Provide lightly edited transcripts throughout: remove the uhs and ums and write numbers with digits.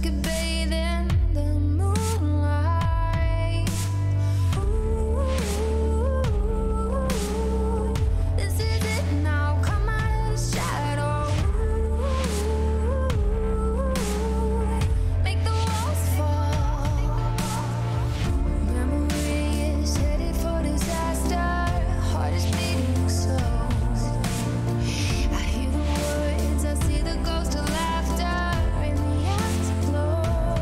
could bathe in the moonlight. Ooh, this is it now, come out of the shadow. Ooh, make the walls fall. Memory is headed for disaster, heart is beating slow. I hear the words, I see the ghost of laughter in the afterglow.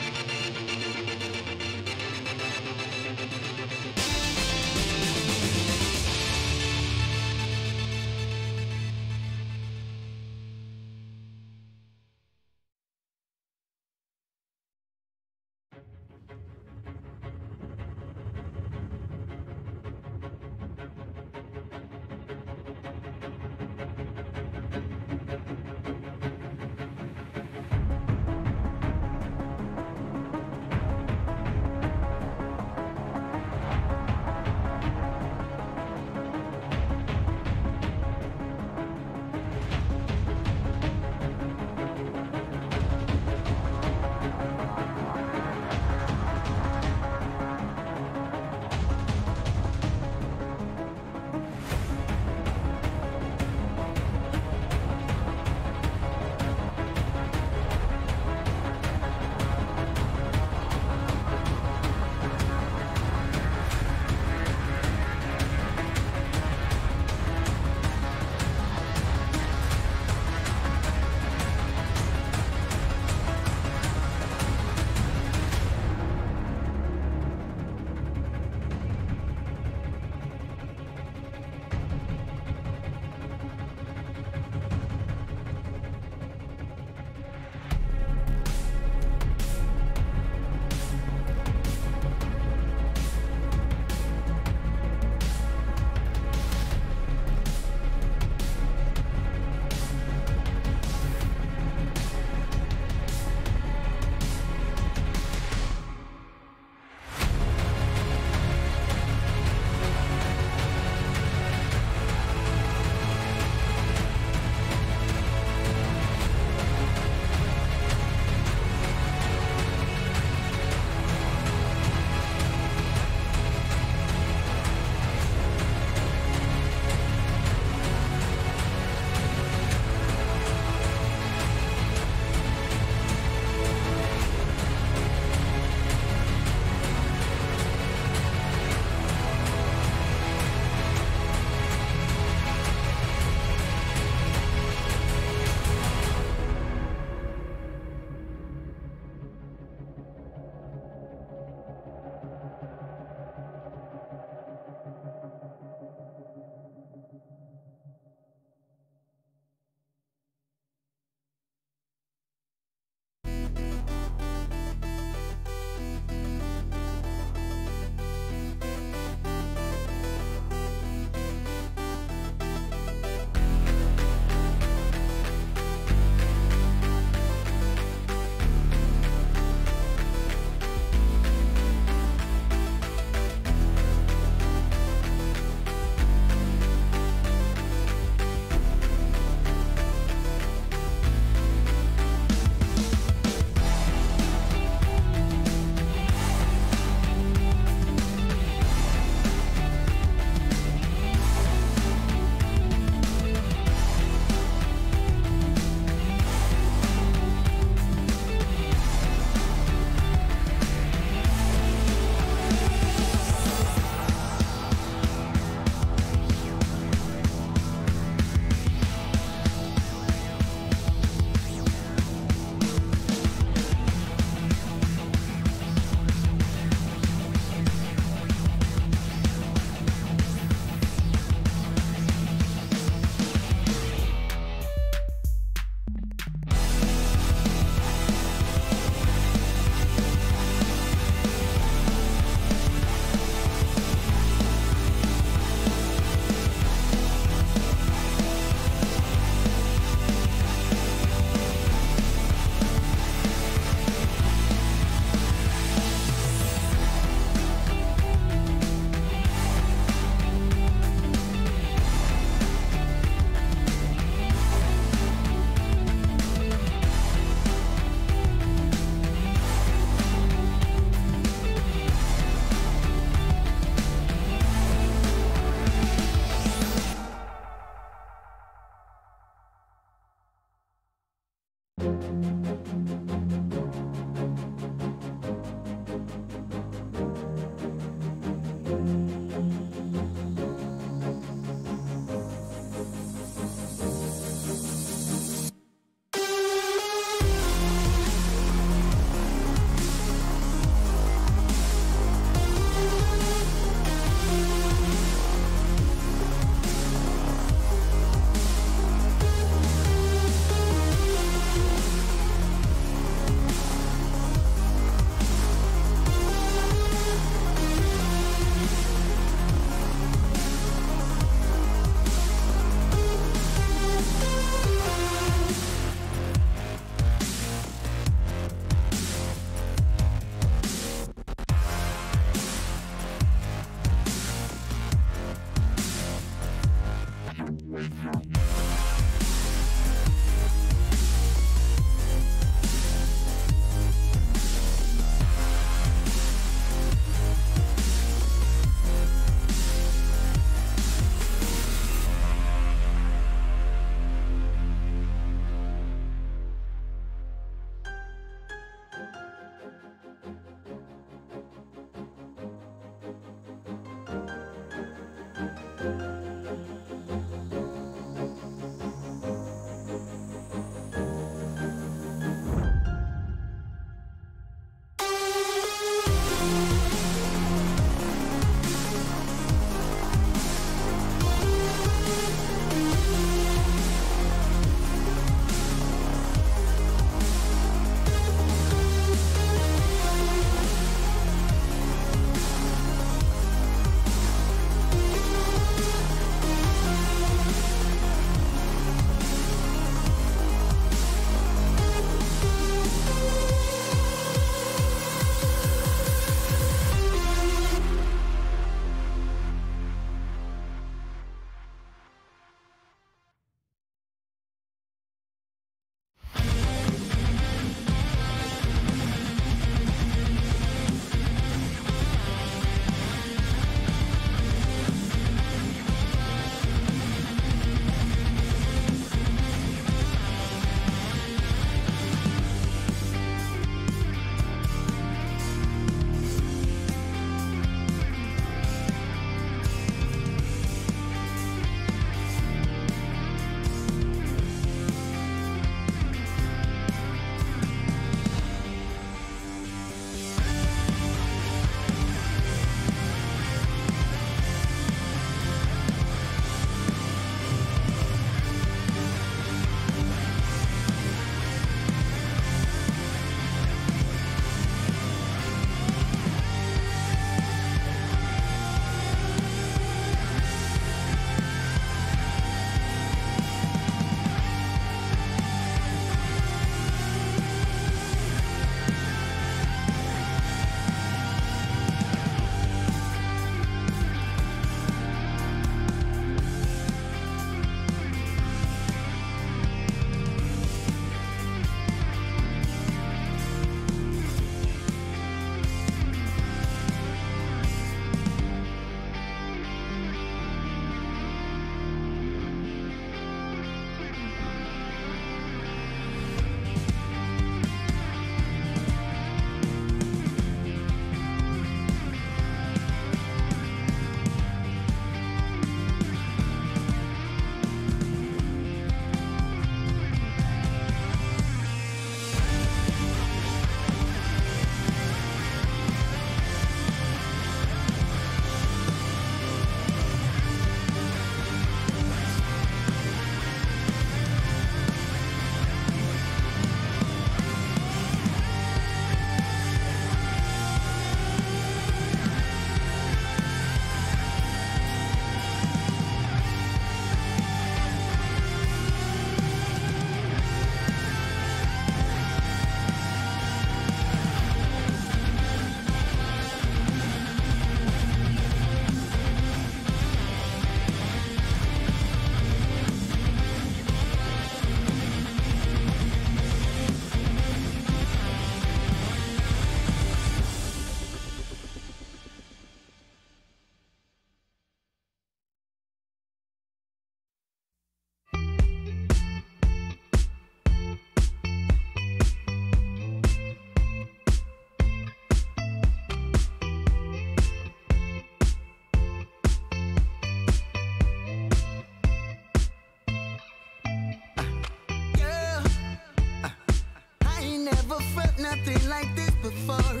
never felt nothing like this before.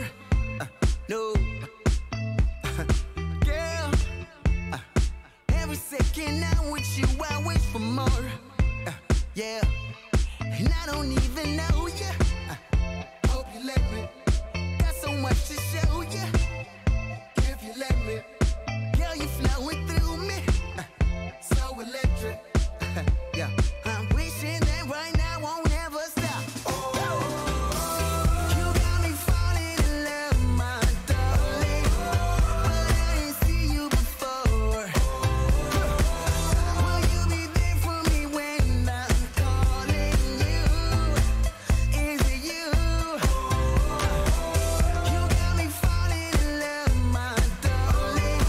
No. Girl, every second I'm with you, I wish for more. Yeah, and I don't even know you. Hope you let me. Got so much to show you. If you let me, girl, you flowing through me. So electric. Yeah, I'm wishing that right now won't ever stop. You got me falling in love, my darling. But I didn't see you before. Will you be there for me when I'm calling you? Is it you? You got me falling in love, my darling.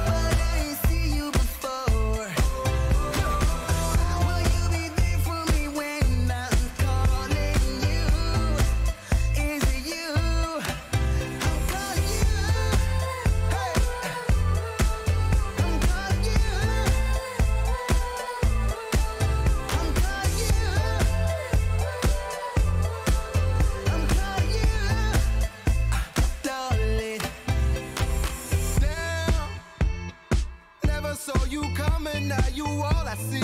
But I didn't see you before. Will you be there for me when I'm calling you? Is it you? I'm calling you. Hey, I'm calling you. I'm calling you. I'm calling you, darling. Damn, never saw you coming. Now you all I see.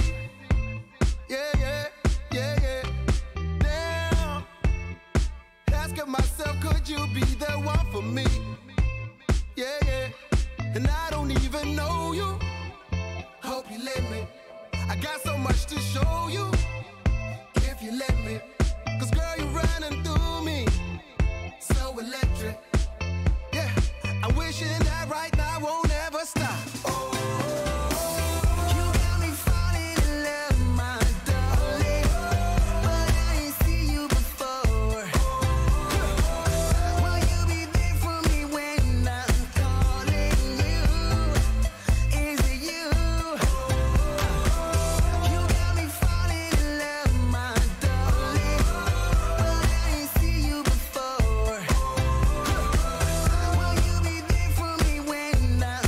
Yeah, yeah, yeah, yeah. Damn, asking myself, could you be the one for me? Yeah, yeah. And I don't even know you. Hope you let me. I got so much to show you. If you let me. Cause girl, you're running through me. So electric. Yeah, I'm wishing that right now won't ever stop. You got me falling in love, my darling. But I didn't see you before. Will you be there for me when I'm calling you? Is it you? You got me falling in love, my darling. But I didn't see you before. Will you be there for me when I'm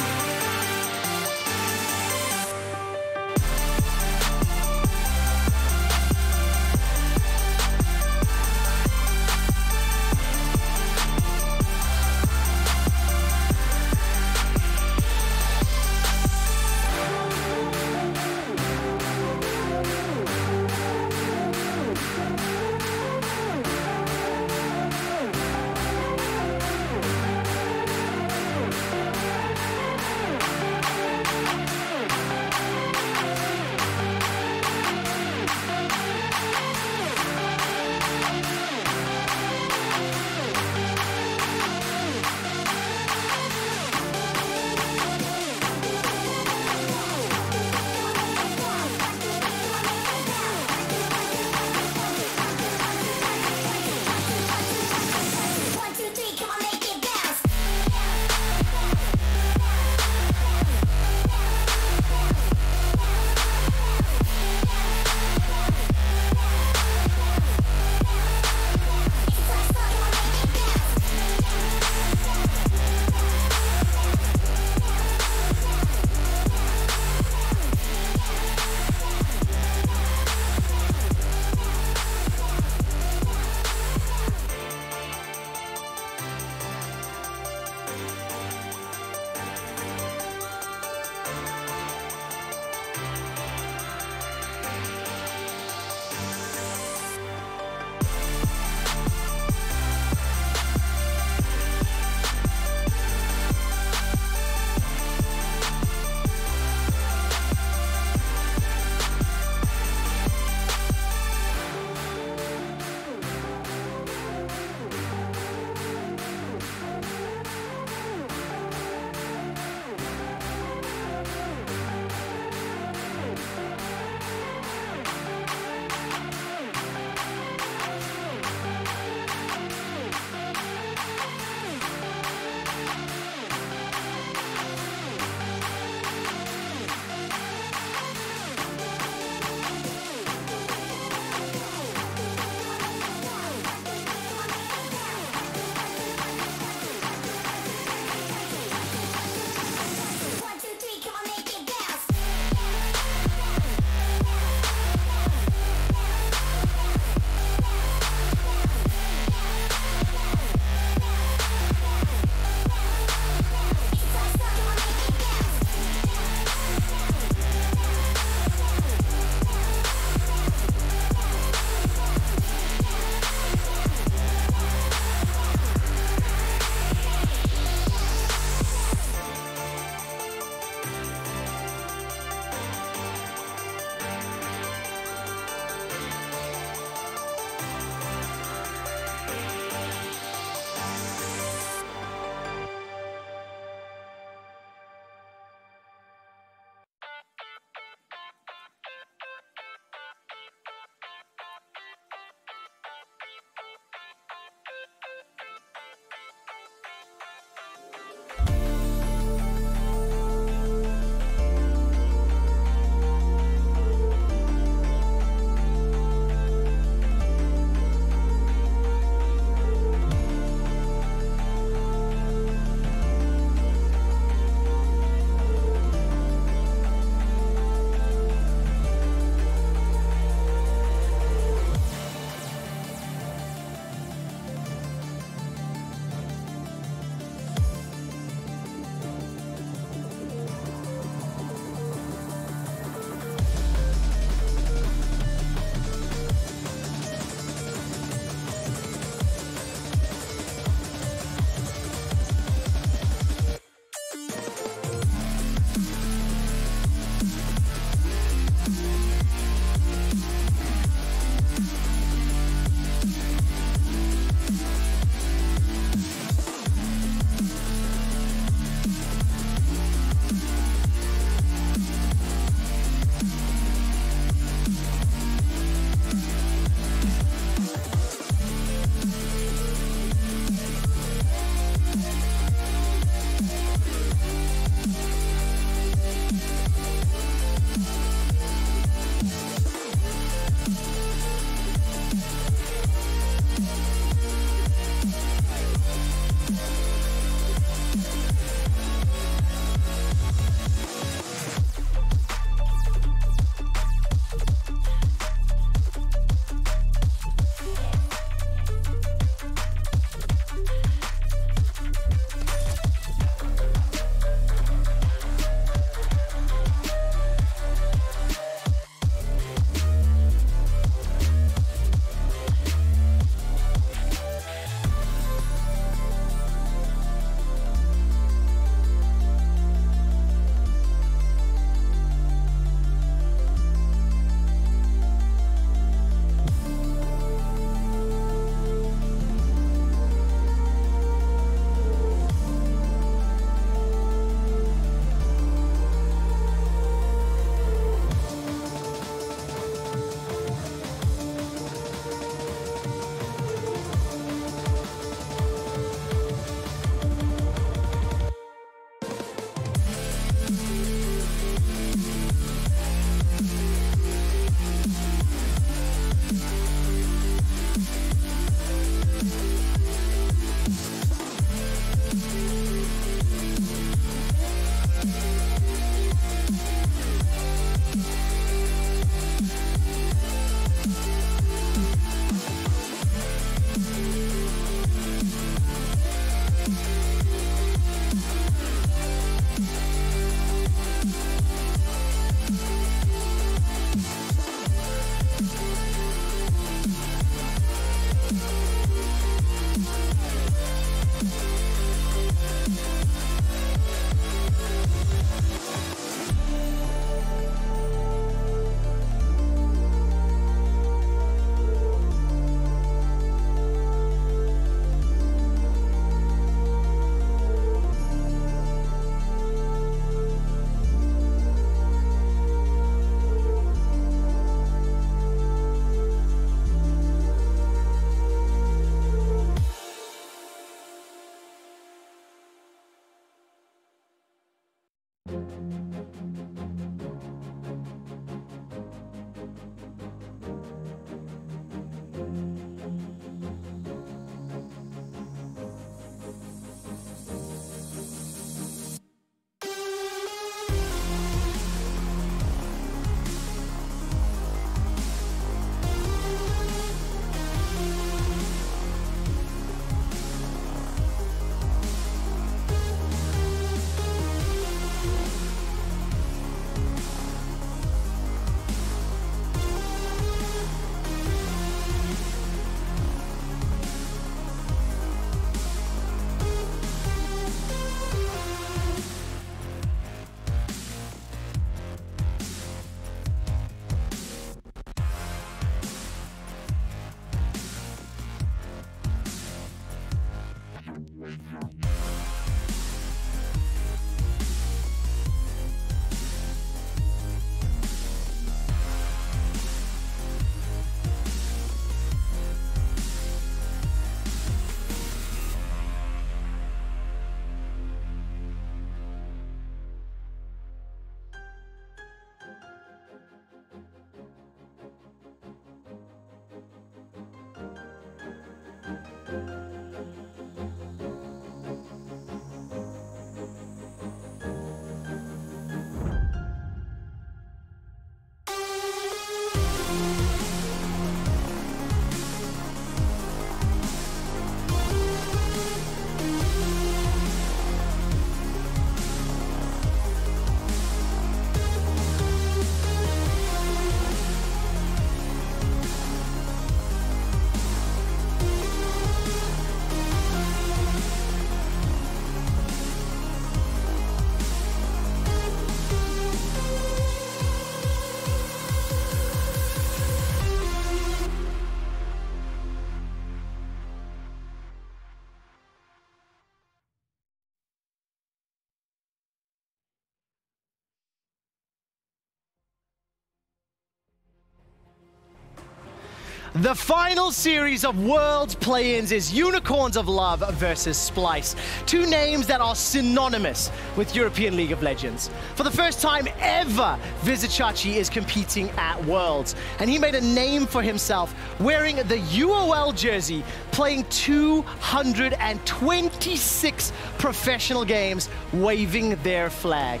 The final series of Worlds play-ins is Unicorns of Love versus Splyce, two names that are synonymous with European League of Legends. For the first time ever, Vizicachi is competing at Worlds, and he made a name for himself wearing the UOL jersey, playing 226 professional games, waving their flag.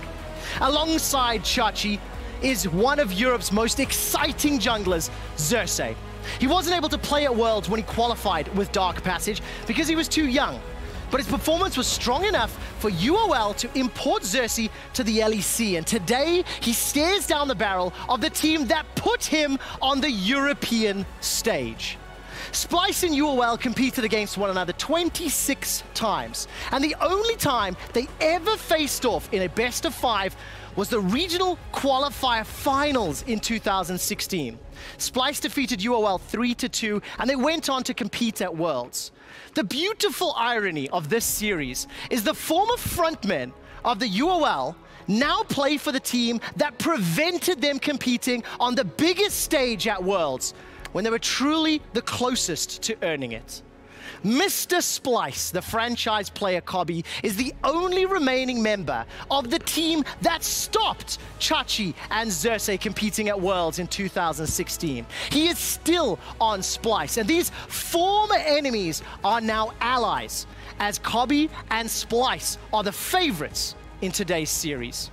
Alongside Chachi is one of Europe's most exciting junglers, Xerxes. He wasn't able to play at Worlds when he qualified with Dark Passage because he was too young. But his performance was strong enough for UOL to import Xerxes to the LEC. And today, he stares down the barrel of the team that put him on the European stage. Splyce and UOL competed against one another 26 times. And the only time they ever faced off in a best of 5 was the regional qualifier finals in 2016. Splyce defeated UOL 3-2, and they went on to compete at Worlds. The beautiful irony of this series is the former frontmen of the UOL now play for the team that prevented them competing on the biggest stage at Worlds, when they were truly the closest to earning it. Mr. Splyce, the franchise player Kobe, is the only remaining member of the team that stopped Chachi and Xerxes competing at Worlds in 2016. He is still on Splyce, and these former enemies are now allies, as Kobe and Splyce are the favorites in today's series.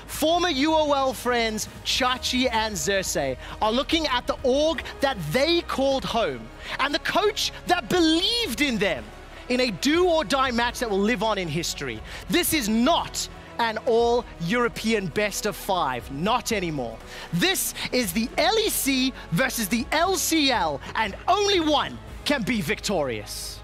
Former UOL friends Chachi and Xerxes are looking at the org that they called home and the coach that believed in them in a do-or-die match that will live on in history. This is not an all-European best of 5, not anymore. This is the LEC versus the LCL, and only one can be victorious.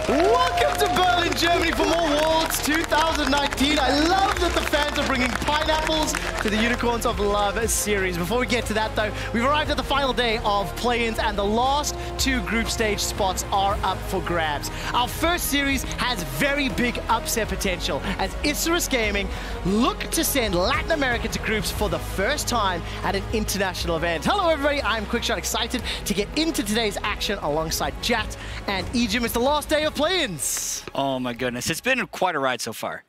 Welcome to Berlin, Germany for more Worlds 2019. I love that the fans are bringing pineapples to the Unicorns of Love series. Before we get to that though, we've arrived at the final day of play-ins and the last 2 group stage spots are up for grabs. Our first series has very big upset potential as Isurus Gaming look to send Latin America to groups for the first time at an international event. Hello everybody, I'm Quickshot, excited to get into today's action alongside Jat and Ejim. It's the last day of play-ins. Oh my goodness, it's been quite a ride so far.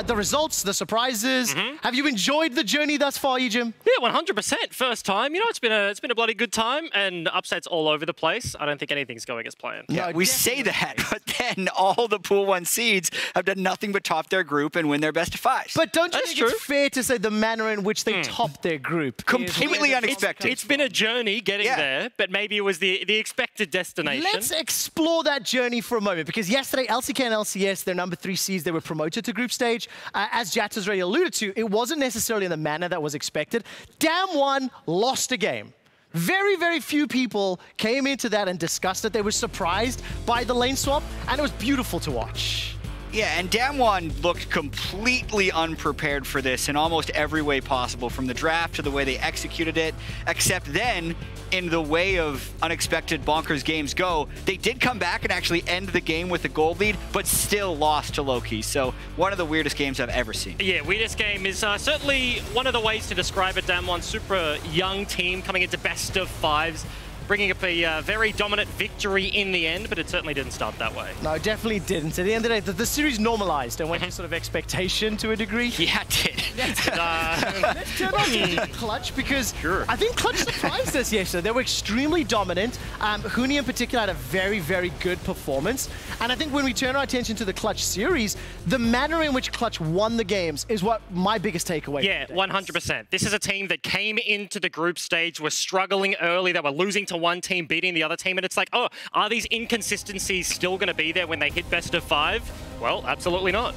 The results, the surprises. Have you enjoyed the journey thus far, Ejim? Yeah, 100%. First time. You know, it's been a bloody good time, and upsets all over the place. I don't think anything's going as planned. Yeah, we say that, but then all the Pool 1 seeds have done nothing but top their group and win their best of 5s. But don't you think it's fair to say the manner in which they topped their group? Completely unexpected. It's been a journey getting there, but maybe it was the expected destination. Let's explore that journey for a moment, because yesterday, LCK and LCS, their number 3 seeds, they were promoted to group stage. As Jat has already alluded to, it wasn't necessarily in the manner that was expected. Damwon lost a game. Very, very few people came into that and discussed it. They were surprised by the lane swap, and it was beautiful to watch. Yeah, and Damwon looked completely unprepared for this in almost every way possible, from the draft to the way they executed it, except then, in the way of unexpected bonkers games go, they did come back and actually end the game with a gold lead, but still lost to Loki. So one of the weirdest games I've ever seen. Yeah, weirdest game is certainly one of the ways to describe it. Damwon, super young team coming into best of 5s. Bringing up a very dominant victory in the end, but it certainly didn't start that way. No, it definitely didn't. At the end of the day, the series normalized and went to sort of expectation to a degree. Yeah, it did. Let's turn on to Clutch, because I think Clutch surprised us yesterday. They were extremely dominant. Huni in particular had a very, very good performance. And I think when we turn our attention to the Clutch series, the manner in which Clutch won the games is what my biggest takeaway. Yeah, 100%. This is a team that came into the group stage, was struggling early. They were losing to one team, beating the other team. And it's like, oh, are these inconsistencies still going to be there when they hit best of 5? Well, absolutely not.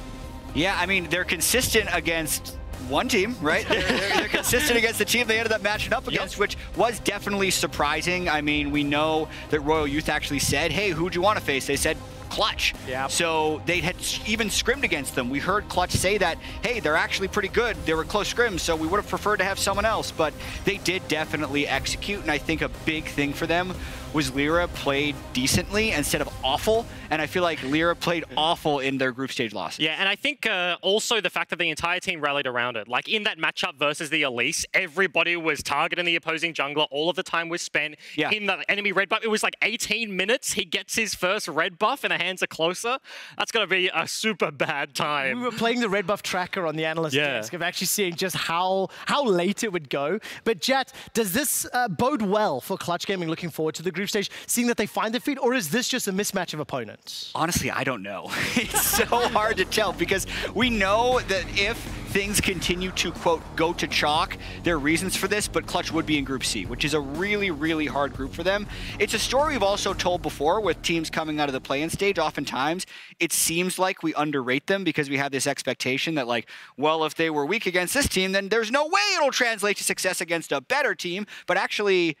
Yeah, I mean, they're consistent against one team, right? They're consistent against the team they ended up matching up against, which was definitely surprising. I mean, we know that Royal Youth actually said, hey, who do you want to face? They said Clutch. Yep. So they had even scrimmed against them. We heard Clutch say that, hey, they're actually pretty good. They were close scrims, so we would have preferred to have someone else, but they did definitely execute, and I think a big thing for them was Lyra played decently instead of awful, and I feel like Lyra played awful in their group stage loss. Yeah, and I think also the fact that the entire team rallied around it. Like in that matchup versus the Elise, everybody was targeting the opposing jungler. All of the time was spent in the enemy red buff. It was like 18 minutes. He gets his first red buff and the hands are closer. That's going to be a super bad time. We were playing the red buff tracker on the analyst desk of actually seeing just how late it would go. But Jet, does this bode well for Clutch Gaming looking forward to the group stage, seeing that they find their feet, or is this just a mismatch of opponents? Honestly, I don't know. It's so hard to tell, because we know that if things continue to, quote, go to chalk, there are reasons for this, but Clutch would be in Group C, which is a really, really hard group for them. It's a story we've also told before with teams coming out of the play-in stage. Oftentimes, it seems like we underrate them because we have this expectation that, like, well, if they were weak against this team, then there's no way it'll translate to success against a better team. But actually,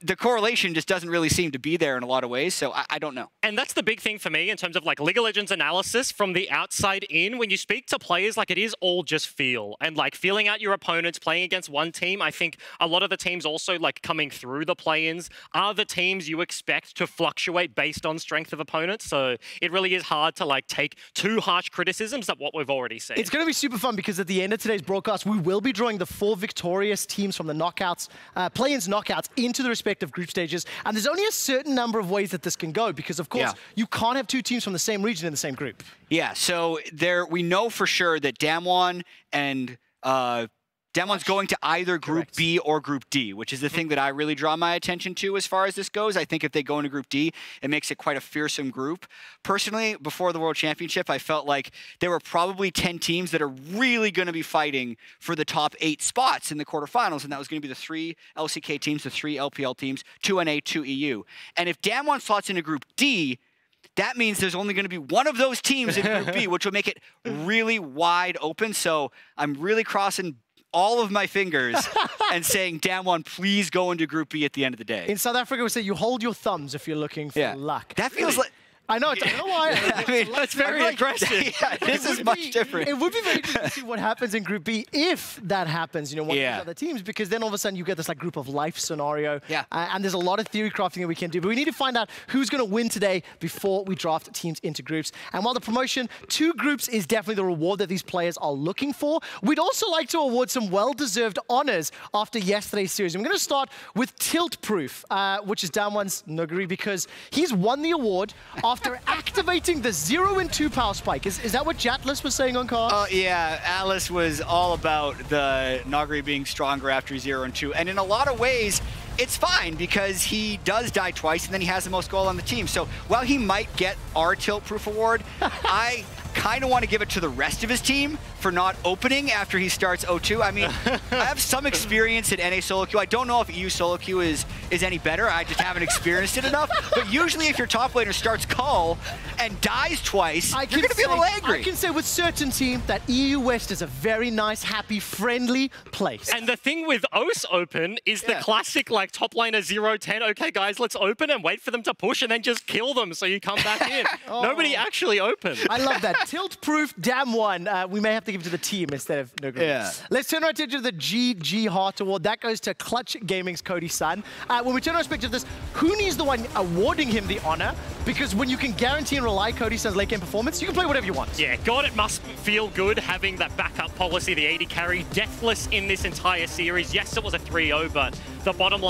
the correlation just doesn't really seem to be there in a lot of ways, so I don't know. And that's the big thing for me in terms of like League of Legends analysis from the outside in. When you speak to players, like it is all just feel and like feeling out your opponents, playing against one team. I think a lot of the teams also like coming through the play-ins are the teams you expect to fluctuate based on strength of opponents. So it really is hard to like take too harsh criticisms of what we've already seen. It's going to be super fun because at the end of today's broadcast, we will be drawing the 4 victorious teams from the knockouts, play-ins knockouts into the respective group stages, and there's only a certain number of ways that this can go because, of course, you can't have 2 teams from the same region in the same group. Yeah, so we know for sure that Damwon and Damwon's going to either Group B or Group D, which is the thing that I really draw my attention to as far as this goes. I think if they go into Group D, it makes it quite a fearsome group. Personally, before the World Championship, I felt like there were probably 10 teams that are really going to be fighting for the top 8 spots in the quarterfinals, and that was going to be the 3 LCK teams, the 3 LPL teams, 2 NA, 2 EU. And if Damwon slots into Group D, that means there's only going to be one of those teams in Group B, which will make it really wide open. So I'm really crossing all of my fingers and saying, Damwon, please go into Group B at the end of the day. In South Africa, we say you hold your thumbs if you're looking for luck. That feels like... I know, I don't know why. I mean, that's very aggressive. This is much different. It would be very interesting to see what happens in Group B if that happens, you know, one of these other teams, because then all of a sudden you get this like group of life scenario. And there's a lot of theory crafting that we can do, but we need to find out who's going to win today before we draft teams into groups. And while the promotion to groups is definitely the reward that these players are looking for, we'd also like to award some well-deserved honors after yesterday's series. I'm going to start with Tilt Proof, which is Damwon's Nuguri, because he's won the award after activating the 0 and 2 power spike. Is that what Jatlis was saying on card? Yeah, Atlas was all about the Nuguri being stronger after 0 and 2. And in a lot of ways, it's fine because he does die twice and then he has the most goal on the team. So while he might get our Tilt Proof award, I kind of want to give it to the rest of his team for not opening after he starts 0-2. I mean, I have some experience in NA solo queue. I don't know if EU solo queue is any better. I just haven't experienced it enough. But usually if your top laner starts Cull and dies twice, you're going to be a little angry. I can say with certainty that EU West is a very nice, happy, friendly place. And the thing with OS open is the classic like top laner 0-10. Okay, guys, let's open and wait for them to push and then just kill them so you come back in. Nobody actually opened. I love that. Tilt Proof Damwon. We may have to give it to the team instead of Nuguri. Let's turn our attention to the GG Heart Award. That goes to Clutch Gaming's Cody Sun. When we turn our perspective of this, Huni's the one awarding him the honor, because when you can guarantee and rely Cody Sun's late game performance, you can play whatever you want. Yeah, God, it must feel good having that backup policy, the AD carry, deathless in this entire series. Yes, it was a 3-0, but the bottom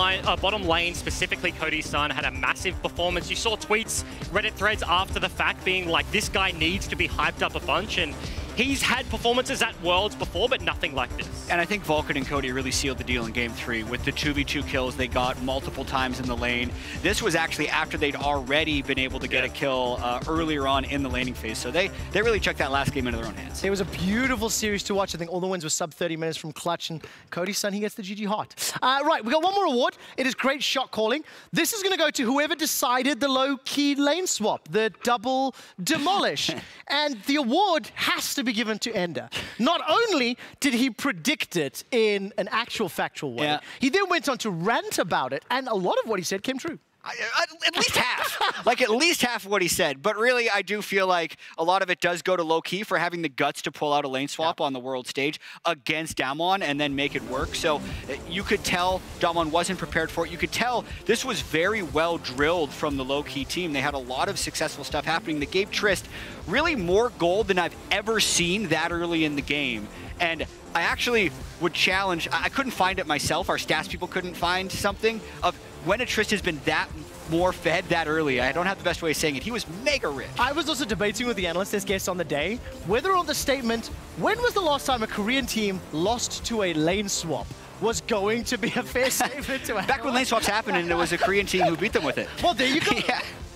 lane, specifically Cody Sun, had a massive performance. You saw tweets, Reddit threads after the fact being like, this guy needs to be hyped up a bunch, and he's had performances at Worlds before, but nothing like this. And I think Vulcan and Cody really sealed the deal in Game 3 with the 2v2 kills they got multiple times in the lane. This was actually after they'd already been able to get a kill earlier on in the laning phase. So they really checked that last game into their own hands. It was a beautiful series to watch. I think all the wins were sub 30 minutes from Clutch, and Cody's son, he gets the GG heart. Right, we got one more award. It is great shot calling. This is going to go to whoever decided the low-key lane swap, the double demolish. And the award has to be given to Ender. Not only did he predict it in an actual factual way, he then went on to rant about it, and a lot of what he said came true. At least half. Like, at least half of what he said. But really, I do feel like a lot of it does go to low-key for having the guts to pull out a lane swap on the world stage against Damwon and then make it work. So you could tell Damwon wasn't prepared for it. You could tell this was very well drilled from the low-key team. They had a lot of successful stuff happening that gave Trist really more gold than I've ever seen that early in the game. And I actually would challenge, I couldn't find it myself, our stats people couldn't find something of when a Trist has been that more fed that early. I don't have the best way of saying it. He was mega rich. I was also debating with the analyst as guest on the day whether on the statement, when was the last time a Korean team lost to a lane swap, was going to be a fair statement to Back when lane swaps happened and it was a Korean team who beat them with it. Well, there you go.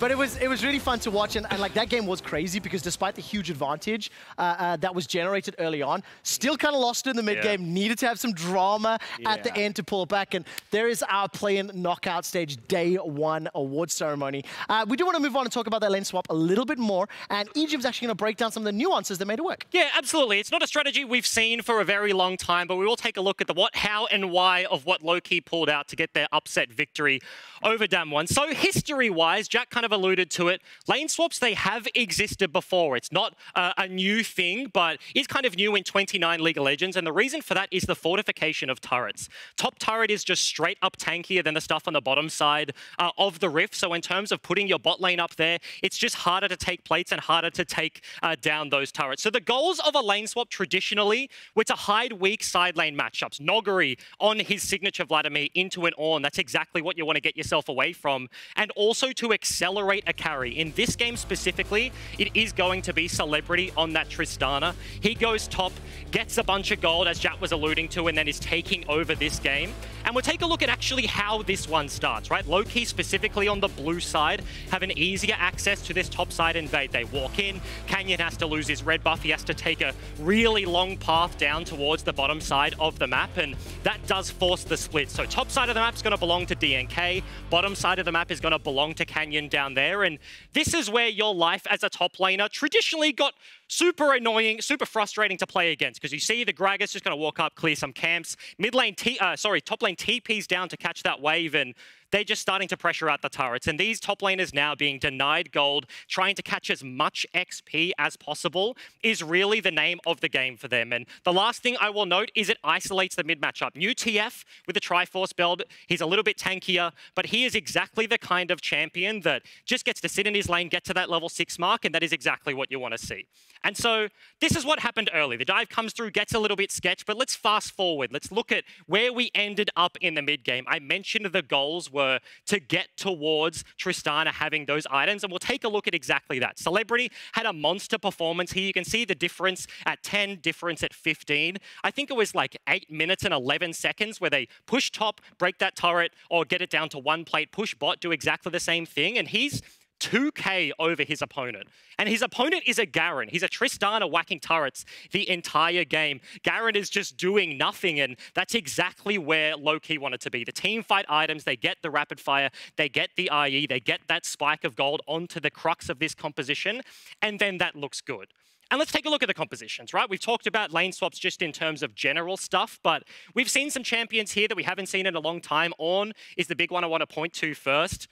But it was really fun to watch, and like that game was crazy because despite the huge advantage that was generated early on, still kind of lost it in the mid game. Needed to have some drama at the end to pull it back, and there is our play-in knockout stage day 1 award ceremony. We do want to move on and talk about that lane swap a little bit more, and Egypt's actually going to break down some of the nuances that made it work. Yeah, absolutely. It's not a strategy we've seen for a very long time, but we will take a look at the what, how, and why of what Low-Key pulled out to get their upset victory over Damwon. So history-wise, Jack kind of alluded to it. Lane swaps, they have existed before. It's not a new thing, but is kind of new in 29 League of Legends. And the reason for that is the fortification of turrets. Top turret is just straight up tankier than the stuff on the bottom side of the rift. So in terms of putting your bot lane up there, it's just harder to take plates and harder to take down those turrets. So the goals of a lane swap traditionally were to hide weak side lane matchups. Noguri on his signature Vladimir into an Ornn. That's exactly what you want to get yourself away from. And also to accelerate a carry. In this game specifically, it is going to be Celebrity on that Tristana. He goes top, gets a bunch of gold, as Jack was alluding to, and then is taking over this game. And we'll take a look at actually how this one starts, right? Low-Key, specifically on the blue side, have an easier access to this top side invade. They walk in, Canyon has to lose his red buff, he has to take a really long path down towards the bottom side of the map, and that does force the split. So top side of the map is going to belong to DNK, bottom side of the map is going to belong to Canyon down there, and this is where your life as a top laner traditionally got super annoying, super frustrating to play against, because you see the Gragas just going to walk up, clear some camps, top lane TP's down to catch that wave, and they're just starting to pressure out the turrets. And these top laners now being denied gold, trying to catch as much XP as possible, is really the name of the game for them. And the last thing I will note is it isolates the mid matchup. New TF with the Triforce build, he's a little bit tankier, but he is exactly the kind of champion that just gets to sit in his lane, get to that level 6 mark, and that is exactly what you want to see. And so this is what happened early. The dive comes through, gets a little bit sketch, but let's fast forward. Let's look at where we ended up in the mid game. I mentioned the goals were to get towards Tristana having those items, and we'll take a look at exactly that. Celebrity had a monster performance here. You can see the difference at 10, difference at 15. I think it was like 8 minutes and 11 seconds where they push top, break that turret, or get it down to 1 plate, push bot, do exactly the same thing, and he's 2k over his opponent. And his opponent is a Garen. He's a Tristana whacking turrets the entire game. Garen is just doing nothing, and that's exactly where Low-Key wanted to be. The team fight items, they get the rapid fire, they get the IE, they get that spike of gold onto the crux of this composition, and then that looks good. And let's take a look at the compositions, right? We've talked about lane swaps just in terms of general stuff, but we've seen some champions here that we haven't seen in a long time. Ornn is the big one I want to point to first.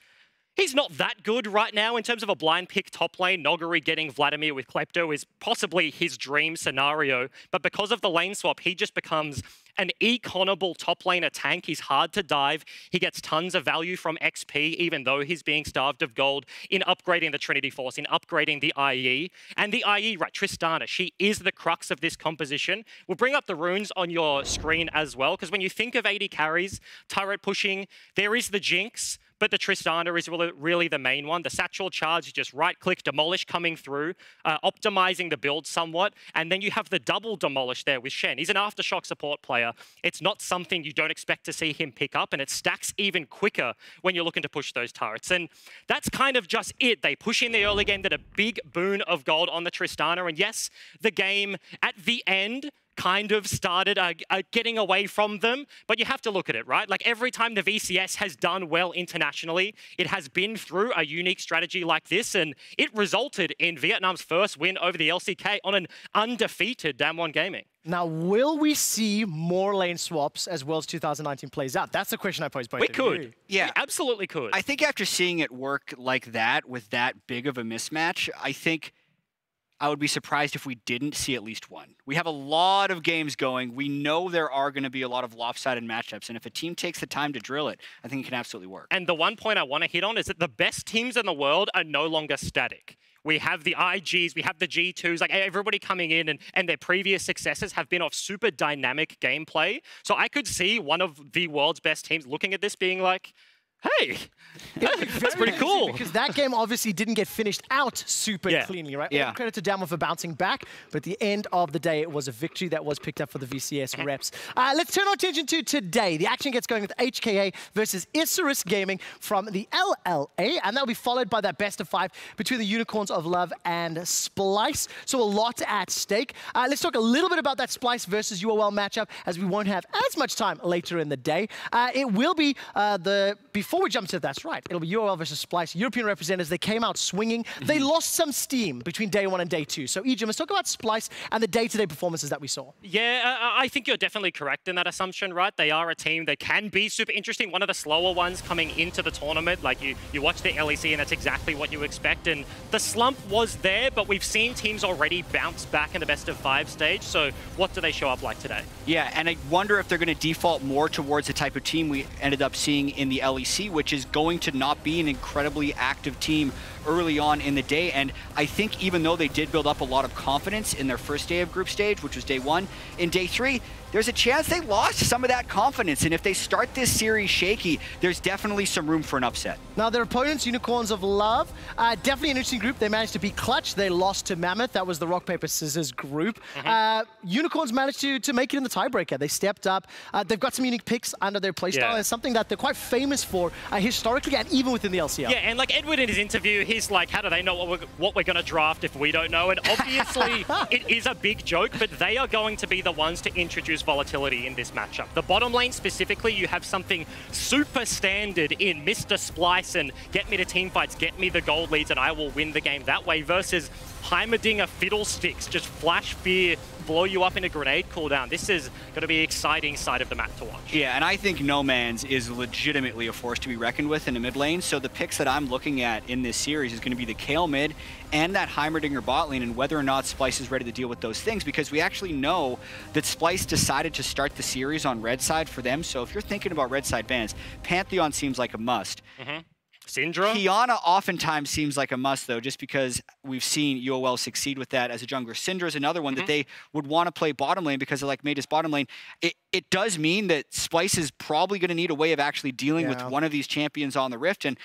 He's not that good right now in terms of a blind pick top lane. Noguri getting Vladimir with Klepto is possibly his dream scenario, but because of the lane swap, he just becomes an econable top laner tank. He's hard to dive. He gets tons of value from XP, even though he's being starved of gold, in upgrading the Trinity Force, in upgrading the IE. And the IE, right, Tristana, she is the crux of this composition. We'll bring up the runes on your screen as well, because when you think of AD carries, turret pushing, there is the Jinx, but the Tristana is really the main one. The Satchel Charge, you just right-click, Demolish coming through, optimizing the build somewhat, and then you have the double Demolish there with Shen. He's an Aftershock support player. It's not something you don't expect to see him pick up, and it stacks even quicker when you're looking to push those turrets. And that's kind of just it. They push in the early game, did a big boon of gold on the Tristana, and yes, the game at the end kind of started getting away from them, but you have to look at it, right? Like every time the VCS has done well internationally, it has been through a unique strategy like this, and it resulted in Vietnam's first win over the LCK on an undefeated Damwon Gaming. Now, will we see more lane swaps as Worlds 2019 plays out? That's the question I pose both We of could. you. Yeah. We absolutely could. I think after seeing it work like that with that big of a mismatch, I think I would be surprised if we didn't see at least one. We have a lot of games going. We know there are going to be a lot of lopsided matchups, and if a team takes the time to drill it, I think it can absolutely work. And the one point I want to hit on is that the best teams in the world are no longer static. We have the IGs, we have the G2s, like everybody coming in and their previous successes have been off super dynamic gameplay. So I could see one of the world's best teams looking at this being like, hey, that's pretty cool. Because that game obviously didn't get finished out super cleanly, right? Yeah. All credit to Damwon for bouncing back, but at the end of the day, it was a victory that was picked up for the VCS reps. Let's turn our attention to today. The action gets going with HKA versus Isurus Gaming from the LLA, and that'll be followed by that best of 5 between the Unicorns of Love and Splyce. So a lot at stake. Let's talk a little bit about that Splyce versus UOL matchup, as we won't have as much time later in the day. It will be before we jump to that's right, it'll be UOL versus Splyce. European representatives, they came out swinging. They lost some steam between day 1 and day 2. So, Ejim, let's talk about Splyce and the day-to-day performances that we saw. Yeah, I think you're definitely correct in that assumption, right? They are a team that can be super interesting. One of the slower ones coming into the tournament. Like, you watch the LEC and that's exactly what you expect. And the slump was there, but we've seen teams already bounce back in the best of 5 stage. So what do they show up like today? Yeah, and I wonder if they're going to default more towards the type of team we ended up seeing in the LEC, which is going to not be an incredibly active team early on in the day. And I think even though they did build up a lot of confidence in their first day of group stage, which was day 1, in day 3, there's a chance they lost some of that confidence. And if they start this series shaky, there's definitely some room for an upset. Now, their opponents, Unicorns of Love, definitely an interesting group. They managed to be clutch. They lost to Mammoth. That was the rock, paper, scissors group. Unicorns managed to make it in the tiebreaker. They stepped up. They've got some unique picks under their playstyle. And it's something that they're quite famous for historically and even within the LCL. Yeah, and like Edward in his interview, he's like, how do they know what we're going to draft if we don't know? And obviously, it is a big joke, but they are going to be the ones to introduce volatility in this matchup. The bottom lane specifically, you have something super standard in Mr. Splyce and get me to team fights, get me the gold leads, and I will win the game that way, versus Heimerdinger Fiddlesticks, just flash fear, blow you up in a grenade cooldown. This is going to be an exciting side of the map to watch. Yeah, and I think No Man's is legitimately a force to be reckoned with in the mid lane. So the picks that I'm looking at in this series is going to be the Kale mid and that Heimerdinger bot lane, and whether or not Splyce is ready to deal with those things, because we actually know that Splyce decided to start the series on red side for them. So if you're thinking about red side bans, Pantheon seems like a must. Syndra? Qiyana oftentimes seems like a must, though, just because we've seen UOL succeed with that as a jungler. Syndra is another one that they would want to play bottom lane because they like made his bottom lane. It does mean that Splyce is probably going to need a way of actually dealing with one of these champions on the Rift, and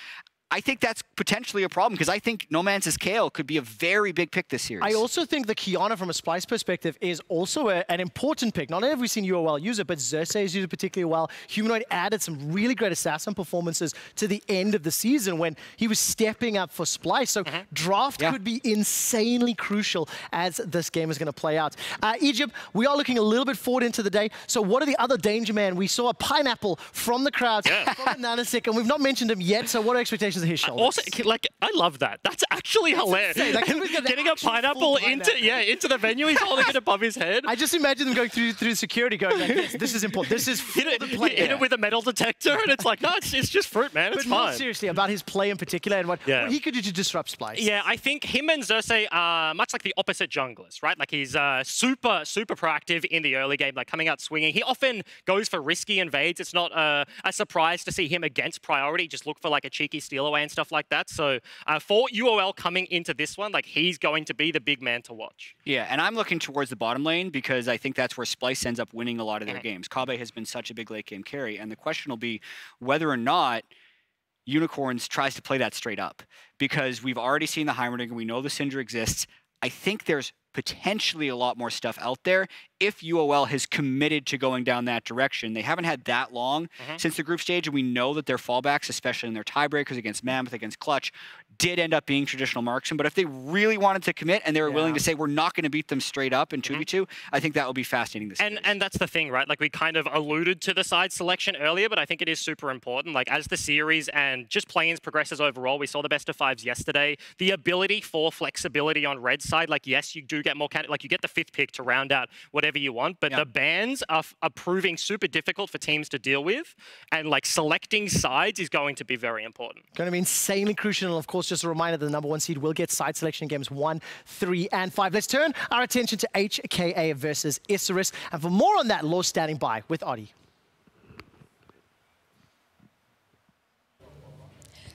I think that's potentially a problem, because I think No Man's Kale could be a very big pick this series. I also think the Qiyana from a Splyce perspective is also an important pick. Not only have we seen UOL use it, but Xerxes used it particularly well. Humanoid added some really great assassin performances to the end of the season when he was stepping up for Splyce. So draft could be insanely crucial as this game is going to play out. Egypt, we are looking a little bit forward into the day. So what are the other danger man? We saw a pineapple from the crowd, from Nanasik, and we've not mentioned him yet. So what are expectations of his shoulders? Also, like, I love that. That's actually hilarious. Like, getting a pineapple into the venue, he's holding it above his head. I just imagine them going through security, going like, this is important. This is hit it with a metal detector, and it's like, no, it's just fruit, man. It's but fine. More seriously, about his play in particular and what he could do to disrupt Splyce. Yeah, I think him and Xerxes are much like the opposite junglers, right? Like, he's super proactive in the early game, like coming out swinging. He often goes for risky invades. It's not a surprise to see him against priority. Just look for like a cheeky steal away and stuff like that. So for UOL coming into this one, like, he's going to be the big man to watch. Yeah, and I'm looking towards the bottom lane because I think that's where Splyce ends up winning a lot of their games. Kabe has been such a big late game carry, and the question will be whether or not Unicorns tries to play that straight up, because we've already seen the Heimerdinger, we know the Syndra exists. I think there's potentially a lot more stuff out there if UOL has committed to going down that direction. They haven't had that long since the group stage, and we know that their fallbacks, especially in their tiebreakers against Mammoth, against Clutch, did end up being traditional marksman. But if they really wanted to commit and they were willing to say, we're not going to beat them straight up in 2v2, I think that would be fascinating to see. And that's the thing, right? Like, we kind of alluded to the side selection earlier, but I think it is super important. Like, as the series and just play-ins progresses overall, we saw the best of fives yesterday. The ability for flexibility on red side, like, yes, you do get more, like, you get the 5th pick to round out whatever you want, but the bans are proving super difficult for teams to deal with, and, like, selecting sides is going to be very important. Going to be insanely crucial, and of course, just a reminder, the number 1 seed will get side selection in games 1, 3, and 5. Let's turn our attention to HKA versus Isurus, and for more on that, Law standing by with Adi.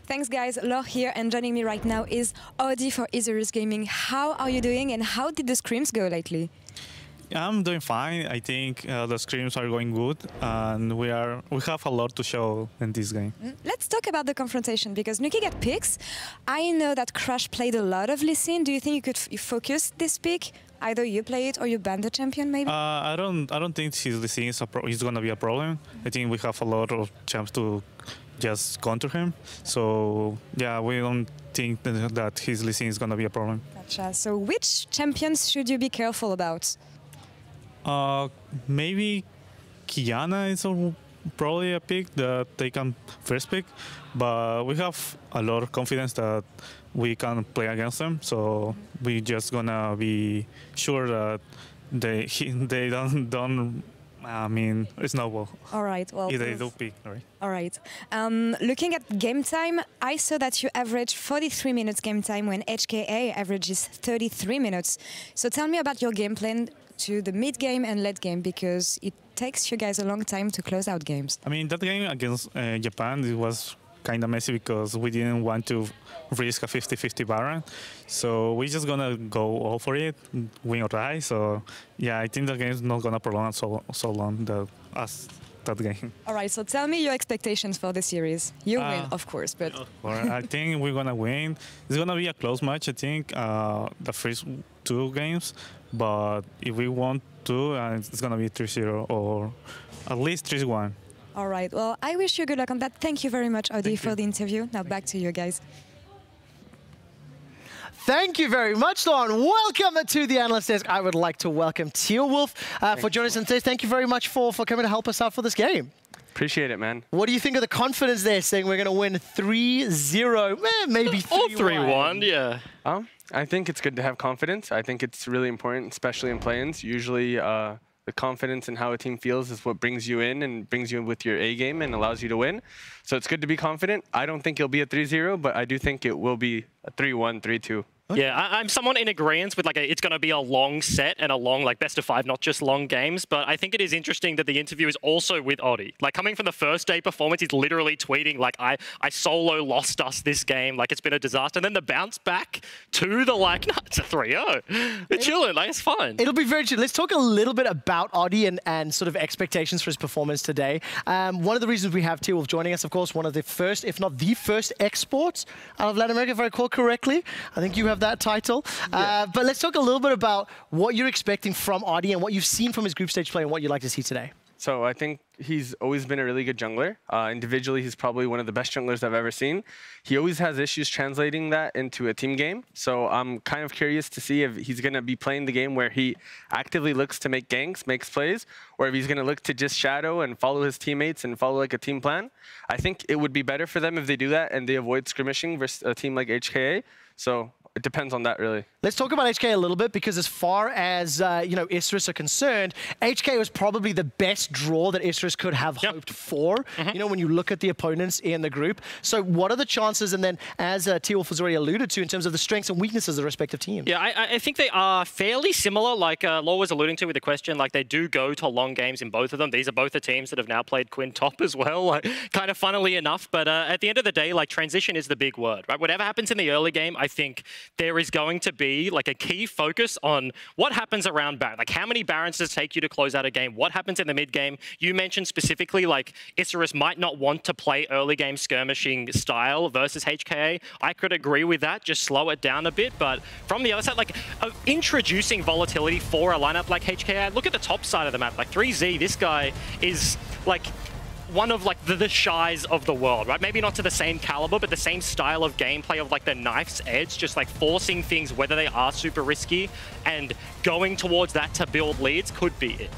Thanks, guys. Laure here, and joining me right now is Adi for Isurus Gaming. How are you doing, and how did the scrims go lately? I'm doing fine. I think the scrims are going good, and we have a lot to show in this game. Let's talk about the confrontation, because Nuki got picks. I know that Crush played a lot of Lee Sin. Do you think you could focus this pick? Either you play it or you ban the champion, maybe? I don't think his Lee Sin is going to be a problem. I think we have a lot of chance to just counter him. So yeah, we don't think that his Lee Sin is going to be a problem. Gotcha. So which champions should you be careful about? Maybe Kiana is probably a pick that they can first pick, but we have a lot of confidence that we can play against them, so we just gonna be sure that they don't snowball. All right. Well, if they do pick, right? All right. Looking at game time, I saw that you average 43 minutes game time when HKA averages 33 minutes. So tell me about your game plan to the mid game and late game, because it takes you guys a long time to close out games. I mean, that game against Japan, it was kind of messy because we didn't want to risk a 50-50 Baron. So we're just going to go all for it, win or die. So yeah, I think the game is not going to prolong so long as that game. All right, so tell me your expectations for the series. You win, of course, but... I think we're going to win. It's going to be a close match, I think, the first 2 games. But if we want to, it's going to be 3-0 or at least 3-1. All right. Well, I wish you good luck on that. Thank you very much, Adi, for the interview. Now back to you guys. Thank you very much, Lauren. Welcome to the Analyst Desk. I would like to welcome Teal Wolf for joining us today. Thank you very much for coming to help us out for this game. Appreciate it, man. What do you think of the confidence there, saying we're going to win 3-0, maybe 3-1? Or 3-1, yeah. I think it's good to have confidence. I think it's really important, especially in play-ins. Usually the confidence in how a team feels is what brings you in and brings you in with your A game and allows you to win. So it's good to be confident. I don't think it'll be a 3-0, but I do think it will be a 3-1, 3-2. Yeah, I'm somewhat in agreement with it's going to be a long set and a long best of 5, not just long games. But I think it is interesting that the interview is also with Adi. Coming from the first day performance, he's literally tweeting I solo lost us this game. It's been a disaster. And then the bounce back to the no, it's a 3-0. We're chilling. It's fine. It'll be very chill. Let's talk a little bit about Adi and sort of expectations for his performance today. One of the reasons we have Teal Wolf joining us, of course, one of the first, if not the first, exports out of Latin America, if I recall correctly. I think you have that title. Yeah. But let's talk a little bit about what you're expecting from Adi and what you've seen from his group stage play and what you'd like to see today. So I think he's always been a really good jungler. Individually, he's probably one of the best junglers I've ever seen. He always has issues translating that into a team game. So I'm kind of curious to see if he's going to be playing the game where he actively looks to make ganks, makes plays, or if he's going to look to just shadow and follow his teammates and follow a team plan. I think it would be better for them if they do that and they avoid skirmishing versus a team like HKA. So it depends on that, really. Let's talk about HKA a little bit, because as far as Isurus are concerned, HKA was probably the best draw that Isurus could have hoped for. When you look at the opponents in the group. So what are the chances? And then, as Teal Wolf has already alluded to, in terms of the strengths and weaknesses of the respective teams. Yeah, I think they are fairly similar. Law was alluding to with the question, they do go to long games in both of them. These are both the teams that have now played Quinn top as well, kind of funnily enough. But at the end of the day, transition is the big word, right? Whatever happens in the early game, I think there is going to be like a key focus on what happens around Baron. Like how many Barons does it take you to close out a game? What happens in the mid game? You mentioned specifically like Isurus might not want to play early game skirmishing style versus HKA. I could agree with that. Just slow it down a bit. But from the other side, like introducing volatility for a lineup like HKA, look at the top side of the map. Like 3Z, this guy is like one of like the shies of the world, right? Maybe not to the same caliber, but the same style of gameplay of like the knife's edge, just like forcing things whether they are super risky and going towards that to build leads could be it.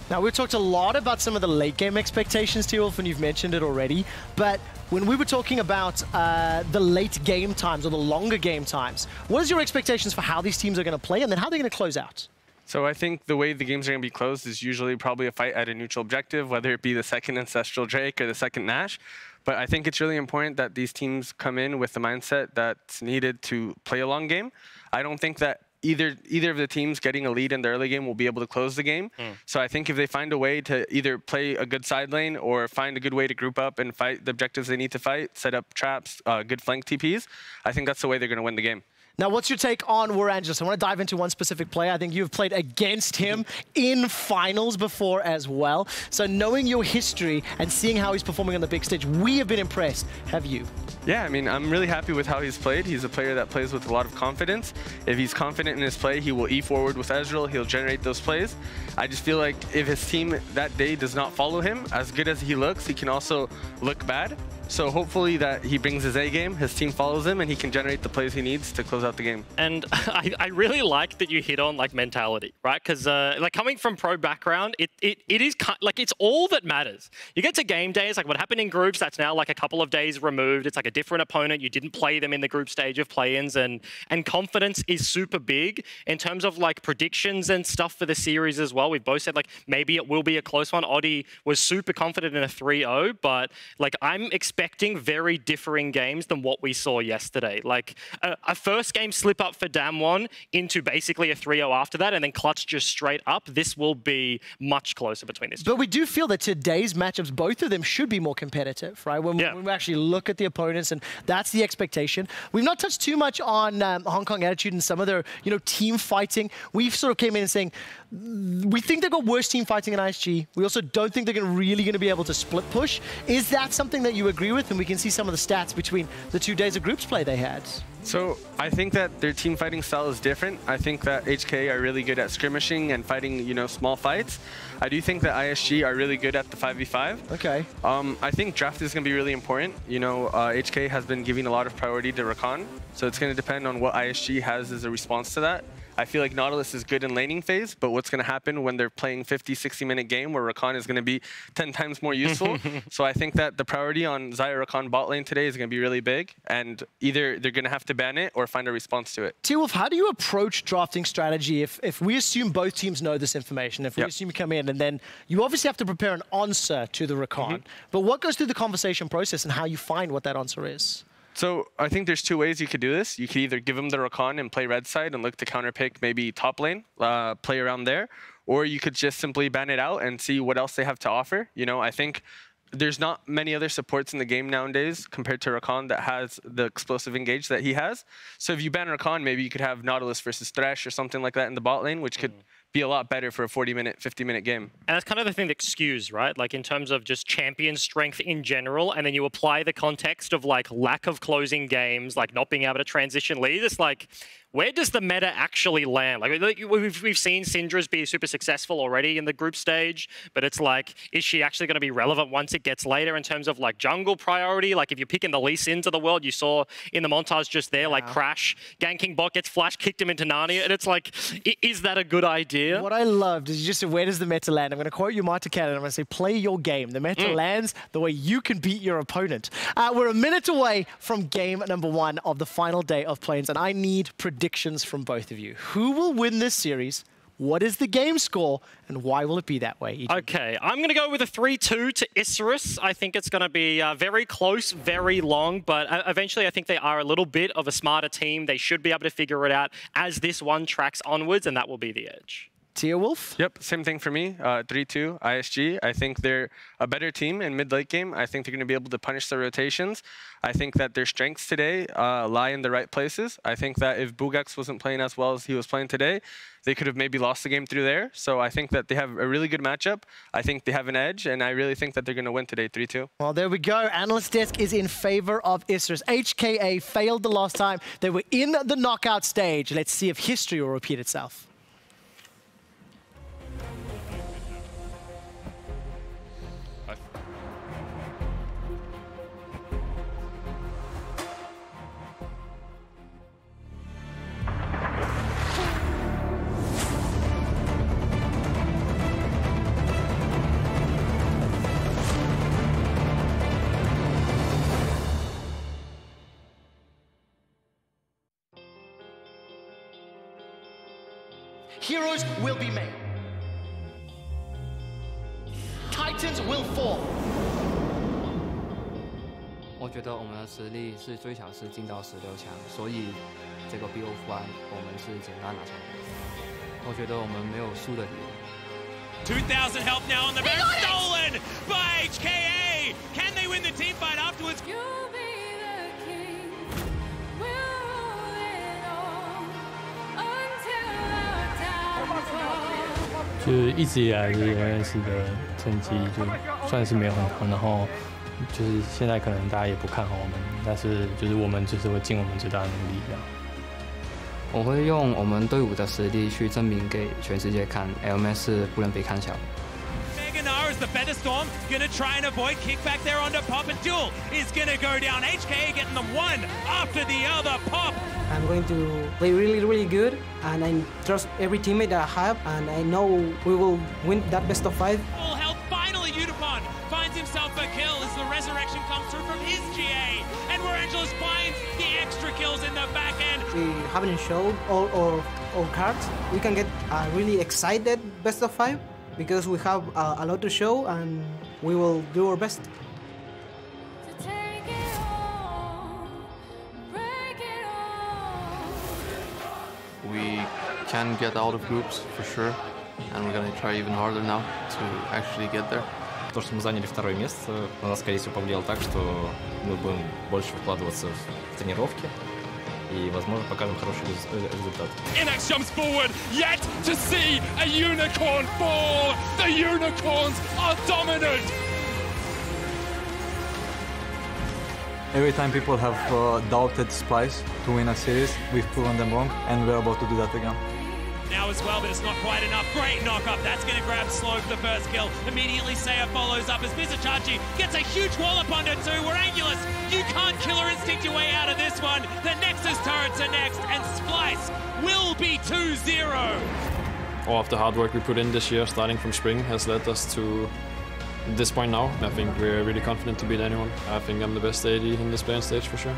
Now, we've talked a lot about some of the late game expectations, T-Wolf, and you've mentioned it already, but when we were talking about the late game times or the longer game times, what is your expectations for how these teams are going to play and then how they're going to close out? So I think the way the games are going to be closed is usually probably a fight at a neutral objective, whether it be the second Ancestral Drake or the second Nash. But I think it's really important that these teams come in with the mindset that's needed to play a long game. I don't think that either of the teams getting a lead in the early game will be able to close the game. So I think if they find a way to either play a good side lane or find a good way to group up and fight the objectives they need to fight, set up traps, good flank TPs, I think that's the way they're going to win the game. Now, what's your take on Warangelus? I want to dive into one specific player. I think you've played against him in finals before as well. So knowing your history and seeing how he's performing on the big stage, we have been impressed. Have you? Yeah, I mean, I'm really happy with how he's played. He's a player that plays with a lot of confidence. If he's confident in his play, he will E forward with Ezreal. He'll generate those plays. I just feel like if his team that day does not follow him, as good as he looks, he can also look bad. So hopefully that he brings his A game, his team follows him, and he can generate the plays he needs to close out the game. And I really like that you hit on like mentality, right? Because like coming from pro background, it is like it's all that matters. You get to game days, like what happened in groups, that's now like a couple of days removed. It's like a different opponent. You didn't play them in the group stage of play-ins, and confidence is super big in terms of like predictions and stuff for the series as well. We've both said like maybe it will be a close one. Oddie was super confident in a 3-0, but like I'm expecting very differing games than what we saw yesterday. Like a first game slip up for Damwon into basically a 3-0 after that, and then Clutch just straight up. This will be much closer between these two. But we do feel that today's matchups, both of them should be more competitive, right? When we actually look at the opponents, and that's the expectation. We've not touched too much on Hong Kong attitude and some of their, team fighting. We've sort of came in and saying, we think they've got worse team fighting in ISG. We also don't think they're really going to be able to split push. Is that something that you agree with? And we can see some of the stats between the 2 days of groups play they had. So I think that their team fighting style is different. I think that HKA are really good at skirmishing and fighting, small fights. I do think that ISG are really good at the 5v5. Okay. I think draft is going to be really important. HKA has been giving a lot of priority to Rakan, so it's going to depend on what ISG has as a response to that. I feel like Nautilus is good in laning phase, but what's going to happen when they're playing 50, 60-minute game where Rakan is going to be 10 times more useful? So I think that the priority on Xayah Rakan bot lane today is going to be really big, and either they're going to have to ban it or find a response to it. T-Wolf, how do you approach drafting strategy if we assume both teams know this information, if we assume you come in and then you obviously have to prepare an answer to the Rakan, but what goes through the conversation process and how you find what that answer is? So I think there's two ways you could do this. You could either give them the Rakan and play red side and look to counterpick maybe top lane, play around there, or you could just simply ban it out and see what else they have to offer. I think there's not many other supports in the game nowadays compared to Rakan that has the explosive engage that he has. So if you ban Rakan, maybe you could have Nautilus versus Thresh or something like that in the bot lane, which could be a lot better for a 40-minute, 50-minute game. And that's kind of the thing that skews, right? Like in terms of just champion strength in general, and then you apply the context of like lack of closing games, like not being able to transition lead. It's like, where does the meta actually land? Like we've seen Syndra's be super successful already in the group stage, but it's like, is she actually going to be relevant once it gets later in terms of like jungle priority? Like if you're picking the Lee Sins of the world, you saw in the montage just there, like Crash, ganking bot, gets flash, kicked him into Narnia, and it's like, is that a good idea? What I loved is you just said, where does the meta land? I'm going to quote you, Marta Cannon. I'm going to say, play your game. The meta lands the way you can beat your opponent. We're a minute away from game number 1 of the final day of play-ins, and I need predictions from both of you. Who will win this series? What is the game score, and why will it be that way? Okay, I'm going to go with a 3-2 to Isurus. I think it's going to be very close, very long, but eventually I think they are a little bit of a smarter team. They should be able to figure it out as this one tracks onwards, and that will be the edge. Wolf? Yep, same thing for me. 3-2, ISG. I think they're a better team in mid-late game. I think they're going to be able to punish the rotations. I think that their strengths today lie in the right places. I think that if Bugax wasn't playing as well as he was playing today, they could have maybe lost the game through there. So I think that they have a really good matchup. I think they have an edge, and I really think that they're going to win today, 3-2. Well, there we go. Analyst Desk is in favor of Isurus. HKA failed the last time. They were in the knockout stage. Let's see if history will repeat itself. Heroes will be made. Titans will fall. 我觉得我们的实力是最强是进到16强，所以这个 BO1 我们是简单拿下来的。我觉得我们没有输的理由。 2,000 health now on the back, stolen by HKA. Can they win the team fight afterwards? You'll be the king. We'll rule it all until our time falls. 就是一直以来就是LMS的成绩就算是没有很好，然后就是现在可能大家也不看好我们，但是就是我们就是会尽我们最大的努力这样。我会用我们队伍的实力去证明给全世界看 ，LMS 是不能被看小。 Meganar is the better storm, gonna try and avoid kickback there onto Pop, and Duel is gonna go down. HKA getting them one after the other. Pop. I'm going to play really good, and I trust every teammate that I have, and I know we will win that best of 5. Full health, finally Unipon finds himself a kill as the resurrection comes through from his GA, and Morangelos finds the extra kills in the back end. We haven't showed all cards. We can get a really excited best of 5 because we have a lot to show, and we will do our best. To take it all, break it all. We can get out of groups for sure, and we're gonna try even harder now to actually get there. То, что мы заняли второе место, на нас, скорее всего, повлияло так, что мы будем больше вкладываться в тренировки и, возможно, покажем хороший результат. Inax jumps forward, yet to see a unicorn fall. The unicorns are dominant. Every time people have doubted Splyce to win a series, we've proven them wrong, and we're about to do that again. Now as well, but it's not quite enough. Great knock-up. That's going to grab Slow for the first kill. Immediately, Seiya follows up as Vizichachi gets a huge wallop onto two. Werangulas, you can't killer instinct your way out of this one. The Nexus turrets are next, and Splyce will be 2-0. All of the hard work we put in this year, starting from spring, has led us to this point now. I think we're really confident to beat anyone. I think I'm the best AD in this playing stage for sure.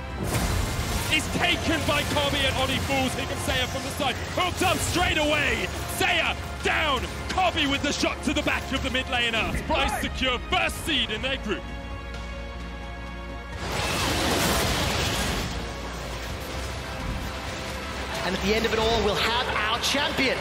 Is taken by Kobe and Oni Fools. Here comes Seiya from the side. Hooked up straight away. Seiya down. Kobe with the shot to the back of the mid laner. Splyce secure first seed in their group. And at the end of it all, we'll have our champion.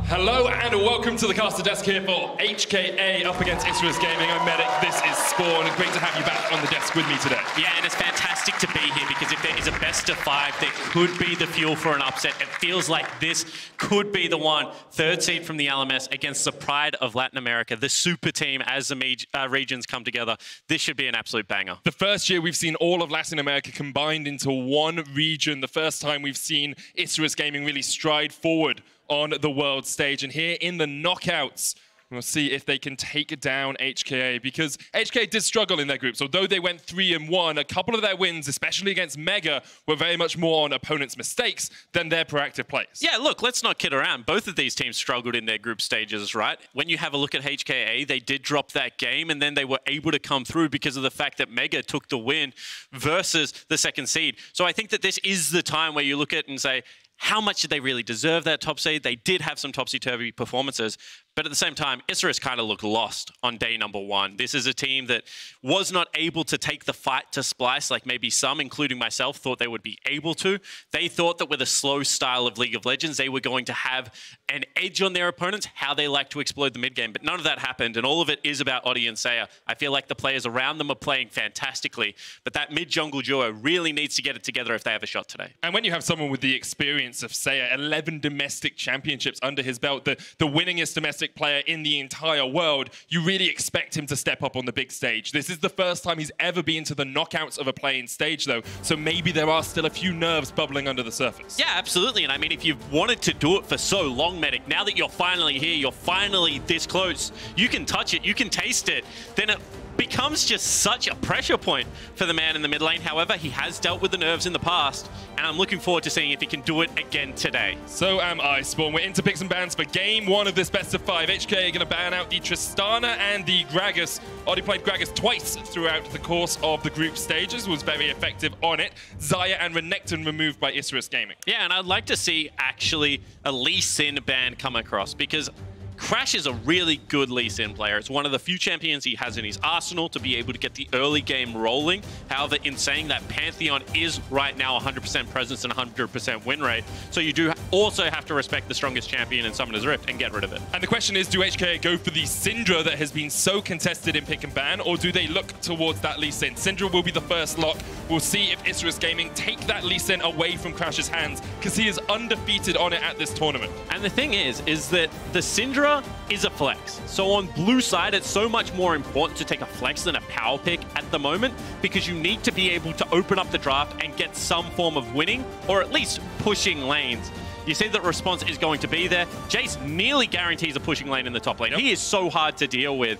Hello and welcome to the caster desk here for HKA up against Isurus Gaming. I'm Medic, this is Spawn. Great to have you back on the desk with me today. Yeah, and it's fantastic to be here because if there is a best of 5, there could be the fuel for an upset. It feels like this could be the one. 3rd seed from the LMS against the pride of Latin America, the super team as the regions come together. This should be an absolute banger. The first year we've seen all of Latin America combined into one region. The first time we've seen Isurus Gaming really stride forward on the world stage. And here in the knockouts, we'll see if they can take down HKA, because HKA did struggle in their groups. Although they went 3-1, a couple of their wins, especially against Mega, were very much more on opponents' mistakes than their proactive plays. Yeah, look, let's not kid around. Both of these teams struggled in their group stages, right? When you have a look at HKA, they did drop that game, and then they were able to come through because of the fact that Mega took the win versus the 2nd seed. So I think that this is the time where you look at it and say, how much did they really deserve that top seed? They did have some topsy-turvy performances, but at the same time, Isurus kind of looked lost on day number 1. This is a team that was not able to take the fight to Splyce like maybe some, including myself, thought they would be able to. They thought that with a slow style of League of Legends, they were going to have an edge on their opponents, how they like to explode the mid game, but none of that happened, and all of it is about Oddie and Saya. I feel like the players around them are playing fantastically, but that mid-jungle duo really needs to get it together if they have a shot today. And when you have someone with the experience of Saya, 11 domestic championships under his belt, the winningest domestic player in the entire world, you really expect him to step up on the big stage. This is the first time he's ever been to the knockouts of a playing stage, though, so maybe there are still a few nerves bubbling under the surface. Yeah, absolutely, and I mean, if you've wanted to do it for so long, Medic, now that you're finally here, you're finally this close, you can touch it, you can taste it, then it becomes just such a pressure point for the man in the mid lane. However, he has dealt with the nerves in the past, and I'm looking forward to seeing if he can do it again today. So am I, Spawn. We're into picks and bans for game 1 of this best of 5. HKA are going to ban out the Tristana and the Gragas. Already played Gragas twice throughout the course of the group stages, was very effective on it. Xayah and Renekton removed by Isurus Gaming. Yeah, and I'd like to see actually a Lee Sin ban come across, because Crash is a really good Lee Sin player. It's one of the few champions he has in his arsenal to be able to get the early game rolling. However, in saying that, Pantheon is right now 100% presence and 100% win rate. So you do also have to respect the strongest champion in Summoner's Rift and get rid of it. And the question is, do HKA go for the Syndra that has been so contested in pick and ban, or do they look towards that Lee Sin? Syndra will be the first lock. We'll see if Isurus Gaming take that Lee Sin away from Crash's hands, because he is undefeated on it at this tournament. And the thing is that the Syndra is a flex. So on blue side, it's so much more important to take a flex than a power pick at the moment, because you need to be able to open up the draft and get some form of winning, or at least pushing lanes. You see that response is going to be there. Jace nearly guarantees a pushing lane in the top lane. Yep. He is so hard to deal with.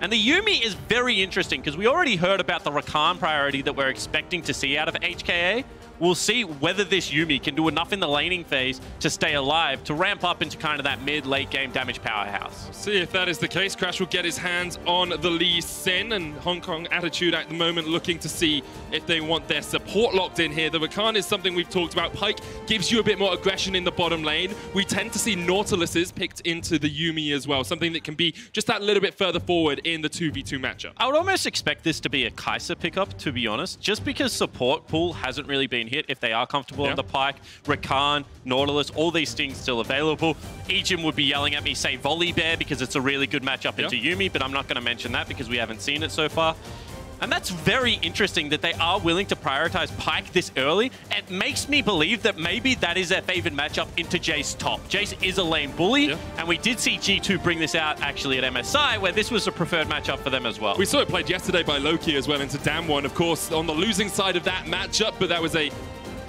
And the Yuumi is very interesting, because we already heard about the Rakan priority that we're expecting to see out of HKA. We'll see whether this Yuumi can do enough in the laning phase to stay alive, to ramp up into kind of that mid-late game damage powerhouse. See if that is the case. Crash will get his hands on the Lee Sin, and Hong Kong Attitude at the moment looking to see if they want their support locked in here. The Rakan is something we've talked about. Pyke gives you a bit more aggression in the bottom lane. We tend to see Nautiluses picked into the Yuumi as well, something that can be just that little bit further forward in the 2v2 matchup. I would almost expect this to be a Kai'Sa pickup, to be honest, just because support pool hasn't really been hit. If they are comfortable on the Pyke, Rakan, Nautilus, all these things still available. Ejim would be yelling at me, say Volley Bear, because it's a really good matchup into Yuumi, but I'm not going to mention that because we haven't seen it so far. And that's very interesting that they are willing to prioritize Pyke this early. It makes me believe that maybe that is their favored matchup into Jace top. Jace is a lane bully, and we did see G2 bring this out actually at MSI, where this was a preferred matchup for them as well. We saw it played yesterday by Loki as well into Damwon, of course, on the losing side of that matchup, but that was a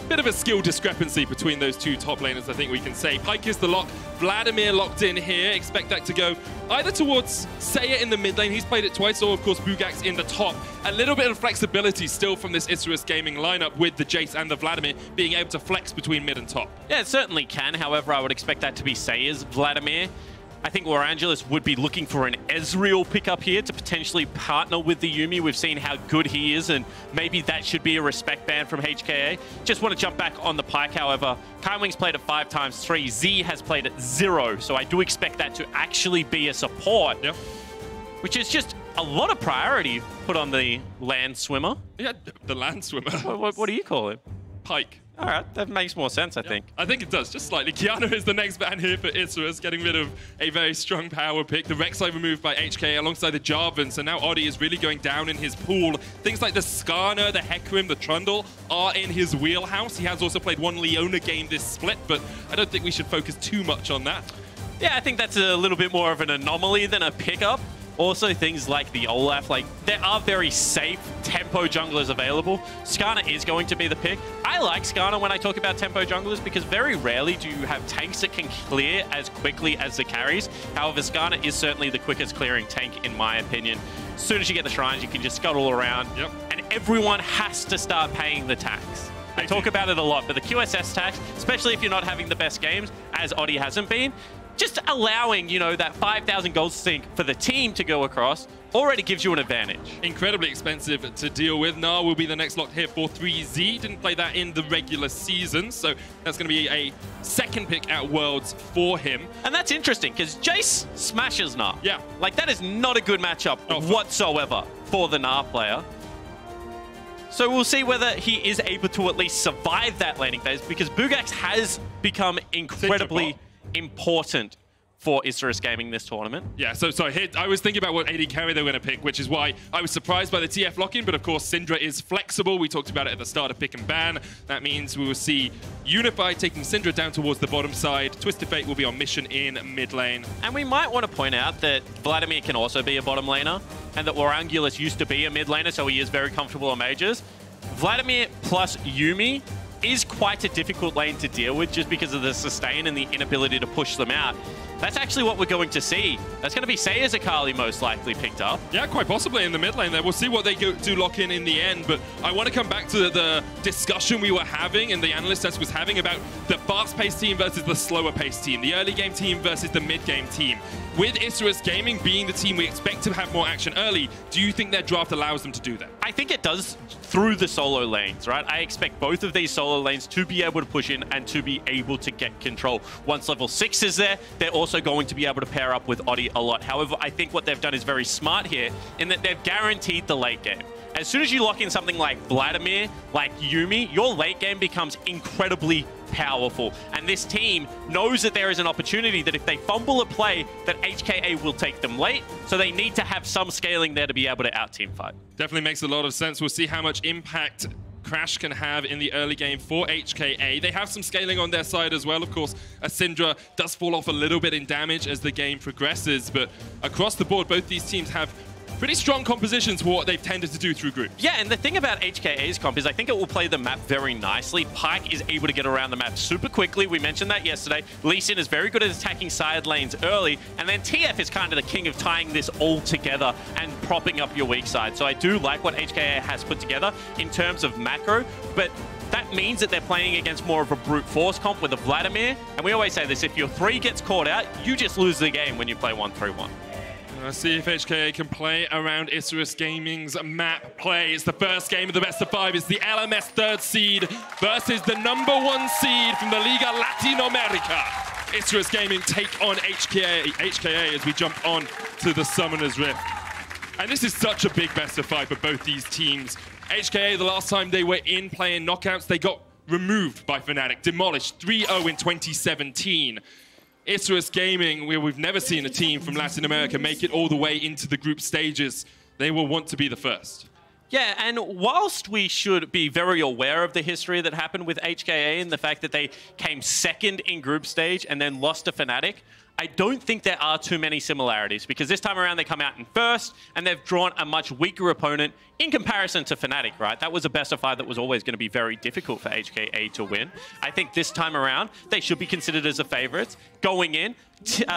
bit of a skill discrepancy between those two top laners, I think we can say. Pyke is the lock. Vladimir locked in here. Expect that to go either towards Saya in the mid lane. He's played it twice, or of course Bugax in the top. A little bit of flexibility still from this Isurus Gaming lineup, with the Jace and the Vladimir being able to flex between mid and top. Yeah, it certainly can. However, I would expect that to be Saya's Vladimir. I think Lorangelis would be looking for an Ezreal pickup here to potentially partner with the Yuumi. We've seen how good he is, and maybe that should be a respect ban from HKA. Just want to jump back on the Pyke, however. Kaiwing's played it 5 times 3. Z has played it 0, so I do expect that to actually be a support. Yep. Which is just a lot of priority put on the land swimmer. Yeah, the land swimmer. What do you call it? Pyke. All right, that makes more sense, I think. I think it does, just slightly. Kiana is the next ban here for Isurus, getting rid of a very strong power pick. The Rek'Sai removed by HK alongside the Jarvan, so now Oddie is really going down in his pool. Things like the Skarner, the Hecarim, the Trundle are in his wheelhouse. He has also played one Leona game this split, but I don't think we should focus too much on that. Yeah, I think that's a little bit more of an anomaly than a pickup. Also, things like the Olaf, like, there are very safe tempo junglers available. Skarner is going to be the pick. I like Skarner when I talk about tempo junglers, because very rarely do you have tanks that can clear as quickly as the carries. However, Skarner is certainly the quickest clearing tank, in my opinion. As soon as you get the shrines, you can just scuttle around, and everyone has to start paying the tax. I talk about it a lot, but the QSS tax, especially if you're not having the best games, as Oddie hasn't been, just allowing, you know, that 5,000 gold sink for the team to go across already gives you an advantage. Incredibly expensive to deal with. Nar will be the next locked here for 3Z. Didn't play that in the regular season, so that's going to be a second pick at Worlds for him. And that's interesting, because Jace smashes Nar. Yeah. Like, that is not a good matchup whatsoever for the Nar player. So we'll see whether he is able to at least survive that laning phase, because Bugax has become incredibly important for Isurus Gaming this tournament. Yeah, so here, I was thinking about what AD carry they were going to pick, which is why I was surprised by the TF lock-in, but of course Syndra is flexible. We talked about it at the start of Pick and Ban. That means we will see Unify taking Syndra down towards the bottom side. Twisted Fate will be on mission in mid lane. And we might want to point out that Vladimir can also be a bottom laner, and that Orangulus used to be a mid laner, so he is very comfortable on mages. Vladimir plus Yuumi is quite a difficult lane to deal with just because of the sustain and the inability to push them out. That's actually what we're going to see. That's going to be Saya's Akali most likely picked up. Yeah, quite possibly in the mid lane there. We'll see what they do lock in the end, but I want to come back to the discussion we were having and the analyst desk was having about the fast-paced team versus the slower-paced team, the early game team versus the mid-game team. With Isurus Gaming being the team we expect to have more action early, do you think their draft allows them to do that? I think it does through the solo lanes, right? I expect both of these solo lanes to be able to push in and to be able to get control. Once level 6 is there, they're also going to be able to pair up with Oddie a lot. However, I think what they've done is very smart here in that they've guaranteed the late game. As soon as you lock in something like Vladimir, like Yuumi, your late game becomes incredibly powerful. And this team knows that there is an opportunity that if they fumble a play, that HKA will take them late. So they need to have some scaling there to be able to out-team fight. Definitely makes a lot of sense. We'll see how much impact Crash can have in the early game for HKA. They have some scaling on their side as well. Of course, Syndra does fall off a little bit in damage as the game progresses, but across the board, both these teams have pretty strong compositions for what they've tended to do through groups. Yeah, and the thing about HKA's comp is I think it will play the map very nicely. Pyke is able to get around the map super quickly. We mentioned that yesterday. Lee Sin is very good at attacking side lanes early, and then TF is kind of the king of tying this all together and propping up your weak side. So I do like what HKA has put together in terms of macro, but that means that they're playing against more of a brute force comp with a Vladimir. And we always say this, if your 3 gets caught out, you just lose the game when you play 1-3-1. Let's see if HKA can play around Isurus Gaming's map play. It's the first game of the best of 5. It's the LMS 3rd seed versus the #1 seed from the Liga Latinoamerica. Isurus Gaming take on HKA as we jump on to the Summoner's Rift. And this is such a big best of 5 for both these teams. HKA, the last time they were in playing knockouts, they got removed by Fnatic, demolished 3-0 in 2017. Isurus Gaming, where we've never seen a team from Latin America make it all the way into the group stages, they will want to be the first. Yeah, and whilst we should be very aware of the history that happened with HKA and the fact that they came second in group stage and then lost to Fnatic, I don't think there are too many similarities because this time around they come out in first and they've drawn a much weaker opponent in comparison to Fnatic, right? That was a best of 5 that was always going to be very difficult for HKA to win. I think this time around they should be considered as a favorite. Going in,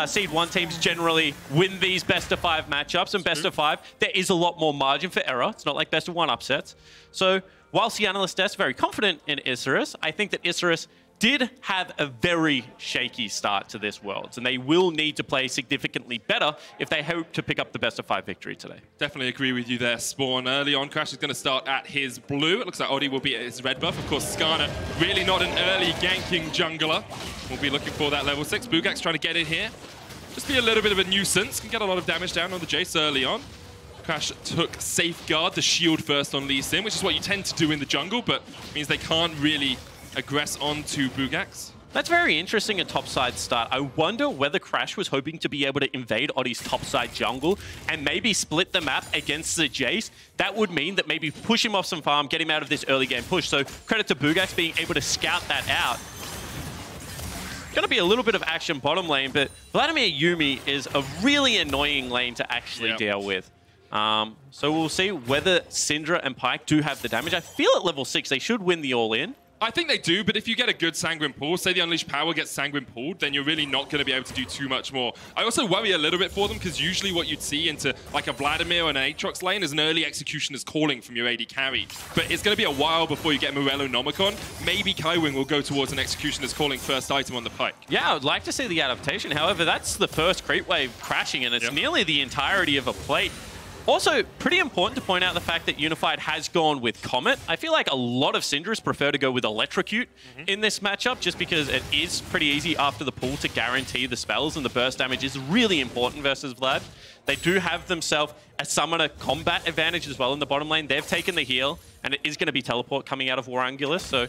Seed 1 teams generally win these best of 5 matchups, and best of 5, there is a lot more margin for error. It's not like best of 1 upsets. So whilst the analyst desk is very confident in Isurus, I think that Isurus did have a very shaky start to this Worlds, and they will need to play significantly better if they hope to pick up the best of 5 victory today. Definitely agree with you there, Spawn. Early on, Crash is going to start at his blue. It looks like Oddie will be at his red buff. Of course, Skarner, really not an early ganking jungler. We'll be looking for that level 6. Bugax trying to get in here. Just be a little bit of a nuisance. Can get a lot of damage down on the Jace early on. Crash took Safeguard, the shield first on Lee Sin, which is what you tend to do in the jungle, but means they can't really aggress onto Bugax. That's very interesting, a topside start. I wonder whether Crash was hoping to be able to invade Oddie's topside jungle and maybe split the map against the Jace. That would mean that maybe push him off some farm, get him out of this early game push. So credit to Bugax being able to scout that out. Going to be a little bit of action bottom lane, but Vladimir Yuumi is a really annoying lane to actually deal with. So we'll see whether Syndra and Pyke do have the damage. I feel at level 6 they should win the all-in. I think they do, but if you get a good Sanguine pull, say the Unleashed Power gets Sanguine pulled, then you're really not going to be able to do too much more. I also worry a little bit for them, because usually what you'd see into like a Vladimir or an Aatrox lane is an early Executioner's calling from your AD carry. But it's going to be a while before you get Morello Nomicon. Maybe Kaiwing will go towards an Executioner's calling first item on the pike. Yeah, I would like to see the adaptation. However, that's the first creep wave crashing, and it's nearly the entirety of a plate. Also, pretty important to point out the fact that Unified has gone with Comet. I feel like a lot of Synders prefer to go with Electrocute in this matchup, just because it is pretty easy after the pull to guarantee the spells, and the burst damage is really important versus Vlad. They do have themselves a summoner combat advantage as well in the bottom lane. They've taken the heal, and it is going to be teleport coming out of Warangulus. So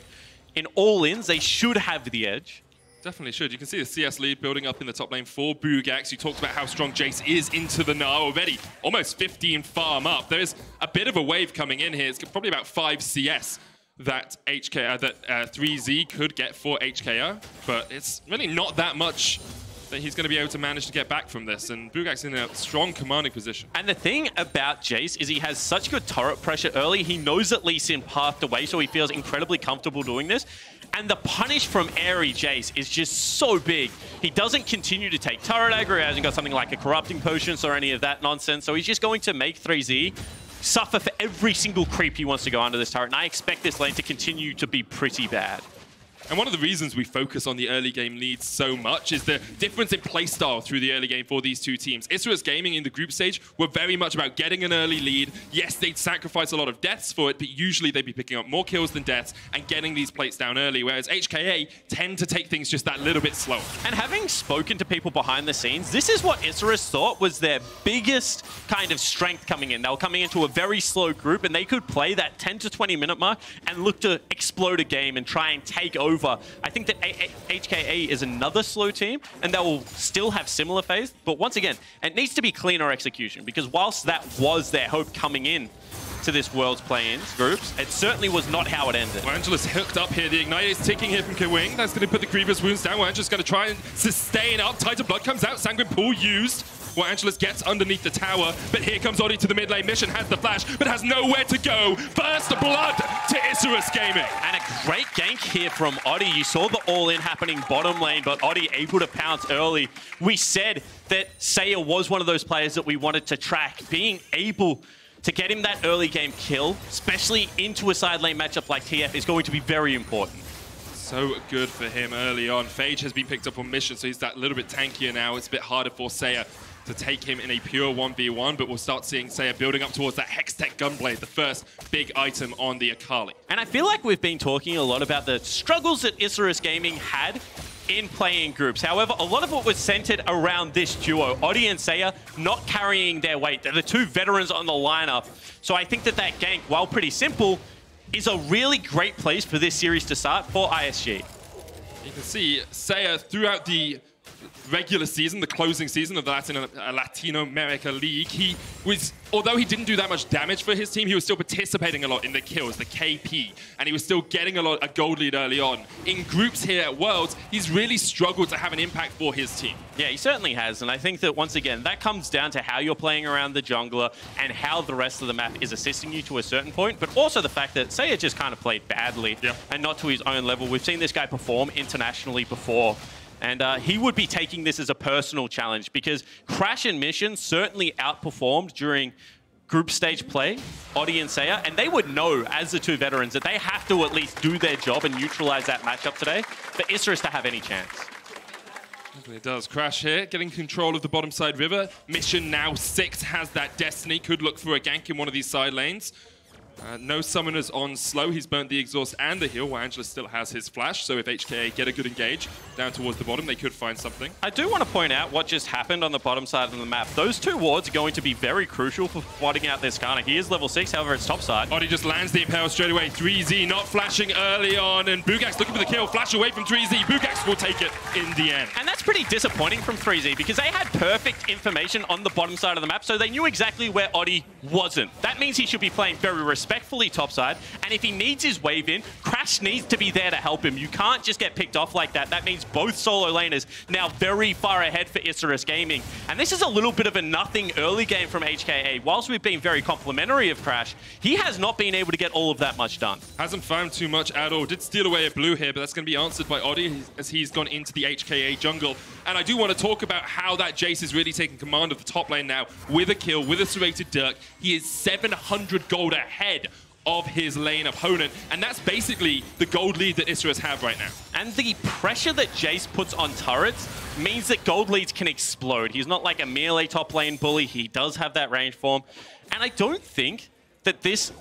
in all-ins, they should have the edge. Definitely should. You can see the CS lead building up in the top lane for Bugax. You talked about how strong Jace is into the Gnar already. Almost 15 farm up. There's a bit of a wave coming in here. It's probably about 5 CS that 3Z could get for HKA, but it's really not that much that he's going to be able to manage to get back from this, and Bugax in a strong commanding position. And the thing about Jace is he has such good turret pressure early. He knows that Lee Sin pathed away, so he feels incredibly comfortable doing this. And the punish from Airy Jace is just so big. He doesn't continue to take turret aggro. He hasn't got something like a Corrupting Potion or any of that nonsense, so he's just going to make 3Z suffer for every single creep he wants to go under this turret, and I expect this lane to continue to be pretty bad. And one of the reasons we focus on the early game leads so much is the difference in playstyle through the early game for these two teams. Isurus Gaming in the group stage were very much about getting an early lead. Yes, they'd sacrifice a lot of deaths for it, but usually they'd be picking up more kills than deaths and getting these plates down early, whereas HKA tend to take things just that little bit slower. And having spoken to people behind the scenes, this is what Isurus thought was their biggest kind of strength coming in. They were coming into a very slow group, and they could play that 10 to 20 minute mark and look to explode a game and try and take over. I think that HKA is another slow team, and they will still have similar phase. But once again, it needs to be cleaner execution, because whilst that was their hope coming in to this World's play-ins groups, it certainly was not how it ended. Angela's hooked up here. The Ignite is ticking here from Kaiwing. That's going to put the Grievous Wounds down. Angela's going to try and sustain up. Titan Blood comes out. Sanguine Pool used. Angelus gets underneath the tower, but here comes Odi to the mid lane. Mission has the flash, but has nowhere to go. First blood to Isurus Gaming. And a great gank here from Odi. You saw the all-in happening bottom lane, but Odi able to pounce early. We said that Saya was one of those players that we wanted to track. Being able to get him that early game kill, especially into a side lane matchup like TF, is going to be very important. So good for him early on. Phage has been picked up on Mission, so he's that little bit tankier now. It's a bit harder for Saya to take him in a pure 1v1, but we'll start seeing Saya building up towards that Hextech Gunblade, the first big item on the Akali. And I feel like we've been talking a lot about the struggles that Isurus Gaming had in playing groups. However, a lot of it was centered around this duo, Odi and Saya not carrying their weight. They're the two veterans on the lineup. So I think that that gank, while pretty simple, is a really great place for this series to start for ISG. You can see Saya throughout the regular season, the closing season of the Latino America League, he was, although he didn't do that much damage for his team, he was still participating a lot in the kills, the KP, and he was still getting a gold lead early on. In groups here at Worlds, he's really struggled to have an impact for his team. Yeah, he certainly has, and I think that once again, that comes down to how you're playing around the jungler and how the rest of the map is assisting you to a certain point, but also the fact that Saya just kind of played badly and not to his own level. We've seen this guy perform internationally before, and he would be taking this as a personal challenge, because Crash and Mission certainly outperformed during group stage play, Odi and Saya, and they would know as the two veterans that they have to at least do their job and neutralize that matchup today for Isurus to have any chance. It does. Crash here, getting control of the bottom side river. Mission now 6 has that Destiny, could look for a gank in one of these side lanes. No summoners on slow. He's burnt the exhaust and the heal, while Angelus still has his flash. So if HKA get a good engage down towards the bottom, they could find something. I do want to point out what just happened on the bottom side of the map. Those two wards are going to be very crucial for plotting out this Kana. He is level 6, however, it's top side. Odi just lands the Impale straight away. 3Z not flashing early on, and Bugax looking for the kill. Flash away from 3Z. Bugax will take it in the end. And that's pretty disappointing from 3Z, because they had perfect information on the bottom side of the map, so they knew exactly where Odi wasn't. That means he should be playing very responsibly. respectfully topside, and if he needs his wave in, Crash needs to be there to help him. You can't just get picked off like that. That means both solo laners now very far ahead for Isurus Gaming. And this is a little bit of a nothing early game from HKA. Whilst we've been very complimentary of Crash, he has not been able to get all of that much done. Hasn't found too much at all. Did steal away a blue here, but that's going to be answered by Oddie as he's gone into the HKA jungle. And I do want to talk about how that Jace is really taking command of the top lane now with a kill, with a serrated Dirk. He is 700 gold ahead of his lane opponent, and that's basically the gold lead that Isurus have right now. And the pressure that Jace puts on turrets means that gold leads can explode. He's not like a melee top lane bully. He does have that range form. And I don't think that this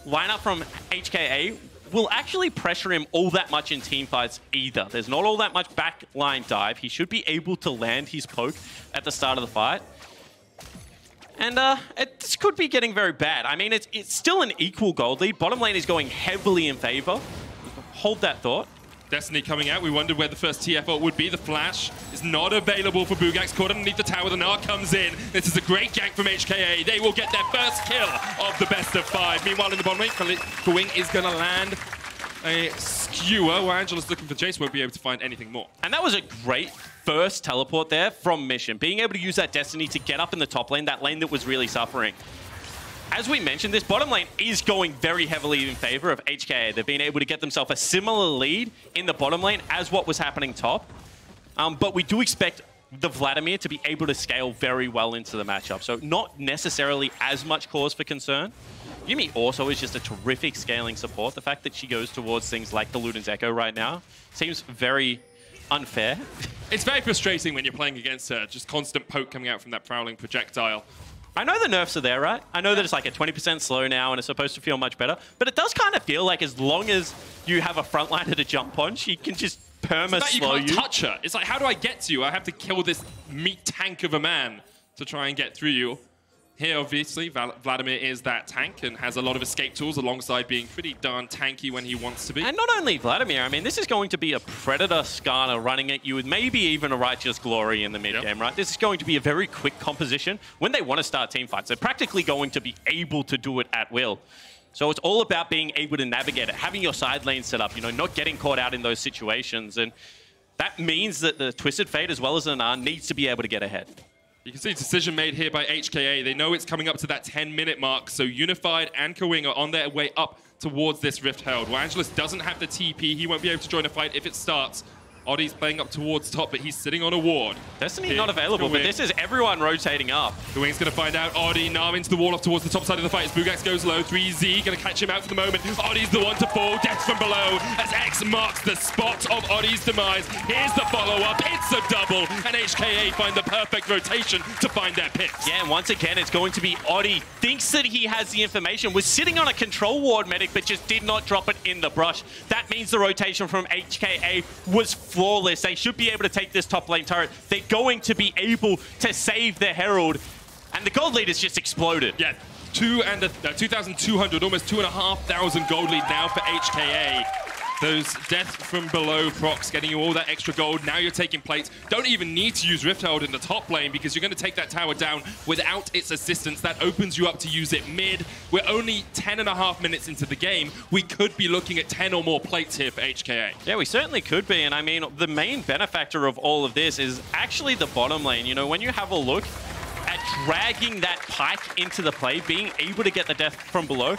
lineup from HKA will actually pressure him all that much in team fights either. There's not all that much backline dive. He should be able to land his poke at the start of the fight. And this could be getting very bad. I mean, it's still an equal gold lead. Bottom lane is going heavily in favor. Hold that thought. Destiny coming out. We wondered where the first TF would be. The flash is not available for Bugax. Caught underneath the tower. The Gnar comes in. This is a great gank from HKA. They will get their first kill of the best of 5. Meanwhile, in the bottom lane, Kawing is going to land a skewer where Angela's looking for Jace. Won't be able to find anything more. And that was a great first teleport there from Mission. Being able to use that Destiny to get up in the top lane, that lane that was really suffering. As we mentioned, this bottom lane is going very heavily in favor of HKA. They've been able to get themselves a similar lead in the bottom lane as what was happening top. But we do expect the Vladimir to be able to scale very well into the matchup. So not necessarily as much cause for concern. Yuumi also is just a terrific scaling support. The fact that she goes towards things like the Luden's Echo right now seems very unfair. It's very frustrating when you're playing against her. Just constant poke coming out from that prowling projectile. I know the nerfs are there, right? I know that it's like a 20% slow now and it's supposed to feel much better, but it does kind of feel like as long as you have a frontliner to jump on, she can just perma-slow you. You can't touch her. It's like, how do I get to you? I have to kill this meat tank of a man to try and get through you. Here, obviously, Vladimir is that tank and has a lot of escape tools alongside being pretty darn tanky when he wants to be. And not only Vladimir, I mean, this is going to be a Predator Skarner running at you with maybe even a Righteous Glory in the mid-game, right? This is going to be a very quick composition. When they want to start team fights, they're practically going to be able to do it at will. So it's all about being able to navigate it, having your side lane set up, you know, not getting caught out in those situations. And that means that the Twisted Fate as well as the Gnar needs to be able to get ahead. You can see a decision made here by HKA. They know it's coming up to that 10-minute mark, so Unified and Kawing are on their way up towards this Rift Herald. Where Angelus doesn't have the TP, he won't be able to join a fight if it starts. Oddie's playing up towards top, but he's sitting on a ward. Destiny not available, but this is everyone rotating up. Kawing's going to find out. Oddie, Gnar into the wall off towards the top side of the fight as Bugax goes low. 3Z going to catch him out for the moment. Oddie's the one to fall. Death from below as X marks the spot of Oddie's demise. Here's the follow-up. It's a double, and HKA find the perfect rotation to find their picks. Yeah, and once again, it's going to be Oddie. Thinks that he has the information, was sitting on a control ward medic, but just did not drop it in the brush. That means the rotation from HKA was flawless. They should be able to take this top lane turret. They're going to be able to save the Herald. And the gold lead has just exploded. Yeah, 2,200, almost 2,500 gold lead now for HKA. Those death from below procs getting you all that extra gold. Now you're taking plates. Don't even need to use Rift Herald in the top lane because you're going to take that tower down without its assistance. That opens you up to use it mid. We're only 10.5 minutes into the game. We could be looking at 10 or more plates here for HKA. Yeah, we certainly could be. And I mean, the main benefactor of all of this is actually the bottom lane. You know, when you have a look at dragging that Pyke into the play, being able to get the death from below,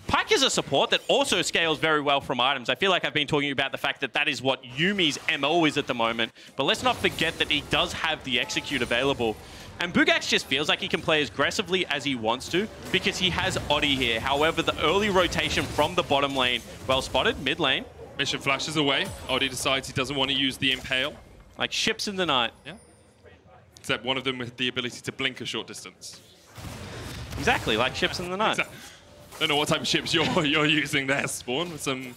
Pyke is a support that also scales very well from items. I feel like I've been talking about the fact that that is what Yuumi's MO is at the moment. But let's not forget that he does have the execute available. And Bugax just feels like he can play as aggressively as he wants to because he has Oddie here. However, the early rotation from the bottom lane, well spotted, mid lane. Mission flashes away. Oddie decides he doesn't want to use the Impale. Like ships in the night. Yeah. Except one of them with the ability to blink a short distance. Exactly, like ships in the night. Don't know what type of ships you're using there, Spawn, with some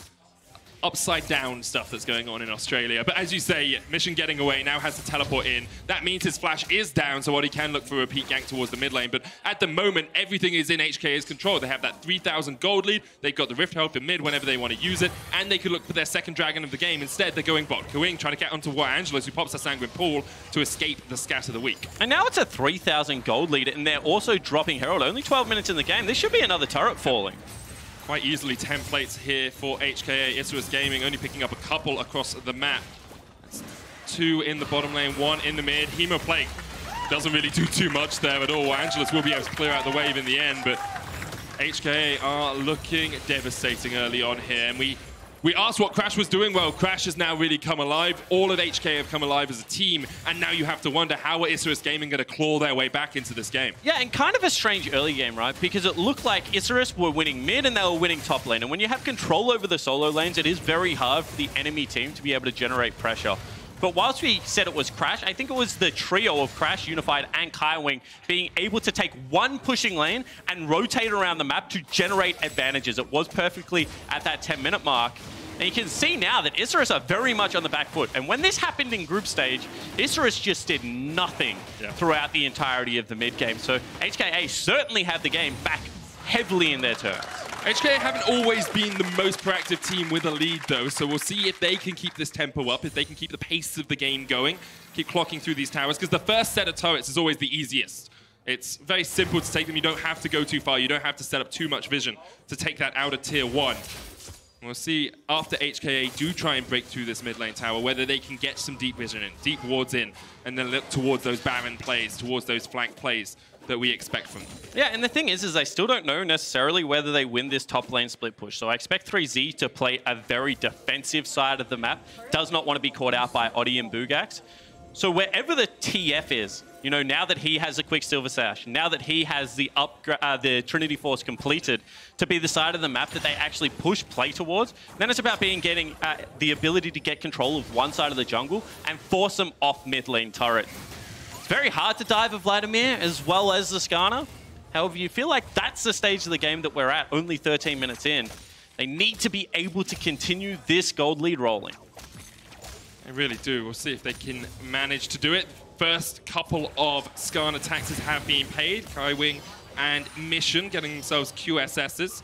upside down stuff that's going on in Australia. But as you say, Mission getting away, now has to teleport in. That means his flash is down, so Oddie can look for a repeat gank towards the mid lane. But at the moment, everything is in HKA's control. They have that 3,000 gold lead. They've got the Rift Herald in mid whenever they want to use it. And they could look for their second dragon of the game. Instead, they're going bot. Kawing trying to get onto War Angelus, who pops a Sanguine Pool to escape the scat of the week. And now it's a 3,000 gold lead, and they're also dropping Herald. Only 12 minutes in the game. This should be another turret falling. quite easily 10 plates here for HKA. Isurus Gaming only picking up a couple across the map. That's 2 in the bottom lane, 1 in the mid. Hemoplague doesn't really do too much there at all. Angelus will be able to clear out the wave in the end, but HKA are looking devastating early on here. And we asked what Crash was doing. Well, Crash has now really come alive. All of HKA have come alive as a team, and now you have to wonder how are Isurus Gaming going to claw their way back into this game. Yeah, and kind of a strange early game, right? Because it looked like Isurus were winning mid and they were winning top lane. And when you have control over the solo lanes, it is very hard for the enemy team to be able to generate pressure. But whilst we said it was Crash, I think it was the trio of Crash, Unified, and Kaiwing being able to take one pushing lane and rotate around the map to generate advantages. It was perfectly at that 10-minute mark. And you can see now that Isurus are very much on the back foot. And when this happened in group stage, Isurus just did nothing throughout the entirety of the mid game. So HKA certainly have the game back heavily in their turns. HKA haven't always been the most proactive team with a lead, though, so we'll see if they can keep this tempo up, if they can keep the pace of the game going, keep clocking through these towers, because the first set of turrets is always the easiest. It's very simple to take them. You don't have to go too far. You don't have to set up too much vision to take that out of tier 1. We'll see after HKA do try and break through this mid lane tower, whether they can get some deep vision in, deep wards in, and then look towards those Baron plays, towards those flank plays that we expect from them. Yeah, and the thing is I still don't know necessarily whether they win this top lane split push. So I expect 3Z to play a very defensive side of the map. Does not want to be caught out by Oddie and Bugax. So wherever the TF is, you know, now that he has a Quicksilver Sash, now that he has the Trinity Force completed to be the side of the map that they actually push play towards, then it's about getting the ability to get control of one side of the jungle and force them off mid lane turret. Very hard to dive a Vladimir as well as the Skarner. However, you feel like that's the stage of the game that we're at, only 13 minutes in. They need to be able to continue this gold lead rolling. They really do. We'll see if they can manage to do it. First couple of Skarner taxes have been paid. Kaiwing and Mission getting themselves QSSs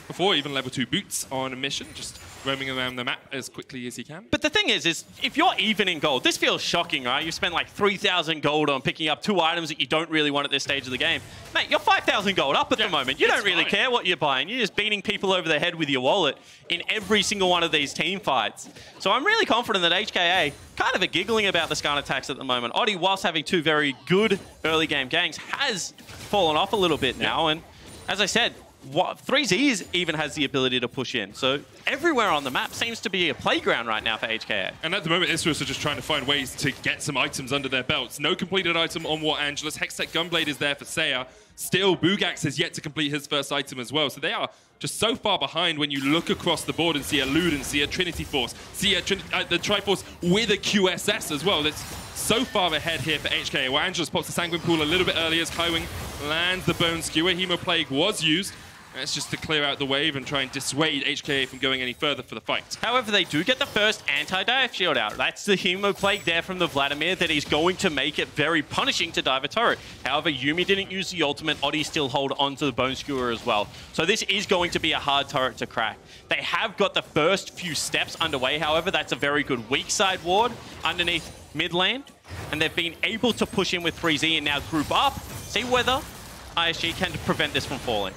before even level 2 boots on Mission. Just roaming around the map as quickly as he can. But the thing is if you're even in gold, this feels shocking, right? You spent like 3,000 gold on picking up 2 items that you don't really want at this stage of the game. Mate, you're 5,000 gold up at the moment. You don't really care what you're buying. You're just beating people over the head with your wallet in every single one of these team fights. So I'm really confident that HKA kind of are giggling about the Skarner tax at the moment. Oddie, whilst having 2 very good early game gangs, has fallen off a little bit now. And as I said, 3Z even has the ability to push in. So everywhere on the map seems to be a playground right now for HKA. And at the moment, Isurus are just trying to find ways to get some items under their belts. No completed item on War Angelus. Hextech Gunblade is there for Seiya. Still, Bugax has yet to complete his first item as well. So they are just so far behind when you look across the board and see a Ludens, see a Trinity Force, see a the Triforce with a QSS as well. That's so far ahead here for HKA. War Angelus pops the Sanguine Pool a little bit early as Kaiwing lands the Bone Skewer. Hemoplague was used. That's just to clear out the wave and try and dissuade HKA from going any further for the fight. However, they do get the first anti-dive shield out. That's the Hemoplague there from the Vladimir that is going to make it very punishing to dive a turret. However, Yuumi didn't use the ultimate. Oddie still hold onto the Bone Skewer as well. So this is going to be a hard turret to crack. They have got the first few steps underway. However, that's a very good weak side ward underneath mid lane. And they've been able to push in with 3Z and now group up. See whether ISG can prevent this from falling.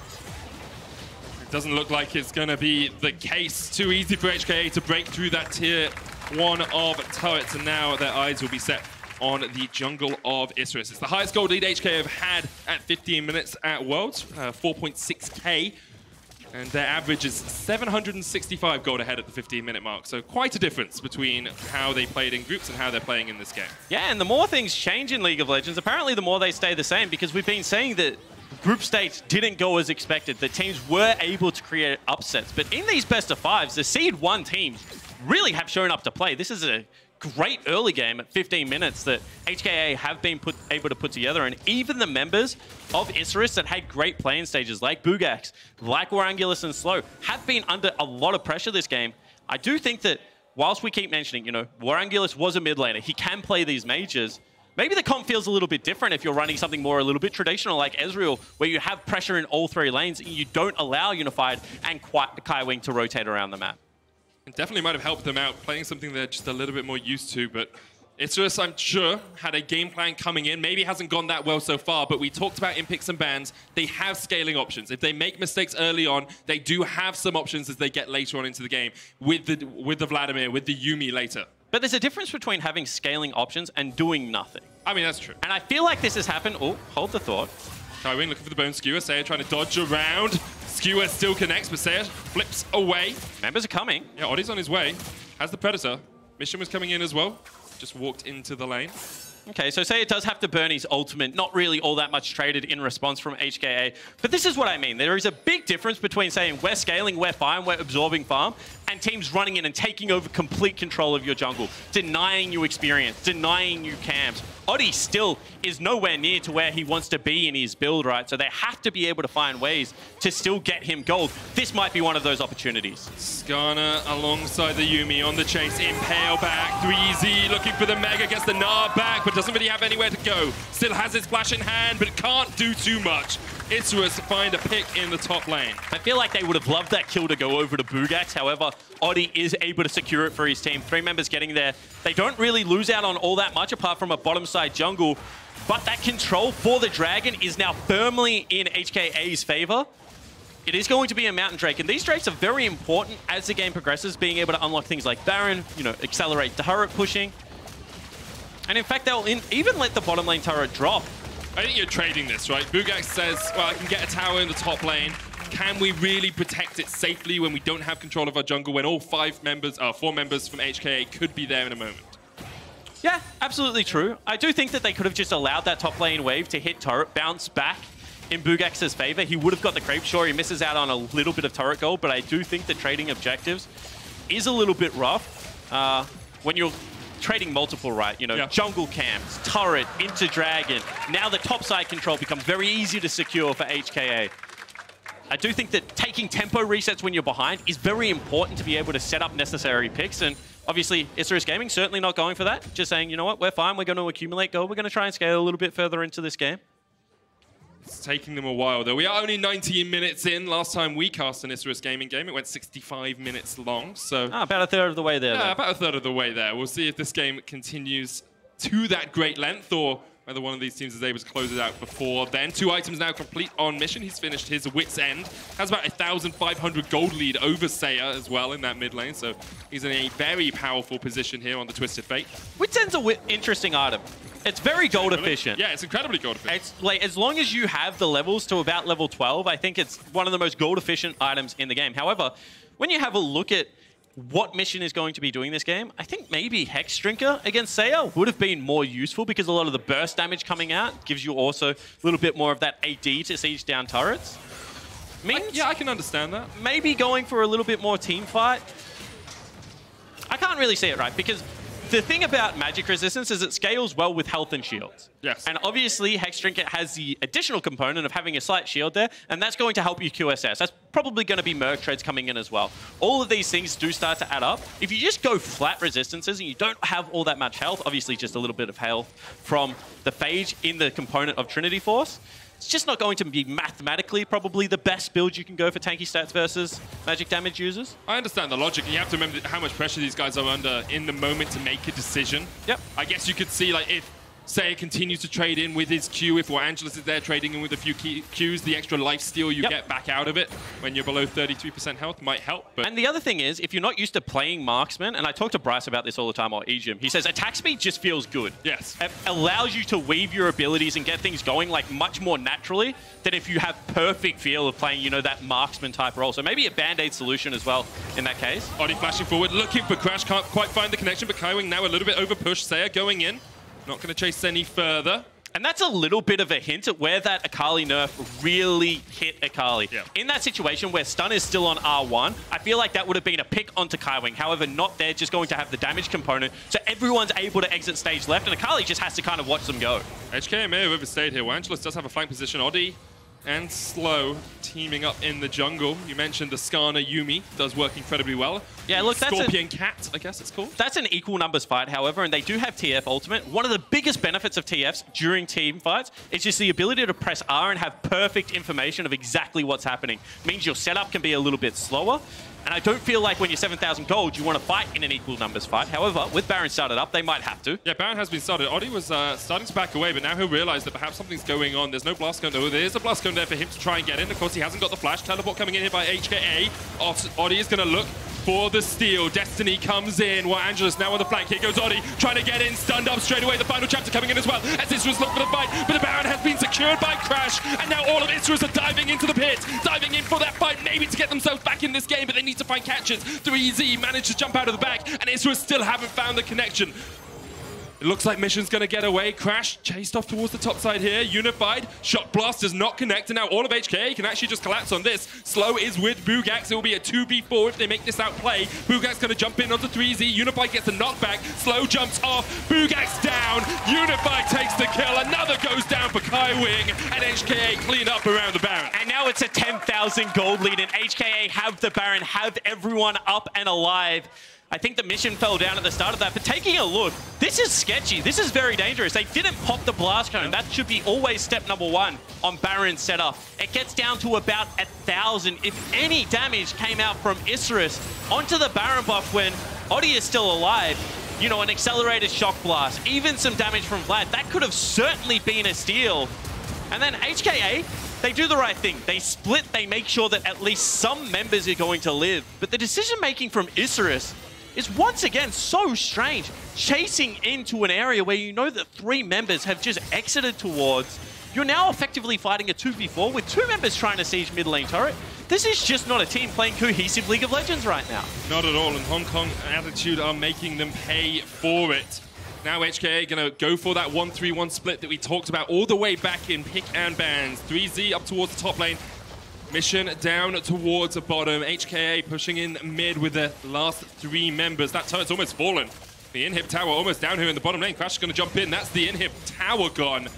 Doesn't look like it's going to be the case. Too easy for HKA to break through that tier 1 of turrets, and now their eyes will be set on the jungle of Isurus. It's the highest gold lead HKA have had at 15 minutes at Worlds, 4.6k, and their average is 765 gold ahead at the 15-minute mark. So quite a difference between how they played in groups and how they're playing in this game. Yeah, and the more things change in League of Legends, apparently the more they stay the same, because we've been saying that group stage didn't go as expected. The teams were able to create upsets. But in these best of 5s, the Seed 1 teams really have shown up to play. This is a great early game at 15 minutes that HKA have been able to put together. And even the members of Isurus that had great playing stages like Bugax, like Warangulus and Slow, have been under a lot of pressure this game. I do think that whilst we keep mentioning, you know, Warangulus was a mid laner. He can play these majors. Maybe the comp feels a little bit different if you're running something more a little bit traditional like Ezreal, where you have pressure in all 3 lanes and you don't allow Unified and Kaiwing to rotate around the map. It definitely might have helped them out, playing something they're just a little bit more used to, but Isurus, I'm sure, had a game plan coming in. Maybe it hasn't gone that well so far, but we talked about in picks and bans. They have scaling options. If they make mistakes early on, they do have some options as they get later on into the game with the Vladimir, with the Yuumi later. But there's a difference between having scaling options and doing nothing. I mean, that's true. And I feel like this has happened. Oh, hold the thought. Kaiwing looking for the bone skewer. Saya trying to dodge around. Skewer still connects, but Saya flips away. Members are coming. Yeah, Oddi's on his way. Has the Predator. Mission was coming in as well. Just walked into the lane. Okay, so Saya does have to burn his ultimate. Not really all that much traded in response from HKA. But this is what I mean. There is a big difference between saying we're scaling, we're fine, we're absorbing farm, and teams running in and taking over complete control of your jungle, denying you experience, denying you camps. Oddi still is nowhere near to where he wants to be in his build, right? So they have to be able to find ways to still get him gold. This might be one of those opportunities. Skarner alongside the Yuumi on the chase. Impale back. 3Z looking for the Mega. Gets the Gnar back, but doesn't really have anywhere to go. Still has his flash in hand, but can't do too much. Isurus find a pick in the top lane. I feel like they would have loved that kill to go over to Bugax. However, Oddi is able to secure it for his team. 3 members getting there. They don't really lose out on all that much apart from a bottom side jungle. But that control for the Dragon is now firmly in HKA's favor. It is going to be a Mountain Drake, and these Drakes are very important as the game progresses, being able to unlock things like Baron, you know, accelerate turret pushing. And in fact, they'll even let the bottom lane turret drop. I think you're trading this, right? Bugax says, well, I can get a tower in the top lane. Can we really protect it safely when we don't have control of our jungle, when all 4 members from HKA could be there in a moment? Yeah, absolutely true. I do think that they could have just allowed that top lane wave to hit turret, bounce back in Bugax's favor. He would have got the creep. Sure, he misses out on a little bit of turret gold, but I do think that trading objectives is a little bit rough when you're trading multiple, right? You know, jungle camps, turret, into Dragon. Now the topside control becomes very easy to secure for HKA. I do think that taking tempo resets when you're behind is very important to be able to set up necessary picks. And obviously, Isurus Gaming certainly not going for that. Just saying, you know what, we're fine. We're going to accumulate gold. We're going to try and scale a little bit further into this game. It's taking them a while, though. We are only 19 minutes in. Last time we cast an Isurus Gaming game, it went 65 minutes long. So about a third of the way there. Yeah, about a third of the way there. We'll see if this game continues to that great length or whether one of these teams is able to close it out before then. 2 items now complete on mission. He's finished his wit's end. Has about 1,500 gold lead over Saya as well in that mid lane. So he's in a very powerful position here on the Twisted Fate. Wit's end's an interesting item. It's very gold efficient. Yeah, it's incredibly gold efficient. It's like, as long as you have the levels to about level 12, I think it's one of the most gold efficient items in the game. However, when you have a look at what mission is going to be doing this game, I think maybe Hex Drinker against Saya would have been more useful because a lot of the burst damage coming out gives you also a little bit more of that AD to siege down turrets. Yeah, I can understand that. Maybe going for a little bit more team fight. I can't really see it, right? Because the thing about magic resistance is it scales well with health and shields. Yes. And obviously, Hex Drinker has the additional component of having a slight shield there, and that's going to help you QSS. That's probably going to be Merc trades coming in as well. All of these things do start to add up. If you just go flat resistances and you don't have all that much health, obviously just a little bit of health from the Phage in the component of Trinity Force, it's just not going to be mathematically probably the best build you can go for tanky stats versus magic damage users. I understand the logic. You have to remember how much pressure these guys are under in the moment to make a decision. Yep. I guess you could see, like, if Saya continues to trade in with his Q, if Angelus is there trading in with a few Qs, the extra life steal you get back out of it when you're below 33% health might help. But and the other thing is, if you're not used to playing marksman, and I talk to Bryce about this all the time, or Ejim, he says attack speed just feels good. Yes. It allows you to weave your abilities and get things going like much more naturally than if you have perfect feel of playing, you know, that marksman type role. So maybe a Band-Aid solution as well in that case. Oddi flashing forward, looking for Crash, can't quite find the connection, but Kaiwing now a little bit over push. Saya going in. Not going to chase any further. And that's a little bit of a hint at where that Akali nerf really hit Akali. Yeah. In that situation where stun is still on R1, I feel like that would have been a pick onto Kaiwing. However, not there, just going to have the damage component. So everyone's able to exit stage left, and Akali just has to kind of watch them go. HKA may have overstayed here. Angelus does have a flank position. Oddi and Slow teaming up in the jungle. You mentioned the Skarner Yuumi does work incredibly well. Yeah, look, that's Scorpion Cat, I guess it's called. That's an equal numbers fight, however, and they do have TF ultimate. One of the biggest benefits of TFs during team fights is just the ability to press R and have perfect information of exactly what's happening. Means your setup can be a little bit slower. And I don't feel like when you're 7,000 gold, you want to fight in an equal numbers fight. However, with Baron started up, they might have to. Yeah, Baron has been started. Oddie was starting to back away, but now he'll realize that perhaps something's going on. There's no blast cone. Oh, there is a blast cone there for him to try and get in. Of course, he hasn't got the flash. Teleport coming in here by HKA. Oddie is going to look for the steal. Destiny comes in. Angelus now on the flank. Here goes Oddie, trying to get in, stunned up straight away. The final chapter coming in as well, as Isurus look for the fight, but the Baron has been secured by Crash, and now all of Isurus are diving into the pit, diving in for that fight, maybe to get themselves back in this game, but they need to find catches. 3Z managed to jump out of the back, and Isurus still haven't found the connection. It looks like Mission's going to get away. Crash chased off towards the top side here. Unified. Shock Blast does not connect. And now all of HKA can actually just collapse on this. Slow is with Bugax. It will be a 2v4 if they make this outplay. Bugax going to jump in onto 3Z. Unified gets a knockback. Slow jumps off. Bugax down. Unified takes the kill. Another goes down for Kai Wing. And HKA clean up around the Baron. And now it's a 10,000 gold lead. And HKA have the Baron, have everyone up and alive. I think the mission fell down at the start of that, but taking a look, this is sketchy. This is very dangerous. They didn't pop the blast cone. That should be always step number 1 on Baron's setup. It gets down to about 1,000. If any damage came out from Isurus onto the Baron buff when Oddie is still alive, you know, an accelerated shock blast, even some damage from Vlad, that could have certainly been a steal. And then HKA, they do the right thing. They split, they make sure that at least some members are going to live. But the decision-making from Isurus is once again so strange. Chasing into an area where you know that 3 members have just exited towards. You're now effectively fighting a 2v4 with 2 members trying to siege mid lane turret. This is just not a team playing cohesive League of Legends right now. Not at all, and Hong Kong attitude are making them pay for it. Now HKA going to go for that 1-3-1 split that we talked about all the way back in pick and bans. 3Z up towards the top lane. Mission down towards the bottom. HKA pushing in mid with the last 3 members. That turret's almost fallen. The inhib tower almost down here in the bottom lane. Crash is going to jump in. That's the inhib tower gone.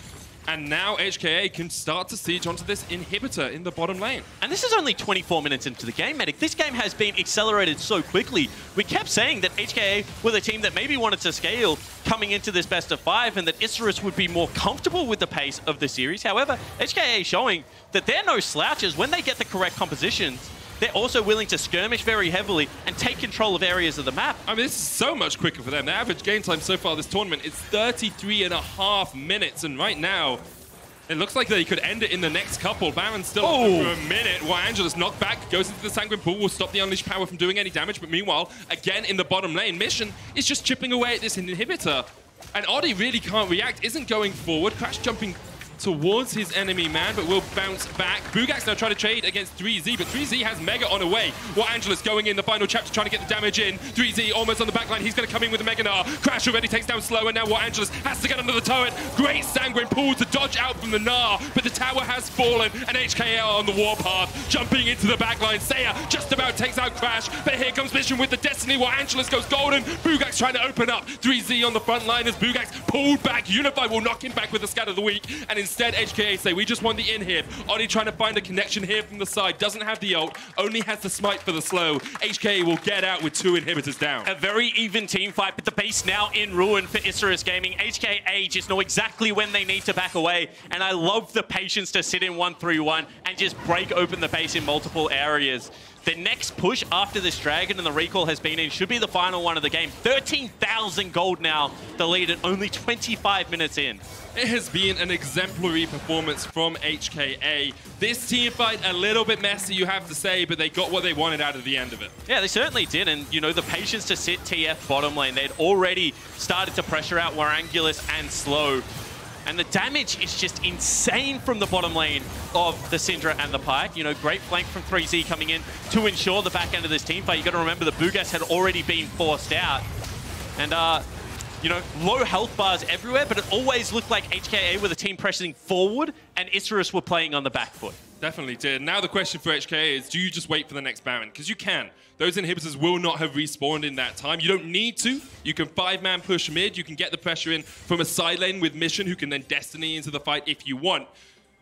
And now HKA can start to siege onto this inhibitor in the bottom lane. And this is only 24 minutes into the game, Medic. This game has been accelerated so quickly. We kept saying that HKA were a team that maybe wanted to scale coming into this best of 5 and that Isurus would be more comfortable with the pace of the series. However, HKA is showing that they're no slouches when they get the correct compositions. They're also willing to skirmish very heavily and take control of areas of the map. I mean, this is so much quicker for them. The average game time so far this tournament is 33.5 minutes, and right now, it looks like they could end it in the next couple. Baron's still for a minute. Angelus knocked back, goes into the Sanguine Pool, will stop the Unleashed Power from doing any damage, but meanwhile, again in the bottom lane, Mission is just chipping away at this inhibitor. And Oddie really can't react, isn't going forward. Crash jumping towards his enemy man, but will bounce back. Bugax now trying to trade against 3Z, but 3Z has Mega on the way. Angelus going in the final chapter, trying to get the damage in. 3Z almost on the back line. He's going to come in with a Mega Gnar. Crash already takes down Slow, and now Angelus has to get under the turret. Great Sanguine Pool to dodge out from the Gnar, but the tower has fallen, and HKA on the warpath, jumping into the back line. Saya just about takes out Crash, but here comes Mission with the Destiny. Angelus goes golden. Bugax trying to open up. 3Z on the front line as Bugax pulled back. Unified will knock him back with the Scatter of the Week, and instead HKA say, we just want the inhib. Oddie trying to find a connection here from the side. Doesn't have the ult, only has the smite for the slow. HKA will get out with 2 inhibitors down. A very even team fight, but the base now in ruin for Isurus Gaming. HKA just know exactly when they need to back away, and I love the patience to sit in 1-3-1 and just break open the base in multiple areas. The next push after this Dragon and the recall has been in should be the final one of the game. 13,000 gold now, the lead at only 25 minutes in. It has been an exemplary performance from HKA. This team fight, a little bit messy, you have to say, but they got what they wanted out of the end of it. Yeah, they certainly did, and you know, the patience to sit TF bottom lane, they'd already started to pressure out Warangulus and Slow. And the damage is just insane from the bottom lane of the Syndra and the Pyke. You know, great flank from 3Z coming in to ensure the back end of this team fight. You got to remember the Bugas had already been forced out. And, you know, low health bars everywhere, but it always looked like HKA were the team pressing forward and Isurus were playing on the back foot. Definitely did. Now the question for HKA is, do you just wait for the next Baron? Because you can. Those inhibitors will not have respawned in that time. You don't need to. You can 5-man push mid. You can get the pressure in from a side lane with Mission, who can then Destiny into the fight if you want.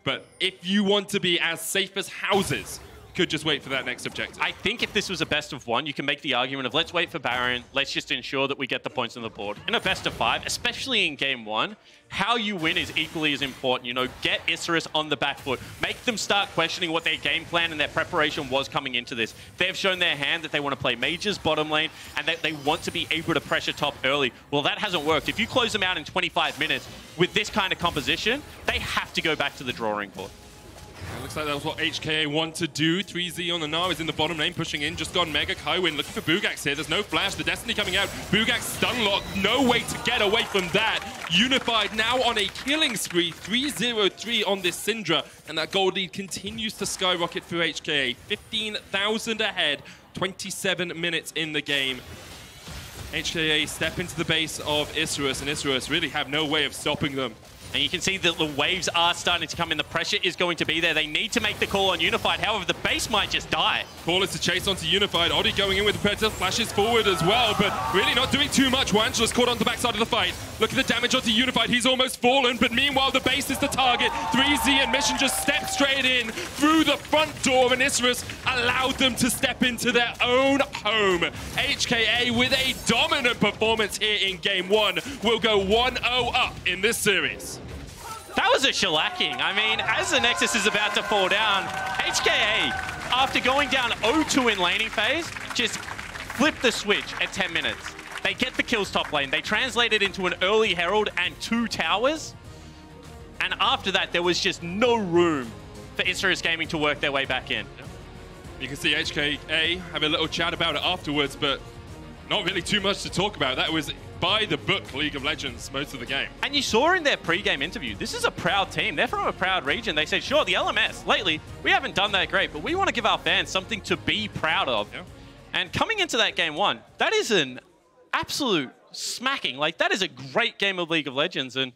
But if you want to be as safe as houses, could just wait for that next objective. I think if this was a best of 1, you can make the argument of let's wait for Baron, let's just ensure that we get the points on the board. In a best of 5, especially in game 1, how you win is equally as important. You know, get Isurus on the back foot. Make them start questioning what their game plan and their preparation was coming into this. They've shown their hand that they want to play mages bottom lane and that they want to be able to pressure top early. Well, that hasn't worked. If you close them out in 25 minutes with this kind of composition, they have to go back to the drawing board. It looks like that was what HKA want to do. 3Z on the Gnar is in the bottom lane, pushing in, just gone Mega. Kaiwin looking for Bugax here. There's no flash. The Destiny coming out. Bugax stun lock. No way to get away from that. Unified now on a killing spree. 3-0-3 on this Syndra. And that gold lead continues to skyrocket through HKA. 15,000 ahead. 27 minutes in the game. HKA step into the base of Isurus, and Isurus really have no way of stopping them. And you can see that the waves are starting to come in. The pressure is going to be there. They need to make the call on Unified. However, the base might just die. Call is to chase onto Unified. Oddie going in with the Predator, flashes forward as well, but really not doing too much. Wangela's caught on the backside of the fight. Look at the damage onto Unified. He's almost fallen, but meanwhile, the base is the target. 3Z and Mission just step straight in through the front door, and Isurus allowed them to step into their own home. HKA with a dominant performance here in game 1 will go 1-0 up in this series. That was a shellacking. I mean, as the Nexus is about to fall down, HKA, after going down 0-2 in laning phase, just flipped the switch at 10 minutes. They get the kills top lane. They translate it into an early Herald and 2 towers. And after that, there was just no room for Isurus Gaming to work their way back in. You can see HKA have a little chat about it afterwards, but not really too much to talk about. That was by the book League of Legends most of the game. And you saw in their pre-game interview, this is a proud team. They're from a proud region. They said, sure, the LMS, lately, we haven't done that great, but we want to give our fans something to be proud of. Yeah. And coming into that game 1, that is an absolute smacking. Like, that is a great game of League of Legends, and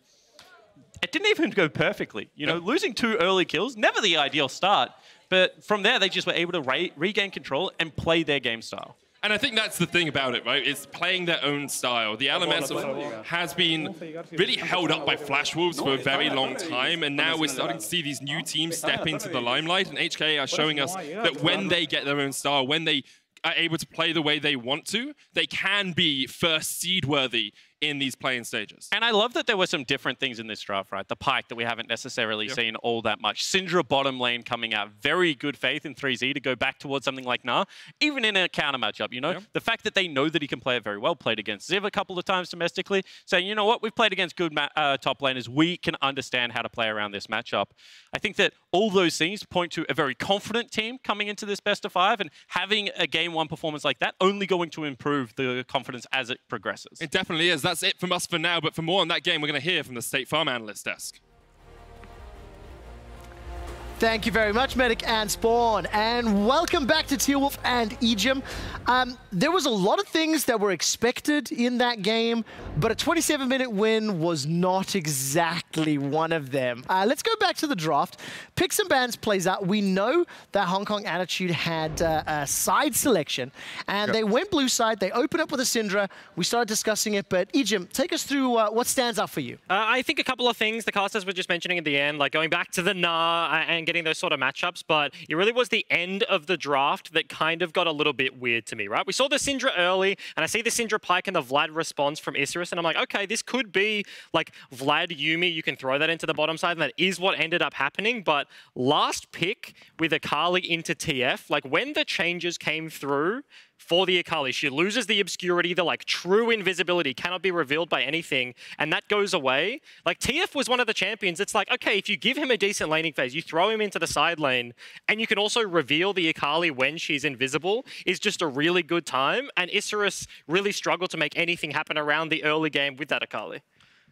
it didn't even go perfectly. You know, losing 2 early kills, never the ideal start, but from there, they just were able to regain control and play their game style. And I think that's the thing about it, right? It's playing their own style. The LMS has been really held up by Flash Wolves for a very long time, and now we're starting to see these new teams step into the limelight, and HKA are showing us that when they get their own style, when they are able to play the way they want to, they can be first seed worthy in these playing stages. And I love that there were some different things in this draft, right? The Pyke that we haven't necessarily seen all that much. Syndra bottom lane coming out. Very good faith in 3Z to go back towards something like Gnar, even in a counter matchup, you know? The fact that they know that he can play it very well, played against Ziv a couple of times domestically, saying, you know what, we've played against good top laners, we can understand how to play around this matchup. I think that all those things point to a very confident team coming into this best of 5, and having a game 1 performance like that only going to improve the confidence as it progresses. It definitely is. That's it from us for now, but for more on that game, we're going to hear from the State Farm analyst desk. Thank you very much, Medic and Spawn, and welcome back to Tearwolf and Ejim. There was a lot of things that were expected in that game, but a 27-minute win was not exactly one of them. Let's go back to the draft. Picks and bans plays out. We know that Hong Kong Attitude had a side selection, and they went blue side. They opened up with a Syndra. We started discussing it, but Ejim, take us through what stands out for you. I think a couple of things the casters were just mentioning at the end, like going back to the Gnar and getting those sort of matchups, but it really was the end of the draft that kind of got a little bit weird to me, right? We saw the Syndra early, and I see the Syndra Pyke and the Vlad response from Isurus, and I'm like, okay, this could be like Vlad Yuumi. You can throw that into the bottom side, and that is what ended up happening. But last pick with Akali into TF, like when the changes came through for the Akali, she loses the obscurity, the like true invisibility cannot be revealed by anything, and that goes away. Like TF was one of the champions. It's like, okay, if you give him a decent laning phase, you throw him into the side lane, and you can also reveal the Akali when she's invisible, is just a really good time. And Isurus really struggled to make anything happen around the early game with that Akali.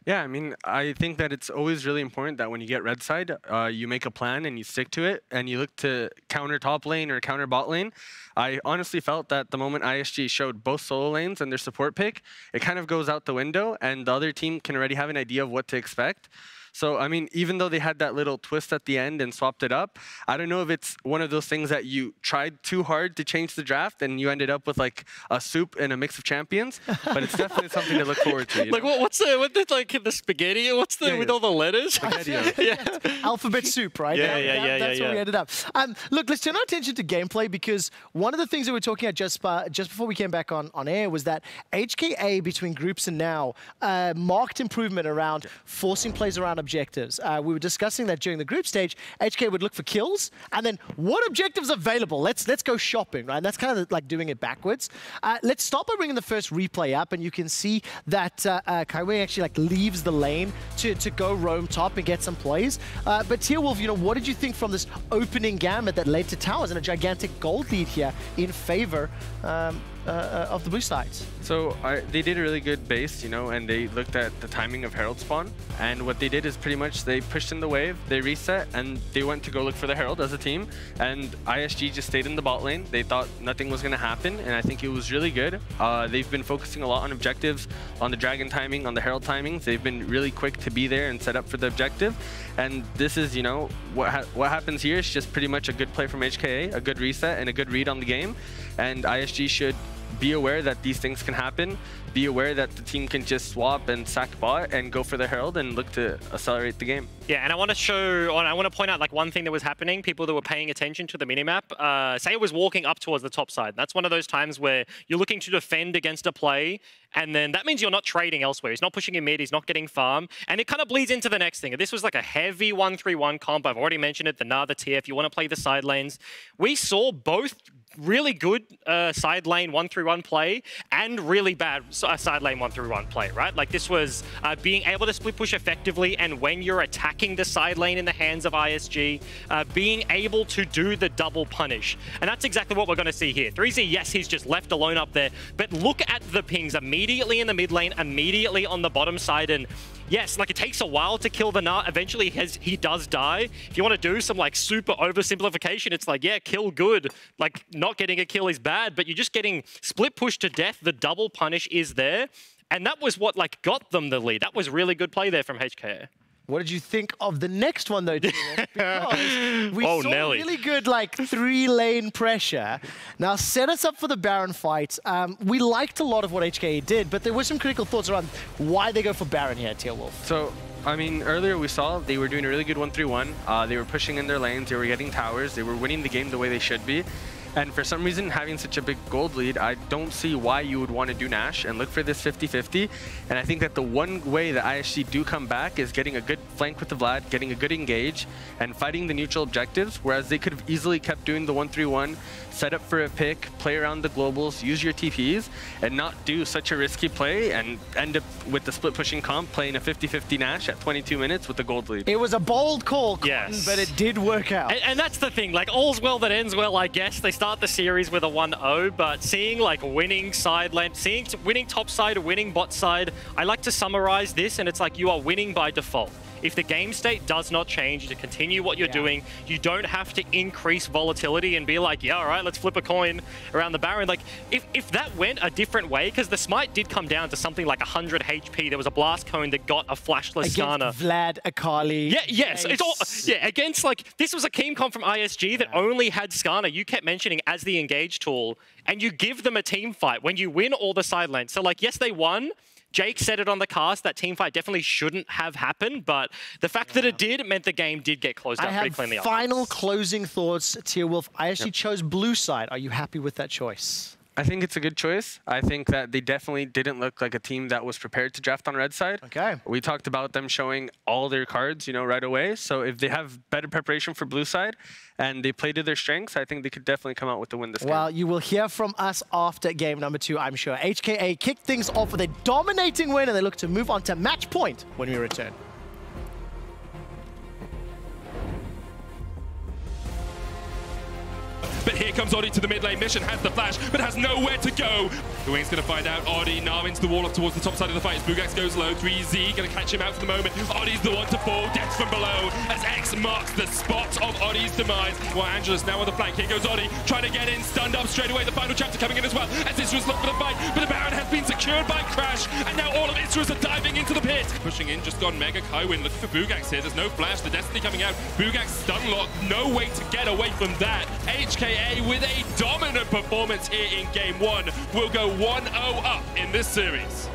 Yeah, I mean, I think that it's always really important that when you get red side, you make a plan and you stick to it, and you look to counter top lane or counter bot lane. I honestly felt that the moment ISG showed both solo lanes and their support pick, it kind of goes out the window, and the other team can already have an idea of what to expect. So, I mean, even though they had that little twist at the end and swapped it up, I don't know if it's one of those things that you tried too hard to change the draft and you ended up with like a soup and a mix of champions, but it's definitely something to look forward to. Like, what's the spaghetti? What's the, with all the letters? Yeah. Alphabet soup, right? That's where we ended up. Look, let's turn our attention to gameplay, because one of the things that we were talking about just before we came back on air was that HKA between groups and now marked improvement around forcing plays around objectives. We were discussing that during the group stage. HKA would look for kills, and then what objectives available? Let's go shopping, right? And that's kind of like doing it backwards. Let's start by bringing the first replay up, and you can see that Kaiwei actually like leaves the lane to go roam top and get some plays. But Tearwolf, you know, what did you think from this opening gamut that led to towers and a gigantic gold lead here in favor of the blue sides? So they did a really good base, you know, and they looked at the timing of Herald spawn. And what they did is pretty much they pushed in the wave, they reset, and they went to go look for the Herald as a team. And ISG just stayed in the bot lane. They thought nothing was going to happen, and I think it was really good. They've been focusing a lot on objectives, on the Dragon timing, on the Herald timings. They've been really quick to be there and set up for the objective. And this is, you know, what happens here is just pretty much a good play from HKA, a good reset, and a good read on the game. And ISG should be aware that these things can happen. Be aware that the team can just swap and sack bot and go for the Herald and look to accelerate the game. Yeah, and I want to point out like one thing that was happening. People that were paying attention to the minimap, Saya was walking up towards the top side. That's one of those times where you're looking to defend against a play, and then that means you're not trading elsewhere. He's not pushing in mid, he's not getting farm, and it kind of bleeds into the next thing. This was like a heavy 1-3-1 comp. I've already mentioned it, the Na, the TF. You want to play the side lanes. We saw both really good side lane 1-3-1 play and really bad side lane 1-3-1 play, right? Like this was being able to split push effectively, and when you're attacking the side lane in the hands of ISG, being able to do the double punish. And that's exactly what we're going to see here. 3Z, yes, he's just left alone up there, but look at the pings immediately in the mid lane, immediately on the bottom side, and yes, like it takes a while to kill the Na. Eventually he does die. If you want to do some like super oversimplification, it's like, yeah, kill good. Like not getting a kill is bad, but you're just getting split push to death. The double punish is there. And that was what like got them the lead. That was really good play there from HKA. What did you think of the next one, though? Because we saw really good, like, 3-lane pressure. Now, set us up for the Baron fight. We liked a lot of what HKA did, but there were some critical thoughts around why they go for Baron here, Tearwolf. So, I mean, earlier we saw they were doing a really good 1-3-1. They were pushing in their lanes. They were getting towers. They were winning the game the way they should be. And for some reason, having such a big gold lead, I don't see why you would want to do Nash and look for this 50-50. And I think that the one way that ISG do come back is getting a good flank with the Vlad, getting a good engage, and fighting the neutral objectives, whereas they could have easily kept doing the 1-3-1, set up for a pick, play around the globals, use your TPs, and not do such a risky play and end up with the split pushing comp playing a 50-50 Nash at 22 minutes with the gold lead. It was a bold call, Cotton, but it did work out. And that's the thing, like all's well that ends well, I guess. They start the series with a 1-0, but seeing like winning side lane, seeing winning top side, winning bot side, I like to summarize this, and it's like you are winning by default. If the game state does not change, to continue what you're doing, you don't have to increase volatility and be like, yeah, all right, let's flip a coin around the Baron. Like, if that went a different way, because the smite did come down to something like 100 HP, there was a blast cone that got a flashless Skarner. Vlad, Akali. Yeah, yes. It's all, yeah, against, like, this was a team comp from ISG that only had Skarner. You kept mentioning as the engage tool, and you give them a team fight when you win all the side lanes. So, like, yes, they won. Jake said it on the cast, that team fight definitely shouldn't have happened, but the fact that it did meant the game did get closed out pretty cleanly. Final closing thoughts, Tearwolf. ISG chose blue side. Are you happy with that choice? I think it's a good choice. I think that they definitely didn't look like a team that was prepared to draft on red side. Okay. We talked about them showing all their cards, you know, right away. So if they have better preparation for blue side and they play to their strengths, I think they could definitely come out with the win this game. Well, you will hear from us after game number 2, I'm sure. HKA kicked things off with a dominating win, and they look to move on to match point when we return. But here comes Odi to the mid lane. Mission has the flash, but has nowhere to go. Wing's going to find out. Odi now into the wall up towards the top side of the fight as Bugax goes low. 3Z going to catch him out for the moment. Odi's the one to fall. Death from below as X marks the spot of Odi's demise. Well, Angelus now on the flank. Here goes Odi trying to get in. Stunned up straight away. The final chapter coming in as well as Isurus look for the fight. But the Baron has been secured by Crash. And now all of Isurus are diving into the pit. Pushing in, just gone Mega Kaiwin. Looking for Bugax here. There's no flash. The Destiny coming out. Bugax stun lock. No way to get away from that. HKA with a dominant performance here in game one will go 1-0 up in this series.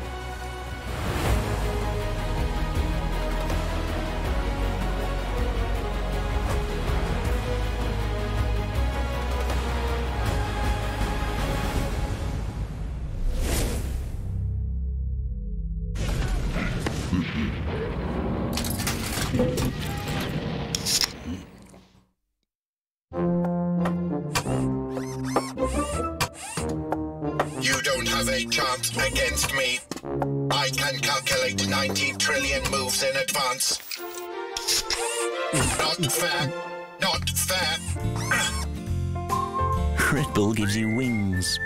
You don't have a chance against me. I can calculate 90 trillion moves in advance. Not fair. Not fair. Red Bull gives you wings.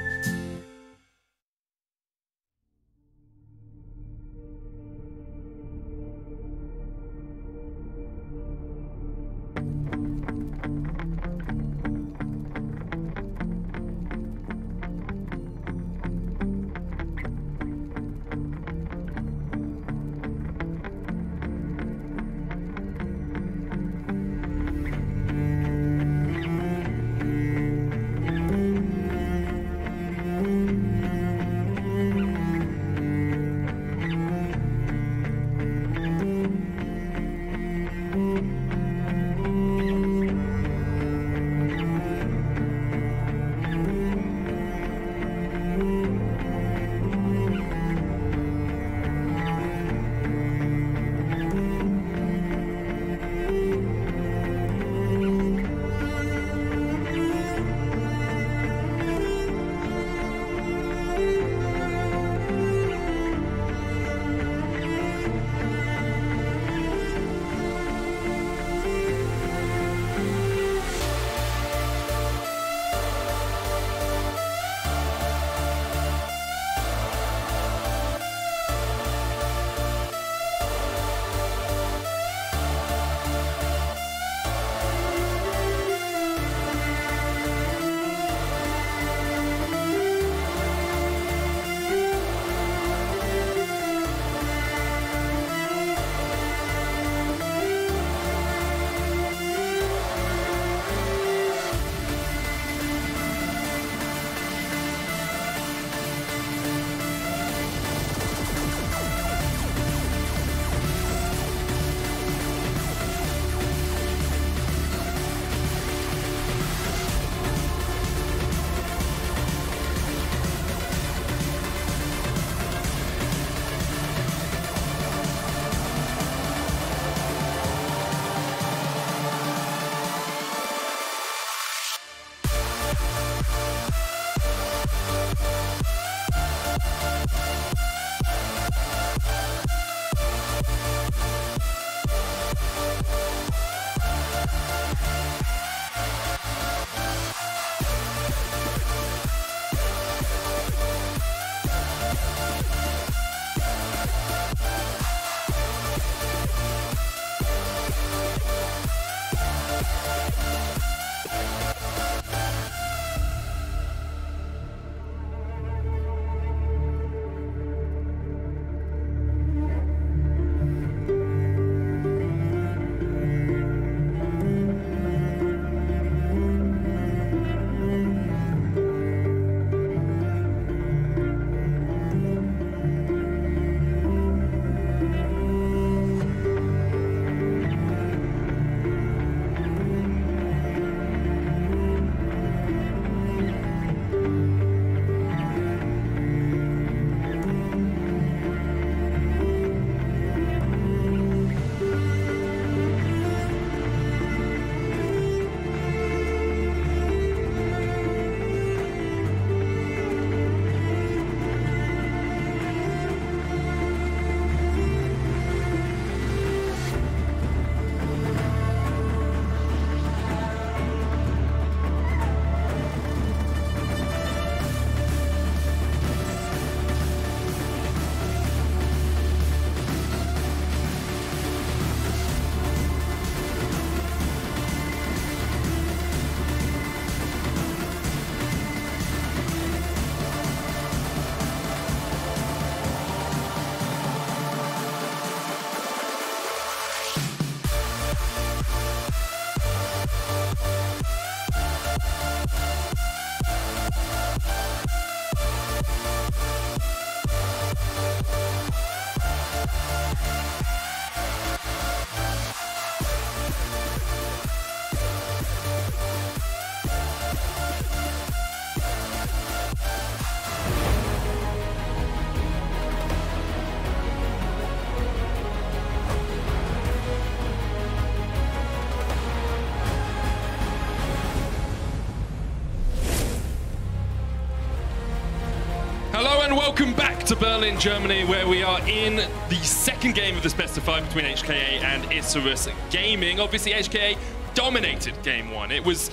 Hello and welcome back to Berlin, Germany, where we are in the second game of this best of 5 between HKA and Isurus Gaming. Obviously, HKA dominated game 1. It was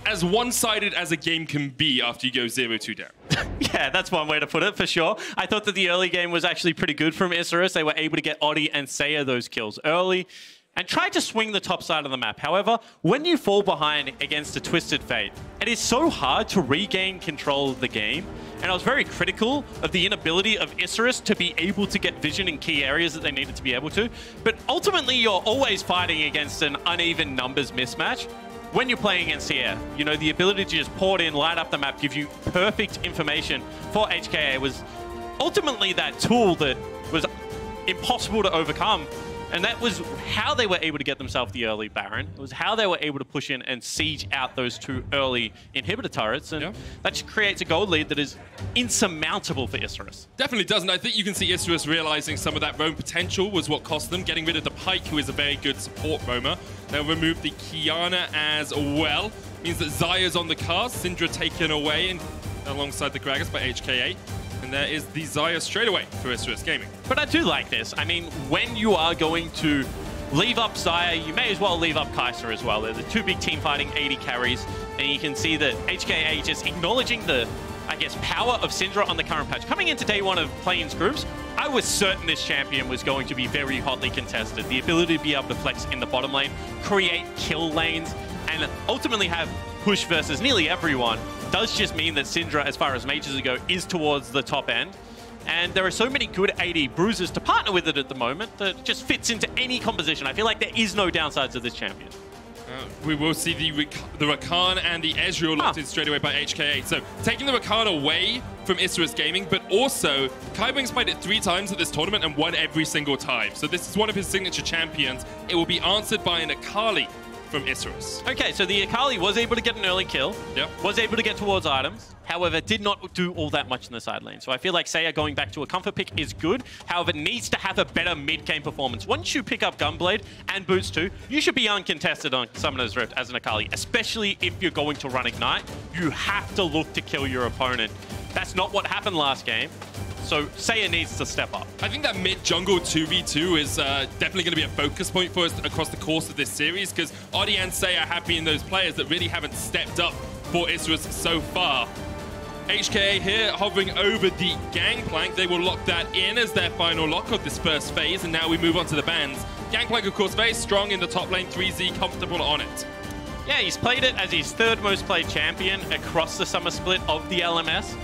as one-sided as a game can be after you go 0-2 down. Yeah, that's one way to put it, for sure. I thought that the early game was actually pretty good from Isurus. They were able to get Oddie and Saya those kills early and tried to swing the top side of the map. However, when you fall behind against a Twisted Fate, it is so hard to regain control of the game. And I was very critical of the inability of Isurus to be able to get vision in key areas that they needed to be able to. But ultimately, you're always fighting against an uneven numbers mismatch. When you're playing against here, you know, the ability to just port in, light up the map, give you perfect information for HKA was ultimately that tool that was impossible to overcome. And that was how they were able to get themselves the early Baron. It was how they were able to push in and siege out those 2 early inhibitor turrets. And that just creates a gold lead that is insurmountable for Isurus. Definitely doesn't. I think you can see Isurus realizing some of that roam potential was what cost them. Getting rid of the Pike, who is a very good support roamer. They'll remove the Kiana as well. Means that Zaya's on the card. Syndra taken away and alongside the Gragas by HKA. And there is the Zaya straight away for Isurus Gaming. But I do like this. I mean, when you are going to leave up Zaya, you may as well leave up Kai'Sa as well. They're the 2 big team fighting 80 carries. And you can see that HKA just acknowledging the, I guess, power of Syndra on the current patch. Coming into day 1 of play-ins groups, I was certain this champion was going to be very hotly contested. The ability to be able to flex in the bottom lane, create kill lanes, and ultimately have push versus nearly everyone does just mean that Syndra, as far as mages go, is towards the top end. And there are so many good AD bruisers to partner with it at the moment that it just fits into any composition. I feel like there is no downsides of this champion. We will see the Rakan and the Ezreal locked in straight away by HKA. So taking the Rakan away from Isurus Gaming, but also Kaiwing's played it 3 times at this tournament and won every single time. So this is one of his signature champions. It will be answered by an Akali from Isurus. Okay, so the Akali was able to get an early kill, was able to get towards items, however, did not do all that much in the side lane. So I feel like Saya going back to a comfort pick is good, however, needs to have a better mid-game performance. Once you pick up Gunblade and Boots too, you should be uncontested on Summoner's Rift as an Akali, especially if you're going to run Ignite. You have to look to kill your opponent. That's not what happened last game. So Saya needs to step up. I think that mid-jungle 2v2 is definitely going to be a focus point for us across the course of this series, because Oddie and Saya have been those players that really haven't stepped up for Isurus so far. HKA here hovering over the Gangplank. They will lock that in as their final lock of this first phase, and now we move on to the bans. Gangplank, of course, very strong in the top lane, 3Z, comfortable on it. Yeah, he's played it as his 3rd most played champion across the summer split of the LMS.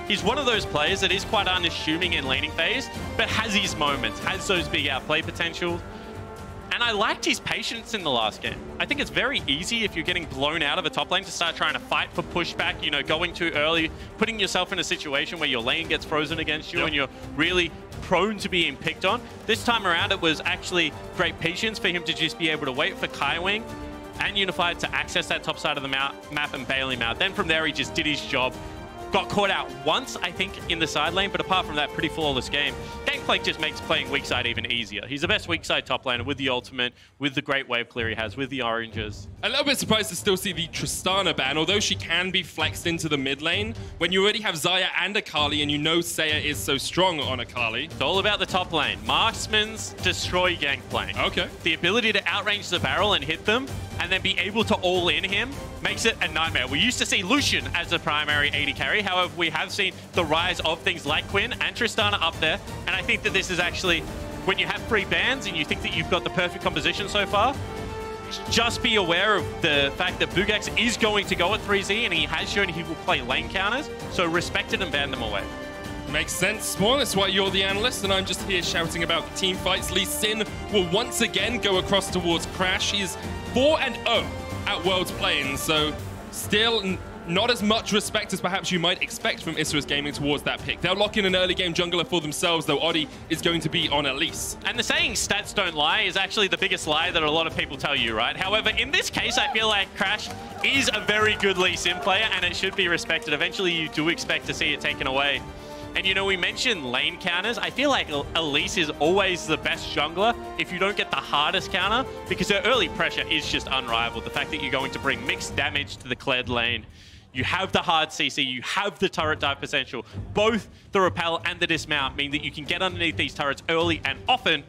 He's one of those players that is quite unassuming in laning phase, but has his moments, has those big outplay potential. And I liked his patience in the last game. I think it's very easy if you're getting blown out of a top lane to start trying to fight for pushback, you know, going too early, putting yourself in a situation where your lane gets frozen against you and you're really prone to being picked on. This time around, it was actually great patience for him to just be able to wait for Kaiwing and Unified to access that top side of the map and bail him out. Then from there, he just did his job. Got caught out once, I think, in the side lane, but apart from that, pretty flawless game. Gangplank just makes playing weak side even easier. He's the best weak side top laner with the ultimate, with the great wave clear he has, with the oranges. A little bit surprised to still see the Tristana ban, although she can be flexed into the mid lane. When you already have Zaya and Akali, and you know Saya is so strong on Akali. It's all about the top lane. Marksman's destroy Gangplank. Okay. The ability to outrange the barrel and hit them, and then be able to all in him, makes it a nightmare. We used to see Lucian as a primary AD carry. However, we have seen the rise of things like Quinn and Tristana up there. And I think that this is actually, when you have 3 bans and you think that you've got the perfect composition so far, just be aware of the fact that Bugax is going to go at 3Z, and he has shown he will play lane counters. So respect it and ban them away. Makes sense, Spawn. That's why you're the analyst, and I'm just here shouting about the team fights. Lee Sin will once again go across towards Crash. He's 4-0 at Worlds Play-In, so still not as much respect as perhaps you might expect from Isurus Gaming towards that pick. They'll lock in an early game jungler for themselves, though Oddie is going to be on Elise. And the saying stats don't lie is actually the biggest lie that a lot of people tell you, right? However, in this case, I feel like Crash is a very good Lee Sin player, and it should be respected. Eventually, you do expect to see it taken away. And, you know, we mentioned lane counters. I feel like Elise is always the best jungler if you don't get the hardest counter, because her early pressure is just unrivaled. The fact that you're going to bring mixed damage to the cleared lane, you have the hard CC, you have the turret dive potential. Both the repel and the dismount mean that you can get underneath these turrets early and often,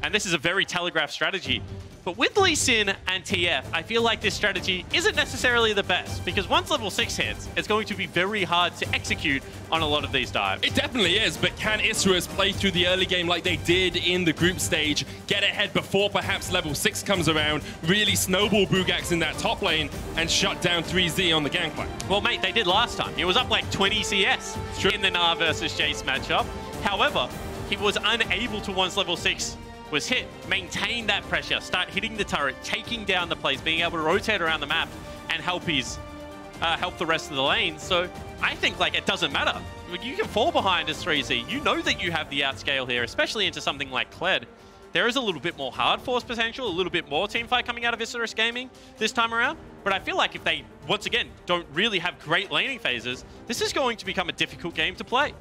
and this is a very telegraphed strategy. But with Lee Sin and TF, I feel like this strategy isn't necessarily the best, because once level 6 hits, it's going to be very hard to execute on a lot of these dives. It definitely is, but can Isurus play through the early game like they did in the group stage, get ahead before perhaps level 6 comes around, really snowball Bugax in that top lane, and shut down 3Z on the gangplank? Well, mate, they did last time. He was up like 20 CS in the Gnar versus Jace matchup. However, he was unable to, once level 6 was hit, maintain that pressure, start hitting the turret, taking down the plays, being able to rotate around the map and help the rest of the lane. So I think like it doesn't matter. You can fall behind as 3Z. You know that you have the outscale here, especially into something like Kled. There is a little bit more hard force potential, a little bit more teamfight coming out of Isurus Gaming this time around. But I feel like if they, once again, don't really have great laning phases, this is going to become a difficult game to play.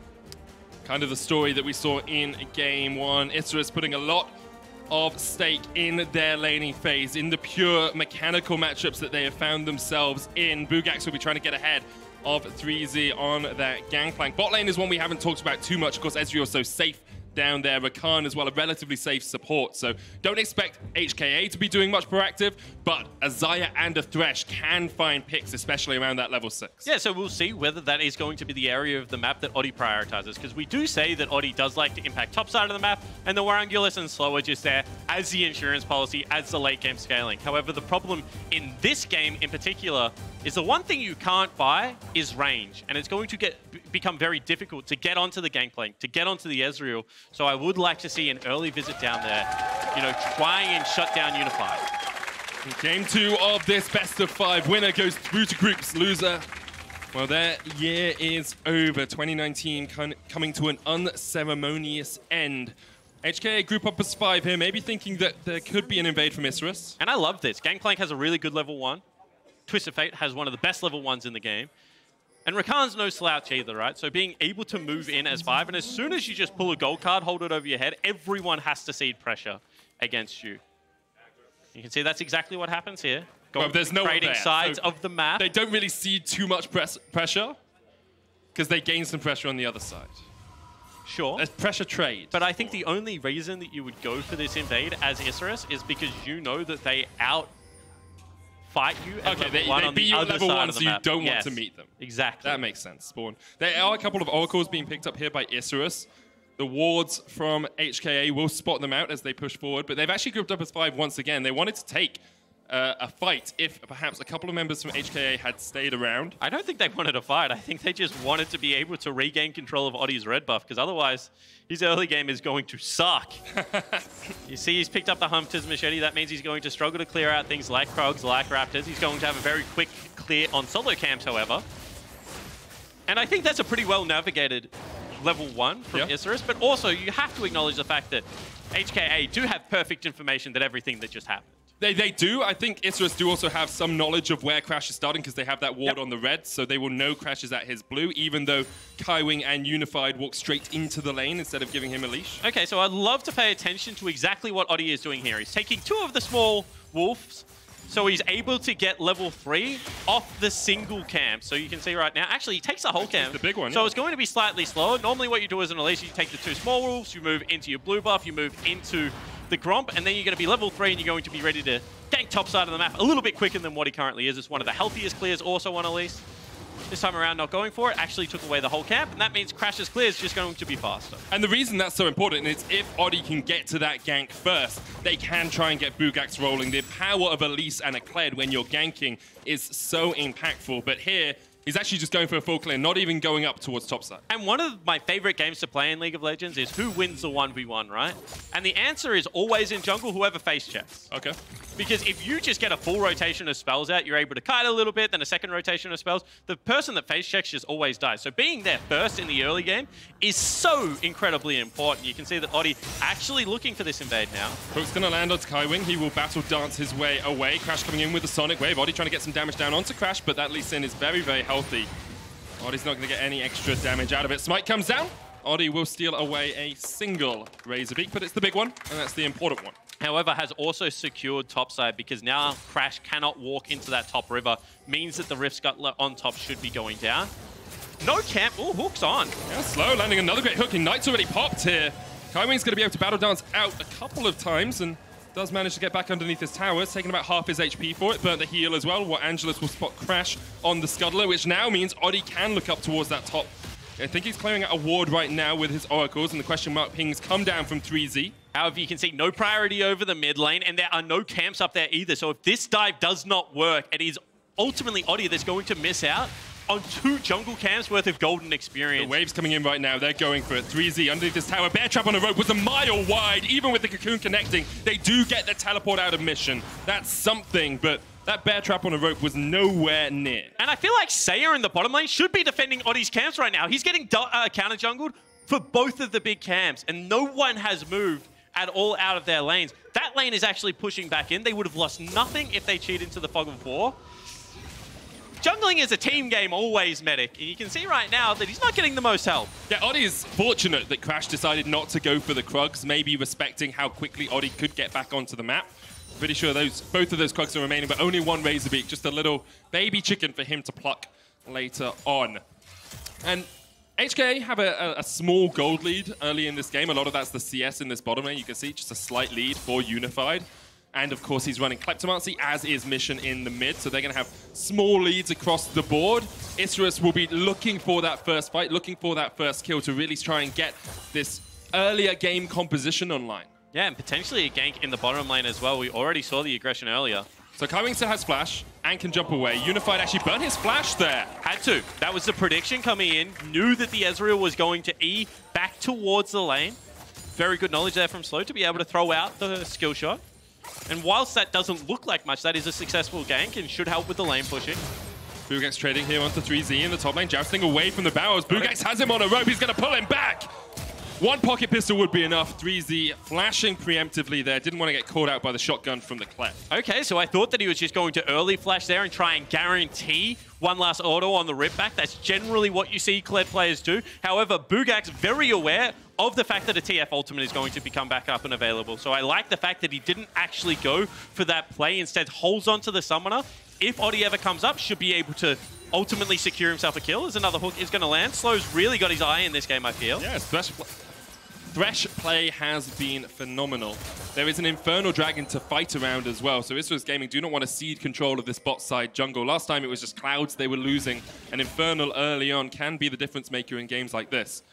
Kind of the story that we saw in game 1. Isurus putting a lot of stake in their laning phase, in the pure mechanical matchups that they have found themselves in. Bugax will be trying to get ahead of 3Z on that gangplank. Bot lane is one we haven't talked about too much. Of course, Ezreal's so safe down there. Rakan as well, a relatively safe support. So don't expect HKA to be doing much proactive, but a Xayah and a Thresh can find picks, especially around that level 6. Yeah, so we'll see whether that is going to be the area of the map that Oddie prioritizes, because we do say that Oddie does like to impact top side of the map, and the Warangulus and Slow are just there as the insurance policy, as the late game scaling. However, the problem in this game in particular is the one thing you can't buy is range, and it's going to become very difficult to get onto the gangplank, to get onto the Ezreal. So I would like to see an early visit down there, you know, trying and shut down Unified. Game 2 of this best of 5. Winner goes through to groups. Loser, well, their year is over. 2019 coming to an unceremonious end. HKA group up as 5 here, maybe thinking that there could be an invade from Isurus. And I love this. Gangplank has a really good level 1. Twisted Fate has one of the best level 1s in the game. And Rakan's no slouch either, right? So being able to move in as 5, and as soon as you just pull a gold card, hold it over your head, everyone has to cede pressure against you. You can see that's exactly what happens here. Well, there's no trading sides of the map. They don't really cede too much pressure, because they gain some pressure on the other side. Sure. There's pressure trade. But I think the only reason that you would go for this invade as Isurus is because you know that they fight you at okay, level 1 on beat the you at other level side 1, of the so you map. don't Yes. want to meet them. Exactly. That makes sense, Spawn. There are a couple of oracles being picked up here by Isurus. The wards from HKA will spot them out as they push forward, but they've actually grouped up as 5 once again. They wanted to take a fight if perhaps a couple of members from HKA had stayed around. I don't think they wanted a fight. I think they just wanted to be able to regain control of Oddie's red buff, because otherwise his early game is going to suck. You see he's picked up the Hunter's Machete. That means he's going to struggle to clear out things like Krogs, like Raptors. He's going to have a very quick clear on solo camps, however. And I think that's a pretty well navigated level 1 from Isurus, but also you have to acknowledge the fact that HKA do have perfect information that everything that just happened. They do. I think Isurus do also have some knowledge of where Crash is starting, because they have that ward on the red, so they will know Crash is at his blue, even though Kaiwing and Unified walk straight into the lane instead of giving him a leash. Okay, so I'd love to pay attention to exactly what Oddie is doing here. He's taking 2 of the small wolves, so he's able to get level 3 off the single camp. So you can see right now, actually he takes the whole camp. The big one, So it's going to be slightly slower. Normally what you do as an Elise, you take the 2 small wolves, you move into your blue buff, you move into the Gromp, and then you're going to be level 3 and you're going to be ready to gank top side of the map a little bit quicker than what he currently is. It's one of the healthiest clears also on Elise. This time around not going for it, actually took away the whole camp, and that means Crash's clear is just going to be faster. And the reason that's so important is if Oddie can get to that gank first, they can try and get Bugax rolling. The power of Elise and a Kled when you're ganking is so impactful, but here, he's actually just going for a full clear, not even going up towards topside. And one of my favorite games to play in League of Legends is who wins the 1v1, right? And the answer is always in jungle, whoever face checks. Okay. Because if you just get a full rotation of spells out, you're able to kite a little bit, then a second rotation of spells, the person that face checks just always dies. So being there first in the early game is so incredibly important. You can see that Oddie actually looking for this invade now. Hook's going to land on Skywing. He will battle dance his way away. Crash coming in with the Sonic Wave. Oddie trying to get some damage down onto Crash, but that Lee Sin is very, very healthy. Oddie's not going to get any extra damage out of it. Smite comes down. Oddie will steal away a single Razorbeak, but it's the big one, and that's the important one. However, has also secured topside because now Crash cannot walk into that top river. Means that the Rift Scuttler on top should be going down. No camp. Oh, Hook's on. Yeah, slow, landing another great hook. Ignite's already popped here. Kaiwing's going to be able to battle dance out a couple of times and does manage to get back underneath his towers, taking about half his HP for it. Burnt the heal as well, while Angelus will spot Crash on the Scuttler, which now means Oddie can look up towards that top. I think he's clearing out a ward right now with his oracles, and the question mark pings come down from 3Z. However, you can see no priority over the mid lane, and there are no camps up there either. So if this dive does not work, it is ultimately Oddie that's going to miss out on 2 jungle camps worth of golden experience. The wave's coming in right now. They're going for it. 3Z underneath this tower. Bear Trap on a rope was a mile wide. Even with the Cocoon connecting, they do get the teleport out of mission. That's something, but that Bear Trap on a rope was nowhere near. And I feel like Saya in the bottom lane should be defending Oddie's camps right now. He's getting counter-jungled for both of the big camps, and no one has moved at all out of their lanes. That lane is actually pushing back in. They would have lost nothing if they cheat into the Fog of War. Jungling is a team game, always Medic, and you can see right now that he's not getting the most help. Yeah, Oddie is fortunate that Crash decided not to go for the Krugs, maybe respecting how quickly Oddie could get back onto the map. Pretty sure both of those Krugs are remaining, but only one Razorbeak, just a little baby chicken for him to pluck later on. And HKA have a small gold lead early in this game. A lot of that's the CS in this bottom lane. You can see just a slight lead for Unified. And of course, he's running Kleptomancy, as is Mission in the mid. So they're going to have small leads across the board. Isurus will be looking for that first fight, looking for that first kill to really try and get this earlier game composition online. Yeah, and potentially a gank in the bottom lane as well. We already saw the aggression earlier. So Kaiwing still has Flash and can jump away. Unified actually burnt his Flash there. Had to. That was the prediction coming in. Knew that the Ezreal was going to E back towards the lane. Very good knowledge there from Slow to be able to throw out the skill shot. And whilst that doesn't look like much, that is a successful gank and should help with the lane pushing. Bugax trading here onto 3Z in the top lane, jousting away from the barrels. Bugax has him on a rope. He's going to pull him back. One pocket pistol would be enough. 3Z flashing preemptively there. Didn't want to get caught out by the shotgun from the Klep. Okay, so I thought that he was just going to early flash there and try and guarantee one last auto on the rip back. That's generally what you see Klep players do. However, Bugax very aware of the fact that a TF ultimate is going to become back up and available. So I like the fact that he didn't actually go for that play. Instead, holds on to the summoner. If Oddie ever comes up, should be able to ultimately secure himself a kill, as another hook is going to land. Slow's really got his eye in this game, I feel. Yeah, Thresh play has been phenomenal. There is an Infernal Dragon to fight around as well, so Isurus Gaming do not want to cede control of this bot side jungle. Last time it was just Clouds they were losing, and Infernal early on can be the difference maker in games like this.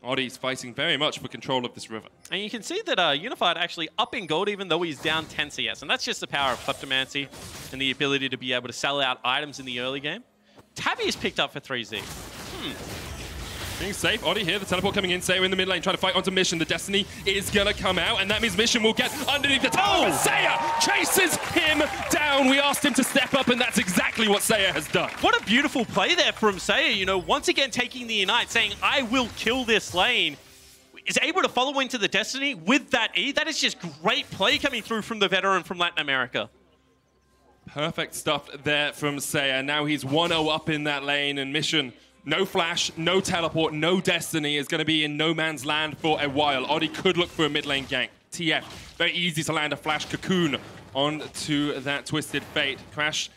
Oddie's fighting very much for control of this river. And you can see that Unified actually up in gold even though he's down 10 CS, and that's just the power of Kleptomancy and the ability to be able to sell out items in the early game. Tabby is picked up for 3Z. Being safe, Oddie here, the teleport coming in, Saya in the mid lane, trying to fight onto Mission. The Destiny is gonna come out, and that means Mission will get underneath the tower. Saya chases him down. We asked him to step up, and that's exactly what Saya has done. What a beautiful play there from Saya, you know, once again taking the Ignite, saying, I will kill this lane. Is able to follow into the Destiny with that E. That is just great play coming through from the veteran from Latin America. Perfect stuff there from Saya. Now he's 1-0 up in that lane, and Mission, no Flash, no teleport, no Destiny, is going to be in no man's land for a while. Oddie could look for a mid lane gank. TF, very easy to land a Flash Cocoon onto that Twisted Fate. Crash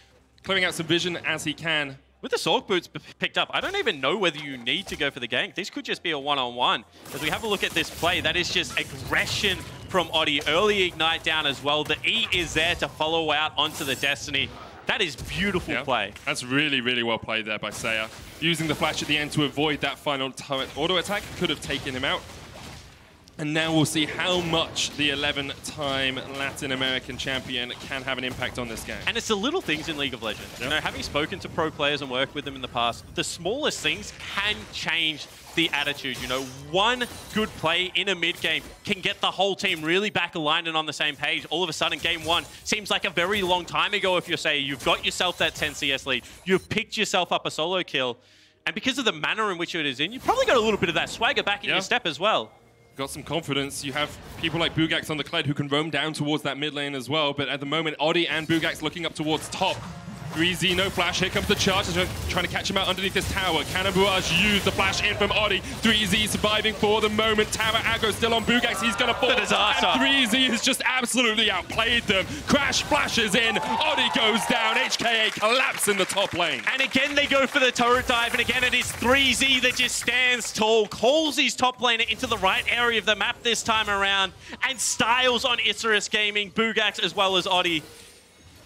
clearing out some vision as he can. With the Sork Boots picked up, I don't even know whether you need to go for the gank. This could just be a one-on-one. As we have a look at this play, that is just aggression from Oddie. Early Ignite down as well. The E is there to follow out onto the Destiny. That is beautiful play. That's really, really well played there by Saya. Using the Flash at the end to avoid that final turret auto attack could have taken him out. And now we'll see how much the 11-time Latin American champion can have an impact on this game. And it's the little things in League of Legends. Yep. You know, having spoken to pro players and worked with them in the past, the smallest things can change the attitude. You know, one good play in a mid-game can get the whole team really back aligned and on the same page. All of a sudden, game one seems like a very long time ago if you're saying you've got yourself that 10 CS lead, you've picked yourself up a solo kill, and because of the manner in which it is in, you've probably got a little bit of that swagger back in your step as well. Got some confidence. You have people like Bugax on the Kled who can roam down towards that mid lane as well, but at the moment, Oddie and Bugax looking up towards top. 3Z, no flash. Here comes the charge. Trying to catch him out underneath this tower. Cannon Barrage used the flash in from Oddie. 3Z surviving for the moment. Tower aggro still on Bugax. He's going to fall. And 3Z has just absolutely outplayed them. Crash flashes in. Oddie goes down. HKA collapse in the top lane. And again, they go for the turret dive. And again, it is 3Z that just stands tall, calls his top laner into the right area of the map this time around, and styles on Isurus Gaming, Bugax, as well as Oddie.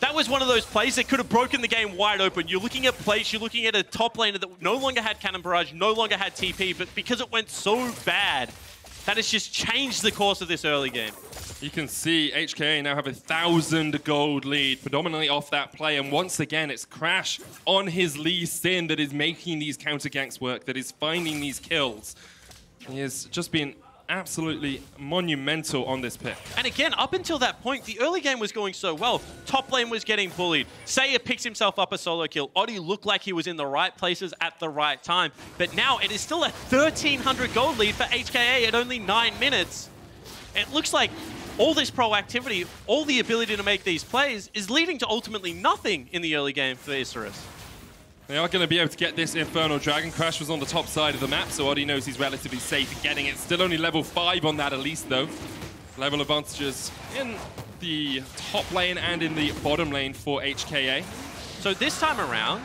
That was one of those plays that could have broken the game wide open. You're looking at plays, you're looking at a top laner that no longer had Cannon Barrage, no longer had TP, but because it went so bad, that has just changed the course of this early game. You can see HKA now have 1,000 gold lead, predominantly off that play. And once again, it's Crash on his Lee Sin that is making these counter ganks work, that is finding these kills. He has just been absolutely monumental on this pick. And again, up until that point, the early game was going so well. Top lane was getting bullied. Saya picks himself up a solo kill. Oddie looked like he was in the right places at the right time. But now it is still a 1,300 gold lead for HKA at only 9 minutes. It looks like all this proactivity, all the ability to make these plays is leading to ultimately nothing in the early game for Isurus. They are going to be able to get this Infernal Dragon. Crash was on the top side of the map, so Oddie knows he's relatively safe in getting it. Still only level 5 on that at least, though. Level advantages in the top lane and in the bottom lane for HKA. So this time around,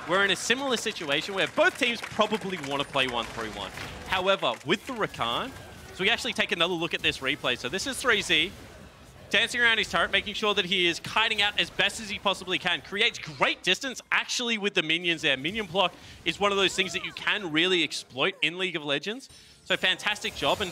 we're in a similar situation where both teams probably want to play 1-3-1. However, with the Rakan, so we actually take another look at this replay. So this is 3Z. Dancing around his turret, making sure that he is kiting out as best as he possibly can. Creates great distance, actually, with the minions there. Minion block is one of those things that you can really exploit in League of Legends. So fantastic job. And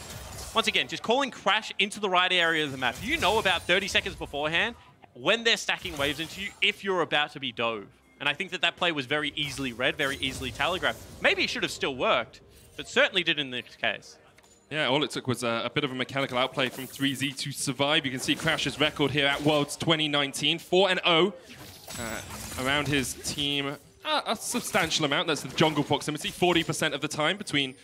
once again, just calling Crash into the right area of the map. You know about 30 seconds beforehand when they're stacking waves into you if you're about to be dove. And I think that that play was very easily read, very easily telegraphed. Maybe it should have still worked, but certainly did in this case. Yeah, all it took was a bit of a mechanical outplay from 3Z to survive. You can see Crash's record here at Worlds 2019, 4-0 around his team. A substantial amount. That's the jungle proximity, 40% of the time between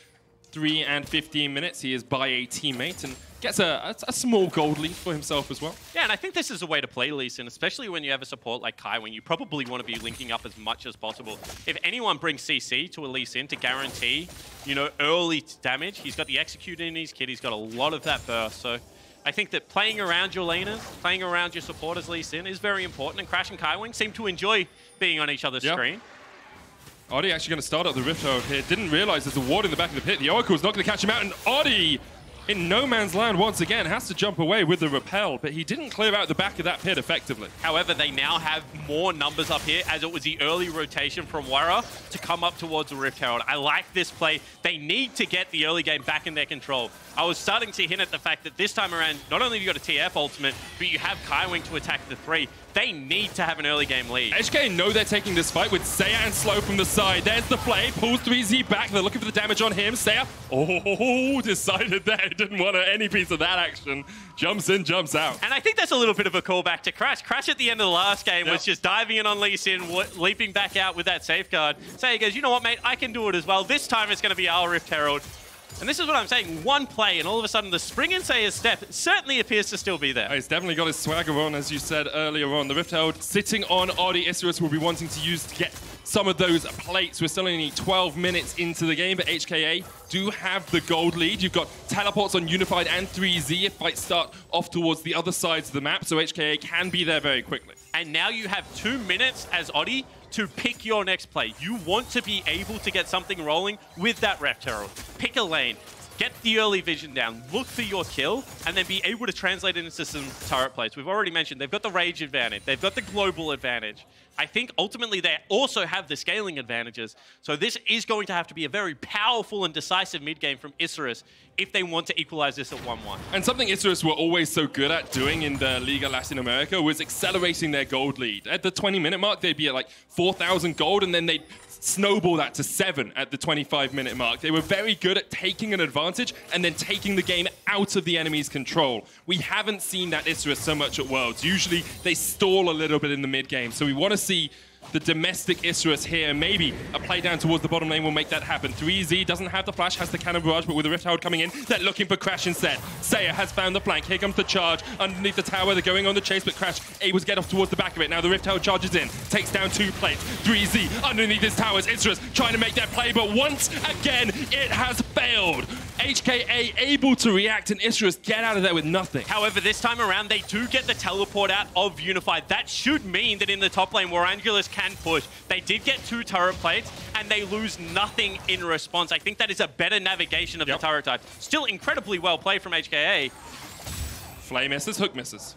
3 and 15 minutes. He is by a teammate and gets a small gold lead for himself as well. Yeah, and I think this is a way to play Lee Sin, especially when you have a support like Kai, when you probably want to be linking up as much as possible. If anyone brings CC to a Lee Sin to guarantee, you know, early damage, he's got the execute in his kit, he's got a lot of that burst. So I think that playing around your laners, playing around your supporters Lee Sin is very important, and Crash and Kaiwing seem to enjoy being on each other's screen. Oddie actually going to start up the Rift Herald here. Didn't realize there's a ward in the back of the pit. The Oracle's not going to catch him out, and Oddie in no man's land once again has to jump away with the repel, but he didn't clear out the back of that pit effectively. However, they now have more numbers up here, as it was the early rotation from Wara to come up towards the Rift Herald. I like this play. They need to get the early game back in their control. I was starting to hint at the fact that this time around, not only have you got a TF ultimate, but you have Kaiwing to attack the 3. They need to have an early game lead. HK know they're taking this fight with Saya and Slow from the side. There's the play, pulls 3Z back. They're looking for the damage on him. Saya, decided there. Didn't want any piece of that action. Jumps in, jumps out. And I think that's a little bit of a callback to Crash. Crash at the end of the last game was just diving in on Lee Sin, leaping back out with that safeguard. Saya goes, you know what, mate? I can do it as well. This time it's going to be our Rift Herald. And this is what I'm saying, one play, and all of a sudden the spring in Saya's step certainly appears to still be there. He's definitely got his swagger on, as you said earlier on. The Rift Herald sitting on Oddie. Isurus will be wanting to use to get some of those plates. We're still only 12 minutes into the game, but HKA do have the gold lead. You've got teleports on Unified and 3Z if fights start off towards the other sides of the map, so HKA can be there very quickly. And now you have 2 minutes as Oddie to pick your next play. You want to be able to get something rolling with that Rift Herald. Pick a lane. get the early vision down, look for your kill, and then be able to translate it into some turret plays. We've already mentioned they've got the rage advantage, they've got the global advantage. I think ultimately they also have the scaling advantages. So this is going to have to be a very powerful and decisive mid game from Isurus if they want to equalize this at 1-1. And something Isurus were always so good at doing in the Liga Latin America was accelerating their gold lead. At the 20-minute mark, they'd be at like 4,000 gold, and then they'd snowball that to 7 at the 25-minute mark. They were very good at taking an advantage and then taking the game out of the enemy's control. We haven't seen that Isurus so much at Worlds. Usually they stall a little bit in the mid-game, so we want to see the domestic Isurus here. Maybe a play down towards the bottom lane will make that happen. 3Z doesn't have the flash, has the cannon barrage, but with the Rift Herald coming in, they're looking for Crash instead. Saya has found the flank. Here comes the charge underneath the tower. They're going on the chase, but Crash able to get off towards the back of it. Now the Rift Herald charges in, takes down 2 plates. 3Z underneath his towers. Isurus trying to make their play, but once again, it has failed. HKA able to react, and Isurus get out of there with nothing. However, this time around, they do get the teleport out of Unified. That should mean that in the top lane, Warangulus can push. They did get 2 turret plates, and they lose nothing in response. I think that is a better navigation of the turret type. Still incredibly well played from HKA. Flame misses, hook misses.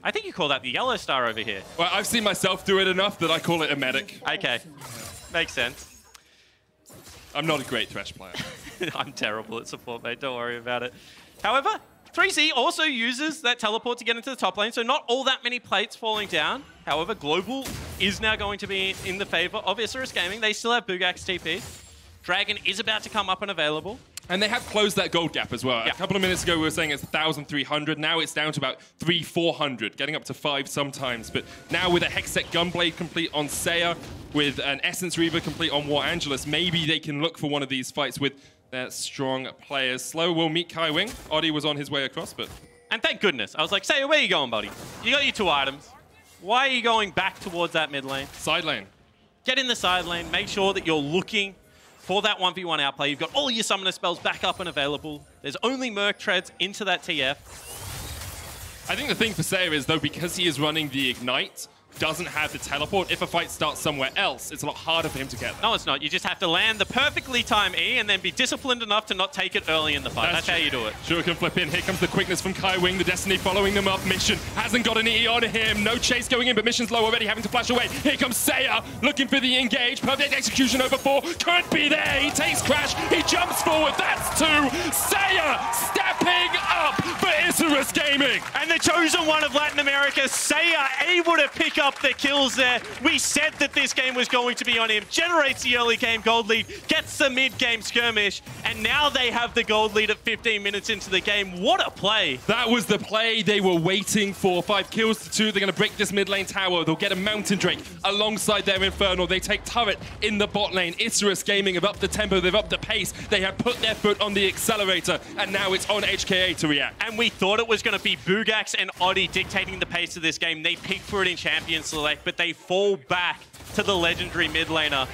I think you call that the yellow star over here. Well, I've seen myself do it enough that I call it a medic. Okay, makes sense. I'm not a great Thresh player. I'm terrible at support, mate. Don't worry about it. However, 3Z also uses that teleport to get into the top lane, so not all that many plates falling down. However, Global is now going to be in the favor of Isurus Gaming. They still have Bugak's TP. Dragon is about to come up and available. And they have closed that gold gap as well. Yeah. A couple of minutes ago, we were saying it's 1,300. Now it's down to about 3,400, getting up to 5 sometimes. But now with a Hextech Gunblade complete on Saya, with an Essence Reaver complete on Warangulus, maybe they can look for one of these fights with their strong players. Slow will meet Kai Wing. Oddie was on his way across, but... And thank goodness. I was like, Saya, where are you going, buddy? You got your 2 items. Why are you going back towards that mid lane? Side lane. Get in the side lane. Make sure that you're looking for that 1v1 outplay. You've got all your summoner spells back up and available. There's only Merc Treads into that TF. I think the thing for Saya is, though, because he is running the Ignite, doesn't have the teleport, if a fight starts somewhere else, it's a lot harder for him to get there. No, it's not. You just have to land the perfectly timed E and then be disciplined enough to not take it early in the fight. That's how you do it. Sure can flip in. Here comes the quickness from Kai Wing. The Destiny following them up. Mission hasn't got an E on him. No chase going in, but Mission's low already, having to flash away. Here comes Saya, looking for the engage. Perfect execution over 4. Could be there. He takes Crash. He jumps forward. That's 2. Saya stepping up for Isurus Gaming. And the chosen one of Latin America, Saya, able to pick up the kills there. We said that this game was going to be on him. Generates the early game gold lead, gets the mid-game skirmish, and now they have the gold lead at 15 minutes into the game. What a play. That was the play they were waiting for. 5 kills to 2. They're going to break this mid lane tower. They'll get a Mountain Drake alongside their Infernal. They take turret in the bot lane. Isurus Gaming have upped the tempo. They've upped the pace. They have put their foot on the accelerator, and now it's on HKA to react. And we thought it was going to be Bugax and Oddie dictating the pace of this game. They pick for it in Champion Select, but they fall back to the legendary mid laner.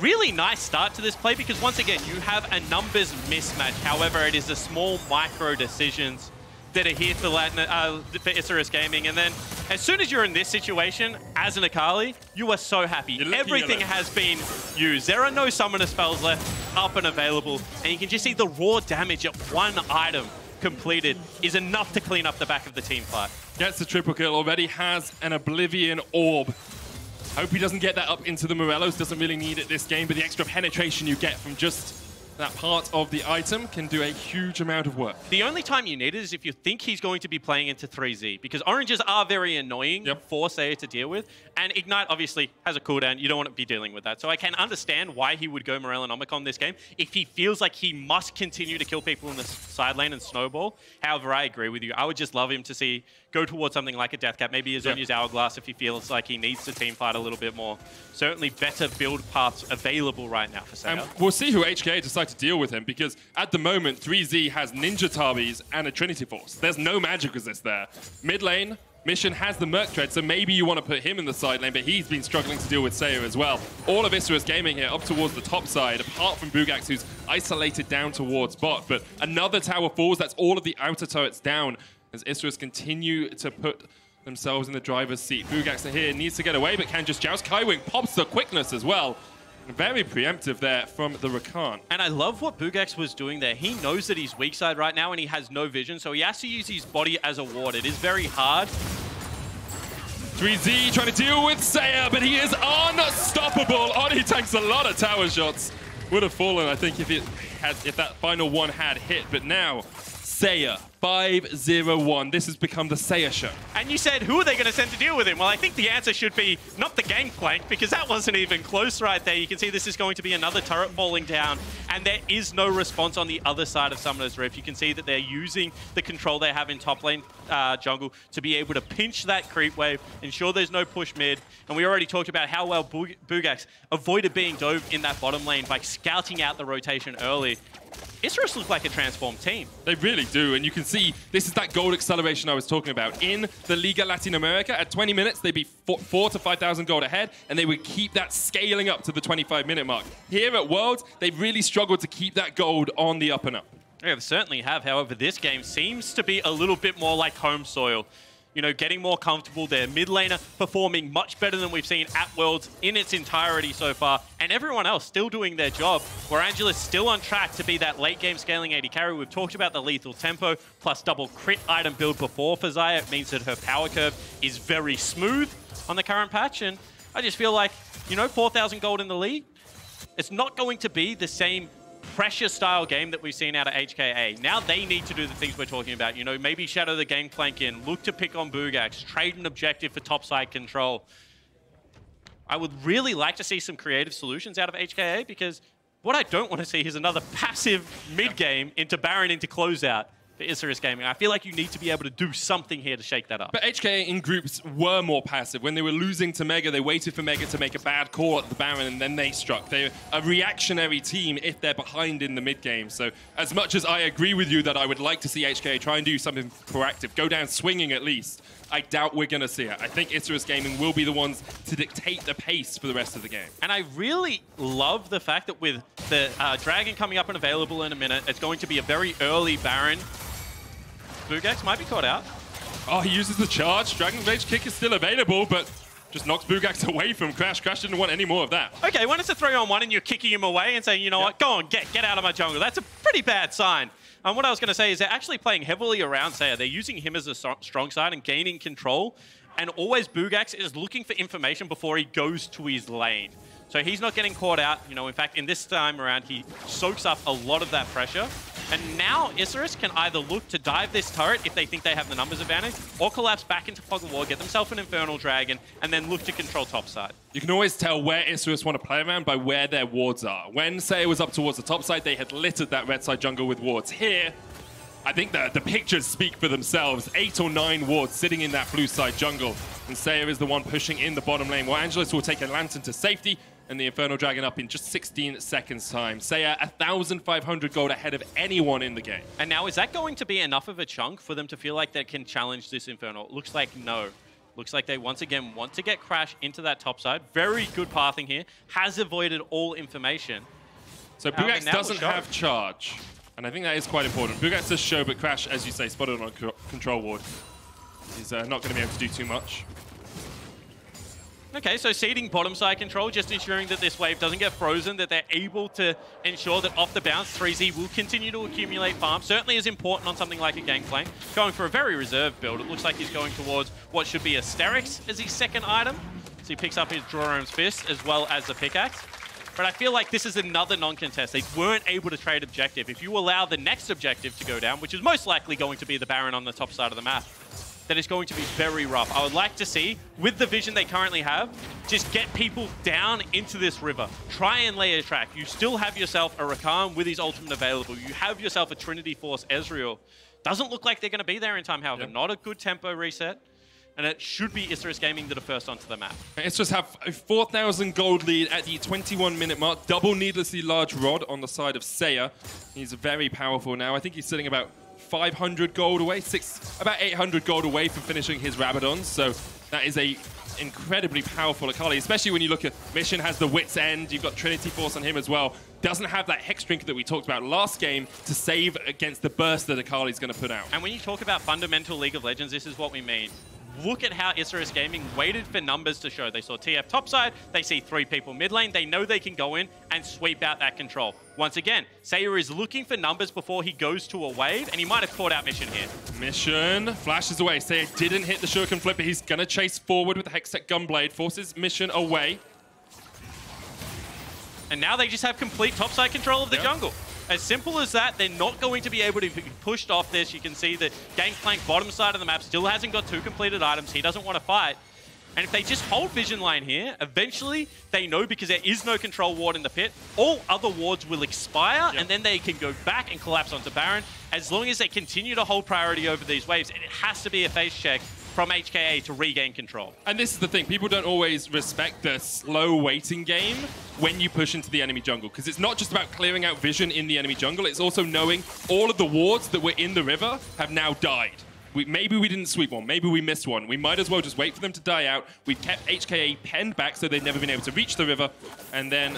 Really nice start to this play, because once again, you have a numbers mismatch. However, it is the small micro decisions that are here for Isurus Gaming. And then as soon as you're in this situation, as an Akali, you are so happy. Everything has been used. There are no summoner spells left up and available. And you can just see the raw damage at 1 item completed is enough to clean up the back of the team fight. Gets the triple kill, already has an Oblivion Orb. Hope he doesn't get that up into the Morellos. Doesn't really need it this game, but the extra penetration you get from just that part of the item can do a huge amount of work. The only time you need it is if you think he's going to be playing into 3Z, because oranges are very annoying for Saya to deal with, and Ignite obviously has a cooldown. You don't want to be dealing with that. So I can understand why he would go Morellonomicon this game if he feels like he must continue to kill people in the side lane and snowball. However, I agree with you. I would just love him to see go towards something like a Deathcap, maybe a Zhonya's Hourglass if he feels like he needs to team fight a little bit more. Certainly better build paths available right now for Saya. And we'll see who HKA decide to deal with him, because at the moment, 3Z has Ninja Tabis and a Trinity Force. There's no magic resist there. Mid lane, Mission has the Merc Tread, so maybe you want to put him in the side lane, but he's been struggling to deal with Saya as well. All of Isurus Gaming here up towards the top side, apart from Bugax, who's isolated down towards bot. But another tower falls. That's all of the outer turrets down as Isurus continue to put themselves in the driver's seat. Bugax here needs to get away, but can just joust. Kai Wing pops the quickness as well. Very preemptive there from the Rakan. And I love what Bugax was doing there. He knows that he's weak side right now and he has no vision, so he has to use his body as a ward. It is very hard. 3Z trying to deal with Saya, but he is unstoppable. He takes a lot of tower shots. Would have fallen, I think, if that final one had hit. But now, Saya, 5-0-1. This has become the Saya show. And you said, who are they going to send to deal with him? Well, I think the answer should be not the Gangplank, because that wasn't even close right there. You can see this is going to be another turret falling down, and there is no response on the other side of Summoner's Rift. You can see that they're using the control they have in top lane jungle to be able to pinch that creep wave, ensure there's no push mid. And we already talked about how well Bugax avoided being dove in that bottom lane by scouting out the rotation early. Isurus look like a transformed team. They really do, and you can see this is that gold acceleration I was talking about. In the Liga Latin America, at 20 minutes, they'd be 4,000 to 5,000 gold ahead, and they would keep that scaling up to the 25-minute mark. Here at Worlds, they've really struggled to keep that gold on the up and up. Yeah, they certainly have. However, this game seems to be a little bit more like home soil. You know, getting more comfortable. Their mid laner performing much better than we've seen at Worlds in its entirety so far. And everyone else still doing their job. Where Angela's still on track to be that late game scaling AD carry. We've talked about the lethal tempo plus double crit item build before for Xayah. It means that her power curve is very smooth on the current patch. And I just feel like, you know, 4,000 gold in the league, it's not going to be the same pressure style game that we've seen out of HKA. Now they need to do the things we're talking about. You know, maybe shadow the Gangplank in, look to pick on Bugax, trade an objective for topside control. I would really like to see some creative solutions out of HKA, because what I don't want to see is another passive mid game into Baron into closeout for Isurus Gaming. I feel like you need to be able to do something here to shake that up. But HKA in groups were more passive. When they were losing to Mega, they waited for Mega to make a bad call at the Baron, and then they struck. They're a reactionary team if they're behind in the mid game. So as much as I agree with you that I would like to see HKA try and do something proactive, go down swinging at least, I doubt we're going to see it. I think Isurus Gaming will be the ones to dictate the pace for the rest of the game. And I really love the fact that with the Dragon coming up and available in a minute, it's going to be a very early Baron. Bugax might be caught out. Oh, he uses the charge. Dragon Rage kick is still available, but just knocks Bugax away from Crash. Crash didn't want any more of that. Okay, when it's a 3-on-1 and you're kicking him away and saying, you know what, go on, get out of my jungle. That's a pretty bad sign. And what I was going to say is they're actually playing heavily around Saya. They're using him as a strong side and gaining control. And always Bugax is looking for information before he goes to his lane. So he's not getting caught out. You know, in fact, in this time around, he soaks up a lot of that pressure. And now Isurus can either look to dive this turret if they think they have the numbers advantage, or collapse back into Fog of War, get themselves an Infernal Dragon, and then look to control topside. You can always tell where Isurus want to play around by where their wards are. When Saya was up towards the top side, they had littered that red side jungle with wards. Here, I think the pictures speak for themselves. 8 or 9 wards sitting in that blue side jungle. And Saya is the one pushing in the bottom lane, where Angelus will take a Lantern to safety, and the Infernal Dragon up in just 16 seconds time. Saya 1,500 gold ahead of anyone in the game. And now, is that going to be enough of a chunk for them to feel like they can challenge this Infernal? Looks like no. Looks like they once again want to get Crash into that top side. Very good pathing here. Has avoided all information. So Bugax doesn't have charge. And I think that is quite important. Bugax does show, but Crash, as you say, spotted on control ward. He's not going to be able to do too much. Okay, so seeding bottom side control, just ensuring that this wave doesn't get frozen, that they're able to ensure that off the bounce, 3Z will continue to accumulate farm. Certainly is important on something like a Gangplank. Going for a very reserved build. It looks like he's going towards what should be a Sterix as his second item. So he picks up his Drone's Fist as well as the pickaxe. But I feel like this is another non-contest. They weren't able to trade objective. If you allow the next objective to go down, which is most likely going to be the Baron on the top side of the map, that is going to be very rough. I would like to see, with the vision they currently have, just get people down into this river. Try and lay a track. You still have yourself a Rakan with his ultimate available. You have yourself a Trinity Force Ezreal. Doesn't look like they're going to be there in time, however. Yep. Not a good tempo reset. And it should be Isurus Gaming that are first onto the map. Isurus have a 4,000 gold lead at the 21-minute mark. Double needlessly large rod on the side of Saya. He's very powerful now. I think he's sitting about 500 gold away, about 800 gold away from finishing his Rabadons. So that is a incredibly powerful Akali, especially when you look at Mission has the Wit's End. You've got Trinity Force on him as well. Doesn't have that Hex Drink that we talked about last game to save against the burst that Akali's going to put out. And when you talk about fundamental League of Legends, this is what we mean. look at how Isurus Gaming waited for numbers to show. They saw TF topside, they see 3 people mid lane, they know they can go in and sweep out that control. Once again, Saya is looking for numbers before he goes to a wave, and he might have caught out Mission here. Mission flashes away. Saya didn't hit the shuriken flipper. He's going to chase forward with the Hextech Gunblade, forces Mission away. And now they just have complete topside control of the jungle. As simple as that, they're not going to be able to be pushed off this. You can see that Gangplank, bottom side of the map, still hasn't got 2 completed items. He doesn't want to fight. And if they just hold vision line here, eventually they know, because there is no control ward in the pit, all other wards will expire, and then they can go back and collapse onto Baron. As long as they continue to hold priority over these waves, and it has to be a face check from HKA to regain control. And this is the thing, people don't always respect the slow waiting game when you push into the enemy jungle, because it's not just about clearing out vision in the enemy jungle, it's also knowing all of the wards that were in the river have now died. Maybe we didn't sweep one, maybe we missed one. We might as well just wait for them to die out. We've kept HKA penned back so they've never been able to reach the river, and then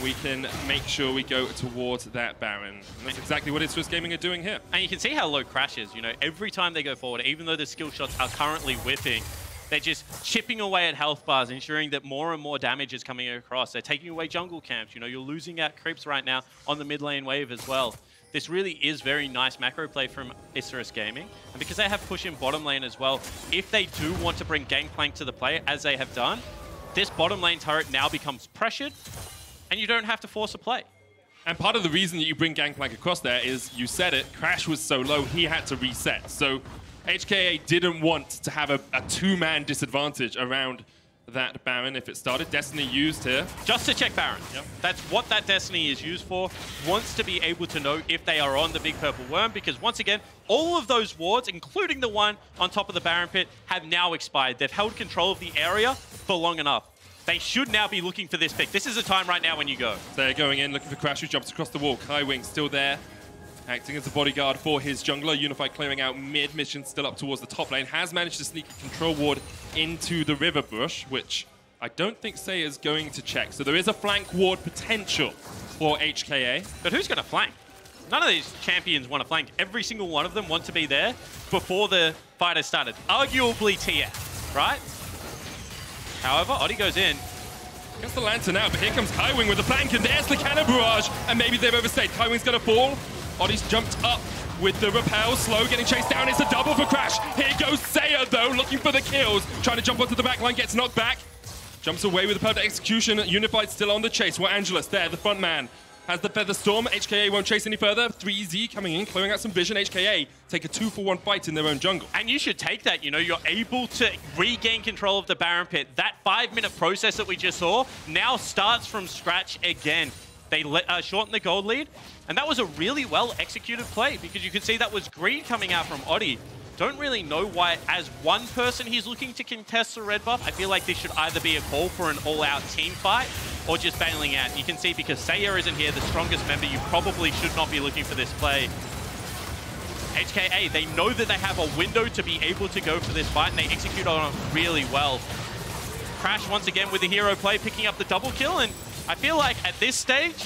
we can make sure we go towards that Baron. And that's exactly what Isurus Gaming are doing here. And you can see how low Crash is. You know, every time they go forward, even though the skill shots are currently whiffing, they're just chipping away at health bars, ensuring that more and more damage is coming across. They're taking away jungle camps. You know, you're losing out creeps right now on the mid lane wave as well. This really is very nice macro play from Isurus Gaming. And because they have push in bottom lane as well, if they do want to bring Gangplank to the play, as they have done, this bottom lane turret now becomes pressured, and you don't have to force a play. And part of the reason that you bring Gangplank across there is, you said it, Crash was so low, he had to reset. So HKA didn't want to have a 2-man disadvantage around that Baron if it started. Destiny used here. Just to check Baron. Yep. That's what that Destiny is used for. Wants to be able to know if they are on the big purple worm, because once again, all of those wards, including the one on top of the Baron pit, have now expired. They've held control of the area for long enough. They should now be looking for this pick. This is the time right now when you go. They're going in, looking for Crash, who jumps across the wall. Kaiwing still there, acting as a bodyguard for his jungler. Unified clearing out mid. Mission still up towards the top lane. Has managed to sneak a control ward into the river bush, which I don't think Saya is going to check. So there is a flank ward potential for HKA. But who's going to flank? None of these champions want to flank. Every single one of them want to be there before the fight has started. Arguably TF, right? However, Oddie goes in. Gets the lantern out, but here comes Kaiwing with the flank, and there's the cannon barrage, and maybe they've overstayed. Kaiwing's going to fall. Oddie's jumped up with the repel, slow, getting chased down. It's a double for Crash. Here goes Saya, though, looking for the kills. Trying to jump onto the back line, gets knocked back. Jumps away with the perfect execution. Unified still on the chase. Well, Angelus there, the front man, has the Feather Storm. HKA won't chase any further. 3Z coming in, clearing out some vision. HKA take a 2-for-1 fight in their own jungle. And you should take that. You know, you're able to regain control of the Baron pit. That 5-minute process that we just saw now starts from scratch again. They shorten the gold lead, and that was a really well-executed play, because you could see that was greed coming out from Oddie. Don't really know why, as one person, he's looking to contest the red buff. I feel like this should either be a call for an all-out team fight or just bailing out. You can see, because Saya isn't here, the strongest member, you probably should not be looking for this play. HKA, they know that they have a window to be able to go for this fight, and they execute on it really well. Crash, once again, with the hero play, picking up the double kill, and I feel like at this stage,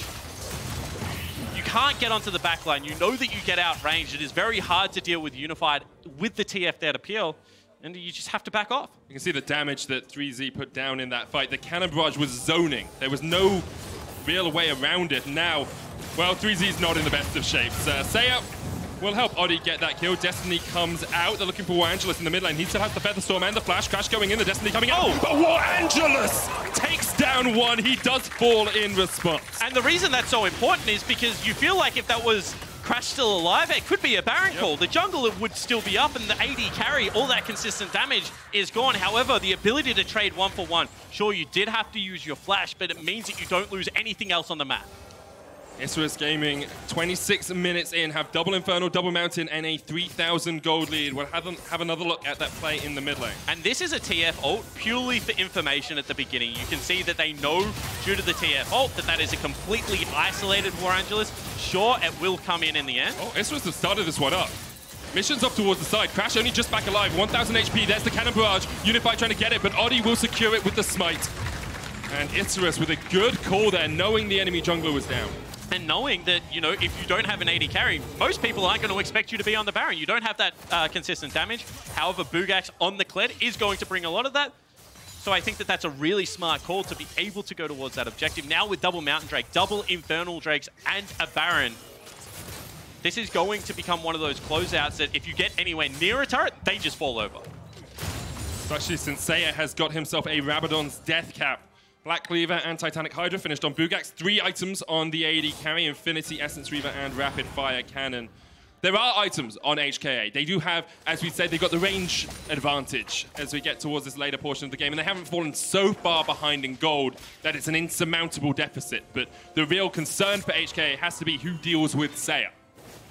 you can't get onto the backline. You know that you get outranged. It is very hard to deal with Unified with the TF there to peel, and you just have to back off. You can see the damage that 3Z put down in that fight. The cannon barrage was zoning. There was no real way around it. Now, well, 3Z's not in the best of shapes. Saya will help Oddie get that kill. Destiny comes out. They're looking for War Angelus in the mid lane. He still has the Feather Storm and the Flash. Crash going in, the Destiny coming out. Oh, but War Angelus takes down one. He does fall in response. And the reason that's so important is because you feel like if that was Crash still alive, it could be a Baron call. The jungler would still be up, and the AD carry, all that consistent damage is gone. However, the ability to trade 1-for-1, sure, you did have to use your Flash, but it means that you don't lose anything else on the map. Isurus Gaming, 26 minutes in, have double Infernal, double Mountain, and a 3,000 gold lead. We'll have another look at that play in the mid lane. And this is a TF ult purely for information at the beginning. You can see that they know, due to the TF ult, that is a completely isolated War Angelus. Sure, it will come in the end. Oh, Isurus have started this one up. Mission's up towards the side. Crash only just back alive, 1,000 HP. There's the cannon barrage. Unified trying to get it, but Oddie will secure it with the smite. And Isurus with a good call there, knowing the enemy jungler was down. And knowing that, you know, if you don't have an AD carry, most people aren't going to expect you to be on the Baron. You don't have that consistent damage. However, Bugax on the Kled is going to bring a lot of that. So I think that that's a really smart call to be able to go towards that objective. Now with double Mountain Drake, double Infernal Drakes, and a Baron, this is going to become one of those closeouts that if you get anywhere near a turret, they just fall over. Especially since Seiya has got himself a Rabadon's Death Cap. Black Cleaver and Titanic Hydra finished on Bugax. 3 items on the AD carry, Infinity, Essence Reaver, and Rapid Fire Cannon. There are items on HKA. They do have, as we said, they've got the range advantage as we get towards this later portion of the game, and they haven't fallen so far behind in gold that it's an insurmountable deficit. But the real concern for HKA has to be who deals with Seiya.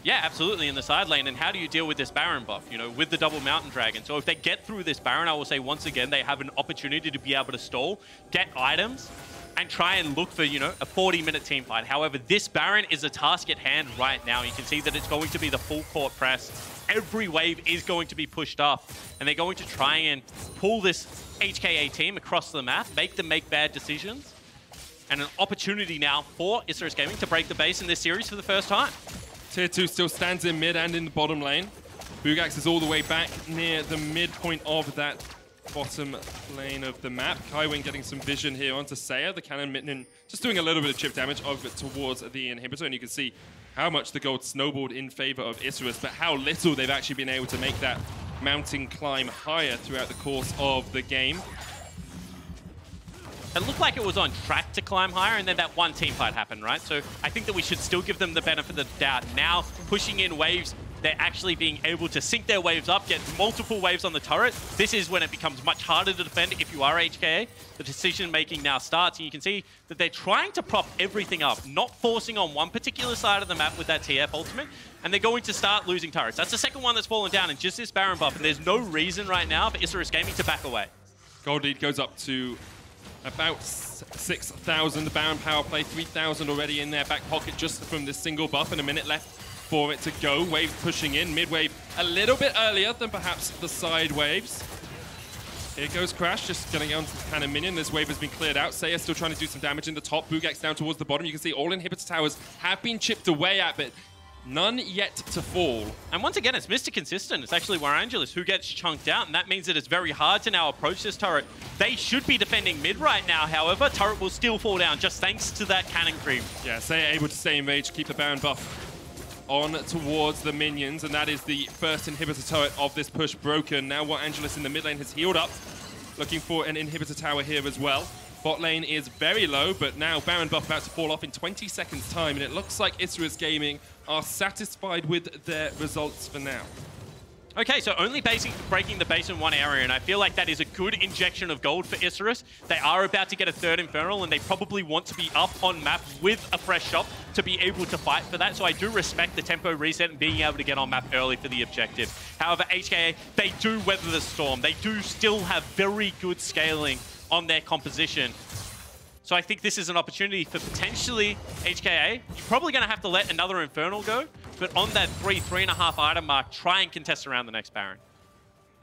Yeah, absolutely, in the side lane. And how do you deal with this Baron buff, you know, with the double Mountain Dragon? So if they get through this Baron, I will say once again, they have an opportunity to be able to stall, get items, and try and look for, you know, a 40-minute team fight. However, this Baron is a task at hand right now. You can see that it's going to be the full court press. Every wave is going to be pushed up, and they're going to try and pull this HKA team across the map, make them make bad decisions, and an opportunity now for Isurus Gaming to break the base in this series for the first time. Tier 2 still stands in mid and in the bottom lane. Bugax is all the way back near the midpoint of that bottom lane of the map. Kaiwing getting some vision here onto Seiya. The cannon mitten just doing a little bit of chip damage over towards the inhibitor, and you can see how much the gold snowballed in favor of Isurus, but how little they've actually been able to make that mountain climb higher throughout the course of the game. It looked like it was on track to climb higher, and then that one team fight happened, right? So I think that we should still give them the benefit of the doubt. Now, pushing in waves, they're actually being able to sync their waves up, get multiple waves on the turret. This is when it becomes much harder to defend if you are HKA. The decision-making now starts, and you can see that they're trying to prop everything up, not forcing on one particular side of the map with that TF ultimate, and they're going to start losing turrets. That's the second one that's fallen down, and just this Baron buff, and there's no reason right now for Isurus Gaming to back away. Gold lead goes up to about 6,000. The Baron power play, 3,000 already in their back pocket just from this single buff, and a minute left for it to go. Wave pushing in, mid wave a little bit earlier than perhaps the side waves. Here goes Crash, just getting onto the cannon minion. This wave has been cleared out. Seiya still trying to do some damage in the top. Bugax down towards the bottom. You can see all inhibitor towers have been chipped away at, but none yet to fall. And once again, it's Mr. Consistent. It's actually Warangelus who gets chunked out, and that means that it's very hard to now approach this turret. They should be defending mid right now, however. Turret will still fall down just thanks to that cannon creep. Yeah, Seiya able to stay in range, keep the Baron buff on towards the minions, and that is the first inhibitor turret of this push broken. Now Warangelus in the mid lane has healed up, looking for an inhibitor tower here as well. Bot lane is very low, but now Baron buff about to fall off in 20 seconds time, and it looks like Isurus Gaming are satisfied with their results for now. Okay, so only breaking the base in one area, and I feel like that is a good injection of gold for Isurus. They are about to get a third Infernal, and they probably want to be up on map with a fresh shop to be able to fight for that. So I do respect the tempo reset and being able to get on map early for the objective. However, HKA, they do weather the storm. They do still have very good scaling on their composition. So I think this is an opportunity for potentially HKA. You're probably going to have to let another Infernal go, but on that 3.5 item mark, try and contest around the next Baron.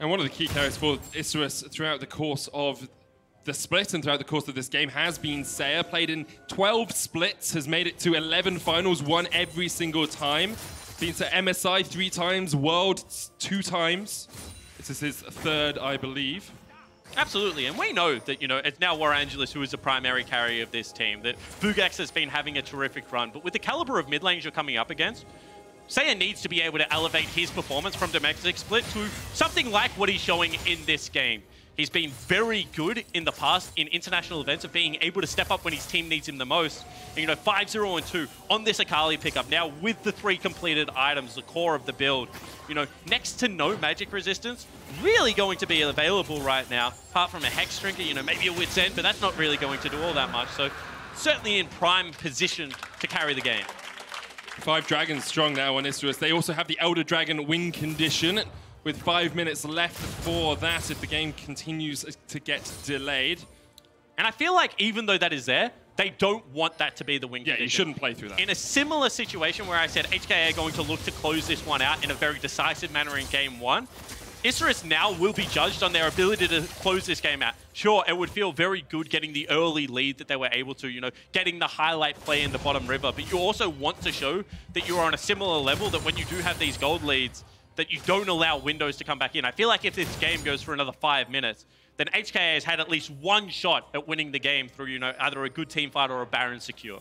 And one of the key carries for Isurus throughout the course of the split and throughout the course of this game has been Seiya. Played in 12 splits, has made it to 11 finals, won every single time. Been to MSI 3 times, World 2 times. This is his third, I believe. Absolutely, and we know that, you know, it's now Warangelus who is the primary carrier of this team, that Bugax has been having a terrific run, but with the caliber of mid lanes you're coming up against, Seiya needs to be able to elevate his performance from domestic split to something like what he's showing in this game. He's been very good in the past in international events of being able to step up when his team needs him the most. And, you know, 5-0 and 2 on this Akali pickup now with the 3 completed items, the core of the build. You know, next to no magic resistance, really going to be available right now, apart from a Hex Drinker, you know, maybe a Wit's End, but that's not really going to do all that much. So certainly in prime position to carry the game. 5 dragons strong now on Isurus. They also have the Elder Dragon win condition, with 5 minutes left for that if the game continues to get delayed. And I feel like even though that is there, they don't want that to be the win condition. Yeah, you shouldn't play through that. In a similar situation where I said HKA are going to look to close this one out in a very decisive manner in game 1, Isurus now will be judged on their ability to close this game out. Sure, it would feel very good getting the early lead that they were able to, you know, getting the highlight play in the bottom river, but you also want to show that you're on a similar level, that when you do have these gold leads, that you don't allow windows to come back in. I feel like if this game goes for another 5 minutes, then HKA has had at least one shot at winning the game through, you know, either a good team fight or a Baron secure.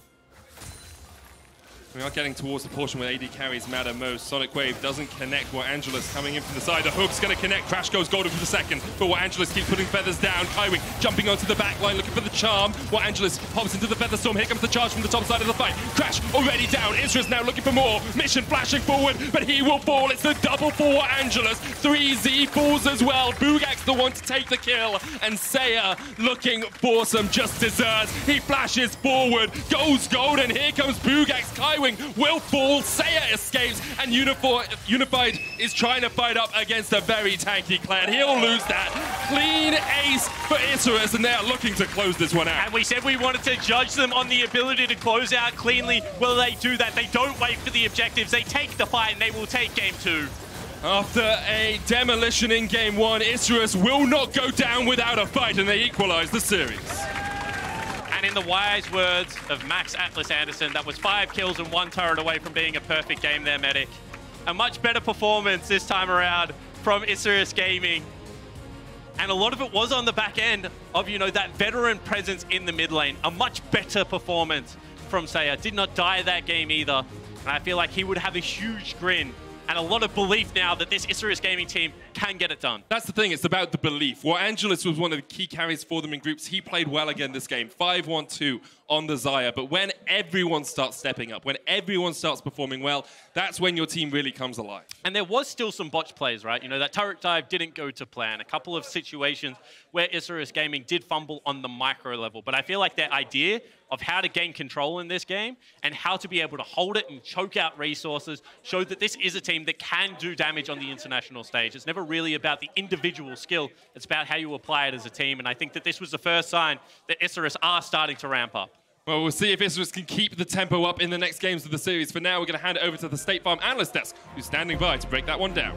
We are getting towards the portion where AD carries matter most. Sonic Wave doesn't connect. Angelus coming in from the side. The hook's going to connect. Crash goes golden for the second. But Angelus keeps putting feathers down. Kaiwing jumping onto the back line, looking for the charm. Angelus pops into the feather storm. Here comes the charge from the top side of the fight. Crash already down. Isurus now looking for more. Mission flashing forward, but he will fall. It's the double for Angelus. 3Z falls as well. Bugak's the one to take the kill. And Saya looking for some just desserts. He flashes forward, goes golden. Here comes Bugak's Kaiwing. Will fall, Saya escapes, and Unified is trying to fight up against a very tanky clan. He'll lose that. Clean ace for Isurus, and they are looking to close this one out. And we said we wanted to judge them on the ability to close out cleanly. Well, they do that. They don't wait for the objectives. They take the fight, and they will take game 2. After a demolition in game 1, Isurus will not go down without a fight, and they equalize the series. And in the wise words of Max Atlas Anderson, that was 5 kills and 1 turret away from being a perfect game there, Medic. A much better performance this time around from Isurus Gaming. And a lot of it was on the back end of, you know, that veteran presence in the mid lane. A much better performance from Saya. Did not die that game either. And I feel like he would have a huge grin and a lot of belief now that this Isurus Gaming team can get it done. That's the thing, it's about the belief. Angelus was one of the key carries for them in groups. He played well again this game, 5-1-2 on the Xayah. But when everyone starts stepping up, when everyone starts performing well, that's when your team really comes alive. And there was still some botch plays, right? You know, that turret dive didn't go to plan. A couple of situations where Isurus Gaming did fumble on the micro level. But I feel like their idea of how to gain control in this game and how to be able to hold it and choke out resources showed that this is a team that can do damage on the international stage. It's never really about the individual skill. It's about how you apply it as a team. And I think that this was the first sign that Isurus are starting to ramp up. Well, we'll see if Isurus can keep the tempo up in the next games of the series. For now, we're going to hand it over to the State Farm analyst desk, who's standing by to break that one down.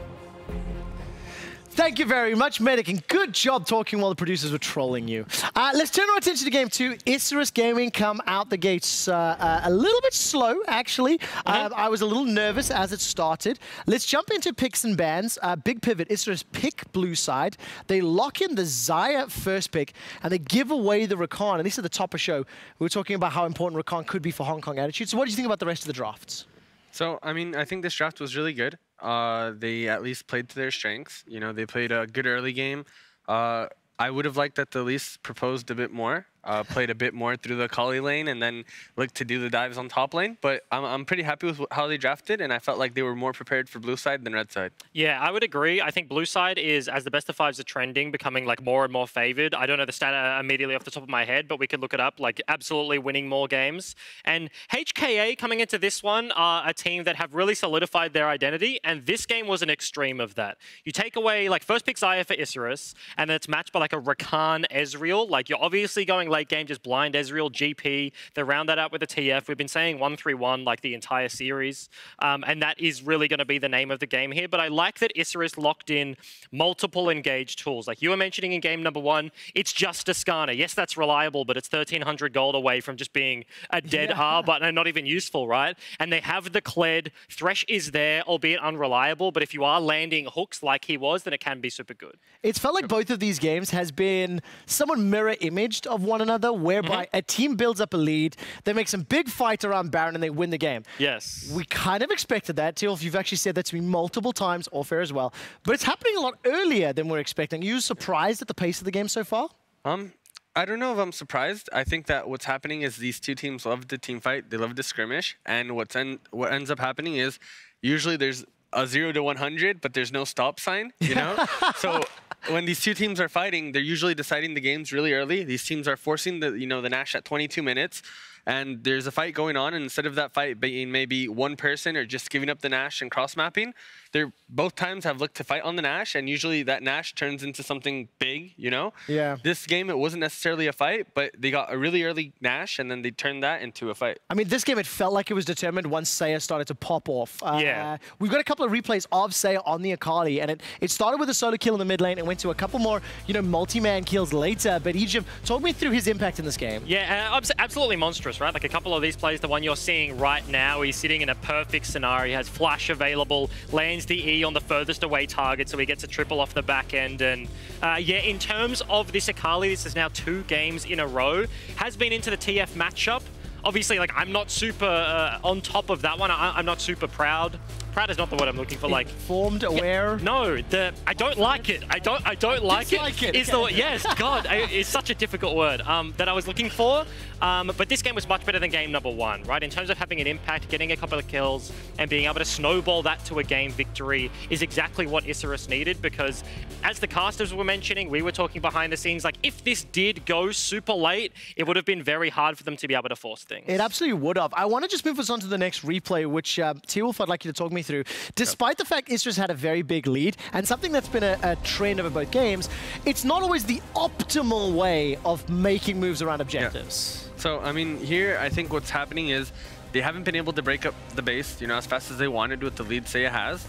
Thank you very much, Medic, and good job talking while the producers were trolling you. Let's turn our attention to game 2. Isurus Gaming come out the gates a little bit slow, actually. I was a little nervous as it started. Let's jump into picks and bans. Big pivot, Isurus pick blue side. They lock in the Xayah first pick, and they give away the Rakan. And this is the top of show. We were talking about how important Rakan could be for Hong Kong Attitude. So what do you think about the rest of the drafts? So, I mean, I think this draft was really good. They at least played to their strengths. You know, they played a good early game. I would have liked that the least proposed a bit more, played a bit more through the Kali lane, and then looked to do the dives on top lane. But I'm pretty happy with how they drafted, and I felt like they were more prepared for blue side than red side. Yeah, I would agree. I think blue side is, as the best of fives are trending, becoming like more and more favored. I don't know the stat immediately off the top of my head, but we could look it up, like absolutely winning more games. And HKA coming into this one are a team that have really solidified their identity, and this game was an extreme of that. You take away, like, first pick Xayah for Isurus, and then it's matched by like a Rakan Ezreal. Like, you're obviously going late game, just blind Ezreal, GP. They round that out with a TF. We've been saying 1-3-1 like the entire series, and that is really going to be the name of the game here. But I like that Isurus locked in multiple engaged tools. Like you were mentioning in game number 1, it's just a Skarner. Yes, that's reliable, but it's 1,300 gold away from just being a dead R button and not even useful, right? And they have the Kled. Thresh is there, albeit unreliable, but if you are landing hooks like he was, then it can be super good. It's felt like both of these games has been somewhat mirror imaged of one another, whereby a team builds up a lead, they make some big fight around Baron, and they win the game. Yes. We kind of expected that, Tilf. You've actually said that to me multiple times, off air as well. But it's happening a lot earlier than we're expecting. Are you surprised at the pace of the game so far? I don't know if I'm surprised. I think that what's happening is these two teams love the team fight. They love the skirmish. And what ends up happening is usually there's a 0 to 100, but there's no stop sign, you know? So when these two teams are fighting, they're usually deciding the games really early. These teams are forcing the Nash at 22 minutes. And there's a fight going on, and instead of that fight being maybe one person or just giving up the Nash and cross-mapping, they're both times have looked to fight on the Nash, and usually that Nash turns into something big, you know? Yeah. This game, it wasn't necessarily a fight, but they got a really early Nash, and then they turned that into a fight. I mean, this game, it felt like it was determined once Saya started to pop off. Yeah. We've got a couple of replays of Saya on the Akali, and it started with a solo kill in the mid lane and went to a couple more, you know, multi-man kills later. But Egypt, talk me through his impact in this game. Yeah, absolutely monstrous, right? Like a couple of these plays, the one you're seeing right now, he's sitting in a perfect scenario. He has flash available, lands the E on the furthest away target, so he gets a triple off the back end. And yeah, in terms of this Akali, this is now 2 games in a row. Has been into the TF matchup. Obviously, like, I'm not super on top of that one. I'm not super proud. Proud is not the word I'm looking for. Like informed, aware. No, I don't like it. I don't like it. Is the yes, God, it's such a difficult word that I was looking for. But this game was much better than game number 1, right? In terms of having an impact, getting a couple of kills, and being able to snowball that to a game victory is exactly what Isurus needed. Because as the casters were mentioning, we were talking behind the scenes, like if this did go super late, it would have been very hard for them to be able to force things. It absolutely would have. I want to just move us on to the next replay, which T-Wolf, I'd like you to talk me through. Despite the fact Isurus had a very big lead, and something that's been a trend over both games, it's not always the optimal way of making moves around objectives. Yeah. So, I mean, here, I think what's happening is they haven't been able to break up the base, you know, as fast as they wanted with the lead Saya has.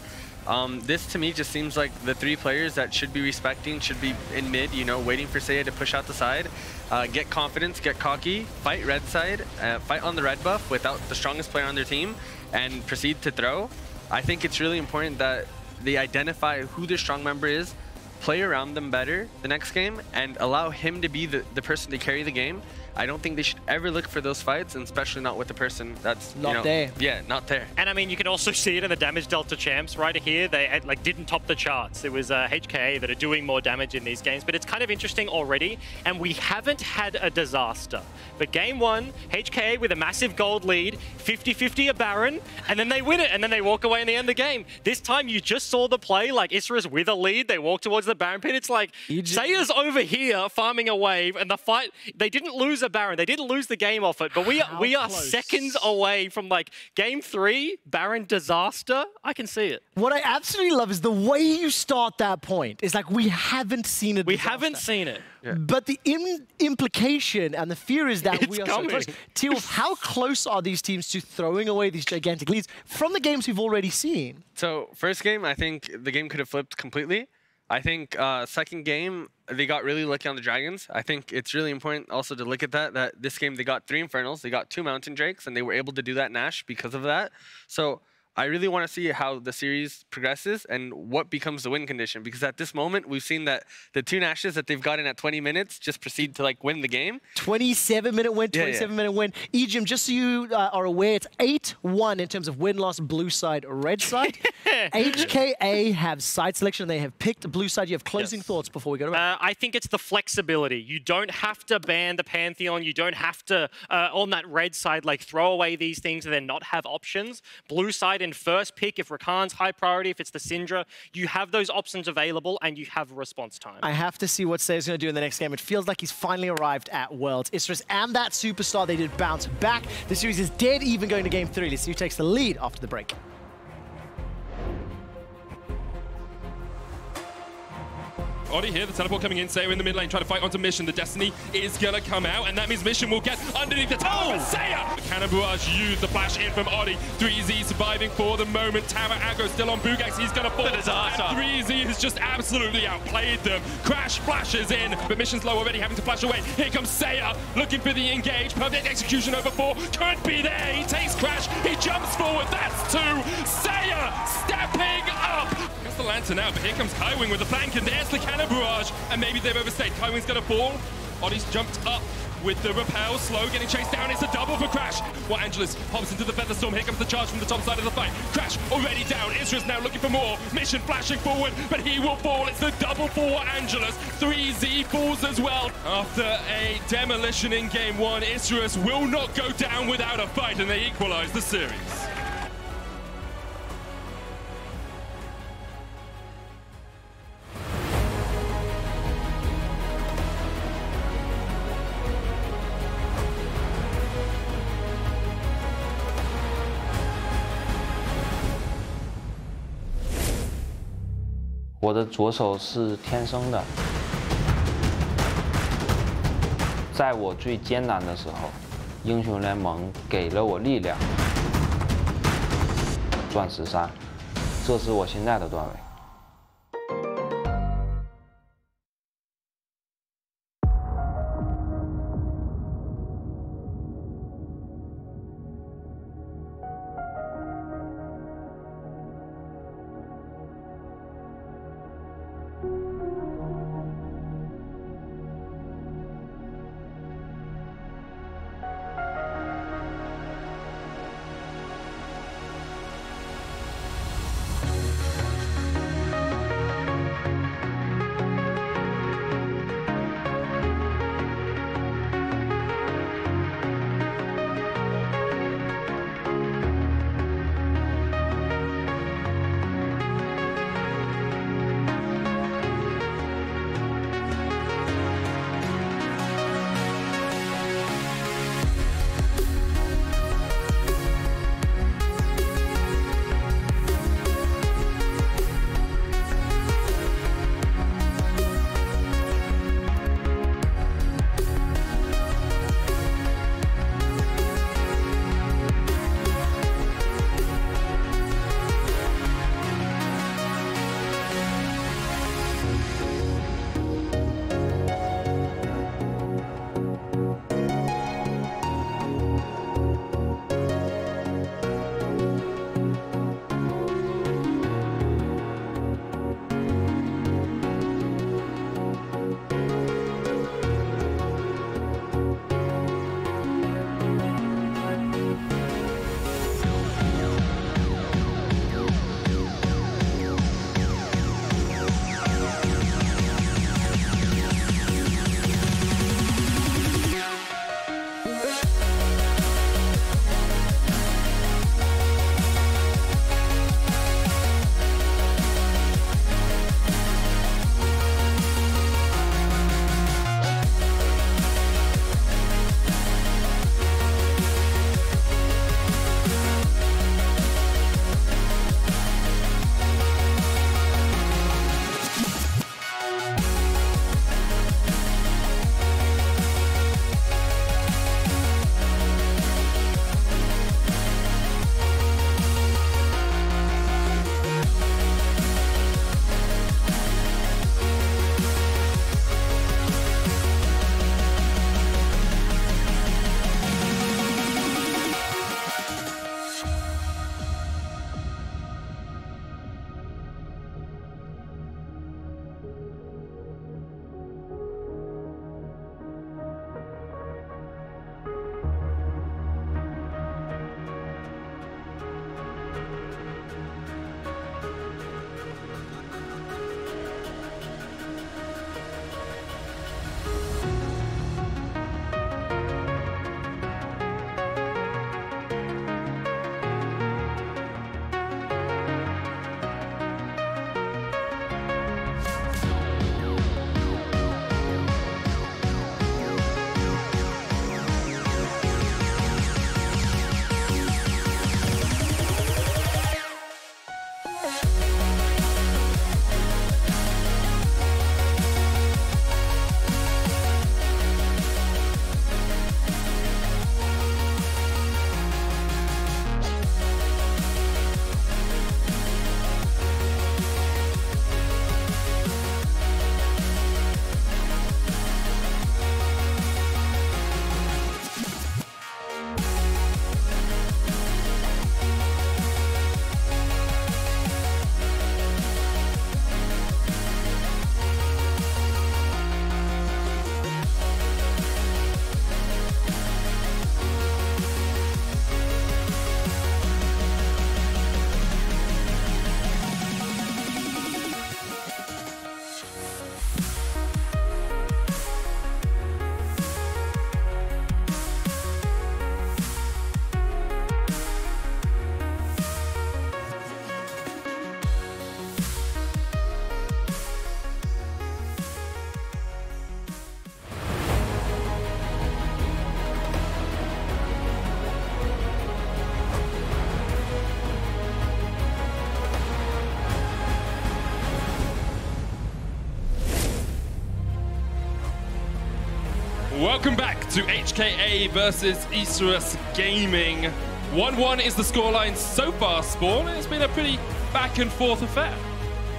This, to me, just seems like the 3 players that should be respecting, should be in mid, you know, waiting for Saya to push out the side, get confidence, get cocky, fight red side, fight on the red buff without the strongest player on their team, and proceed to throw. I think it's really important that they identify who their strong member is, play around them better the next game, and allow him to be the person to carry the game. I don't think they should ever look for those fights, and especially not with the person that's not there. Yeah, not there. And I mean, you can also see it in the damage delta champs right here. They like didn't top the charts. It was HKA that are doing more damage in these games, but it's kind of interesting already. And we haven't had a disaster. But game 1, HKA with a massive gold lead, 50-50 a Baron, and then they win it, and then they walk away and they end the game. This time you just saw the play, like Isurus with a lead, they walk towards the Baron pit. It's like Saya's over here farming a wave, and the fight, they didn't lose a Baron. They didn't lose the game off it, but we are seconds away from like game 3, Baron disaster. I can see it. What I absolutely love is the way you start that point. It's like we haven't seen it. We haven't seen it. Yeah. But the implication and the fear is that we are coming. so close. T-Wolf, how close are these teams to throwing away these gigantic leads from the games we've already seen? So first game, I think the game could have flipped completely. I think second game, they got really lucky on the Dragons. I think it's really important also to look at that this game they got 3 Infernals, they got 2 Mountain Drakes, and they were able to do that Nash because of that. So I really want to see how the series progresses and what becomes the win condition, because at this moment, we've seen that the 2 Nashes that they've gotten at 20 minutes just proceed to like win the game. 27-minute win, 27-minute win. Ejim, just so you are aware, it's 8-1 in terms of win-loss, blue side, red side. HKA have side selection. They have picked blue side. You have closing thoughts before we go to it. I think it's the flexibility. You don't have to ban the Pantheon. You don't have to, on that red side, like throw away these things and then not have options. Blue side in first pick, if Rakan's high priority, if it's the Syndra, you have those options available and you have response time. I have to see what Saya's going to do in the next game. It feels like he's finally arrived at Worlds. Isurus and that superstar, they did bounce back. The series is dead even going to game 3. Let's see who takes the lead after the break. Already here, the teleport coming in, Saya in the mid lane, trying to fight onto Mission. The Destiny is gonna come out, and that means Mission will get underneath the tower. Saya! The Cannon Barrage used the flash in from Odi. 3Z surviving for the moment. Tower aggro still on Bugax, he's gonna fall. And 3Z has just absolutely outplayed them. Crash flashes in, but Mission's low already, having to flash away. Here comes Saya, looking for the engage. Perfect execution over 4, could be there. He takes Crash, he jumps forward, that's 2. Saya stepping up. The Lantern out, but here comes Kaiwing with the flank, and there's the Cannon Barrage, and maybe they've overstayed. Kaiwing's gonna fall. Odi's jumped up with the repel, slow, getting chased down. It's a double for Crash. Well, Angelus hops into the Featherstorm. Here comes the charge from the top side of the fight. Crash already down. Isurus now looking for more. Mission flashing forward, but he will fall. It's the double for Angelus. 3Z falls as well. After a demolition in game 1, Isurus will not go down without a fight, and they equalize the series. 我的左手是天生的，在我最艰难的时候，英雄联盟给了我力量。钻石3，这是我现在的段位。Welcome back to HKA versus Isurus Gaming. 1-1 is the scoreline so far, Spawn. It's been a pretty back and forth affair.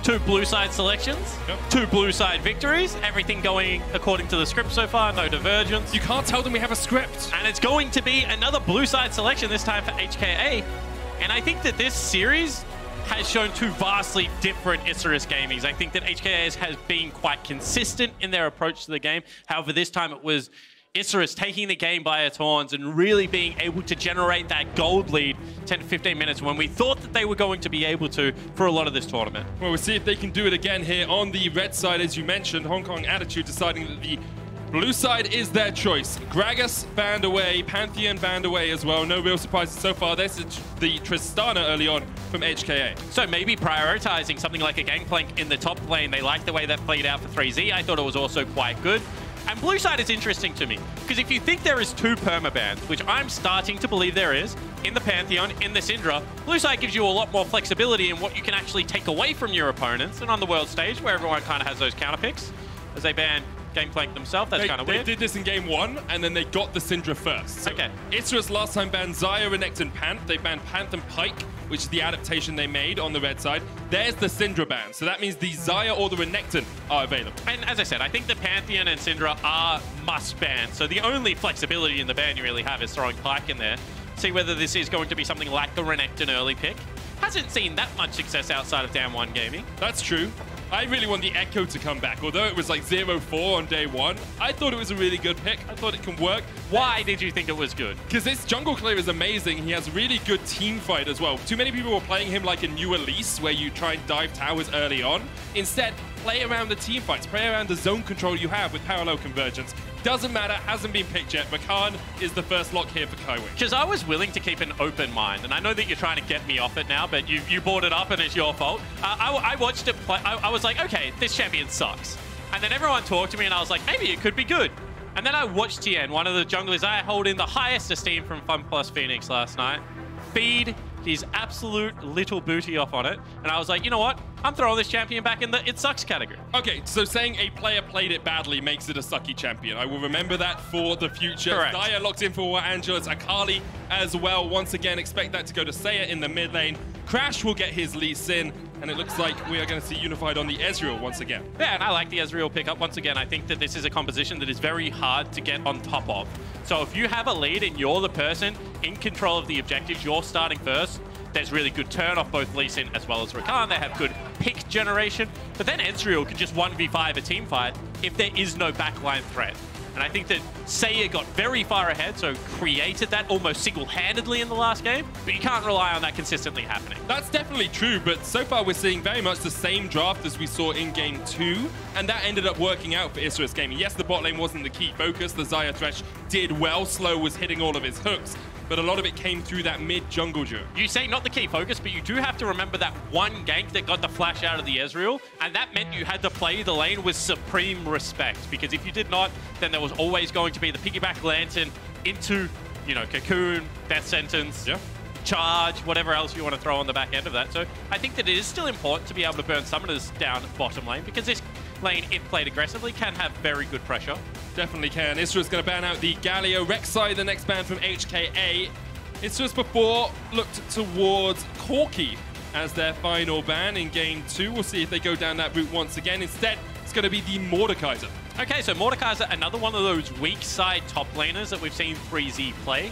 2 blue side selections, 2 blue side victories, everything going according to the script so far, no divergence. You can't tell them we have a script. And it's going to be another blue side selection, this time for HKA. And I think that this series has shown 2 vastly different Isurus gamings. I think that HKA has been quite consistent in their approach to the game. However, this time it was Isurus taking the game by its horns and really being able to generate that gold lead 10 to 15 minutes when we thought that they were going to be able to for a lot of this tournament. Well, we'll see if they can do it again here on the red side, as you mentioned. Hong Kong Attitude deciding that the blue side is their choice. Gragas banned away, Pantheon banned away as well. No real surprises so far. There's the Tristana early on from HKA. So maybe prioritizing something like a Gangplank in the top lane. They like the way that played out for 3Z. I thought it was also quite good. And blue side is interesting to me, because if you think there is 2 permabans, which I'm starting to believe there is, in the Pantheon, in the Syndra, blue side gives you a lot more flexibility in what you can actually take away from your opponents. And on the world stage, where everyone kind of has those counter picks, as they ban Gangplank themselves, that's kind of weird. They did this in game 1, and then they got the Syndra first. So okay. Isurus last time banned Xayah, Renekton, and Panth. They banned Panth and Pyke, which is the adaptation they made on the red side. There's the Syndra ban. So that means the Xayah or the Renekton are available. And as I said, I think the Pantheon and Syndra are must ban. So the only flexibility in the ban you really have is throwing Pyke in there. See whether this is going to be something like the Renekton early pick. Hasn't seen that much success outside of Damwon Gaming. That's true. I really want the Echo to come back. Although it was like 0-4 on day 1, I thought it was a really good pick. I thought it can work. Why did you think it was good? Because this jungle clear is amazing. He has really good team fight as well. Too many people were playing him like a new Elise, where you try and dive towers early on. Instead, play around the team fights. Play around the zone control you have with parallel convergence. Doesn't matter, hasn't been picked yet. Makan is the first lock here for Kaiwing. Because I was willing to keep an open mind, and I know that you're trying to get me off it now, but you brought it up and it's your fault. I watched it play. I was like, okay, this champion sucks. And then everyone talked to me and I was like, maybe it could be good. And then I watched Tien, one of the junglers I hold in the highest esteem from Fun Plus Phoenix last night, feed his absolute little booty off on it. And I was like, you know what? I'm throwing this champion back in the it sucks category. Okay, so saying a player played it badly makes it a sucky champion. I will remember that for the future. Correct. Xayah locked in for Angelus, Akali as well. Once again, expect that to go to Seiya in the mid lane. Crash will get his Lee Sin, and it looks like we are going to see Unified on the Ezreal once again. Yeah, and I like the Ezreal pickup. Once again, I think that this is a composition that is very hard to get on top of. So if you have a lead and you're the person in control of the objectives, you're starting first, there's really good turn off both Lee Sin as well as Rakan. They have good pick generation, but then Ezreal can just 1v5 a team fight if there is no backline threat. And I think that Seiya got very far ahead, so created that almost single-handedly in the last game, but you can't rely on that consistently happening. That's definitely true, but so far we're seeing very much the same draft as we saw in game 2, and that ended up working out for Isurus Gaming. Yes, the bot lane wasn't the key focus. The Xayah Thresh did well. Slow was hitting all of his hooks, but a lot of it came through that mid-jungle duo. You say not the key focus, but you do have to remember that one gank that got the flash out of the Ezreal, and that meant you had to play the lane with supreme respect, because if you did not, then there was always going to be the piggyback lantern into, you know, Cocoon, Death Sentence, Charge, whatever else you want to throw on the back end of that. So I think that it is still important to be able to burn summoners down bottom lane, because this lane, if played aggressively, can have very good pressure. Definitely can. Isurus going to ban out the Galio. Rek'Sai, the next ban from HKA. Isurus before looked towards Corki as their final ban in game 2. We'll see if they go down that route once again. Instead, it's going to be the Mordekaiser. Okay, so Mordekaiser, another one of those weak side top laners that we've seen 3Z play.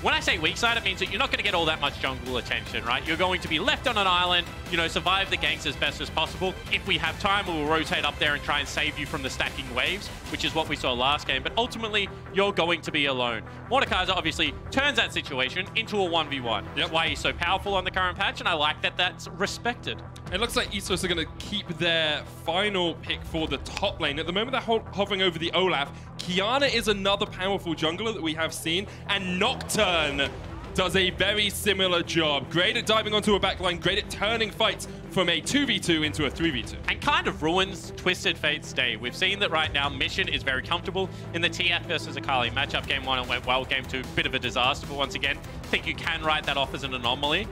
When I say weak side, it means that you're not going to get all that much jungle attention, right? You're going to be left on an island, you know, survive the ganks as best as possible. If we have time, we will rotate up there and try and save you from the stacking waves, which is what we saw last game. But ultimately, you're going to be alone. Mordekaiser obviously turns that situation into a 1v1. That's why he's so powerful on the current patch, and I like that that's respected. It looks like Isurus are going to keep their final pick for the top lane. At the moment, they're hovering over the Olaf. Kiana is another powerful jungler that we have seen, and Nocturne does a very similar job. Great at diving onto a backline, great at turning fights from a 2v2 into a 3v2. And kind of ruins Twisted Fate's day. We've seen that right now, Mission is very comfortable in the TF versus Akali matchup. Game 1 it went well, game 2 bit of a disaster, but once again, I think you can write that off as an anomaly.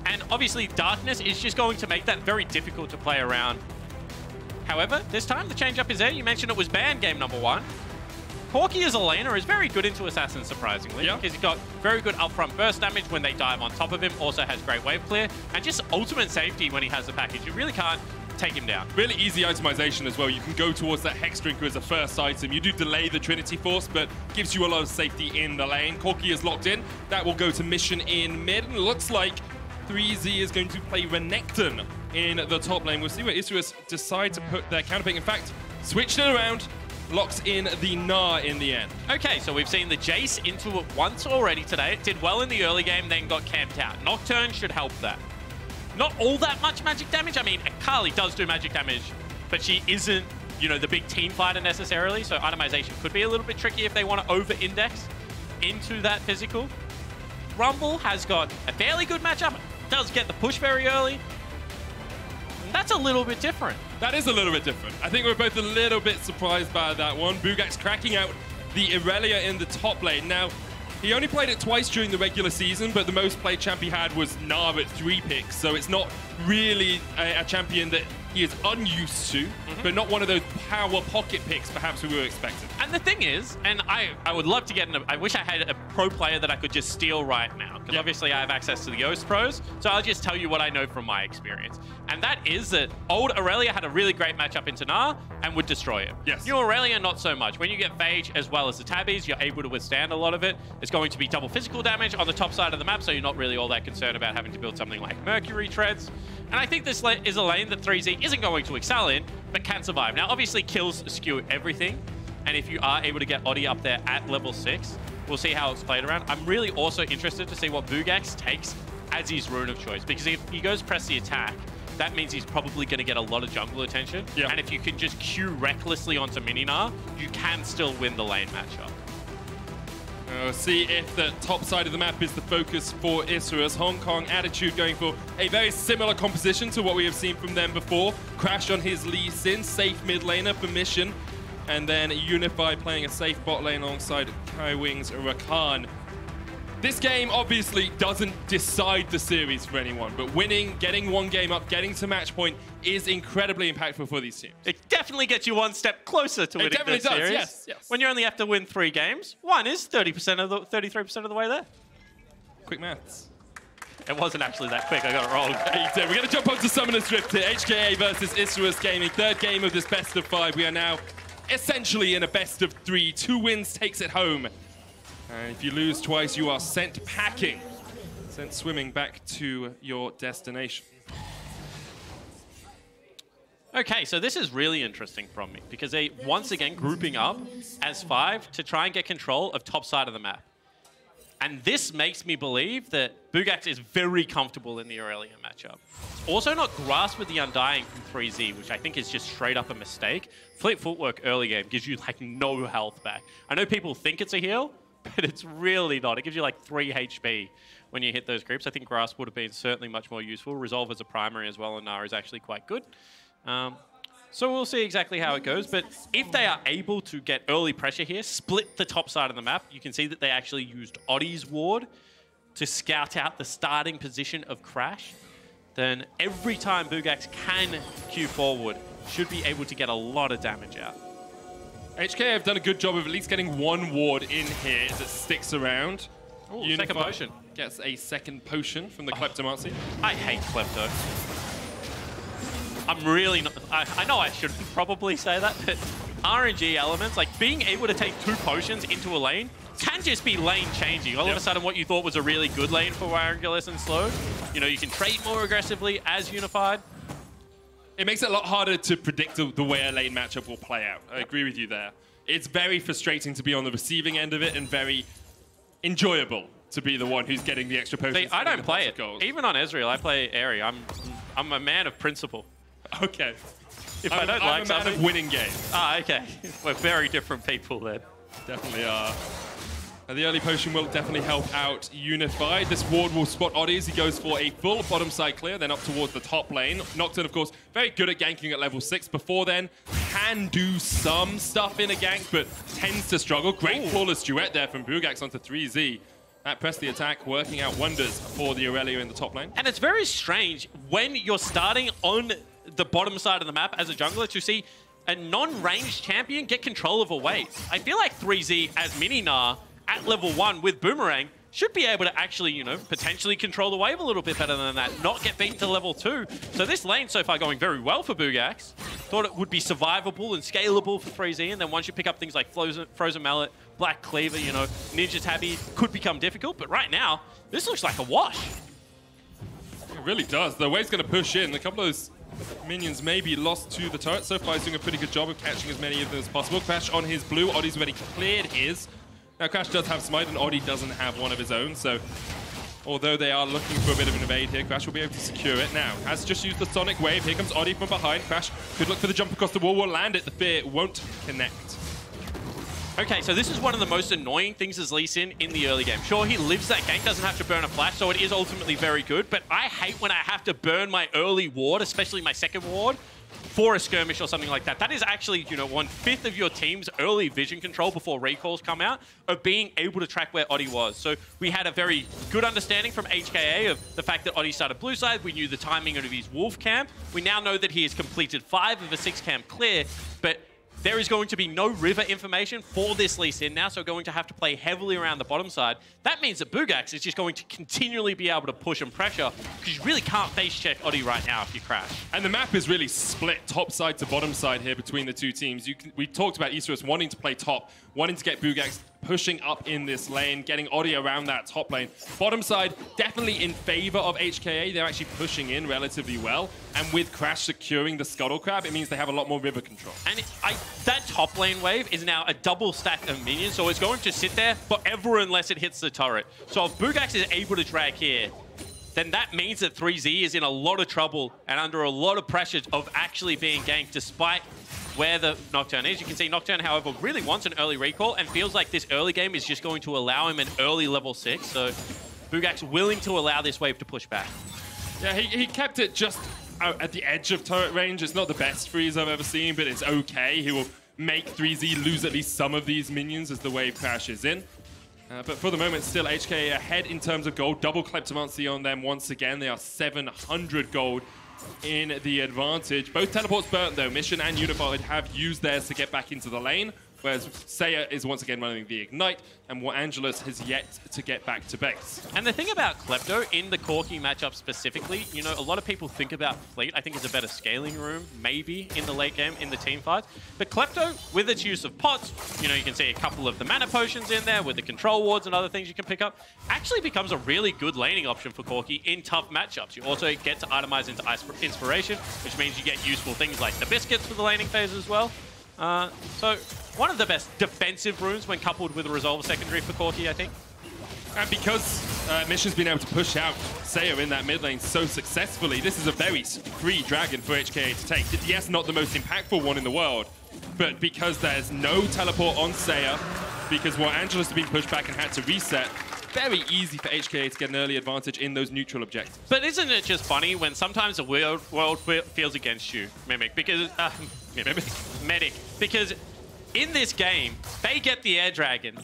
And obviously, Darkness is just going to make that very difficult to play around. However, this time the change-up is there. You mentioned it was banned game number 1. Corki as a laner is very good into Assassin, surprisingly, because he's got very good upfront burst damage when they dive on top of him, also has great wave clear, and just ultimate safety when he has the package. You really can't take him down. Really easy itemization as well. You can go towards that Hex Drinker as a first item. You do delay the Trinity Force, but gives you a lot of safety in the lane. Corki is locked in. That will go to mission in mid, and it looks like 3Z is going to play Renekton in the top lane. We'll see where Isurus decide to put their counterpick. In fact, switched it around, locks in the Gnar in the end. Okay, so we've seen the Jace into it once already today. It did well in the early game, then got camped out. Nocturne should help that. Not all that much magic damage. I mean, Akali does do magic damage, but she isn't, you know, the big team fighter necessarily, so itemization could be a little bit tricky if they want to over-index into that physical. Rumble has got a fairly good matchup, does get the push very early. And that's a little bit different. That is a little bit different. I think we're both a little bit surprised by that one. Bugak's cracking out the Irelia in the top lane. Now, he only played it twice during the regular season, but the most played champ he had was Gnar at 3 picks, so it's not really a champion that he is unused to, but not one of those power pocket picks perhaps we were expecting. And the thing is, and I would love to get I wish I had a pro player that I could just steal right now, because obviously I have access to the Yoast pros, so I'll just tell you what I know from my experience. And that is that old Irelia had a really great matchup into Gnar and would destroy him. Yes. New Irelia, not so much. When you get Phage as well as the Tabbies, you're able to withstand a lot of it. It's going to be double physical damage on the top side of the map, so you're not really all that concerned about having to build something like Mercury Treads. And I think this is a lane that 3Z isn't going to excel in, but can survive. Now, obviously, kills skew everything. And if you are able to get Oddie up there at level 6, we'll see how it's played around. I'm really also interested to see what Bugax takes as his rune of choice. Because if he goes press the attack, that means he's probably going to get a lot of jungle attention. And if you can just Q recklessly onto Mini-Gnar, you can still win the lane matchup. We'll see if the top side of the map is the focus for Isurus. Hong Kong Attitude going for a very similar composition to what we have seen from them before. Crash on his Lee Sin, safe mid laner for mission. And then Unify playing a safe bot lane alongside Kai Wings Rakan. This game obviously doesn't decide the series for anyone, but winning, getting one game up, getting to match point is incredibly impactful for these teams. It definitely gets you one step closer to winning this series. Yes. When you only have to win 3 games, one is 33% of the way there. Quick maths. It wasn't actually that quick, I got it wrong. We're going to jump onto Summoner's Rift here. HKA versus Isurus Gaming, 3rd game of this best of 5. We are now essentially in a best of 3. 2 wins takes it home. And if you lose twice, you are sent packing. Sent swimming back to your destination. Okay, so this is really interesting from me, because they, once again, grouping up as 5 to try and get control of top side of the map. And this makes me believe that Bugax is very comfortable in the Irelia matchup. Also not Grasp with the Undying from 3Z, which I think is just straight up a mistake. Fleet Footwork early game gives you like no health back. I know people think it's a heal, but it's really not. It gives you like 3 HP when you hit those creeps. I think Grasp would have been certainly much more useful. Resolve as a primary as well, and Gnar is actually quite good. So we'll see exactly how it goes, but if they are able to get early pressure here, split the top side of the map, you can see that they actually used Oddie's ward to scout out the starting position of Crash, then every time Bugax can queue forward, should be able to get a lot of damage out. HKA have done a good job of at least getting 1 ward in here that sticks around. Ooh, second potion. Gets a second potion from the Kleptomancy. I hate Klepto. I'm really not... I know I shouldn't probably say that, but RNG elements, like being able to take 2 potions into a lane can just be lane changing. All of a sudden, what you thought was a really good lane for Angularus and Slow, you know, you can trade more aggressively as Unified. It makes it a lot harder to predict the way a lane matchup will play out. I agree with you there. It's very frustrating to be on the receiving end of it and very enjoyable to be the one who's getting the extra potions. See, I don't play it. Even on Ezreal, I play Aerie. I'm a man of principle. Okay. If I don't like something... I'm a man of winning games. Ah, okay. We're very different people then. Definitely are. And the early potion will definitely help out Unified. This ward will spot Oddie as he goes for a full bottom side clear, then up towards the top lane. Nocturne, of course, very good at ganking at level 6. Before then, can do some stuff in a gank, but tends to struggle. Great flawless duet there from Bugax onto 3Z. That press the attack, working out wonders for the Irelia in the top lane. And it's very strange when you're starting on the bottom side of the map as a jungler to see a non-ranged champion get control of a wave. I feel like 3Z as Mini-Gnar at level 1 with Boomerang should be able to actually, you know, potentially control the wave a little bit better than that, not get beaten to level 2. So this lane so far going very well for Boogax. Thought it would be survivable and scalable for 3Z, and then once you pick up things like Frozen Mallet, Black Cleaver, you know, Ninja Tabby could become difficult, but right now, this looks like a wash. It really does. The wave's going to push in. A couple of those minions may be lost to the turret. So far, he's doing a pretty good job of catching as many of them as possible. Crash on his blue. Oddie's already cleared his. Now, Crash does have Smite, and Oddie doesn't have one of his own, so although they are looking for a bit of an evade here, Crash will be able to secure it now. Has just used the Sonic Wave. Here comes Oddie from behind. Crash could look for the jump across the wall, will land it. The fear won't connect. Okay, so this is one of the most annoying things as Lee Sin in the early game. Sure, he lives that gank, doesn't have to burn a flash, so it is ultimately very good, but I hate when I have to burn my early ward, especially my second ward, for a skirmish or something like that. That is actually, you know, 1/5 of your team's early vision control before recalls come out of being able to track where Oddie was. So we had a very good understanding from HKA of the fact that Oddie started blue side. We knew the timing of his wolf camp. We now know that he has completed 5 of a 6 camp clear, but there is going to be no river information for this Lee Sin now, so going to have to play heavily around the bottom side. That means that Boogax is just going to continually be able to push and pressure, because you really can't face check Oddie right now if you crash. And the map is really split top side to bottom side here between the two teams. We talked about Isurus wanting to play top, wanting to get Boogax pushing up in this lane, getting Oddie around that top lane. Bottom side, definitely in favor of HKA. They're actually pushing in relatively well. And with Crash securing the Scuttle Crab, it means they have a lot more river control. And that top lane wave is now a double stack of minions, so it's going to sit there forever unless it hits the turret. So if Boogax is able to drag here, then that means that 3Z is in a lot of trouble and under a lot of pressure of actually being ganked despite where the Nocturne is. You can see Nocturne, however, really wants an early recall and feels like this early game is just going to allow him an early level 6. So Boogax willing to allow this wave to push back. Yeah, he kept it just out at the edge of turret range. It's not the best freeze I've ever seen, but it's okay. He will make 3Z lose at least some of these minions as the wave crashes in. But for the moment, still HKA ahead in terms of gold. Double Kleptomancy on them once again. They are 700 gold in the advantage. Both teleports burnt though. Mission and Unified have used theirs to get back into the lane, whereas Saya is once again running the Ignite, and Angelus has yet to get back to base. And the thing about Klepto in the Corki matchup specifically, you know, a lot of people think about Fleet. I think it's a better scaling room, maybe, in the late game, in the team fights. But Klepto, with its use of pots, you know, you can see a couple of the mana potions in there with the control wards and other things you can pick up, actually becomes a really good laning option for Corki in tough matchups. You also get to itemize into Inspiration, which means you get useful things like the biscuits for the laning phase as well. So one of the best defensive runes when coupled with a Resolve secondary for Corki, I think. And because Mission's been able to push out Saya in that mid lane so successfully, this is a very free dragon for HKA to take. Yes, not the most impactful one in the world, but because there's no teleport on Saya, because Angelus has been pushed back and had to reset, very easy for HKA to get an early advantage in those neutral objectives. But isn't it just funny when sometimes the world feels against you, Mimic, because Medic, because in this game they get the Air Dragon.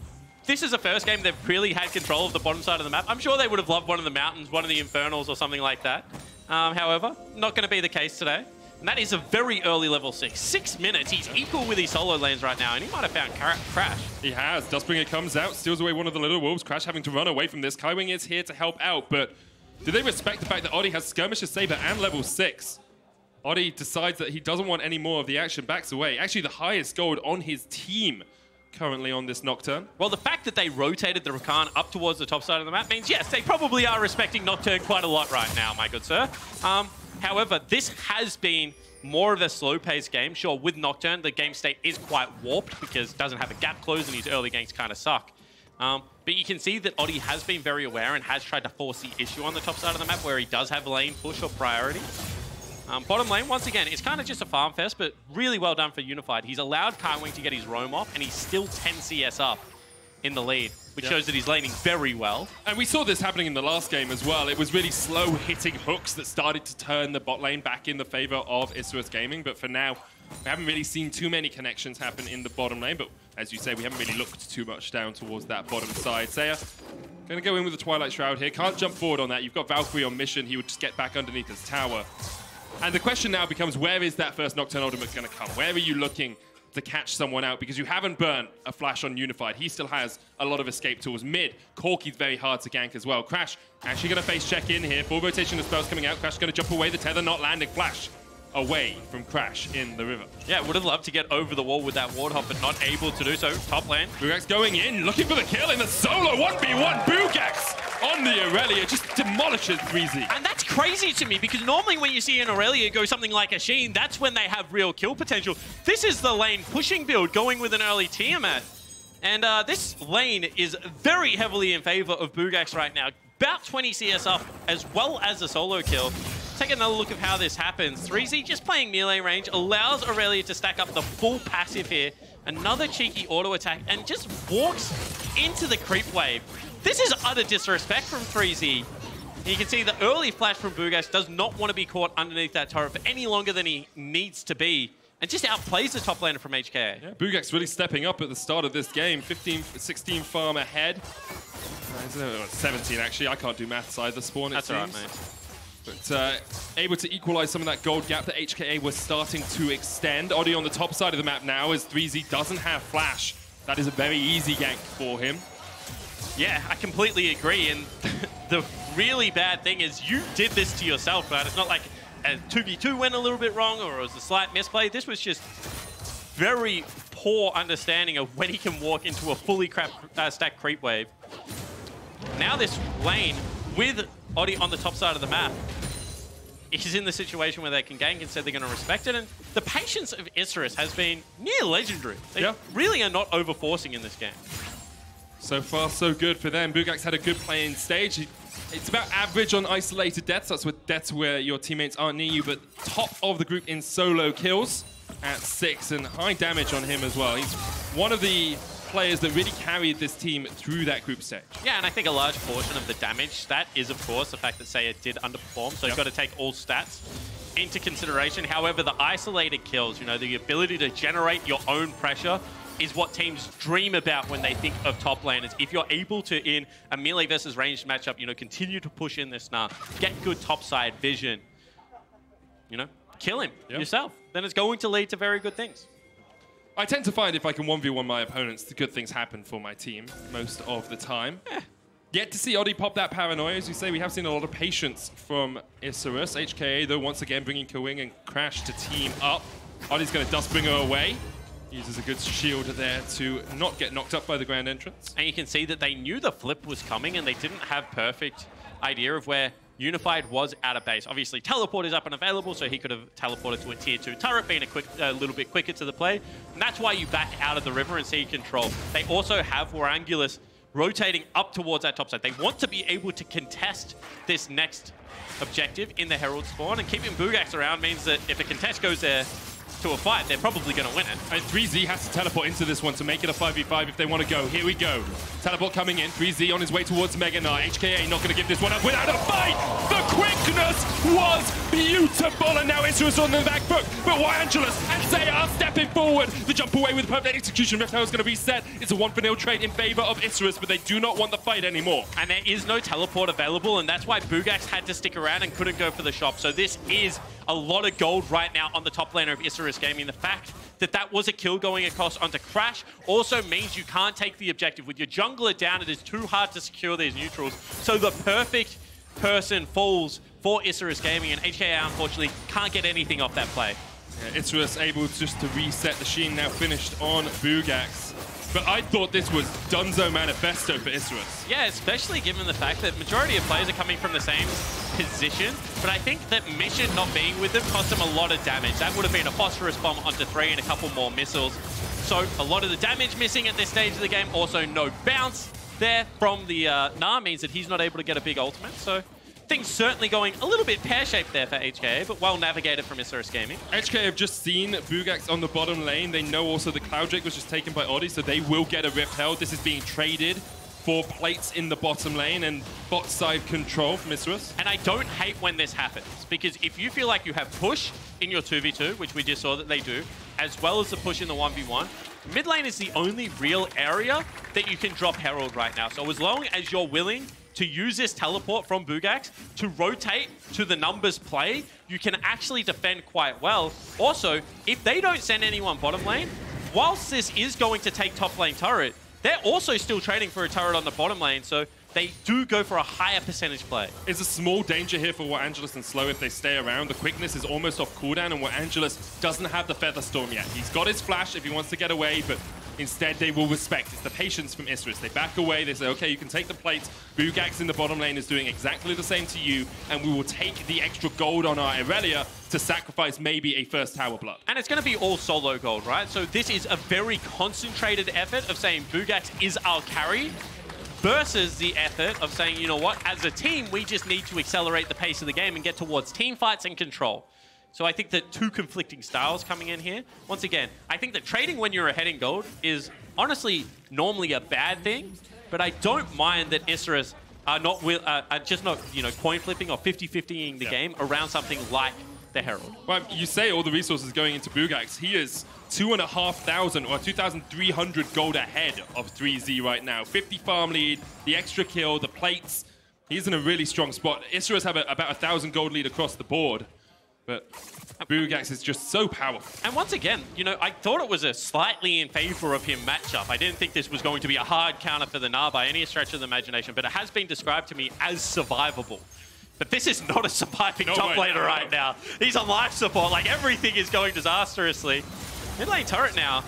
This is the first game they've really had control of the bottom side of the map. I'm sure they would have loved one of the mountains, one of the Infernals or something like that. However, not going to be the case today. And that is a very early level 6. 6 minutes. He's equal with his solo lanes right now, and he might have found Crash. He has. Dustbringer comes out, steals away one of the little wolves. Crash having to run away from this. Kaiwing is here to help out, but do they respect the fact that Oddie has Skirmisher Saber and level 6? Oddie decides that he doesn't want any more of the action, backs away. Actually, the highest gold on his team currently on this Nocturne. Well, the fact that they rotated the Rakan up towards the top side of the map means, yes, they probably are respecting Nocturne quite a lot right now, my good sir. However, this has been more of a slow-paced game. Sure, with Nocturne, the game state is quite warped because it doesn't have a gap close and his early ganks kind of suck. But you can see that Oddie has been very aware and has tried to force the issue on the top side of the map where he does have lane push or priority. Bottom lane, once again, it's kind of just a farm fest, but really well done for Unified. He's allowed Kaiwing to get his roam off, and he's still 10 CS up in the lead, which shows that he's laning very well. And we saw this happening in the last game as well. It was really slow hitting hooks that started to turn the bot lane back in the favor of Isurus Gaming. But for now, we haven't really seen too many connections happen in the bottom lane. But as you say, we haven't really looked too much down towards that bottom side. Saya going to go in with the Twilight Shroud here. Can't jump forward on that. You've got Valkyrie on mission. He would just get back underneath his tower. And the question now becomes, where is that first Nocturne ultimate going to come? Where are you looking to catch someone out? Because you haven't burnt a flash on Unified. He still has a lot of escape tools. Mid, Corki's very hard to gank as well. Crash actually going to face check in here. Full rotation of spells coming out. Crash going to jump away. The tether not landing. Flash away from Crash in the river. Yeah, would have loved to get over the wall with that ward hop, but not able to do so. Top lane. Bugax going in, looking for the kill in the solo 1v1. Bugax on the Aurelia just demolishes 3Z. And that's crazy to me, because normally when you see an Aurelia go something like a Sheen, that's when they have real kill potential. This is the lane pushing build, going with an early Tiamat. And this lane is very heavily in favor of Bugax right now. About 20 CS up, as well as a solo kill. Take another look at how this happens. 3Z just playing melee range allows Aurelia to stack up the full passive here. Another cheeky auto attack and just walks into the creep wave. This is utter disrespect from 3Z. You can see the early flash from Bugax does not want to be caught underneath that turret for any longer than he needs to be. And just outplays the top laner from HKA. Yeah, Bugax really stepping up at the start of this game. 16 farm ahead. 17 actually, I can't do maths either, Spawn. That's alright, mate. But able to equalize some of that gold gap that HKA was starting to extend. Oddie on the top side of the map now as 3Z doesn't have flash. That is a very easy gank for him. Yeah, I completely agree. And the really bad thing is you did this to yourself, right? It's not like a 2v2 went a little bit wrong or it was a slight misplay. This was just very poor understanding of when he can walk into a fully stacked creep wave. Now this lane with Oddie on the top side of the map is in the situation where they can gank, instead they're going to respect it. And the patience of Isurus has been near legendary. They really are not overforcing in this game. So far, so good for them. Bugax had a good playing stage. It's about average on isolated deaths. That's with deaths where your teammates aren't near you, but top of the group in solo kills at 6, and high damage on him as well. He's one of the players that really carried this team through that group stage. Yeah, and I think a large portion of the damage stat is, of course, the fact that Saya did underperform, so you've got to take all stats into consideration. However, the isolated kills, you know, the ability to generate your own pressure is what teams dream about when they think of top laners. If you're able to, in a melee versus ranged matchup, you know, continue to push in this now, get good topside vision, you know, kill him yourself, then it's going to lead to very good things. I tend to find if I can 1v1 my opponents, the good things happen for my team most of the time. Yet to see Oddie pop that paranoia. As you say, we have seen a lot of patience from Isurus. HKA, though, once again bringing Kawing and Crash to team up. Oddie's going to Dustbringer away. Uses a good shield there to not get knocked up by the Grand Entrance. And you can see that they knew the flip was coming and they didn't have perfect idea of where Unified was out of base. Obviously, teleport is up and available, so he could have teleported to a tier 2 turret, being a little bit quicker to the play. And that's why you back out of the river and see control. They also have Warangulus rotating up towards that top side. They want to be able to contest this next objective in the Herald spawn, and keeping Bugax around means that if a contest goes there to a fight, they're probably going to win it. And 3Z has to teleport into this one to make it a 5v5 if they want to go. Here we go. Teleport coming in. 3Z on his way towards Mega Knight. HKA not going to give this one up without a fight. The quickness was beautiful. And now Isurus on the back foot. But Warangulus and Saya are stepping forward. The jump away with perfect execution. Rift Hell is going to reset. It's a 1-for-0 trade in favor of Isurus, but they do not want the fight anymore. And there is no teleport available, and that's why Bugax had to stick around and couldn't go for the shop. So this is a lot of gold right now on the top laner of Isurus Gaming. The fact that that was a kill going across onto Crash also means you can't take the objective. With your jungler down, it is too hard to secure these neutrals. So the perfect person falls for Isurus Gaming, and HKA unfortunately can't get anything off that play. Yeah, Isurus able just to reset the Sheen, now finished on Bugax. But I thought this was Dunzo Manifesto for Isurus. Yeah, especially given the fact that majority of players are coming from the same position. But I think that Mission not being with them cost them a lot of damage. That would have been a Phosphorus Bomb onto 3 and a couple more missiles. So a lot of the damage missing at this stage of the game. Also no bounce there from the Nah means that he's not able to get a big ultimate. So things certainly going a little bit pear-shaped there for HKA, but well navigated from Isurus Gaming. HKA have just seen Bugax on the bottom lane. They know also the Cloud Drake was just taken by Oddie, so they will get a Rift Held. This is being traded for plates in the bottom lane and bot side control from Isurus. And I don't hate when this happens, because if you feel like you have push in your 2v2, which we just saw that they do, as well as the push in the 1v1, mid lane is the only real area that you can drop Herald right now. So as long as you're willing to use this teleport from Bugax to rotate to the numbers play, you can actually defend quite well. Also, if they don't send anyone bottom lane, whilst this is going to take top lane turret, they're also still trading for a turret on the bottom lane, so they do go for a higher percentage play. It's a small danger here for Angelus and Slow if they stay around. The quickness is almost off cooldown, and Angelus doesn't have the Feather Storm yet. He's got his flash if he wants to get away, but instead they will respect. It's the patience from Isurus. They back away, they say, okay, you can take the plates. Bugax in the bottom lane is doing exactly the same to you, and we will take the extra gold on our Irelia to sacrifice maybe a first tower block. And it's going to be all solo gold, right? So this is a very concentrated effort of saying Bugax is our carry, versus the effort of saying, you know what, as a team, we just need to accelerate the pace of the game and get towards team fights and control. So I think that two conflicting styles coming in here. Once again, I think that trading when you're ahead in gold is honestly normally a bad thing, but I don't mind that Isurus are just not, you know, coin flipping or 50-50ing the game around something like the Herald. Well, you say all the resources going into Bugax. He is 2,500 or 2,300 gold ahead of 3Z right now. 50 farm lead, the extra kill, the plates. He's in a really strong spot. Isurus have about 1,000 gold lead across the board, but Bugax is just so powerful. And once again, you know, I thought it was a slightly in favor of him matchup. I didn't think this was going to be a hard counter for the Gnar by any stretch of the imagination, but it has been described to me as survivable. But this is not a surviving top laner right now. He's on life support. Like, everything is going disastrously. Mid lane turret now.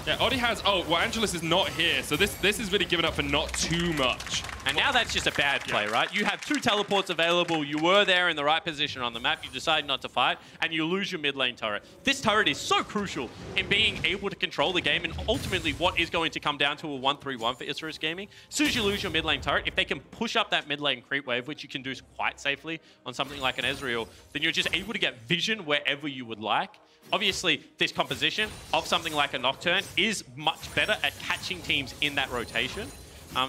Yeah, Oddie has... Oh, well, Angelus is not here, so this is really given up for not too much. And now that's just a bad play, right? You have two teleports available. You were there in the right position on the map. You decide not to fight, and you lose your mid lane turret. This turret is so crucial in being able to control the game, and ultimately what is going to come down to a 1-3-1 for Isurus Gaming. As soon as you lose your mid lane turret, if they can push up that mid lane creep wave, which you can do quite safely on something like an Ezreal, then you're just able to get vision wherever you would like. Obviously, this composition of something like a Nocturne is much better at catching teams in that rotation.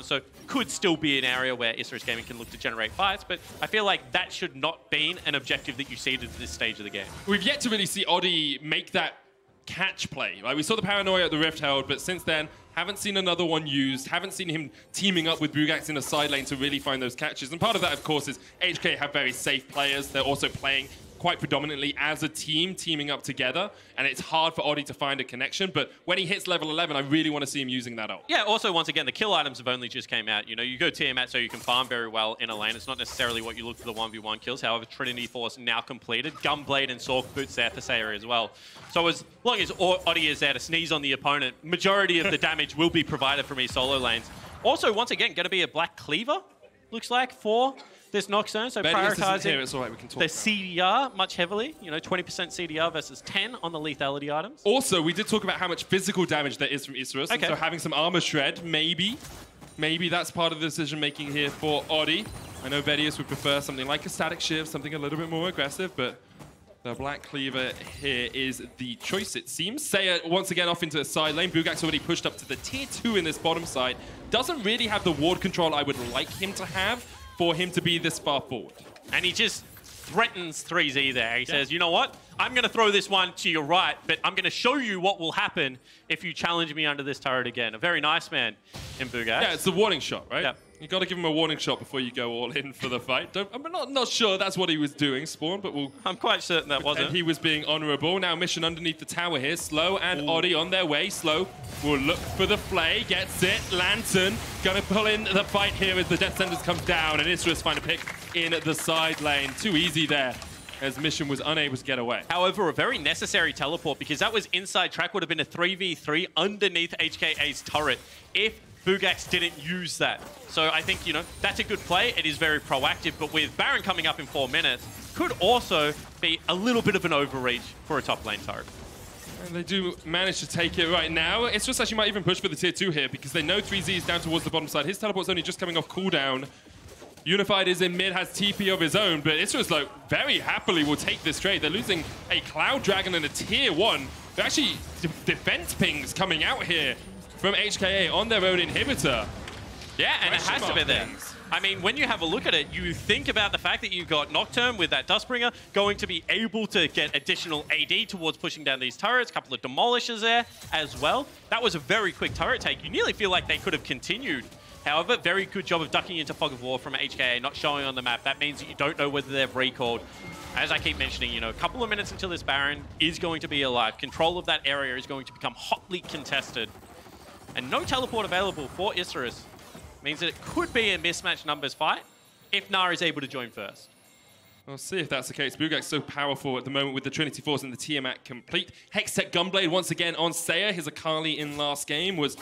So could still be an area where Isurus Gaming can look to generate fights, but I feel like that should not be an objective that you see at this stage of the game. We've yet to really see Oddie make that catch play. Right? We saw the Paranoia at the Rift Herald, but since then, haven't seen another one used, haven't seen him teaming up with Bugax in a side lane to really find those catches. And part of that, of course, is HKA have very safe players. They're also playing quite predominantly as a team, teaming up together, and it's hard for Oddie to find a connection, but when he hits level 11, I really want to see him using that ult. Yeah, also, once again, the kill items have only just came out. You know, you go Tiamat so you can farm very well in a lane. It's not necessarily what you look for the 1v1 kills. However, Trinity Force now completed. Gunblade and Sork boots there for Sayer as well. So as long as Oddie is there to sneeze on the opponent, majority of the damage will be provided from his solo lanes. Also, once again, going to be a Black Cleaver, looks like, for this Nocturne, so prioritizing it's all right, we can talk the CDR much heavily. You know, 20% CDR versus 10 on the lethality items. Also, we did talk about how much physical damage there is from Isurus, and so having some armor shred, maybe that's part of the decision-making here for Oddie. I know Vedius would prefer something like a static shift, something a little bit more aggressive, but the Black Cleaver here is the choice, it seems. Sayer once again off into the side lane. Bugax already pushed up to the tier 2 in this bottom side. Doesn't really have the ward control I would like him to have for him to be this far forward. And he just threatens 3Z there. He says, you know what? I'm going to throw this one to your right, but I'm going to show you what will happen if you challenge me under this turret again. A very nice man in Bugax. Yeah, it's the warning shot, right? Yep. You got to give him a warning shot before you go all in for the fight. I'm not sure that's what he was doing, Spawn, but I'm quite certain that wasn't. And he was being honourable. Now mission underneath the tower here. Slow and Oddie on their way. Slow will look for the flay. Gets it. Lantern going to pull in the fight here as the Death Sentence comes down. And Isurus find a pick in the side lane. Too easy there, as Mission was unable to get away. However, a very necessary teleport, because that was inside track, would have been a 3v3 underneath HKA's turret if Bugax didn't use that. So I think, you know, that's a good play. It is very proactive, but with Baron coming up in 4 minutes, could also be a little bit of an overreach for a top lane turret. And they do manage to take it right now. It's just actually might even push for the tier 2 here, because they know 3Z is down towards the bottom side. His teleport's only just coming off cooldown. Unified is in mid, has TP of his own, but it's just like very happily will take this trade. They're losing a Cloud Dragon and a tier 1. They're actually defense pings coming out here from HKA on their own inhibitor. Yeah, and it has to be there. I mean, when you have a look at it, you think about the fact that you've got Nocturne with that Dustbringer going to be able to get additional AD towards pushing down these turrets, a couple of Demolishers there as well. That was a very quick turret take. You nearly feel like they could have continued However, very good job of ducking into Fog of War from HKA, not showing on the map. That means that you don't know whether they've recalled. As I keep mentioning, you know, a couple of minutes until this Baron is going to be alive. Control of that area is going to become hotly contested. And no teleport available for Isurus means that it could be a mismatch numbers fight if Nar is able to join first. We'll see if that's the case. Bugak's so powerful at the moment with the Trinity Force and the Tiamat complete. Hextech Gunblade once again on Seiya. His Akali in last game was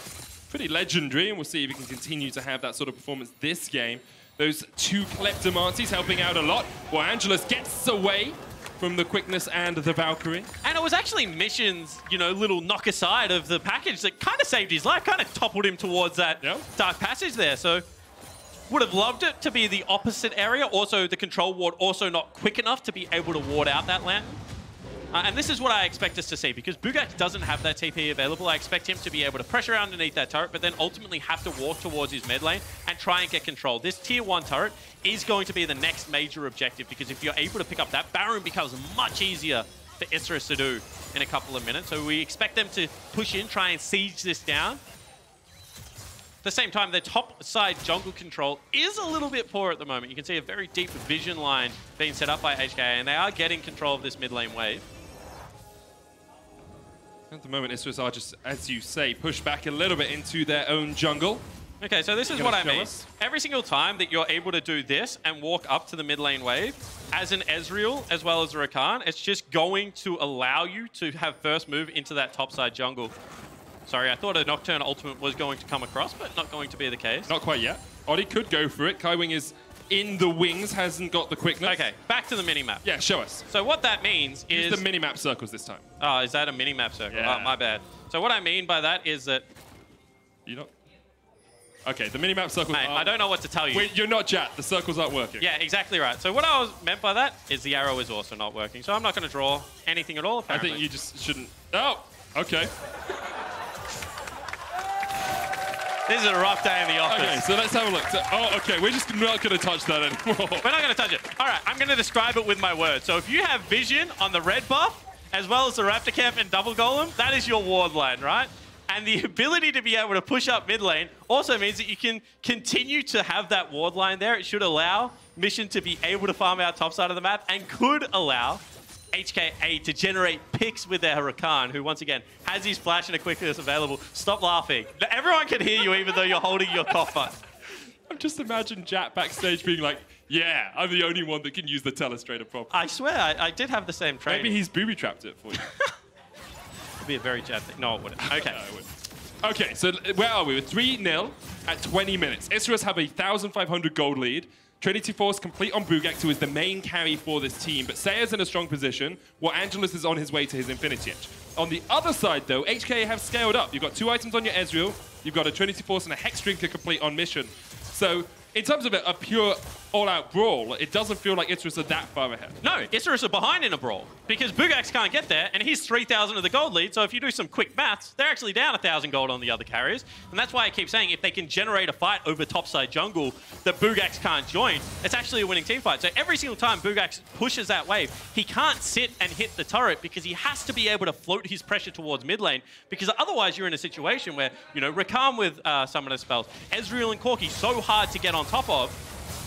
pretty legendary, and we'll see if he can continue to have that sort of performance this game. Those two Kleptomancies helping out a lot. Well, Angelus gets away from the quickness and the Valkyrie. And it was actually Mission's, you know, little knock aside of the package that kind of saved his life, kind of toppled him towards that dark passage there. So would have loved it to be the opposite area. Also, the control ward also not quick enough to be able to ward out that lantern. And this is what I expect us to see, because Bugak doesn't have that TP available. I expect him to be able to pressure underneath that turret, but then ultimately have to walk towards his mid lane and try and get control. This tier 1 turret is going to be the next major objective, because if you're able to pick up that, Baron becomes much easier for Isurus to do in a couple of minutes. So we expect them to push in, try and siege this down. At the same time, their top side jungle control is a little bit poor at the moment. You can see a very deep vision line being set up by HKA, and they are getting control of this mid lane wave. At the moment, Isurus are just, as you say, pushed back a little bit into their own jungle. Okay, so this is what I mean. Every single time that you're able to do this and walk up to the mid lane wave, as an Ezreal as well as a Rakan, it's just going to allow you to have first move into that topside jungle. Sorry, I thought a Nocturne ultimate was going to come across, but not going to be the case. Not quite yet. Odi could go for it. Kaiwing is in the wings, hasn't got the quickness. Okay, back to the minimap. Yeah, show us. So what that means is... Use the minimap circles this time. Oh, is that a minimap circle? Yeah. Oh, my bad. So what I mean by that is that... You not... Okay, the minimap circles Mate, I don't know what to tell you. Wait, you're not Jat. The circles aren't working. Yeah, exactly right. So what I was meant by that is the arrow is also not working. So I'm not going to draw anything at all, apparently. I think you just shouldn't... Oh, okay. This is a rough day in the office. Okay, so let's have a look. So, oh, okay, we're just not going to touch that anymore. We're not going to touch it. All right, I'm going to describe it with my words. So if you have vision on the red buff, as well as the Raptor Camp and Double Golem, that is your ward line, right? And the ability to be able to push up mid lane also means that you can continue to have that ward line there. It should allow Mission to be able to farm out top side of the map and could allow HKA to generate picks with their Rakan, who once again has his flash and a quickness available. Stop laughing. Everyone can hear you even though you're holding your cough button. I'm just imagine Jat backstage being like, yeah, I'm the only one that can use the telestrator properly. I swear, I did have the same training. Maybe he's booby-trapped it for you. It'd be a very Jat thing. No, it wouldn't. Okay. No, it wouldn't. Okay, so where are we? We're 3-0 at 20 minutes. Isurus have a 1,500 gold lead. Trinity Force complete on Bugak, who is the main carry for this team, but Seiya's in a strong position, while Angelus is on his way to his Infinity Edge. On the other side, though, HKA have scaled up. You've got 2 items on your Ezreal, you've got a Trinity Force and a Hex Drinker complete on Mission. So, in terms of a pure all-out brawl, it doesn't feel like Isurus are that far ahead. No, Isurus are behind in a brawl, because Bugax can't get there, and he's 3,000 of the gold lead, so if you do some quick maths, they're actually down 1,000 gold on the other carriers, and that's why I keep saying if they can generate a fight over topside jungle that Bugax can't join, it's actually a winning team fight. So every single time Bugax pushes that wave, he can't sit and hit the turret because he has to be able to float his pressure towards mid lane, because otherwise you're in a situation where, you know, Rakan with summoner spells, Ezreal and Corki so hard to get on top of,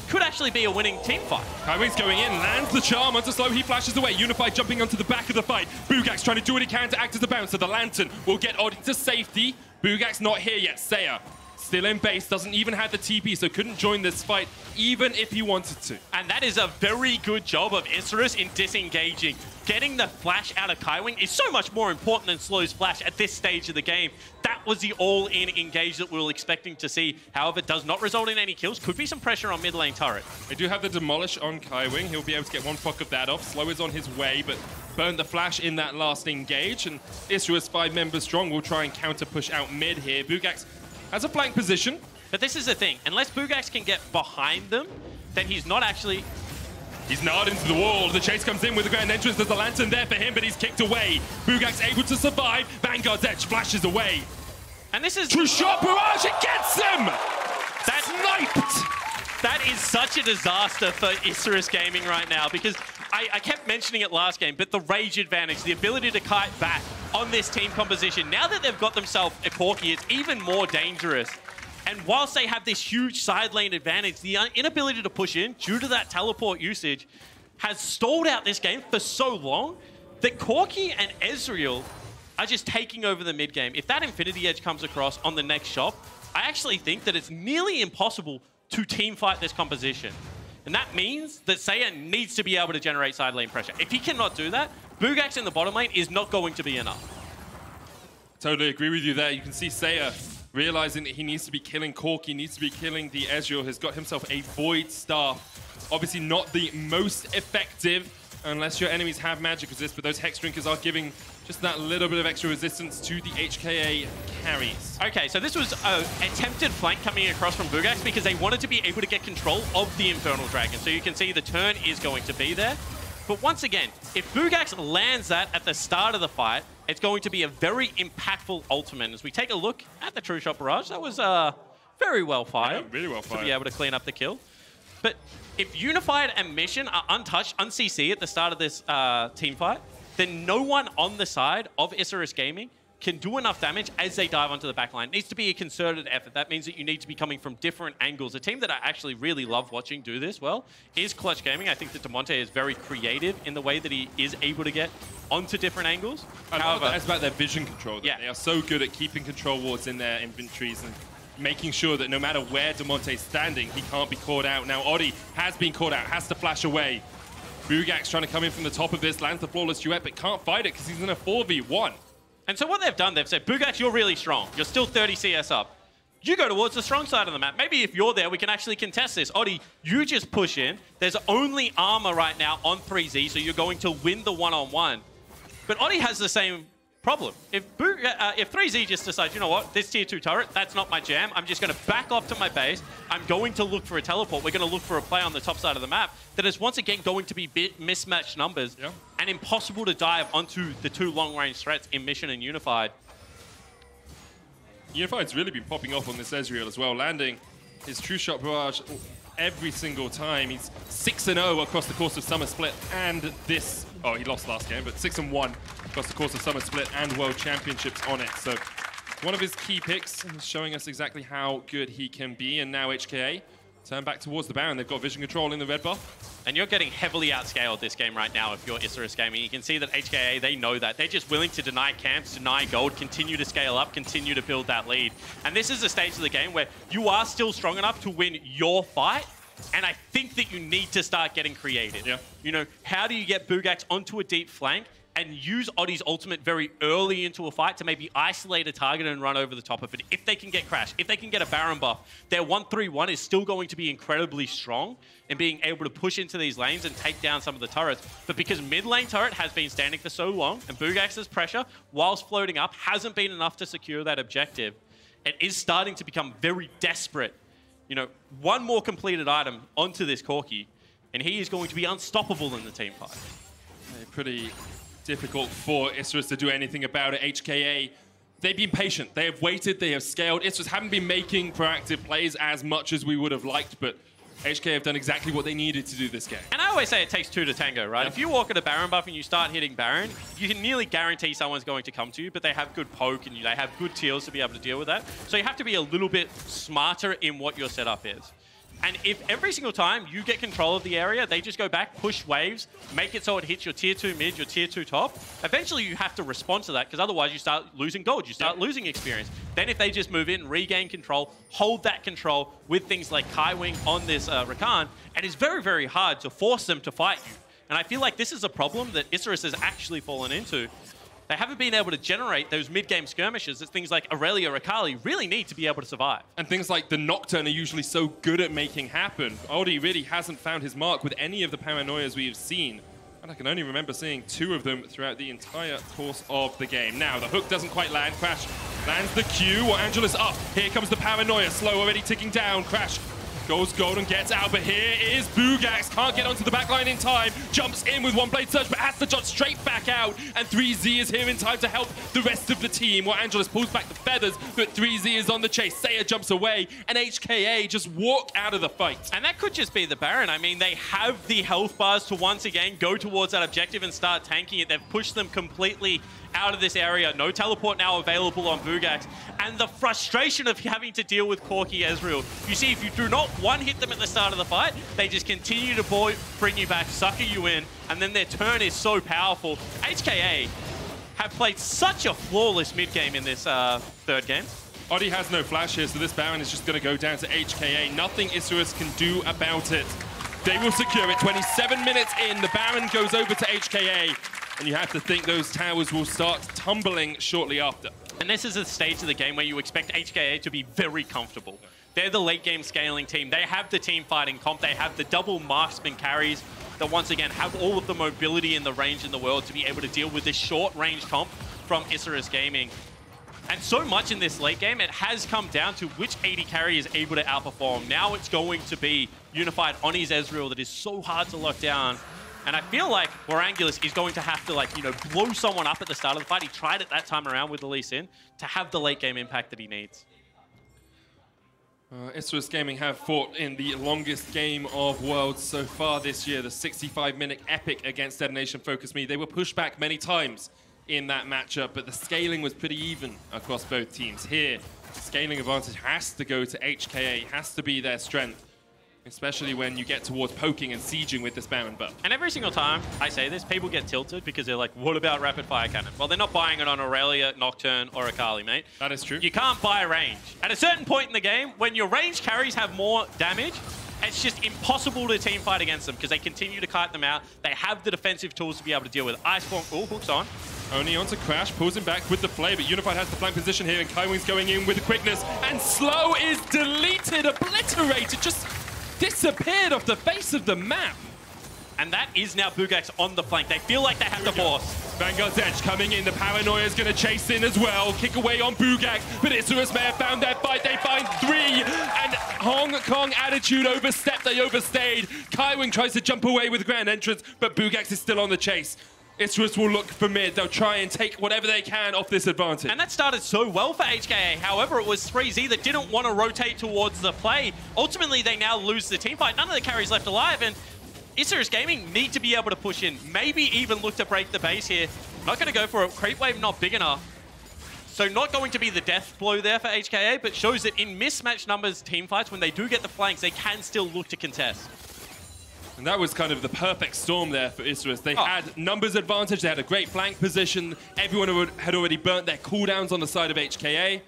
could actually be a winning team fight. Kaiwing's going in, lands the charm onto slow, he flashes away. Unified jumping onto the back of the fight. Bugak's trying to do what he can to act as a bouncer. The Lantern will get Odi to safety. Bugak's not here yet. Seiya still in base, doesn't even have the TP, so couldn't join this fight even if he wanted to. And that is a very good job of Isurus in disengaging. Getting the flash out of Kaiwing is so much more important than Slow's flash at this stage of the game. That was the all-in engage that we were expecting to see. However, it does not result in any kills. Could be some pressure on mid lane turret. They do have the Demolish on Kaiwing. He'll be able to get one pock of that off. Slow is on his way, but burned the flash in that last engage. And Isurus, 5 members strong, will try and counter-push out mid here. Bugax has a flank position. But this is the thing. Unless Bugax can get behind them, then he's not actually... He's gnarred into the wall. The chase comes in with the grand entrance. There's a Lantern there for him, but he's kicked away. Bugak's able to survive. Vanguard's Edge flashes away. And this is... True shot barrage, it gets him! That's sniped! That is such a disaster for Isurus Gaming right now, because I kept mentioning it last game, but the rage advantage, the ability to kite back on this team composition, now that they've got themselves a Corki, it's even more dangerous. And whilst they have this huge side lane advantage, the inability to push in due to that teleport usage has stalled out this game for so long that Corki and Ezreal are just taking over the mid game. If that Infinity Edge comes across on the next shop, I actually think that it's nearly impossible to team fight this composition. And that means that Seiya needs to be able to generate side lane pressure. If he cannot do that, Bugax in the bottom lane is not going to be enough. Totally agree with you there. You can see Seiya realizing that he needs to be killing Corki, needs to be killing the Ezreal, has got himself a Void Staff. Obviously not the most effective unless your enemies have magic resist, but those Hex Drinkers are giving just that little bit of extra resistance to the HKA carries. Okay, so this was an attempted flank coming across from Bugax because they wanted to be able to get control of the Infernal Dragon. So you can see the turn is going to be there. But once again, if Bugax lands that at the start of the fight, it's going to be a very impactful ultimate. As we take a look at the True Shot Barrage, that was very well fired. Yeah, really well fired. To be able to clean up the kill. But if Unified and Mission are untouched, un-CC at the start of this team fight, then no one on the side of Isurus Gaming can do enough damage as they dive onto the backline. It needs to be a concerted effort. That means that you need to be coming from different angles. A team that I actually really love watching do this well is Clutch Gaming. I think that Demonte is very creative in the way that he is able to get onto different angles. However, it's about their vision control. Yeah. They are so good at keeping control wards in their inventories and making sure that no matter where Demonte's standing, he can't be caught out. Now, Odi has been caught out, has to flash away. Bugax trying to come in from the top of this, lands the flawless duet, but can't fight it because he's in a 4v1. And so what they've done, they've said, Bugax, you're really strong. You're still 30 CS up. You go towards the strong side of the map. Maybe if you're there, we can actually contest this. Odi, you just push in. There's only armor right now on 3Z, so you're going to win the one-on-one. But Odi has the same problem. If 3Z just decides, you know what, this tier 2 turret, that's not my jam. I'm just going to back off to my base. I'm going to look for a teleport. We're going to look for a play on the top side of the map. That is once again going to be mismatched numbers and impossible to dive onto the two long-range threats in Mission and Unified. Unified's really been popping off on this Ezreal as well, landing his True Shot Barrage every single time. He's 6-0 across the course of Summer Split and this... Oh, he lost last game, but 6-1 across the course of Summer Split and World Championships on it. So one of his key picks, showing us exactly how good he can be. And now HKA turn back towards the Baron. They've got vision control in the red buff. And you're getting heavily outscaled this game right now if you're Isurus Gaming. You can see that HKA, they know that. They're just willing to deny camps, deny gold, continue to scale up, continue to build that lead. And this is a stage of the game where you are still strong enough to win your fight. And I think that you need to start getting creative. Yeah. You know, how do you get Bugax onto a deep flank and use Odi's ultimate very early into a fight to maybe isolate a target and run over the top of it? If they can get Crash, if they can get a Baron buff, their 1-3-1 is still going to be incredibly strong in being able to push into these lanes and take down some of the turrets. But because mid lane turret has been standing for so long and Bugax's pressure, whilst floating up, hasn't been enough to secure that objective, it is starting to become very desperate. You know, one more completed item onto this Corki, and he is going to be unstoppable in the team fight. Pretty difficult for Isurus to do anything about it. HKA, they've been patient. They have waited, they have scaled. Isurus haven't been making proactive plays as much as we would have liked, but HKA have done exactly what they needed to do this game. And I always say it takes two to tango, right? If you walk at a Baron buff and you start hitting Baron, you can nearly guarantee someone's going to come to you, but they have good poke and they have good teals to be able to deal with that. So you have to be a little bit smarter in what your setup is. And if every single time you get control of the area, they just go back, push waves, make it so it hits your tier 2 mid, your tier 2 top, eventually you have to respond to that because otherwise you start losing gold, you start losing experience. Then if they just move in, regain control, hold that control with things like Kai Wing on this Rakan, and it's very, very hard to force them to fight you. And I feel like this is a problem that Isurus has actually fallen into. They haven't been able to generate those mid-game skirmishes that things like Aurelia or Akali really need to be able to survive. And things like the Nocturne are usually so good at making happen. Odi really hasn't found his mark with any of the paranoias we have seen. And I can only remember seeing 2 of them throughout the entire course of the game. Now, the hook doesn't quite land. Crash lands the Q. Well, Angelus up. Here comes the paranoia. Slow already ticking down. Crash goes gold and gets out, but here is Bugax. Can't get onto the backline in time. jumps in with one blade surge, but has to jump straight back out. And 3Z is here in time to help the rest of the team. While Angelus pulls back the feathers, but 3Z is on the chase. Saya jumps away, and HKA just walk out of the fight. And that could just be the Baron. I mean, they have the health bars to once again go towards that objective and start tanking it. They've pushed them completely out of this area. No teleport now available on Bugax. And the frustration of having to deal with Corki Ezreal. You see, if you do not one-hit them at the start of the fight, they just continue to bring you back, sucker you in, and then their turn is so powerful. HKA have played such a flawless mid-game in this third game. Odi has no flash here, so this Baron is just going to go down to HKA. Nothing Isurus can do about it. They will secure it. 27 minutes in, the Baron goes over to HKA. And you have to think those towers will start tumbling shortly after. And this is a stage of the game where you expect HKA to be very comfortable. They're the late game scaling team. They have the team fighting comp. They have the double marksman carries that once again have all of the mobility and the range in the world to be able to deal with this short range comp from Isurus Gaming. And so much in this late game, it has come down to which AD carry is able to outperform. Now it's going to be Unified on his Ezreal that is so hard to lock down. And I feel like Warangulus is going to have to, like, you know, blow someone up at the start of the fight. He tried it that time around with the Lee Sin to have the late game impact that he needs. Isurus Gaming have fought in the longest game of Worlds so far this year, the 65-minute epic against Detonation Focus Me. They were pushed back many times in that matchup, but the scaling was pretty even across both teams. Here, the scaling advantage has to go to HKA, has to be their strength. Especially when you get towards poking and sieging with this Baron buff. And every single time I say this, people get tilted because they're like, what about rapid fire cannon? Well, they're not buying it on Aurelia, Nocturne, or Akali, mate. That is true. You can't buy range. At a certain point in the game, when your range carries have more damage, it's just impossible to team fight against them because they continue to kite them out. They have the defensive tools to be able to deal with. Iceborne, oh, hooks on. Only onto Crash, pulls him back with the Flay, but Unified has the flank position here, and Kaiwing's going in with the quickness, and Slow is deleted, obliterated, just disappeared off the face of the map. And that is now Bugax on the flank. They feel like they have to force. Vanguard's Edge coming in. The Paranoia is going to chase in as well. Kick away on Bugax, but Isurus may have found their fight. They find 3, and Hong Kong attitude overstepped. They overstayed. Kaiwing tries to jump away with Grand Entrance, but Bugax is still on the chase. Isurus will look for mid. They'll try and take whatever they can off this advantage. And that started so well for HKA. However, it was 3Z that didn't want to rotate towards the play. Ultimately, they now lose the team fight. None of the carries left alive, and Isurus Gaming need to be able to push in. Maybe even look to break the base here. Not going to go for it. Creep wave not big enough. So not going to be the death blow there for HKA, but shows that in mismatched numbers team fights, when they do get the flanks, they can still look to contest. And that was kind of the perfect storm there for Isurus. They had numbers advantage, they had a great flank position, everyone had already burnt their cooldowns on the side of HKA.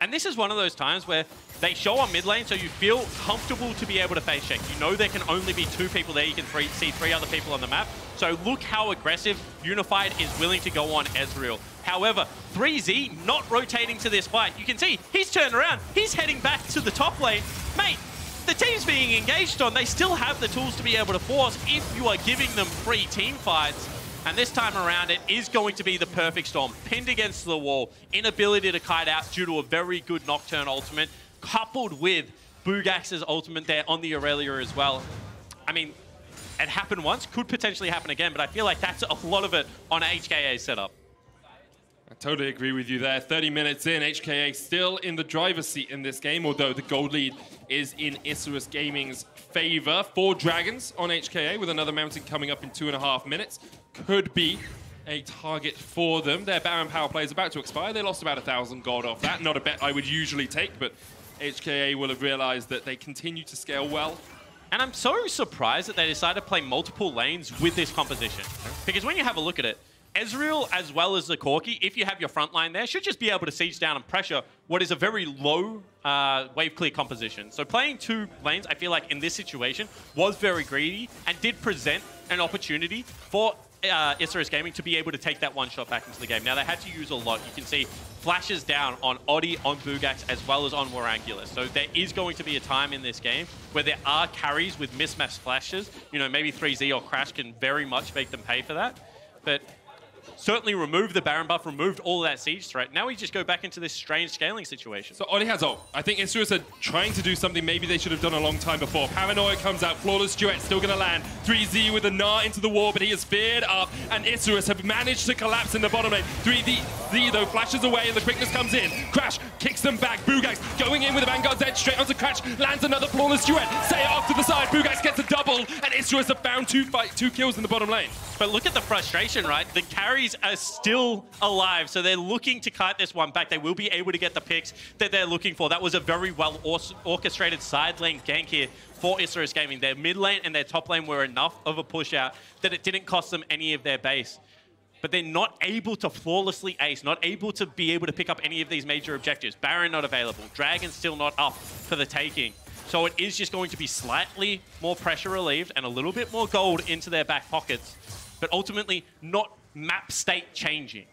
And this is one of those times where they show on mid lane, so you feel comfortable to be able to face check. You know there can only be 2 people there, you can see 3 other people on the map. So look how aggressive Unified is willing to go on Ezreal. However, 3Z not rotating to this fight. You can see he's turned around, he's heading back to the top lane. Mate, the team's being engaged on. They still have the tools to be able to force if you are giving them free team fights. And this time around, it is going to be the perfect storm. Pinned against the wall, inability to kite out due to a very good Nocturne ultimate, coupled with Bugax's ultimate there on the Aurelia as well. I mean, it happened once, could potentially happen again, but I feel like that's a lot of it on HKA's setup. I totally agree with you there. 30 minutes in, HKA still in the driver's seat in this game, although the gold lead is in Isurus Gaming's favor. 4 dragons on HKA with another mountain coming up in 2.5 minutes. Could be a target for them. Their Baron power play is about to expire. They lost about 1,000 gold off that. Not a bet I would usually take, but HKA will have realized that they continue to scale well. And I'm so surprised that they decided to play multiple lanes with this composition. Because when you have a look at it, Ezreal, as well as the Corki, if you have your front line there, should just be able to siege down and pressure what is a very low wave clear composition. So playing 2 lanes, I feel like in this situation, was very greedy and did present an opportunity for Isurus Gaming to be able to take that one shot back into the game. Now, they had to use a lot. You can see flashes down on Odi, on Bugax, as well as on Warangulus. So there is going to be a time in this game where there are carries with mismatched flashes. You know, maybe 3Z or Crash can very much make them pay for that. But certainly removed the Baron buff, removed all of that siege threat. Now we just go back into this strange scaling situation. So Odi has ult. I think Isurus are trying to do something maybe they should have done a long time before. Paranoia comes out, Flawless Duet still going to land. 3Z with a Gnar into the wall, but he is feared up, and Isurus have managed to collapse in the bottom lane. 3Z though flashes away, and the quickness comes in. Crash kicks them back. Bugax going in with a Vanguard's Edge straight onto Crash, lands another Flawless Duet. Say off to the side, Bugax gets a double, and Isurus have found two kills in the bottom lane. But look at the frustration, right? The carries are still alive, so they're looking to kite this one back. They will be able to get the picks that they're looking for. That was a very well orchestrated side lane gank here for Isurus Gaming. Their mid lane and their top lane were enough of a push out that it didn't cost them any of their base. But they're not able to flawlessly ace, not able to be able to pick up any of these major objectives. Baron not available, Dragon still not up for the taking. So it is just going to be slightly more pressure relieved and a little bit more gold into their back pockets, but ultimately not map state changing.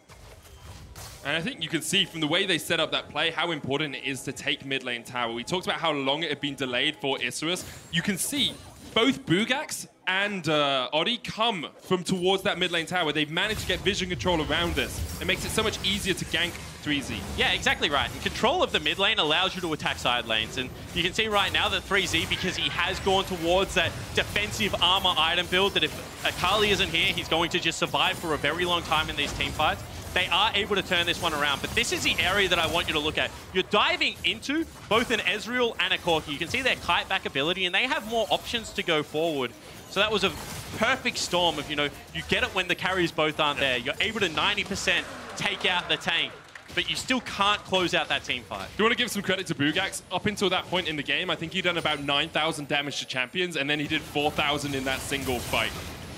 And I think you can see from the way they set up that play how important it is to take mid lane tower. We talked about how long it had been delayed for Isurus. You can see both Bugax and Odi come from towards that mid lane tower. They've managed to get vision control around this. It makes it so much easier to gank 3Z. Yeah, exactly right. And control of the mid lane allows you to attack side lanes. And you can see right now that 3Z, because he has gone towards that defensive armor item build, that if Akali isn't here, he's going to just survive for a very long time in these team fights. They are able to turn this one around, but this is the area that I want you to look at. You're diving into both an Ezreal and a Corki. You can see their kite back ability, and they have more options to go forward. So that was a perfect storm of, you know, you get it when the carries both aren't there. You're able to 90% take out the tank, but you still can't close out that team fight. Do you want to give some credit to Bugax? Up until that point in the game, I think he'd done about 9,000 damage to champions, and then he did 4,000 in that single fight.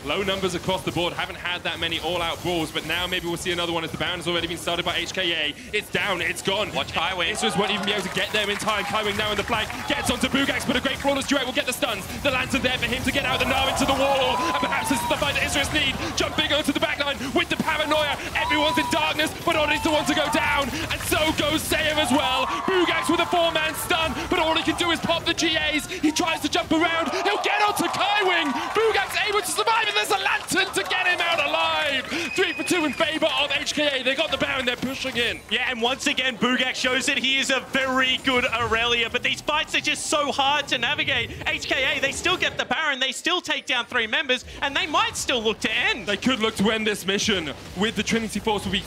Low numbers across the board, haven't had that many all-out brawls, but now maybe we'll see another one as the Baron has already been started by HKA. It's down, it's gone. Watch Kaiwing. Isurus won't even be able to get there in time. Kaiwing now in the flank, gets onto Bugax, but a great Flawless Duet will get the stuns. The Lantern there for him to get out the Gnar into the wall, and perhaps this is the fight that Isurus need. Jumping onto the backline with the Paranoia. Everyone's in darkness, but Odi's the one to go down, and so goes Sayer as well. Bugax with a 4-man stun, but all he can do is pop the GAs. He tries to jump around, he'll get onto Kaiwing. Bugax able to survive, and there's a Lantern to get him out alive. 3 for 2 in favor of HKA. They got the Baron, they're pushing in. Yeah, and once again, Bugax shows that he is a very good Aurelia, but these fights are just so hard to navigate. HKA, they still get the Baron, they still take down 3 members, and they might still look to end. They could look to end this mission with the Trinity Force will be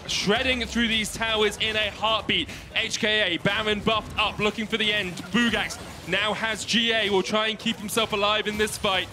shredding through these towers in a heartbeat. HKA, Baron buffed up, looking for the end. Bugax now has GA, will try and keep himself alive in this fight.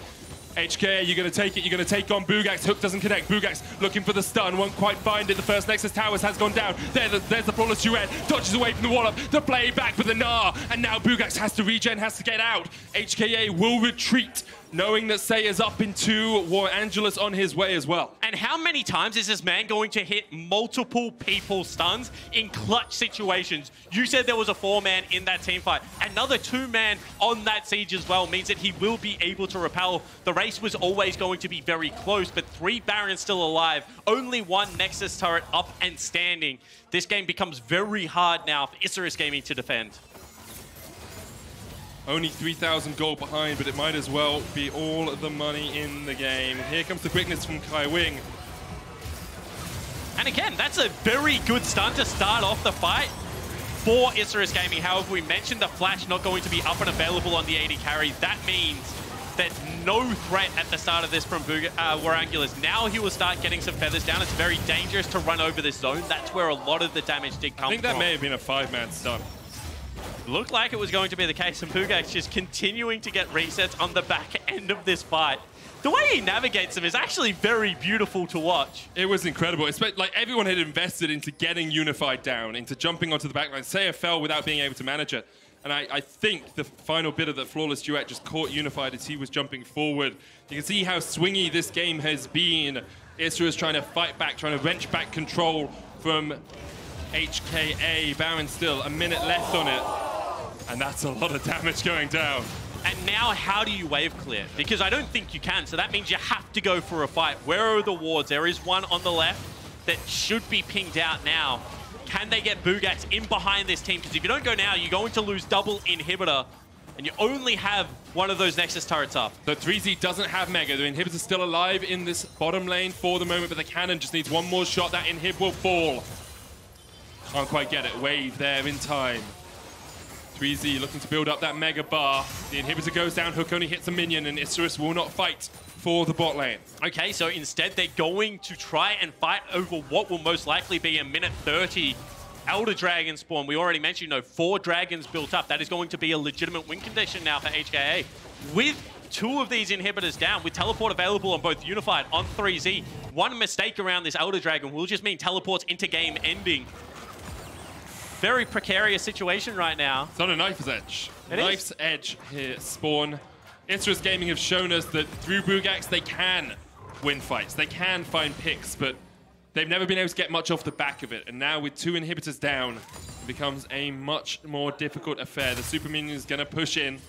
HKA, you're going to take it. You're going to take on Bugax. Hook doesn't connect. Bugax looking for the stun. Won't quite find it. The first Nexus Towers has gone down. There's the Flawless Duet. Dodges away from the wall up. The play back for the Gnar. And now Bugax has to regen, has to get out. HKA will retreat, knowing that Sayer's up into War Angelus on his way as well. And how many times is this man going to hit multiple people stuns in clutch situations? You said there was a 4-man in that team fight. Another 2-man on that siege as well means that he will be able to repel. The race was always going to be very close, but 3 Barons still alive. Only 1 Nexus turret up and standing. This game becomes very hard now for Isurus Gaming to defend. Only 3,000 gold behind, but it might as well be all the money in the game. Here comes the quickness from Kaiwing. And again, that's a very good stun to start off the fight for Isurus Gaming. However, we mentioned the flash not going to be up and available on the AD carry. That means that no threat at the start of this from War Angelus. Now he will start getting some feathers down. It's very dangerous to run over this zone. That's where a lot of the damage did come from. I think that may have been a 5-man stun. Looked like it was going to be the case, and Bugax just continuing to get resets on the back end of this fight. The way he navigates them is actually very beautiful to watch. It was incredible. It's like everyone had invested into getting Unified down, into jumping onto the backline. Sayer fell without being able to manage it. And I think the final bit of the Flawless Duet just caught Unified as he was jumping forward. You can see how swingy this game has been. Isurus trying to fight back, trying to wrench back control from HKA. Baron still, a minute left on it. And that's a lot of damage going down. And now how do you wave clear? Because I don't think you can, so that means you have to go for a fight. Where are the wards? There is one on the left that should be pinged out now. Can they get Bugax in behind this team? Because if you don't go now, you're going to lose double inhibitor and you only have one of those Nexus turrets up. The 3Z doesn't have Mega. The inhibitor's still alive in this bottom lane for the moment, but the cannon just needs one more shot. That inhib will fall. Can't quite get it. Wave there in time. 3Z looking to build up that Mega bar. The inhibitor goes down, Hook only hits a minion, and Isurus will not fight for the bot lane. Okay, so instead they're going to try and fight over what will most likely be a minute 30 Elder Dragon spawn. We already mentioned, 4 dragons built up. That is going to be a legitimate win condition now for HKA. With 2 of these inhibitors down, with teleport available on both Unified, on 3Z, one mistake around this Elder Dragon will just mean teleports into game ending. Very precarious situation right now. It's on a knife's edge. Knife's edge here, Spawn. Isurus Gaming have shown us that through Bugax they can win fights. They can find picks, but they've never been able to get much off the back of it. And now with 2 inhibitors down, it becomes a much more difficult affair. The Super Minion is going to push in.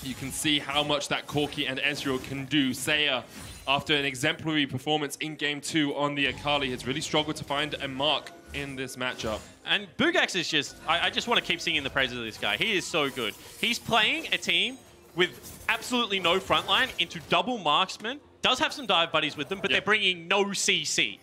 You can see how much that Corki and Ezreal can do. Saya, after an exemplary performance in Game 2 on the Akali, has really struggled to find a mark in this matchup. And Bugax is just, I just want to keep singing the praises of this guy. He is so good. He's playing a team with absolutely no frontline into double marksman. Does have some dive buddies with them, but they're bringing no CC.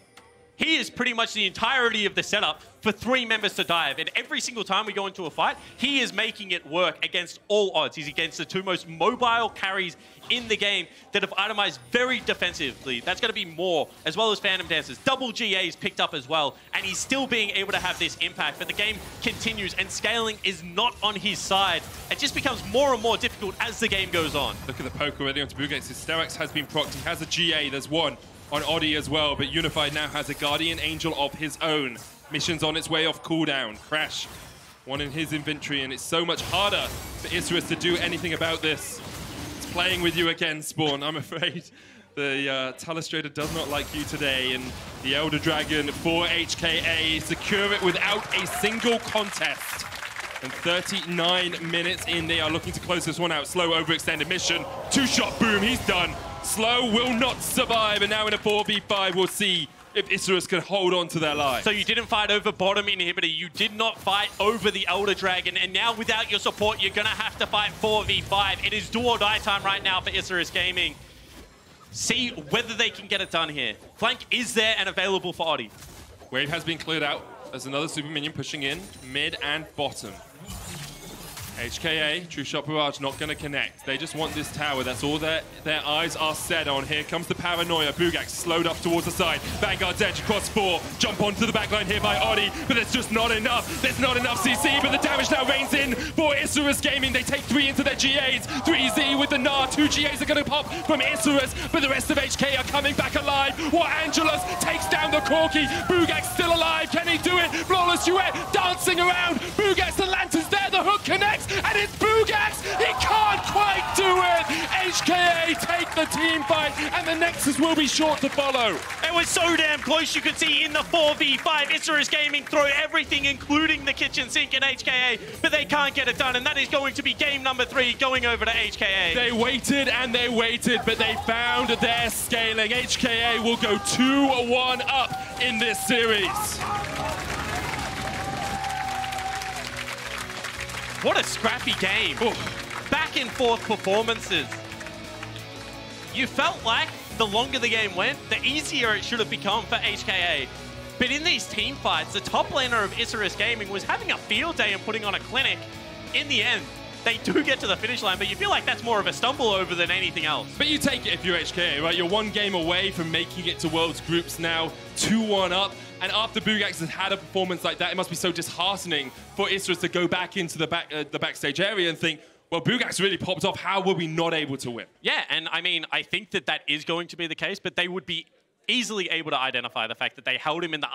He is pretty much the entirety of the setup for 3 members to dive. And every single time we go into a fight, he is making it work against all odds. He's against the 2 most mobile carries in the game that have itemized very defensively. That's going to be more, as well as Phantom Dancers. Double GAs picked up as well. And he's still being able to have this impact. But the game continues, and scaling is not on his side. It just becomes more and more difficult as the game goes on. Look at the poke already onto Bugax. His Sterex has been procced. He has a GA. There's one on Oddie as well, but Unified now has a Guardian Angel of his own. Mission's on its way off cooldown. Crash, one in his inventory, and it's so much harder for Isurus to do anything about this. It's playing with you again, Spawn. I'm afraid the Telestrator does not like you today, and the Elder Dragon for HKA secure it without a single contest. And 39 minutes in, they are looking to close this one out. Slow overextended mission. 2-shot boom, he's done. Slow will not survive, and now in a 4v5, we'll see if Isurus can hold on to their lives. So you didn't fight over bottom inhibitor, you did not fight over the Elder Dragon, and now without your support, you're gonna have to fight 4v5. It is do or die time right now for Isurus Gaming. See whether they can get it done here. Flank is there and available for Oddie. Wave has been cleared out. There's another Super Minion pushing in, mid and bottom. HKA, True Shot Barrage, not going to connect. They just want this tower. That's all their eyes are set on. Here comes the paranoia. Bugax slowed up towards the side. Vanguard's edge across 4. Jump onto the backline here by Oddie, but there's just not enough. There's not enough CC, but the damage now rains in for Isurus Gaming. They take 3 into their GAs. 3Z with the Gnar. 2 GAs are going to pop from Isurus, but the rest of HK are coming back alive. What Angelus takes down the Corki. Bugax still alive. Can he do it? Flawless duet dancing around. Bugax, the Lantern's there. The hook connects. And it's Bugax! He can't quite do it! HKA take the team fight, and the Nexus will be short to follow. It was so damn close, you could see in the 4v5. Isurus Gaming throw everything, including the kitchen sink in HKA, but they can't get it done, and that is going to be game number 3 going over to HKA. They waited and they waited, but they found their scaling. HKA will go 2-1 up in this series. What a scrappy game. Back and forth performances. You felt like the longer the game went, the easier it should have become for HKA. But in these team fights, the top laner of Isurus Gaming was having a field day and putting on a clinic. In the end, they do get to the finish line, but you feel like that's more of a stumble over than anything else. But you take it if you're HKA, right? You're 1 game away from making it to Worlds Groups now, 2-1 up. And after Bugax has had a performance like that, it must be so disheartening for Isurus to go back into the backstage area and think, well, Bugax really popped off. How were we not able to win? Yeah, and I mean, I think that that is going to be the case, but they would be easily able to identify the fact that they held him in the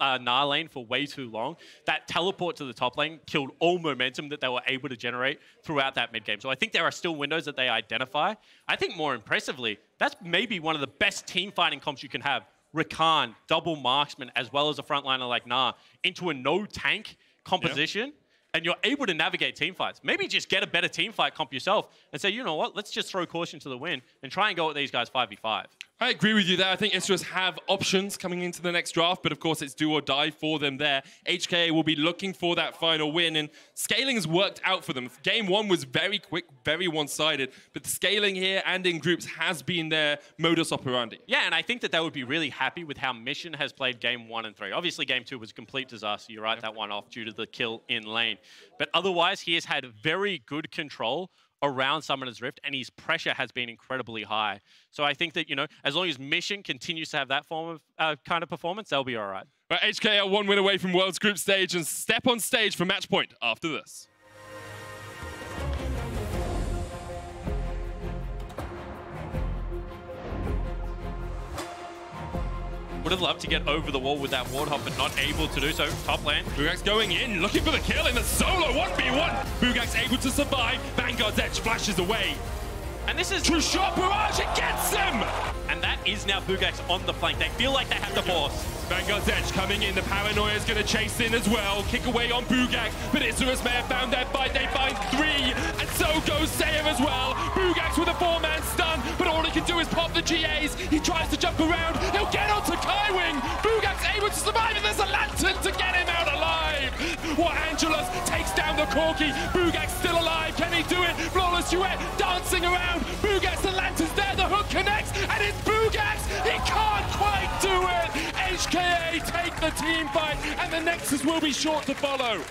Gnar lane for way too long. That teleport to the top lane killed all momentum that they were able to generate throughout that mid game. So I think there are still windows that they identify. I think more impressively, that's maybe one of the best team fighting comps you can have. Rakan, double marksman, as well as a frontliner like Gnar, into a no-tank composition, and you're able to navigate team fights. Maybe just get a better team fight comp yourself and say, you know what, let's just throw caution to the wind and try and go at these guys 5v5. I agree with you there. I think Isurus have options coming into the next draft, but of course it's do or die for them there. HKA will be looking for that final win, and scaling has worked out for them. Game 1 was very quick, very one-sided, but the scaling here and in groups has been their modus operandi. Yeah, and I think that they would be really happy with how Mission has played Game 1 and 3. Obviously, Game 2 was a complete disaster. You write that one off due to the kill in lane. But otherwise, he has had very good control around Summoner's Rift, and his pressure has been incredibly high. So I think that, you know, as long as Mission continues to have that form of kind of performance, they'll be all right. But HKA are 1 win away from World's Group Stage and step on stage for match point after this. Would have loved to get over the wall with that Warthog, but not able to do so. Top lane. Bugak's going in, looking for the kill in the solo 1v1. Bugak's able to survive. Vanguard's Edge flashes away. And this is... True shot, Barrage, it gets him! And that is now Bugak's on the flank. They feel like they have the force. Vanguard's Edge coming in. The Paranoia is going to chase in as well. Kick away on Bugak, but Isurus may have found their fight. They find 3, and so goes Sayer as well. Bugak's with a 4-man stun, but all he can do is pop the GAs. He tries to jump around. He'll get onto Kaiwing. Bugak's able to survive, and there's a lantern to get him out alive. What Angelus takes down the Corki. Bugak's still alive. Can he do it? Flawless Duet dancing around. Bugak's the lantern's there. The hook connects, and it's Bugak's. He can't quite do it. HKA take the team fight, and the Nexus will be short to follow.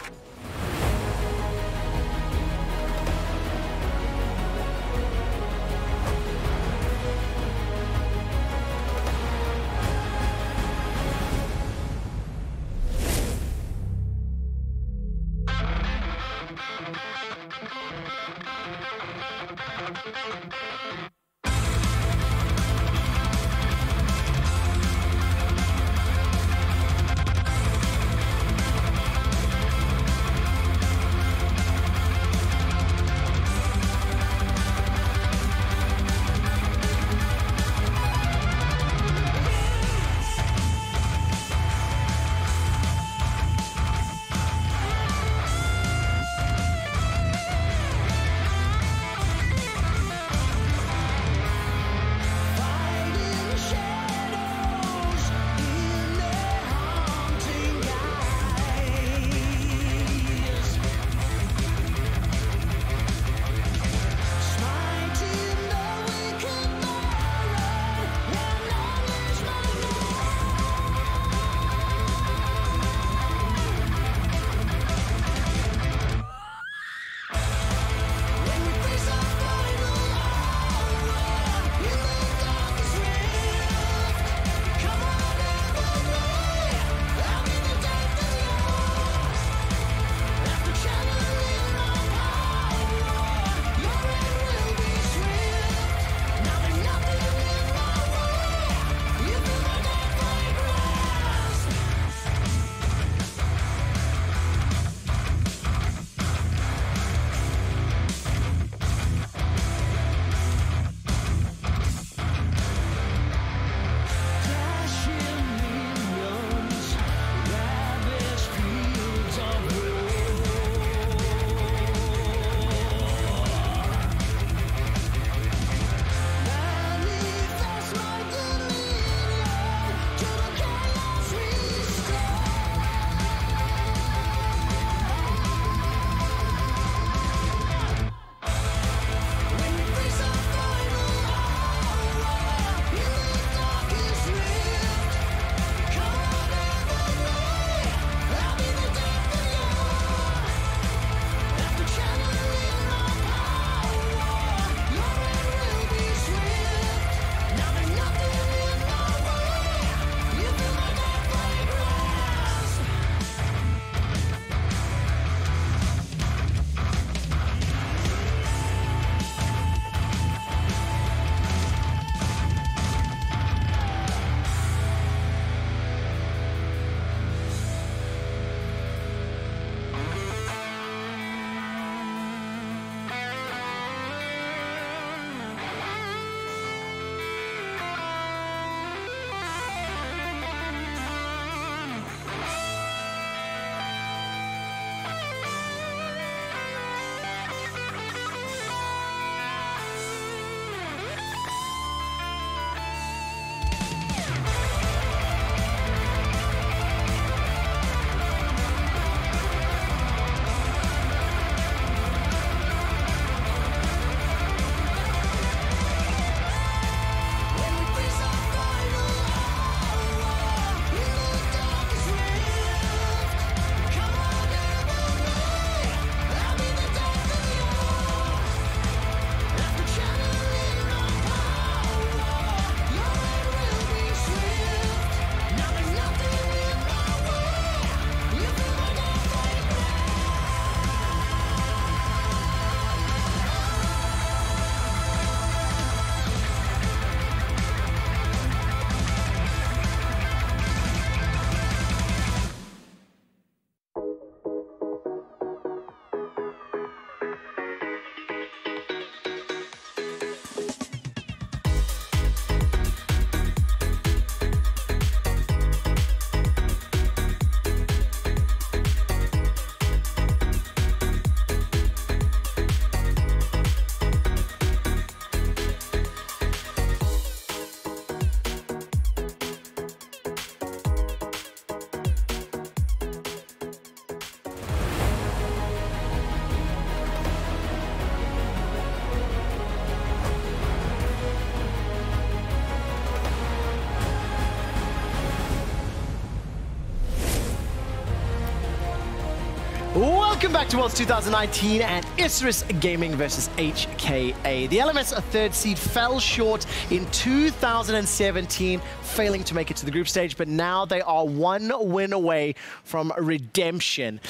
Welcome back to Worlds 2019 and Isurus Gaming versus HKA. The LMS, a third seed, fell short in 2017, failing to make it to the group stage, but now they are one win away from redemption.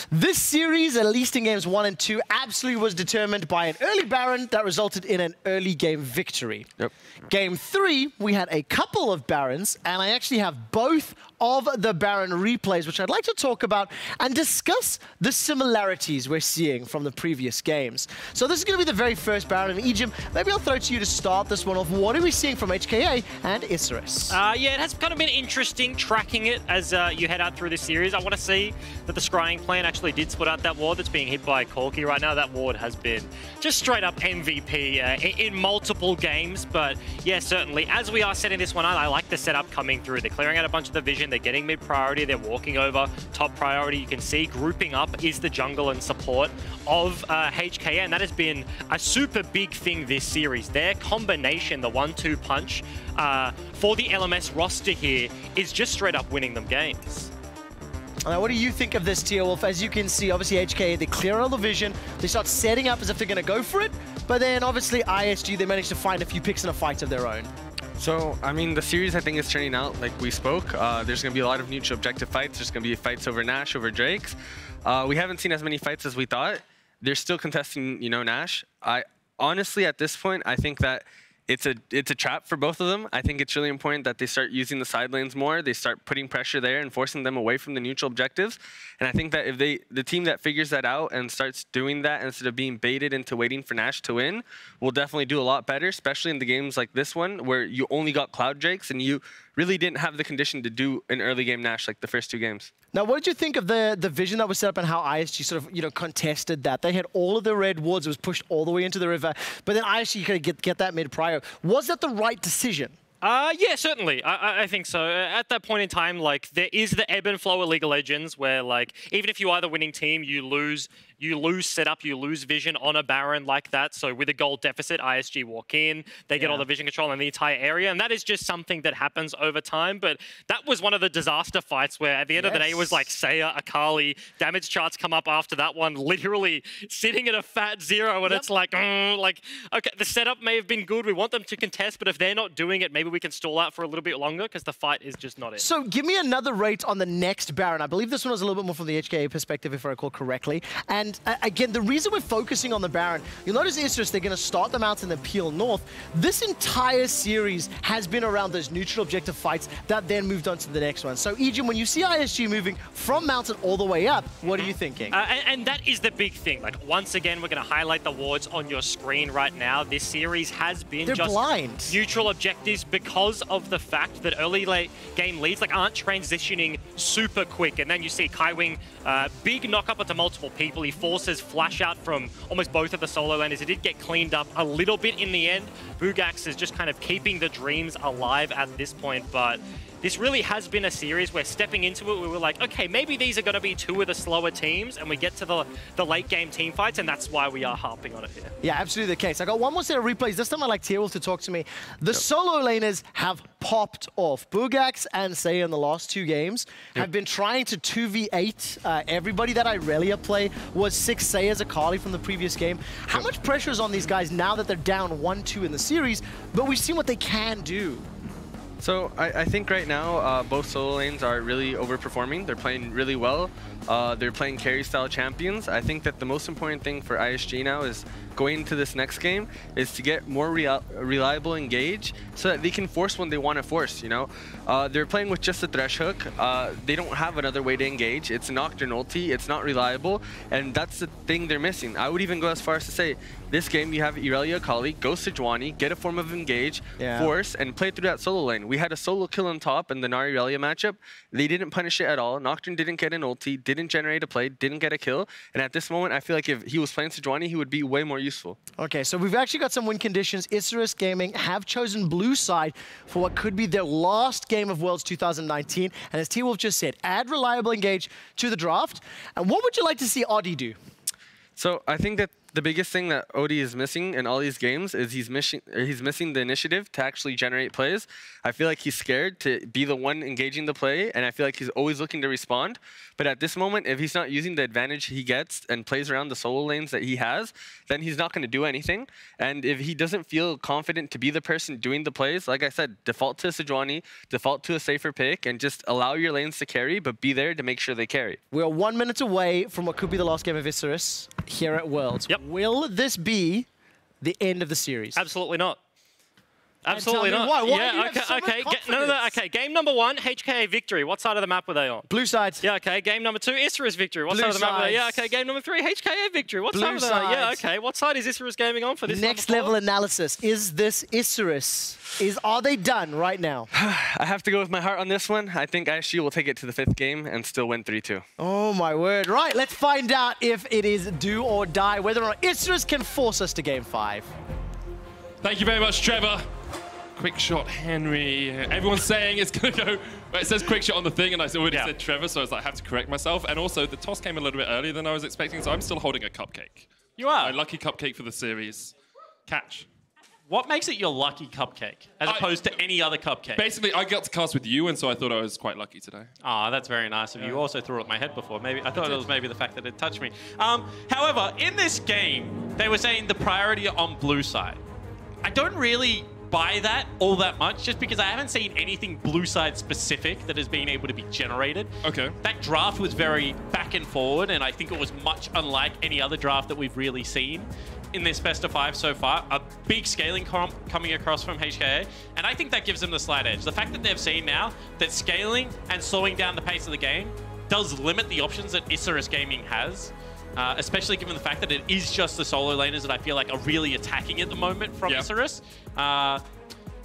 This series, at least in games 1 and 2, absolutely was determined by an early Baron that resulted in an early game victory. Yep. Game 3, we had a couple of Barons, and I actually have both of the Baron replays, which I'd like to talk about and discuss the similarities we're seeing from the previous games. So this is going to be the very first Baron in Egypt. Maybe I'll throw it to you to start this one off. What are we seeing from HKA and Isurus? Yeah, it has kind of been interesting tracking it as you head out through this series. I want to see that the scrying plan actually did split out that ward that's being hit by Corki right now. That ward has been just straight up MVP in multiple games. But yeah, certainly, as we are setting this one out, I like the setup coming through. They're clearing out a bunch of the vision. They're getting mid-priority. They're walking over top priority. You can see grouping up is the jungle and support of HKA, and that has been a super big thing this series. Their combination, the 1-2 punch for the LMS roster here, is just straight up winning them games. Now, what do you think of this, Wolf? As you can see, obviously HKA, they clear all the vision. They start setting up as if they're going to go for it, but then obviously ISG, they managed to find a few picks in a fight of their own. So, I mean, the series, I think, is turning out like we spoke. There's going to be a lot of neutral objective fights. There's going to be fights over Nash, over Drakes. We haven't seen as many fights as we thought. They're still contesting, you know, Nash. Honestly, at this point, I think that it's a trap for both of them. I think it's really important that they start using the side lanes more. They start putting pressure there and forcing them away from the neutral objectives. And I think that if the team that figures that out and starts doing that instead of being baited into waiting for Nash to win will definitely do a lot better, especially in the games like this one where you only got Cloud Drakes and you really didn't have the condition to do an early game Nash like the first 2 games. Now, what did you think of the vision that was set up and how ISG sort of, you know, contested that? They had all of the red wards, it was pushed all the way into the river, but then ISG could get that mid-prio. Was that the right decision? Yeah, certainly. I think so. At that point in time, like, there is the ebb and flow of League of Legends where, like, even if you are the winning team, you lose setup, you lose vision on a Baron like that. So with a gold deficit, ISG walk in, they get all the vision control in the entire area, and that is just something that happens over time. But that was one of the disaster fights where at the end of the day it was like Saya, Akali, damage charts come up after that one, literally sitting at a fat 0, and it's like, okay, the setup may have been good, we want them to contest, but if they're not doing it, maybe we can stall out for a little bit longer because the fight is just not it. So give me another rate on the next Baron. I believe this one was a little bit more from the HKA perspective, if I recall correctly. And again, the reason we're focusing on the Baron, you'll notice Isurus, they're going to start them out in the Peel North. This entire series has been around those neutral objective fights that then moved on to the next one. So, Ejim, when you see ISG moving from Mountain all the way up, what are you thinking? And that is the big thing. Like, once again, we're going to highlight the wards on your screen right now. This series has been just blind. Neutral objectives because of the fact that early late game leads aren't transitioning super quick. And then you see Kaiwing, big knock up onto multiple people. He forces flash out from almost both of the solo laners. It did get cleaned up a little bit in the end. Bugax is just kind of keeping the dreams alive at this point, but this really has been a series where stepping into it, we were like, okay, maybe these are going to be 2 of the slower teams, and we get to the late game team fights, and that's why we are harping on it here. Yeah, absolutely the case. I got one more set of replays. This time I'd like T-Wolf to talk to me. The solo laners have popped off. Bugax and Saya in the last 2 games have been trying to 2v8 everybody. That Irelia play was 6 Sayas Akali from the previous game. How much pressure is on these guys now that they're down 1-2 in the series, but we've seen what they can do? So I think right now both solo lanes are really overperforming. They're playing really well. They're playing carry style champions. I think that the most important thing for ISG now is going into this next game is to get more reliable engage so that they can force when they want to force, you know? They're playing with just a Thresh Hook. They don't have another way to engage. It's a Nocturne ulti. It's not reliable, and that's the thing they're missing. I would even go as far as to say, this game you have Irelia Akali, go Sejuani, get a form of engage, force, and play through that solo lane. We had a solo kill on top in the Nari Irelia matchup. They didn't punish it at all. Nocturne didn't get an ulti, didn't generate a play, didn't get a kill, and at this moment I feel like if he was playing Sejuani, he would be way more useful. Okay, so we've actually got some win conditions. Isurus Gaming have chosen blue side for what could be their last game of Worlds 2019. And as T-Wolf just said, add reliable engage to the draft. And what would you like to see Audi do? So I think that the biggest thing that Odie is missing in all these games is he's missing the initiative to actually generate plays. I feel like he's scared to be the one engaging the play, and I feel like he's always looking to respond. But at this moment, if he's not using the advantage he gets and plays around the solo lanes that he has, then he's not going to do anything. And if he doesn't feel confident to be the person doing the plays, like I said, default to Sejuani, default to a safer pick, and just allow your lanes to carry, but be there to make sure they carry. We are 1 minute away from what could be the last game of Isurus here at Worlds. Yep. Will this be the end of the series? Absolutely not. Absolutely not. Why? Why Yeah, okay. Okay, game number 1, HKA victory. What side of the map were they on? Blue side. Yeah, okay. Game number 2, Isurus victory. What side of the map were they? Yeah, okay. Game number 3, HKA victory. What side of the map? Yeah, okay. What side is Isurus gaming on for this next level analysis? Is this Isurus? Are they done right now? I have to go with my heart on this one. I think ISG will take it to the 5th game and still win 3-2. Oh my word. Right, let's find out if it is do or die, whether or not Isurus can force us to game 5. Thank you very much, Trevor. Quick shot, Henry. Everyone's saying it's going to go... Well, it says quick shot on the thing, and I already said Trevor, so I was like, I have to correct myself. And also, the toss came a little bit earlier than I was expecting, so I'm still holding a cupcake. You are? My lucky cupcake for the series. Catch. What makes it your lucky cupcake, as opposed to any other cupcake? Basically, I got to cast with you, and so I thought I was quite lucky today. Ah, that's very nice of you. You also threw it at my head before. Maybe I thought it was maybe the fact that it touched me. However, in this game, they were saying the priority on blue side. I don't really buy that all that much, just because I haven't seen anything blue side specific that has been able to be generated. Okay. That draft was very back and forward, and I think it was much unlike any other draft that we've really seen in this best of 5 so far. A big scaling comp coming across from HKA, and I think that gives them the slight edge. The fact that they've seen now that scaling and slowing down the pace of the game does limit the options that Isurus Gaming has, especially given the fact that it is just the solo laners that I feel like are really attacking at the moment from Isurus.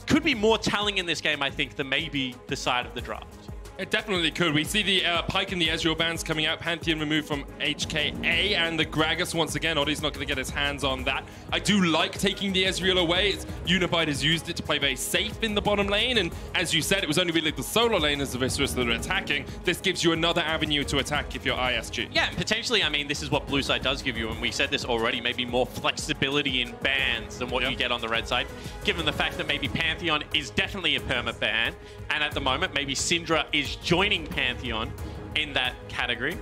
Could be more telling in this game, I think, than maybe the side of the draft. It definitely could. We see the Pyke and the Ezreal bans coming out. Pantheon removed from HKA, and the Gragas once again. Odie's not going to get his hands on that. I do like taking the Ezreal away. It's, Unified has used it to play very safe in the bottom lane, and as you said, it was only really the solo laners of Isurus that are attacking. This gives you another avenue to attack if you're ISG. Yeah, and potentially, I mean, this is what blue side does give you, and we said this already, maybe more flexibility in bans than what you get on the red side, given the fact that maybe Pantheon is definitely a perma ban, and at the moment, maybe Syndra is joining Pantheon in that category.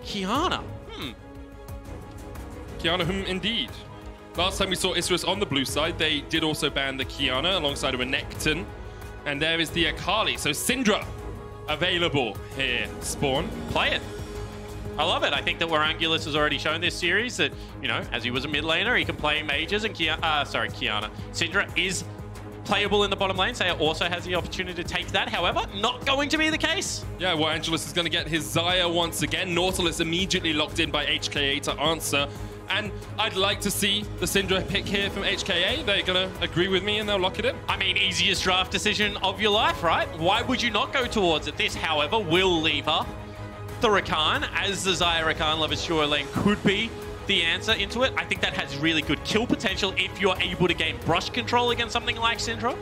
Qiyana, Qiyana, indeed. Last time we saw Isurus on the blue side, they did also ban the Qiyana alongside of a Necton. And there is the Akali. So Syndra available here. Spawn. Play it. I love it. I think that Warangulus has already shown this series that, you know, as he was a mid laner, he can play mages, and Qiyana. Syndra is playable in the bottom lane. Saya also has the opportunity to take that. However, not going to be the case. Yeah, well, Angelus is going to get his Xayah once again. Nautilus immediately locked in by HKA to answer. And I'd like to see the Syndra pick here from HKA. They're going to agree with me and they'll lock it in. I mean, easiest draft decision of your life, right? Why would you not go towards it? This, however, will leave her the Rakan, as the Xayah Rakan Lover's Shore lane could be the answer into it. I think that has really good kill potential if you're able to gain brush control against something like Syndra.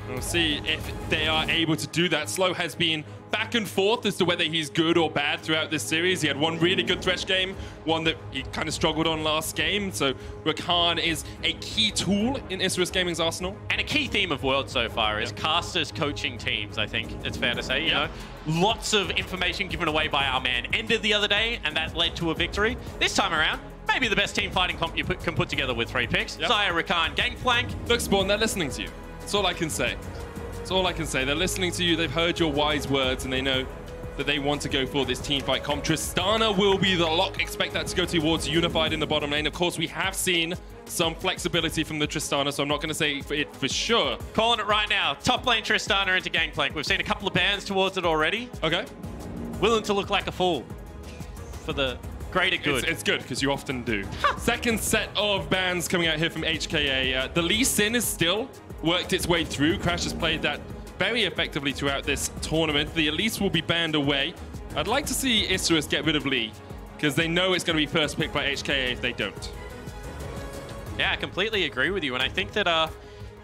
We'll see if they are able to do that. Slow has been back and forth as to whether he's good or bad throughout this series. He had one really good Thresh game, one that he kind of struggled on last game. So Rakan is a key tool in Isurus Gaming's arsenal. And a key theme of World so far is casters coaching teams, I think it's fair to say. You know, lots of information given away by our man Ender the other day, and that led to a victory. This time around, maybe the best team fighting comp you can put together with 3 picks. Xayah, Rakan, Gangplank. Look, Spawn, they're listening to you. That's all I can say. That's all I can say. They're listening to you. They've heard your wise words, and they know that they want to go for this team fight comp. Tristana will be the lock. Expect that to go towards Unified in the bottom lane. Of course, we have seen some flexibility from the Tristana, so I'm not going to say it for sure. Calling it right now. Top lane Tristana into Gangplank. We've seen a couple of bans towards it already. Okay. Willing to look like a fool for the greater good. It's good, because you often do. Second set of bans coming out here from HKA. The Lee Sin is still worked its way through. Crash has played that very effectively throughout this tournament. The Elise will be banned away. I'd like to see Isurus get rid of Lee, because they know it's going to be first pick by HKA if they don't. Yeah, I completely agree with you. And I think that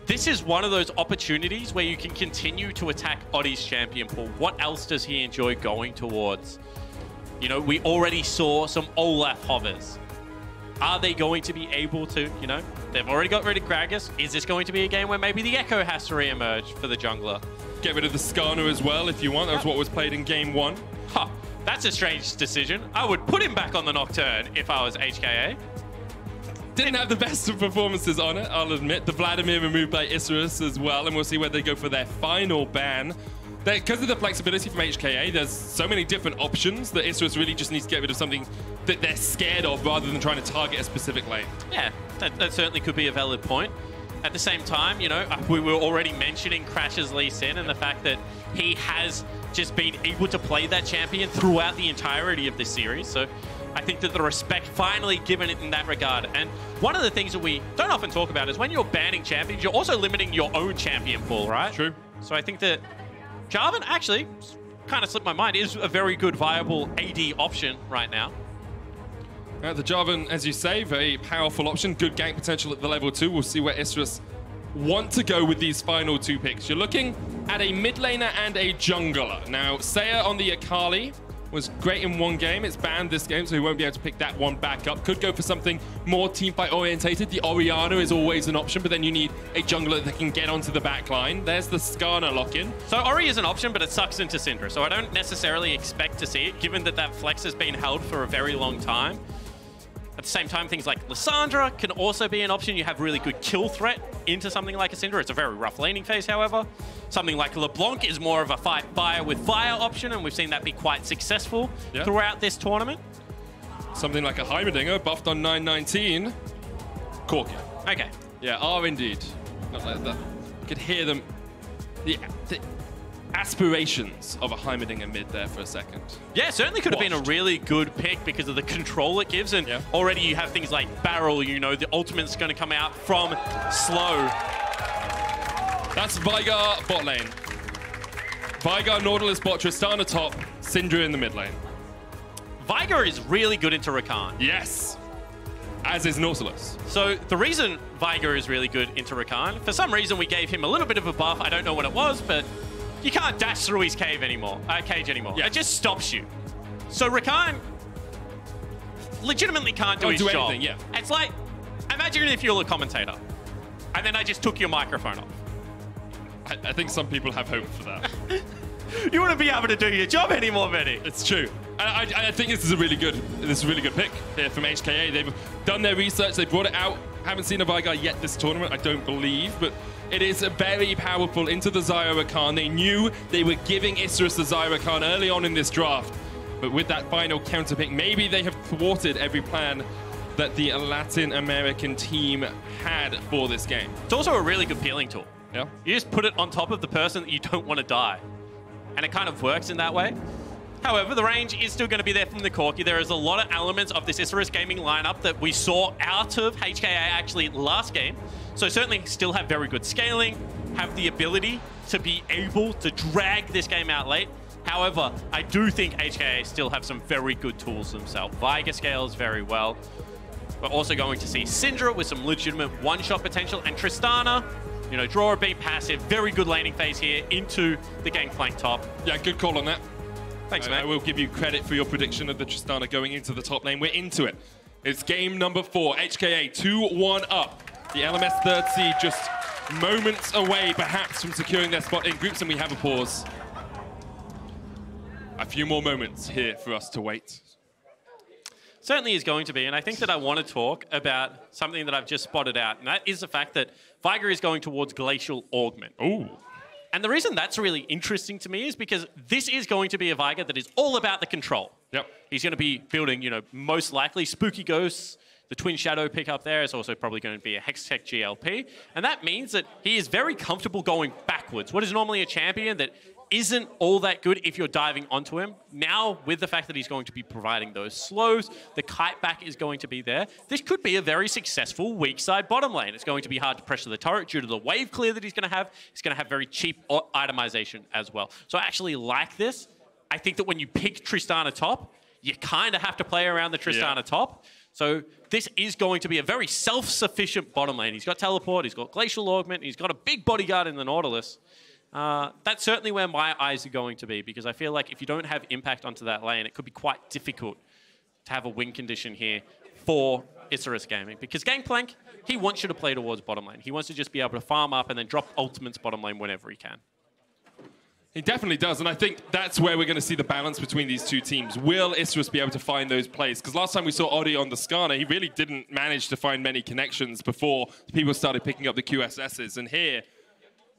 this is one of those opportunities where you can continue to attack Odie's champion pool. What else does he enjoy going towards? You know, we already saw some Olaf hovers. Are they going to be able to, you know, they've already got rid of Gragas. Is this going to be a game where maybe the Echo has to re-emerge for the jungler? Get rid of the Skarner as well if you want. That was what was played in game 1. Huh, that's a strange decision. I would put him back on the Nocturne if I was HKA. Didn't have the best of performances on it, I'll admit. The Vladimir removed by Isurus as well, and we'll see where they go for their final ban. Because of the flexibility from HKA, there's so many different options that Isurus really just needs to get rid of something that they're scared of rather than trying to target a specific lane. Yeah, that certainly could be a valid point. At the same time, you know, we were already mentioning Crash's Lee Sin and the fact that he has just been able to play that champion throughout the entirety of this series. So I think that the respect finally given it in that regard. And one of the things that we don't often talk about is when you're banning champions, you're also limiting your own champion pool, right? True. So I think that Jarvan actually kind of slipped my mind, is a very good viable AD option right now. The Jarvan, as you say, very powerful option. Good gank potential at the level 2. We'll see where Isurus want to go with these final 2 picks. You're looking at a mid laner and a jungler. Now, Saya on the Akali was great in one game. It's banned this game, so he won't be able to pick that one back up. Could go for something more teamfight orientated. The Orianna is always an option, but then you need a jungler that can get onto the back line. There's the Skarner lock-in. So Ori is an option, but it sucks into Syndra, so I don't necessarily expect to see it, given that that flex has been held for a very long time. At the same time, things like Lissandra can also be an option. You have really good kill threat into something like a Syndra. It's a very rough laning phase, however. Something like LeBlanc is more of a fight fire with fire option, and we've seen that be quite successful throughout this tournament. Something like a Heimerdinger buffed on 919. Corky. Okay. Yeah, are indeed. Not like that. You could hear them. The aspirations of a Heimerdinger mid there for a second. Yeah, certainly could have been a really good pick because of the control it gives, and already you have things like Barrel, you know, the ultimate's going to come out from slow. That's Veigar bot lane. Veigar, Nautilus bot, Tristana top, Syndra in the mid lane. Veigar is really good into Rakan. Yes, as is Nautilus. So the reason Veigar is really good into Rakan, for some reason we gave him a little bit of a buff, I don't know what it was, but you can't dash through his cage anymore. It just stops you. So Rakan legitimately can't do his job. Anything, yeah. It's like, imagine if you're a commentator, and then I just took your microphone off. I think some people have hope for that. You wouldn't be able to do your job anymore, Benny. It's true. I think this is a really good pick here from HKA. They've done their research. They brought it out. Haven't seen a Veigar yet this tournament, I don't believe, but it is very powerful into the Zyra Rakan. They knew they were giving Isurus the Zyra Rakan early on in this draft, but with that final counter pick, maybe they have thwarted every plan that the Latin American team had for this game. It's also a really good peeling tool. Yeah. You just put it on top of the person that you don't want to die. And it kind of works in that way. However, the range is still going to be there from the Corky. There is a lot of elements of this Isurus gaming lineup that we saw out of HKA actually last game. So certainly still have very good scaling, have the ability to be able to drag this game out late. However, I do think HKA still have some very good tools themselves. Veigar scales very well. We're also going to see Syndra with some legitimate one-shot potential, and Tristana, you know, draw a beat passive, very good laning phase here into the gangplank top. Yeah, good call on that. Thanks, man. I will give you credit for your prediction of the Tristana going into the top lane. We're into it. It's game number 4. HKA 2-1 up. The LMS third seed just moments away, perhaps, from securing their spot in groups, and we have a pause. A few more moments here for us to wait. Certainly is going to be, and I think that I want to talk about something that I've just spotted out, and that is the fact that Veigar is going towards Glacial Augment. Ooh. And the reason that's really interesting to me is because this is going to be a Veigar that is all about the control. Yep. He's going to be building, you know, most likely Spooky Ghosts. The Twin Shadow pick up there is also probably going to be a Hextech GLP. And that means that he is very comfortable going backwards. What is normally a champion that isn't all that good if you're diving onto him. Now, with the fact that he's going to be providing those slows, the kite back is going to be there. This could be a very successful weak side bottom lane. It's going to be hard to pressure the turret due to the wave clear that he's going to have. He's going to have very cheap itemization as well. So I actually like this. I think that when you pick Tristana top, you kind of have to play around the Tristana top. So this is going to be a very self-sufficient bottom lane. He's got teleport, he's got glacial augment, he's got a big bodyguard in the Nautilus. That's certainly where my eyes are going to be, because I feel like if you don't have impact onto that lane, it could be quite difficult to have a win condition here for Isurus Gaming. Because Gangplank, he wants you to play towards bottom lane. He wants to just be able to farm up and then drop ultimates bottom lane whenever he can. He definitely does, and I think that's where we're going to see the balance between these two teams. Will Isurus be able to find those plays? Because last time we saw Odi on the Skarner, he really didn't manage to find many connections before people started picking up the QSSs. And here,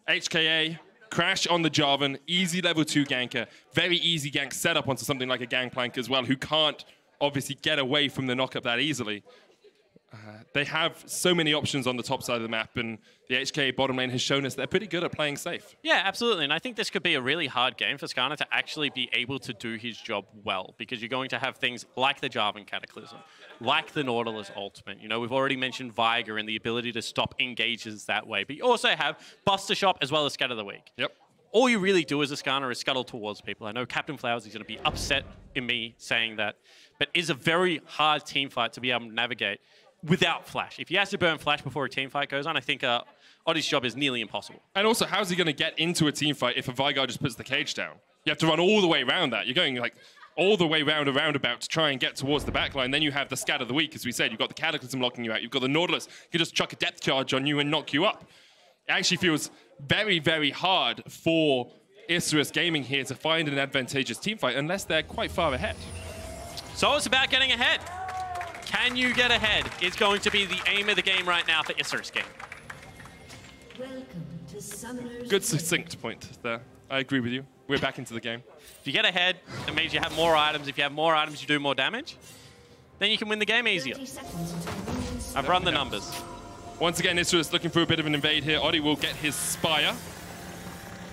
HKA, Crash on the Jarvan, easy level 2 ganker, very easy gank setup onto something like a Gangplank as well, who can't obviously get away from the knockup that easily. They have so many options on the top side of the map, and the HKA bottom lane has shown us they're pretty good at playing safe. Yeah, absolutely. And I think this could be a really hard game for Skarner to actually be able to do his job well, because you're going to have things like the Jarvan Cataclysm, like the Nautilus ultimate. You know, we've already mentioned Viger and the ability to stop engages that way, but you also have Buster Shop as well as Scatter the Weak. Yep. All you really do as a Skarner is scuttle towards people. I know Captain Flowers is going to be upset in me saying that, but it's a very hard team fight to be able to navigate without Flash. If he has to burn Flash before a team fight goes on, I think Odi's job is nearly impossible. And also, how's he going to get into a team fight if a Vigar just puts the cage down? You have to run all the way around that. You're going like all the way around a roundabout to try and get towards the backline. Then you have the Scatter the Weak, as we said. You've got the Cataclysm locking you out. You've got the Nautilus. You can just chuck a depth charge on you and knock you up. It actually feels very, very hard for Isurus Gaming here to find an advantageous team fight unless they're quite far ahead. So it's about getting ahead. Can you get ahead? It's going to be the aim of the game right now for Isurus Gaming. Good succinct point there. I agree with you. We're back into the game. If you get ahead, it means you have more items. If you have more items, you do more damage. Then you can win the game easier. I've run the numbers. Once again, Isurus looking for a bit of an invade here. Odi will get his Spire.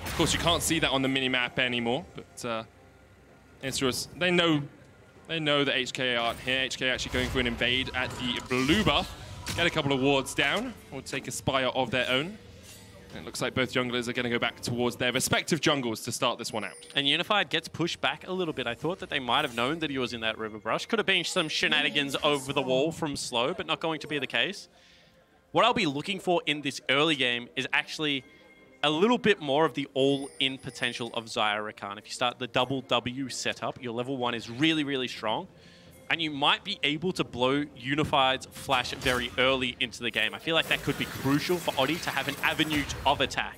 Of course, you can't see that on the mini-map anymore, but Isurus, they know that HKA aren't here. HKA actually going for an invade at the blue buff. Get a couple of wards down, or take a Spire of their own. And it looks like both junglers are going to go back towards their respective jungles to start this one out. And Unified gets pushed back a little bit. I thought that they might have known that he was in that river brush. Could have been some shenanigans over the wall from Slow, but not going to be the case. What I'll be looking for in this early game is actually a little bit more of the all-in potential of Xayah Rakan. If you start the double W setup, your level 1 is really, really strong. And you might be able to blow Unified's Flash very early into the game. I feel like that could be crucial for Odi to have an avenue of attack.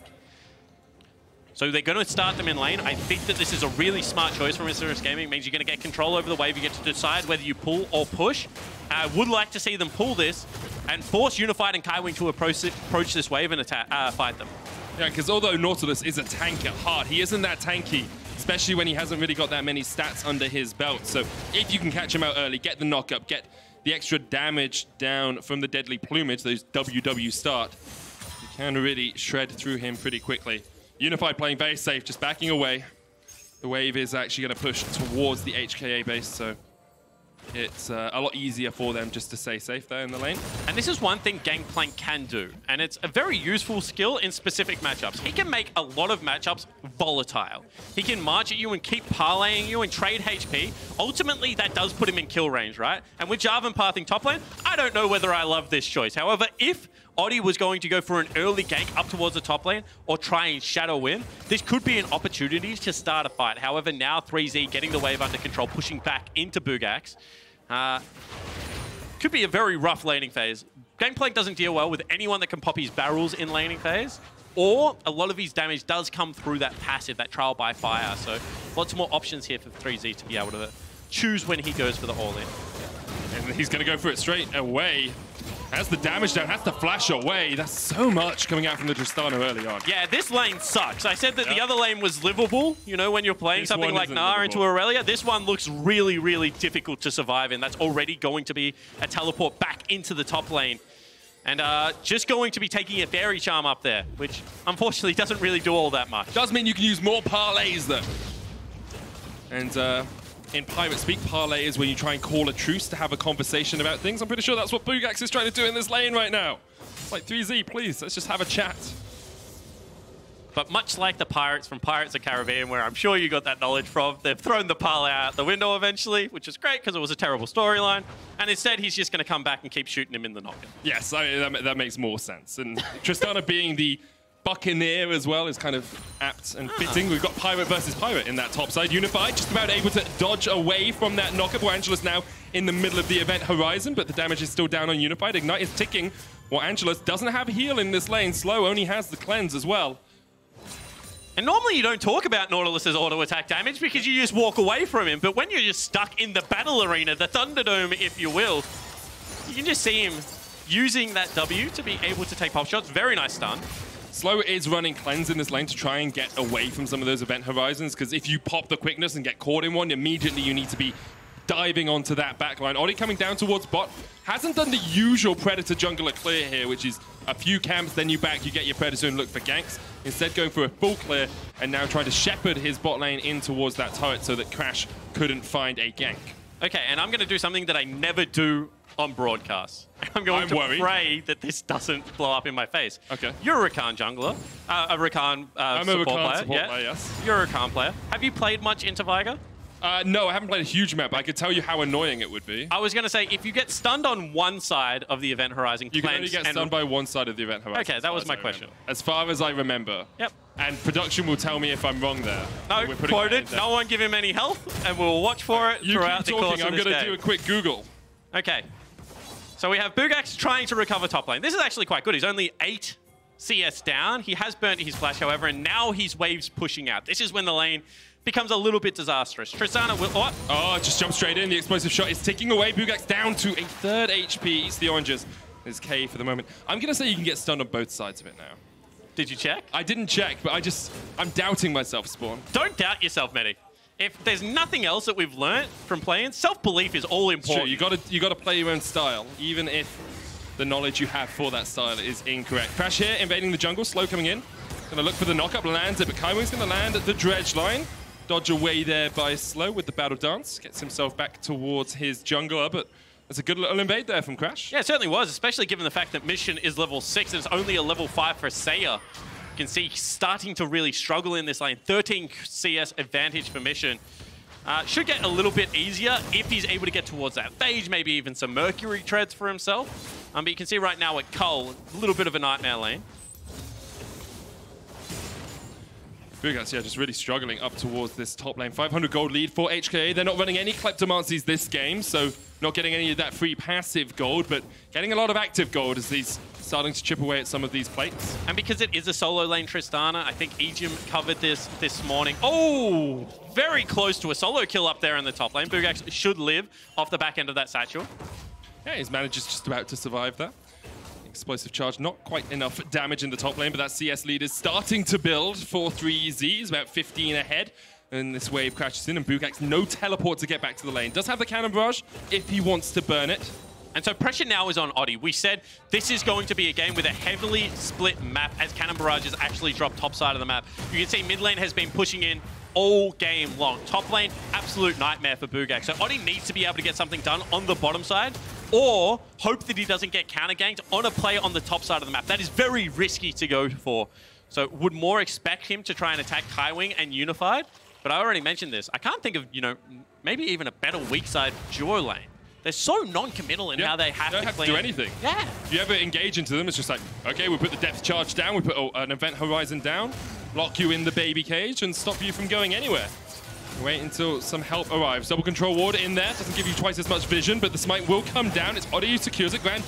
So they're going to start them in lane. I think that this is a really smart choice from Isurus Gaming. It means you're going to get control over the wave. You get to decide whether you pull or push. I would like to see them pull this and force Unified and Kaiwing to approach this wave and attack, fight them. Yeah, because although Nautilus is a tank at heart, he isn't that tanky, especially when he hasn't really got that many stats under his belt. So if you can catch him out early, get the knockup, get the extra damage down from the deadly plumage, those WW start, you can really shred through him pretty quickly. Unified playing very safe, just backing away. The wave is actually going to push towards the HKA base, so it's a lot easier for them just to stay safe there in the lane. And this is one thing Gangplank can do, and it's a very useful skill in specific matchups. He can make a lot of matchups volatile. He can march at you and keep parlaying you and trade HP. Ultimately, that does put him in kill range, right? And with Jarvan pathing top lane, I don't know whether I love this choice. However, if Odi was going to go for an early gank up towards the top lane or try and shadow in, this could be an opportunity to start a fight. However, now 3Z getting the wave under control, pushing back into Bugax. Could be a very rough laning phase. Gangplank doesn't deal well with anyone that can pop his barrels in laning phase, or a lot of his damage does come through that passive, that trial by fire. So lots more options here for 3Z to be able to choose when he goes for the all-in. And he's going to go for it straight away. Has the damage down, has the flash away. That's so much coming out from the Tristana early on. Yeah, this lane sucks. I said that the other lane was livable, you know, when you're playing something like Gnar into Aurelia. This one looks really, really difficult to survive in. That's already going to be a teleport back into the top lane. And just going to be taking a Fairy Charm up there, which unfortunately doesn't really do all that much. Does mean you can use more parlays though. And in pirate speak, parlay is when you try and call a truce to have a conversation about things. I'm pretty sure that's what Bugax is trying to do in this lane right now. It's like, 3Z, please, let's just have a chat. But much like the Pirates from Pirates of the Caribbean, where I'm sure you got that knowledge from, they've thrown the parlay out the window eventually, which is great because it was a terrible storyline. And instead, he's just going to come back and keep shooting him in the knockout. Yes, that makes more sense. And Tristana being the Buccaneer as well is kind of apt and fitting. We've got Pirate versus Pirate in that top side. Unified just about able to dodge away from that knockup. Angelus now in the middle of the event horizon, but the damage is still down on Unified. Ignite is ticking. Angelus doesn't have heal in this lane. Slow only has the cleanse as well. And normally you don't talk about Nautilus's auto attack damage because you just walk away from him. But when you're just stuck in the battle arena, the Thunderdome, if you will, you can just see him using that W to be able to take pop shots. Very nice stun. Slow is running cleanse in this lane to try and get away from some of those event horizons, because if you pop the quickness and get caught in one, immediately you need to be diving onto that backline. Odi coming down towards bot. Hasn't done the usual Predator jungler clear here, which is a few camps, then you back, you get your Predator and look for ganks. Instead going for a full clear and now trying to shepherd his bot lane in towards that turret so that Crash couldn't find a gank. Okay, and I'm going to do something that I never do on broadcast. I'm going to pray that this doesn't blow up in my face. Okay. You're a Rakan jungler, a Rakan I'm a Rakan support player, yeah? yes. You're a Rakan player. Have you played much into Viger? No, I haven't played a huge amount, but I could tell you how annoying it would be. I was going to say, if you get stunned on one side of the event horizon, you can only get stunned by one side of the event horizon. Okay, that was my question. As far as I remember. Yep. And production will tell me if I'm wrong there. No, quoted, no one give him any health, and we'll watch for it throughout the course of this game. I'm going to do a quick Google. Okay. So we have Bugax trying to recover top lane. This is actually quite good. He's only 8 CS down. He has burnt his flash, however, and now his waves pushing out. This is when the lane becomes a little bit disastrous. Tristana will... Oh, just jump straight in. The explosive shot is ticking away. Bugax down to a 3rd HP. It's the oranges. There's K for the moment. I'm going to say you can get stunned on both sides of it now. Did you check? I didn't check, but I'm doubting myself, Spawn. Don't doubt yourself, Medi. If there's nothing else that we've learnt from playing, self-belief is all important. Sure, you got to play your own style, even if the knowledge you have for that style is incorrect. Crash here, invading the jungle. Slow coming in. Going to look for the knockup, lands it, but Kaiwing's going to land at the dredge line. Dodge away there by Slow with the Battle Dance. Gets himself back towards his jungler, but that's a good little invade there from Crash. Yeah, it certainly was, especially given the fact that Mission is level 6 and it's only a level 5 for Seiya. You can see he's starting to really struggle in this lane. 13 CS advantage for Mission. Should get a little bit easier if he's able to get towards that Phage, maybe even some Mercury treads for himself. But you can see right now at Cole, a little bit of a nightmare lane. Bugax, yeah, just really struggling up towards this top lane. 500 gold lead for HKA. They're not running any Kleptomancies this game, so not getting any of that free passive gold, but getting a lot of active gold as he's starting to chip away at some of these plates. And because it is a solo lane Tristana, I think Ejim covered this morning. Oh, very close to a solo kill up there in the top lane. Bugax should live off the back end of that satchel. Yeah, his manager's just about to survive that. Explosive charge, not quite enough damage in the top lane, but that CS lead is starting to build for 3Zs, about 15 ahead. And this wave crashes in, and Bugax, no teleport to get back to the lane. Does have the cannon barrage if he wants to burn it. And so pressure now is on Odi. We said this is going to be a game with a heavily split map as cannon barrages actually drop top side of the map. You can see mid lane has been pushing in all game long. Top lane, absolute nightmare for Bugax. So Odi needs to be able to get something done on the bottom side, or hope that he doesn't get counter-ganked on a play on the top side of the map. That is very risky to go for. So would more expect him to try and attack Kaiwing and Unified, but I already mentioned this. I can't think of, maybe even a better weak side duo lane. They're so non-committal in how they have to don't have to do anything. Yeah. If you ever engage into them, it's just like, okay, we put the depth charge down, we put an event horizon down, lock you in the baby cage, and stop you from going anywhere. Wait until some help arrives. Double control ward in there. Doesn't give you twice as much vision, but the smite will come down. It's Odi who secures it. Grand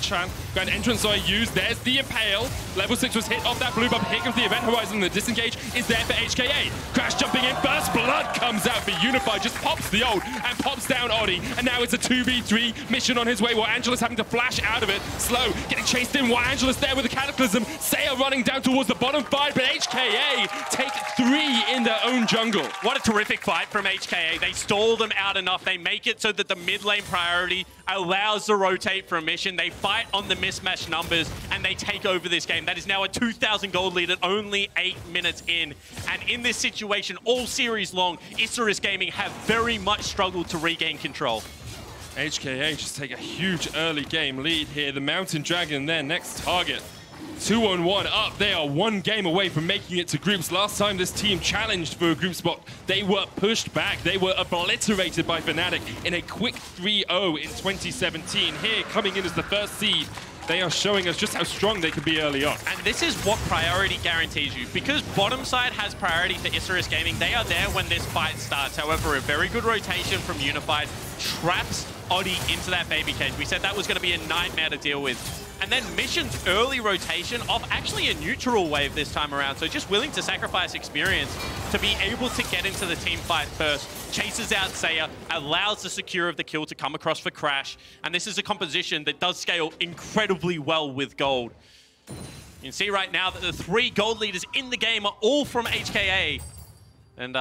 entrance I use. There's the impale. Level 6 was hit off that blue buff. Here comes the event horizon. The disengage is there for HKA. Crash jumping in. Burst blood comes out for Unified. Just pops the ult and pops down Odi. And now it's a 2v3 mission on his way. While Angelus having to flash out of it. Slow getting chased in. While Angelus there with the Cataclysm. Seiya running down towards the bottom 5, but HKA take 3 in their own jungle. What a terrific fight from HKA. They stall them out enough. They make it so that the mid lane priority allows the rotate for a mission. They fight on the mismatched numbers and they take over this game. That is now a 2,000 gold lead at only 8 minutes in. And in this situation, all series long, Isurus Gaming have very much struggled to regain control. HKA just take a huge early game lead here. The Mountain Dragon, their next target. 2-on-1 up. They are 1 game away from making it to groups. Last time this team challenged for a group spot, they were pushed back. They were obliterated by Fnatic in a quick 3-0 in 2017. Here, coming in as the first seed, they are showing us just how strong they can be early on. And this is what priority guarantees you. Because bottom side has priority for Isurus Gaming, they are there when this fight starts. However, a very good rotation from Unified traps Oddie into that baby cage. We said that was going to be a nightmare to deal with. And then Mission's early rotation of actually a neutral wave this time around. So just willing to sacrifice experience to be able to get into the team fight first. Chases out Saya, allows the secure of the kill to come across for Crash. And this is a composition that does scale incredibly well with gold. You can see right now that the 3 gold leaders in the game are all from HKA. And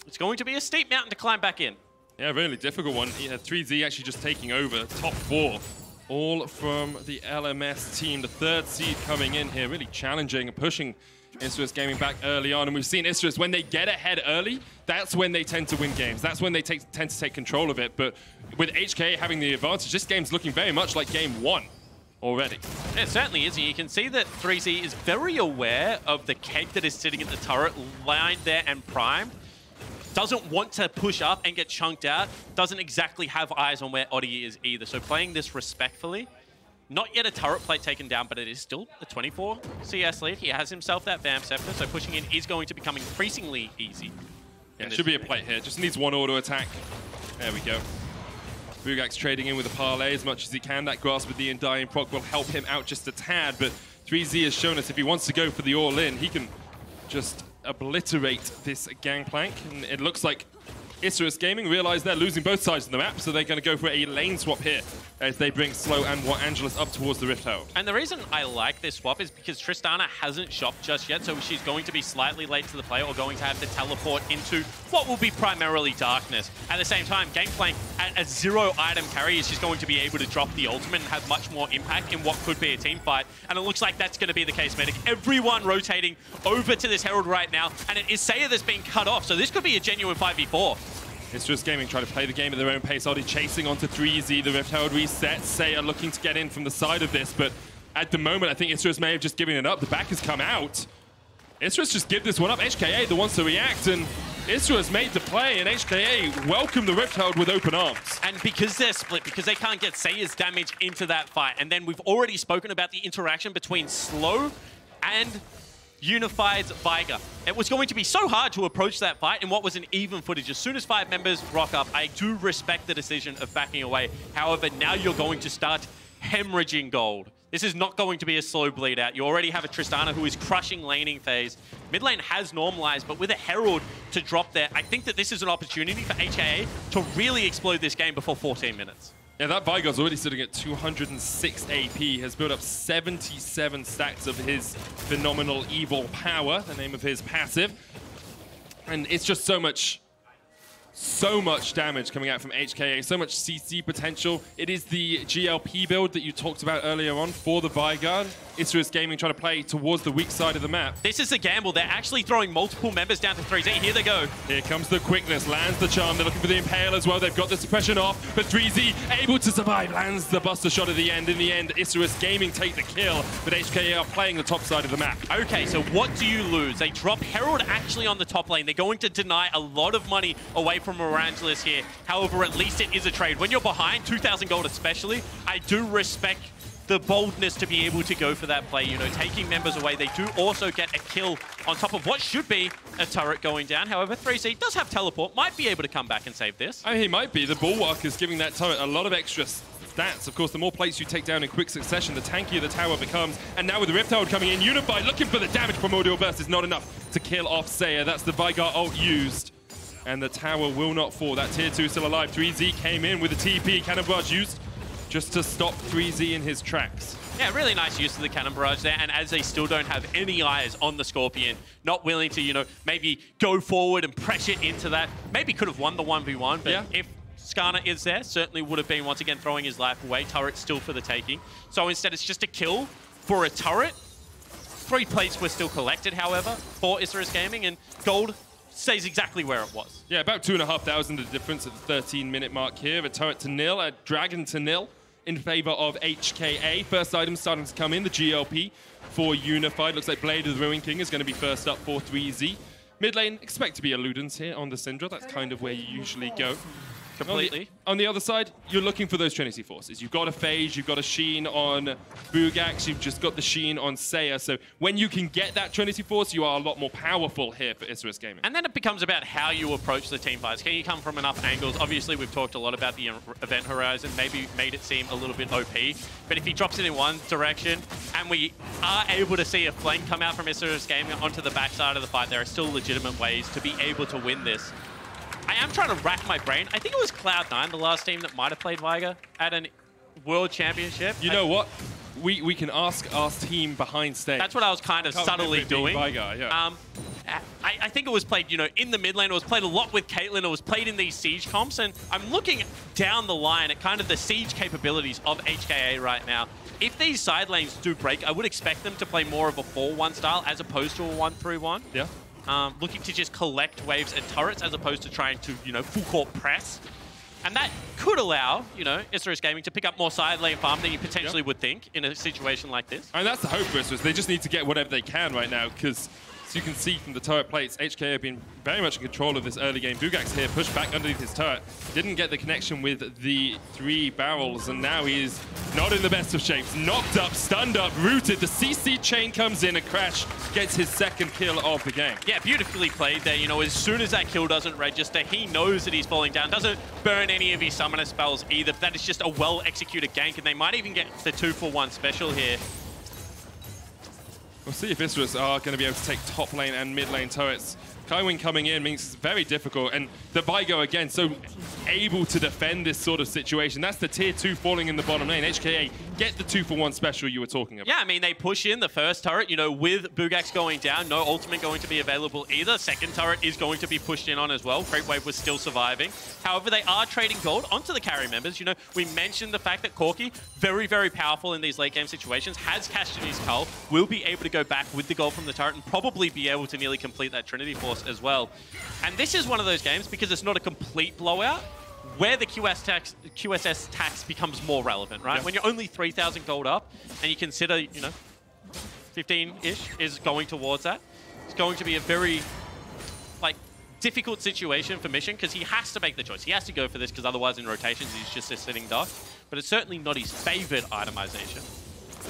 it's going to be a steep mountain to climb back in. Yeah, really difficult one. 3Z actually just taking over top 4. All from the LMS team. The 3rd seed coming in here, really challenging and pushing Isurus Gaming back early on. And we've seen Isurus, when they get ahead early, that's when they tend to win games. That's when they tend to take control of it. But with HKA having the advantage, this game's looking very much like game 1 already. It certainly is. And you can see that 3Z is very aware of the keg that is sitting at the turret, lined there and primed. Doesn't want to push up and get chunked out. Doesn't exactly have eyes on where Oddie is either. So playing this respectfully. Not yet a turret plate taken down, but it is still a 24 CS lead. He has himself that Vamp Scepter, so pushing in is going to become increasingly easy. Yeah, it should be a plate here. Just needs 1 auto attack. There we go. Bugak's trading in with a parlay as much as he can. That grasp with the Undying proc will help him out just a tad, but 3Z has shown us if he wants to go for the all-in, he can just obliterate this gangplank. And it looks like Isurus Gaming realize they're losing both sides of the map, so they're going to go for a lane swap here as they bring Slow and Angelus up towards the Rift Herald. And the reason I like this swap is because Tristana hasn't shopped just yet, so she's going to be slightly late to the play or going to have to teleport into what will be primarily darkness. At the same time, Gangplank at a 0 item carry is just going to be able to drop the ultimate and have much more impact in what could be a team fight. And it looks like that's going to be the case, Medic. Everyone rotating over to this Herald right now, and it is Saya that's being cut off, so this could be a genuine 5v4. Isurus Gaming trying to play the game at their own pace. Oddie chasing onto 3Z. The Rift Herald resets. Saya looking to get in from the side of this, but at the moment, I think Isurus may have just given it up. The back has come out. Isurus just give this one up. HKA the ones to react, and Isurus made the play, and HKA welcome the Rift Herald with open arms. And because they're split, because they can't get Saya's damage into that fight, and then we've already spoken about the interaction between Slow and Unified's Viger. It was going to be so hard to approach that fight in what was an even footage. As soon as 5 members rock up, I do respect the decision of backing away. However, now you're going to start hemorrhaging gold. This is not going to be a slow bleed out. You already have a Tristana who is crushing laning phase. Mid lane has normalized, but with a Herald to drop there, I think that this is an opportunity for HKA to really explode this game before 14 minutes. Yeah, that Vigar's already sitting at 206 AP, has built up 77 stacks of his phenomenal evil power, the name of his passive. And it's just so much damage coming out from HKA, so much CC potential. It is the GLP build that you talked about earlier on for the Vigar. Isurus Gaming trying to play towards the weak side of the map. This is a gamble. They're actually throwing multiple members down to 3Z. Here they go. Here comes the quickness, lands the charm. They're looking for the Impale as well. They've got the suppression off, but 3Z able to survive, lands the buster shot at the end. In the end, Isurus Gaming take the kill, but HKA are playing the top side of the map. Okay, so what do you lose? They drop Herald actually on the top lane. They're going to deny a lot of money away from Orangelus here. However, at least it is a trade. When you're behind, 2,000 gold especially, I do respect the boldness to be able to go for that play, you know, taking members away. They do also get a kill on top of what should be a turret going down. However, 3Z does have teleport, might be able to come back and save this. I mean, he might be. The Bulwark is giving that turret a lot of extra stats. Of course, the more plates you take down in quick succession, the tankier the tower becomes. And now with the Rift Herald coming in, Unified looking for the damage. Primordial Burst is not enough to kill off Saya. That's the Vigar ult used. And the tower will not fall. That tier 2 still alive. 3Z came in with a TP. Cannon Barrage used just to stop 3Z in his tracks. Yeah, really nice use of the Cannon Barrage there, and as they still don't have any eyes on the Scorpion, not willing to, you know, maybe go forward and press it into that. Maybe could have won the 1v1, but yeah, if Skarner is there, certainly would have been, once again, throwing his life away. Turret still for the taking. So instead, it's just a kill for a turret. 3 plates were still collected, however, for Isurus Gaming, and gold stays exactly where it was. Yeah, about 2,500 the difference at the 13-minute mark here. A turret to nil, a dragon to nil in favor of HKA. First item starting to come in, the GLP for Unified. Looks like Blade of the Ruin King is going to be first up for 3Z. Mid lane, expect to be a Ludens here on the Syndra. That's kind of where you usually go. Completely. On the other side, you're looking for those Trinity Forces. You've got a Phage, you've got a Sheen on Bugax, you've just got the Sheen on Seiya. So when you can get that Trinity Force, you are a lot more powerful here for Isurus Gaming. And then it becomes about how you approach the team fights. Can you come from enough angles? Obviously, we've talked a lot about the event horizon, maybe made it seem a little bit OP. But if he drops it in one direction, and we are able to see a flank come out from Isurus Gaming onto the backside of the fight, there are still legitimate ways to be able to win this. I am trying to rack my brain. I think it was Cloud9, the last team that might have played Viger at a World Championship. You know what? We can ask our team behind stage. That's what I was kind of subtly doing. Viger, yeah. I think it was played, in the mid lane. It was played a lot with Caitlyn. It was played in these Siege comps. And I'm looking down the line at kind of the Siege capabilities of HKA right now. If these side lanes do break, I would expect them to play more of a 4-1 style as opposed to a 1-3-1. Yeah. Looking to just collect waves and turrets as opposed to trying to, full court press. And that could allow, Isurus Gaming to pick up more side lane farm than you potentially would think in a situation like this. And that's the hope for Isurus. They just need to get whatever they can right now, because as you can see from the turret plates, HKA have been very much in control of this early game. Bugax here pushed back underneath his turret. Didn't get the connection with the 3 barrels, and now he is not in the best of shapes. Knocked up, stunned up, rooted. The CC chain comes in and Crash gets his second kill of the game. Yeah, beautifully played there. As soon as that kill doesn't register, he knows that he's falling down. Doesn't burn any of his summoner spells either. That is just a well-executed gank, and they might even get the 2-for-1 special here. We'll see if Isurus are going to be able to take top lane and mid lane turrets. Kaiwing coming in means it's very difficult, and the Vigo again so able to defend this sort of situation. That's the tier 2 falling in the bottom lane. HKA get the 2-for-1 special you were talking about. Yeah, I mean, they push in the first turret, with Bugax going down, no ultimate going to be available either. Second turret is going to be pushed in on as well. Creep Wave was still surviving. However, they are trading gold onto the carry members. We mentioned the fact that Corki, very, very powerful in these late game situations, has cashed in his cull, will be able to go back with the gold from the turret and probably be able to nearly complete that Trinity Force as well. And this is one of those games, because it's not a complete blowout, where the QSS tax becomes more relevant, right? Yeah. When you're only 3,000 gold up and you consider, 15-ish is going towards that, it's going to be a very, difficult situation for Mission, because he has to make the choice. He has to go for this, because otherwise in rotations he's just a sitting duck. But it's certainly not his favorite itemization.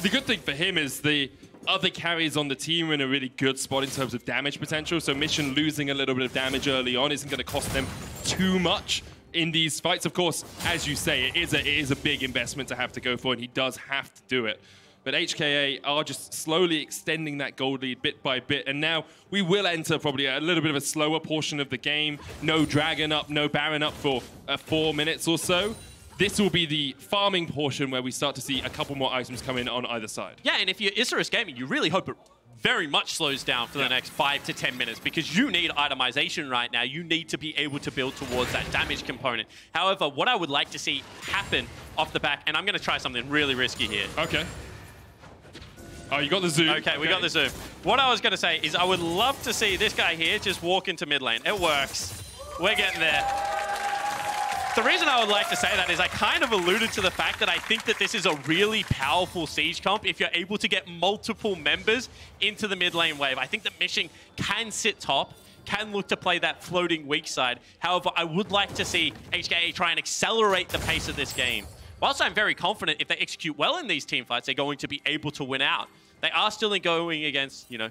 The good thing for him is the other carries on the team are in a really good spot in terms of damage potential. So Mission losing a little bit of damage early on isn't going to cost them too much in these fights. Of course, as you say, it is a big investment to have to go for, and he does have to do it. But HKA are just slowly extending that gold lead bit by bit. And now we will enter probably a little bit of a slower portion of the game. No Dragon up, no Baron up for 4 minutes or so. This will be the farming portion where we start to see a couple more items come in on either side. Yeah, and if you're Isurus Gaming, you really hope it very much slows down for the next 5 to 10 minutes, because you need itemization right now. You need to be able to build towards that damage component. However, what I would like to see happen off the back, and I'm going to try something really risky here. Okay. Oh, you got the zoom. Okay, we got the zoom. What I was going to say is I would love to see this guy here just walk into mid lane. It works. We're getting there. The reason I would like to say that is I kind of alluded to the fact that I think that this is a really powerful Siege comp if you're able to get multiple members into the mid lane wave. I think that Mission can sit top, can look to play that floating weak side. However, I would like to see HKA try and accelerate the pace of this game. Whilst I'm very confident if they execute well in these team fights, they're going to be able to win out. They are still going against, the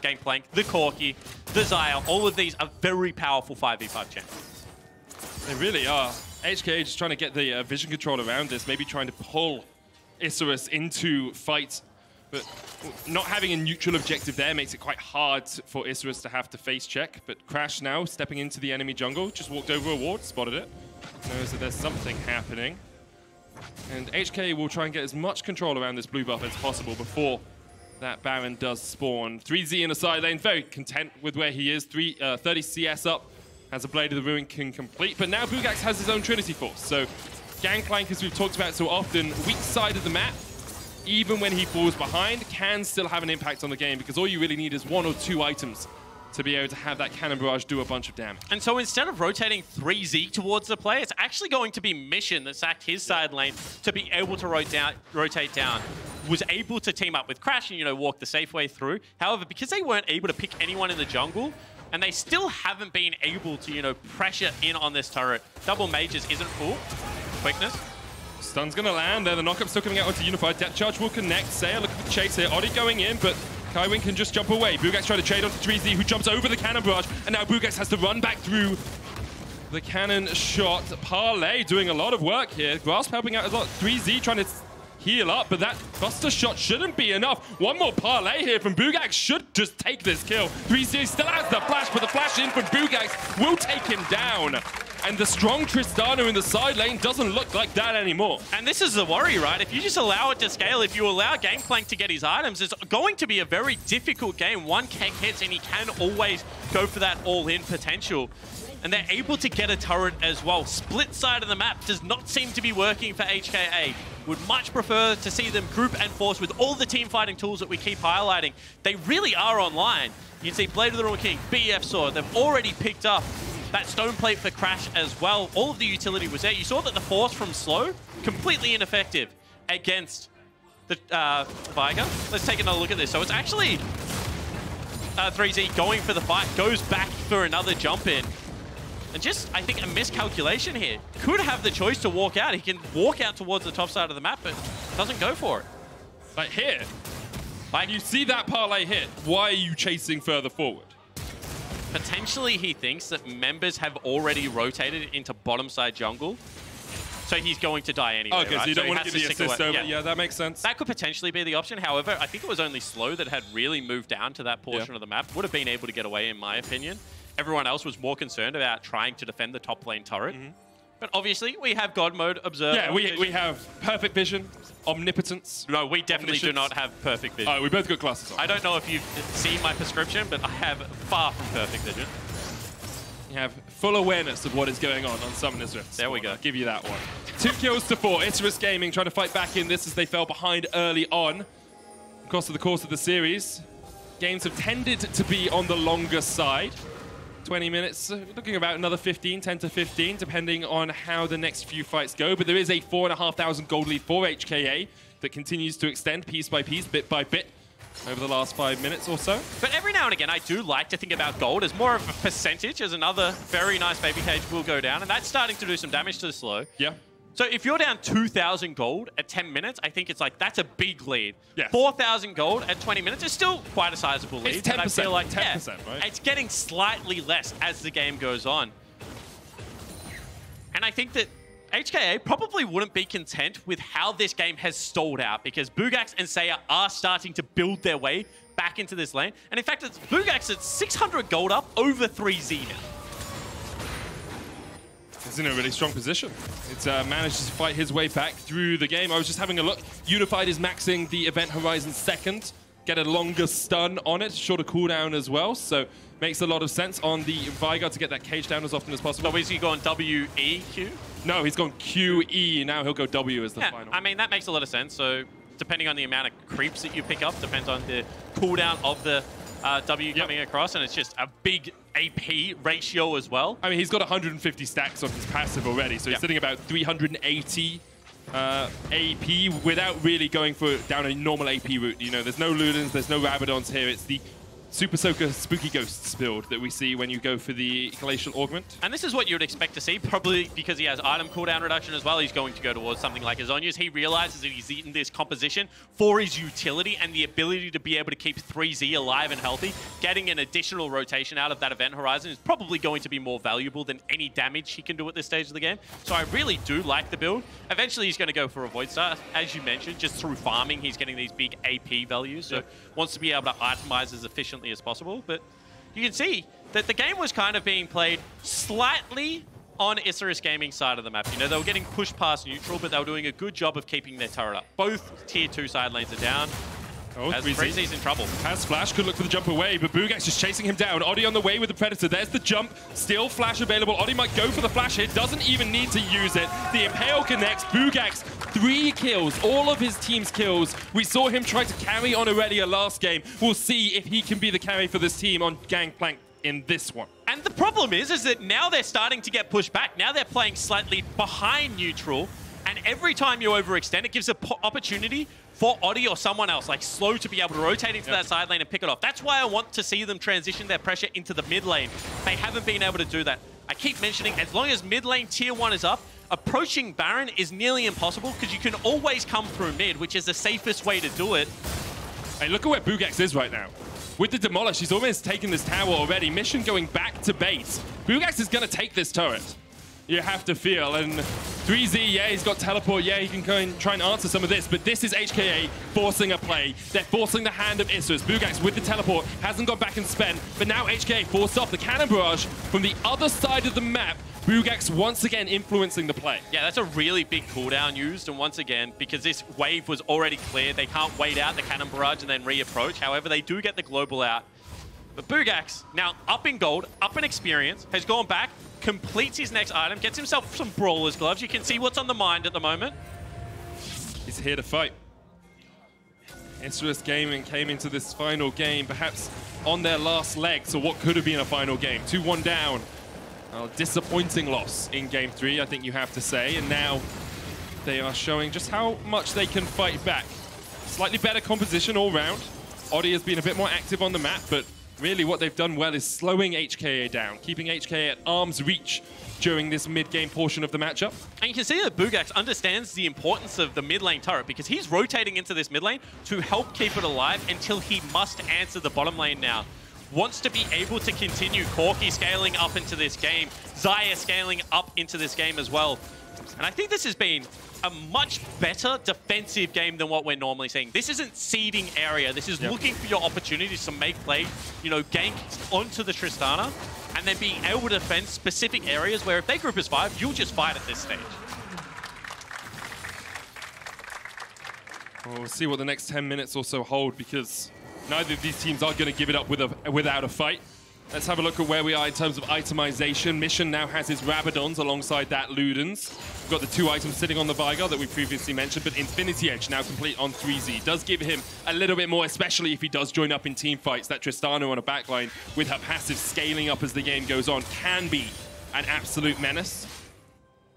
Gangplank, the Corki, the Xayah. All of these are very powerful 5v5 champions. They really are. HKA just trying to get the vision control around this, maybe trying to pull Isurus into fights. But not having a neutral objective there makes it quite hard for Isurus to have to face check. But Crash now stepping into the enemy jungle, just walked over a ward, spotted it. Knows that there's something happening. And HKA will try and get as much control around this blue buff as possible before that Baron does spawn. 3Z in the side lane, very content with where he is. 30 CS up, as a Blade of the Ruin can complete. But now Bugax has his own Trinity Force. So Gangplank, as we've talked about so often, weak side of the map, even when he falls behind, can still have an impact on the game, because all you really need is 1 or 2 items to be able to have that Cannon Barrage do a bunch of damage. And so instead of rotating 3Z towards the play, it's actually going to be Mission that sacked his side lane to be able to rotate down. Was able to team up with Crash and, walk the safe way through. However, because they weren't able to pick anyone in the jungle, and they still haven't been able to, you know, pressure in on this turret. Double mages isn't full. Quickness. Stun's gonna land there. The knockup's still coming out onto Unified. Depth charge will connect. Saya looking for the chase here. Odi going in, but Kaiwin can just jump away. Bugax trying to trade onto 3Z, who jumps over the cannon barrage, and now Bugax has to run back through the cannon shot. Parlay doing a lot of work here. Grasp helping out a lot. 3Z trying to heal up, but that buster shot shouldn't be enough. One more parlay here from Bugax should just take this kill. 3Z still has the flash, but the flash in from Bugax will take him down. And the strong Tristana in the side lane doesn't look like that anymore. And this is the worry, right? If you just allow it to scale, if you allow Gangplank to get his items, it's going to be a very difficult game. One Keck hits and he can always go for that all-in potential. And they're able to get a turret as well. Split side of the map does not seem to be working for HKA. Would much prefer to see them group and force with all the team fighting tools that we keep highlighting. They really are online. You can see Blade of the Royal King, BF Sword. They've already picked up that stone plate for Crash as well. All of the utility was there. You saw that the force from Slow, completely ineffective against the Viger. Let's take another look at this. So it's actually 3Z going for the fight, goes back for another jump in. And just, I think, a miscalculation here. Could have the choice to walk out. He can walk out towards the top side of the map, but doesn't go for it. Like here, like you see that parlay hit, why are you chasing further forward? Potentially he thinks that members have already rotated into bottom side jungle. So he's going to die anyway, okay, right? so you don't he want to has give the assist away. over. Yeah, that makes sense. That could potentially be the option. However, I think it was only Slow that had really moved down to that portion of the map. Would have been able to get away, in my opinion. Everyone else was more concerned about trying to defend the top lane turret. But obviously, we have God mode, Observe. Yeah, we have perfect vision, omnipotence. No, we definitely do not have perfect vision. Oh, we both got glasses on. I don't know if you've seen my prescription, but I have far from perfect vision. You have full awareness of what is going on Summoner's Rift. There we go. I'll give you that one. 2 kills to 4. Isurus Gaming trying to fight back in this as they fell behind early on. Across the course of the series, games have tended to be on the longer side. 20 minutes, looking about another 10 to 15, depending on how the next few fights go. But there is a 4,500 gold lead for HKA that continues to extend piece by piece, bit by bit, over the last 5 minutes or so. But every now and again, I do like to think about gold as more of a percentage, as another very nice baby cage will go down, and that's starting to do some damage to the Slow. Yeah. So if you're down 2,000 gold at 10 minutes, I think it's like, that's a big lead. Yes. 4,000 gold at 20 minutes is still quite a sizable lead. It's 10%, I feel like, 10%, right? It's getting slightly less as the game goes on. And I think that HKA probably wouldn't be content with how this game has stalled out, because Bugax and Saya are starting to build their way back into this lane. And in fact, it's Bugax at 600 gold up over 3Z now. He's in a really strong position. It's managed to fight his way back through the game. I was just having a look. Unified is maxing the Event Horizon second. Get a longer stun on it, shorter cooldown as well. So makes a lot of sense on the Viger to get that cage down as often as possible. So is he going W-E-Q? No, he's gone Q-E. Now he'll go W as the final. I mean, that makes a lot of sense. So depending on the amount of creeps that you pick up, depends on the cooldown of the W coming across, and it's just a big AP ratio as well. I mean, he's got 150 stacks on his passive already, so he's sitting about 380 AP without really going for down a normal AP route. You know, there's no Ludens, there's no Rabadons here. It's the Super Soaker Spooky Ghosts build that we see when you go for the Glacial Augment. And this is what you would expect to see, probably because he has item cooldown reduction as well. He's going to go towards something like Azonius. He realizes that he's eaten this composition for his utility and the ability to be able to keep 3Z alive and healthy. Getting an additional rotation out of that Event Horizon is probably going to be more valuable than any damage he can do at this stage of the game. So I really do like the build. Eventually, he's going to go for a Void Star. As you mentioned, just through farming, he's getting these big AP values. So wants to be able to itemize as efficiently as possible. But you can see that the game was kind of being played slightly on Isurus Gaming's side of the map. You know, they were getting pushed past neutral, but they were doing a good job of keeping their turret up. Both tier 2 side lanes are down. Oh, 3Z's in trouble. Has Flash, could look for the jump away, but Bugax just chasing him down. Odi on the way with the Predator. There's the jump. Still Flash available. Odi might go for the Flash hit. Doesn't even need to use it. The Impale connects. Bugax, 3 kills. All of his team's kills. We saw him try to carry on Aurelia last game. We'll see if he can be the carry for this team on Gangplank in this one. And the problem is that now they're starting to get pushed back. Now they're playing slightly behind neutral. And every time you overextend, it gives an opportunity for Oddie or someone else, like Slow, to be able to rotate into that side lane and pick it off. That's why I want to see them transition their pressure into the mid lane. They haven't been able to do that. I keep mentioning, as long as mid lane tier 1 is up, approaching Baron is nearly impossible because you can always come through mid, which is the safest way to do it. Hey, look at where Bugax is right now. With the Demolish, he's almost taken this tower already. Mission going back to base. Bugax is going to take this turret. You have to feel. And 3Z, yeah, he's got teleport. Yeah, he can go and try and answer some of this. But this is HKA forcing a play. They're forcing the hand of Isurus. Bugax with the teleport hasn't gone back and spent. But now HKA forced off the cannon barrage from the other side of the map. Bugax once again influencing the play. Yeah, that's a really big cooldown used. And once again, because this wave was already cleared, they can't wait out the cannon barrage and then reapproach. However, they do get the global out. But Bugax, now up in gold, up in experience, has gone back, completes his next item, gets himself some Brawler's Gloves. You can see what's on the mind at the moment. He's here to fight. Isurus Gaming came into this final game perhaps on their last legs, or what could have been a final game. 2-1 down. Disappointing loss in Game 3, I think you have to say. And now they are showing just how much they can fight back. Slightly better composition all round. Oddie has been a bit more active on the map, but really what they've done well is slowing HKA down, keeping HKA at arm's reach during this mid-game portion of the matchup. And you can see that Bugax understands the importance of the mid lane turret because he's rotating into this mid lane to help keep it alive until he must answer the bottom lane now. Wants to be able to continue. Corki scaling up into this game. Xayah scaling up into this game as well. And I think this has been a much better defensive game than what we're normally seeing. This isn't seeding area. This is looking for your opportunities to make play, you know, gank onto the Tristana, and then being able to defend specific areas where if they group as 5, you'll just fight at this stage. Well, we'll see what the next 10 minutes or so hold, because neither of these teams are going to give it up without a fight. Let's have a look at where we are in terms of itemization. Mission now has his Rabadons alongside that Ludens. We've got the 2 items sitting on the Vigar that we previously mentioned, but Infinity Edge now complete on 3Z. Does give him a little bit more, especially if he does join up in team fights. That Tristana on a backline with her passive scaling up as the game goes on can be an absolute menace.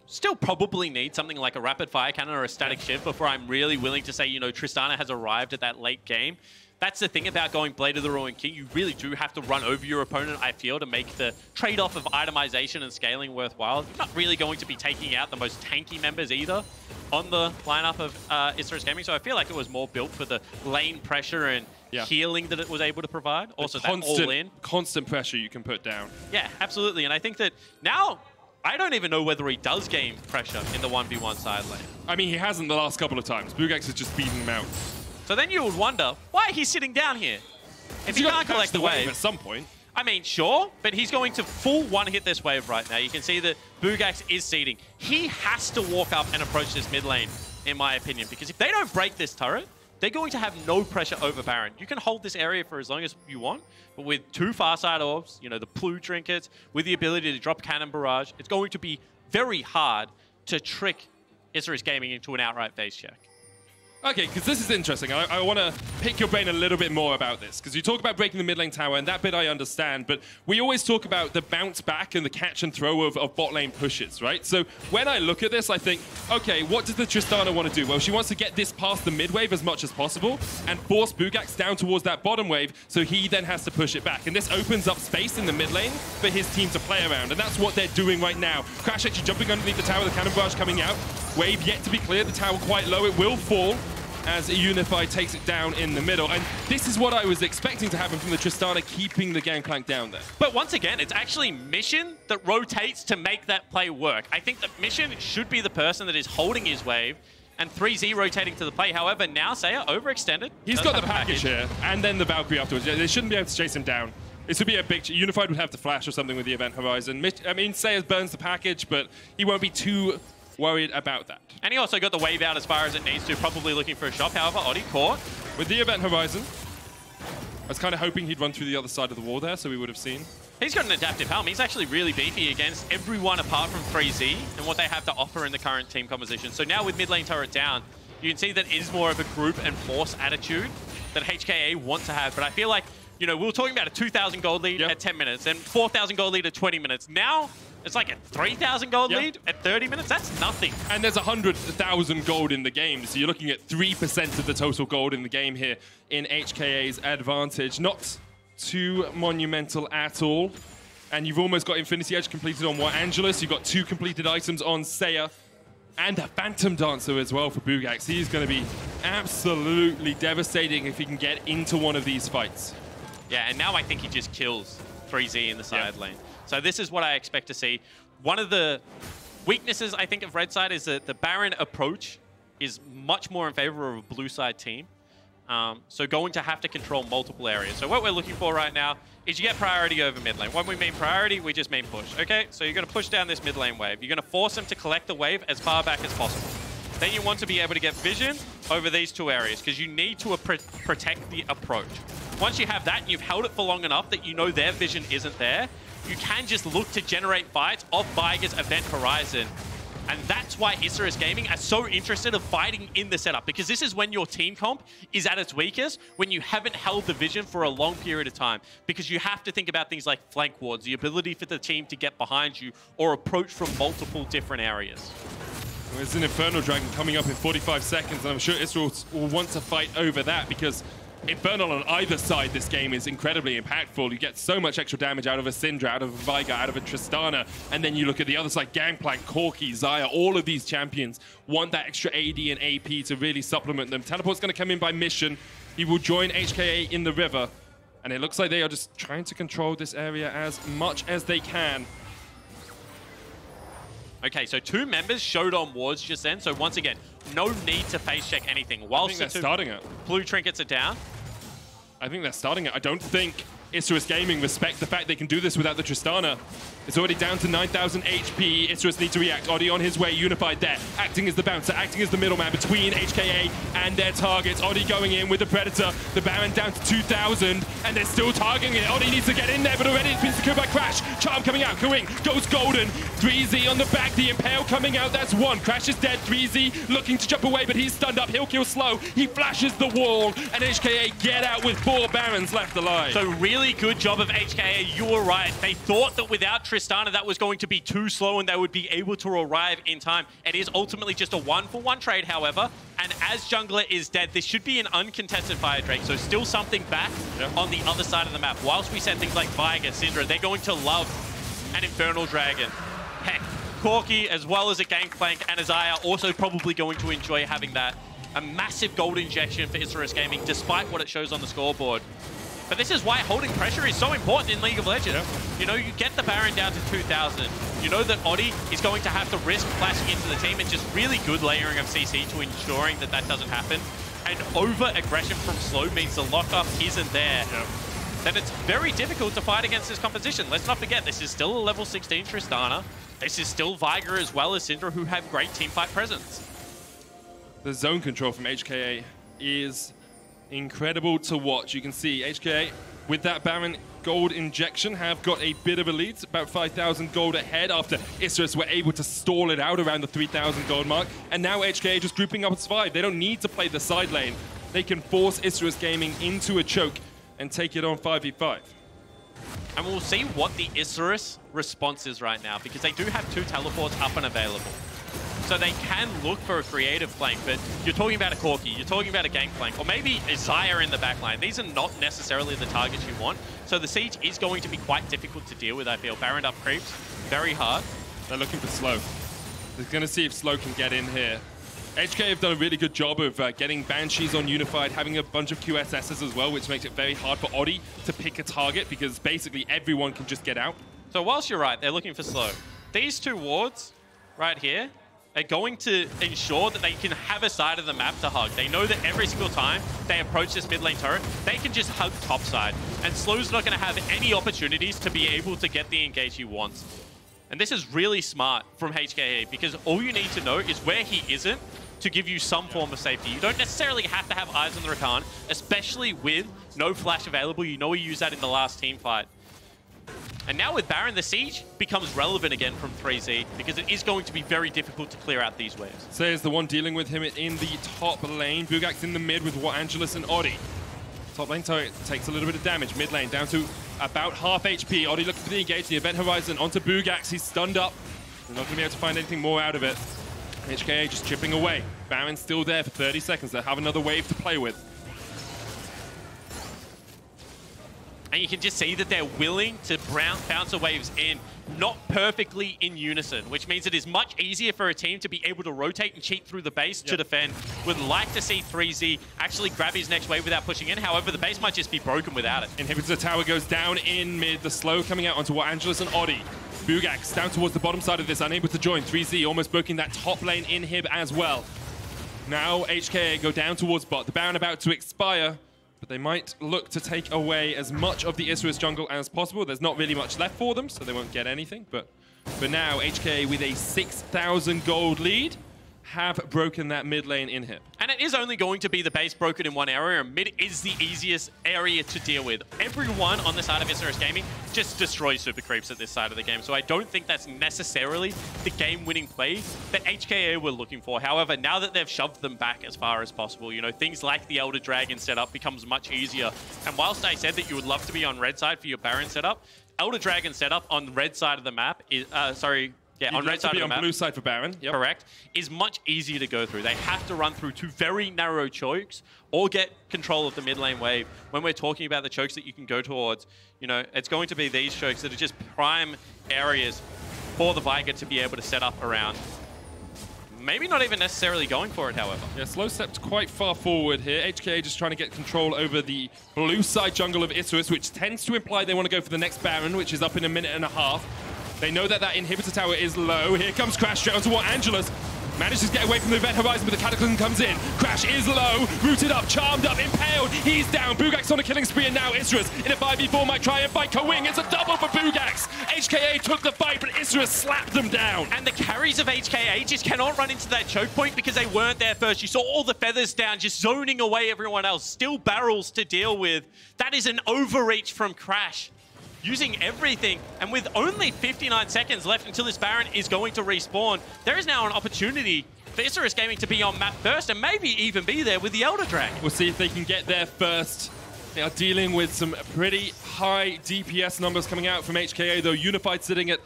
Still probably need something like a rapid fire cannon or a static shift before I'm really willing to say, you know, Tristana has arrived at that late game. That's the thing about going Blade of the Ruined King. You really do have to run over your opponent, I feel, to make the trade-off of itemization and scaling worthwhile. You're not really going to be taking out the most tanky members either on the lineup of Isurus Gaming, so I feel like it was more built for the lane pressure and healing that it was able to provide. Also, that all-in. Constant pressure you can put down. Yeah, absolutely. And I think that now, I don't even know whether he does gain pressure in the 1v1 side lane. I mean, he hasn't the last couple of times. Bugax has just beaten him out. So then you would wonder, why he's sitting down here? If he can't collect the wave at some point. I mean, sure, but he's going to full one-hit this wave right now. You can see that Bugax is seeding. He has to walk up and approach this mid lane, in my opinion, because if they don't break this turret, they're going to have no pressure over Baron. You can hold this area for as long as you want, but with 2 Farside Orbs, you know, the Blue Trinkets, with the ability to drop Cannon Barrage, it's going to be very hard to trick Isurus Gaming into an outright face check. Okay, because this is interesting. I want to pick your brain a little bit more about this, because you talk about breaking the mid lane tower, and that bit I understand, but we always talk about the bounce back and the catch and throw of bot lane pushes, right? So when I look at this, I think, okay, what does the Tristana want to do? Well, she wants to get this past the mid wave as much as possible and force Bugax down towards that bottom wave, so he then has to push it back. And this opens up space in the mid lane for his team to play around, and that's what they're doing right now. Crash actually jumping underneath the tower, the cannon barrage coming out. Wave yet to be cleared, the tower quite low, it will fall as Unify takes it down in the middle. And this is what I was expecting to happen from the Tristana, keeping the Gangplank down there. But once again, it's actually Mission that rotates to make that play work. I think that Mission should be the person that is holding his wave, and 3Z rotating to the play. However, now Saya overextended. He's got the package here, and then the Valkyrie afterwards. They shouldn't be able to chase him down. This would be a big... Unified would have to flash or something with the Event Horizon. I mean, Saya burns the package, but he won't be too worried about that. And he also got the wave out as far as it needs to, probably looking for a shot. However, Oddie caught. With the Event Horizon, I was kind of hoping he'd run through the other side of the wall there, so we would have seen. He's got an adaptive helm. He's actually really beefy against everyone apart from 3Z and what they have to offer in the current team composition. So now with mid lane turret down, you can see that it is more of a group and force attitude that HKA want to have. But I feel like, you know, we were talking about a 2,000 gold lead at 10 minutes and 4,000 gold lead at 20 minutes. Now, It's like a 3,000 gold lead at 30 minutes. That's nothing. And there's 100,000 gold in the game, so you're looking at 3% of the total gold in the game here in HKA's advantage. Not too monumental at all. And you've almost got Infinity Edge completed on Angelus. You've got 2 completed items on Seiya. And a Phantom Dancer as well for Bugax. He's going to be absolutely devastating if he can get into one of these fights. Yeah, and now I think he just kills 3Z in the side lane. So this is what I expect to see. One of the weaknesses, I think, of red side is that the Baron approach is much more in favor of a blue side team. So going to have to control multiple areas. So what we're looking for right now is you get priority over mid lane. When we mean priority, we just mean push. Okay, so you're going to push down this mid lane wave. You're going to force them to collect the wave as far back as possible. Then you want to be able to get vision over these 2 areas because you need to protect the approach. Once you have that and you've held it for long enough that you know their vision isn't there, you can just look to generate fights off Viger's event horizon. And that's why Isurus Gaming are so interested in fighting in the setup, because this is when your team comp is at its weakest, when you haven't held the vision for a long period of time. Because you have to think about things like flank wards, the ability for the team to get behind you or approach from multiple different areas. There's an Infernal Dragon coming up in 45 seconds, and I'm sure Isurus will want to fight over that because Infernal on either side this game is incredibly impactful. You get so much extra damage out of a Syndra, out of a Veigar, out of a Tristana, and then you look at the other side, Gangplank, Corki, Xayah, all of these champions want that extra AD and AP to really supplement them. Teleport's going to come in by mission. He will join HKA in the river, and it looks like they are just trying to control this area as much as they can. Okay, so 2 members showed on wards just then, so once again, no need to face check anything. Whilst I think they're starting it. Blue trinkets are down. I think they're starting it. I don't think Isurus Gaming respect the fact they can do this without the Tristana. It's already down to 9,000 HP. Isurus need to react. Odi on his way, unified there. Acting as the bouncer, acting as the middleman between HKA and their targets. Odi going in with the Predator. The Baron down to 2,000, and they're still targeting it. Odi needs to get in there, but already it's been secured by Crash. Charm coming out, Kuing goes golden. 3Z on the back, the Impale coming out, that's 1. Crash is dead, 3Z looking to jump away, but he's stunned up. He'll kill slow. He flashes the wall, and HKA get out with 4 Barons left alive. So really good job of HKA, you were right. They thought that without Tristana that was going to be too slow and they would be able to arrive in time. It is ultimately just a 1-for-1 trade, however, and as Jungler is dead, this should be an uncontested Fire Drake, so still something back on the other side of the map. Whilst we said things like Veigar, Syndra, they're going to love an Infernal Dragon. Heck, Corki, as well as a Gangplank and a Xayah, also probably going to enjoy having that. A massive gold injection for Isurus Gaming, despite what it shows on the scoreboard. But this is why holding pressure is so important in League of Legends. You know, you get the Baron down to 2,000. You know that Odi is going to have to risk flashing into the team, and just really good layering of CC to ensuring that that doesn't happen. And over-aggression from Slow means the lockup isn't there. Then it's very difficult to fight against this composition. Let's not forget, this is still a level 16 Tristana. This is still Veigar as well as Syndra, who have great teamfight presence. The zone control from HKA is incredible to watch. You can see HKA with that Baron gold injection have got a bit of a lead, about 5,000 gold ahead after Isurus were able to stall it out around the 3,000 gold mark. And now HKA just grouping up as 5. They don't need to play the side lane. They can force Isurus Gaming into a choke and take it on 5v5. And we'll see what the Isurus response is right now, because they do have 2 teleports up and available. So they can look for a creative flank, but you're talking about a Corki, you're talking about a Gangplank, or maybe a Xayah in the backline. These are not necessarily the targets you want. So the siege is going to be quite difficult to deal with, I feel. Baron up creeps, very hard. They're looking for Slow. They're going to see if Slow can get in here. HK have done a really good job of getting Banshees on Unified, having a bunch of QSSs as well, which makes it very hard for Odi to pick a target, because basically everyone can just get out. So whilst you're right, they're looking for Slow. These 2 wards right here are going to ensure that they can have a side of the map to hug. They know that every single time they approach this mid lane turret, they can just hug top side. And Slow's not going to have any opportunities to be able to get the engage he wants. And this is really smart from HKA, because all you need to know is where he isn't to give you some form of safety. You don't necessarily have to have eyes on the Rakan, especially with no flash available. You know we used that in the last team fight. And now with Baron, the siege becomes relevant again from 3Z, because it is going to be very difficult to clear out these waves. Sayers the one dealing with him in the top lane. Bugax in the mid with Angelus and Odi. Top lane turret takes a little bit of damage. Mid lane down to about half HP. Oddie looking for the engage, the Event Horizon onto Bugax. He's stunned up. We're not going to be able to find anything more out of it. HKA just chipping away. Baron's still there for 30 seconds. They have another wave to play with. And you can just see that they're willing to bounce the waves in, not perfectly in unison, which means it is much easier for a team to be able to rotate and cheat through the base to defend. Would like to see 3Z actually grab his next wave without pushing in. However, the base might just be broken without it. Inhibitor tower goes down in mid. The slow coming out onto Angelus and Oddie. Bugax down towards the bottom side of this, unable to join. 3Z almost booking that top lane inhib as well. Now HKA go down towards bot. The Baron about to expire, but they might look to take away as much of the Isurus jungle as possible. There's not really much left for them, so they won't get anything. But for now, HKA with a 6,000 gold lead have broken that mid lane inhib. And it is only going to be the base broken in one area, and mid is the easiest area to deal with. Everyone on the side of Isurus Gaming just destroys super creeps at this side of the game, so I don't think that's necessarily the game-winning play that HKA were looking for. However, now that they've shoved them back as far as possible, you know, things like the Elder Dragon setup becomes much easier. And whilst I said that you would love to be on red side for your Baron setup, Elder Dragon setup on the red side of the map is, on red side of the map, blue side for Baron. Yep. Correct. Is much easier to go through. They have to run through two very narrow chokes or get control of the mid lane wave. When we're talking about the chokes that you can go towards, you know, it's going to be these chokes that are just prime areas for the Viger to be able to set up around. Maybe not even necessarily going for it, however. Yeah, slow stepped quite far forward here. HKA just trying to get control over the blue side jungle of Isurus, which tends to imply they want to go for the next Baron, which is up in a minute and a half. They know that that inhibitor tower is low. Here comes Crash straight onto Angelus. Manages to get away from the Event Horizon, but the Cataclysm comes in. Crash is low, rooted up, charmed up, impaled. He's down. Bugax on a killing spree, and now Isurus in a 5v4 might try and fight Kawing. It's a double for Bugax. HKA took the fight, but Isurus slapped them down. And the carries of HKA just cannot run into that choke point because they weren't there first. You saw all the feathers down, just zoning away everyone else. Still barrels to deal with. That is an overreach from Crash. Using everything, and with only 59 seconds left until this Baron is going to respawn, there is now an opportunity for Isurus Gaming to be on map first and maybe even be there with the Elder Dragon. We'll see if they can get there first. They are dealing with some pretty high DPS numbers coming out from HKA, though. Unified sitting at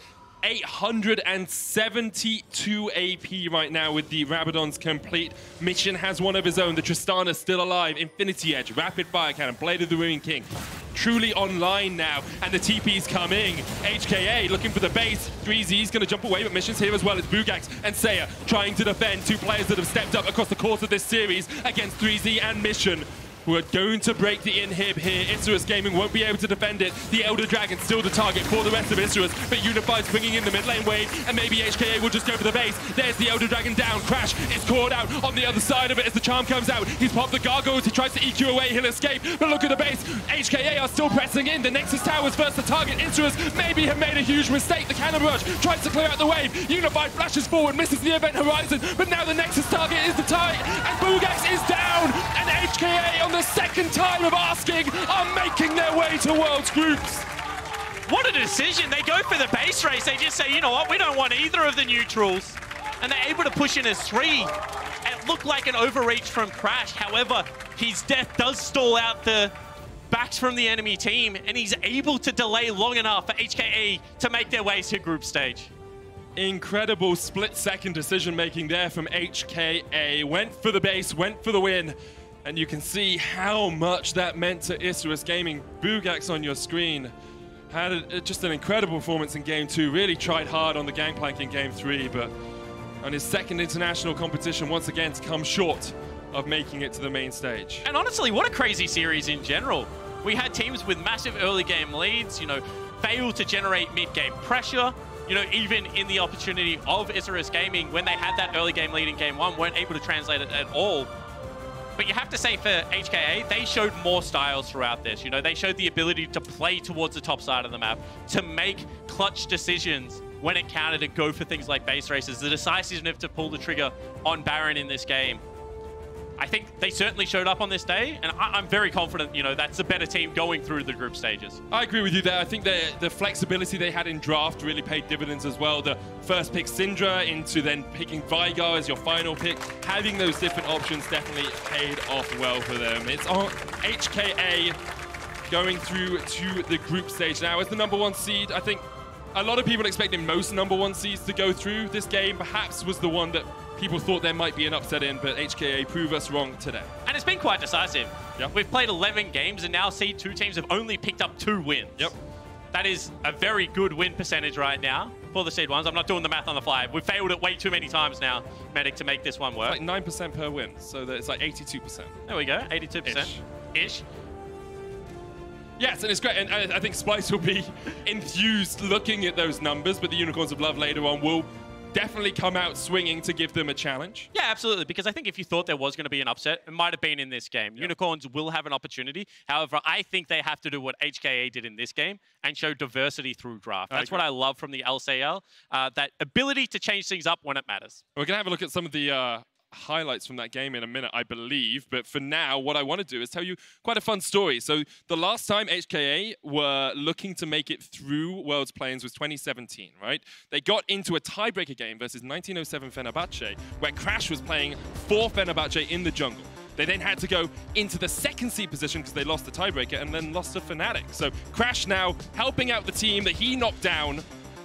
872 AP right now with the Rabadon's complete. Mission has one of his own. The Tristana still alive. Infinity Edge, Rapid Fire Cannon, Blade of the Ruin King. Truly online now, and the TP's coming. HKA looking for the base. 3Z's going to jump away, but Mission's here as well as Bugax and Seiya trying to defend. Two players that have stepped up across the course of this series against 3Z and Mission, who are going to break the inhib here. Isurus Gaming won't be able to defend it. The Elder Dragon still the target for the rest of Isurus, but Unified's bringing in the mid lane wave, and maybe HKA will just go for the base. There's the Elder Dragon down. Crash is caught out on the other side of it as the charm comes out. He's popped the gargoyles. He tries to EQ away. He'll escape, but look at the base. HKA are still pressing in. The Nexus Tower's first to target. Isurus maybe have made a huge mistake. The Cannon Rush tries to clear out the wave. Unified flashes forward, misses the Event Horizon, but now the Nexus target is the target, and Bugax is down, and HKA on the second time of asking are making their way to Worlds Groups. What a decision. They go for the base race. They just say, you know what, we don't want either of the neutrals. And they're able to push in as 3. It looked like an overreach from Crash. However, his death does stall out the backs from the enemy team, and he's able to delay long enough for HKA to make their way to group stage. Incredible split-second decision-making there from HKA. Went for the base, went for the win. And you can see how much that meant to Isurus Gaming. Bugax on your screen had just an incredible performance in Game 2. Really tried hard on the gangplank in Game 3, but on his second international competition, once again, to come short of making it to the main stage. And honestly, what a crazy series in general. We had teams with massive early game leads, you know, fail to generate mid-game pressure. You know, even in the opportunity of Isurus Gaming, when they had that early game lead in Game 1, weren't able to translate it at all. But you have to say for HKA, they showed more styles throughout this. You know, they showed the ability to play towards the top side of the map, to make clutch decisions when it counted, and go for things like base races, the decisiveness to pull the trigger on Baron in this game. I think they certainly showed up on this day, and I'm very confident, you know, that's a better team going through the group stages. I agree with you there. I think the flexibility they had in draft really paid dividends as well. The first pick Syndra into then picking Vigar as your final pick. Having those different options definitely paid off well for them. It's on HKA going through to the group stage now. As the #1 seed, I think a lot of people expected most #1 seeds to go through. This game perhaps was the one that people thought there might be an upset in, but HKA prove us wrong today. And it's been quite decisive. Yep. We've played 11 games, and now seed 2 teams have only picked up 2 wins. Yep. That is a very good win percentage right now for the seed 1s. I'm not doing the math on the fly. We've failed it way too many times now, Medic, to make this one work. It's like 9% per win, so that it's like 82%. There we go, 82%. Ish. Yes, and it's great. And I think Splyce will be enthused looking at those numbers, but the Unicorns of Love later on will definitely come out swinging to give them a challenge. Yeah, absolutely, because I think if you thought there was going to be an upset, it might have been in this game. Yep. Unicorns will have an opportunity. However, I think they have to do what HKA did in this game and show diversity through draft. That's what I love from the LCL, that ability to change things up when it matters. We're going to have a look at some of the highlights from that game in a minute, I believe. But for now, what I want to do is tell you quite a fun story. So the last time HKA were looking to make it through Worlds Play-ins was 2017, right? They got into a tiebreaker game versus 1907 Fenerbahce, where Crash was playing for Fenerbahce in the jungle. They then had to go into the 2nd seed position because they lost the tiebreaker and then lost to Fnatic. So Crash now helping out the team that he knocked down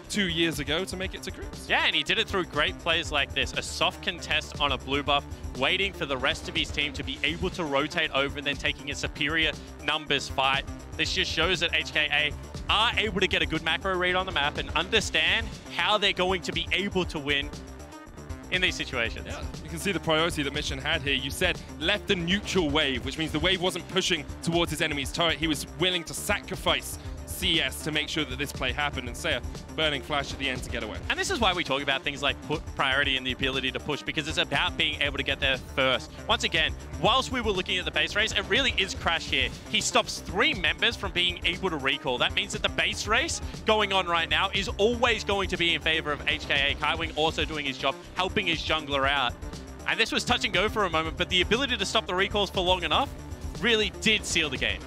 2 years ago to make it to groups. Yeah, and he did it through great plays like this. A soft contest on a blue buff, waiting for the rest of his team to be able to rotate over and then taking a superior numbers fight. This just shows that HKA are able to get a good macro read on the map and understand how they're going to be able to win in these situations. Yeah, you can see the priority that Mission had here. You said left the neutral wave, which means the wave wasn't pushing towards his enemy's turret. He was willing to sacrifice CS to make sure that this play happened and say a burning flash at the end to get away. And this is why we talk about things like priority and the ability to push, because it's about being able to get there first. Once again, whilst we were looking at the base race, it really is Crash here. He stops 3 members from being able to recall. That means that the base race going on right now is always going to be in favor of HKA. Kaiwing also doing his job, helping his jungler out. And this was touch and go for a moment, but the ability to stop the recalls for long enough really did seal the game.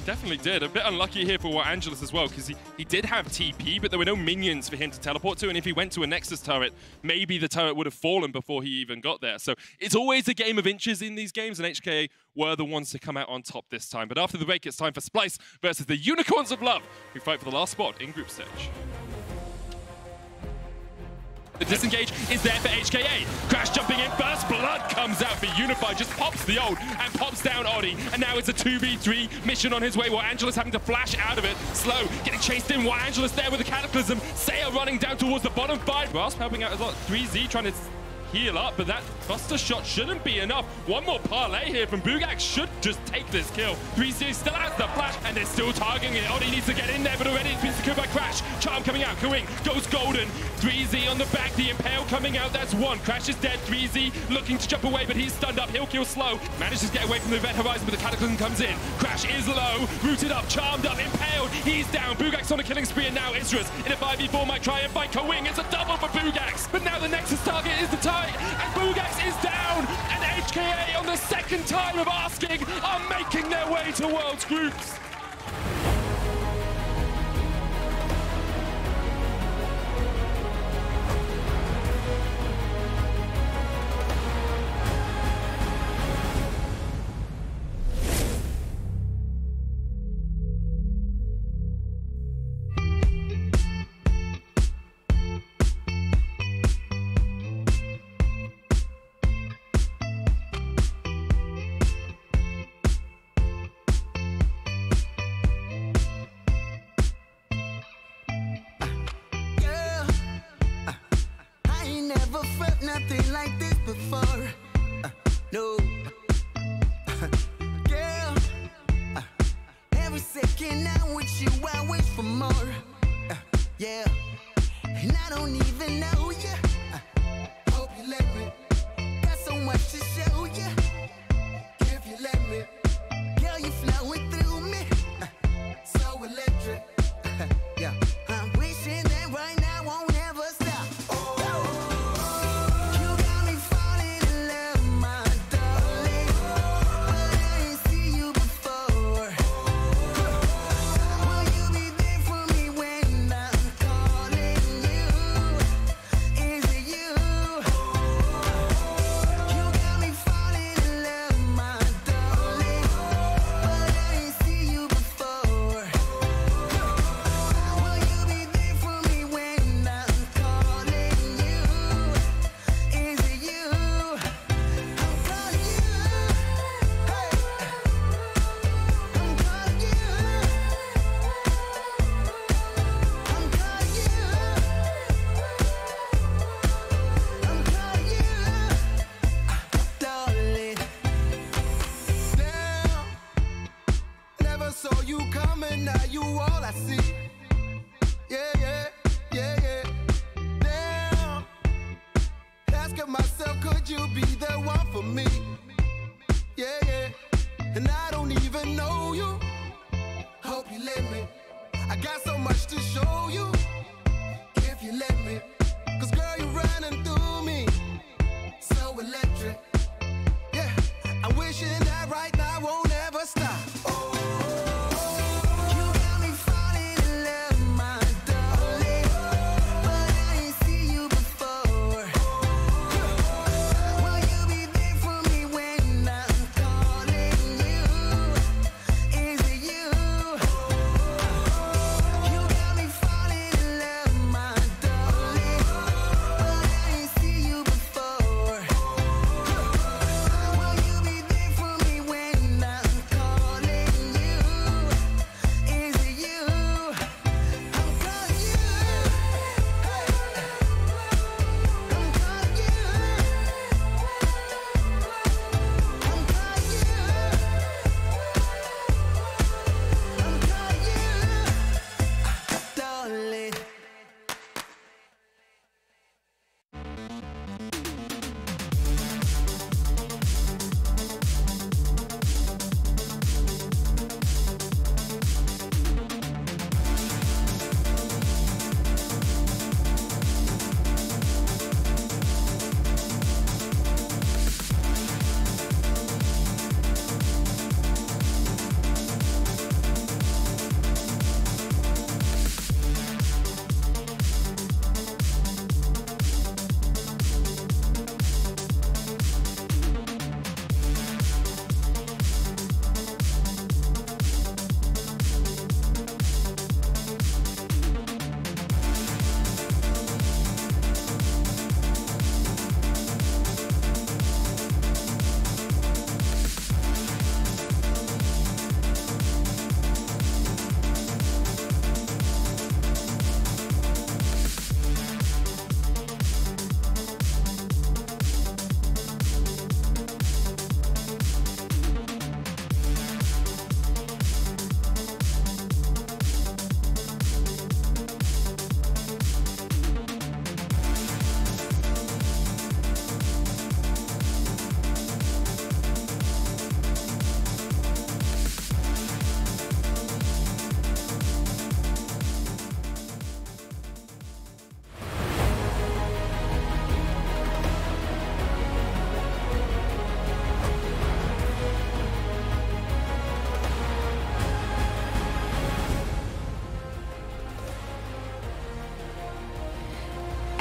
Definitely did. A bit unlucky here for Angelus as well, because he did have TP, but there were no minions for him to teleport to, and if he went to a Nexus turret, maybe the turret would have fallen before he even got there. So it's always a game of inches in these games, and HKA were the ones to come out on top this time. But after the break, it's time for Splyce versus the Unicorns of Love, who fight for the last spot in group stage. The disengage is there for HKA. Crash jumping in first. Blood comes out for Unified. Just pops the ult and pops down Oddie. And now it's a 2v3 mission on his way. While Angelus having to flash out of it. Slow getting chased in. While Angelus there with the Cataclysm. Saya running down towards the bottom 5. Rasp helping out as well. 3Z trying to heal up, but that Buster shot shouldn't be enough. One more parlay here from Bugak should just take this kill. 3Z still has the flash, and they're still targeting it. Oddie needs to get in there, but already it's been secured by Crash. Charm coming out, Kawing goes golden. 3Z on the back, the Impale coming out, that's 1. Crash is dead, 3Z looking to jump away, but he's stunned up. He'll kill slow. Manages to get away from the Event Horizon, but the Cataclysm comes in. Crash is low, rooted up, charmed up, impaled. He's down. Bugak's on a killing spree, and now Isurus in a 5v4 might try and fight Kawing. It's a double for Bugax, but now the Nexus target is the tie. And Bugax is down, and HKA on the 2nd time of asking are making their way to Worlds Groups. Nothing like this before. No. Girl, every second I'm with you, I wish for more. Yeah. And I don't even know you. Hope you let me. Got so much to show you. If you let me. Girl, you flowing through me. So electric. Yeah. I'm wishing that right now won't ever stop. and I don't even know you. Hope you let me. I got so much to show you. If you let me, 'cause girl, you're running through me, so electric. Yeah, I'm wishing that right now won't ever stop. Oh, you got me falling in love, my darling, but I ain't seen you before. Will you be there for me when I'm calling you? Is it you? You got me falling in love, my darling, but I ain't seen you before. Will you be there for me when I'm calling you? Is it you? I'm calling you. I'm calling you. I'm calling you. I'm calling you, darling.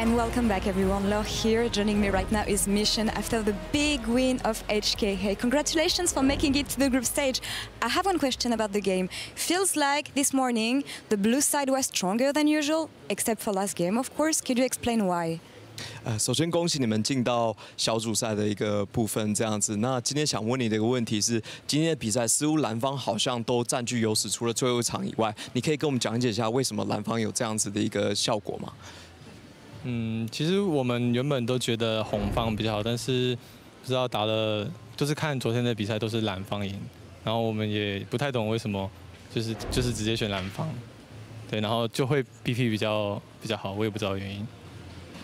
And welcome back everyone, Laure here. Joining me right now is Mission after the big win of HKA. Congratulations for making it to the group stage. I have one question about the game. Feels like this morning the blue side was stronger than usual, except for last game of course. Could you explain why? 首先恭喜你们进到小组赛的一个部分，这样子。那今天想问你的一个问题是，今天的比赛似乎蓝方好像都占据优势，除了最后一场以外，你可以跟我们讲解一下为什么蓝方有这样子的一个效果吗？其实我们原本都觉得红方比较好，但是不知道打了，就是看昨天的比赛都是蓝方赢，然后我们也不太懂为什么，就是直接选蓝方，对，然后就会 BP 比较好，我也不知道原因。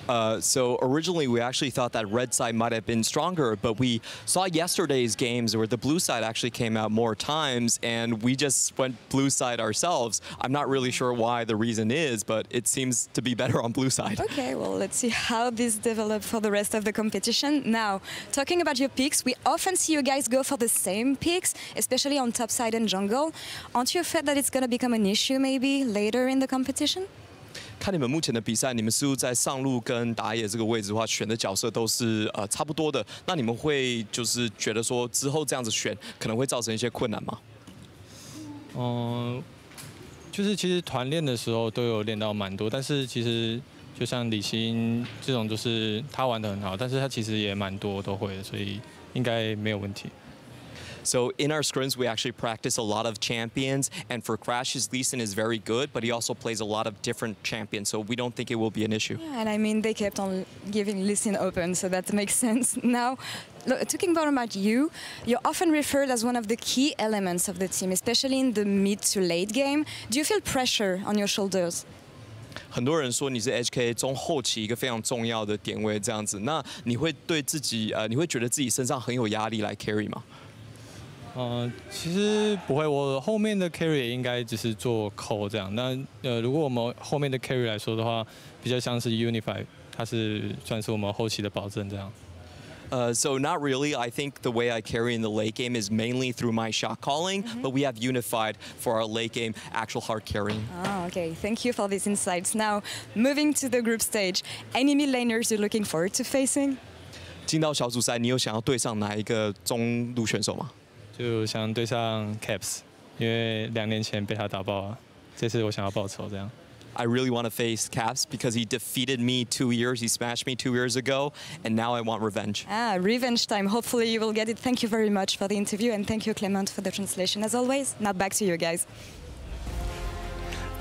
So originally we actually thought that red side might have been stronger, but we saw yesterday's games where the blue side actually came out more times, and we just went blue side ourselves. I'm not really sure why the reason is, but it seems to be better on blue side. Okay, well, let's see how this develops for the rest of the competition. Now, talking about your picks, we often see you guys go for the same picks, especially on top side and jungle. Aren't you afraid that it's going to become an issue maybe later in the competition? 看你们目前的比赛，你们似乎在上路跟打野这个位置的话，选的角色都是差不多的。那你们会就是觉得说之后这样子选，可能会造成一些困难吗？就是其实团练的时候都有练到蛮多，但是其实就像李欣这种，就是他玩得很好，但是他其实也蛮多都会的，所以应该没有问题。 So in our scrims, we actually practice a lot of champions, and for Crash's, Lee Sin is very good, but he also plays a lot of different champions, so we don't think it will be an issue. Yeah, and I mean, they kept on giving Lee Sin open, so that makes sense. Now, talking more about you, you're often referred as one of the key elements of the team, especially in the mid to late game. Do you feel pressure on your shoulders? 很多人说你是 HKA 中后期一个非常重要的点位，这样子。那你会对自己你会觉得自己身上很有压力来 carry 吗？其实不会，我后面的 carry 也应该只是做扣这样。那如果我们后面的 carry 来说的话，比较像是 Unify， 它是算是我们后期的保证这样。So not really. I think the way I carry in the late game is mainly through my shot calling, but we have Unified for our late game actual hard carrying. Oh, okay. Thank you for these insights. Now, moving to the group stage, any mid laners you're looking forward to facing? 进到小组赛，你有想要对上哪一个中路选手吗？就想对上 Caps， 因为2年前被他打爆了，这次我想要报仇这样。I really want to face Caps because he defeated me 2 years. He smashed me 2 years ago, and now I want revenge. Revenge time. Hopefully you will get it. Thank you very much for the interview, and thank you, Clement, for the translation as always. Now back to you guys.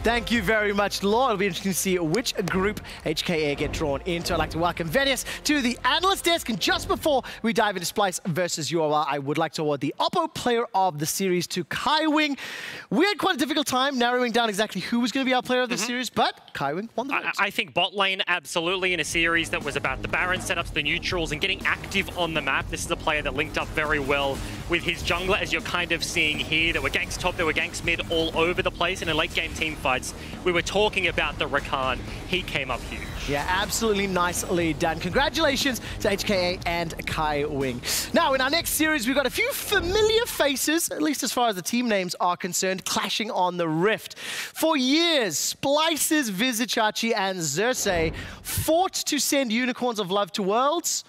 Thank you very much, Law. It'll be interesting to see which group HKA get drawn into. I'd like to welcome Venius to the analyst desk. And just before we dive into Splyce versus UOL, I would like to award the Oppo Player of the Series to Kai Wing. We had quite a difficult time narrowing down exactly who was going to be our Player of the Series, but Kai Wing won the vote. I think bot lane, absolutely, in a series that was about the Baron setups, the neutrals, and getting active on the map. This is a player that linked up very well with his jungler, as you're kind of seeing here. There were ganks top, there were ganks mid all over the place. In a late game team fight, we were talking about the Rakan. He came up huge. Yeah, absolutely nicely done. Congratulations to HKA and Kai Wing. Now, in our next series, we've got a few familiar faces, at least as far as the team names are concerned, clashing on the Rift. For years, Splyce's Vizichachi and Xerxes fought to send Unicorns of Love to Worlds,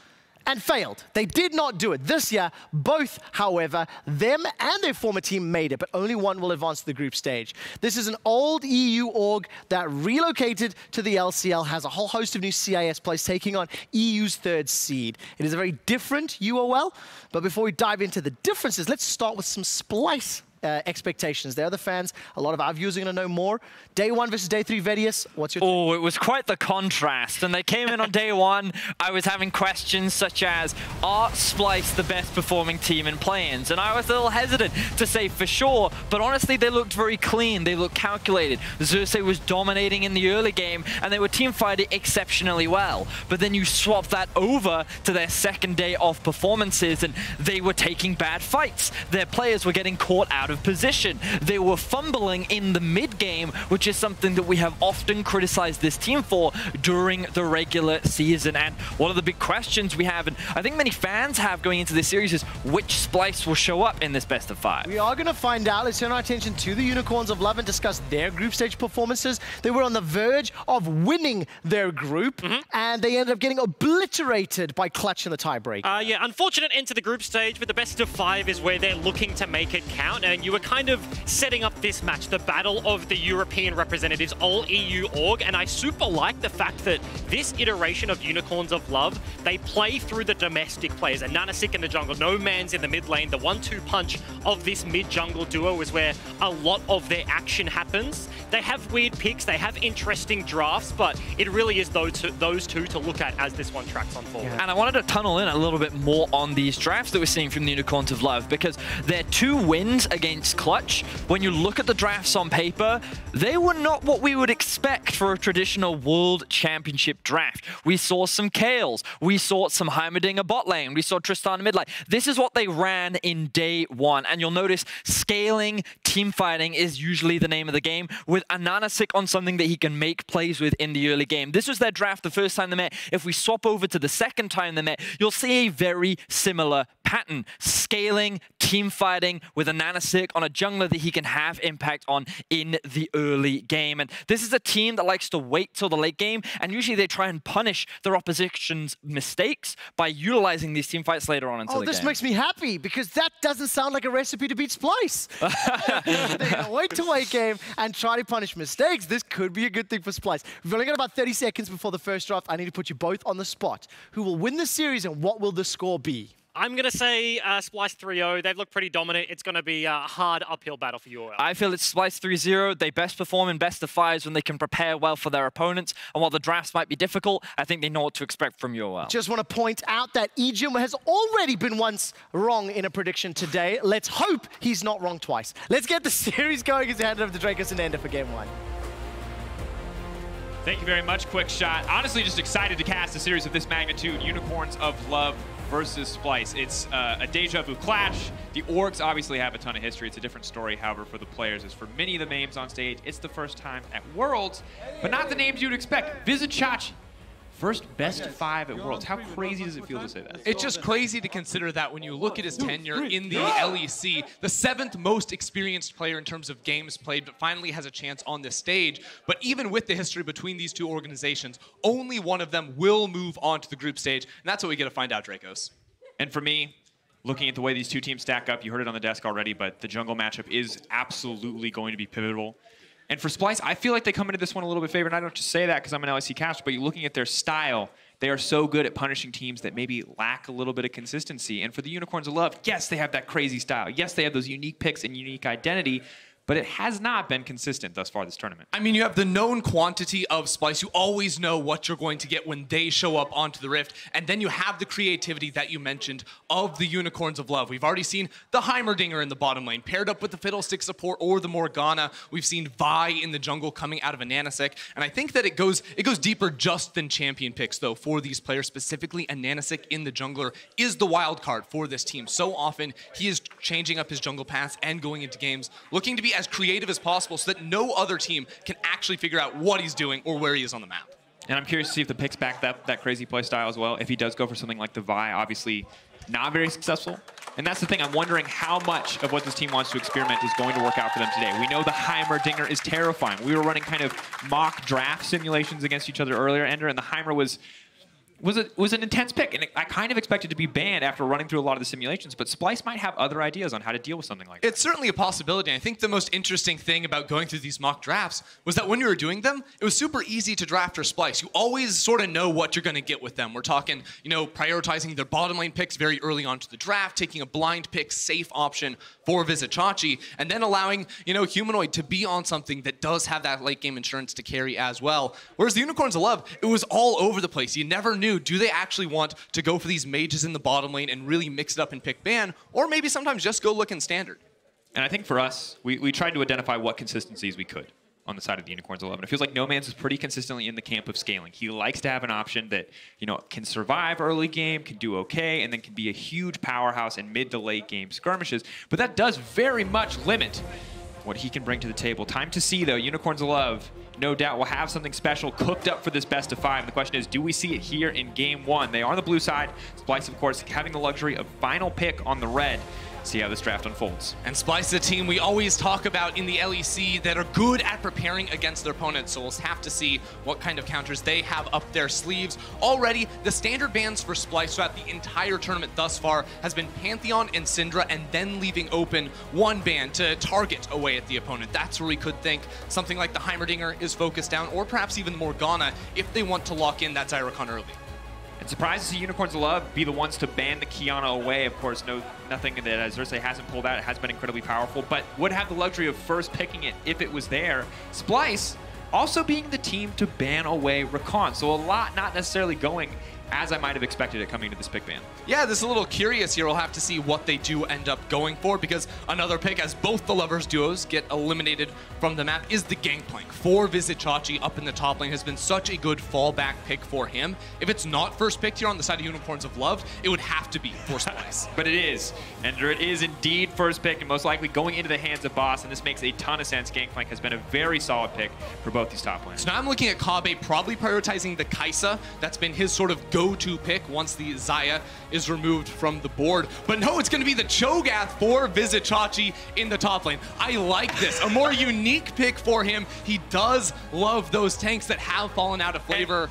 and failed. They did not do it. This year, both, however, them and their former team made it, but only one will advance to the group stage. This is an old EU org that relocated to the LCL, has a whole host of new CIS players taking on EU's 3rd seed. It is a very different UOL, but before we dive into the differences, let's start with some Splyce expectations. They're the fans. A lot of our viewers are going to know more. Day 1 versus day 3, Vedius, what's your... Oh, it was quite the contrast. And they came in on day 1. I was having questions such as, are Splyce the best performing team in play-ins? And I was a little hesitant to say for sure, but honestly, they looked very clean. They looked calculated. Xerxes was dominating in the early game, and they were team fighting exceptionally well. But then you swap that over to their second day of performances, and they were taking bad fights. Their players were getting caught out of position. They were fumbling in the mid game, which is something that we have often criticized this team for during the regular season. And one of the big questions we have, and I think many fans have going into this series, is which Splyce will show up in this best of 5. We are going to find out. Let's turn our attention to the Unicorns of Love and discuss their group stage performances. They were on the verge of winning their group, and they ended up getting obliterated by Clutch in the tiebreak. Yeah, unfortunate end to the group stage, but the best of 5 is where they're looking to make it count. And you were kind of setting up this match, the battle of the European representatives, all EU org, and I super like the fact that this iteration of Unicorns of Love, they play through the domestic players, and Nanasik in the jungle, no man's in the mid lane. The 1-2 punch of this mid-jungle duo is where a lot of their action happens. They have weird picks, they have interesting drafts, but it really is those two to look at as this one tracks on forward. And I wanted to tunnel in a little bit more on these drafts that we're seeing from the Unicorns of Love, because their 2 wins against Clutch, when you look at the drafts on paper, they were not what we would expect for a traditional World Championship draft. We saw some Kales, we saw some Heimerdinger bot lane, we saw Tristana mid lane. This is what they ran in day 1, and you'll notice scaling, team fighting is usually the name of the game, with Ananasik on something that he can make plays with in the early game. This was their draft the first time they met. If we swap over to the second time they met, you'll see a very similar pattern. Scaling, team fighting with Ananasik on a jungler that he can have impact on in the early game. And this is a team that likes to wait till the late game, and usually they try and punish their opposition's mistakes by utilizing these team fights later on into the game. This makes me happy, because that doesn't sound like a recipe to beat Splyce. They're going to wait till late game and try to punish mistakes. This could be a good thing for Splyce. We've only got about 30 seconds before the first draft. I need to put you both on the spot. Who will win the series, and what will the score be? I'm going to say Splyce 3-0. They've looked pretty dominant. It's going to be a hard uphill battle for UOL. I feel it's Splyce 3-0. They best perform in best of 5s when they can prepare well for their opponents. And while the drafts might be difficult, I think they know what to expect from UOL. Just want to point out that Ejim has already been once wrong in a prediction today. Let's hope he's not wrong twice. Let's get the series going as we hand it over to Dracos and Ender for game 1. Thank you very much, Quick Shot. Honestly, just excited to cast a series of this magnitude. Unicorns of Love versus Splyce. It's a deja vu clash. The orgs obviously have a ton of history. It's a different story, however, for the players. As for many of the names on stage, it's the first time at Worlds, but not the names you'd expect. Vizichachi, first best 5 at Worlds. How crazy does it feel to say that? It's just crazy to consider that when you look at his tenure in the LEC, the 7th most experienced player in terms of games played, but finally has a chance on this stage. But even with the history between these two organizations, only one of them will move on to the group stage, and that's what we get to find out, Dracos. And for me, looking at the way these two teams stack up, you heard it on the desk already, but the jungle matchup is absolutely going to be pivotal. And for Splyce, I feel like they come into this one a little bit favored. And I don't just say that because I'm an LEC caster, but you're looking at their style. They are so good at punishing teams that maybe lack a little bit of consistency. And for the Unicorns of Love, yes, they have that crazy style. Yes, they have those unique picks and unique identity, but it has not been consistent thus far this tournament. I mean, you have the known quantity of Splyce. You always know what you're going to get when they show up onto the Rift. And then you have the creativity that you mentioned of the Unicorns of Love. We've already seen the Heimerdinger in the bottom lane, paired up with the Fiddlestick support or the Morgana. We've seen Vi in the jungle coming out of a Nanasek. And I think that it goes deeper just than champion picks, though, for these players specifically. And Nanasek in the jungler is the wild card for this team. So often, he is changing up his jungle paths and going into games, looking to be as creative as possible so that no other team can actually figure out what he's doing or where he is on the map. And I'm curious to see if the picks back that crazy play style as well. If he does go for something like the Vi, obviously not very successful. And that's the thing. I'm wondering how much of what this team wants to experiment is going to work out for them today. We know the Heimerdinger is terrifying. We were running kind of mock draft simulations against each other earlier, Ender, and the Heimer was an intense pick, and I kind of expected to be banned after running through a lot of the simulations, but Splyce might have other ideas on how to deal with something like that. It's certainly a possibility. I think the most interesting thing about going through these mock drafts was that when you were doing them, it was super easy to draft for Splyce. You always sort of know what you're going to get with them. We're talking, you know, prioritizing their bottom lane picks very early on to the draft, taking a blind pick, safe option for Vizichachi, and then allowing, you know, Humanoid to be on something that does have that late game insurance to carry as well. Whereas the Unicorns of Love, it was all over the place. You never knew, do they actually want to go for these mages in the bottom lane and really mix it up and pick ban, or maybe sometimes just go looking standard? And I think for us, we tried to identify what consistencies we could on the side of the Unicorns 11. It feels like No Man's is pretty consistently in the camp of scaling. He likes to have an option that, you know, can survive early game, can do okay, and then can be a huge powerhouse in mid to late game skirmishes. But that does very much limit what he can bring to the table. Time to see, though. Unicorns of Love, no doubt, will have something special cooked up for this best of 5. And the question is, do we see it here in game 1? They are on the blue side. Splyce, of course, having the luxury of final pick on the red. See how this draft unfolds. And Splyce is a team we always talk about in the LEC that are good at preparing against their opponents, so we'll have to see what kind of counters they have up their sleeves. Already, the standard bans for Splyce throughout the entire tournament thus far has been Pantheon and Syndra, and then leaving open one ban to target away at the opponent. That's where we could think something like the Heimerdinger is focused down, or perhaps even Morgana if they want to lock in that Zyrocon early. And surprised to see Unicorns of Love be the ones to ban the Kiana away. Of course, nothing that Xerxes hasn't pulled out. It has been incredibly powerful, but would have the luxury of first picking it if it was there. Splyce also being the team to ban away Rakan. So a lot not necessarily going as I might have expected it coming to this pick ban. Yeah, this is a little curious here. We'll have to see what they do end up going for, because another pick, as both the Lovers duos get eliminated from the map, is the Gangplank. For Vizichachi up in the top lane has been such a good fallback pick for him. If it's not first picked here on the side of Unicorns of Love, it would have to be for Splyce. But it is. And it is indeed first pick, and most likely going into the hands of Boss, and this makes a ton of sense. Gangplank has been a very solid pick for both these top lanes. So now I'm looking at Kabe probably prioritizing the Kaisa. That's been his sort of go-to pick once the Xayah is removed from the board. But no, it's going to be the Cho'Gath for Vizichachi in the top lane. I like this. A more unique pick for him. He does love those tanks that have fallen out of flavor.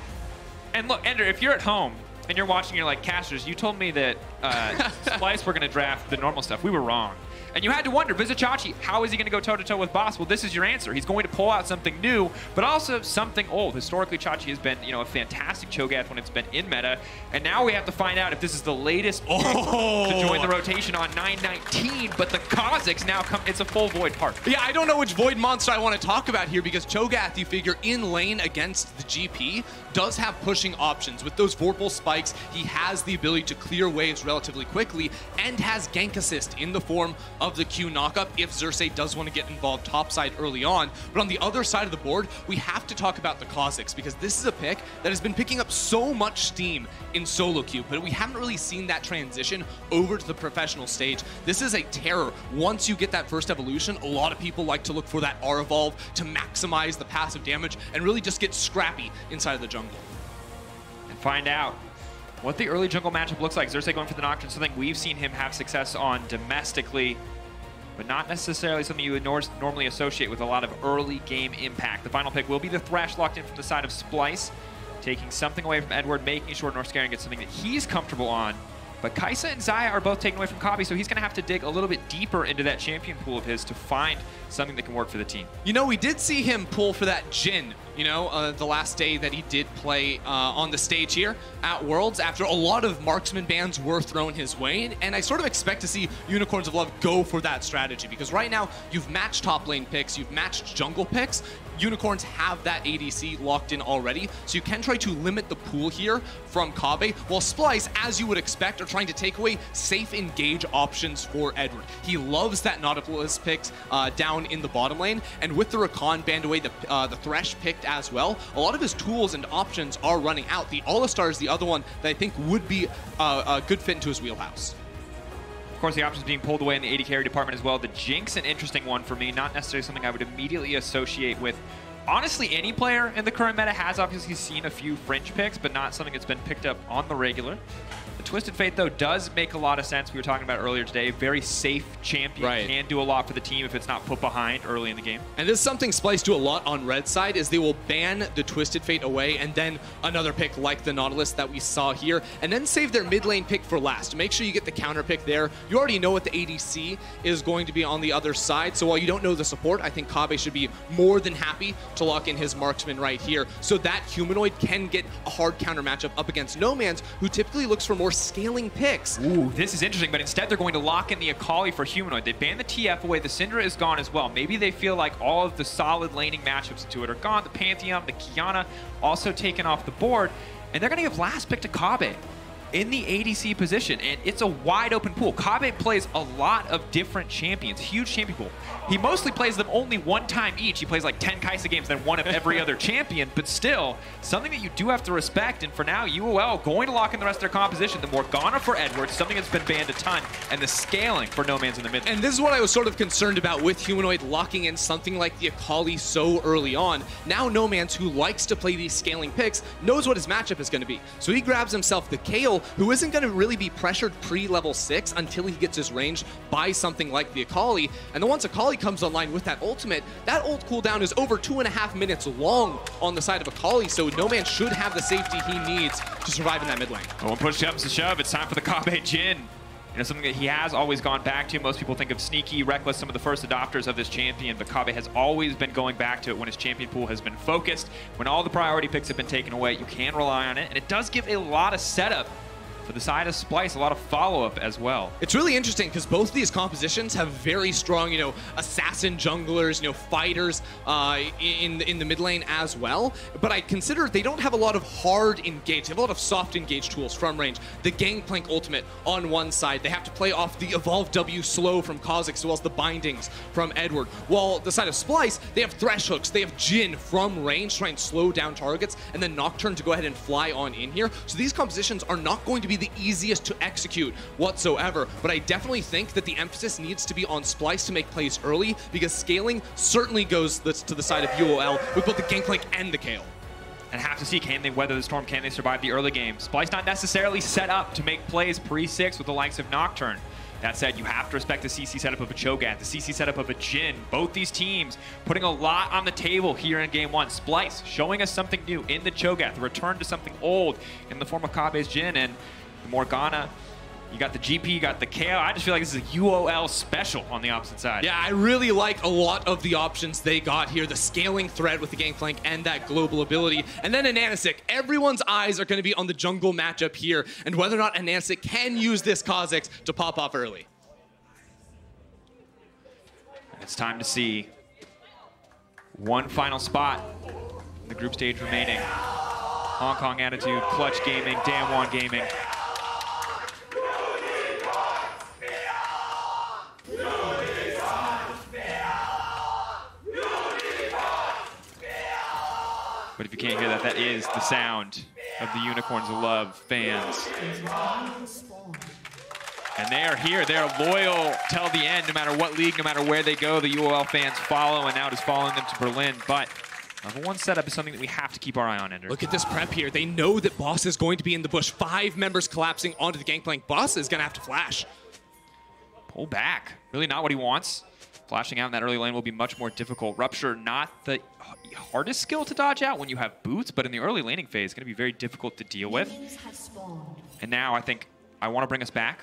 And look, Ender, if you're at home and you're watching, you're like, Casters, you told me that Splyce were going to draft the normal stuff. We were wrong. And you had to wonder, Vizichachi, how is he going to go toe-to-toe with Boss? Well, this is your answer. He's going to pull out something new, but also something old. Historically, Chachi has been, you know, a fantastic Cho'Gath when it's been in meta, and now we have to find out if this is the latest pick to join the rotation on 9/19, but the Kazakhs now come, it's a full Void part. Yeah, I don't know which Void monster I want to talk about here, because Cho'Gath, you figure, in lane against the GP, does have pushing options. With those Vorpal spikes, he has the ability to clear waves relatively quickly, and has gank assist in the form of the Q knockup if Xerxes does want to get involved topside early on. But on the other side of the board, we have to talk about the Kha'Zix, because this is a pick that has been picking up so much steam in solo queue, but we haven't really seen that transition over to the professional stage. This is a terror. Once you get that first evolution, a lot of people like to look for that R evolve to maximize the passive damage and really just get scrappy inside of the jungle. And find out what the early jungle matchup looks like. Xerxes going for the Nocturne, something we've seen him have success on domestically, but not necessarily something you would normally associate with a lot of early game impact. The final pick will be the Thresh locked in from the side of Splyce, taking something away from Edward, making sure Northscaring gets something that he's comfortable on. But Kai'Sa and Xayah are both taken away from Kobbe, so he's going to have to dig a little bit deeper into that champion pool of his to find something that can work for the team. You know, we did see him pull for that Jhin, you know, the last day that he did play on the stage here at Worlds, after a lot of marksman bans were thrown his way. And I sort of expect to see Unicorns of Love go for that strategy, because right now you've matched top lane picks, you've matched jungle picks. Unicorns have that ADC locked in already, so you can try to limit the pool here from Kobbe, while Splyce, as you would expect, are trying to take away safe engage options for Edward. He loves that Nautilus picked down in the bottom lane, and with the Rakan banned away, the Thresh picked as well, a lot of his tools and options are running out. The Alistar is the other one that I think would be a good fit into his wheelhouse. Of course, the options being pulled away in the AD carry department as well. The Jinx, an interesting one for me, not necessarily something I would immediately associate with. Honestly, any player in the current meta has obviously seen a few fringe picks, but not something that's been picked up on the regular. The Twisted Fate, though, does make a lot of sense. We were talking about earlier today. Very safe champion, can do a lot for the team if it's not put behind early in the game. And this is something Splyce do a lot on red side, is they will ban the Twisted Fate away and then another pick like the Nautilus that we saw here, and then save their mid lane pick for last. Make sure you get the counter pick there. You already know what the ADC is going to be on the other side, so while you don't know the support, I think Kobbe should be more than happy to lock in his marksman right here, so that Humanoid can get a hard counter matchup up against Nomanz, who typically looks for more scaling picks. Ooh, this is interesting, but instead they're going to lock in the Akali for Humanoid. They banned the TF away. The Syndra is gone as well. Maybe they feel like all of the solid laning matchups into it are gone. The Pantheon, the Kiana also taken off the board, and they're going to give last pick to Kobbe in the ADC position, and it's a wide open pool. Kobbe plays a lot of different champions, huge champion pool. He mostly plays them only one time each. He plays like 10 Kai'Sa games, then one of every other champion, but still, something that you do have to respect, and for now, UOL going to lock in the rest of their composition. The Morgana for Edward, something that's been banned a ton, and the scaling for Nomanz in the mid. And this is what I was sort of concerned about with Humanoid locking in something like the Akali so early on. Now Nomanz, who likes to play these scaling picks, knows what his matchup is going to be. So he grabs himself the Kayle, who isn't going to really be pressured pre-level 6 until he gets his range by something like the Akali. And then once Akali comes online with that ultimate, that ult cooldown is over 2.5 minutes long on the side of Akali, so Nomanz should have the safety he needs to survive in that mid lane. Well, when push comes to shove, it's time for the Kobbe Jhin. You know, something that he has always gone back to. Most people think of Sneaky, Reckless, some of the first adopters of this champion, but Kobbe has always been going back to it when his champion pool has been focused. When all the priority picks have been taken away, you can rely on it, and it does give a lot of setup for the side of Splyce, a lot of follow-up as well. It's really interesting because both of these compositions have very strong, you know, assassin junglers, you know, fighters in the mid lane as well. But I consider they don't have a lot of hard engage. They have a lot of soft engage tools from range. The Gangplank ultimate on one side. They have to play off the Evolve W slow from Kha'Zix as well as the bindings from Edward. While the side of Splyce, they have Thresh hooks. They have Jhin from range to try and slow down targets, and then Nocturne to go ahead and fly on in here. So these compositions are not going to be the easiest to execute whatsoever, but I definitely think that the emphasis needs to be on Splyce to make plays early, because scaling certainly goes to the side of UOL with both the Gangplank and the Kayle. And have to see, can they weather the storm? Can they survive the early game? Splyce not necessarily set up to make plays pre-6 with the likes of Nocturne. That said, you have to respect the CC setup of a Cho'Gath, the CC setup of a Jhin. Both these teams putting a lot on the table here in Game 1. Splyce showing us something new in the Cho'Gath, a return to something old in the form of Kobbe's Jhin, and the Morgana. You got the GP, you got the Kayle. I just feel like this is a UOL special on the opposite side. Yeah, I really like a lot of the options they got here. The scaling threat with the Gangplank and that global ability. And then Ananasik. Everyone's eyes are going to be on the jungle matchup here and whether or not Ananasik can use this Kha'Zix to pop off early. It's time to see one final spot. The group stage remaining. Hong Kong Attitude, Clutch Gaming, Damwon Gaming. But if you can't hear that, that is the sound of the Unicorns of Love fans. And they are here. They're loyal till the end, no matter what league, no matter where they go. The UOL fans follow, and now it is following them to Berlin. But level 1 setup is something that we have to keep our eye on, Ender. Look at this prep here. They know that Boss is going to be in the bush. 5 members collapsing onto the Gangplank. Boss is going to have to flash. Pull back. Really not what he wants. Flashing out in that early lane will be much more difficult. Rupture, not the hardest skill to dodge out when you have boots, but in the early laning phase, it's going to be very difficult to deal with. And now I think I want to bring us back.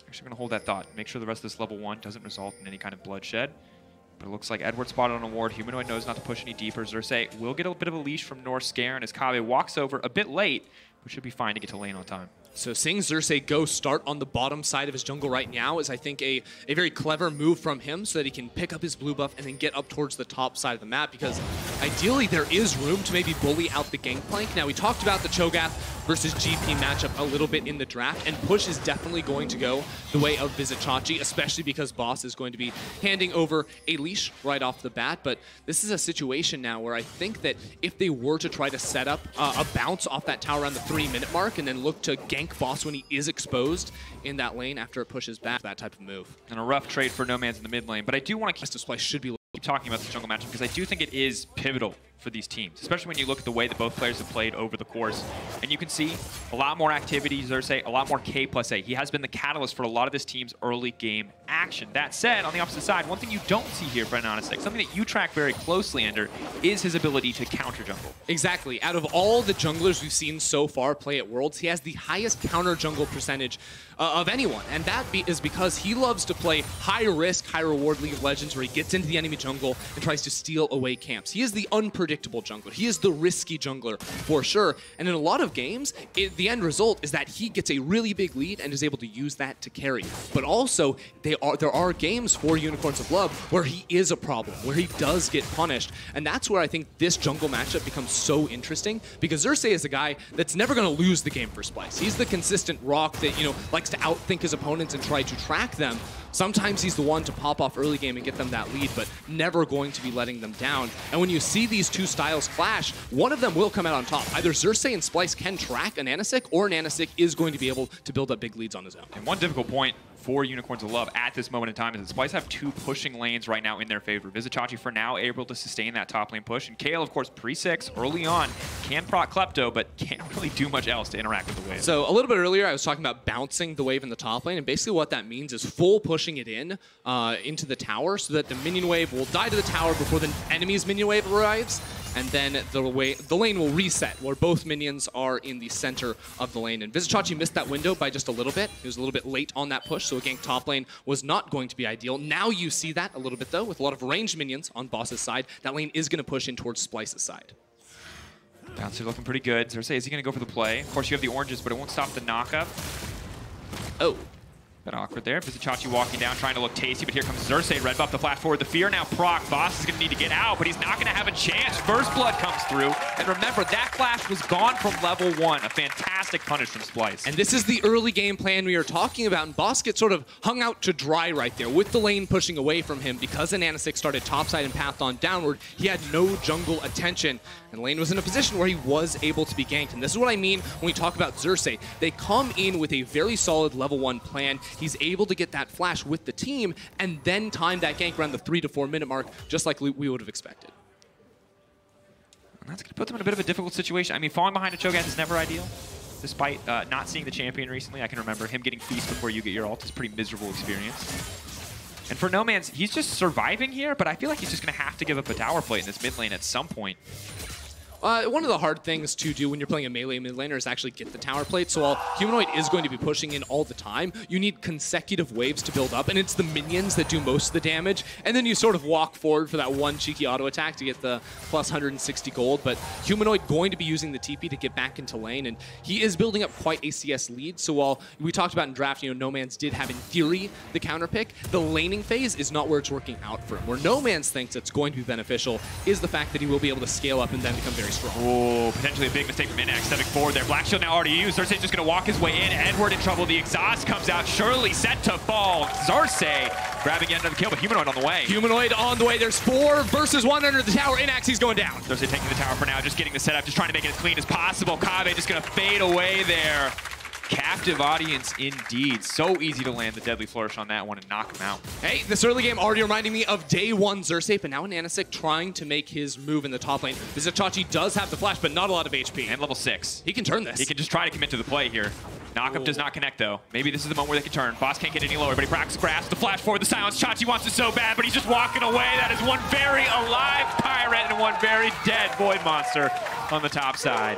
Actually, I'm going to hold that thought. Make sure the rest of this level 1 doesn't result in any kind of bloodshed. But it looks like Edward spotted on a ward. Humanoid knows not to push any deeper. Xerxes will get a bit of a leash from North Scare, and as Kave walks over a bit late, but should be fine to get to lane on time. So seeing Xerxes go start on the bottom side of his jungle right now is, I think, a very clever move from him so that he can pick up his blue buff and then get up towards the top side of the map, because ideally there is room to maybe bully out the Gangplank. Now, we talked about the Cho'Gath versus GP matchup a little bit in the draft, and push is definitely going to go the way of Vizicachi, especially because Boss is going to be handing over a leash right off the bat. But this is a situation now where I think that if they were to try to set up a bounce off that tower around the 3-minute mark and then look to gank Boss when he is exposed in that lane after it pushes back, that type of move. And a rough trade for Noman's in the mid lane, but I do want to Splyce should be keep talking about the jungle matchup because I do think it is pivotal for these teams, especially when you look at the way that both players have played over the course. And you can see a lot more activity, Xerxes, a lot more K+A. He has been the catalyst for a lot of this team's early game action. That said, on the opposite side, one thing you don't see here for Anonystic, something that you track very closely, Ender, is his ability to counter jungle. Exactly. Out of all the junglers we've seen so far play at Worlds, he has the highest counter jungle percentage of anyone. And that is because he loves to play high risk, high reward League of Legends where he gets into the enemy jungle and tries to steal away camps. He is the unpredictable jungler. He is the risky jungler for sure. And in a lot of games, the end result is that he gets a really big lead and is able to use that to carry. But also, there are games for Unicorns of Love where he is a problem, where he does get punished. And that's where I think this jungle matchup becomes so interesting, because Xerxes is a guy that's never going to lose the game for Splyce. He's the consistent rock that, likes to outthink his opponents and try to track them. Sometimes he's the one to pop off early game and get them that lead, but never going to be letting them down. And when you see these two styles clash, one of them will come out on top. Either Xerxes and Splyce can track Anonystic, or Anonystic is going to be able to build up big leads on his own. And one difficult point for Unicorns of Love at this moment in time is that Splyce have 2 pushing lanes right now in their favor. Vizicachi for now able to sustain that top lane push, and Kale, of course, pre-6 early on, can proc Klepto, but can't really do much else to interact with the wave. So a little bit earlier, I was talking about bouncing the wave in the top lane, and basically what that means is full pushing it into the tower so that the minion wave will die to the tower before the enemy's minion wave arrives, and then the lane will reset where both minions are in the center of the lane. And Vizicachi missed that window by just a little bit. He was a little bit late on that push, so a gank top lane was not going to be ideal. Now you see that a little bit, though, with a lot of ranged minions on Boss's side. That lane is going to push in towards Splyce's side. Bouncer looking pretty good. Xerxes, is he going to go for the play? Of course, you have the oranges, but it won't stop the knockup. Oh. Bit awkward there. Vizicachi walking down, trying to look tasty, but here comes Xerxes. Red buff the flash forward. The fear now proc. Boss is going to need to get out, but he's not going to have a chance. First blood comes through. And remember, that flash was gone from level 1. A fantastic punish from Splyce. And this is the early game plan we are talking about, and Boss gets sort of hung out to dry right there with the lane pushing away from him because Anonystic started topside and pathed on downward. He had no jungle attention, and lane was in a position where he was able to be ganked. And this is what I mean when we talk about Xerxes. They come in with a very solid level 1 plan. He's able to get that flash with the team and then time that gank around the 3 to 4 minute mark, just like we would have expected. And that's going to put them in a bit of a difficult situation. I mean, falling behind a Cho'Gath is never ideal. Despite not seeing the champion recently, I can remember him getting feast before you get your ult is a pretty miserable experience. And for Noman's, he's just surviving here, but I feel like he's just going to have to give up a tower plate in this mid lane at some point. One of the hard things to do when you're playing a melee mid laner is actually get the tower plate. So while Humanoid is going to be pushing in all the time, you need consecutive waves to build up, and it's the minions that do most of the damage. And then you sort of walk forward for that one cheeky auto attack to get the plus 160 gold. But Humanoid going to be using the TP to get back into lane, and he is building up quite a CS lead. So while we talked about in draft, Noman's did have in theory the counter pick, the laning phase is not where it's working out for him. Where Noman's thinks it's going to be beneficial is the fact that he will be able to scale up and then become very strong. Oh, potentially a big mistake from Minax stepping forward there. Black Shield now already used. Xerxes just going to walk his way in. Edward in trouble. The exhaust comes out. Surely set to fall. Xerxes Grabbing yet another kill, but Humanoid on the way. Humanoid on the way. There's 4 versus 1 under the tower. Inax, he's going down. Thursday taking the tower for now, just getting the setup, just trying to make it as clean as possible. Kave just going to fade away there. Captive audience indeed. So easy to land the Deadly Flourish on that one and knock him out. Hey, this early game already reminding me of day 1 Xerxes, but now Ananasik trying to make his move in the top lane. Vizichachi does have the flash, but not a lot of HP. And level 6. He can turn this. He can just try to commit to the play here. Knockup does not connect, though. Maybe this is the moment where they can turn. Boss can't get any lower, but he practices grasp. The flash forward, the silence. Chachi wants it so bad, but he's just walking away. That is one very alive Pirate and one very dead Void Monster on the top side.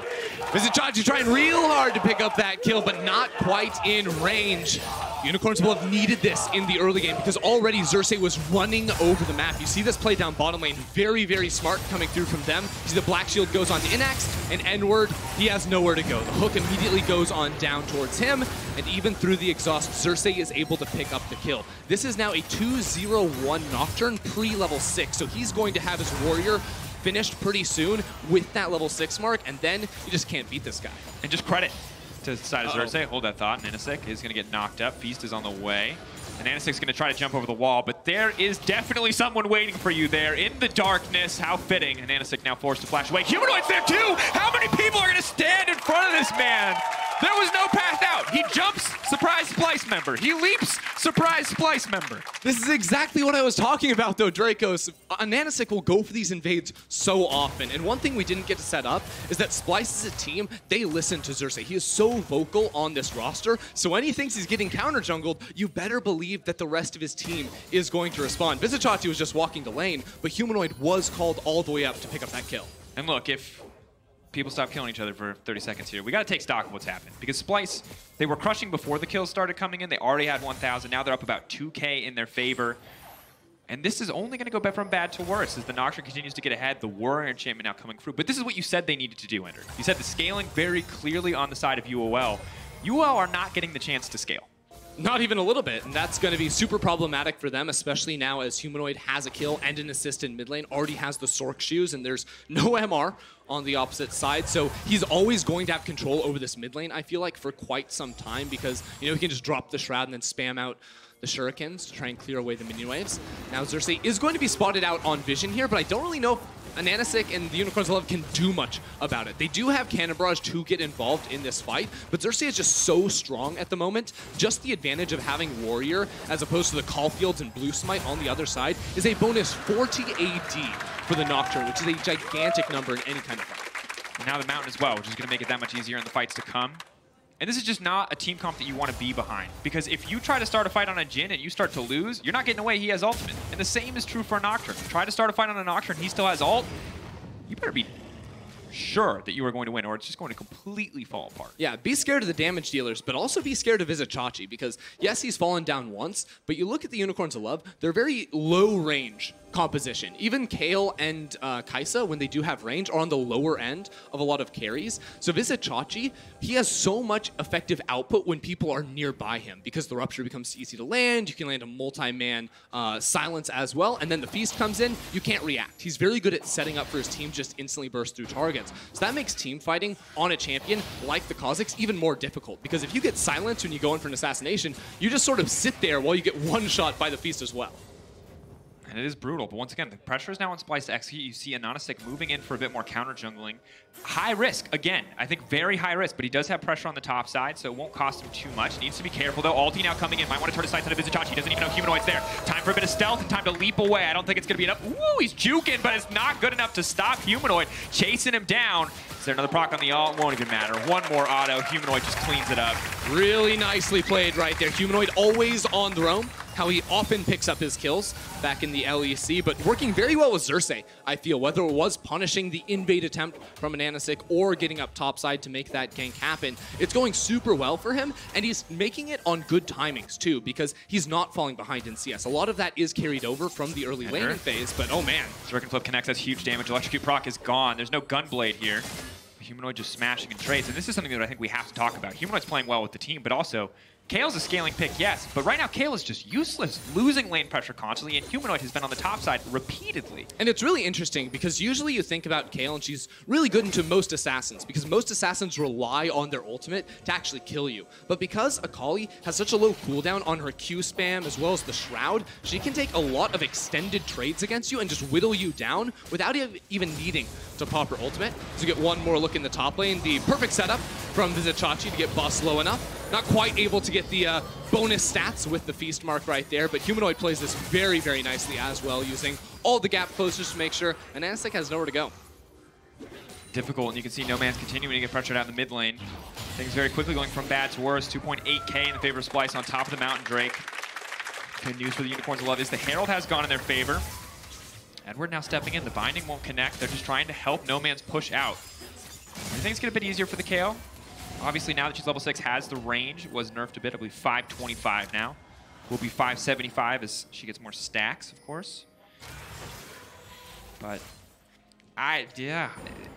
Vizichachi trying real hard to pick up that kill, but not quite in range. Unicorns will have needed this in the early game because already Xerxes was running over the map. You see this play down bottom lane. Very, very smart coming through from them. You see the Black Shield goes on to Inax, and N-word, he has nowhere to go. The hook immediately goes on down towards him, and even through the exhaust, Xerxes is able to pick up the kill. This is now a 2-0-1 Nocturne pre-level 6, so he's going to have his Warrior finished pretty soon with that level 6 mark, and then you just can't beat this guy. And just credit to the side of Xerxes. Hold that thought. Nanasik is going to get knocked up. Feast is on the way. And Nanasik's going to try to jump over the wall, but there is definitely someone waiting for you there in the darkness. How fitting. And Nanasik now forced to flash away. Humanoid's there too! How many people are going to stand in front of this man? There was no path out. He jumps, surprise Splyce member. He leaps, surprise Splyce member. This is exactly what I was talking about, though, Dracos. Nanasik will go for these invades so often. And one thing we didn't get to set up is that Splyce is a team, they listen to Xerxes. He is so vocal on this roster, so when he thinks he's getting counter-jungled, you better believe that the rest of his team is going to respond. Vizichachi was just walking the lane, but Humanoid was called all the way up to pick up that kill. And look, if people stop killing each other for 30 seconds here, we got to take stock of what's happened. Because Splyce, they were crushing before the kills started coming in. They already had 1,000. Now they're up about 2K in their favor. And this is only going to go from bad to worse as the Nocturne continues to get ahead. The Warrior enchantment now coming through. But this is what you said they needed to do, Ender. You said the scaling very clearly on the side of UOL. UOL are not getting the chance to scale. Not even a little bit, and that's going to be super problematic for them, especially now as Humanoid has a kill and an assist in mid lane, already has the Sork shoes, and there's no MR on the opposite side, so he's always going to have control over this mid lane, I feel like, for quite some time, because, you know, he can just drop the Shroud and then spam out the Shurikens to try and clear away the minion waves. Now Xerxes is going to be spotted out on vision here, but I don't really know if Ananasik and the Unicorns of Love can do much about it. They do have Cannon Barrage to get involved in this fight, but Xerxes is just so strong at the moment. Just the advantage of having Warrior as opposed to the Caulfields and Blue Smite on the other side is a bonus 40 AD for the Nocturne, which is a gigantic number in any kind of fight. And now the Mountain as well, which is going to make it that much easier in the fights to come. And this is just not a team comp that you want to be behind. Because if you try to start a fight on a Jhin and you start to lose, you're not getting away, he has ultimate. And the same is true for a Nocturne. Try to start a fight on a Nocturne, he still has ult. You better be sure that you are going to win, or it's just going to completely fall apart. Yeah, be scared of the damage dealers, but also be scared of Vizichachi, because yes, he's fallen down once, but you look at the Unicorns of Love, they're very low range composition. Even Kayle and Kaisa, when they do have range, are on the lower end of a lot of carries. So Vizichachi, he has so much effective output when people are nearby him, because the Rupture becomes easy to land, you can land a multi-man silence as well, and then the Feast comes in, you can't react. He's very good at setting up for his team just instantly burst through targets. So that makes team fighting on a champion like the Kha'Zix even more difficult, because if you get silenced when you go in for an assassination, you just sort of sit there while you get one shot by the Feast as well. And it is brutal, but once again, the pressure is now on Splyce to execute. You see Ananasik moving in for a bit more counter-jungling. High risk, again. I think very high risk, but he does have pressure on the top side, so it won't cost him too much. Needs to be careful, though. Ulti now coming in. Might want to turn his sights on a Vizichachi. He doesn't even know Humanoid's there. Time for a bit of stealth and time to leap away. I don't think it's going to be enough. Ooh, he's juking, but it's not good enough to stop Humanoid. Chasing him down. Is there another proc on the ult? Won't even matter. One more auto. Humanoid just cleans it up. Really nicely played right there. Humanoid always on the roam. How he often picks up his kills back in the LEC, but working very well with Xerxes, I feel, whether it was punishing the invade attempt from Ananasik or getting up topside to make that gank happen. It's going super well for him, and he's making it on good timings too, because he's not falling behind in CS. A lot of that is carried over from the early laning phase, but oh man. Shuriken Flip connects, that's huge damage. Electrocute proc is gone. There's no Gunblade here. Humanoid just smashing and trades, and this is something that I think we have to talk about. Humanoid's playing well with the team, but also Kale's a scaling pick, yes, but right now Kale is just useless, losing lane pressure constantly, and Humanoid has been on the top side repeatedly. And it's really interesting because usually you think about Kale and she's really good into most assassins because most assassins rely on their ultimate to actually kill you. But because Akali has such a low cooldown on her Q spam as well as the Shroud, she can take a lot of extended trades against you and just whittle you down without even needing to pop her ultimate. So you get one more look in the top lane. The perfect setup from Vizichachi to get Boss low enough. Not quite able to get the bonus stats with the Feast mark right there, but Humanoid plays this very, very nicely as well, using all the gap closers to make sure Anastic has nowhere to go. Difficult, and you can see No Man's continuing to get pressured out in the mid lane. Things very quickly going from bad to worse. 2.8k in the favor of Splyce on top of the mountain Drake. Good news for the Unicorns of Love is the Herald has gone in their favor. Edward now stepping in. The binding won't connect. They're just trying to help No Man's push out. Everything's get a bit easier for the KO. Obviously, now that she's level 6, has the range. Was nerfed a bit. I believe 525 now. Will be 575 as she gets more stacks, of course. But, yeah.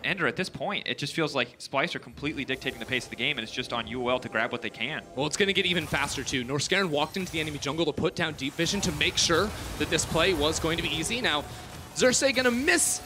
Ender, at this point, it just feels like Splyce are completely dictating the pace of the game, and it's just on UOL to grab what they can. Well, it's going to get even faster, too. Norskaren walked into the enemy jungle to put down Deep Vision to make sure that this play was going to be easy. Now, Xerxes going to miss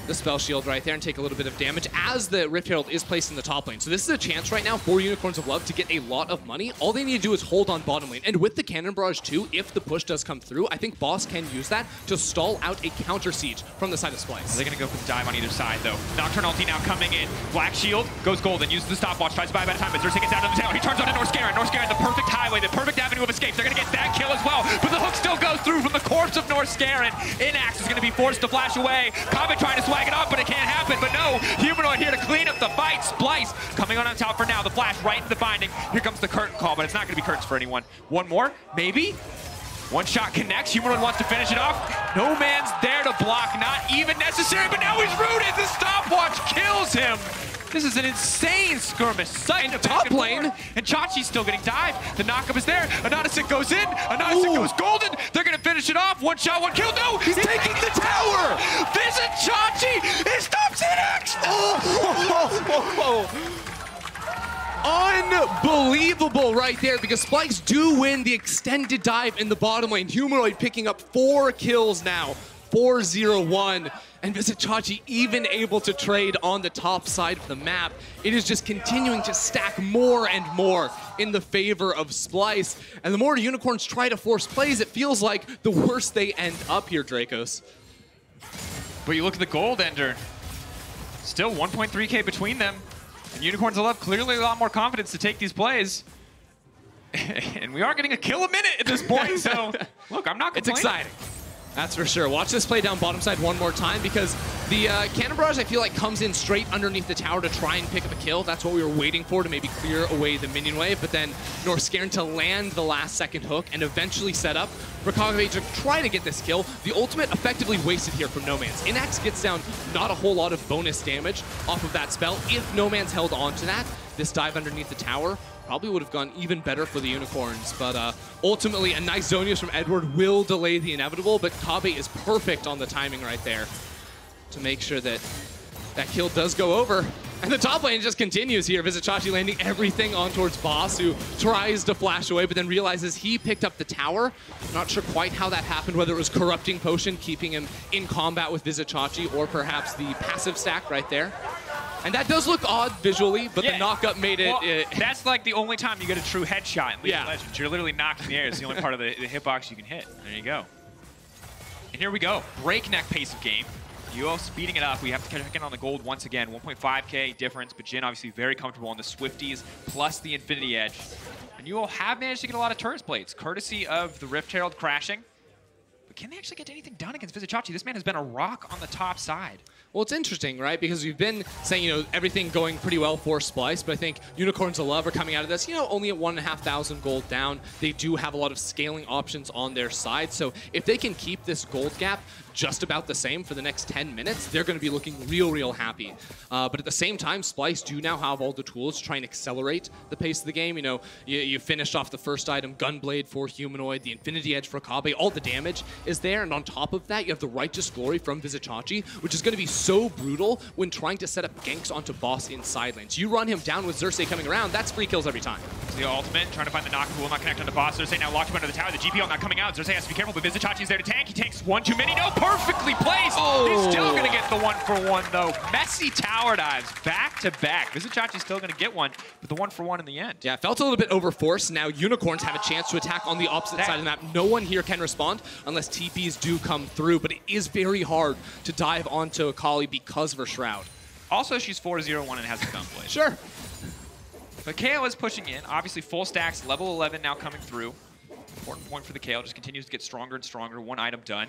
the spell shield right there and take a little bit of damage as the Rift Herald is placed in the top lane. So this is a chance right now for Unicorns of Love to get a lot of money. All they need to do is hold on bottom lane. And with the Cannon Barrage too, if the push does come through, I think Boss can use that to stall out a counter siege from the side of Splyce. They're going to go for the dive on either side though. Nocturne ulti now coming in. Black Shield goes golden, uses the stopwatch, tries to buy a better time, but Xerxes gets out of the tower. He turns on to Norskaren. Norskaren, the perfect highway, the perfect avenue of escape. They're going to get that kill as well, but the hook still goes through from the corpse of Norskaren. Inax is going to be forced to flash away. Comet trying to swag it up, but it can't happen, but no, Humanoid here to clean up the fight. Splyce coming on top for now. The flash right into the binding. Here comes the curtain call, but it's not going to be curtains for anyone. One more, maybe? One shot connects. Humanoid wants to finish it off. No Man's there to block, not even necessary, but now he's rooted. The stopwatch kills him. This is an insane skirmish. Sight top lane. And Chachi's still getting dived. The knockup is there. Anonymous goes in. Anonymous goes golden. They're going to finish it off. One shot, one kill. No, he's taking the tower. Visit Chachi. It stops Inax. Unbelievable right there because Splyce do win the extended dive in the bottom lane. Humanoid picking up 4 kills now. 4-0-1. And Vizichachi even able to trade on the top side of the map. It is just continuing to stack more and more in the favor of Splyce. And the more Unicorns try to force plays, it feels like the worse they end up here, Dracos. But you look at the gold, Ender. Still 1.3k between them. And Unicorns of Love clearly a lot more confidence to take these plays. And we are getting a kill a minute at this point, so look, I'm not complaining. It's exciting. That's for sure. Watch this play down bottom side one more time because the Cannon Barrage, I feel like, comes in straight underneath the tower to try and pick up a kill. That's what we were waiting for to maybe clear away the minion wave, but then Norskaren to land the last second hook and eventually set up for Kagame to try to get this kill. The ultimate effectively wasted here from No Man's. Inax gets down not a whole lot of bonus damage off of that spell. If No Man's held on to that, this dive underneath the tower probably would have gone even better for the Unicorns, but ultimately a nice Zonius from Edward will delay the inevitable, but Kabe is perfect on the timing right there to make sure that that kill does go over. And the top lane just continues here. Vizichachi landing everything on towards Boss, who tries to flash away, but then realizes he picked up the tower. Not sure quite how that happened, whether it was Corrupting Potion keeping him in combat with Vizichachi, or perhaps the passive stack right there. And that does look odd visually, but the knock-up made it... Well, that's like the only time you get a true headshot in League of Legends. You're literally knocked in the air. It's the only part of the hitbox you can hit. There you go. And here we go. Breakneck pace of game. UO speeding it up. We have to check in on the gold once again. 1.5k difference, but Jin obviously very comfortable on the Swifties plus the Infinity Edge. And UO have managed to get a lot of turret plates, courtesy of the Rift Herald crashing. But can they actually get anything done against Vizichachi? This man has been a rock on the top side. Well, it's interesting, right? Because we've been saying, you know, everything going pretty well for Splyce, but I think Unicorns of Love are coming out of this, you know, only at 1,500 gold down. They do have a lot of scaling options on their side. So if they can keep this gold gap just about the same for the next 10 minutes, they're going to be looking real happy. But at the same time, Splyce do now have all the tools to try and accelerate the pace of the game. You know, you finished off the first item, Gunblade for Humanoid, the Infinity Edge for Kabe. All the damage is there, and on top of that, you have the Righteous Glory from Vizicachi, which is going to be so brutal when trying to set up ganks onto Boss in side lanes. You run him down with Xerxes coming around, that's free kills every time. The ultimate, trying to find the knock, will not connect on the Boss. Xerxes now locked him under the tower. The GP ult not coming out. Xerxes has to be careful, but Vizicachi's there to tank. He takes one too many. No, perfectly placed. Oh. He's still going to get the 1-for-1, though. Messy tower dives back to back. Vizicachi's still going to get one, but the 1-for-1 in the end. Yeah, felt a little bit overforced. Now Unicorns have a chance to attack on the opposite side of the map. No one here can respond unless TPs do come through, but it is very hard to dive onto Akali because of her Shroud. Also, she's 4-0-1 and has a Gunblade. Sure. But KO is pushing in. Obviously, full stacks, level 11 now coming through. Important point for the KO, just continues to get stronger and stronger. One item done.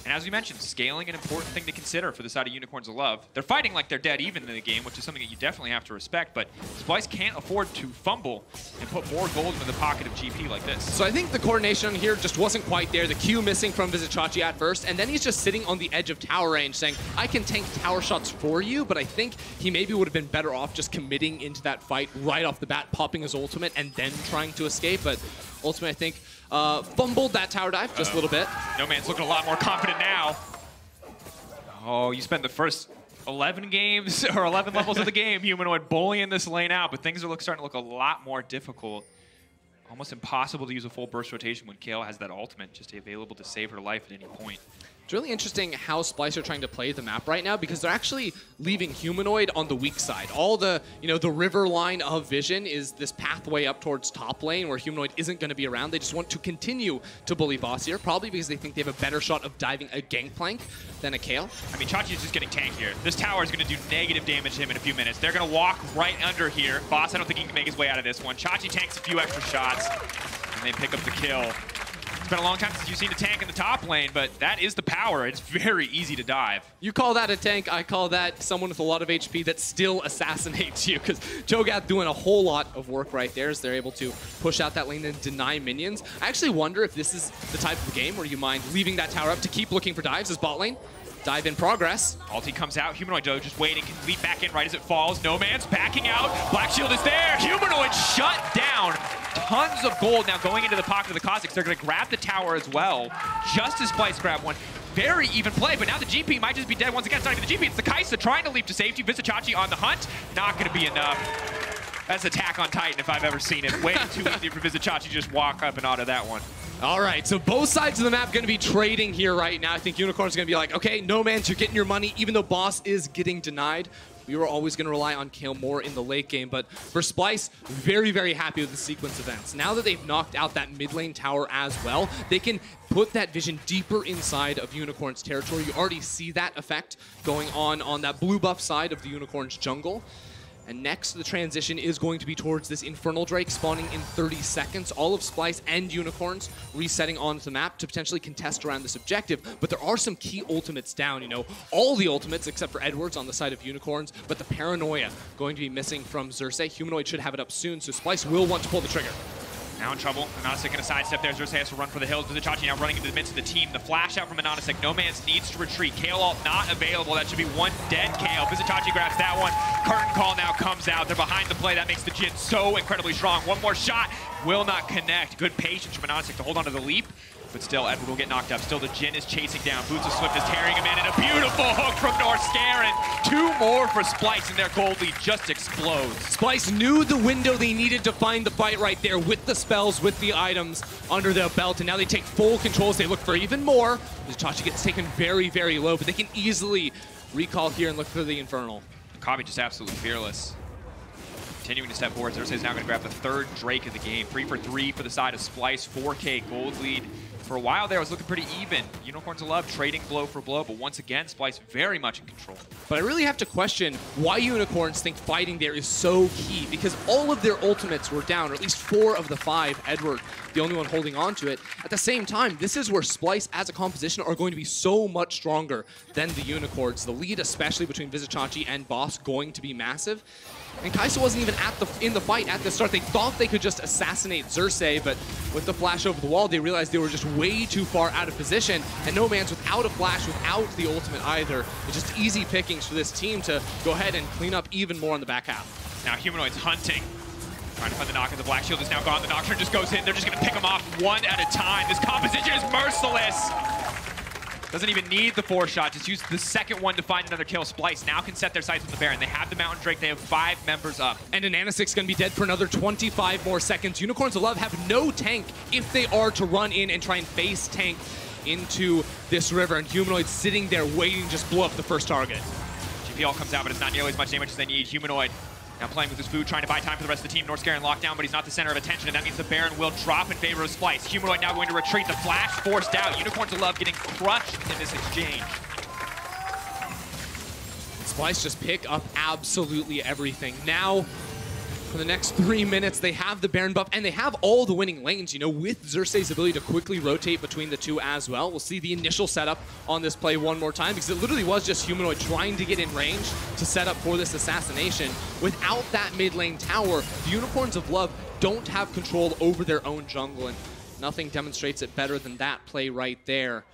And as we mentioned, scaling an important thing to consider for the side of Unicorns of Love. They're fighting like they're dead even in the game, which is something that you definitely have to respect, but Splyce can't afford to fumble and put more gold into the pocket of GP like this. So I think the coordination here just wasn't quite there. The Q missing from Vizicachi at first, and then he's just sitting on the edge of tower range saying, I can tank tower shots for you, but I think he maybe would have been better off just committing into that fight right off the bat, popping his ultimate, and then trying to escape, but ultimately I think fumbled that tower dive just a little bit. No Man's looking a lot more confident now. Oh, you spent the first 11 games or 11 levels of the game, Humanoid bullying this lane out, but things are starting to look a lot more difficult. Almost impossible to use a full burst rotation when KO has that ultimate just available to save her life at any point. It's really interesting how Splyce are trying to play the map right now because they're actually leaving Humanoid on the weak side. All the, the river line of vision is this pathway up towards top lane where Humanoid isn't going to be around. They just want to continue to bully Boss here, probably because they think they have a better shot of diving a Gangplank than a Kayle. I mean, Chachi is just getting tanked here. This tower is going to do negative damage to him in a few minutes. They're going to walk right under here. Boss, I don't think he can make his way out of this one. Chachi tanks a few extra shots, and they pick up the kill. It's been a long time since you've seen a tank in the top lane, but that is the power. It's very easy to dive. You call that a tank, I call that someone with a lot of HP that still assassinates you, because Cho'Gath doing a whole lot of work right there as they're able to push out that lane and deny minions. I actually wonder if this is the type of game where you mind leaving that tower up to keep looking for dives as bot lane. Dive in progress. Ulti comes out. Humanoid though just waiting. Can leap back in right as it falls. No Man's backing out. Black Shield is there. Humanoid shut down. Tons of gold now going into the pocket of the Cossacks. They're going to grab the tower as well. Just as Splyce grabbed one. Very even play, but now the GP might just be dead once again. It's not even the GP, it's the Kai'Sa trying to leap to safety. Vizicachi on the hunt. Not going to be enough. That's Attack on Titan if I've ever seen it. Way too easy for Vizicachi to just walk up and out of that one. All right, so both sides of the map going to be trading here right now. I think Unicorn's going to be like, okay, No Man's, you're getting your money, even though Boss is getting denied. We were always going to rely on Kayle more in the late game, but for Splyce, very, very happy with the sequence events. Now that they've knocked out that mid lane tower as well, they can put that vision deeper inside of Unicorn's territory. You already see that effect going on that blue buff side of the Unicorn's jungle. And next, the transition is going to be towards this Infernal Drake spawning in 30 seconds. All of Splyce and Unicorns resetting onto the map to potentially contest around this objective. But there are some key ultimates down, all the ultimates except for Edwards on the side of Unicorns. But the Paranoia going to be missing from Xerxes. Humanoid should have it up soon, so Splyce will want to pull the trigger. Now in trouble. Anonysek going to sidestep there. Xerxes has to run for the hills. Vizicachi now running into the midst of the team. The flash out from Anonysek. No Man's needs to retreat. Kayle ult not available. That should be one dead Kayle. Vizicachi grabs that one. Curtain call now comes out. They're behind the play. That makes the Jhin so incredibly strong. One more shot. Will not connect. Good patience from Anonysek to hold on to the leap. But still, Edward will get knocked up. Still, the Jhin is chasing down. Boots of Swift is tearing him in. And a beautiful hook from Northscarin. Two more for Splyce, and their gold lead just explodes. Splyce knew the window they needed to find the fight right there with the spells, with the items under their belt. And now they take full control as they look for even more. Vizicachi gets taken very, very low, but they can easily recall here and look for the Infernal. Kavi just absolutely fearless. Continuing to step forward, Xerxes is now going to grab the third Drake of the game. 3 for 3 for the side of Splyce. 4K gold lead. For a while there, it was looking pretty even. Unicorns of Love trading blow for blow, but once again, Splyce very much in control. But I really have to question why Unicorns think fighting there is so key, because all of their ultimates were down, or at least 4 of the 5. Edward, the only one holding on to it. At the same time, this is where Splyce as a composition are going to be so much stronger than the Unicorns. The lead, especially between Vizicachi and Boss, going to be massive. And Kai'Sa wasn't even in the fight at the start. They thought they could just assassinate Xerxes, but with the flash over the wall, they realized they were just way too far out of position. And No Man's without a flash, without the ultimate either. It's just easy pickings for this team to go ahead and clean up even more on the back half. Now Humanoid's hunting. Trying to find the knock, and the Black Shield is now gone. The Nocturne just goes in. They're just going to pick him off one at a time. This composition is merciless. Doesn't even need the 4-shot. Just use the second one to find another kill. Splyce now can set their sights on the Baron. They have the Mountain Drake. They have 5 members up. And Ananasic's going to be dead for another 25 more seconds. Unicorns of Love have no tank if they are to run in and try and face tank into this river. And Humanoid sitting there waiting to just blow up the first target. GPL comes out, but it's not nearly as much damage as they need. Humanoid now playing with his food, trying to buy time for the rest of the team. Northscare in lockdown, but he's not the center of attention, and that means the Baron will drop in favor of Splyce. Humanoid now going to retreat. The flash forced out. Unicorns of Love getting crushed in this exchange. Splyce just pick up absolutely everything. Now, for the next 3 minutes, they have the Baron buff, and they have all the winning lanes, you know, with Xerxes' ability to quickly rotate between the two as well. We'll see the initial setup on this play one more time, because it literally was just Humanoid trying to get in range to set up for this assassination. Without that mid lane tower, the Unicorns of Love don't have control over their own jungle, and nothing demonstrates it better than that play right there.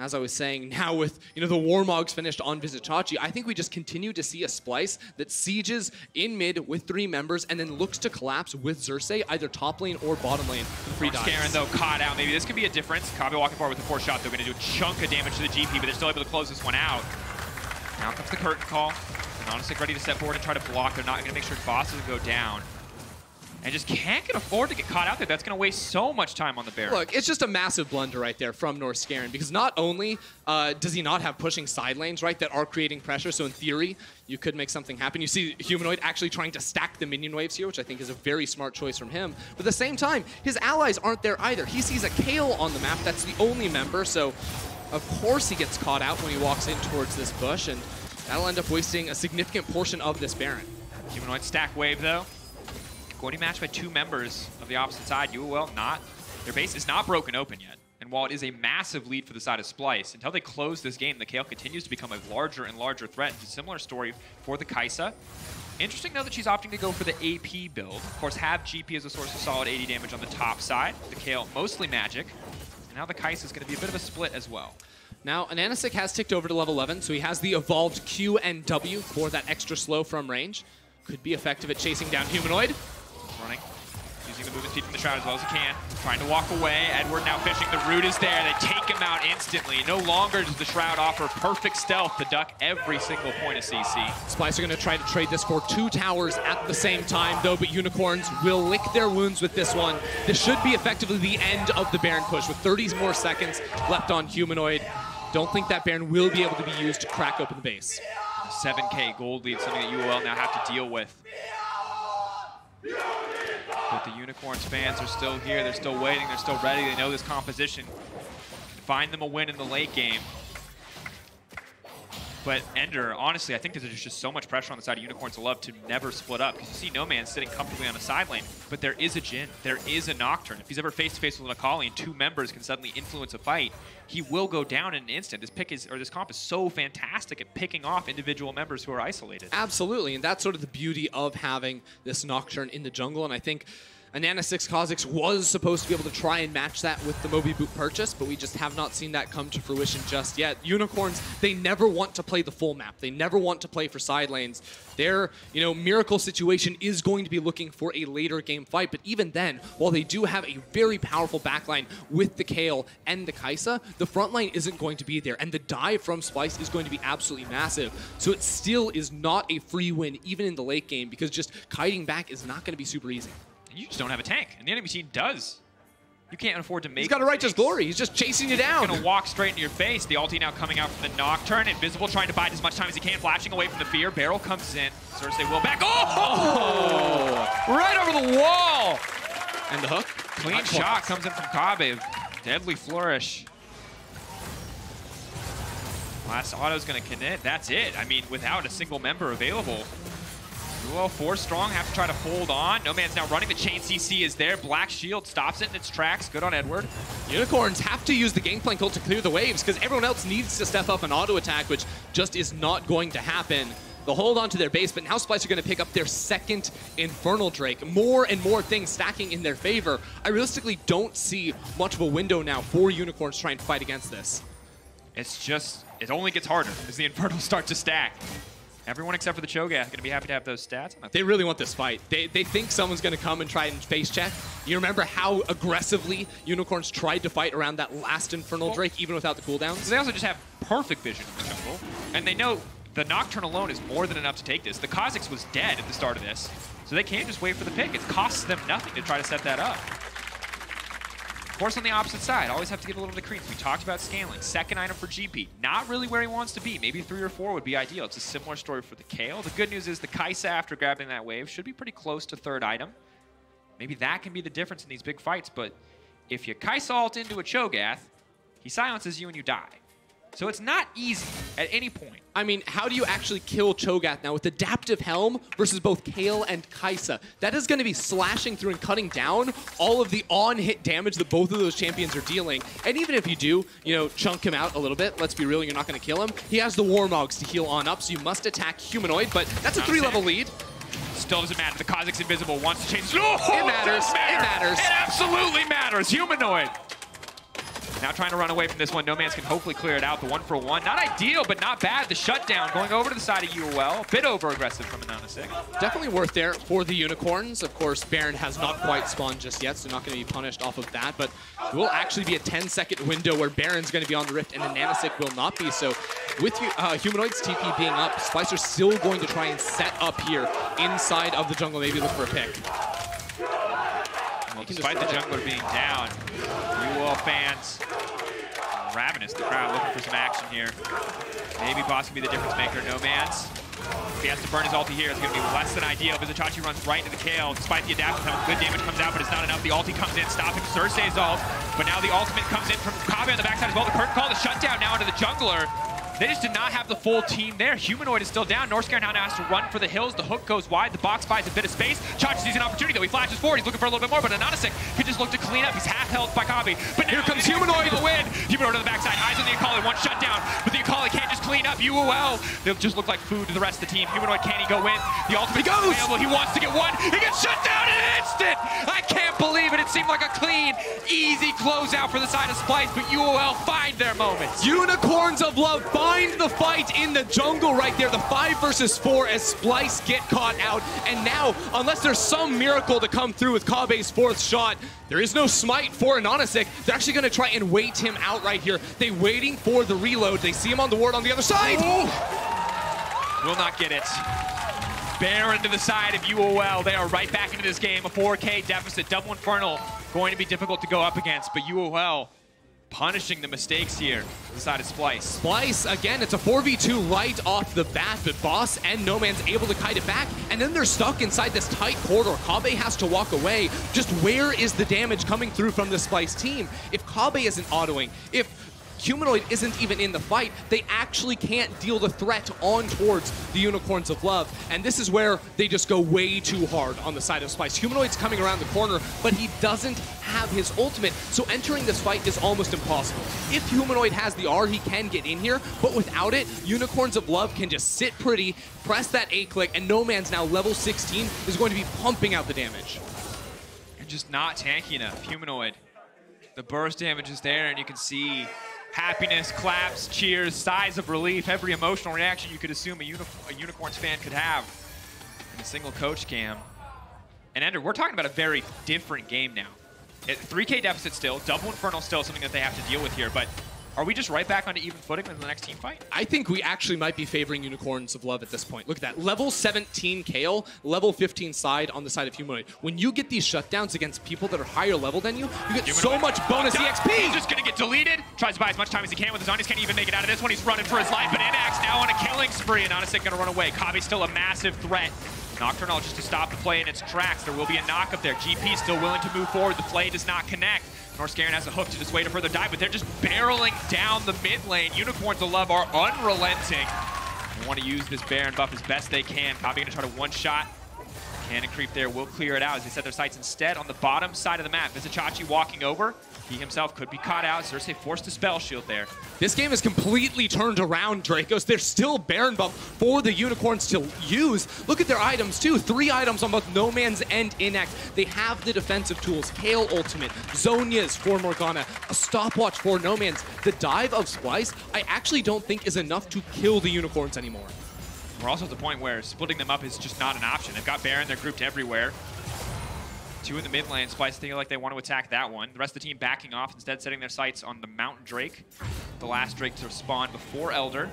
As I was saying, now with, you know, the Warmogs finished on Vizicachi, I think we just continue to see a Splyce that sieges in mid with 3 members and then looks to collapse with Xerxes, either top lane or bottom lane for free dives. Scarin, though, caught out. Maybe this could be a difference. Kabe walking forward with the 4-shot. They're going to do a chunk of damage to the GP, but they're still able to close this one out. Now comes the curtain call. And honestly, ready to step forward and try to block. They're not going to make sure Boss doesn't go down. And just can't afford to get caught out there. That's going to waste so much time on the Baron. Look, it's just a massive blunder right there from Northscaren, because not only does he not have pushing side lanes, right, that are creating pressure, so in theory, you could make something happen. You see Humanoid actually trying to stack the minion waves here, which I think is a very smart choice from him. But at the same time, his allies aren't there either. He sees a Kale on the map. That's the only member, so of course he gets caught out when he walks in towards this bush, and that'll end up wasting a significant portion of this Baron. Humanoid stack wave, though. Going to be matched by 2 members of the opposite side. UOL not. Their base is not broken open yet. And while it is a massive lead for the side of Splyce, until they close this game, the Kale continues to become a larger and larger threat. It's a similar story for the Kai'Sa. Interesting, though, that she's opting to go for the AP build. Of course, have GP as a source of solid 80 damage on the top side. The Kale mostly magic. And now the Kai'Sa is going to be a bit of a split as well. Now, Ananasic has ticked over to level 11, so he has the evolved Q and W for that extra slow from range. Could be effective at chasing down Humanoid. Running, using the movement speed from the Shroud as well as he can. Trying to walk away. Edward now fishing. The root is there. They take him out instantly. No longer does the Shroud offer perfect stealth to duck every single point of CC. Splyce are going to try to trade this for 2 towers at the same time, though, but Unicorns will lick their wounds with this one. This should be effectively the end of the Baron push with 30 more seconds left on Humanoid. Don't think that Baron will be able to be used to crack open the base. 7K gold lead, something that UOL now have to deal with. But the Unicorns fans are still here. They're still waiting. They're still ready. They know this composition can find them a win in the late game. But Ender, honestly, I think there's just so much pressure on the side of Unicorns of Love to never split up. Because you see No Man sitting comfortably on the side lane, but there is a Jhin, there is a Nocturne. If he's ever face-to-face with an Akali and 2 members can suddenly influence a fight, he will go down in an instant. This pick is, or this comp is so fantastic at picking off individual members who are isolated. Absolutely, and that's sort of the beauty of having this Nocturne in the jungle, and I think Ananasic's Kha'Zix was supposed to be able to try and match that with the Moby Boot purchase, but we just have not seen that come to fruition just yet. Unicorns, they never want to play the full map. They never want to play for side lanes. Their, you know, miracle situation is going to be looking for a later game fight, but even then, while they do have a very powerful backline with the Kale and the Kai'Sa, the front line isn't going to be there, and the dive from Splyce is going to be absolutely massive. So it still is not a free win, even in the late game, because just kiting back is not going to be super easy. You just don't have a tank, and the enemy team does. You can't afford to make. He's got a righteous glory. He's just chasing you down. He's gonna walk straight into your face. The ulti now coming out from the Nocturne. Invisible trying to bide as much time as he can, flashing away from the fear. Barrel comes in. Cersei will back. Oh! Right over the wall. And the hook. Clean shot comes in from Kabe. Deadly flourish. Last auto's gonna connect. That's it. I mean, without a single member available. UOL 4 strong, have to try to hold on. No Man's now running. The chain CC is there. Black Shield stops it in its tracks. Good on Edward. Unicorns have to use the Gangplank ult to clear the waves because everyone else needs to step up and auto attack, which just is not going to happen. They'll hold on to their base, but now Splyce are going to pick up their second Infernal Drake. More and more things stacking in their favor. I realistically don't see much of a window now for Unicorns trying to fight against this. It's just, it only gets harder as the Infernals start to stack. Everyone except for the Cho'Gath going to be happy to have those stats. They really want this fight. They think someone's going to come and try and face check. You remember how aggressively Unicorns tried to fight around that last Infernal Drake, even without the cooldowns? They also just have perfect vision in the jungle. And they know the Nocturne alone is more than enough to take this. The Kha'Zix was dead at the start of this, so they can't just wait for the pick. It costs them nothing to try to set that up. Of course, on the opposite side, always have to get a little to creeps. We talked about scaling. Second item for GP. Not really where he wants to be. Maybe 3 or 4 would be ideal. It's a similar story for the Kayle. The good news is the Kai'Sa, after grabbing that wave, should be pretty close to third item. Maybe that can be the difference in these big fights, but if you Kai'Sa ult into a Cho'Gath, he silences you and you die. So it's not easy at any point. I mean, how do you actually kill Cho'Gath now with Adaptive Helm versus both Kayle and Kai'Sa? That is going to be slashing through and cutting down all of the on-hit damage that both of those champions are dealing. And even if you do, you know, chunk him out a little bit, let's be real, you're not going to kill him. He has the Warmogs to heal on up, so you must attack Humanoid, but that's a 3-level lead. Still doesn't matter. The Kha'Zix invisible wants to change. Oh, it matters. It matters. It absolutely matters. Humanoid. Now trying to run away from this one. Nomanz can hopefully clear it out. The 1-for-1. Not ideal, but not bad. The shutdown going over to the side of UOL. A bit over-aggressive from Anonymous. Definitely worth there for the Unicorns. Of course, Baron has not quite spawned just yet, so not going to be punished off of that. But it will actually be a 10-second window where Baron's going to be on the Rift and Anonymous will not be. So with Humanoid's TP being up, Splyce are still going to try and set up here inside of the jungle, maybe look for a pick. Well, despite the jungler being down, UOL fans, ravenous, the crowd looking for some action here. Maybe Boss can be the difference maker. Nomanz. If he has to burn his ulti here, it's going to be less than ideal. Vizichachi runs right into the Kayle. Despite the adaptive helm, good damage comes out, but it's not enough. The ulti comes in, stopping Cersei's ult. But now the ultimate comes in from Kave on the backside as well. The curtain call, the shutdown now into the jungler. They just did not have the full team there. Humanoid is still down. Northscare now has to run for the hills. The hook goes wide. The box buys a bit of space. Chachi sees an opportunity though. He flashes forward. He's looking for a little bit more, but Anonymous can just look to clean up. He's half held by Kabi. But now here comes Humanoid to the win. Humanoid to the backside. Eyes on the Akali. One shutdown. But the Akali can't just clean up. UOL. They'll just look like food to the rest of the team. Humanoid, can he go in? The ultimate goes available. He wants to get one. He gets shut down in an instant. I can't believe it. It seemed like a clean, easy closeout for the side of Splyce, but UOL find their moments. Unicorns of Love find the fight in the jungle right there. The 5 versus 4 as Splyce get caught out. And now, unless there's some miracle to come through with Kabe's 4th shot, there is no smite for Anonymous. They're actually going to try and wait him out right here. They waiting for the reload. They see him on the ward on the other side. Oh. Will not get it. Baron to the side of UOL. They are right back into this game. A 4K deficit. Double Infernal going to be difficult to go up against, but UOL punishing the mistakes here on the side of Splyce. Splyce, again, it's a 4v2 right off the bat, but Boss and Nomanz able to kite it back, and then they're stuck inside this tight corridor. Kabe has to walk away. Just where is the damage coming through from the Splyce team? If Kabe isn't autoing, if Humanoid isn't even in the fight, they actually can't deal the threat on towards the Unicorns of Love. And this is where they just go way too hard on the side of Splyce. Humanoid's coming around the corner, but he doesn't have his ultimate, so entering this fight is almost impossible. If Humanoid has the R, he can get in here, but without it, Unicorns of Love can just sit pretty, press that A-click, and Nomanz now level 16 is going to be pumping out the damage. And just not tanky enough. Humanoid. The burst damage is there, and you can see happiness, claps, cheers, sighs of relief, every emotional reaction you could assume a Unicorns fan could have in a single coach cam. And Ender, we're talking about a very different game now. 3K deficit still, double Infernal still something that they have to deal with here, but are we just right back onto even footing in the next team fight? I think we actually might be favoring Unicorns of Love at this point. Look at that. Level 17 Kayle, level 15 side on the side of Humanoid. When you get these shutdowns against people that are higher level than you, you get so much bonus EXP. He's just going to get deleted. Tries to buy as much time as he can with his Zonies. Can't even make it out of this one. He's running for his life, but Inax now on a killing spree, and Onisic going to run away. Kabe's still a massive threat. Nocturnal just to stop the play in its tracks. There will be a knock up there. GP still willing to move forward. The play does not connect. Northscare has a hook to dissuade a further dive, but they're just barreling down the mid lane. Unicorns of Love are unrelenting. They want to use this Baron buff as best they can. Kabe going to try to one-shot. Cannon creep there will clear it out as they set their sights instead on the bottom side of the map. Vizichachi walking over. He himself could be caught out. Cersei forced a spell shield there. This game is completely turned around, Dracos. There's still Baron buff for the Unicorns to use. Look at their items, too. 3 items on both Nomanz and Inax. They have the defensive tools. Kayle ultimate, Zhonya's for Morgana, a stopwatch for Nomanz. The dive of Splyce, I actually don't think is enough to kill the Unicorns anymore. We're also at the point where splitting them up is just not an option. They've got Baron, they're grouped everywhere. 2 in the mid lane. Splyce thinking like they want to attack that one. The rest of the team backing off, instead setting their sights on the Mountain Drake. The last Drake to spawn before Elder.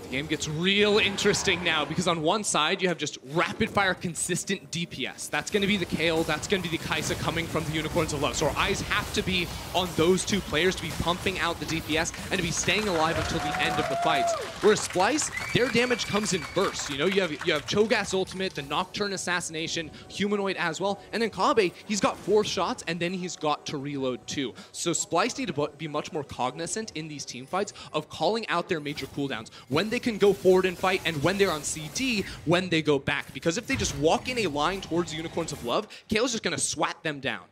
The game gets real interesting now because on one side you have just rapid fire consistent DPS. That's going to be the Kayle, that's going to be the Kai'Sa coming from the Unicorns of Love. So our eyes have to be on those 2 players to be pumping out the DPS and to be staying alive until the end of the fights. Whereas Splyce, their damage comes in bursts. You know, you have Cho'Gath's ultimate, the Nocturne Assassination, Humanoid as well, and then Kobbe, he's got 4 shots and then he's got to reload too. So Splyce need to be much more cognizant in these team fights of calling out their major cooldowns. When they can go forward and fight, and when they're on CD, when they go back. Because if they just walk in a line towards the Unicorns of Love, Kayle's just going to swat them down.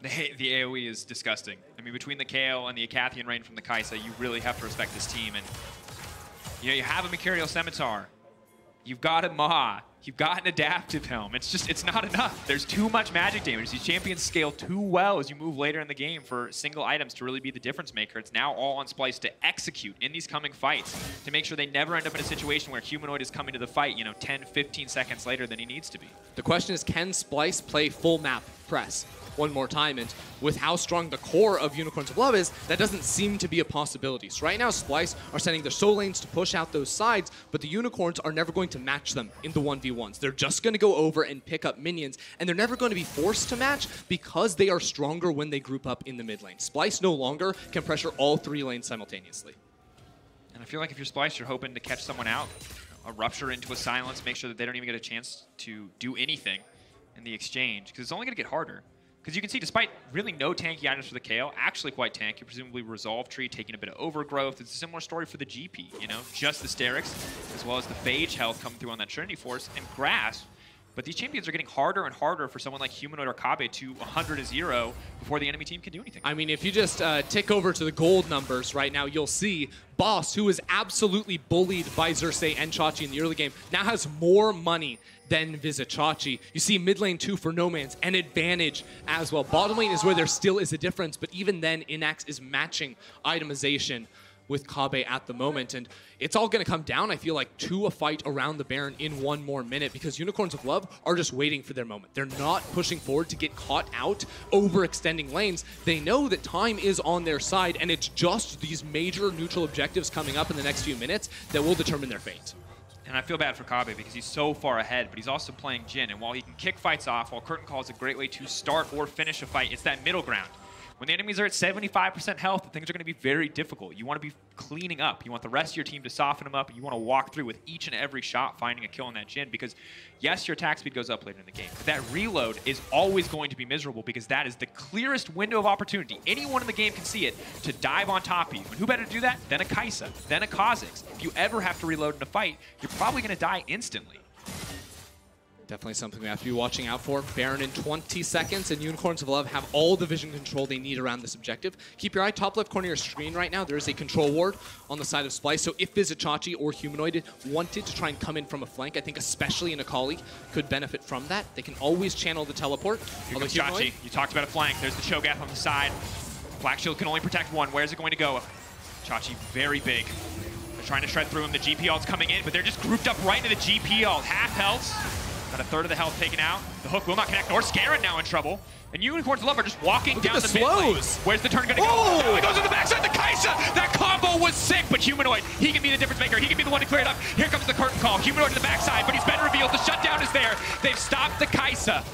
The AoE is disgusting. I mean, between the Kayle and the Acathian Rain from the Kai'Sa, you really have to respect this team. And you know, you have a Mercurial Scimitar. You've got a Maw. You've got an Adaptive Helm. It's not enough. There's too much magic damage. These champions scale too well as you move later in the game for single items to really be the difference maker. It's now all on Splyce to execute in these coming fights to make sure they never end up in a situation where Humanoid is coming to the fight, you know, 10, 15 seconds later than he needs to be. The question is, can Splyce play full map press one more time? And with how strong the core of Unicorns of Love is, that doesn't seem to be a possibility. So right now, Splyce are sending their soul lanes to push out those sides, but the Unicorns are never going to match them in the 1v1s. They're just going to go over and pick up minions, and they're never going to be forced to match because they are stronger when they group up in the mid lane. Splyce no longer can pressure all 3 lanes simultaneously. And I feel like if you're Splyce, you're hoping to catch someone out, a Rupture into a Silence, make sure that they don't even get a chance to do anything in the exchange, because it's only going to get harder. Because you can see, despite really no tanky items for the Kayle, actually quite tanky, presumably Resolve Tree taking a bit of overgrowth. It's a similar story for the GP, you know, just the Sterix, as well as the Phage health coming through on that Trinity Force, and Grasp. But these champions are getting harder and harder for someone like Humanoid or Kobbe to 100-0 before the enemy team can do anything. I mean, if you just tick over to the gold numbers right now, you'll see Boss, who was absolutely bullied by Xerxes and Chachi in the early game, now has more money than Vizichachi. You see mid lane 2 for Noman's, an advantage as well. Bottom lane is where there still is a difference, but even then, Inax is matching itemization with Kobbe at the moment. And it's all going to come down, I feel like, to a fight around the Baron in 1 more minute, because Unicorns of Love are just waiting for their moment. They're not pushing forward to get caught out, overextending lanes. They know that time is on their side, and it's just these major neutral objectives coming up in the next few minutes that will determine their fate. And I feel bad for Kobbe because he's so far ahead, but he's also playing Jhin. And while he can kick fights off, while Curtain Call is a great way to start or finish a fight, it's that middle ground. When the enemies are at 75% health, things are going to be very difficult. You want to be cleaning up. You want the rest of your team to soften them up, and you want to walk through with each and every shot finding a kill on that Jhin, because yes, your attack speed goes up later in the game, but that reload is always going to be miserable because that is the clearest window of opportunity. Anyone in the game can see it to dive on top of you. And who better to do that than a Kai'Sa, than a Kha'Zix? If you ever have to reload in a fight, you're probably going to die instantly. Definitely something we have to be watching out for. Baron in 20 seconds, and Unicorns of Love have all the vision control they need around this objective. Keep your eye top left corner of your screen right now. There is a control ward on the side of Splyce, so if Vizichachi or Humanoid wanted to try and come in from a flank, I think especially in Akali could benefit from that. They can always channel the teleport. Here comes Chachi. You talked about a flank. There's the Cho'Gath on the side. Black Shield can only protect one. Where's it going to go? Chachi very big. They're trying to shred through him. The GP ult's coming in, but they're just grouped up right into the GP ult. Half health. Got a third of the health taken out. The hook will not connect, nor Scarron now in trouble. And Unicorns of Love are just walking down the mid lane. Where's the turn gonna go? Oh, he goes to the backside, the Kai'Sa! That combo was sick, but Humanoid, he can be the difference maker. He can be the one to clear it up. Here comes the curtain call. Humanoid to the backside, but he's been revealed. The shutdown is there. They've stopped the Kai'Sa.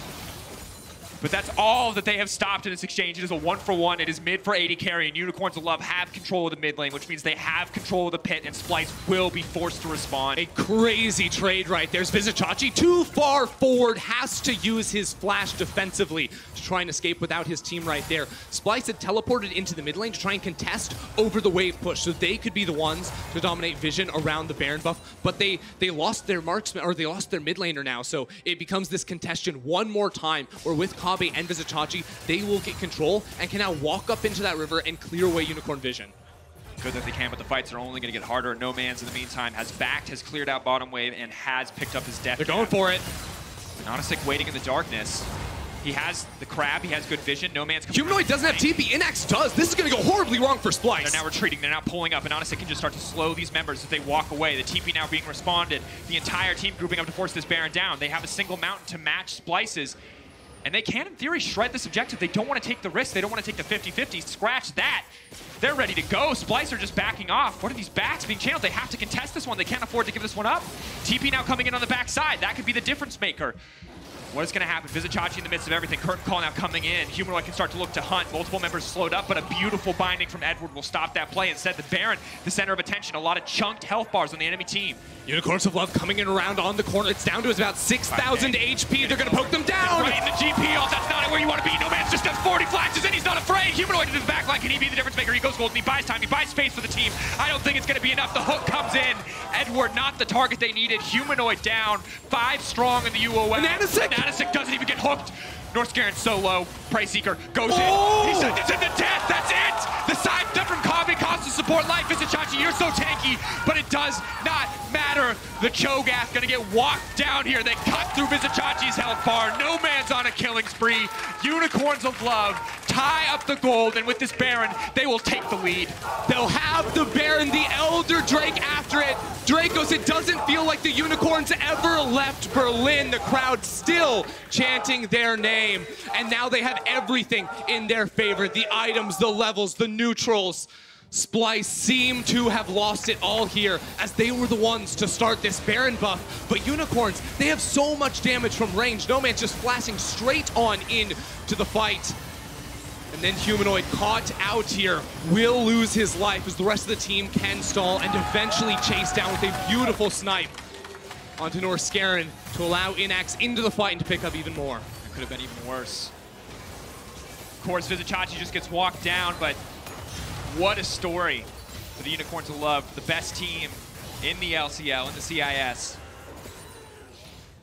But that's all that they have stopped in this exchange. It is a 1-for-1. It is mid for AD carry, and Unicorns of Love have control of the mid lane, which means they have control of the pit, and Splyce will be forced to respond. A crazy trade right there. Vizichachi too far forward, has to use his flash defensively to try and escape without his team right there. Splyce had teleported into the mid lane to try and contest over the wave push, so they could be the ones to dominate vision around the Baron buff, but they lost their marksman, or they lost their mid laner now, so it becomes this contention one more time, where with Kobbe and Vizichachi, they will get control and can now walk up into that river and clear away Unicorn vision. Good that they can, but the fights are only going to get harder. No Man's, in the meantime, has backed, has cleared out bottom wave, and has picked up his death. They're going for it. Nonisic waiting in the darkness. He has the crab, he has good vision, no man's coming. Humanoid doesn't have TP, Inax does. This is gonna go horribly wrong for Splyce. They're now retreating, they're now pulling up, and honestly can just start to slow these members as they walk away. The TP now being responded, the entire team grouping up to force this Baron down. They have a single mountain to match Splyce's, and they can, in theory, shred this objective. They don't want to take the risk, they don't want to take the 50-50. Scratch that. They're ready to go. Splyce are just backing off. What are these backs being channeled? They have to contest this one. They can't afford to give this one up. TP now coming in on the backside. That could be the difference maker. What is going to happen? Vizicachi in the midst of everything. Curtain call now coming in. Humanoid can start to look to hunt. Multiple members slowed up, but a beautiful binding from Edward will stop that play. Instead, the Baron, the center of attention. A lot of chunked health bars on the enemy team. Unicorns of Love coming in around on the corner. It's down to about 6,000 HP. They're going to poke them down. Right in the GP ult. That's not where you want to be. No Man's just does 40 flashes and he's not afraid. Humanoid into the backline. Can he be the difference maker? He goes golden. He buys time. He buys space for the team. I don't think it's going to be enough. The hook comes in. Edward, not the target they needed. Humanoid down. 5 strong in the UOL. Nanasic doesn't even get hooked. North Scarin so low. Prey Seeker goes in. He sends it to the death. That's it. The side step from Kabe costs to support life. Vizicachi, you're so tanky, but it does not matter. The Cho'Gath gonna get walked down here. They cut through Vizicachi's health bar. No Man's on a killing spree. Unicorns of Love tie up the gold, and with this Baron, they will take the lead. They'll have the Baron, the Elder Drake after it. Dracos, it doesn't feel like the Unicorns ever left Berlin. The crowd still chanting their name, and now they have everything in their favor. The items, the levels, the neutrals. Splyce seem to have lost it all here as they were the ones to start this Baron buff. But Unicorns, they have so much damage from range. No Man's just flashing straight on in to the fight. And then Humanoid caught out here will lose his life as the rest of the team can stall and eventually chase down with a beautiful snipe onto North Scarin to allow Inax into the fight and to pick up even more. It could have been even worse. Of course, Vizicachi just gets walked down, but what a story for the Unicorns of Love, the best team in the LCL, in the CIS.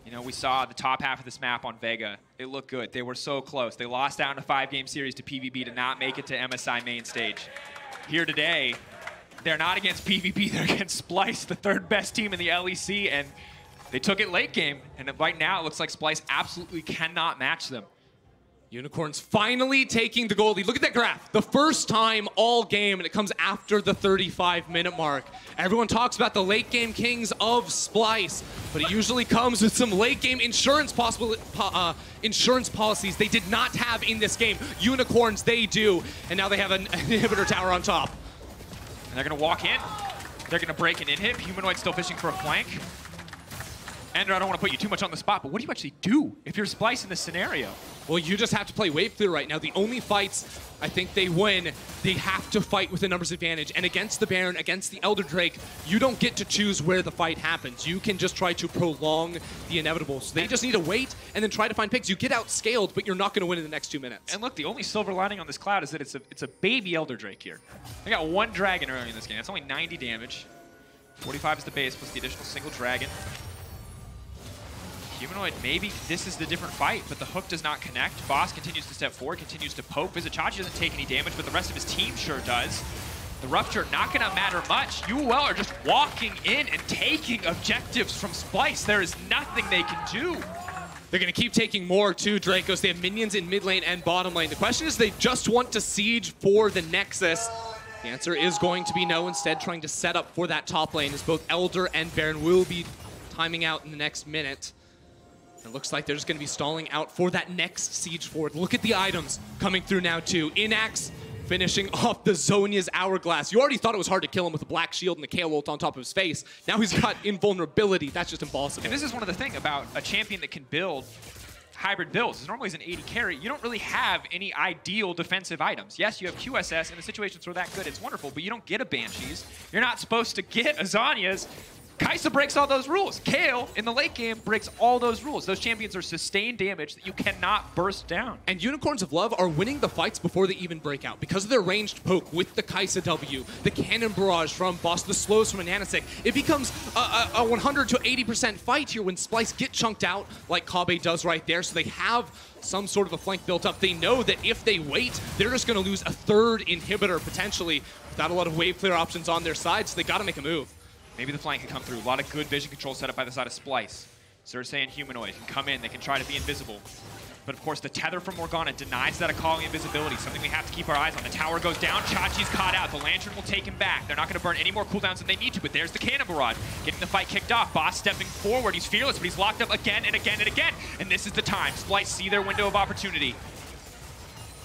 You know, we saw the top half of this map on Vega. It looked good. They were so close. They lost down a 5-game series to PvP to not make it to MSI main stage. Here today, they're not against PvP, they're against Splyce, the 3rd best team in the LEC, and they took it late game. And right now, it looks like Splyce absolutely cannot match them. Unicorns finally taking the gold lead. Look at that graph. The first time all game, and it comes after the 35-minute mark. Everyone talks about the late game kings of Splyce, but it usually comes with some late game insurance policies they did not have in this game. Unicorns, they do, and now they have an inhibitor tower on top. And they're gonna walk in. They're gonna break an inhib. Humanoid still fishing for a flank. Ender, I don't want to put you too much on the spot, but what do you actually do if you're Splyce in this scenario? Well, you just have to play wave clear right now. The only fights I think they win, they have to fight with a numbers advantage. And against the Baron, against the Elder Drake, you don't get to choose where the fight happens. You can just try to prolong the inevitable. So they just need to wait and then try to find picks. You get outscaled, but you're not going to win in the next 2 minutes. And look, the only silver lining on this cloud is that it's a baby Elder Drake here. They got 1 dragon early in this game. It's only 90 damage. 45 is the base plus the additional single dragon. Humanoid, maybe this is the different fight, but the hook does not connect. Boss continues to step forward, continues to poke. Vizicachi doesn't take any damage, but the rest of his team sure does. The Rupture not going to matter much. UOL are just walking in and taking objectives from Splyce. There is nothing they can do. They're going to keep taking more too, Dracos. They have minions in mid lane and bottom lane. The question is, they just want to siege for the Nexus. The answer is going to be no, instead trying to set up for that top lane as both Elder and Baron will be timing out in the next minute. It looks like they're just going to be stalling out for that next siege forward. Look at the items coming through now too. Inax finishing off the Zhonya's Hourglass. You already thought it was hard to kill him with a black shield and the KO ult on top of his face. Now he's got invulnerability. That's just impossible. And this is one of the things about a champion that can build hybrid builds. Normally as an AD carry, you don't really have any ideal defensive items. Yes, you have QSS, and the situations where that good, it's wonderful, but you don't get a Banshees. You're not supposed to get a Zhonya's. Kai'Sa breaks all those rules. Kayle, in the late game, breaks all those rules. Those champions are sustained damage that you cannot burst down. And Unicorns of Love are winning the fights before they even break out. Because of their ranged poke with the Kai'Sa W, the Cannon Barrage from Boss, the slows from a Nanasic, it becomes a 100 to 80% fight here when Splyce get chunked out like Kabe does right there. So they have some sort of a flank built up. They know that if they wait, they're just going to lose a 3rd inhibitor potentially without a lot of wave clear options on their side. So they got to make a move. Maybe the flank can come through. A lot of good vision control set up by the side of Splyce. Cersei and Humanoid can come in. They can try to be invisible. But of course, the tether from Morgana denies that Akali invisibility, something we have to keep our eyes on. The tower goes down, Chachi's caught out. The Lantern will take him back. They're not going to burn any more cooldowns than they need to, but there's the Cannon Barrage, getting the fight kicked off. Boss stepping forward, he's fearless, but he's locked up again and again and again. And this is the time. Splyce see their window of opportunity.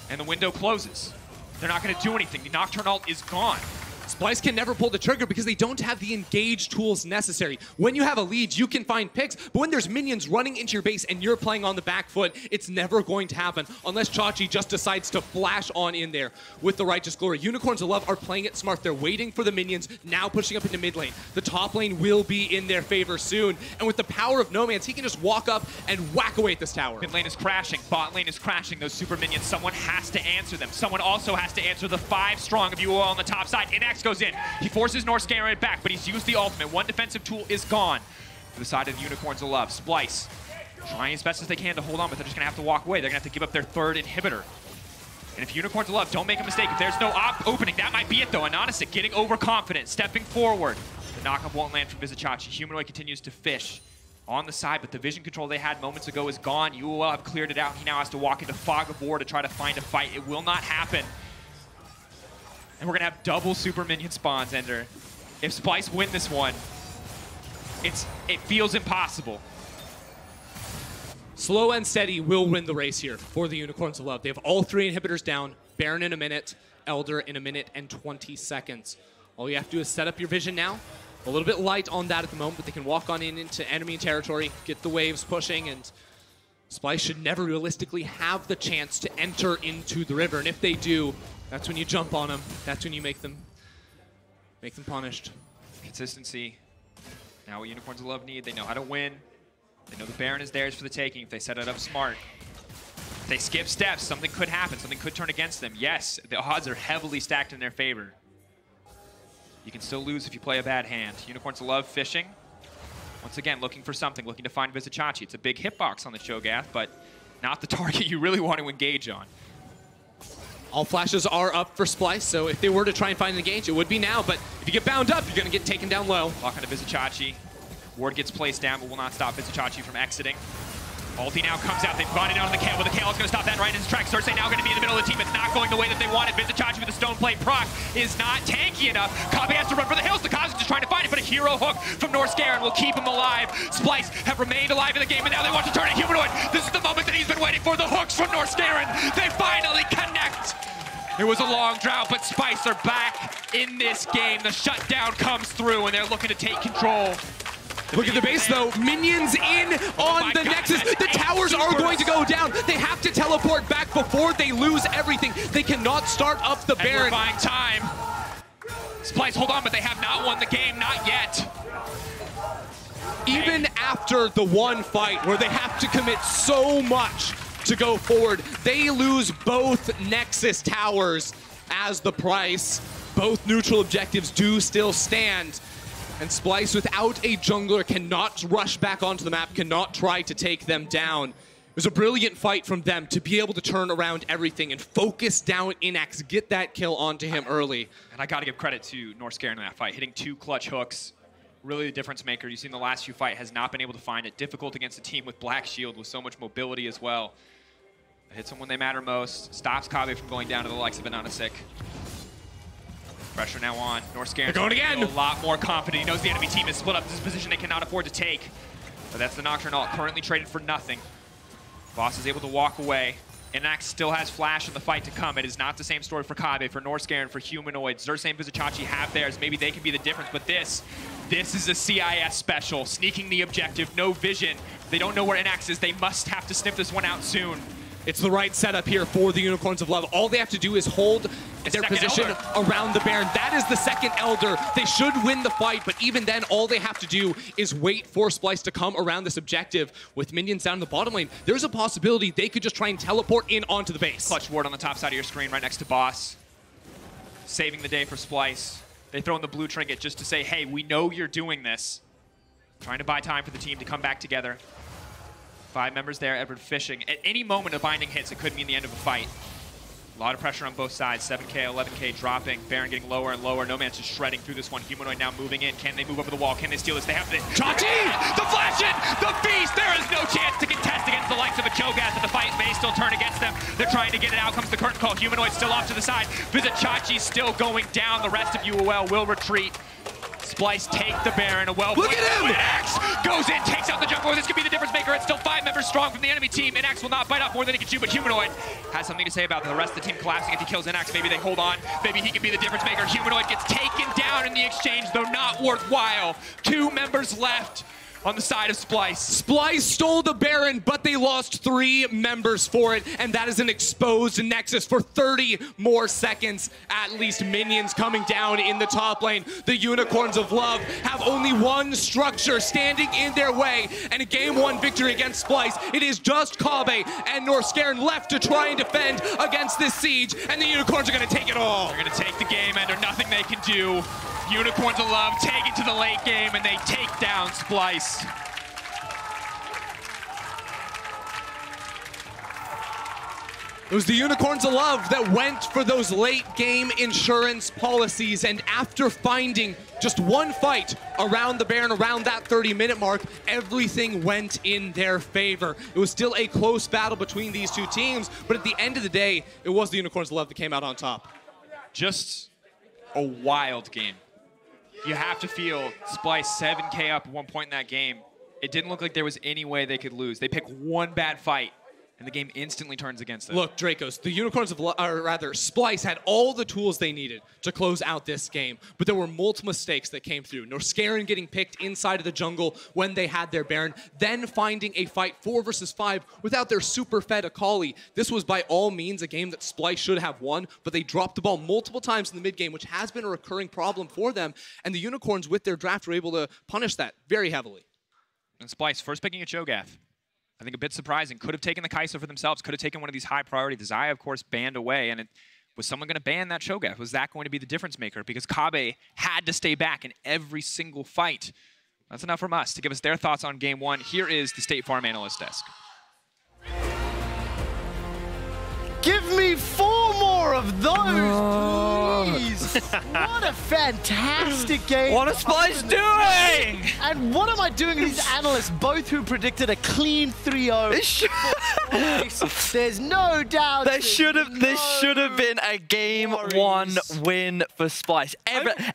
And the window closes. They're not going to do anything. The Nocturne ult is gone. Splyce can never pull the trigger because they don't have the engage tools necessary. When you have a lead, you can find picks, but when there's minions running into your base and you're playing on the back foot, it's never going to happen unless Chachi just decides to flash on in there with the Righteous Glory. Unicorns of Love are playing it smart. They're waiting for the minions, now pushing up into mid lane. The top lane will be in their favor soon, and with the power of Nomanz, he can just walk up and whack away at this tower. Mid lane is crashing, bot lane is crashing. Those super minions, someone has to answer them. Someone also has to answer the 5 strong of UOL on the top side. Inax goes in. He forces Northscarer back, but he's used the ultimate. One defensive tool is gone for the side of the Unicorns of Love. Splyce trying as best as they can to hold on, but they're just going to have to walk away. They're going to have to give up their 3rd inhibitor. And if Unicorns of Love don't make a mistake, if there's no opening, that might be it though. Anonisic getting overconfident, stepping forward. The knockup won't land from Vizichachi. Humanoid continues to fish on the side, but the vision control they had moments ago is gone. UOL have cleared it out. He now has to walk into Fog of War to try to find a fight. It will not happen. And we're going to have double super minion spawns, Ender. If Splyce win this one, it feels impossible. Slow and steady will win the race here for the Unicorns of Love. They have all 3 inhibitors down. Baron in a minute, Elder in a minute and 20 seconds. All you have to do is set up your vision now. A little bit light on that at the moment, but they can walk on into enemy territory, get the waves pushing, and Splyce should never realistically have the chance to enter into the river. And if they do, that's when you jump on them. That's when you make them punished. Consistency. Now what Unicorns of Love need, they know how to win. They know the Baron is theirs for the taking if they set it up smart. If they skip steps, something could happen. Something could turn against them. Yes, the odds are heavily stacked in their favor. You can still lose if you play a bad hand. Unicorns of Love fishing. Once again, looking for something, looking to find Vizichachi. It's a big hitbox on the Cho'Gath, but not the target you really want to engage on. All flashes are up for Splyce, so if they were to try and find an engage, it would be now. But if you get bound up, you're going to get taken down low. Lock onto Vizichachi. Ward gets placed down, but will not stop Vizichachi from exiting. Ulti now comes out. They've gone it out on the Kayle, but the Kayle is going to stop that right in his track. Cersei now going to be in the middle of the team. It's not going the way that they wanted. Vizichachi with the stone plate proc is not tanky enough. Kabe has to run for the hills. The Kaze is just trying to find it, but a hero hook from Northscarer will keep him alive. Splyce have remained alive in the game, and now they want to turn it humanoid. This is the moment that he's been waiting for. The hooks from Northscarer. They finally connect. It was a long drought, but Splyce are back in this game. The shutdown comes through, and they're looking to take control. Look at the base, though. Minions in on the Nexus. The towers are going to go down. They have to teleport back before they lose everything. They cannot start up the Baron. And we're buying time. Splyce, hold on, but they have not won the game. Not yet. Even after the one fight where they have to commit so much to go forward, they lose both Nexus towers as the price. Both neutral objectives do still stand. And Splyce, without a jungler, cannot rush back onto the map, cannot try to take them down. It was a brilliant fight from them to be able to turn around everything and focus down Inax, get that kill onto him early. And I got to give credit to Northscarer in that fight, hitting 2 clutch hooks. Really the difference maker. You've seen the last few fights, has not been able to find it. Difficult against a team with Black Shield, with so much mobility as well. Hits them when they matter most. Stops Kabe from going down to the likes of Anonisic. Pressure now on. Northscarer going again. A lot more confident. He knows the enemy team is split up. This is a position they cannot afford to take. But that's the Nocturne ult, currently traded for nothing. Boss is able to walk away. Inax still has flash in the fight to come. It is not the same story for Kabe, for Northscarer, and for Humanoid. Xerxes and Vizichachi have theirs. Maybe they can be the difference, but this is a CIS special. Sneaking the objective, no vision. They don't know where Inax is. They must have to sniff this one out soon. It's the right setup here for the Unicorns of Love. All they have to do is hold their position around the Baron. That is the second Elder. They should win the fight, but even then, all they have to do is wait for Splyce to come around this objective. With minions down in the bottom lane, there's a possibility they could just try and teleport in onto the base. Clutch ward on the top side of your screen right next to Boss. Saving the day for Splyce. They throw in the blue trinket just to say, hey, we know you're doing this. Trying to buy time for the team to come back together. 5 members there, Edward fishing. At any moment a binding hits, it could mean the end of a fight. A lot of pressure on both sides. 7K, 11K dropping. Baron getting lower and lower. No Man's just shredding through this one. Humanoid now moving in. Can they move over the wall? Can they steal this? They have to. Chachi! The flash in! The feast! There is no chance to contest against the likes of a Cho'Gath, and the fight may still turn against them. They're trying to get it out. Comes the curtain call. Humanoid still off to the side. Visit Chachi still going down. The rest of UOL will retreat. Splyce take the Baron. A Look at him! Inax goes in, takes out the jungle. This could be the difference maker. It's still 5 members strong from the enemy team. Inax will not bite off more than he can chew, but Humanoid has something to say about the rest of the team collapsing. If he kills Inax, maybe they hold on. Maybe he can be the difference maker. Humanoid gets taken down in the exchange, though not worthwhile. 2 members left on the side of Splyce. Splyce stole the Baron, but they lost 3 members for it, and that is an exposed Nexus for 30 more seconds. At least minions coming down in the top lane. The Unicorns of Love have only one structure standing in their way, and a game 1 victory against Splyce. It is just Kabe and Norskeren left to try and defend against this siege, and the Unicorns are going to take it all. They're going to take the game, and there's nothing they can do. Unicorns of Love take it to the late game, and they take down Splyce. It was the Unicorns of Love that went for those late game insurance policies, and after finding just one fight around the Baron, around that 30-minute mark, everything went in their favor. It was still a close battle between these 2 teams, but at the end of the day, it was the Unicorns of Love that came out on top. Just a wild game. You have to feel Splyce 7K up at one point in that game. It didn't look like there was any way they could lose. They pick one bad fight, and the game instantly turns against them. Look, Dracos, the Unicorns of, or rather, Splyce had all the tools they needed to close out this game, but there were multiple mistakes that came through. Norskeren getting picked inside of the jungle when they had their Baron, then finding a fight 4 versus 5 without their super fed Akali. This was by all means a game that Splyce should have won, but they dropped the ball multiple times in the mid game, which has been a recurring problem for them, and the Unicorns with their draft were able to punish that very heavily. And Splyce first picking a Cho'Gath. I think a bit surprising. Could have taken the Kai'Sa for themselves. Could have taken one of these high priority. The Xayah, of course, banned away. And was someone going to ban that Cho'Gath? Was that going to be the difference maker? Because Kabe had to stay back in every single fight. That's enough from us. To give us their thoughts on game 1, here is the State Farm Analyst Desk. Give me 4 more of those, please. What a fantastic game. What is Splyce doing? And what am I doing to these analysts, both who predicted a clean 3-0? There's no doubt. This should have been a game 1 win for Splyce.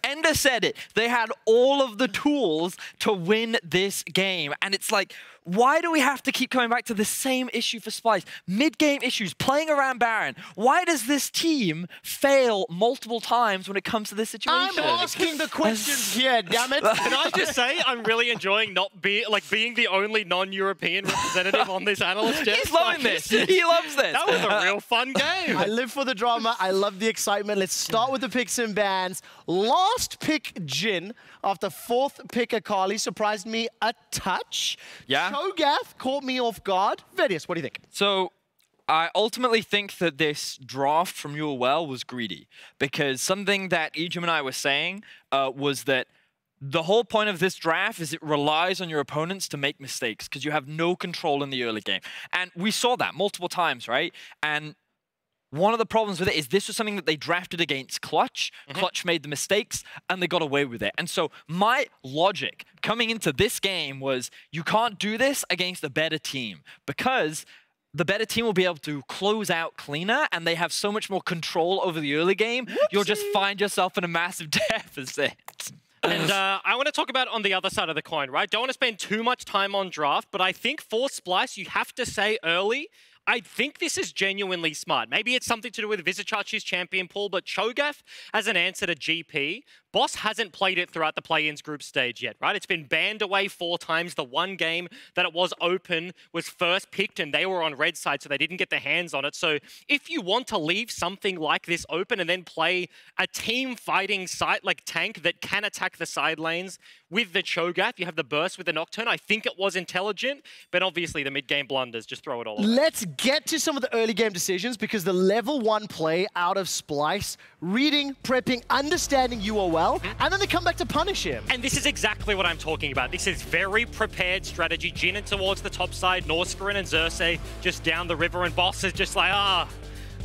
Ender said it. They had all of the tools to win this game. And it's like, why do we have to keep coming back to the same issue for Splyce? Mid-game issues, playing around Baron. Why does this team fail multiple times when it comes to this situation? I'm asking the questions here, damn it. Can I just say, I'm really enjoying being the only non-European representative on this analyst desk. He's loving this. He loves this. That was a real fun game. I live for the drama. I love the excitement. Let's start with the picks and bans. Last pick, Jin, after 4th pick, Akali, surprised me a touch. Yeah. Cho'Gath caught me off guard. Vedius, what do you think? So, I ultimately think that this draft from UOL was greedy, because something that Ejim and I were saying was that the whole point of this draft is it relies on your opponents to make mistakes, because you have no control in the early game. And we saw that multiple times, right? And one of the problems with it is this was something that they drafted against Clutch. Clutch made the mistakes, and they got away with it. And so my logic coming into this game was you can't do this against a better team, because the better team will be able to close out cleaner, and they have so much more control over the early game. Whoopsie. You'll just find yourself in a massive deficit. And I want to talk about on the other side of the coin, right? Don't want to spend too much time on draft, but I think for Splyce, you have to say early, I think this is genuinely smart. Maybe it's something to do with Vizicachi's champion pool, but Cho'Gath as an answer to GP, Boss hasn't played it throughout the play-ins group stage yet, right? It's been banned away 4 times. The one game that it was open was first picked, and they were on red side, so they didn't get their hands on it. So if you want to leave something like this open and then play a team fighting site like tank that can attack the side lanes with the Cho'Gath, you have the burst with the Nocturne. I think it was intelligent, but obviously the mid-game blunders just throw it all away. Let's get to some of the early game decisions, because the level 1 play out of Splyce, reading, prepping, understanding UOL, and then they come back to punish him. And this is exactly what I'm talking about. This is very prepared strategy. Jin towards the top side, Norskeren and Xerxes just down the river, and Boss is just like,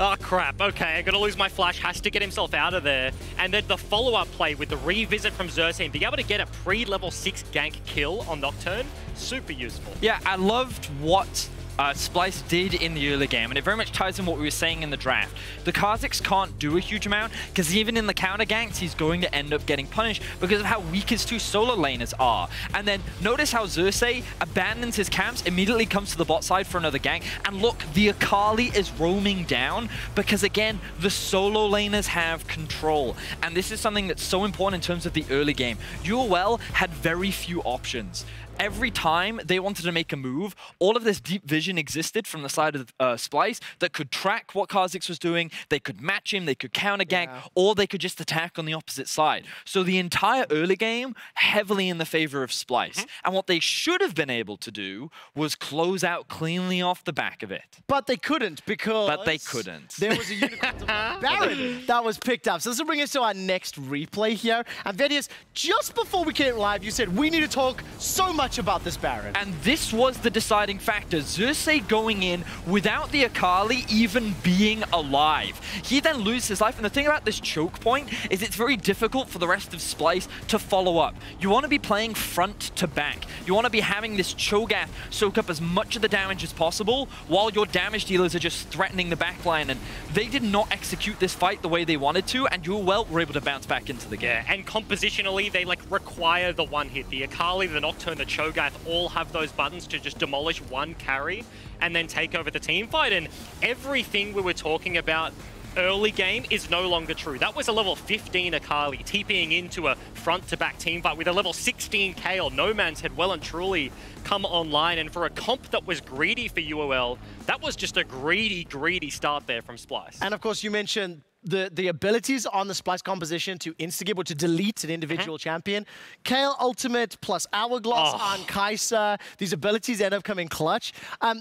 Oh, crap. Okay, I'm going to lose my flash. Has to get himself out of there. And then the follow-up play with the revisit from Xerxes and being able to get a pre-level 6 gank kill on Nocturne, super useful. Yeah, I loved what Splyce did in the early game, and it very much ties in what we were saying in the draft. The Kazakhs can't do a huge amount, because even in the counter ganks, he's going to end up getting punished because of how weak his 2 solo laners are. And then notice how Xerxes abandons his camps, immediately comes to the bot side for another gank, and look, the Akali is roaming down, because again, the solo laners have control. And this is something that's so important in terms of the early game. UOL had very few options. Every time they wanted to make a move, all of this deep vision existed from the side of Splyce that could track what Kazakhs was doing, they could match him, they could counter gank, or they could just attack on the opposite side. So the entire early game, heavily in the favor of Splyce. And what they should have been able to do was close out cleanly off the back of it. But they couldn't, because... But they couldn't. There was a Unicorns of Love Baron that was picked up. So this will bring us to our next replay here. And Vedius, just before we came live, you said we need to talk so much about this Baron. And this was the deciding factor. Xerxes going in without the Akali even being alive. He then loses his life, and the thing about this choke point is it's very difficult for the rest of Splyce to follow up. You want to be playing front to back. You want to be having this Cho'Gath soak up as much of the damage as possible while your damage dealers are just threatening the backline, and they did not execute this fight the way they wanted to, and UOL were able to bounce back into the game. Yeah, and compositionally, they require the one hit. The Akali, the Nocturne, the Cho'Gath all have those buttons to just demolish one carry and then take over the team fight. And everything we were talking about early game is no longer true. That was a level 15 Akali TPing into a front-to-back team fight with a level 16 Kayle. No Man's had well and truly come online, and for a comp that was greedy for UOL, that was just a greedy start there from Splyce. And of course, you mentioned the abilities on the Splyce composition to instigate or to delete an individual champion. Kayle Ultimate plus Hourglass on Kai'Sa. These abilities end up coming clutch.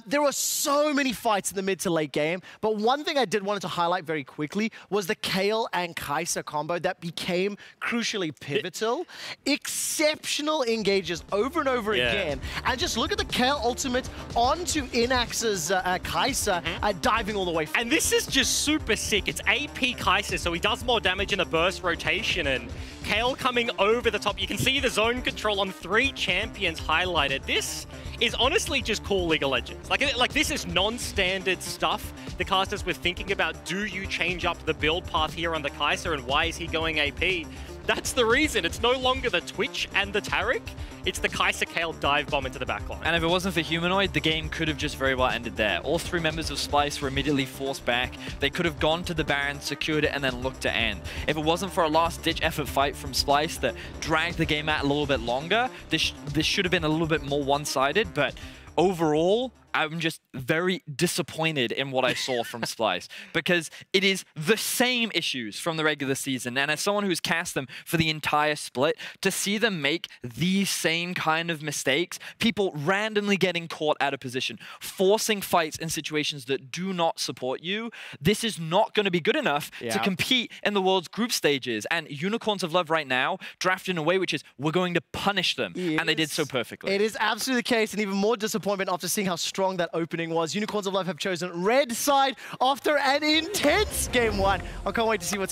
There were so many fights in the mid to late game, but one thing I did want to highlight very quickly was the Kayle and Kai'Sa combo that became crucially pivotal. Exceptional engages over and over again. And just look at the Kayle Ultimate onto Inax's Kai'Sa diving all the way forward. And this is just super sick. It's AP Kai'Sa, so he does more damage in the burst rotation, and Kayle coming over the top. You can see the zone control on 3 champions highlighted. This is honestly just cool League of Legends. Like this is non-standard stuff the casters were thinking about. Do you change up the build path here on the Kai'Sa, and why is he going AP? That's the reason. It's no longer the Twitch and the Taric. It's the Kai'Sa Kayle dive bomb into the backline. And if it wasn't for Humanoid, the game could have just very well ended there. All 3 members of Splyce were immediately forced back. They could have gone to the Baron, secured it, and then looked to end. If it wasn't for a last-ditch effort fight from Splyce that dragged the game out a little bit longer, this should have been a little bit more one-sided, but overall, I'm just very disappointed in what I saw from Splyce, because it is the same issues from the regular season. And as someone who's cast them for the entire split, to see them make these same kind of mistakes, people randomly getting caught out of position, forcing fights in situations that do not support you, this is not going to be good enough to compete in the world's group stages. And Unicorns of Love right now drafted in a way which is, we're going to punish them. And they did so perfectly. It is absolutely the case, and even more disappointment after seeing how strong that opening was. Unicorns of Love have chosen red side after an intense game 1. I can't wait to see what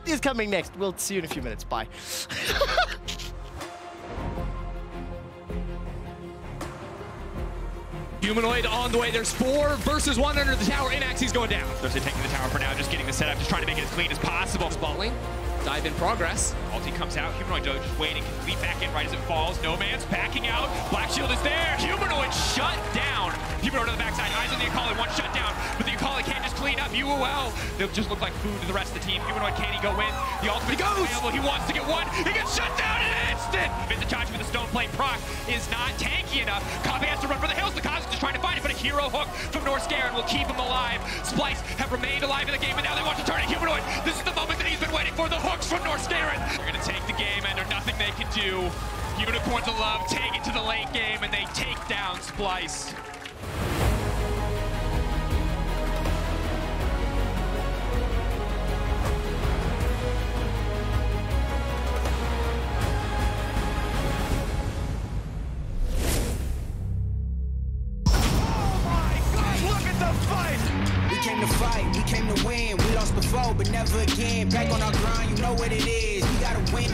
is coming next. We'll see you in a few minutes. Bye. Humanoid on the way. There's 4 versus 1 under the tower. Inax, he's going down. Xerxes taking the tower for now, just getting the setup, just trying to make it as clean as possible. Bot lane. Dive in progress. Ulti comes out. Humanoid just waiting. Can leap back in right as it falls. No Man's backing out. Black Shield is there. Humanoid shut down. Humanoid on the backside. Eyes on the Akali. 1 shut down. But the Akali can't just clean up UOL. They'll just look like food to the rest of the team. Humanoid, can he go in? The ultimate goes. Available. He wants to get 1. He gets shut down in an instant. Vizichachi with the Stone Plate proc is not tanky enough. Kave has to run for the hills. The Kazakhs just trying to find it, but a hero hook from Norskeren will keep him alive. Splyce have remained alive in the game, and now they want to turn it. Humanoid, this is the moment that he's been waiting for. The hooks from Norskeren. They're going to take the game, and there's nothing they can do. Unicorns of Love take it to the late game, and they take down Splyce. We came to fight, we came to fall, but never again. Back on our grind, you know what it is. We gotta win.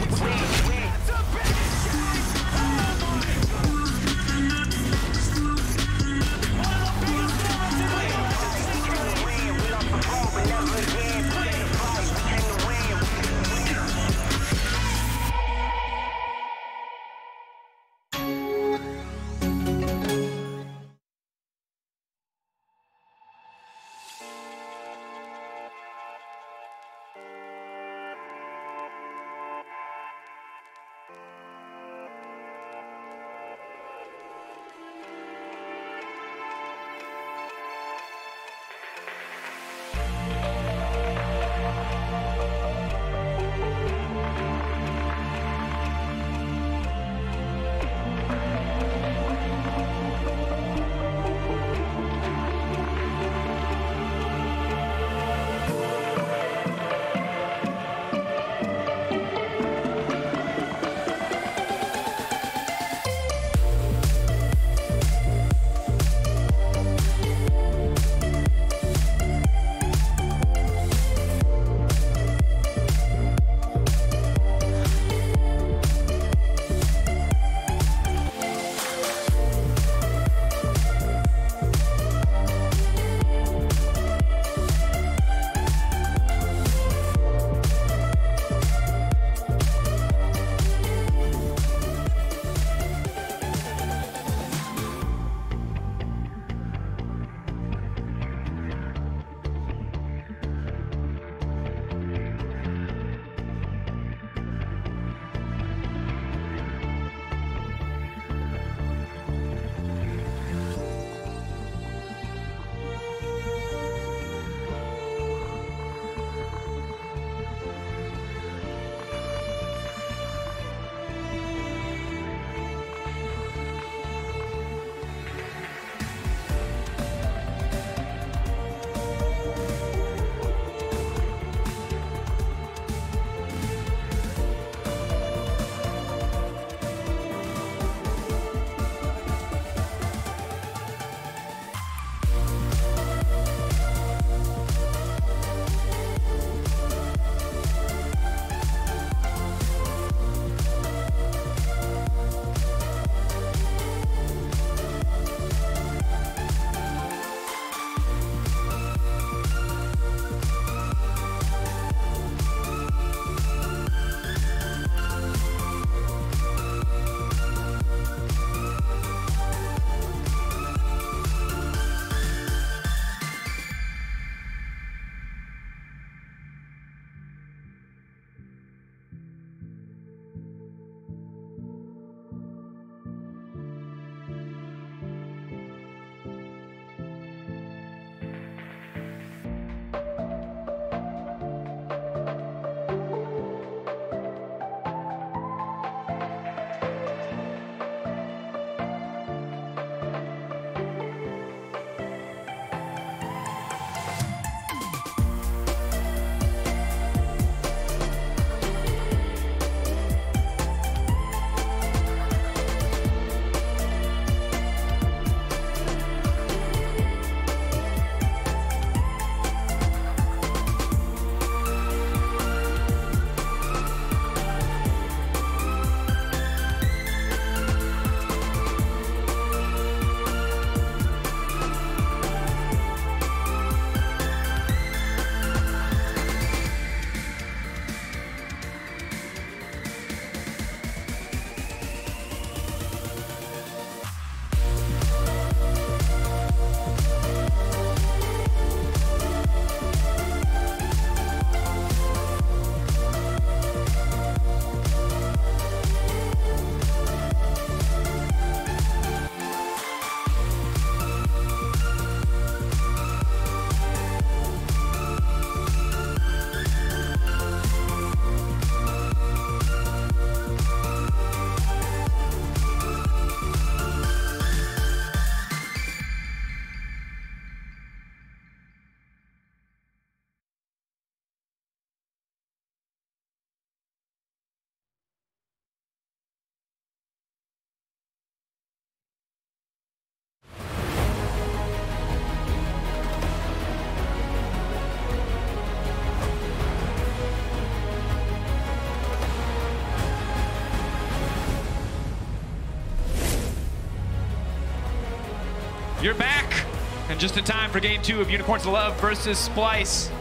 You're back, and just in time for Game 2 of Unicorns of Love versus Splyce.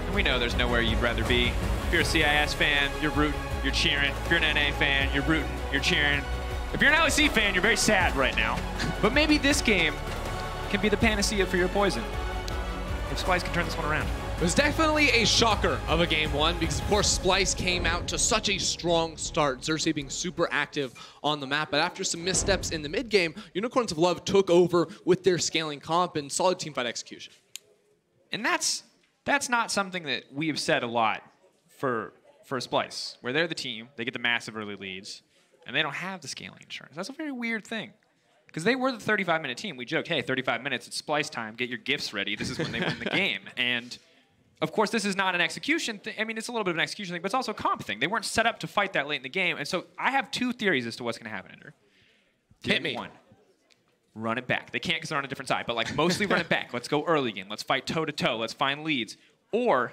And we know there's nowhere you'd rather be. If you're a CIS fan, you're rooting, you're cheering. If you're an NA fan, you're rooting, you're cheering. If you're an LEC fan, you're very sad right now. But maybe this game can be the panacea for your poison. If Splyce can turn this one around. It was definitely a shocker of a game one because, of course, Splyce came out to such a strong start, Xerxes being super active on the map. But after some missteps in the mid game, Unicorns of Love took over with their scaling comp and solid teamfight execution. And that's not something that we have said a lot for Splyce, where they're the team, they get the massive early leads, and they don't have the scaling insurance. That's a very weird thing. Because they were the 35-minute team. We joked, hey, 35 minutes, it's Splyce time, get your gifts ready. This is when they win the game. And of course, this is not an execution thing. I mean, it's a little bit of an execution thing, but it's also a comp thing. They weren't set up to fight that late in the game. And so I have two theories as to what's going to happen, Ender. Hit me. One, run it back. They can't because they're on a different side, but like mostly run it back. Let's go early game. Let's fight toe-to-toe. Let's find leads. Or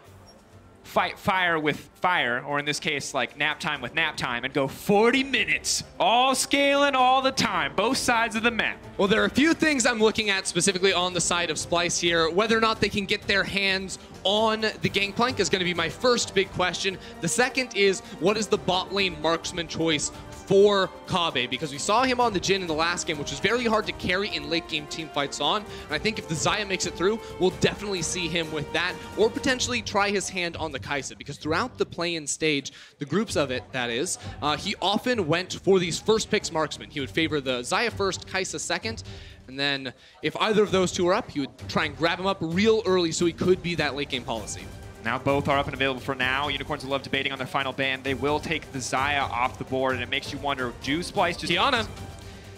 fight fire with fire, or in this case, like nap time with nap time, and go 40 minutes, all scaling all the time, both sides of the map. Well, there are a few things I'm looking at specifically on the side of Splyce here. Whether or not they can get their hands on the Gangplank is going to be my first big question. The second is, what is the bot lane marksman choice for Kabe? Because we saw him on the Jhin in the last game, which was very hard to carry in late game team fights on. And I think if the Xayah makes it through, we'll definitely see him with that, or potentially try his hand on the Kai'Sa, because throughout the play-in stage, the groups of it, that is, he often went for these first picks marksmen. He would favor the Xayah first, Kai'Sa second, and then if either of those two are up, he would try and grab him up real early so he could be that late game policy. Now both are up and available for now. Unicorns of Love debating on their final ban. They will take the Xayah off the board, and it makes you wonder, do Splyce just... Qiyana.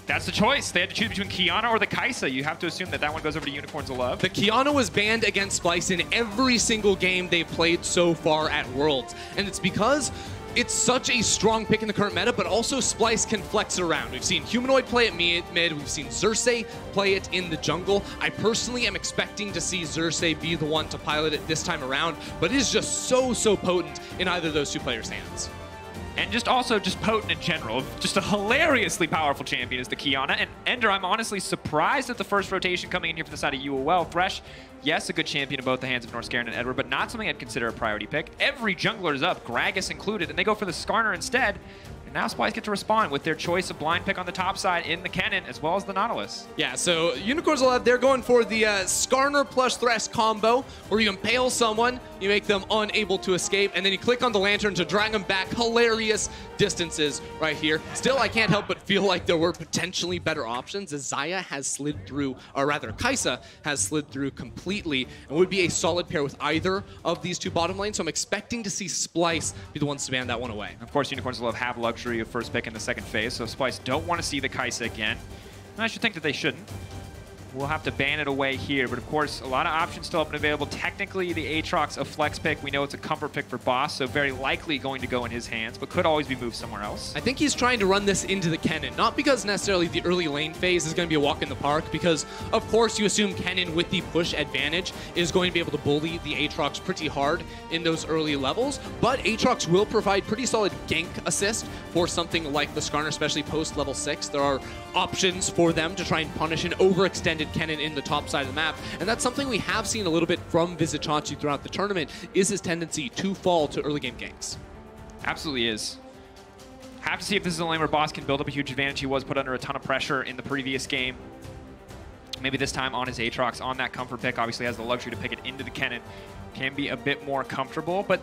That's the choice. They had to choose between Qiyana or the Kai'Sa. You have to assume that that one goes over to Unicorns of Love. The Qiyana was banned against Splyce in every single game they've played so far at Worlds, and it's because it's such a strong pick in the current meta, but also Splyce can flex it around. We've seen Humanoid play it mid, we've seen Xerxes play it in the jungle. I personally am expecting to see Xerxes be the one to pilot it this time around, but it is just so potent in either of those two players' hands. And just also just potent in general. Just a hilariously powerful champion is the Qiyana. And Ender, I'm honestly surprised at the first rotation coming in here for the side of UOL. Thresh, yes, a good champion in both the hands of Norscairn and Edward, but not something I'd consider a priority pick. Every jungler is up, Gragas included, and they go for the Skarner instead. And now Splyce get to respond with their choice of blind pick on the top side in the Kennen, as well as the Nautilus. Yeah, so Unicorns will have, they're going for the Skarner plus Thresh combo, where you impale someone, you make them unable to escape, and then you click on the Lantern to drag them back hilarious distances right here. Still, I can't help but feel like there were potentially better options, as Xayah has slid through, or rather, Kai'Sa has slid through completely, and would be a solid pair with either of these two bottom lanes, so I'm expecting to see Splyce be the ones to ban that one away. Of course, Unicorns will have luxury of first pick in the second phase, so Splyce don't want to see the Kai'Sa again. And I should think that they shouldn't. We'll have to ban it away here, but of course, a lot of options still up and available. Technically, the Aatrox a flex pick. We know it's a comfort pick for Boss, so very likely going to go in his hands, but could always be moved somewhere else. I think he's trying to run this into the Kennen, not because necessarily the early lane phase is going to be a walk in the park, because of course you assume Kennen with the push advantage is going to be able to bully the Aatrox pretty hard in those early levels, but Aatrox will provide pretty solid gank assist for something like the Skarner, especially post level 6. There are options for them to try and punish an overextended Kennen in the top side of the map, and that's something we have seen a little bit from Vizicsacsi throughout the tournament, is his tendency to fall to early game ganks. Absolutely is. Have to see if this is a lane where Boss can build up a huge advantage. He was put under a ton of pressure in the previous game. Maybe this time on his Aatrox, on that comfort pick, obviously has the luxury to pick it into the Kennen. Can be a bit more comfortable, but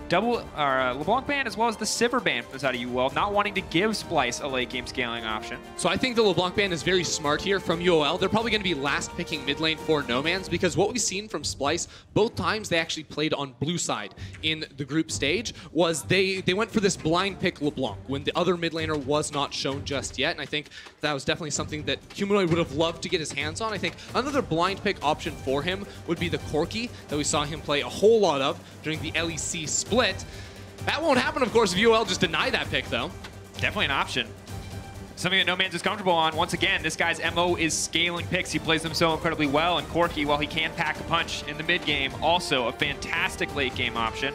LeBlanc ban as well as the Sivir ban from the side of UOL, not wanting to give Splyce a late game scaling option. So I think the LeBlanc ban is very smart here from UOL. They're probably going to be last picking mid lane for Nomans, because what we've seen from Splyce, both times they actually played on blue side in the group stage, was they went for this blind pick LeBlanc when the other mid laner was not shown just yet, and I think that was definitely something that Humanoid would have loved to get his hands on. I think another blind pick option for him would be the Corki that we saw him play a whole lot of during the LEC split. That won't happen, of course, if UOL just deny that pick, though. Definitely an option. Something that Nomans is comfortable on. Once again, this guy's MO is scaling picks. He plays them so incredibly well, and Corki, while he can pack a punch in the mid game, also a fantastic late game option.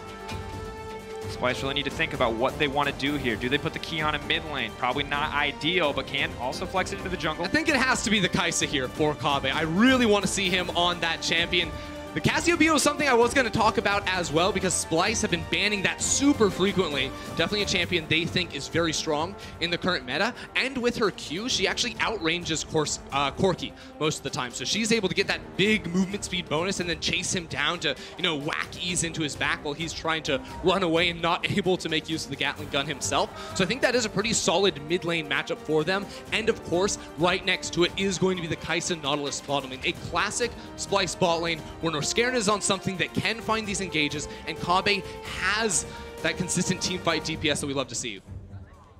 Splyce really need to think about what they want to do here. Do they put the Kiana mid lane? Probably not ideal, but can also flex it into the jungle. I think it has to be the Kai'Sa here for Kobbe. I really want to see him on that champion. The Cassiopeia was something I was going to talk about as well because Splyce have been banning that super frequently. Definitely a champion they think is very strong in the current meta. And with her Q, she actually outranges Corki most of the time. So she's able to get that big movement speed bonus and then chase him down to, you know, whack ease into his back while he's trying to run away and not able to make use of the Gatling gun himself. So I think that is a pretty solid mid lane matchup for them. And of course, right next to it is going to be the Kai'Sa Nautilus bottom lane. A classic Splyce bot lane where Scarin is on something that can find these engages, and Kobbe has that consistent team fight DPS that we love to see.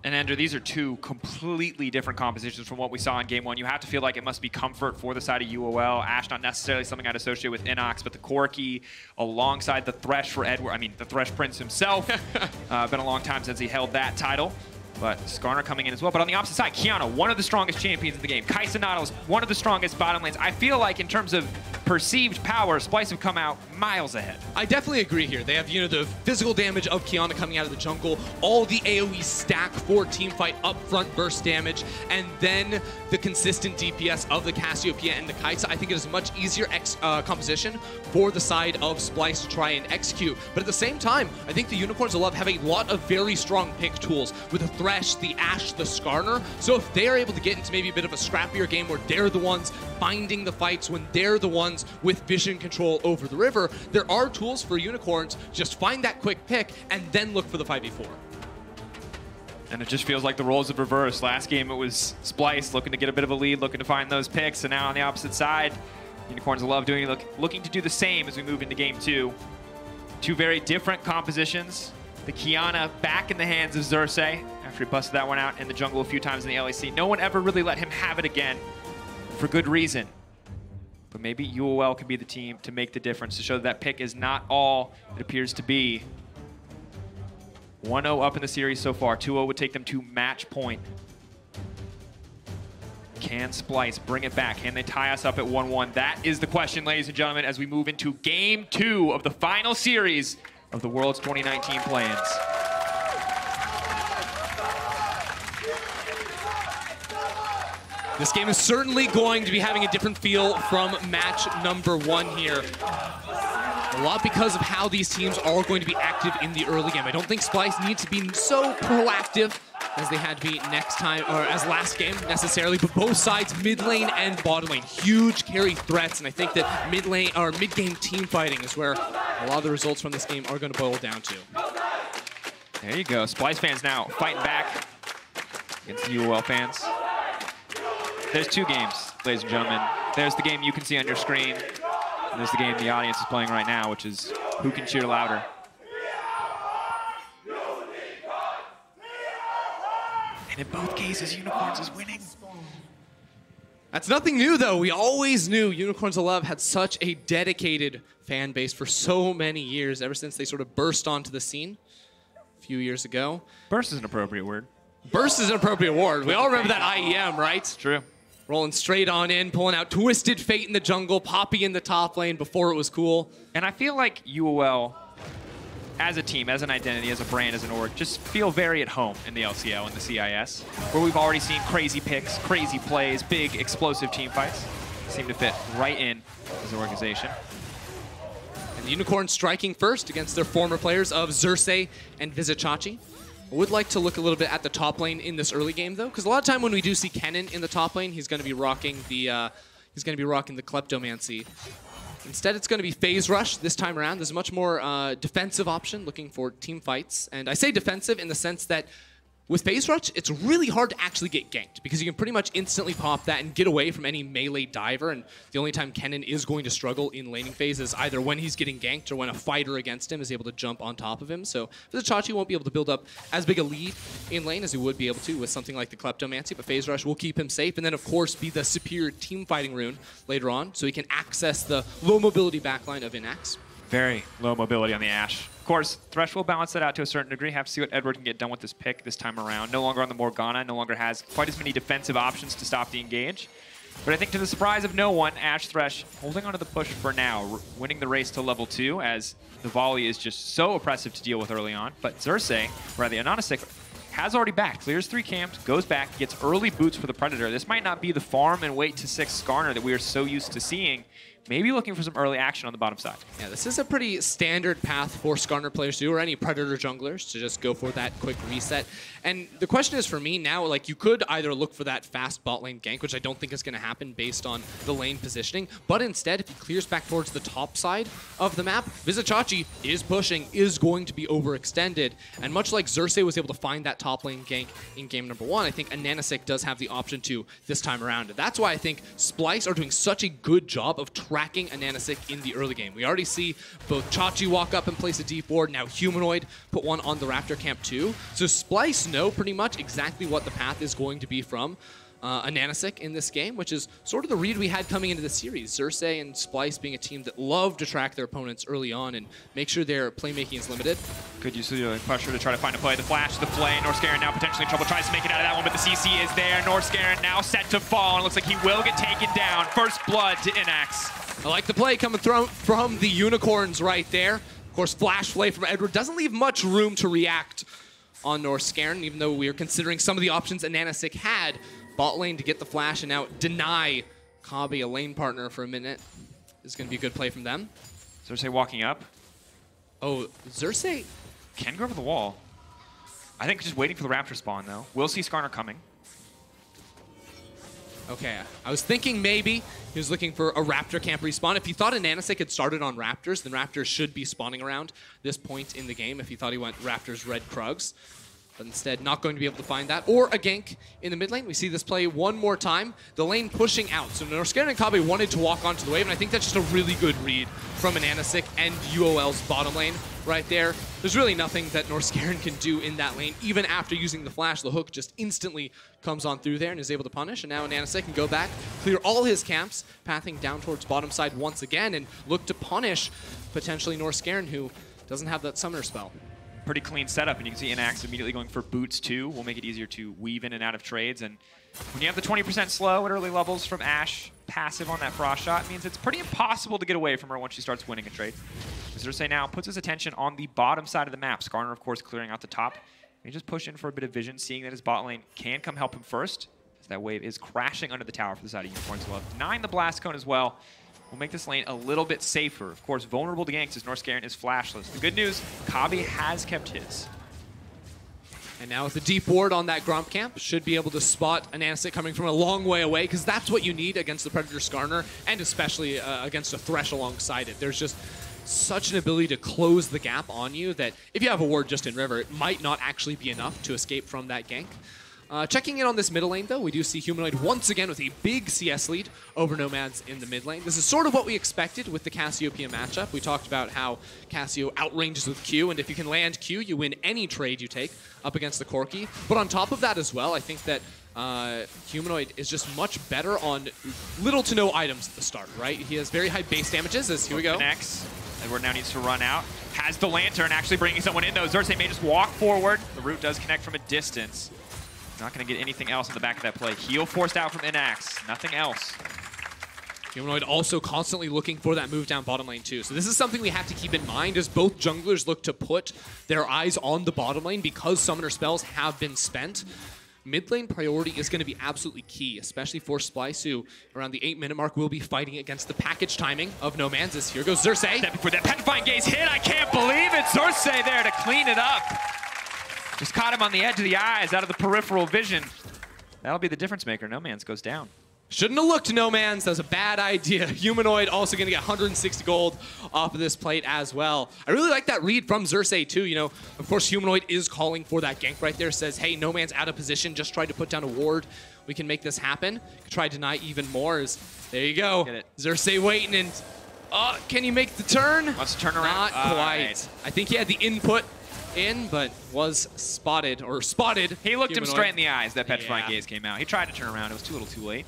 And Andrew, these are two completely different compositions from what we saw in game one. You have to feel like it must be comfort for the side of UOL. Ashe, not necessarily something I'd associate with Inox, but the Corki alongside the Thresh for Edward. I mean, the Thresh Prince himself. Been a long time since he held that title. But Skarner coming in as well. But on the opposite side, Kiana, one of the strongest champions in the game. Kai'Sa Nautilus, one of the strongest bottom lanes. I feel like in terms of perceived power, Splyce have come out miles ahead. I definitely agree here. They have, you know, the physical damage of Kiana coming out of the jungle, all the AoE stack for teamfight upfront burst damage, and then the consistent DPS of the Cassiopeia and the Kai'Sa. I think it is a much easier composition for the side of Splyce to try and execute. But at the same time, I think the Unicorns of Love have a lot of very strong pick tools with the Thresh, the Ashe, the Skarner. So if they're able to get into maybe a bit of a scrappier game where they're the ones finding the fights, when they're the ones with vision control over the river, there are tools for Unicorns. Just find that quick pick and then look for the 5v4. And it just feels like the roles have reversed. Last game it was Splyce looking to get a bit of a lead, looking to find those picks, and now on the opposite side, Unicorns of Love looking to do the same as we move into game two. Two very different compositions. The Kiana back in the hands of Xerxes after he busted that one out in the jungle a few times in the LEC. No one ever really let him have it again, for good reason. But maybe UOL can be the team to make the difference, to show that pick is not all it appears to be. 1-0 up in the series so far. 2-0 would take them to match point. Can Splyce bring it back? Can they tie us up at 1-1? That is the question, ladies and gentlemen, as we move into game 2 of the final series of the World's 2019 play-ins. This game is certainly going to be having a different feel from match number 1 here. A lot because of how these teams are going to be active in the early game. I don't think Splyce needs to be so proactive as they had to be next time, or as last game necessarily, but both sides, mid lane and bottom lane, huge carry threats, and I think that mid lane or mid game team fighting is where a lot of the results from this game are going to boil down to. There you go. Splyce fans now fighting back against the UOL fans. There's two games, ladies and gentlemen. There's the game you can see on your screen, and there's the game the audience is playing right now, which is who can cheer louder. And in both cases, Unicorns is winning. That's nothing new, though. We always knew Unicorns of Love had such a dedicated fan base for so many years, ever since they sort of burst onto the scene a few years ago. Burst is an appropriate word. Burst is an appropriate word. We all remember that IEM, right? True. Rolling straight on in, pulling out Twisted Fate in the jungle, Poppy in the top lane before it was cool. And I feel like UOL, as a team, as an identity, as a brand, as an org, just feel very at home in the LCL and the CIS, where we've already seen crazy picks, crazy plays, big explosive team fights. Seem to fit right in as an organization. And the Unicorns striking first against their former players of Xerxes and Vizicachi. I would like to look a little bit at the top lane in this early game, though, because a lot of time when we do see Kennen in the top lane, he's going to be rocking the Kleptomancy. Instead, it's going to be Phase Rush this time around. There's a much more defensive option, looking for team fights. And I say defensive in the sense that with Phase Rush, it's really hard to actually get ganked because you can pretty much instantly pop that and get away from any melee diver. And the only time Kennen is going to struggle in laning phase is either when he's getting ganked or when a fighter against him is able to jump on top of him. So Vizicachi won't be able to build up as big a lead in lane as he would be able to with something like the Kleptomancy, but Phase Rush will keep him safe. And then, of course, be the superior team fighting rune later on so he can access the low mobility backline of Inax. Very low mobility on the Ashe. Of course, Thresh will balance that out to a certain degree. Have to see what Edward can get done with this pick this time around. No longer on the Morgana, no longer has quite as many defensive options to stop the engage. But I think to the surprise of no one, Ash Thresh holding onto the push for now, winning the race to level 2 as the volley is just so oppressive to deal with early on. But Xerxes, rather Anonasik, has already backed, clears 3 camps, goes back, gets early boots for the Predator. This might not be the farm and wait to 6 Skarner that we are so used to seeing. Maybe looking for some early action on the bottom side. Yeah, this is a pretty standard path for Skarner players to do, or any Predator junglers, to just go for that quick reset. And the question is for me now, like, you could either look for that fast bot lane gank, which I don't think is going to happen based on the lane positioning, but instead, if he clears back towards the top side of the map, Vizicsacsi is pushing, is going to be overextended, and much like Xerxes was able to find that top lane gank in game number 1, I think Anonasik does have the option to this time around. And that's why I think Splyce are doing such a good job of tracking Anonasik in the early game. We already see both Chachi walk up and place a deep ward, now Humanoid put one on the Raptor camp too. So Splyce know pretty much exactly what the path is going to be from Anonasik in this game, which is sort of the read we had coming into the series. Xerxes and Splyce being a team that love to track their opponents early on and make sure their playmaking is limited. Good use of the pressure to try to find a play. The flash, the flay. Northscaren now potentially in trouble. Tries to make it out of that one, but the CC is there. Northscaren now set to fall, and it looks like he will get taken down. First blood to Inax. I like the play coming from the Unicorns right there. Of course, flash play from Edward doesn't leave much room to react on Northscaren, even though we are considering some of the options Anonasik had. Bot lane to get the flash and now deny Kabe a lane partner for a minute. This is going to be a good play from them. Xerxes walking up. Oh, Xerxes can go over the wall. I think just waiting for the Raptor spawn, though. We'll see Skarner coming. Okay, I was thinking maybe he was looking for a Raptor camp respawn. If he thought Anonasik had started on Raptors, then Raptors should be spawning around this point in the game if he thought he went Raptors Red Krugs. But instead, not going to be able to find that. Or a gank in the mid lane. We see this play one more time. The lane pushing out. So Northscaren and Kabe wanted to walk onto the wave, and I think that's just a really good read from Anonasik and UOL's bottom lane right there. There's really nothing that Northscaren can do in that lane. Even after using the flash, the hook just instantly comes on through there and is able to punish. And now Anonasik can go back, clear all his camps, pathing down towards bottom side once again, and look to punish potentially Northscaren, who doesn't have that summoner spell. Pretty clean setup, and you can see Inax immediately going for boots too. Will make it easier to weave in and out of trades. And when you have the 20% slow at early levels from Ash, passive on that frost shot, means it's pretty impossible to get away from her once she starts winning a trade. Xerxes now puts his attention on the bottom side of the map. Skarner, of course, clearing out the top. He just push in for a bit of vision, seeing that his bot lane can come help him first, as that wave is crashing under the tower for the side of Unicorns Love. Denying the blast cone as well. Will make this lane a little bit safer. Of course, vulnerable to ganks as Northscaren is flashless. The good news, Kabe has kept his. And now with the deep ward on that Gromp camp, should be able to spot Anonasik coming from a long way away, because that's what you need against the Predator Skarner, and especially against a Thresh alongside it. There's just such an ability to close the gap on you that if you have a ward just in River, it might not actually be enough to escape from that gank. Checking in on this middle lane, though, we do see Humanoid once again with a big CS lead over Nomads in the mid lane. This is sort of what we expected with the Cassiopeia matchup. We talked about how Cassio outranges with Q, and if you can land Q, you win any trade you take up against the Corki. But on top of that as well, I think that Humanoid is just much better on little to no items at the start, right? He has very high base damages, as here we go. Connects. Edward now needs to run out. Has the Lantern, actually bringing someone in, though. Xerxes may just walk forward. The root does connect from a distance. Not going to get anything else in the back of that play. Heal forced out from Inax. Nothing else. Humanoid also constantly looking for that move down bottom lane too. So this is something we have to keep in mind as both junglers look to put their eyes on the bottom lane because summoner spells have been spent. Mid lane priority is going to be absolutely key, especially for Splyce, who around the 8-minute mark will be fighting against the package timing of Nomads. As here goes Xerxes. Stepping for that Petrifying Gaze hit. I can't believe it. Xerxes there to clean it up. Just caught him on the edge of the eyes, out of the peripheral vision. That'll be the difference maker. Nomads goes down. Shouldn't have looked to Nomads. That was a bad idea. Humanoid also going to get 160 gold off of this plate as well. I really like that read from Xerxes too. You know, of course, Humanoid is calling for that gank right there. Says, hey, Nomads out of position. Just tried to put down a ward. We can make this happen. Try to deny even more. There you go. Xerxes waiting and can he make the turn? Wants to turn around. Not quite. Right. I think he had the input in, but was spotted. He looked him Humanoid. straight in the eyes. That Petrifying Gaze came out. He tried to turn around. It was too little too late.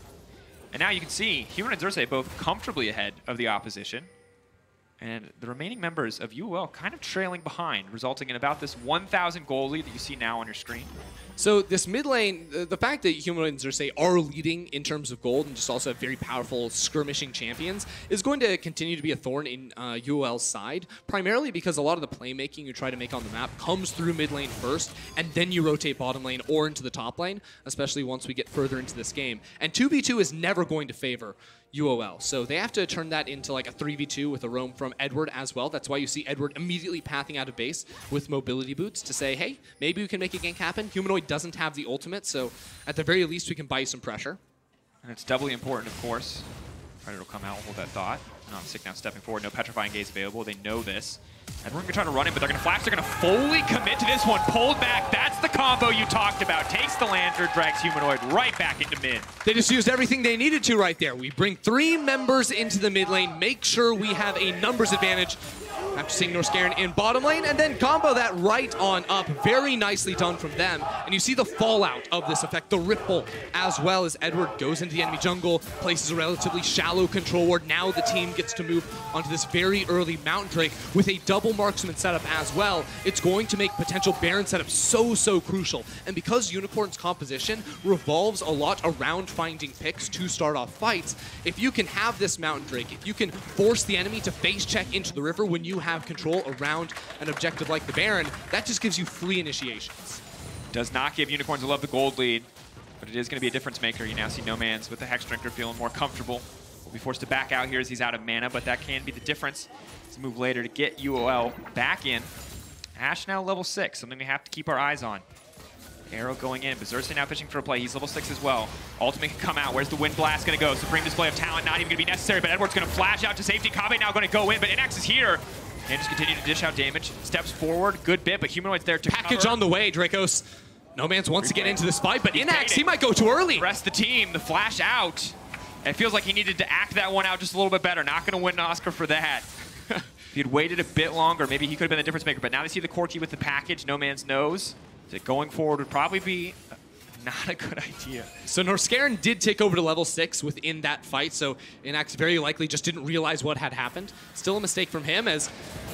And now you can see Humanoid and Xerxes both comfortably ahead of the opposition. And the remaining members of UOL kind of trailing behind, resulting in about this 1,000 gold lead that you see now on your screen. So this mid lane, the fact that Humanoid and Xerxes are leading in terms of gold and just also have very powerful skirmishing champions is going to continue to be a thorn in UOL's side, primarily because a lot of the playmaking you try to make on the map comes through mid lane first, and then you rotate bottom lane or into the top lane, especially once we get further into this game. And 2v2 is never going to favor UOL. So they have to turn that into like a 3v2 with a roam from Edward as well. That's why you see Edward immediately pathing out of base with mobility boots to say, hey, maybe we can make a gank happen. Humanoid doesn't have the ultimate, so at the very least we can buy some pressure. And it's doubly important, of course. Predator will come out, hold that thought. Sick now stepping forward, no Petrifying Gaze available. They know this. Edward going to try to run in, but they're going to flash. They're going to fully commit to this one. Pulled back. That's the combo you talked about. Takes the Lantern, drags Humanoid right back into mid. They just used everything they needed to right there. We bring 3 members into the mid lane, make sure we have a numbers advantage after seeing Norscarin in bottom lane, and then combo that right on up. Very nicely done from them. And you see the fallout of this effect, the ripple, as well as Edward goes into the enemy jungle, places a relatively shallow control ward. Now the team gets to move onto this very early Mountain Drake with a double marksman setup as well. It's going to make potential Baron setup so crucial. And because Unicorn's composition revolves a lot around finding picks to start off fights, if you can have this Mountain Drake, if you can force the enemy to face check into the river when you have control around an objective like the Baron, that just gives you free initiations. Does not give Unicorns a love the gold lead, but it is going to be a difference maker. You now see No Man's with the Hex Drinker feeling more comfortable. Will be forced to back out here as he's out of mana, but that can be the difference. Let's move later to get UOL back in. Ashe now level 6, something we have to keep our eyes on. Arrow going in, but Xerxes now pitching for a play. He's level 6 as well. Ultimate can come out. Where's the Wind Blast going to go? Supreme display of talent, not even going to be necessary, but Edward's going to flash out to safety. Kabe now going to go in, but Inax is here. And just continue to dish out damage. Steps forward, good bit, but Humanoid's there to package cover. On the way, Dracos. No Man's wants to get into this fight, but Inax, he might go too early. Rest the team, the flash out. It feels like he needed to act that one out just a little bit better. Not going to win an Oscar for that. If he'd waited a bit longer, maybe he could have been the difference maker. But now they see the Corki with the package. No Man's knows that going forward would probably be not a good idea. So Norscarin did take over to level 6 within that fight, so Inax very likely just didn't realize what had happened. Still a mistake from him, as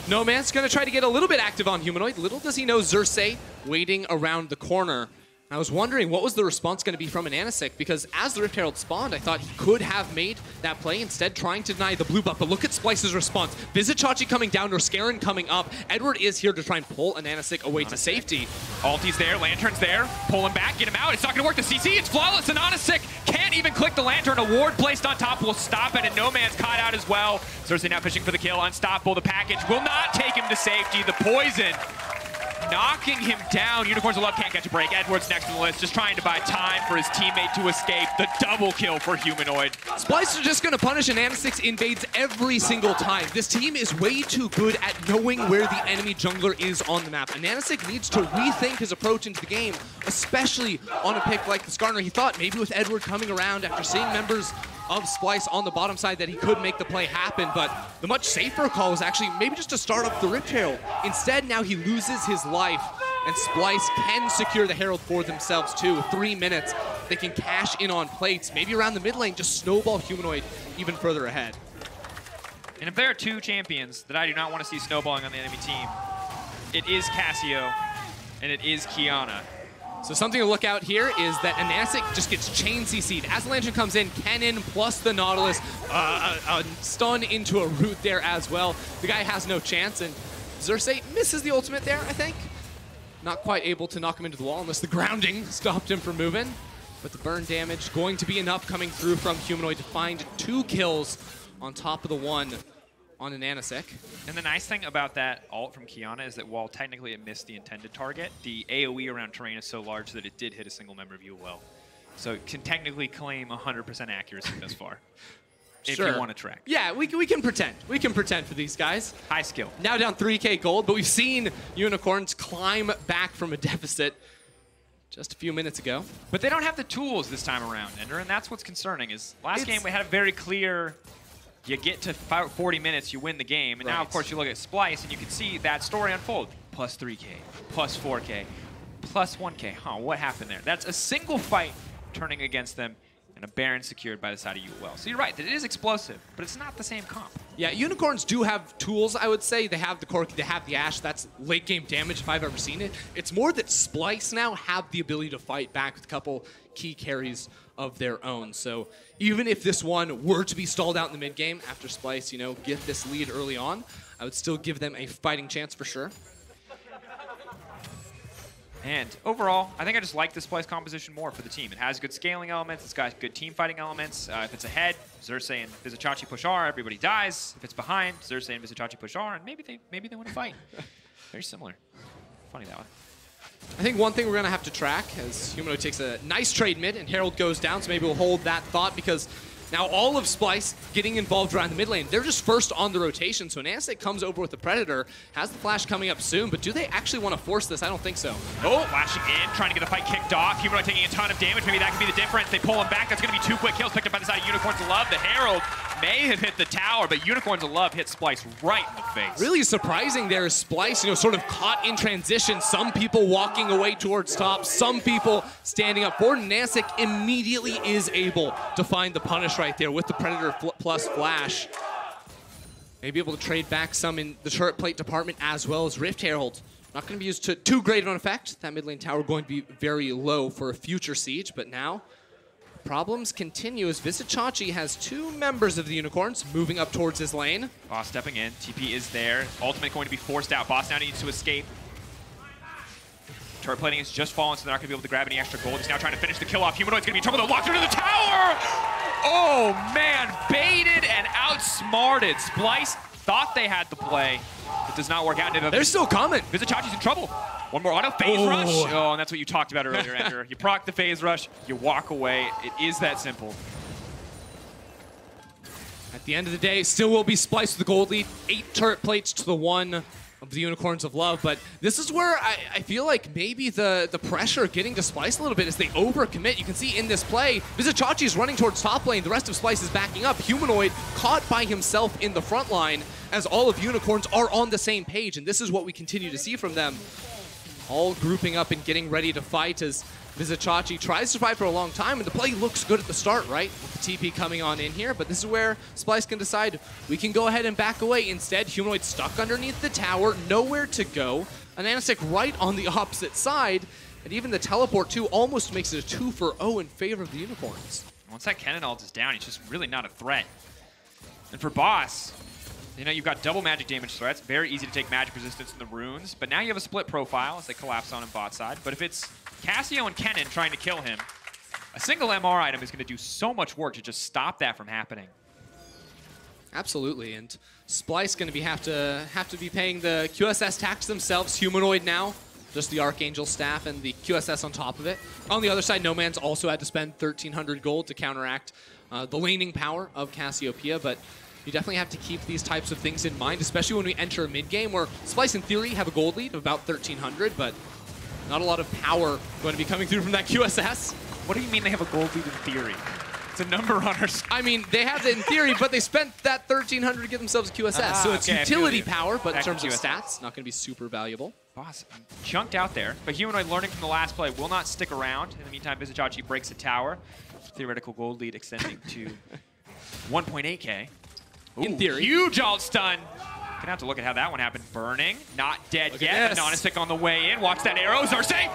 No Man's going to try to get a little bit active on Humanoid. Little does he know Xerxes waiting around the corner. I was wondering what was the response going to be from an Anasik, because as the Rift Herald spawned, I thought he could have made that play, instead trying to deny the blue buff. But look at Splyce's response. Vizichachi coming down, Norscarin coming up. Edward is here to try and pull an Anasik away to safety. Ulti's there, Lantern's there, pull him back, get him out. It's not going to work. The CC, it's flawless, and Anasik can't even click the Lantern. A ward placed on top will stop it, and No Man's caught out as well. Xerxes now fishing for the kill, unstoppable. The package will not take him to safety. The poison knocking him down. Unicorns of Love can't catch a break. Edward's next on the list, just trying to buy time for his teammate to escape. The double kill for Humanoid. Splyce are just going to punish, and Anasix invades every single time. This team is way too good at knowing where the enemy jungler is on the map. And Anasix needs to rethink his approach into the game, especially on a pick like the Skarner. He thought maybe with Edward coming around after seeing members of Splyce on the bottom side that he could make the play happen, but the much safer call was actually maybe just to start up the Rift Herald. Instead, now he loses his life, and Splyce can secure the Herald for themselves too. With 3 minutes, they can cash in on plates, maybe around the mid lane, just snowball Humanoid even further ahead. And if there are 2 champions that I do not want to see snowballing on the enemy team, it is Cassio and it is Qiyana. So something to look out here is that Anasik just gets chain CC'd. As the Lantern comes in, Cannon plus the Nautilus, a stun into a root there as well. The guy has no chance, and Xerxes misses the ultimate there, I think. Not quite able to knock him into the wall unless the grounding stopped him from moving. But the burn damage going to be enough coming through from Humanoid to find 2 kills on top of the 1 on an Anasik. And the nice thing about that ult from Qiyana is that while technically it missed the intended target, the AoE around terrain is so large that it did hit a single member of UOL. So it can technically claim 100% accuracy thus far. If Sure. you want to track. Yeah, we can pretend. We can pretend for these guys. High skill. Now down 3K gold, but we've seen Unicorns climb back from a deficit just a few minutes ago. But they don't have the tools this time around, Ender, and that's what's concerning. Is last game we had a very clear, you get to 40 minutes, you win the game. And now, of course, you look at Splyce, and you can see that story unfold. Plus 3K, plus 4K, plus 1K. Huh, what happened there? That's a single fight turning against them. and a Baron secured by the side of UOL. So you're right, that it is explosive, but it's not the same comp. Yeah, Unicorns do have tools, I would say. They have the Corki, they have the Ashe. That's late game damage if I've ever seen it. It's more that Splyce now have the ability to fight back with a couple key carries of their own. So even if this one were to be stalled out in the mid game after Splyce, you know, get this lead early on, I would still give them a fighting chance for sure. And overall, I think I just like this Splyce composition more for the team. It has good scaling elements, it's got good team fighting elements. If it's ahead, Xerxes and Vizicachi push R, everybody dies. If it's behind, Xerxes and Vizicachi push R, and maybe they win a fight. Very similar. Funny that one. I think one thing we're going to have to track as Humanoid takes a nice trade mid and Herald goes down, so maybe we'll hold that thought because now all of Splyce getting involved around the mid lane, they're just first on the rotation. So Nastic comes over with the Predator, has the flash coming up soon, but do they actually want to force this? I don't think so. Oh, flashing in, trying to get the fight kicked off. Humanoid taking a ton of damage. Maybe that could be the difference. They pull him back. That's going to be 2 quick kills picked up by the side of Unicorns of Love. The Herald may have hit the tower, but Unicorns of Love hit Splyce right in the face. Really surprising there is Splyce, you know, sort of caught in transition. Some people walking away towards top, some people standing up forward. Nastic immediately is able to find the punish right there with the Predator plus flash. Maybe able to trade back some in the turret plate department as well as Rift Herald. Not going to be used to too great of an effect. That mid lane tower going to be very low for a future siege, but now problems continue as Vizicachi has 2 members of the Unicorns moving up towards his lane. Boss stepping in. TP is there. Ultimate going to be forced out. Boss now needs to escape. Turret plating has just fallen, so they're not going to be able to grab any extra gold. He's now trying to finish the kill off. Humanoid's going to be in trouble. They're locked into the tower! Oh, man. Baited and outsmarted. Splyce thought they had the play. It does not work out. They're still coming. Vizicachi's in trouble. One more auto. Phase rush. Oh, and that's what you talked about earlier, Ender. You proc the phase rush, you walk away. It is that simple. At the end of the day, still will be Splyce with the gold lead. 8 turret plates to the 1 of the Unicorns of Love, but this is where I feel like maybe the pressure getting to Splyce a little bit as they overcommit. You can see in this play, Vizicachi is running towards top lane. The rest of Splyce is backing up. Humanoid caught by himself in the front line as all of Unicorns are on the same page, and this is what we continue to see from them. All grouping up and getting ready to fight as Vizicachi tries to fight for a long time, and the play looks good at the start, right? With the TP coming on in here, but this is where Splyce can decide we can go ahead and back away. Instead, Humanoid stuck underneath the tower, nowhere to go. Ananastic right on the opposite side, and even the teleport too almost makes it a 2-for-0 in favor of the Unicorns. Once that cannon ult is down, he's just really not a threat. And for Boss, you know, you've got double magic damage threats, very easy to take magic resistance in the runes, but now you have a split profile as they collapse on him bot side. But if it's Cassio and Kennen trying to kill him, a single MR item is going to do so much work to just stop that from happening. Absolutely, and Splyce going to have to be paying the QSS tax themselves. Humanoid now, just the Archangel staff and the QSS on top of it. On the other side, No Man's also had to spend 1,300 gold to counteract the laning power of Cassiopeia, but you definitely have to keep these types of things in mind, especially when we enter a mid-game where Splyce, in theory, have a gold lead of about 1,300, but not a lot of power going to be coming through from that QSS. What do you mean they have a gold lead in theory? It's a number on our screen. I mean, they have it in theory, but they spent that 1,300 to get themselves a QSS. So it's utility power, but in terms of stats, not going to be super valuable. Boss chunked out there, but Humanoid learning from the last play will not stick around. In the meantime, Vizicachi breaks the tower. Theoretical gold lead extending to 1.8k. In theory. Huge alt stun. Gonna have to look at how that one happened. Burning, not dead yet. Anonystic on the way in. Watch that arrow. Xerxes.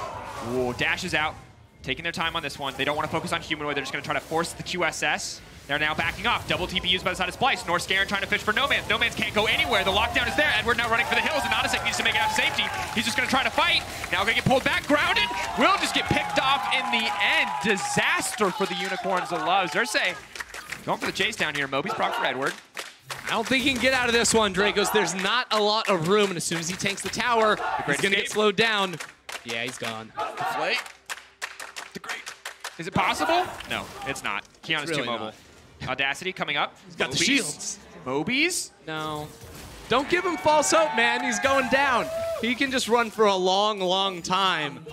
Ooh, dashes out. Taking their time on this one. They don't want to focus on Humanoid. They're just gonna try to force the QSS. They're now backing off. Double TP used by the side of Splyce. North Scarin trying to fish for No Man's. No Man's can't go anywhere. The lockdown is there. Edward now running for the hills. Anonystic needs to make it out to safety. He's just gonna try to fight. Now gonna get pulled back. Grounded. Will just get picked off in the end. Disaster for the Unicorns of Love. Xerxes going for the chase down here. Moby's proc for Edward. I don't think he can get out of this one, Dracos. There's not a lot of room, and as soon as he tanks the tower, he's going to get slowed down. Yeah, he's gone. Deflate. The great. Is it possible? No, it's not. Kiana's really too mobile. not. Audacity coming up. He's got the shields. Mobies? No. Don't give him false hope, man. He's going down. He can just run for a long, long time.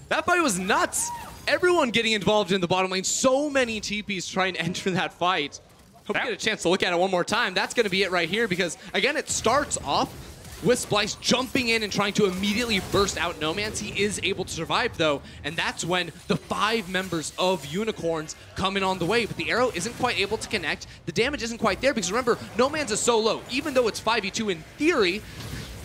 That fight was nuts. Everyone getting involved in the bottom lane. So many TPs trying to enter that fight. Hope you get a chance to look at it one more time. That's going to be it right here because, again, it starts off with Splyce jumping in and trying to immediately burst out Nomanz. He is able to survive though, and that's when the 5 members of Unicorns come in on the way, but the arrow isn't quite able to connect. The damage isn't quite there because remember, Nomanz is so low. Even though it's 5v2 in theory,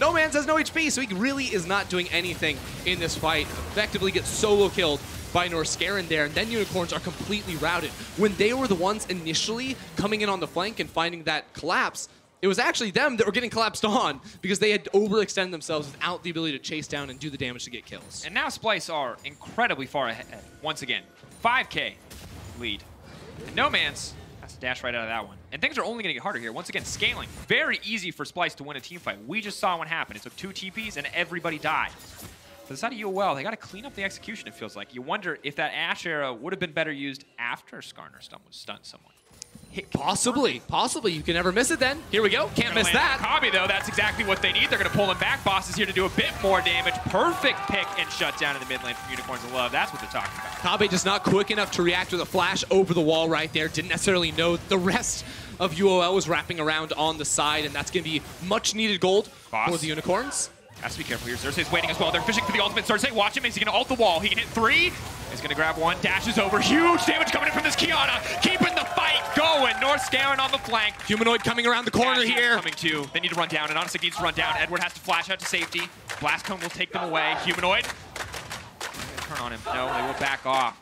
Nomanz has no HP, so he really is not doing anything in this fight. Effectively gets solo killed by Norskeren there, and then Unicorns are completely routed. When they were the ones initially coming in on the flank and finding that collapse, it was actually them that were getting collapsed on because they had overextended themselves without the ability to chase down and do the damage to get kills. And now Splyce are incredibly far ahead. Once again, 5K lead. And Nomanz has to dash right out of that one. And things are only going to get harder here. Once again, scaling. Very easy for Splyce to win a team fight. We just saw what happened. It took 2 TPs and everybody died. For the side of UOL, they got to clean up the execution, it feels like. You wonder if that Ashe arrow would have been better used after Skarner stunned someone. Possibly. You can never miss it then. Here we go. Can't miss that. Kabi, though, that's exactly what they need. They're going to pull him back. Boss is here to do a bit more damage. Perfect pick and shut down in the mid lane from Unicorns of Love. That's what they're talking about. Kabi just not quick enough to react with a flash over the wall right there. Didn't necessarily know the rest of UOL was wrapping around on the side, and that's going to be much needed gold for the Unicorns. Has to be careful here. Xerxes waiting as well. They're fishing for the ultimate. Xerxes, watch him. Is he going to ult the wall? He can hit 3. He's going to grab 1. Dashes over. Huge damage coming in from this Kiana. Keeping the fight going. Norskeren on the flank. Humanoid coming around the corner here. Coming too. They need to run down. And honestly needs to run down. Edward has to flash out to safety. Blast Cone will take them away. Humanoid. Turn on him. No, they will back off.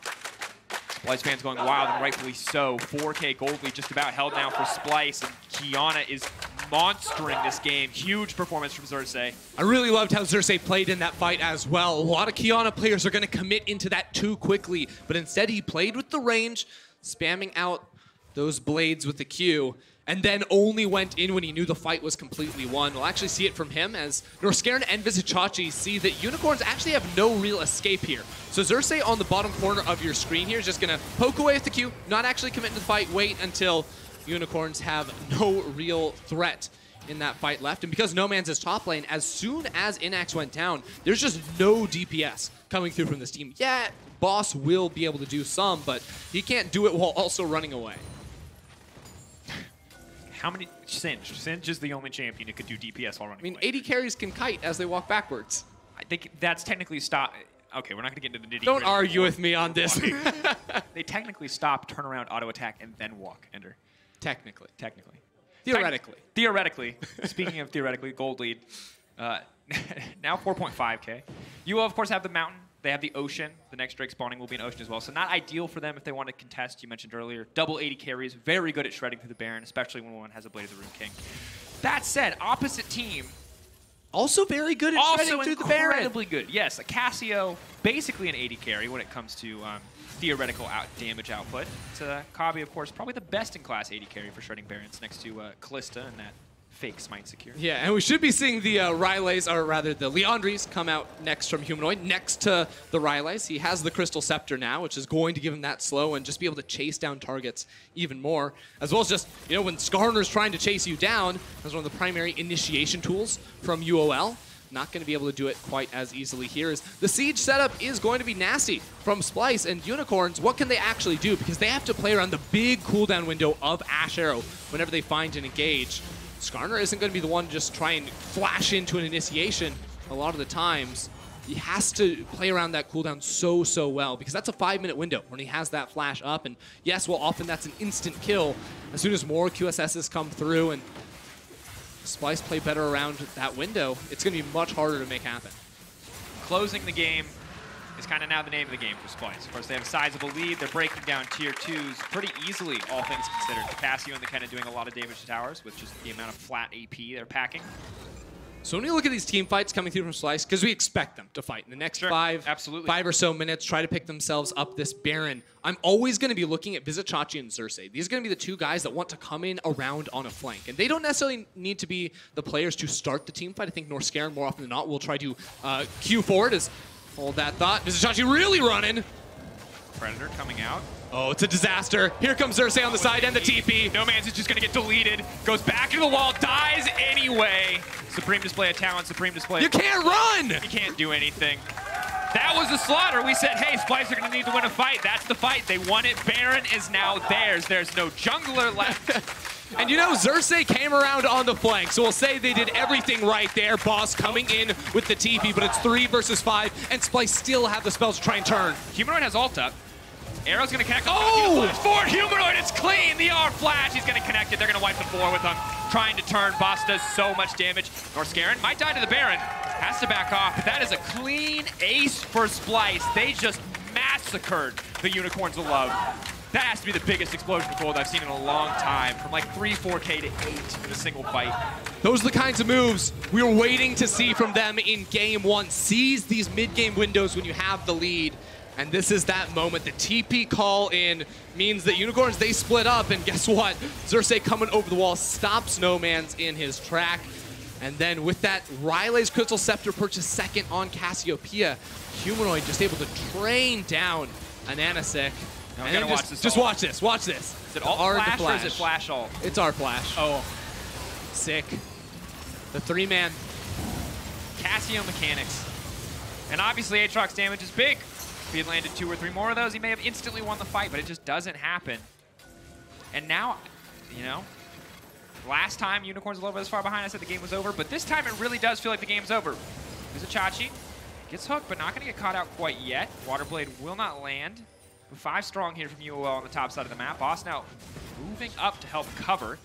Splyce fans going wild, and rightfully so. 4K gold lead just about held down for Splyce, and Kiana is monstering this game. Huge performance from Xerxes. I really loved how Xerxes played in that fight as well. A lot of Kiana players are going to commit into that too quickly, but instead he played with the range, spamming out those blades with the Q, and then only went in when he knew the fight was completely won. We'll actually see it from him as Norskeren and Vizicachi see that Unicorns actually have no real escape here. So Xerxes on the bottom corner of your screen here is just going to poke away with the Q, not actually commit to the fight, wait until Unicorns have no real threat in that fight left. And because Nomanz is top lane, as soon as Inax went down, there's just no DPS coming through from this team. Yeah, Boss will be able to do some, but he can't do it while also running away. How many? Singe is the only champion who could do DPS while running away. I mean, AD carries can kite as they walk backwards. I think that's technically stop. Okay, we're not going to get into the nitty-gritty. Don't argue with me on this. They technically stop, turn around, auto attack, and then walk, Ender. Technically. Theoretically. Theoretically. Speaking of theoretically, gold lead. Now 4.5K. You will, of course, have the mountain. They have the ocean. The next Drake spawning will be an ocean as well. So not ideal for them if they want to contest. You mentioned earlier, double 80 carries. Very good at shredding through the Baron, especially when one has a Blade of the Rune King. That said, opposite team. Also very good at shredding through the Baron. Incredibly good. Yes, a Cassio, basically an 80 carry when it comes to theoretical damage output. Kabi, of course, probably the best in class 80 carry for shredding Barons next to Callista and that fake Smite secure. Yeah, and we should be seeing the Rylays, or rather the Leandries, come out next from Humanoid, next to the Rylays. He has the Crystal Scepter now, which is going to give him that slow and just be able to chase down targets even more. As well as just, you know, when Skarner's trying to chase you down, that's one of the primary initiation tools from UOL. Not going to be able to do it quite as easily here. As the siege setup is going to be nasty from Splyce and Unicorns. What can they actually do? Because they have to play around the big cooldown window of Ashe Arrow whenever they find an engage. Skarner isn't going to be the one to just try and flash into an initiation a lot of the times. He has to play around that cooldown so well because that's a 5-minute window when he has that flash up. And yes, well, often that's an instant kill. As soon as more QSSs come through and Splyce play better around that window, it's going to be much harder to make happen. Closing the game is kind of now the name of the game for Splyce. Of course, they have a sizable lead. They're breaking down tier 2s pretty easily, all things considered. The Cassio and the Kenna doing a lot of damage to towers with just the amount of flat AP they're packing. So when you look at these team fights coming through from Splyce, because we expect them to fight in the next five or so minutes, try to pick themselves up this Baron, I'm always going to be looking at Vizicachi and Xerxes. These are going to be the two guys that want to come in around on a flank. And they don't necessarily need to be the players to start the team fight. I think Norskeren, more often than not, will try to queue forward as hold that thought. Vizicachi really running. Predator coming out. Oh, it's a disaster. Here comes Xerxes on the side and the TP. Nomanz is just going to get deleted. Goes back into the wall, dies anyway. Supreme display of talent, supreme display. You can't run! You can't do anything. That was the slaughter. We said, hey, Splyce are going to need to win a fight. That's the fight. They won it. Baron is now theirs. There's no jungler left. And you know, Xerxes came around on the flank, so we'll say they did everything right there. Boss coming in with the TP, but it's 3 versus 5, and Splyce still have the spells to try and turn. Humanoid has ult up. Arrow's gonna connect. Oh! Forward Humanoid, it's clean. The R flash, he's gonna connect it. They're gonna wipe the floor with him. Trying to turn. Boss does so much damage. Norscarin might die to the Baron. Has to back off, but that is a clean ace for Splyce. They just massacred the Unicorns of Love. That has to be the biggest explosion of gold I've seen in a long time. From like 3-4K to 8 in a single fight. Those are the kinds of moves we were waiting to see from them in game 1. Seize these mid-game windows when you have the lead. And this is that moment. The TP call in means that Unicorns, they split up. And guess what? Xerxes coming over the wall stops Noman's in his track. And then with that, Riley's Crystal Scepter purchased second on Cassiopeia. Humanoid just able to train down Ananasik. Now we gotta watch this. Just watch this. Watch this. Is it alt flash or is it flash alt? It's our flash. Oh. Sick. The 3-man. Cassio mechanics. And obviously Aatrox's damage is big. If he had landed 2 or 3 more of those, he may have instantly won the fight, but it just doesn't happen. And now, you know, last time Unicorns were a little bit this far behind, I said the game was over, but this time it really does feel like the game's over. There's a Chachi. Gets hooked, but not going to get caught out quite yet. Waterblade will not land. 5 strong here from UOL on the top side of the map. Boss now moving up to help cover.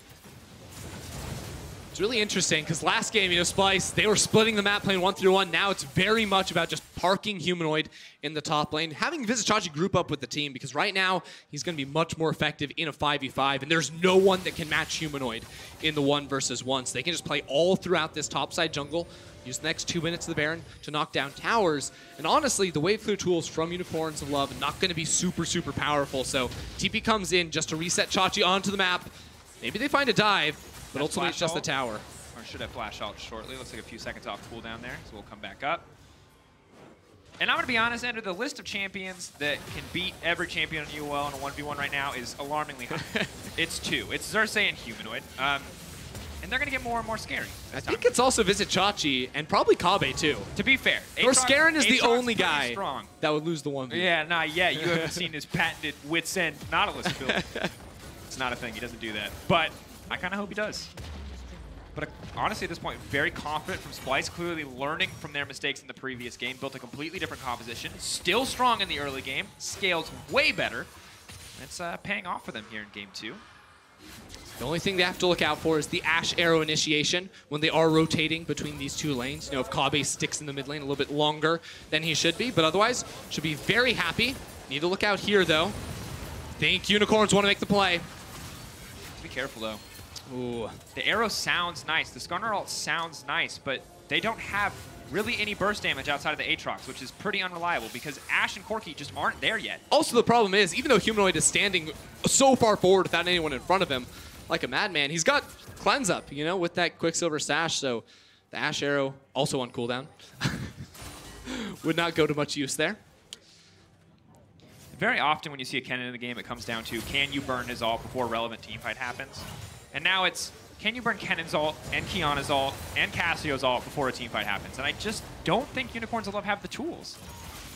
It's really interesting because last game, you know, Splyce, they were splitting the map playing 1-3-1. Now it's very much about just parking Humanoid in the top lane, having Vizichachi group up with the team because right now he's going to be much more effective in a 5v5 and there's no one that can match Humanoid in the 1 versus 1. So they can just play all throughout this topside jungle, use the next 2 minutes of the Baron to knock down towers. And honestly, the wave clear tools from Unicorns of Love are not going to be super, super powerful. So TP comes in just to reset Chachi onto the map. Maybe they find a dive, but ultimately it's just the tower. Or should have flash out shortly. Looks like a few seconds off cooldown there, so we'll come back up. And I'm going to be honest, Andrew, the list of champions that can beat every champion on UOL in a 1v1 right now is alarmingly high. It's 2. It's Xerxes and Humanoid. And they're going to get more and more scary. I think it's also Vizichachi and probably Kabe too. To be fair. Norscarin is the only guy strong. that would lose the 1v. Yeah, not yet. You haven't seen his patented Wits End Nautilus build. It's not a thing. He doesn't do that. But I kind of hope he does. But honestly, at this point, very confident from Splyce, clearly learning from their mistakes in the previous game, built a completely different composition, still strong in the early game, scales way better. It's paying off for them here in game 2. The only thing they have to look out for is the Ash Arrow initiation when they are rotating between these 2 lanes. You know, if Kabe sticks in the mid lane a little bit longer than he should be, but otherwise should be very happy. Need to look out here though. Think Unicorns want to make the play. Be careful though. Ooh. The arrow sounds nice. The Skarner ult sounds nice, but they don't have really any burst damage outside of the Aatrox, which is pretty unreliable because Ashe and Corki just aren't there yet. Also, the problem is, even though Humanoid is standing so far forward without anyone in front of him, like a madman, he's got Cleanse Up, you know, with that Quicksilver Sash, so the Ash Arrow, also on cooldown, would not go to much use there. Very often when you see a Kennen in the game, it comes down to, can you burn his ult before relevant teamfight happens? And now it's, can you burn Kennen's ult and Kiana's ult and Cassio's ult before a teamfight happens? And I just don't think Unicorns of Love have the tools.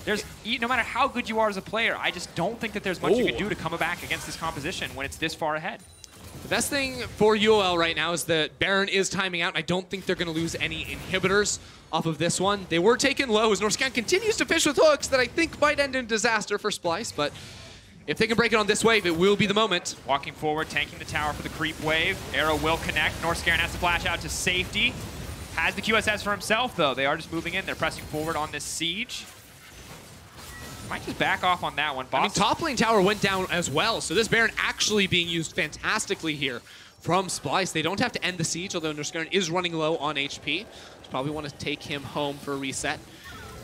There's, no matter how good you are as a player, I just don't think that there's much you can do to come back against this composition when it's this far ahead. The best thing for UOL right now is that Baron is timing out. I don't think they're going to lose any inhibitors off of this one. They were taken low as Norscan continues to fish with hooks that I think might end in disaster for Splyce, but if they can break it on this wave, it will be the moment. Walking forward, tanking the tower for the creep wave. Arrow will connect. Norscarin has to flash out to safety. Has the QSS for himself, though. They are just moving in. They're pressing forward on this siege. Might just back off on that one. Boss. I mean, top lane tower went down as well, so this Baron actually being used fantastically here from Splyce. They don't have to end the siege, although Norscarin is running low on HP. So probably want to take him home for a reset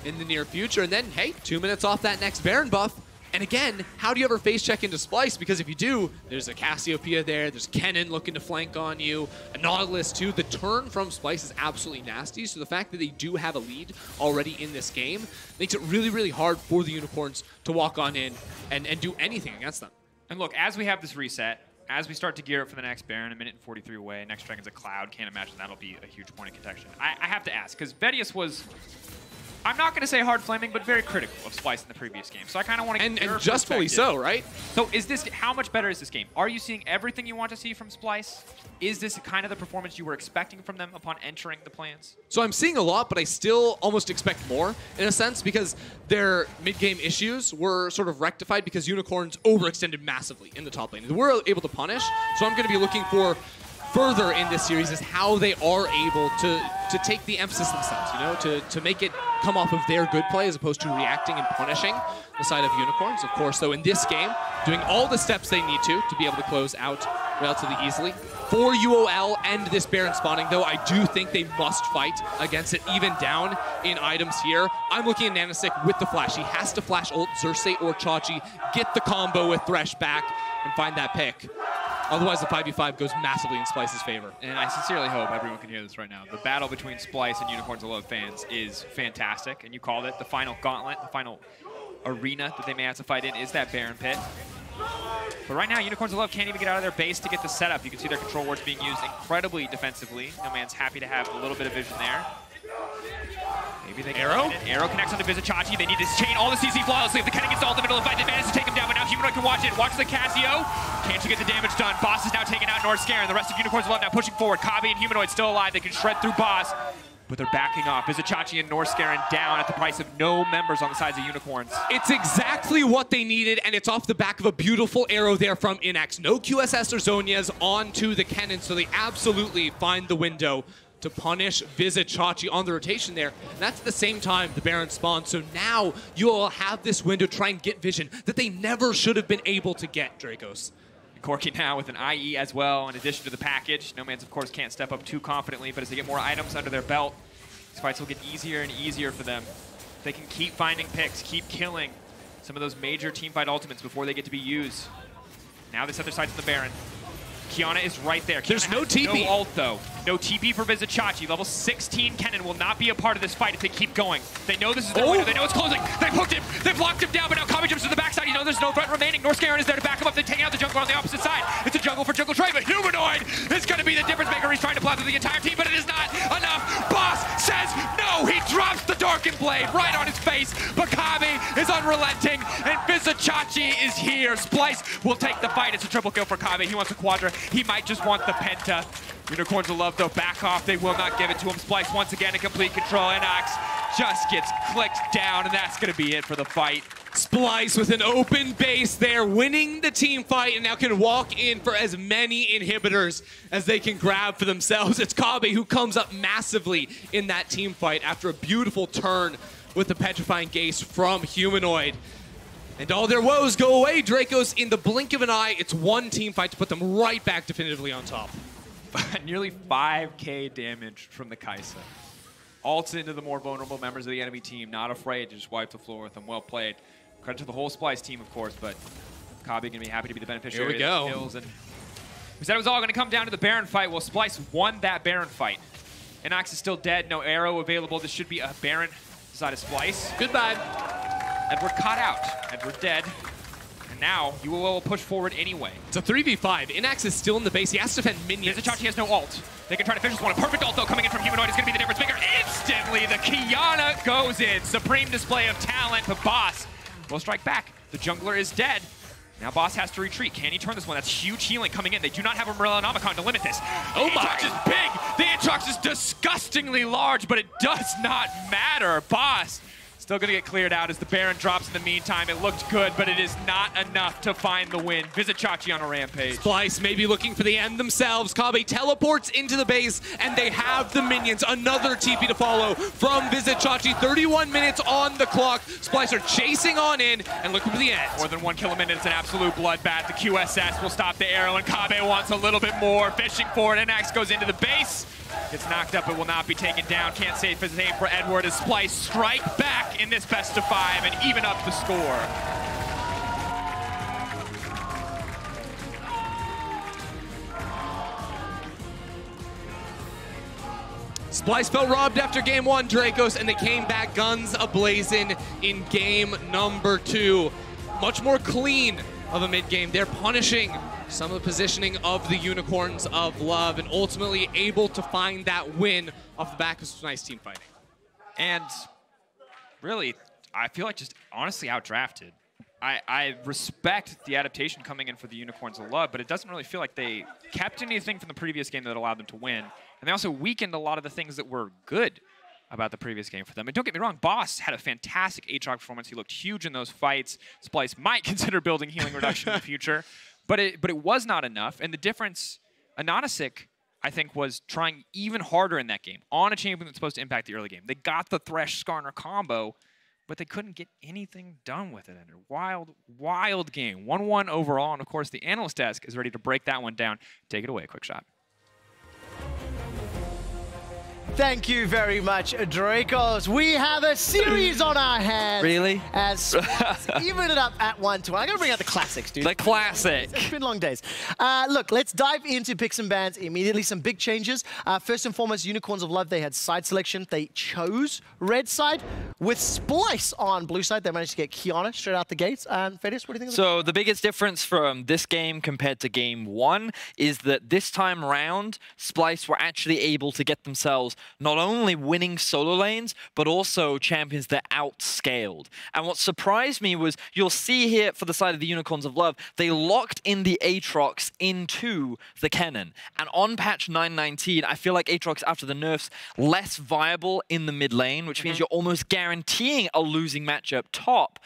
in the near future. And then, hey, 2 minutes off that next Baron buff. And again, how do you ever face check into Splyce? Because if you do, there's a Cassiopeia there, there's Kennen looking to flank on you, a Nautilus too. The turn from Splyce is absolutely nasty, so the fact that they do have a lead already in this game makes it really, really hard for the Unicorns to walk on in and do anything against them. And look, as we have this reset, as we start to gear up for the next Baron, 1:43 away, next Dragon's a Cloud, can't imagine that'll be a huge point of contention. I have to ask, because Vedius was I'm not going to say hard flaming, but very critical of Splyce in the previous game. So I kind of want to get your and justfully so, right? So is this, how much better is this game? Are you seeing everything you want to see from Splyce? Is this kind of the performance you were expecting from them upon entering the plans? So I'm seeing a lot, but I still almost expect more in a sense because their mid-game issues were sort of rectified because Unicorns overextended massively in the top lane. They were able to punish, so I'm going to be looking for further in this series is how they are able to take the emphasis themselves, you know, to make it come off of their good play as opposed to reacting and punishing the side of Unicorns. Of course, though, in this game, doing all the steps they need to be able to close out relatively easily. For UOL and this Baron spawning, though, I do think they must fight against it, even down in items here. I'm looking at Nanosick with the flash. He has to flash ult Xerxes or Chachi, get the combo with Thresh back, and find that pick. Otherwise, the 5v5 goes massively in Splyce's favor. And I sincerely hope everyone can hear this right now. The battle between Splyce and Unicorns of Love fans is fantastic, and you called it the final gauntlet, the final arena that they may have to fight in is that Baron pit. But right now, Unicorns of Love can't even get out of their base to get the setup. You can see their control wards being used incredibly defensively. No Man's happy to have a little bit of vision there. Maybe they can Arrow? Arrow connects onto Vizicachi. They need to chain all the CC flawlessly. If the Kennen gets all in the middle of the fight, they manage to take him down, but now Humanoid can watch it. Watch the Casio. Can't you get the damage done? Boss is now taking out North Scare, and the rest of Unicorns of Love now pushing forward. Kabi and Humanoid still alive. They can shred through Boss, but they're backing off. Vizicachi and North Scare down at the price of no members on the sides of Unicorns. It's exactly what they needed, and it's off the back of a beautiful arrow there from Inax. No QSS or Zhonya's onto the Kennen, so they absolutely find the window to punish Vizicachi on the rotation there. And that's at the same time the Baron spawns. So now you will have this window to try and get vision that they never should have been able to get, Dracos. Corki now with an IE as well, in addition to the package. No Man's, of course, can't step up too confidently, but as they get more items under their belt, these fights will get easier and easier for them. They can keep finding picks, keep killing some of those major teamfight ultimates before they get to be used. Now they set their sights on the Baron. Kiana is right there. Kiana There's no TP. No ult, though. No TP for Vizicachi. Level 16 Kennen will not be a part of this fight if they keep going. They know this is their window. They know it's closing. They've hooked him. They've locked him down, but now Kami jumps to the backside. You know there's no threat remaining. North Scaren is there to back him up. They're taking out the jungle on the opposite side. It's a jungle for jungle trade, but Humanoid is going to be the difference maker. He's trying to plow through the entire team, but it is not enough. Boss says no. He drops the Darkened Blade right on his face, but Kami is unrelenting, and Vizicachi is here. Splyce will take the fight. It's a triple kill for Kami. He wants a quadra. He might just want the penta. Unicorns of Love, though, back off. They will not give it to him. Splyce once again in complete control. Inox just gets clicked down, and that's going to be it for the fight. Splyce with an open base there, winning the team fight, and now can walk in for as many inhibitors as they can grab for themselves. It's Kabe who comes up massively in that team fight after a beautiful turn with the Petrifying Gaze from Humanoid. And all their woes go away, Dracos, in the blink of an eye. It's one team fight to put them right back definitively on top. Nearly 5k damage from the Kaisa. Ults into the more vulnerable members of the enemy team, not afraid to just wipe the floor with them. Well played. Credit to the whole Splyce team, of course, but Kabi gonna be happy to be the beneficiary Here we of the kills. And we said it was all gonna come down to the Baron fight. Well, Splyce won that Baron fight. Inox is still dead, no arrow available. This should be a Baron side of Splyce. Goodbye. Edward caught out. Edward dead. And now UOL will push forward anyway. It's a 3v5. Inax is still in the base. He has to defend minions. Vizicachi has no ult. They can try to finish this one. A perfect ult, though, coming in from Humanoid is going to be the difference maker. Instantly, the Kiana goes in. Supreme display of talent, but Boss will strike back. The jungler is dead. Now Boss has to retreat. Can he turn this one? That's huge healing coming in. They do not have a Morellonomicon to limit this. Oh my! The Aatrox is big. The Aatrox is disgustingly large, but it does not matter. Boss still going to get cleared out as the Baron drops in the meantime. It looked good, but it is not enough to find the win. Vizicachi on a rampage. Splyce may be looking for the end themselves. Kabe teleports into the base, and they have the minions. Another TP to follow from Vizicachi. 31 minutes on the clock. Splyce are chasing on in and looking for the end. More than 1 kill a minute. It's an absolute bloodbath. The QSS will stop the arrow, and Kabe wants a little bit more. Fishing for it. Inax goes into the base. Gets knocked up, but will not be taken down. Can't save his aim for Edward as Splyce strike back in this best of 5 and even up the score. Splyce felt robbed after game 1, Dracos, and they came back guns ablazing in game number 2. Much more clean of a mid-game. They're punishing some of the positioning of the Unicorns of Love and ultimately able to find that win off the back of some nice team fighting. And really, I feel like just honestly outdrafted. I respect the adaptation coming in for the Unicorns of Love, but it doesn't really feel like they kept anything from the previous game that allowed them to win. And they also weakened a lot of the things that were good about the previous game for them. And don't get me wrong, Boss had a fantastic Aatrox performance. He looked huge in those fights. Splyce might consider building healing reduction in the future, but it was not enough. And the difference, Anonisic, I think, was trying even harder in that game on a champion that's supposed to impact the early game. They got the Thresh Skarner combo, but they couldn't get anything done with it. And a wild, wild game. 1-1 overall, and of course the analyst desk is ready to break that one down. Take it away, Quick Shot. Thank you very much, Dracos. We have a series on our hands. Really? As even it up at 1-2. I'm going to bring out the classics, dude. The classic. It's been long days. Look, let's dive into picks and bans immediately. Some big changes. First and foremost, Unicorns of Love, they had side selection. They chose red side. With Splyce on blue side, they managed to get Kiana straight out the gates. Fedius, what do you think of that? So the biggest difference from this game compared to game 1 is that this time round, Splyce were actually able to get themselves not only winning solo lanes, but also champions that outscaled. And what surprised me was, you'll see here for the side of the Unicorns of Love, they locked in the Aatrox into the Kennen. And on patch 919, I feel like Aatrox, after the nerfs, less viable in the mid lane, which means you're almost guaranteeing a losing matchup top.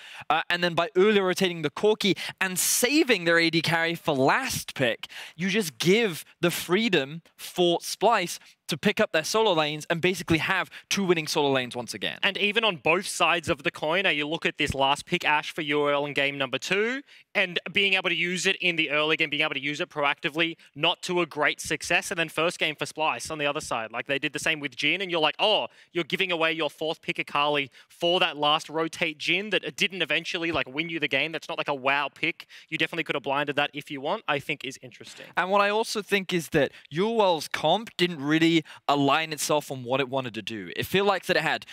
And then by early rotating the Corki and saving their AD carry for last pick, you just give the freedom for Splyce to pick up their solo lanes and basically have 2 winning solo lanes once again. And even on both sides of the coin, you look at this last pick, Ashe, for UOL in game number 2, and being able to use it in the early game, being able to use it proactively, not to a great success. And then first game for Splyce on the other side. Like, they did the same with Jhin, and you're like, oh, you're giving away your 4th pick Akali for that last rotate Jhin that didn't eventually like win you the game. That's not like a wow pick. You definitely could have blinded that if you want, I think is interesting. And what I also think is that UOL's comp didn't really align itself on what it wanted to do. It felt like that it had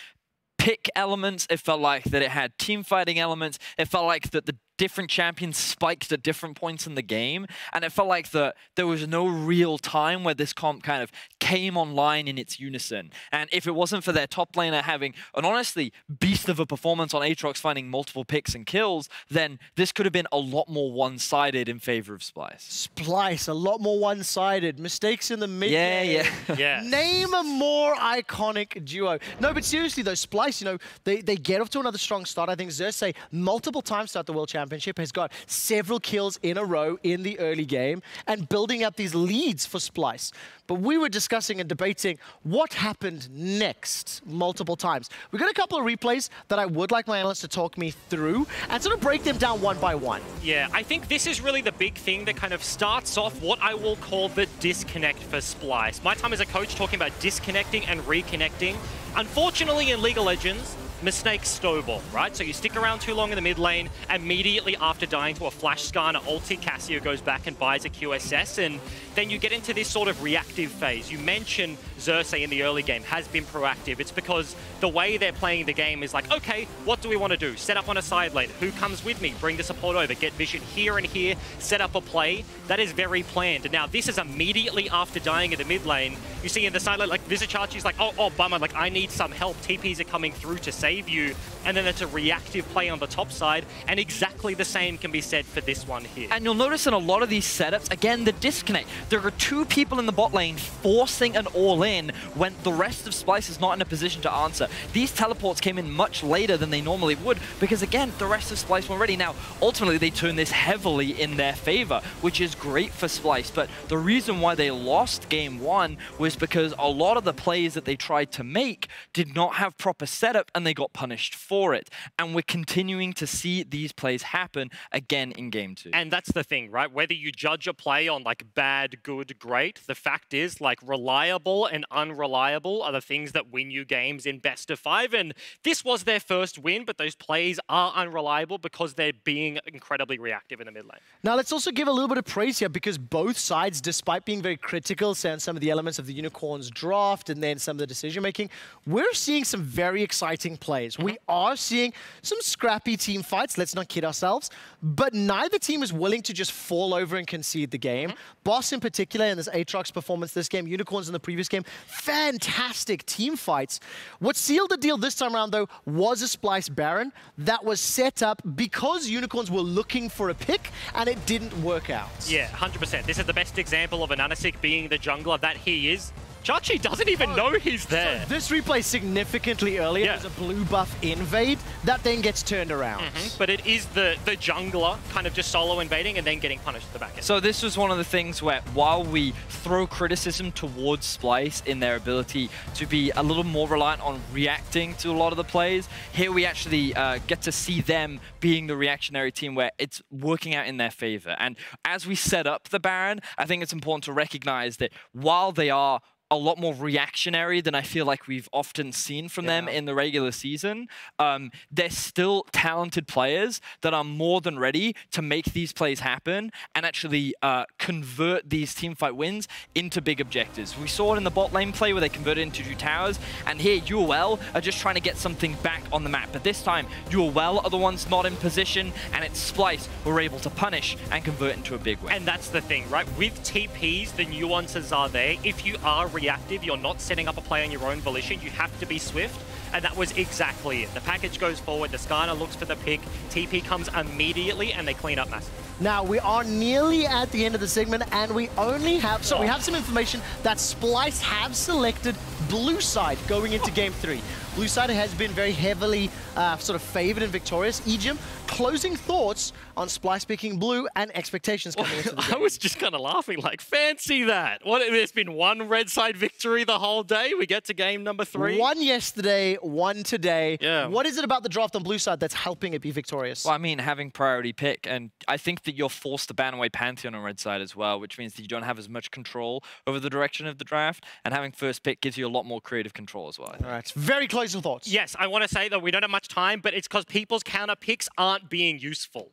pick elements, it felt like that it had team fighting elements, it felt like that the different champions spiked at different points in the game, and it felt like that there was no real time where this comp kind of came online in its unison. And if it wasn't for their top laner having an honestly beast of a performance on Aatrox, finding multiple picks and kills, then this could have been a lot more one-sided in favor of Splyce. Splyce, a lot more one-sided. Mistakes in the mid game. Yeah. Name a more iconic duo. No, but seriously though, Splyce, you know, they get off to another strong start. I think Xerxes multiple times throughout the World Championship has got several kills in a row in the early game and building up these leads for Splyce. But we were discussing and debating what happened next multiple times. We got a couple of replays that I would like my analysts to talk me through and sort of break them down one by one. Yeah, I think this is really the big thing that kind of starts off what I will call the disconnect for Splyce. My time as a coach talking about disconnecting and reconnecting. Unfortunately, in League of Legends, mistakes snowball, right? So you stick around too long in the mid lane, immediately after dying to a Flash Skarner ulti, Cassio goes back and buys a QSS, and then you get into this sort of reactive phase. You mentioned Xerxes in the early game has been proactive. It's because the way they're playing the game is like, okay, what do we want to do? Set up on a side lane. Who comes with me? Bring the support over. Get vision here and here. Set up a play. That is very planned. And now this is immediately after dying in the mid lane. You see in the side lane, like Vizichachi's like, oh, bummer, like I need some help. TPs are coming through to save you. And then it's a reactive play on the top side. And exactly the same can be said for this one here. And you'll notice in a lot of these setups, again, the disconnect. There are 2 people in the bot lane forcing an all-in when the rest of Splyce is not in a position to answer. These teleports came in much later than they normally would because, again, the rest of Splyce were ready. Now, ultimately, they turn this heavily in their favor, which is great for Splyce. But the reason why they lost game 1 was because a lot of the plays that they tried to make did not have proper setup and they got punished for it. And we're continuing to see these plays happen again in game 2. And that's the thing, right? Whether you judge a play on like bad, good, great, the fact is like reliable and unreliable are the things that win you games in best of 5. And this was their first win, but those plays are unreliable because they're being incredibly reactive in the mid lane. Now, let's also give a little bit of praise here because both sides, despite being very critical, saying some of the elements of the Unicorns draft and then some of the decision-making, we're seeing some very exciting plays. We are are seeing some scrappy team fights, let's not kid ourselves, but neither team is willing to just fall over and concede the game. Boss in particular in this Aatrox performance this game, Unicorns in the previous game, fantastic team fights. What sealed the deal this time around, though, was a Splyce Baron that was set up because Unicorns were looking for a pick, and it didn't work out. Yeah, 100%. This is the best example of Ananasik being the jungler that he is. Chachi doesn't even know he's there. So this replay significantly earlier. There's a blue buff invade that then gets turned around. But it is the jungler kind of just solo invading and then getting punished at the back end. So this was one of the things where while we throw criticism towards Splyce in their ability to be a little more reliant on reacting to a lot of the plays, here we actually get to see them being the reactionary team where it's working out in their favor. And as we set up the Baron, I think it's important to recognize that while they are a lot more reactionary than I feel like we've often seen from them in the regular season, they're still talented players that are more than ready to make these plays happen and actually convert these teamfight wins into big objectives. We saw it in the bot lane play where they converted into 2 towers, and here UOL are just trying to get something back on the map. But this time, UOL are the ones not in position, and it's Splyce who are able to punish and convert into a big win. And that's the thing, right? With TPs, the nuances are there. If you are reactive, you're not setting up a play on your own volition, you have to be swift, and that was exactly it. The package goes forward, the Skarner looks for the pick, TP comes immediately, and they clean up massively. Now, we are nearly at the end of the segment, and we only have, we have some information that Splyce have selected blue side going into game 3. Blue side has been very heavily sort of favored and victorious. Ejim, closing thoughts on Splyce picking blue and expectations coming into the game. I was just kind of laughing like, fancy that. What, there's been one red side victory the whole day. We get to game number 3. One yesterday, one today. Yeah. What is it about the draft on blue side that's helping it be victorious? Well, I mean, having priority pick, and I think that you're forced to ban away Pantheon on red side as well, which means that you don't have as much control over the direction of the draft, and having first pick gives you a lot more creative control as well. All right, very closing thoughts. Yes, I want to say that we don't have much time, but it's because people's counter picks aren't being useful.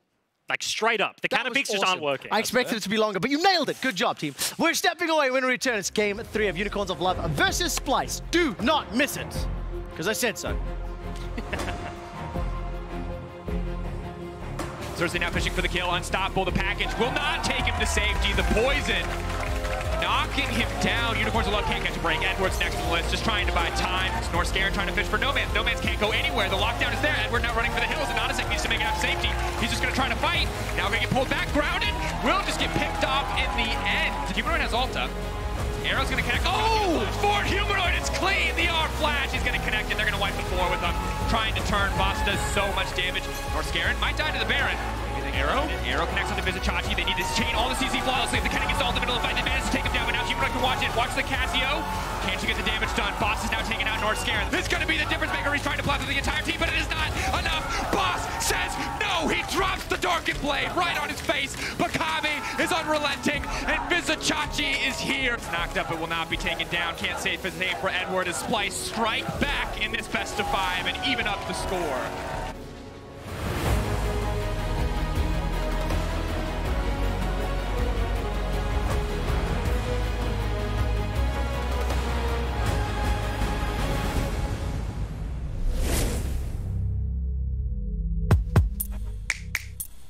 Like, straight up. The counter picks just aren't working. I expected it to be longer, but you nailed it. Good job, team. We're stepping away when we return. It's game 3 of Unicorns of Love versus Splyce. Do not miss it, because I said so. Cersei now pushing for the kill. Unstoppable. The package will not take him to safety. The poison knocking him down. Unicorns of Love can't catch a break. Edward's next to the list, just trying to buy time. Snorscare trying to fish for Nomans. Nomans can't go anywhere. The lockdown is there. Edward now running for the hills, and Anasik needs to make it out of safety. He's just going to try to fight. Now going to get pulled back, grounded. Will just get picked off in the end. Humanoid has Ulta. Arrow's going to connect. Oh! For Humanoid, it's clean. The R flash is going to connect, and they're going to wipe the floor with him. Trying to turn. Boss does so much damage. Snorscare might die to the Baron. Arrow connects on the Vizichachi. They need to chain all the CC flawlessly. If the Kenny gets all in the middle of the fight, they manage to take him down, but now Humanoid can watch it. Watch the Casio. Can't you get the damage done? Boss is now taking out Northscare. This is going to be the difference maker. He's trying to blast with the entire team, but it is not enough. Boss says no. He drops the Darkened Blade right on his face. Bakami is unrelenting, and Vizichachi is here. It's knocked up, but will not be taken down. Can't save for Edward as Splyce strike back in this best of 5 and even up the score.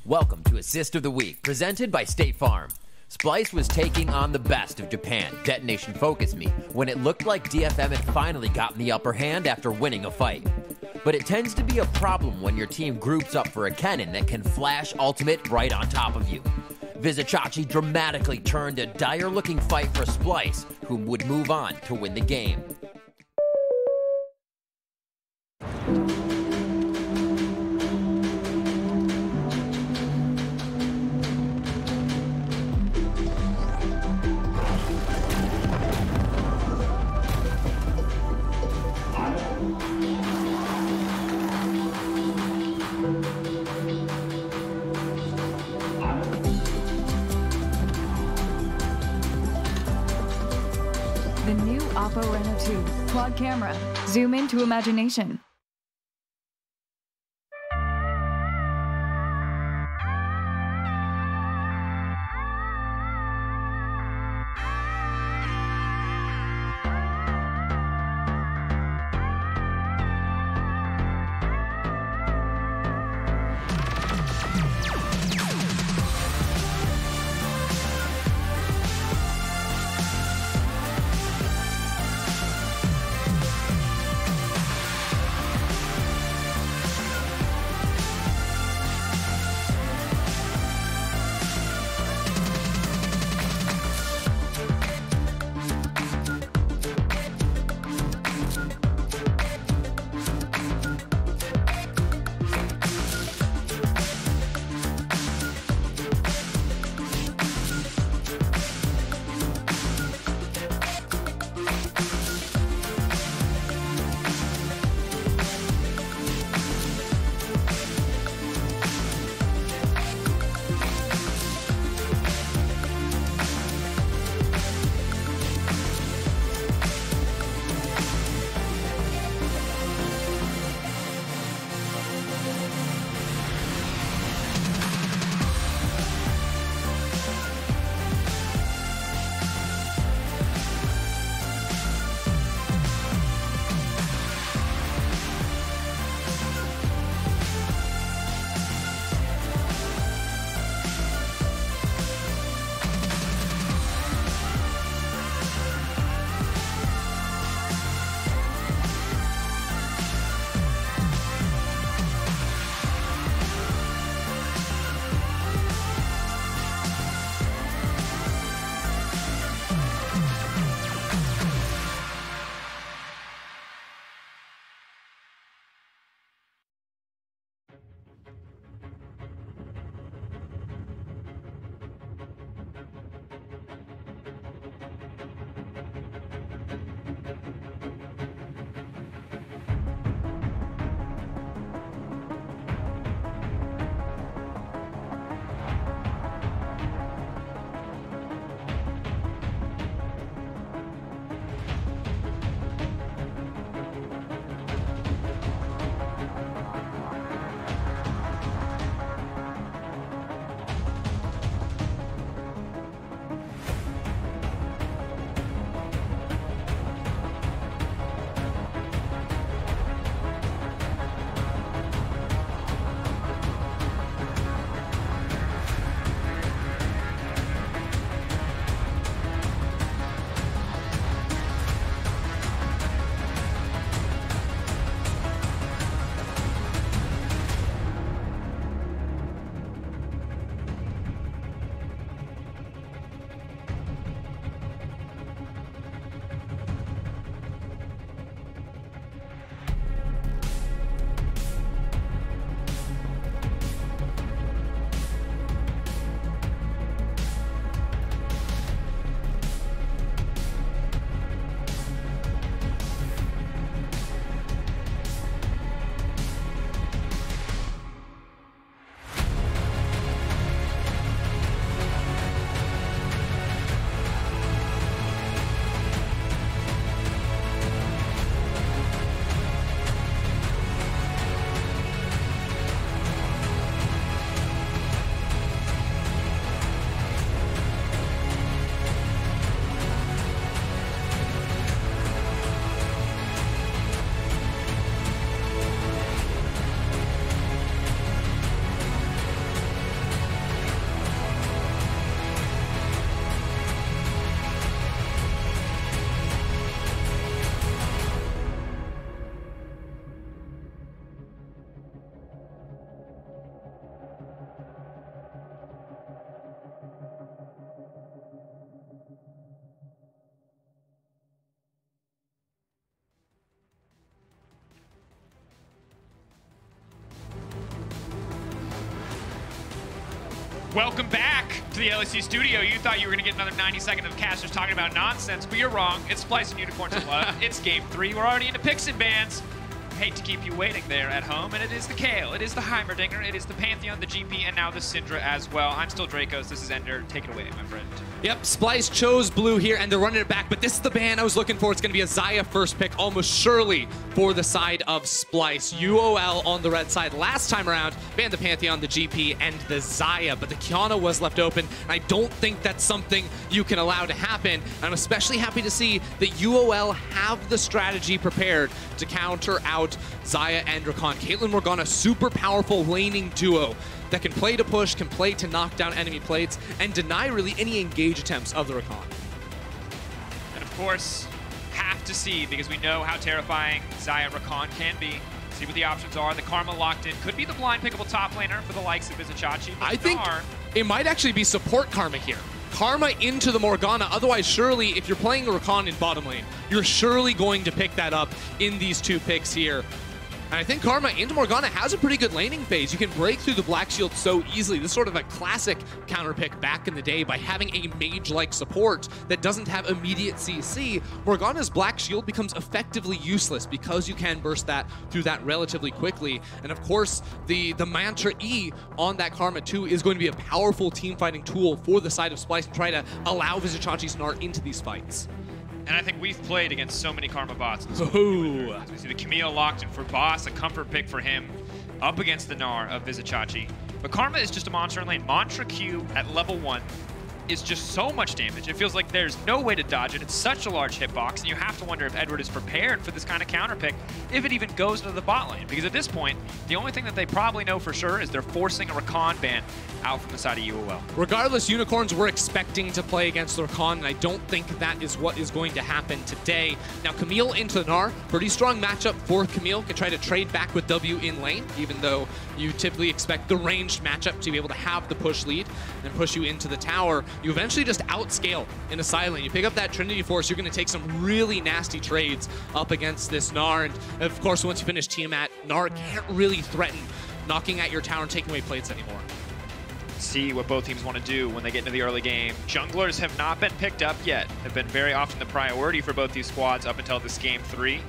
Welcome to Assist of the Week, presented by State Farm. Splyce was taking on the best of Japan, Detonation focused me, when it looked like DFM had finally gotten the upper hand after winning a fight. But it tends to be a problem when your team groups up for a cannon that can flash ultimate right on top of you. Vizichachi dramatically turned a dire-looking fight for Splyce, who would move on to win the game. The new Oppo Reno 2 quad camera. Zoom into imagination. Welcome back to the LEC studio. You thought you were going to get another 90 seconds of casters talking about nonsense, but you're wrong. It's Splyce and Unicorns of Love. It's game 3. We're already into picks and bans. Hate to keep you waiting there at home, and it is the Kale, it is the Heimerdinger, it is the Pantheon, the GP, and now the Syndra as well. I'm still Dracos. This is Ender. Take it away, my friend. Yep, Splyce chose blue here, and they're running it back, but this is the ban I was looking for. It's going to be a Xayah first pick, almost surely for the side of Splyce. UOL on the red side last time around, banned the Pantheon, the GP, and the Xayah, but the Kiana was left open, and I don't think that's something you can allow to happen. I'm especially happy to see that UOL have the strategy prepared to counter out Xayah and Rakan. Caitlyn Morgana, super powerful laning duo that can play to push, can play to knock down enemy plates, and deny really any engage attempts of the Rakan. And of course, have to see, because we know how terrifying Xayah Rakan can be. See what the options are. The Karma locked in. Could be the blind pickable top laner for the likes of Vizichachi. I think it might actually be support Karma here. Karma into the Morgana. Otherwise, surely, if you're playing Rakan in bottom lane, you're surely going to pick that up in these 2 picks here. And I think Karma into Morgana has a pretty good laning phase. You can break through the Black Shield so easily. This is sort of a classic counter pick back in the day by having a mage-like support that doesn't have immediate CC. Morgana's Black Shield becomes effectively useless because you can burst that through that relatively quickly. And of course, the Mantra E on that Karma 2 is going to be a powerful team-fighting tool for the side of Splyce and try to allow Vizichachi's Gnar into these fights. And I think we've played against so many Karma bots. As we see the Camille locked in for boss, a comfort pick for him up against the Gnar of Vizichachi. But Karma is just a monster in lane. Mantra Q at level 1 is just so much damage. It feels like there's no way to dodge it. It's such a large hitbox, and you have to wonder if Edward is prepared for this kind of counter pick, if it even goes into the bot lane. Because at this point, the only thing that they probably know for sure is they're forcing a Rakan ban out from the side of UOL. Regardless, Unicorns were expecting to play against Rakan, and I don't think that is what is going to happen today. Now, Camille into Gnar, pretty strong matchup for Camille. Can try to trade back with W in lane, even though you typically expect the ranged matchup to be able to have the push lead and push you into the tower. You eventually just outscale in a side lane. You pick up that Trinity Force, you're going to take some really nasty trades up against this Gnar. And of course, once you finish Tiamat, Gnar can't really threaten knocking at your tower and taking away plates anymore. See what both teams want to do when they get into the early game. Junglers have not been picked up yet. Have been very often the priority for both these squads up until this game 3.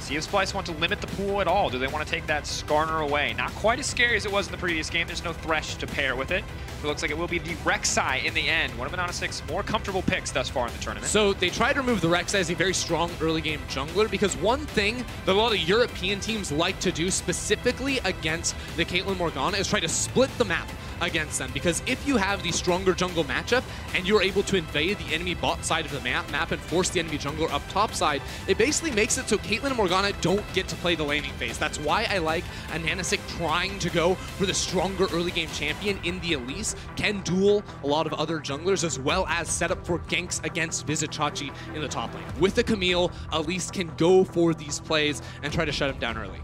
See if Splyce want to limit the pool at all. Do they want to take that Skarner away? Not quite as scary as it was in the previous game. There's no Thresh to pair with it. It looks like it will be the Rek'Sai in the end. One of Banana6's more comfortable picks thus far in the tournament. So they tried to remove the Rek'Sai as a very strong early game jungler, because one thing that a lot of European teams like to do specifically against the Caitlyn Morgana is try to split the map against them, because if you have the stronger jungle matchup and you're able to invade the enemy bot side of the map and force the enemy jungler up top side, it basically makes it so Caitlyn and Morgana don't get to play the laning phase. That's why I like a Nanasik trying to go for the stronger early game champion in the Elise, can duel a lot of other junglers, as well as set up for ganks against Vizichachi in the top lane. With the Camille, Elise can go for these plays and try to shut him down early.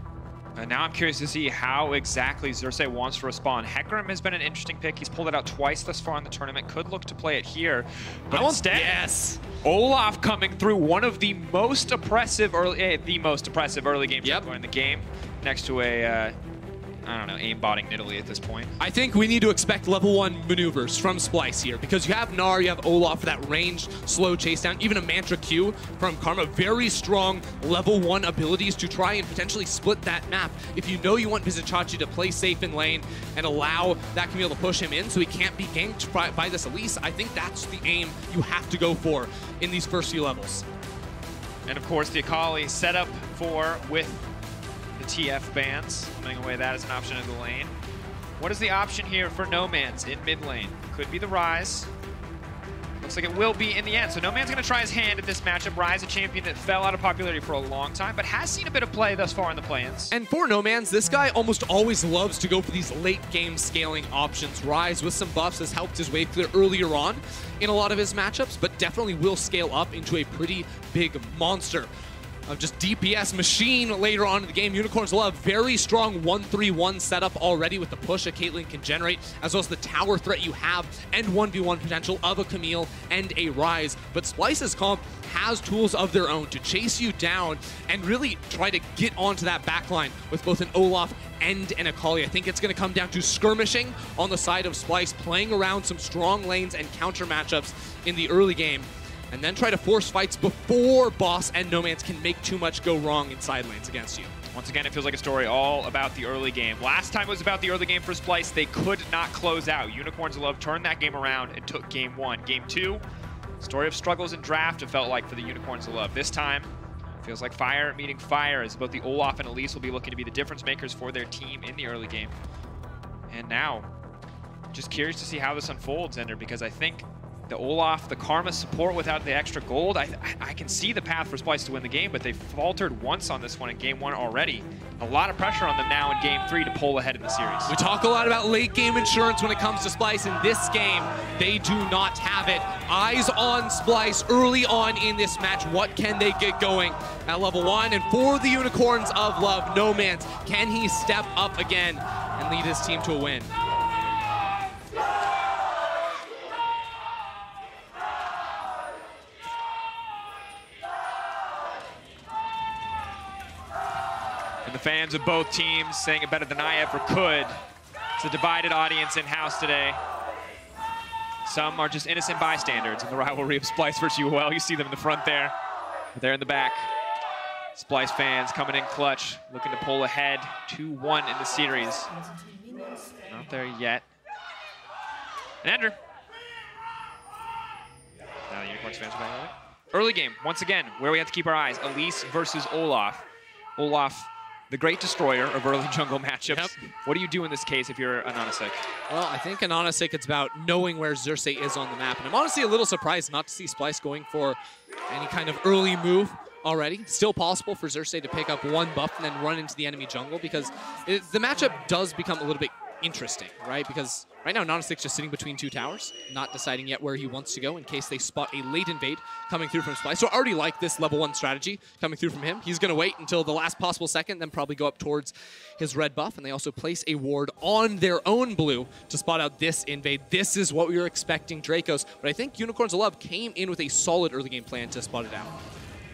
And now I'm curious to see how exactly Xerxes wants to respond. Hecarim has been an interesting pick. He's pulled it out twice thus far in the tournament. Could look to play it here. But instead, yes, Olaf coming through, one of the most oppressive early game jungler in the game, next to a I don't know, aimbotting Nidalee at this point. I think we need to expect level 1 maneuvers from Splyce here, because you have Gnar, you have Olaf for that ranged slow chase down, even a Mantra Q from Karma. Very strong level 1 abilities to try and potentially split that map. If you know you want Vizichachi to play safe in lane and allow that Camille to push him in so he can't be ganked by this Elise, I think that's the aim you have to go for in these first few levels. And of course, the Akali set up for with the TF bans, putting away that as an option in the lane. What is the option here for No Man's in mid lane? Could be the Ryze. Looks like it will be in the end. So No Man's going to try his hand in this matchup. Ryze, a champion that fell out of popularity for a long time, but has seen a bit of play thus far in the play-ins. And for No Man's, this guy almost always loves to go for these late game scaling options. Ryze, with some buffs, has helped his way clear earlier on in a lot of his matchups, but definitely will scale up into a pretty big monster of just DPS machine later on in the game. Unicorns will have very strong 1-3-1 setup already with the push a Caitlyn can generate, as well as the tower threat you have, and 1v1 potential of a Camille and a Ryze. But Splyce's comp has tools of their own to chase you down and really try to get onto that backline with both an Olaf and an Akali. I think it's going to come down to skirmishing on the side of Splyce, playing around some strong lanes and counter matchups in the early game, and then try to force fights before Boss and Nomanz can make too much go wrong in side lanes against you. Once again, it feels like a story all about the early game. Last time it was about the early game for Splyce. They could not close out. Unicorns of Love turned that game around and took game 1. Game 2, story of struggles in draft, it felt like, for the Unicorns of Love. This time, feels like fire meeting fire, as both the Olaf and Elise will be looking to be the difference makers for their team in the early game. And now, just curious to see how this unfolds, Ender, because I think the Olaf, the Karma support without the extra gold, I can see the path for Splyce to win the game, but they faltered once on this one in game 1 already. A lot of pressure on them now in game 3 to pull ahead in the series. We talk a lot about late game insurance when it comes to Splyce. In this game, they do not have it. Eyes on Splyce early on in this match. What can they get going at level 1? And for the Unicorns of Love, Nomanz, can he step up again and lead his team to a win? The fans of both teams saying it better than I ever could. It's a divided audience in-house today. Some are just innocent bystanders in the rivalry of Splyce versus UOL. You see them in the front there. They're in the back. Splyce fans coming in clutch, looking to pull ahead 2-1 in the series. Not there yet. And Ender. Now the Unicorns fans are back. Early game, once again, where we have to keep our eyes. Elise versus Olaf. Olaf, the great destroyer of early jungle matchups. Yep. What do you do in this case if you're Anonasek? Well, I think Anonasek, it's about knowing where Xerxes is on the map. And I'm honestly a little surprised not to see Splyce going for any kind of early move already. Still possible for Xerxes to pick up one buff and then run into the enemy jungle, because the matchup does become a little bit interesting, right? Because right now, Nanasek's just sitting between 2 towers, not deciding yet where he wants to go in case they spot a late invade coming through from Splyce. So I already like this level 1 strategy coming through from him. He's going to wait until the last possible second, then probably go up towards his red buff. And they also place a ward on their own blue to spot out this invade. This is what we were expecting Dracos. But I think Unicorns of Love came in with a solid early game plan to spot it out.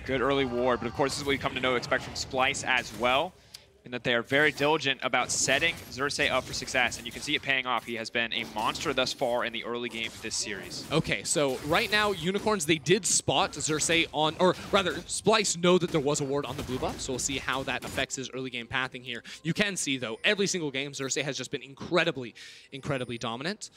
Good early ward, but of course this is what you come to know expect from Splyce as well, in that they are very diligent about setting Xerxes up for success, and you can see it paying off. He has been a monster thus far in the early game of this series. Okay, so right now, Unicorns, they did spot Xerxes on, or rather, Splyce know that there was a ward on the blue buff, so we'll see how that affects his early game pathing here. You can see, though, every single game, Xerxes has just been incredibly, incredibly dominant.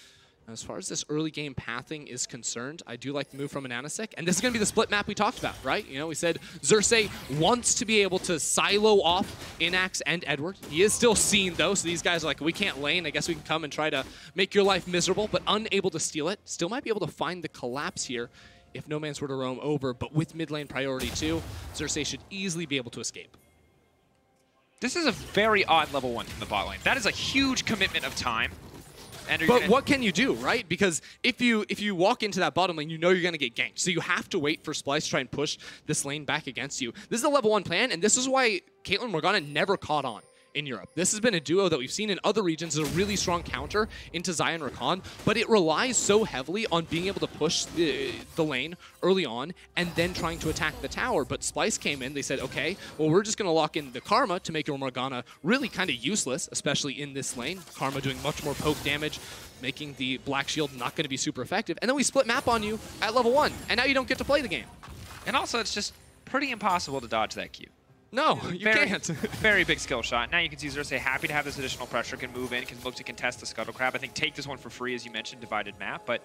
As far as this early game pathing is concerned, I do like the move from Anonasek, and this is going to be the split map we talked about, right? You know, we said Xerxes wants to be able to silo off Inax and Edward. He is still seen, though, so these guys are like, we can't lane. I guess we can come and try to make your life miserable, but unable to steal it. Still might be able to find the collapse here if Nomanz were to roam over, but with mid lane priority too, Xerxes should easily be able to escape. This is a very odd level 1 from the bot lane. That is a huge commitment of time. But what can you do, right? Because if you walk into that bottom lane, you know you're going to get ganked. So you have to wait for Splyce to try and push this lane back against you. This is a level 1 plan, and this is why Caitlyn Morgana never caught on in Europe. This has been a duo that we've seen in other regions as a really strong counter into Zion Rakan, but it relies so heavily on being able to push the lane early on and then trying to attack the tower. But Splyce came in, they said, okay, well, we're just going to lock in the Karma to make your Morgana really kind of useless, especially in this lane. Karma doing much more poke damage, making the Black Shield not going to be super effective. And then we split map on you at level 1, and now you don't get to play the game. And also, it's just pretty impossible to dodge that Q. No, you can't. Very big skill shot. Now you can see Xerxes happy to have this additional pressure, can move in, can look to contest the Scuttle Crab. I think take this one for free, as you mentioned, divided map. But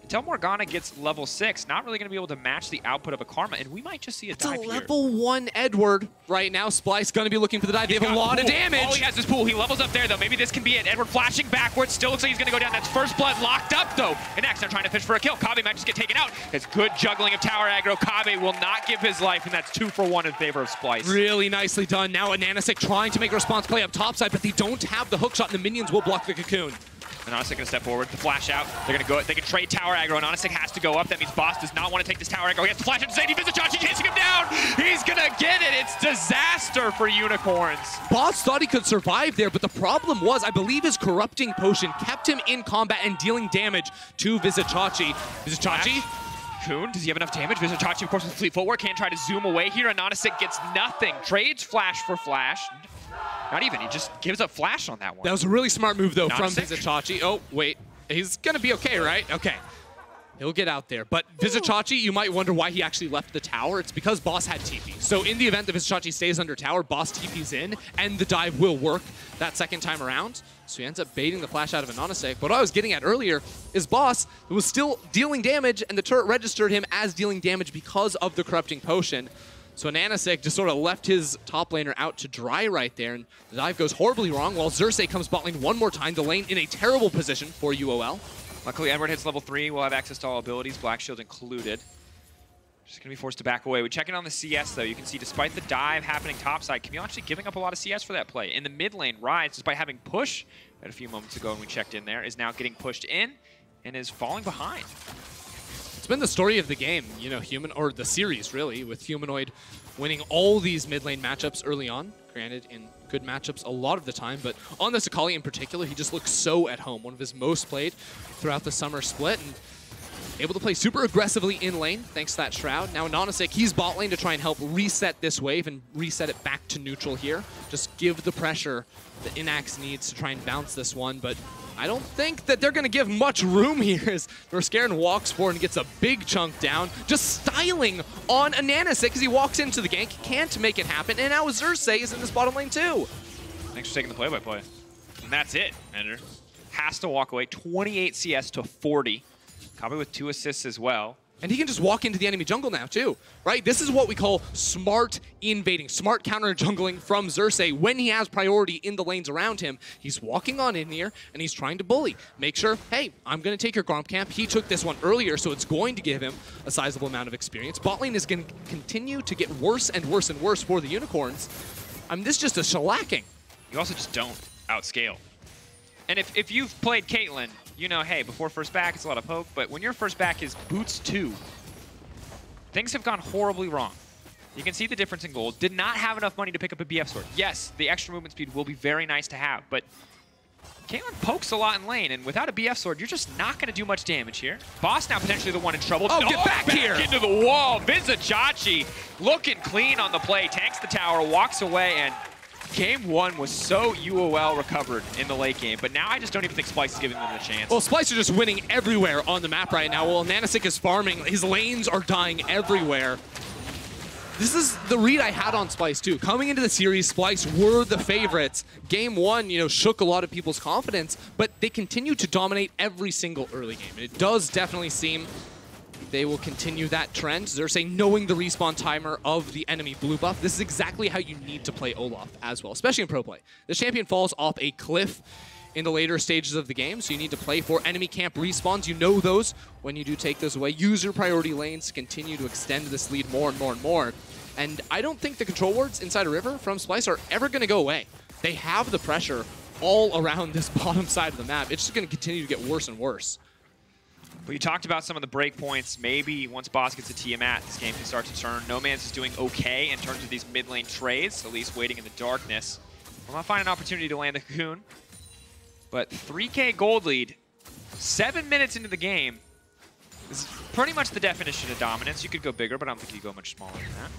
until Morgana gets level 6, not really going to be able to match the output of a Karma, and we might just see a dive here. It's a level 1 Edward right now. Splyce going to be looking for the dive. They have a lot of damage. Oh, he has his pool. He levels up there, though. Maybe this can be it. Edward flashing backwards. Still looks like he's going to go down. That's first blood locked up, though. And next, they're trying to fish for a kill. Kabe might just get taken out. It's good juggling of tower aggro. Kabe will not give his life, and that's 2 for 1 in favor of Splyce. Really nicely done. Now Anonasek trying to make a response play up topside, but they don't have the hook shot, and the minions will block the cocoon. Anonasek going to step forward, the flash out. They're going to go. They can trade tower aggro. Anonasek has to go up. That means Boss does not want to take this tower aggro. He has to flash into safety. Vizichachi chasing him down. He's going to get it. It's disaster for Unicorns. Boss thought he could survive there, but the problem was, I believe his corrupting potion kept him in combat and dealing damage to Vizichachi. Vizichachi Cocoon, does he have enough damage? Visitachi, of course, with fleet footwork, can try to zoom away here. Anonasik gets nothing. Trades flash for flash. Not even, he just gives up flash on that one. That was a really smart move, though, from Anonasik. Visitachi. Oh, wait. He's going to be okay, right? Okay. He'll get out there. But Visitachi, you might wonder why he actually left the tower. It's because Boss had TP. So in the event that Visitachi stays under tower, Boss TP's in, and the dive will work that second time around. So he ends up baiting the flash out of Anonasik. But what I was getting at earlier is Boss was still dealing damage, and the turret registered him as dealing damage because of the Corrupting Potion. So Anonasik just sort of left his top laner out to dry right there, and the dive goes horribly wrong while Xerxes comes bot lane one more time, the lane in a terrible position for UOL. Luckily, Edward hits level 3. We'll have access to all abilities, Black Shield included. Just going to be forced to back away. We check in on the CS, though. You can see, despite the dive happening topside, Camille actually giving up a lot of CS for that play. In the mid lane, Rise, despite having push a few moments ago when we checked in there, is now getting pushed in and is falling behind. It's been the story of the game, you know, the series, really, with Humanoid winning all these mid lane matchups early on. Granted, in good matchups a lot of the time, but on this Akali in particular, he just looks so at home. One of his most played throughout the summer split, and able to play super aggressively in lane thanks to that Shroud. Now Anonasik, he's bot lane to try and help reset this wave and reset it back to neutral here. Just give the pressure that Inax needs to try and bounce this one, but I don't think that they're going to give much room here as Norskaran walks forward and gets a big chunk down, just styling on Anonasik as he walks into the gank, can't make it happen, and now Xerxes is in this bottom lane too. Thanks for taking the play-by-play. And that's it, Ender. Has to walk away, 28 CS to 40. Probably with 2 assists as well. And he can just walk into the enemy jungle now, too, right? This is what we call smart invading, smart counter-jungling from Xerxes. When he has priority in the lanes around him, he's walking on in here, and he's trying to bully. Make sure, hey, I'm going to take your Gromp camp. He took this one earlier, so it's going to give him a sizable amount of experience. Bot lane is going to continue to get worse and worse and worse for the Unicorns. I mean, this is just a shellacking. You also just don't outscale. And if you've played Caitlyn, you know, hey, before first back, it's a lot of poke, but when your first back is boots 2, things have gone horribly wrong. You can see the difference in gold. Did not have enough money to pick up a BF sword. Yes, the extra movement speed will be very nice to have, but Caitlyn pokes a lot in lane, and without a BF sword, you're just not going to do much damage here. Boss now potentially the one in trouble. Oh, get back here! Into the wall. Visitachi looking clean on the play, tanks the tower, walks away, and Game 1 was so UOL recovered in the late game, but now I just don't even think Splyce is giving them the chance. Well, Splyce are just winning everywhere on the map right now. While Anonasik is farming, his lanes are dying everywhere. This is the read I had on Splyce, too. Coming into the series, Splyce were the favorites. Game 1, you know, shook a lot of people's confidence, but they continue to dominate every single early game. And it does definitely seem they will continue that trend. Xerxes knowing the respawn timer of the enemy blue buff. This is exactly how you need to play Olaf as well, especially in pro play. The champion falls off a cliff in the later stages of the game, so you need to play for enemy camp respawns. You know those when you do take those away. Use your priority lanes to continue to extend this lead more and more and more. And I don't think the control wards inside a river from Splyce are ever going to go away. They have the pressure all around this bottom side of the map. It's just going to continue to get worse and worse. But you talked about some of the breakpoints. Maybe once Boss gets a Tiamat, this game can start to turn. Noman's is doing okay in terms of these mid lane trades, at least waiting in the darkness. We'll not find an opportunity to land the Cocoon. But 3K gold lead, 7 minutes into the game. This is pretty much the definition of dominance. You could go bigger, but I don't think you go much smaller than that.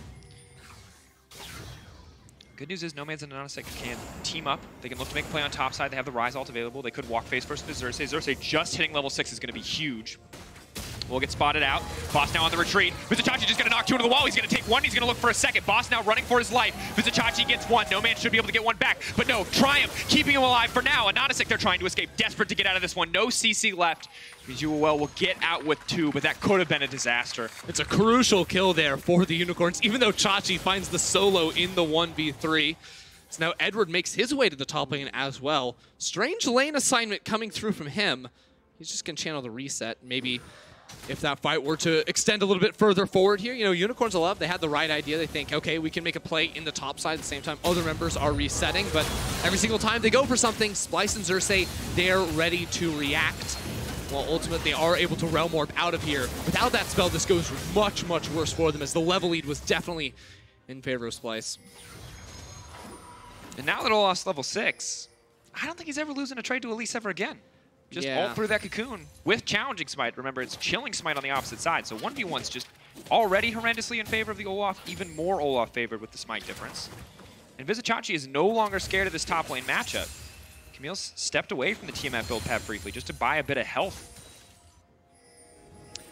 Good news is Noman's and Anonasik can team up. They can look to make a play on top side. They have the Rise ult available. They could walk face first to Xerxes. Xerxes just hitting level 6 is going to be huge. Will get spotted out. Boss now on the retreat. Visitachi just going to knock 2 into the wall. He's going to take 1. He's going to look for a second. Boss now running for his life. Visitachi gets 1. No man should be able to get 1 back. But no, Triumph keeping him alive for now. Anonasik, they're trying to escape. Desperate to get out of this one. No CC left. UOL will get out with 2, but that could have been a disaster. It's a crucial kill there for the Unicorns, even though Chachi finds the solo in the 1v3. So now Edward makes his way to the top lane as well. Strange lane assignment coming through from him. He's just going to channel the reset. Maybe if that fight were to extend a little bit further forward here, you know, Unicorns Love, they had the right idea. They think, okay, we can make a play in the top side at the same time other members are resetting, but every single time they go for something, Splyce and Xerxes, they're ready to react. Well, ultimately, they are able to Realm Warp out of here. Without that spell, this goes much, much worse for them, as the level lead was definitely in favor of Splyce. And now that Olaf's level 6, I don't think he's ever losing a trade to Elise ever again. just ult through that cocoon with challenging smite. Remember, it's chilling smite on the opposite side. So 1v1's just already horrendously in favor of the Olaf, even more Olaf favored with the smite difference. And Vizicachi is no longer scared of this top lane matchup. Camille's stepped away from the TMF build path briefly just to buy a bit of health.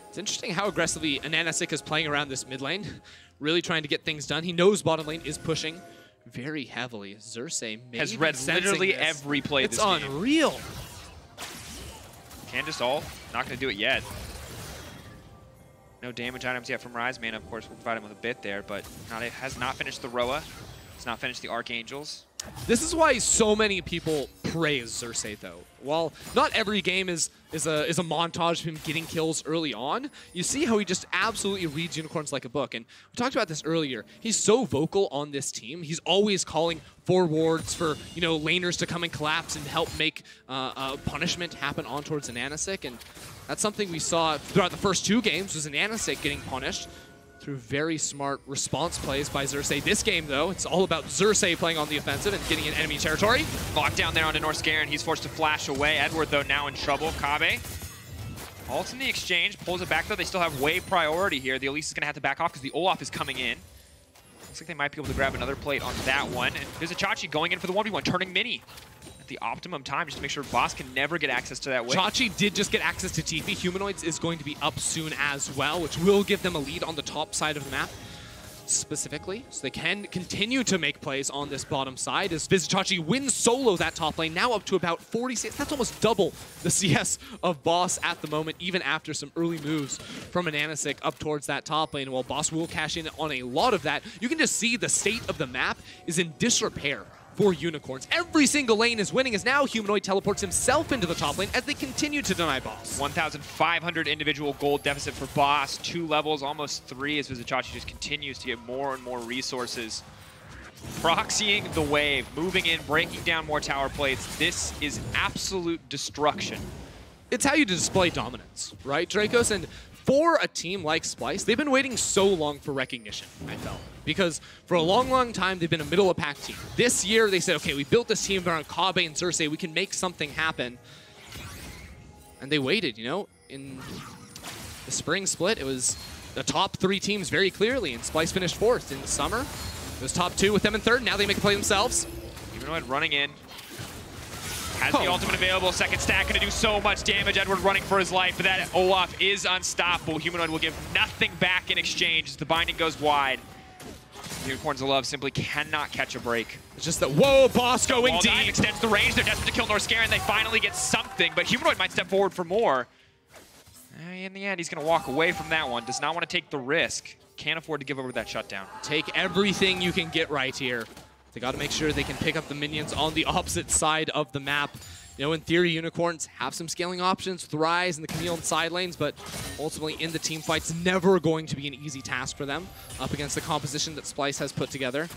It's interesting how aggressively Ananasik is playing around this mid lane, really trying to get things done. He knows bottom lane is pushing very heavily. Xerxes has read literally every play this game. It's unreal. Can just ult. Not going to do it yet. No damage items yet from Rise Mana. Of course, we'll provide him with a bit there, but has not finished the Roa. Has not finished the Archangels. This is why so many people praise Xerxes, though. While not every game is a montage of him getting kills early on, you see how he just absolutely reads unicorns like a book. And we talked about this earlier. He's so vocal on this team. He's always calling for wards for laners to come and collapse and help make punishment happen on towards Ananasik. And that's something we saw throughout the first 2 games was Ananasik getting punished through very smart response plays by Xerxes. This game, though, it's all about Xerxes playing on the offensive and getting in enemy territory. Locked down there onto Norscaran. He's forced to flash away. Edward, though, now in trouble. Kabe ults in the exchange, pulls it back, though. They still have wave priority here. The Elise is going to have to back off because the Olaf is coming in. Looks like they might be able to grab another plate on that one. And Vizicachi going in for the 1v1, turning mini at the optimum time just to make sure Boss can never get access to that wave. Chachi did just get access to TP. Humanoids is going to be up soon as well, which will give them a lead on the top side of the map specifically. So they can continue to make plays on this bottom side as Vizicachi wins solo that top lane, now up to about 46. That's almost double the CS of Boss at the moment, even after some early moves from Ananasik up towards that top lane. While Boss will cash in on a lot of that, you can just see the state of the map is in disrepair for Unicorns. Every single lane is winning as now Humanoid teleports himself into the top lane as they continue to deny Boss. 1,500 individual gold deficit for Boss. 2 levels, almost 3 as Vizicachi just continues to get more and more resources. Proxying the wave, moving in, breaking down more tower plates. This is absolute destruction. It's how you display dominance, right, Dracos? And for a team like Splyce, they've been waiting so long for recognition, I felt. Because for a long, long time, they've been a middle-of-pack team. This year, they said, okay, we built this team around Kabe and Xerxes. We can make something happen. And they waited, In the spring split, it was the top 3 teams very clearly, and Splyce finished 4th. In the summer, it was top 2 with them in 3rd. Now they make a play themselves. Humanoid running in. Has the ultimate available. Second stack going to do so much damage. Edward running for his life, but that Olaf is unstoppable. Humanoid will give nothing back in exchange as the binding goes wide. Unicorns of Love simply cannot catch a break. It's just that, whoa, Boss going deep. Dive extends the range. They're desperate to kill Norscaran. They finally get something, but Humanoid might step forward for more. In the end, he's going to walk away from that one. Does not want to take the risk. Can't afford to give over that shutdown. Take everything you can get right here. They got to make sure they can pick up the minions on the opposite side of the map. In theory, Unicorns have some scaling options with Rise and the Camille and side lanes, but ultimately in the team fight's never going to be an easy task for them up against the composition that Splyce has put together.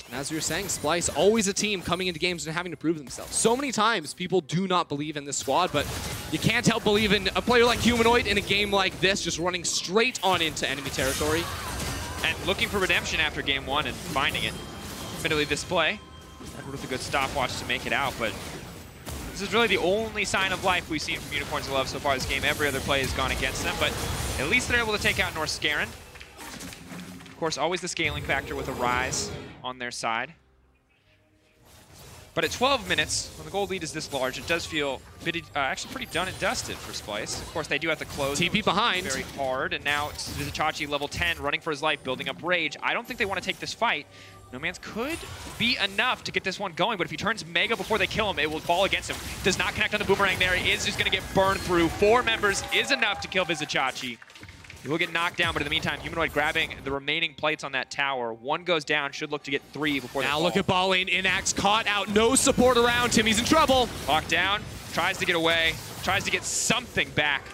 And as we were saying, Splyce, always a team coming into games and having to prove themselves. So many times, people do not believe in this squad, but you can't help believe in a player like Humanoid in a game like this, just running straight on into enemy territory. And looking for redemption after game 1 and finding it. Admittedly, this play, Edward with a good stopwatch to make it out, but this is really the only sign of life we've seen from Unicorns of Love so far this game. Every other play has gone against them, but at least they're able to take out Norscaran. Of course, always the scaling factor with a Rise on their side. But at 12 minutes, when the gold lead is this large, it does feel actually pretty done and dusted for Splyce. Of course, they do have to close. TP behind. Very hard, and now it's Vizicachi, level 10, running for his life, building up Rage. I don't think they want to take this fight. No Man's could be enough to get this one going, but if he turns Mega before they kill him, it will fall against him. Does not connect on the Boomerang there. He is just going to get burned through. 4 members is enough to kill Vizicachi. He will get knocked down, but in the meantime, Humanoid grabbing the remaining plates on that tower. 1 goes down, should look to get 3 before they fall. Now look at bot lane, Inax caught out, no support around him, he's in trouble. Locked down, tries to get away, tries to get something back.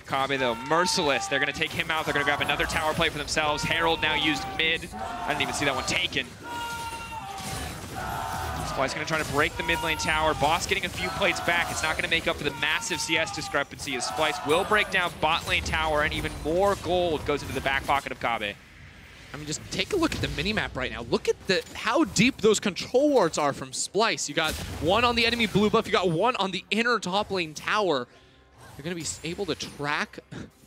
Kabe, though, merciless. They're going to take him out. They're going to grab another tower plate for themselves. Herald now used mid. I didn't even see that one taken. Splyce going to try to break the mid lane tower. Boss getting a few plates back. It's not going to make up for the massive CS discrepancy as Splyce will break down bot lane tower, and even more gold goes into the back pocket of Kabe. I mean, just take a look at the minimap right now. Look at how deep those control wards are from Splyce. You got one on the enemy blue buff. You got one on the inner top lane tower. You're going to be able to track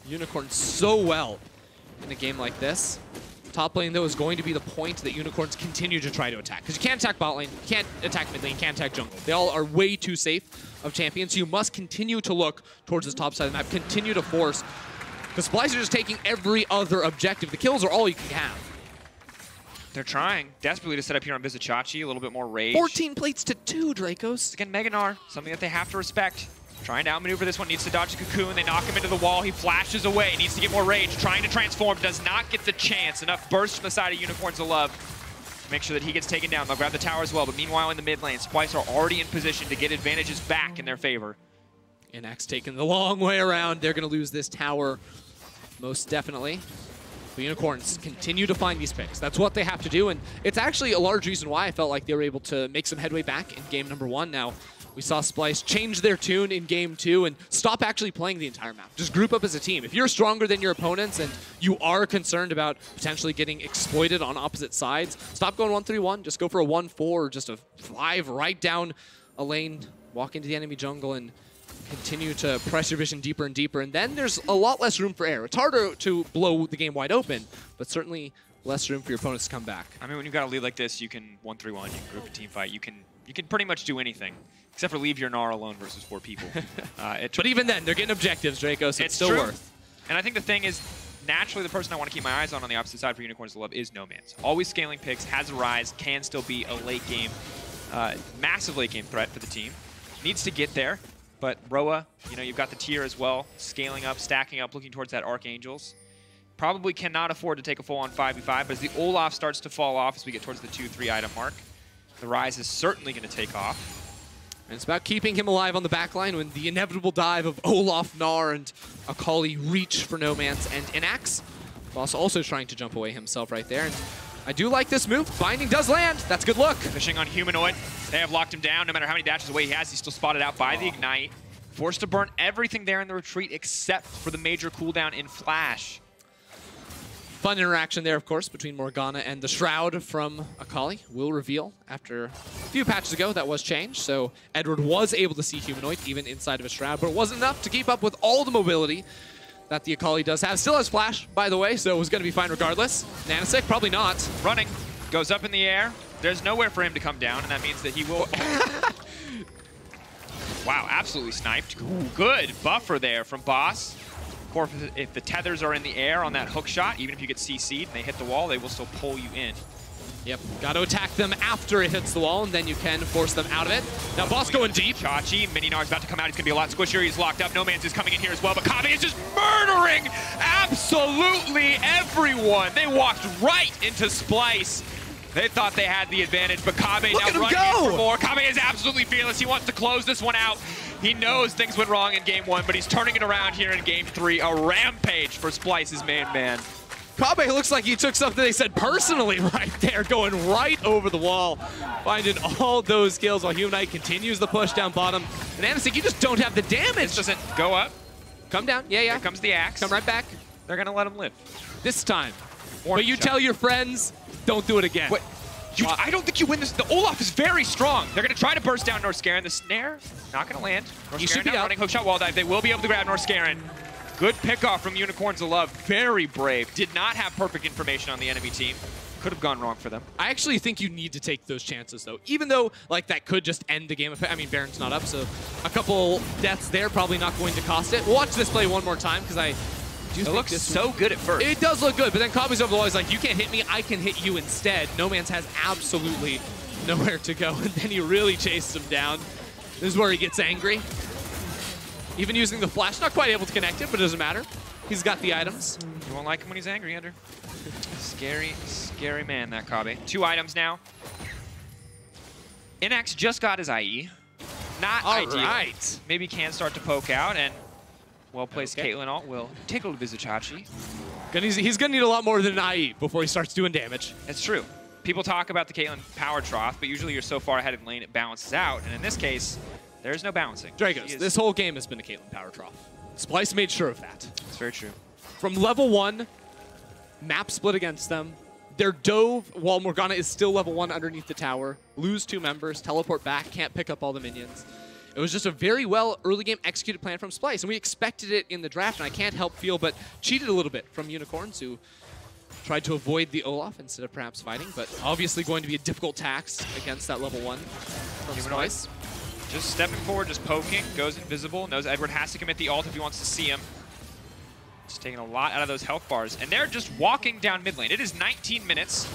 Unicorn so well in a game like this. Top lane, though, is going to be the point that Unicorns continue to try to attack. Because you can't attack bot lane, you can't attack mid lane, you can't attack jungle. They all are way too safe of champions, so you must continue to look towards this top side of the map, continue to force. Because Splyce are just taking every other objective. The kills are all you can have. They're trying desperately to set up here on Vizicachi, a little bit more rage. 14 plates to 2, Dracos. Again, Mega Gnar, something that they have to respect. Trying to outmaneuver this one, needs to dodge the cocoon. They knock him into the wall. He flashes away, needs to get more rage. Trying to transform, does not get the chance. Enough burst from the side of Unicorns of Love to make sure that he gets taken down. They'll grab the tower as well, but meanwhile in the mid lane, Splyce are already in position to get advantages back in their favor. Inax taking the long way around. They're going to lose this tower, most definitely. The Unicorns continue to find these picks. That's what they have to do, and it's actually a large reason why I felt like they were able to make some headway back in game number 1. Now, we saw Splyce change their tune in game 2 and stop actually playing the entire map. Just group up as a team. If you're stronger than your opponents and you are concerned about potentially getting exploited on opposite sides, stop going 1-3-1. Just go for a 1-4 or just a 5 right down a lane, walk into the enemy jungle, and continue to press your vision deeper and deeper. And then there's a lot less room for error. It's harder to blow the game wide open, but certainly less room for your opponents to come back. I mean, when you've got a lead like this, you can 1-3-1, you can group a team fight, you can pretty much do anything. Except for leave your Gnar alone versus 4 people. But even then, they're getting objectives, Draco, so it's still true. worth. And I think the thing is, naturally, the person I want to keep my eyes on the opposite side for Unicorns of Love is Nomanz. Always scaling picks, has a rise, can still be a late game, massive late game threat for the team. Needs to get there, but Roa, you know, you've got the tier as well, scaling up, stacking up, looking towards that Archangels. Probably cannot afford to take a full-on 5v5, but as the Olaf starts to fall off as we get towards the 2-3 item mark, the rise is certainly going to take off. And it's about keeping him alive on the backline when the inevitable dive of Olaf, Gnar, and Akali reach for Nomanz and Inax. Boss also trying to jump away himself right there. And I do like this move. Binding does land. That's good luck. Fishing on Humanoid. They have locked him down. No matter how many dashes away he has, he's still spotted out by the Ignite. Forced to burn everything there in the retreat except for the major cooldown in Flash. Fun interaction there, of course, between Morgana and the Shroud from Akali. Will reveal after a few patches ago that was changed, so Edward was able to see Humanoid even inside of a Shroud, but it wasn't enough to keep up with all the mobility that the Akali does have. Still has Flash, by the way, so it was going to be fine regardless. Nanosick, probably not. Running, goes up in the air. There's nowhere for him to come down, and that means that he will... Wow, absolutely sniped. Ooh, good buffer there from Boss. Of course, if the tethers are in the air on that hook shot, even if you get CC'd and they hit the wall, they will still pull you in. Yep, got to attack them after it hits the wall, and then you can force them out of it. Now, Boss going deep. Chachi, Mini Gnar's about to come out. He's going to be a lot squishier. He's locked up. Nomanz is coming in here as well, but Kave is just murdering absolutely everyone. They walked right into Splyce. They thought they had the advantage, but Kave now running in for more. Kave is absolutely fearless. He wants to close this one out. He knows things went wrong in game 1, but he's turning it around here in game 3. A rampage for Splyce's main man. Kave looks like he took something they said personally right there, going right over the wall, finding all those kills while Humanite continues the push down bottom. And Nanosick, you just don't have the damage. This doesn't go up. Come down. Yeah, yeah. Here comes the axe. Come right back. They're going to let him live. This time. But you tell your friends, don't do it again. What? I don't think you win this. The Olaf is very strong. They're going to try to burst down Norscaran. The snare, not going to land. Norscaran now running hookshot wall dive. They will be able to grab Norscaran. Good pickoff from Unicorns of Love. Very brave. Did not have perfect information on the enemy team. Could have gone wrong for them. I actually think you need to take those chances, though. Even though, like, that could just end the game. I mean, Baron's not up, so a couple deaths there probably not going to cost it. We'll watch this play one more time, because I do think looks so good at first. It does look good, but then Kabe's over the wall. He's like, you can't hit me, I can hit you instead. Nomanz has absolutely nowhere to go, and then he really chases him down. This is where he gets angry. Even using the flash, not quite able to connect it, but it doesn't matter. He's got the items. You won't like him when he's angry, Ender. Scary, scary man, that Kabe. 2 items now. Inax just got his IE. Not ideal. Right. Maybe can start to poke out, and well-placed Caitlyn ult will tickle Vizicachi. He's going to need a lot more than an IE before he starts doing damage. It's true. People talk about the Caitlyn power trough, but usually you're so far ahead in lane it balances out, and in this case, there's no balancing. Dragos, this whole game has been a Caitlyn power trough. Splyce made sure of that. It's very true. From level 1, map split against them, They're dove while Morgana is still level 1 underneath the tower. Lose 2 members, teleport back, can't pick up all the minions. It was just a very well early game executed plan from Splyce, and we expected it in the draft, and I can't help feel but cheated a little bit from Unicorns, who tried to avoid the Olaf instead of perhaps fighting, but obviously going to be a difficult tax against that level 1 from Splyce. Just stepping forward, just poking, goes invisible, knows Edward has to commit the ult if he wants to see him. Just taking a lot out of those health bars, and they're just walking down mid lane. It is 19 minutes,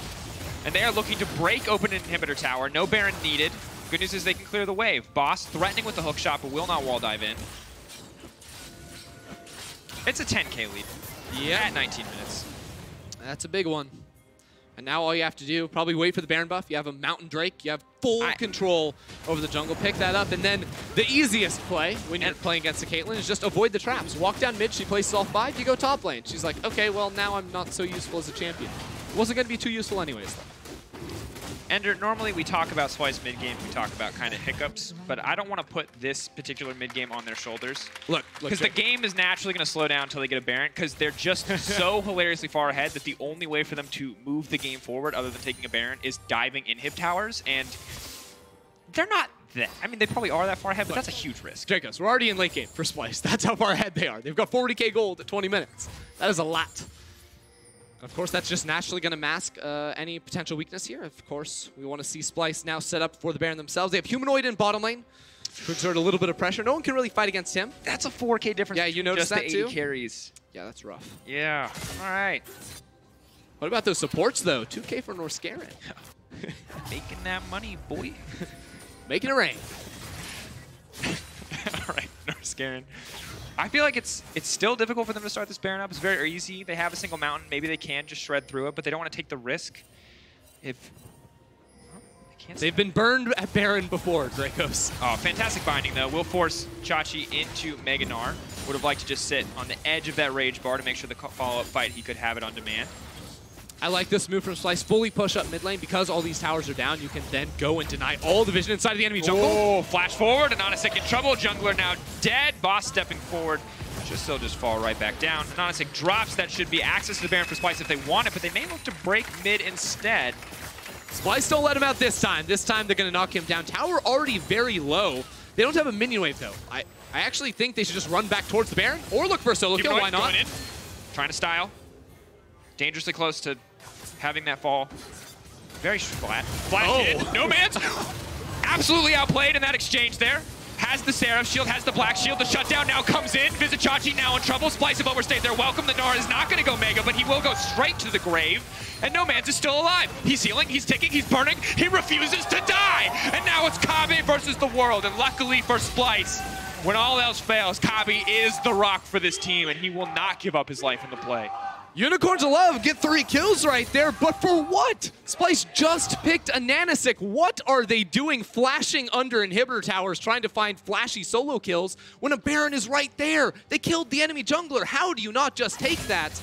and they are looking to break open an inhibitor tower. No Baron needed. Good news is they can clear the wave. Boss threatening with the hook shot, but will not wall dive in. It's a 10K lead. Yeah, at 19 minutes. That's a big one. And now all you have to do, probably wait for the Baron buff. You have a Mountain Drake. You have full control over the jungle. Pick that up, and then the easiest play when you're playing against a Caitlyn is just avoid the traps. Walk down mid, she places all 5, you go top lane. She's like, okay, well, now I'm not so useful as a champion. Wasn't going to be too useful anyways, though. Ender, normally we talk about Splyce mid-game, we talk about kind of hiccups, but I don't want to put this particular mid-game on their shoulders. Look, because the game is naturally going to slow down until they get a Baron, because they're just so hilariously far ahead that the only way for them to move the game forward other than taking a Baron is diving inhib towers, and they're not that. I mean, they probably are that far ahead, but that's a huge risk. Dracos, we're already in late game for Splyce. That's how far ahead they are. They've got 40k gold at 20 minutes. That is a lot. Of course, that's just naturally going to mask any potential weakness here. Of course, we want to see Splyce now set up for the Baron themselves. They have Humanoid in bottom lane to exert a little bit of pressure. No one can really fight against him. That's a 4K difference. Yeah, you noticed that just too? the 80 carries. Yeah, that's rough. Yeah, all right. What about those supports, though? 2K for Norscarin. Making that money, boy. Making it rain. All right, Norscarin. I feel like it's still difficult for them to start this Baron up. It's very easy. They have a single mountain. Maybe they can just shred through it, but they don't want to take the risk. They've been burned at Baron before, Dracos. Oh, fantastic binding, though. Will force Chachi into Mega Gnar. Would have liked to just sit on the edge of that Rage Bar to make sure the follow-up fight, he could have it on demand. I like this move from Splyce. Fully push up mid lane. Because all these towers are down, you can then go and deny all the vision inside of the enemy jungle. Oh, flash forward, and Anasik in trouble. Jungler now dead. Boss stepping forward. They'll just fall right back down. Anasik drops. That should be access to the Baron for Splyce if they want it, but they may look to break mid instead. Splyce don't let him out this time. This time they're going to knock him down. Tower already very low. They don't have a minion wave, though. I actually think they should just run back towards the Baron or look for a solo kill. Why not? Trying to style. Dangerously close to having that fall. Very flat. Flash hit. No man's absolutely outplayed in that exchange there. Has the Seraph shield, has the black shield. The shutdown now comes in. Vizichachi now in trouble. Splyce have overstayed their welcome. The Gnar is not going to go mega, but he will go straight to the grave. And No Man's is still alive. He's healing, he's ticking, he's burning. He refuses to die. And now it's Kabe versus the world. And luckily for Splyce, when all else fails, Kabe is the rock for this team, and he will not give up his life in the play. Unicorns of Love get 3 kills right there, but for what? Splyce just picked a Nanasik. What are they doing flashing under inhibitor towers trying to find flashy solo kills when a Baron is right there? They killed the enemy jungler. How do you not just take that?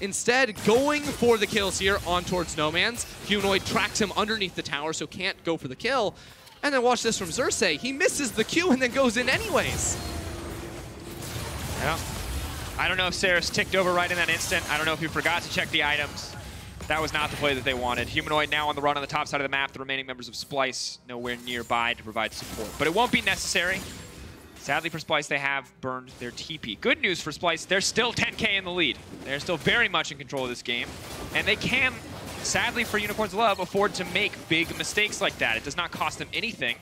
Instead, going for the kills here on towards No Man's. Humanoid tracks him underneath the tower, so can't go for the kill. And then watch this from Xerxes. He misses the Q and then goes in anyways. Yeah. I don't know if Saris ticked over right in that instant. I don't know if he forgot to check the items. That was not the play that they wanted. Humanoid now on the run on the top side of the map. The remaining members of Splyce nowhere nearby to provide support. But it won't be necessary. Sadly for Splyce, they have burned their TP. Good news for Splyce, they're still 10K in the lead. They're still very much in control of this game. And they can, sadly for Unicorns of Love, afford to make big mistakes like that. It does not cost them anything.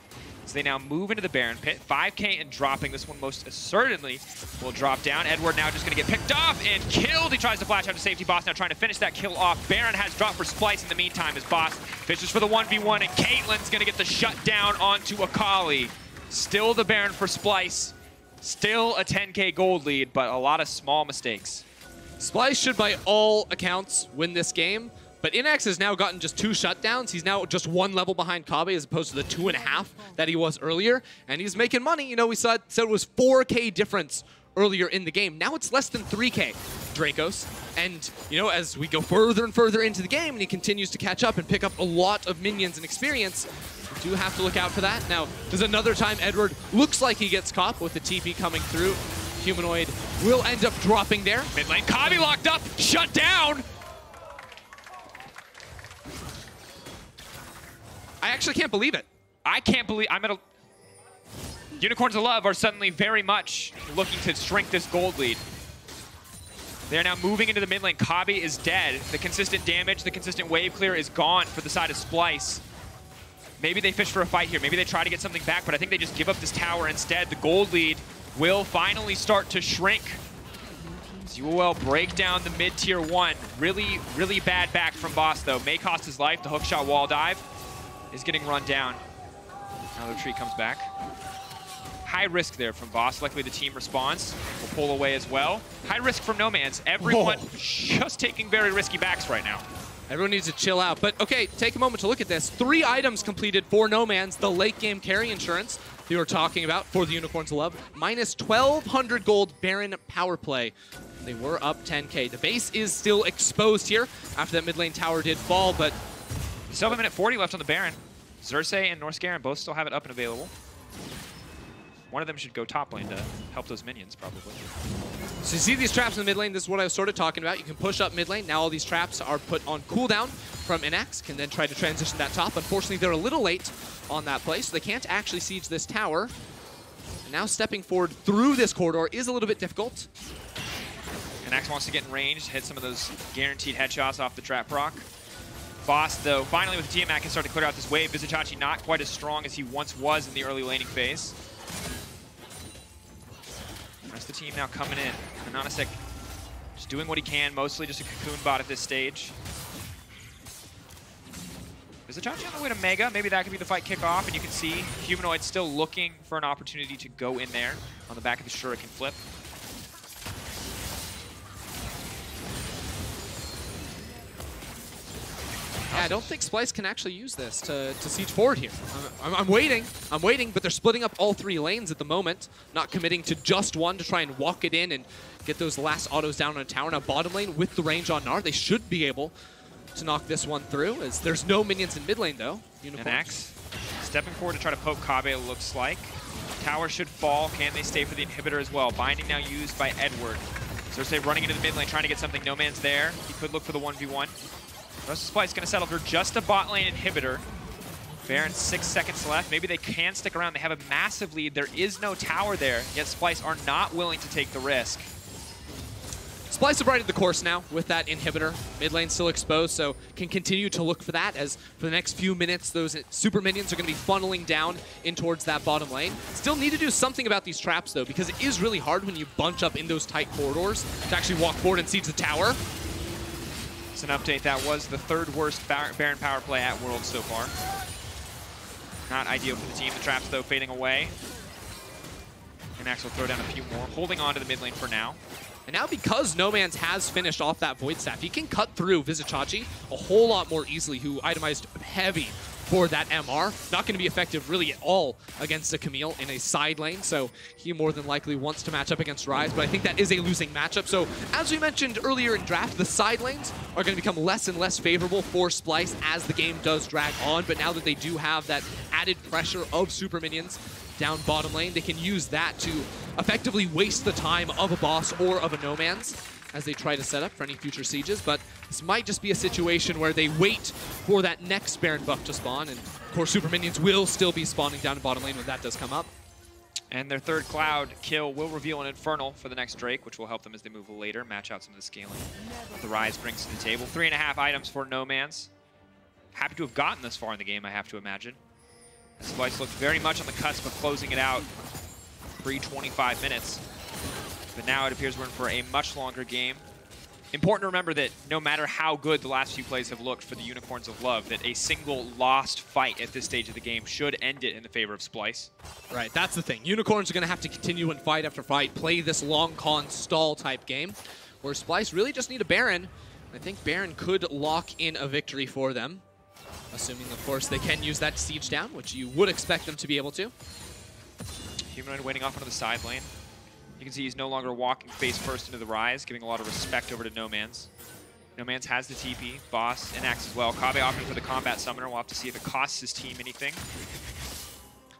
So they now move into the Baron pit. 5K and dropping. This one most certainly will drop down. Edward now just going to get picked off and killed. He tries to flash out to safety. Boss now trying to finish that kill off. Baron has dropped for Splyce in the meantime as Boss fishes for the 1v1, and Caitlyn's going to get the shutdown onto Akali. Still the Baron for Splyce. Still a 10K gold lead, but a lot of small mistakes. Splyce should, by all accounts, win this game. But Inax has now gotten just 2 shutdowns. He's now just 1 level behind Kabe as opposed to the 2.5 that he was earlier. And he's making money. You know, we said it was 4K difference earlier in the game. Now it's less than 3K, Dracos. And, you know, as we go further and further into the game and he continues to catch up and pick up a lot of minions and experience, we do have to look out for that. Now, there's another time Edward looks like he gets caught with the TP coming through. Humanoid will end up dropping there. Mid lane, Kabe locked up, shut down. I actually can't believe it. I can't believe I'm at a... Unicorns of Love are suddenly very much looking to shrink this gold lead. They're now moving into the mid lane. Kabi is dead. The consistent damage, the consistent wave clear is gone for the side of Splyce. Maybe they fish for a fight here. Maybe they try to get something back, but I think they just give up this tower instead. The gold lead will finally start to shrink. UOL break down the mid-tier 1. Really, really bad back from Boss, though. May cost his life. The hookshot wall dive is getting run down. Now the tree comes back. High risk there from Boss. Luckily, the team responds. Will pull away as well. High risk from Nomanz. Everyone just taking very risky backs right now. Everyone needs to chill out. But okay, take a moment to look at this. 3 items completed for Nomanz, the late game carry insurance we were talking about for the Unicorns of Love. Minus 1,200 gold Baron power play. They were up 10k. The base is still exposed here after that mid lane tower did fall, but... Still have a minute 40 left on the Baron. Xerxes and Norskaren both still have it up and available. One of them should go top lane to help those minions, probably. So you see these traps in the mid lane. This is what I was sort of talking about. You can push up mid lane. Now all these traps are put on cooldown from Inax. Can then try to transition that top. Unfortunately, they're a little late on that play, so they can't actually siege this tower. And now stepping forward through this corridor is a little bit difficult. Inax wants to get in range, hit some of those guaranteed headshots off the trap proc. Boss, though, finally with Tiamat can start to clear out this wave. Vizicachi not quite as strong as he once was in the early laning phase. The rest of the team now coming in. Anonasek just doing what he can, mostly just a cocoon bot at this stage. Vizicachi on the way to Mega. Maybe that could be the fight kickoff, and you can see Humanoid still looking for an opportunity to go in there on the back of the Shuriken flip. Yeah, I don't think Splyce can actually use this to siege forward here. I'm waiting, but they're splitting up all 3 lanes at the moment, not committing to just one to try and walk it in and get those last autos down on a tower. Now bottom lane with the range on Gnar, they should be able to knock this one through, as there's no minions in mid lane though. Inax stepping forward to try to poke Kabe, it looks like. Tower should fall. Can they stay for the inhibitor as well? Binding now used by Edward. Xerxes running into the mid lane, trying to get something. Nomanz there. He could look for the 1v1. The rest of Splyce going to settle for just a bot lane inhibitor. Baron 6 seconds left. Maybe they can stick around. They have a massive lead. There is no tower there, yet Splyce are not willing to take the risk. Splyce have righted the course now with that inhibitor. Mid lane still exposed, so can continue to look for that, as for the next few minutes, those super minions are going to be funneling down in towards that bottom lane. Still need to do something about these traps, though, because it is really hard when you bunch up in those tight corridors to actually walk forward and siege the tower. It's an update. That was the 3rd worst Baron power play at Worlds so far. Not ideal for the team. The traps, though, fading away. Inax will throw down a few more, holding on to the mid lane for now. And now because Nomanz has finished off that Void Staff, he can cut through Vizicachi a whole lot more easily, who itemized heavy for that MR. Not going to be effective really at all against a Camille in a side lane, so he more than likely wants to match up against Ryze, but I think that is a losing matchup. So as we mentioned earlier in draft, the side lanes are going to become less and less favorable for Splyce as the game does drag on, but now that they do have that added pressure of super minions down bottom lane, they can use that to effectively waste the time of a boss or of a Nomanz as they try to set up for any future sieges. But this might just be a situation where they wait for that next Baron buff to spawn, and of course super minions will still be spawning down in bottom lane when that does come up. And their 3rd Cloud kill will reveal an Infernal for the next Drake, which will help them as they move later, match out some of the scaling the Ryze brings to the table. 3.5 items for Nomanz. Happy to have gotten this far in the game, I have to imagine. Splyce looked very much on the cusp of closing it out pre-25 minutes. But now it appears we're in for a much longer game. Important to remember that no matter how good the last few plays have looked for the Unicorns of Love, that a single lost fight at this stage of the game should end it in the favor of Splyce. Right, that's the thing. Unicorns are going to have to continue and fight after fight, play this long con stall type game, where Splyce really just need a Baron. I think Baron could lock in a victory for them, assuming, of course, they can use that siege down, which you would expect them to be able to. Humanoid waiting off onto the side lane. You can see he's no longer walking face first into the Ryze, giving a lot of respect over to Nomanz. Nomanz has the TP, Boss, and Inax as well. Kabe opting for the combat summoner. We'll have to see if it costs his team anything.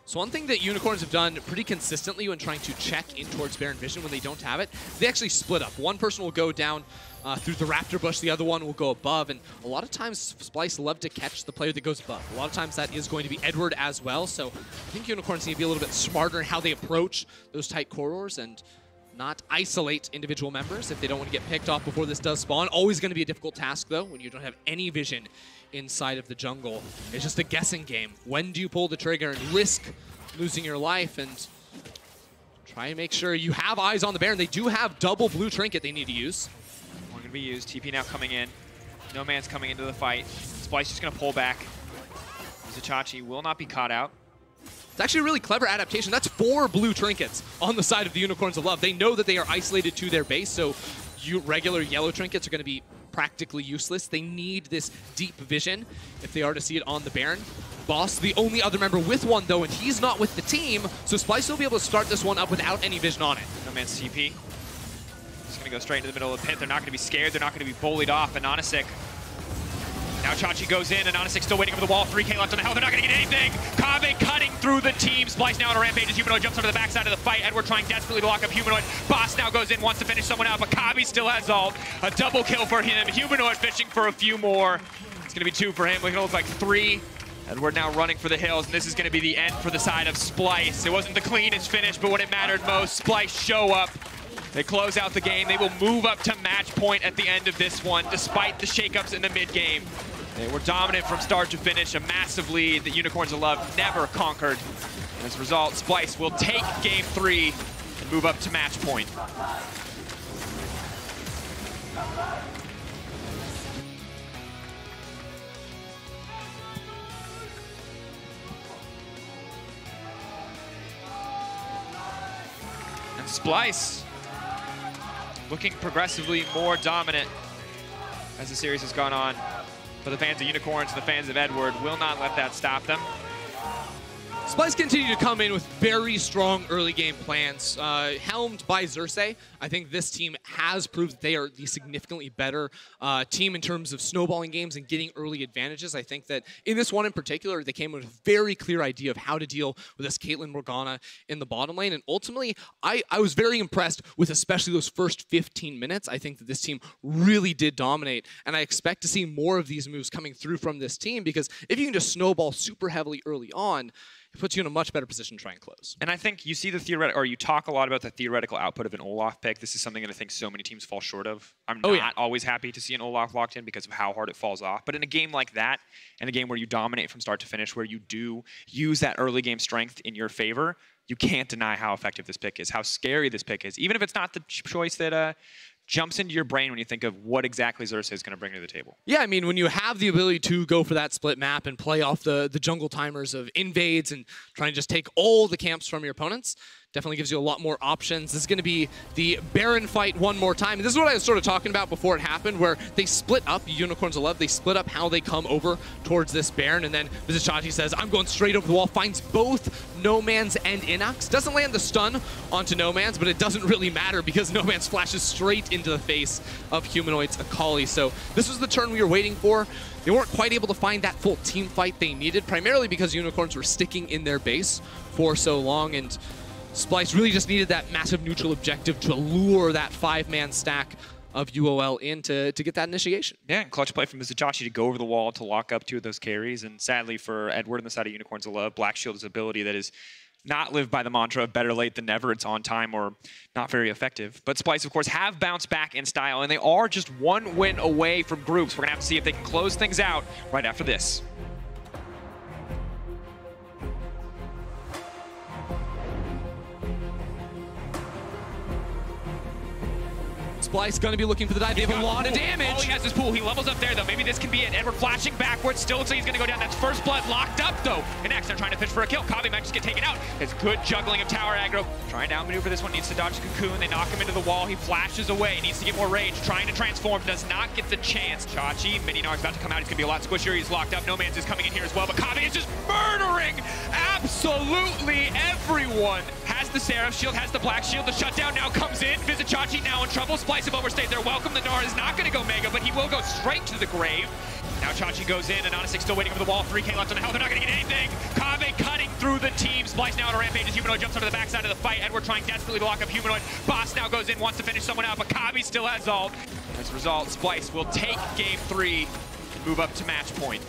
So one thing that Unicorns have done pretty consistently when trying to check in towards Baron Vision when they don't have it, they actually split up. One person will go down through the Raptor Bush, the other one will go above, and a lot of times Splyce love to catch the player that goes above. A lot of times that is going to be Edward as well, so I think Unicorns need to be a little bit smarter in how they approach those tight corridors and not isolate individual members if they don't want to get picked off before this does spawn. Always going to be a difficult task, though, when you don't have any vision inside of the jungle. It's just a guessing game. When do you pull the trigger and risk losing your life and try and make sure you have eyes on the Baron? They do have double blue trinket they need to use. One going to be used. TP now coming in. No man's coming into the fight. Splyce just going to pull back. Zichachi will not be caught out. It's actually a really clever adaptation. That's 4 blue trinkets on the side of the Unicorns of Love. They know that they are isolated to their base, so regular yellow trinkets are going to be practically useless. They need this deep vision if they are to see it on the Baron. Boss, the only other member with one, though, and he's not with the team, so Splyce will be able to start this one up without any vision on it. No man's TP. Just going to go straight into the middle of the pit. They're not going to be scared. They're not going to be bullied off. And Anasik. Now Chachi goes in, and Anasik still waiting over the wall. 3K left on the hell. They're not going to get anything. Kave cutting through the team. Splyce now on a rampage as Humanoid jumps onto the backside of the fight. Edward trying desperately to lock up Humanoid. Boss now goes in, wants to finish someone out, but Kave still has ult. A double kill for him. Humanoid fishing for a few more. It's going to be 2 for him. It's going to look like 3. Edward now running for the hills, and this is going to be the end for the side of Splyce. It wasn't the cleanest finish, but when it mattered most, Splyce show up. They close out the game. They will move up to match point at the end of this one, despite the shakeups in the mid-game. They were dominant from start to finish, a massive lead that Unicorns of Love never conquered. And as a result, Splyce will take game 3 and move up to match point. And Splyce looking progressively more dominant as the series has gone on. But the fans of Unicorns and the fans of Edward will not let that stop them. Splyce continue to come in with very strong early game plans. Helmed by Xerxes, I think this team has proved that they are the significantly better team in terms of snowballing games and getting early advantages. I think that in this one in particular, they came with a very clear idea of how to deal with this Caitlyn Morgana in the bottom lane. And ultimately, I was very impressed with especially those first 15 minutes. I think that this team really did dominate. And I expect to see more of these moves coming through from this team, because if you can just snowball super heavily early on, it puts you in a much better position to try and close. And I think you see the theoretical, or you talk a lot about the theoretical output of an Olaf pick. This is something that I think so many teams fall short of. I'm not always happy to see an Olaf locked in because of how hard it falls off. But in a game like that, in a game where you dominate from start to finish, where you do use that early game strength in your favor, you can't deny how effective this pick is, how scary this pick is, even if it's not the choice that jumps into your brain when you think of what exactly Xerxes is going to bring to the table. Yeah, I mean, when you have the ability to go for that split map and play off the jungle timers of invades and try and just take all the camps from your opponents, definitely gives you a lot more options. This is going to be the Baron fight one more time. And this is what I was sort of talking about before it happened, where they split up Unicorns of Love. They split up how they come over towards this Baron. And then Zichachi says, I'm going straight over the wall, finds both No Man's and Inox. Doesn't land the stun onto No Man's, but it doesn't really matter because No Man's flashes straight into the face of Humanoid's Akali. So this was the turn we were waiting for. They weren't quite able to find that full team fight they needed, primarily because Unicorns were sticking in their base for so long, and Splyce really just needed that massive neutral objective to lure that 5-man stack of UOL in to get that initiation. Yeah, and clutch play from Zichachi to go over the wall to lock up 2 of those carries. And sadly for Edward on the side of Unicorns of Love, Black Shield's ability that is not lived by the mantra of better late than never. It's on time or not very effective. But Splyce, of course, have bounced back in style, and they are just 1 win away from groups. We're going to have to see if they can close things out right after this. Splyce going to be looking for the dive. They have a lot of damage. All he has is pool. He levels up there, though. Maybe this can be it. Edward flashing backwards. Still looks like he's going to go down. That's first blood locked up, though. And next, they're trying to fish for a kill. Kave might just get taken out. It's good juggling of tower aggro. Trying to outmaneuver this one. Needs to dodge Cocoon. They knock him into the wall. He flashes away. Needs to get more rage. Trying to transform. Does not get the chance. Chachi, Mini Nog's about to come out. He's going to be a lot squishier. He's locked up. No Man's is coming in here as well. But Kave is just murdering absolutely everyone. Has the Seraph shield. Has the Black shield. The shutdown now comes in. Zichachi now in trouble. Splyce have overstayed their welcome. The Nara is not going to go mega, but he will go straight to the grave. Now Chachi goes in, and Anasik still waiting over the wall. 3K left on the health. They're not going to get anything. Kave cutting through the team. Splyce now on a rampage as Humanoid jumps onto the backside of the fight. Edward trying desperately to lock up Humanoid. Boss now goes in, wants to finish someone out, but Kabi still has ult. As a result, Splyce will take game 3 and move up to match point.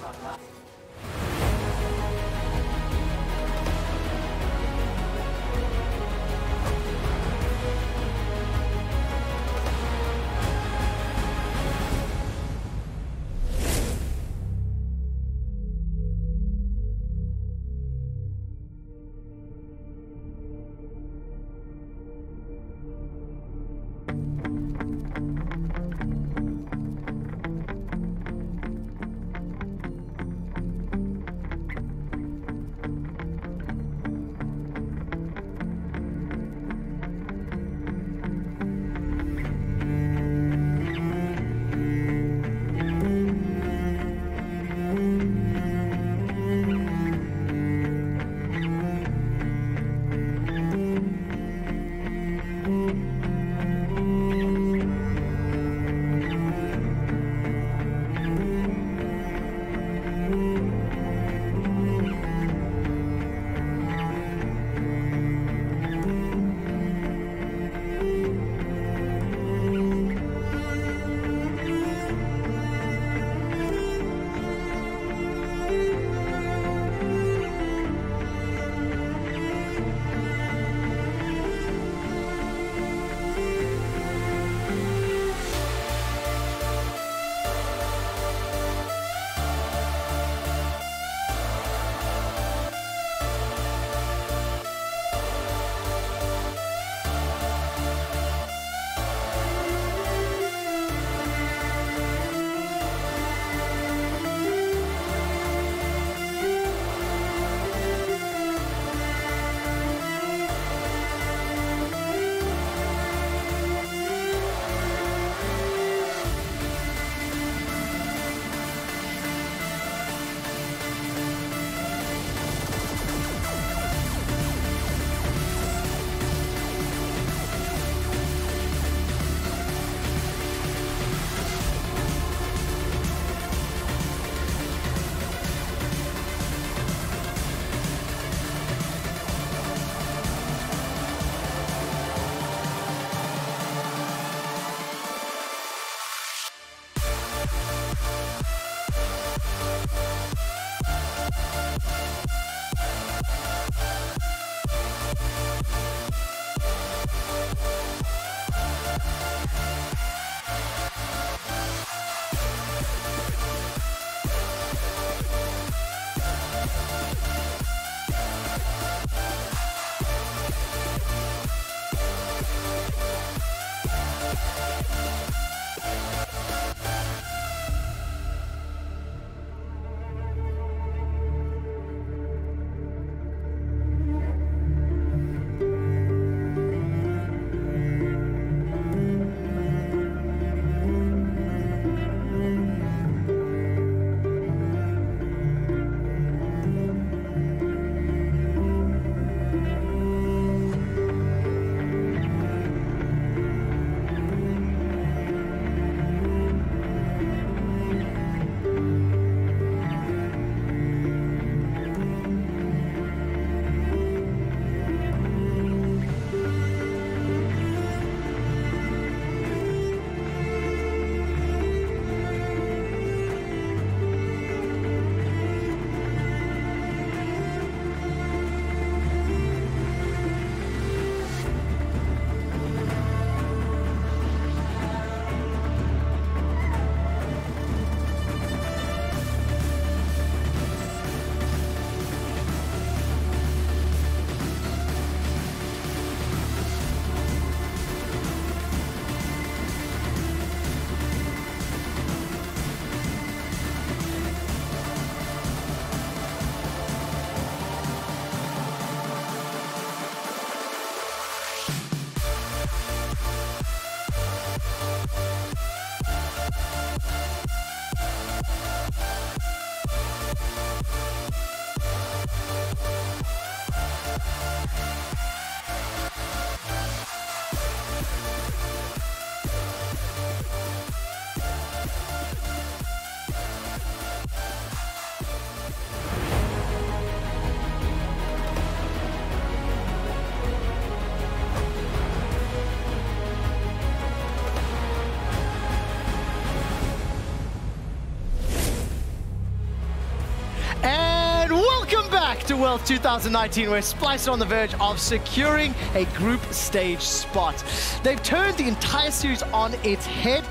to Worlds 2019, where Splyce are on the verge of securing a group stage spot. They've turned the entire series on its head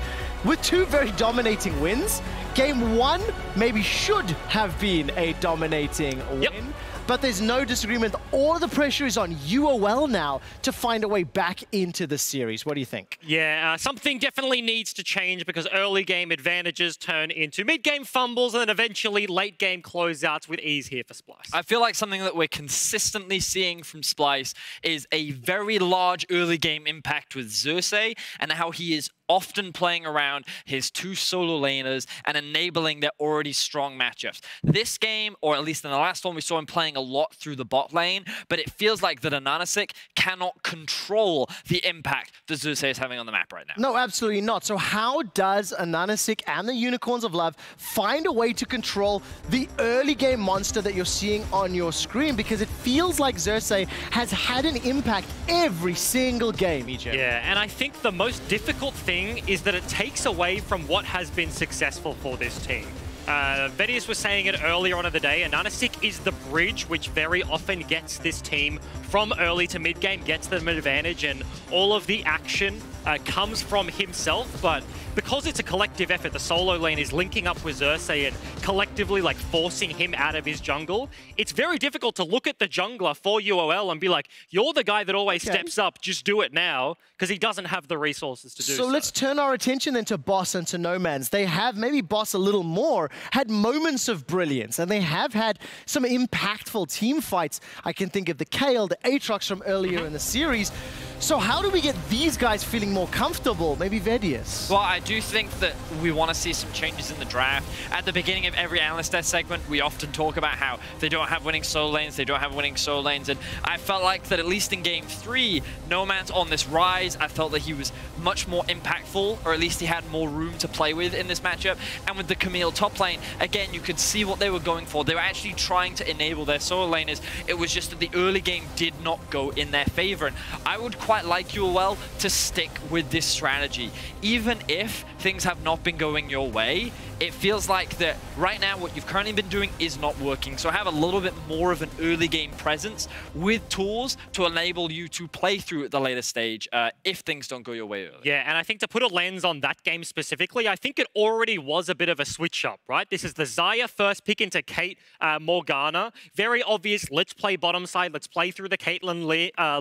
with two very dominating wins. Game 1 maybe should have been a dominating win. But there's no disagreement. All of the pressure is on UOL now to find a way back into the series. What do you think? Yeah, something definitely needs to change because early game advantages turn into mid-game fumbles and then eventually late-game closeouts with ease here for Splyce. I feel like something that we're consistently seeing from Splyce is a very large early game impact with Xerxes and how he is often playing around his two solo laners and enabling their already strong matchups. This game, or at least in the last one, we saw him playing a lot through the bot lane, but it feels like that Ananasik cannot control the impact that Xerxes is having on the map right now. No, absolutely not. So how does Ananasik and the Unicorns of Love find a way to control the early game monster that you're seeing on your screen? Because it feels like Xerxes has had an impact every single game, EJ. Yeah, and I think the most difficult thing is that it takes away from what has been successful for this team. Vedius was saying it earlier on in the day, Ananasik is the bridge which very often gets this team from early to mid-game, gets them an advantage, and all of the action comes from himself, but because it's a collective effort, the solo lane is linking up with Xerxes and collectively like forcing him out of his jungle, it's very difficult to look at the jungler for UOL and be like, you're the guy that always steps up, just do it now, because he doesn't have the resources to do so. So let's turn our attention then to Boss and to Nomanz. They have, maybe Boss a little more, had moments of brilliance, and they have had some impactful team fights. I can think of the Kale, the Aatrox from earlier in the series. So how do we get these guys feeling more comfortable? Maybe Vedius. Well, I do think that we want to see some changes in the draft. At the beginning of every Analyst Desk segment, we often talk about how they don't have winning solo lanes, they don't have winning solo lanes, and I felt like that at least in Game 3, Nomanz on this rise, I felt that he was much more impactful, or at least he had more room to play with in this matchup. And with the Camille top lane, again, you could see what they were going for. They were actually trying to enable their solo laners. It was just that the early game did not go in their favor. And I would quite like UOL to stick with this strategy. Even if things have not been going your way, it feels like that right now what you've currently been doing is not working. So have a little bit more of an early game presence with tools to enable you to play through at the later stage if things don't go your way early. Yeah, and I think to put a lens on that game specifically, I think it already was a bit of a switch up, right? This is the Xayah first pick into Kate Morgana. Very obvious, let's play bottom side, let's play through the Caitlyn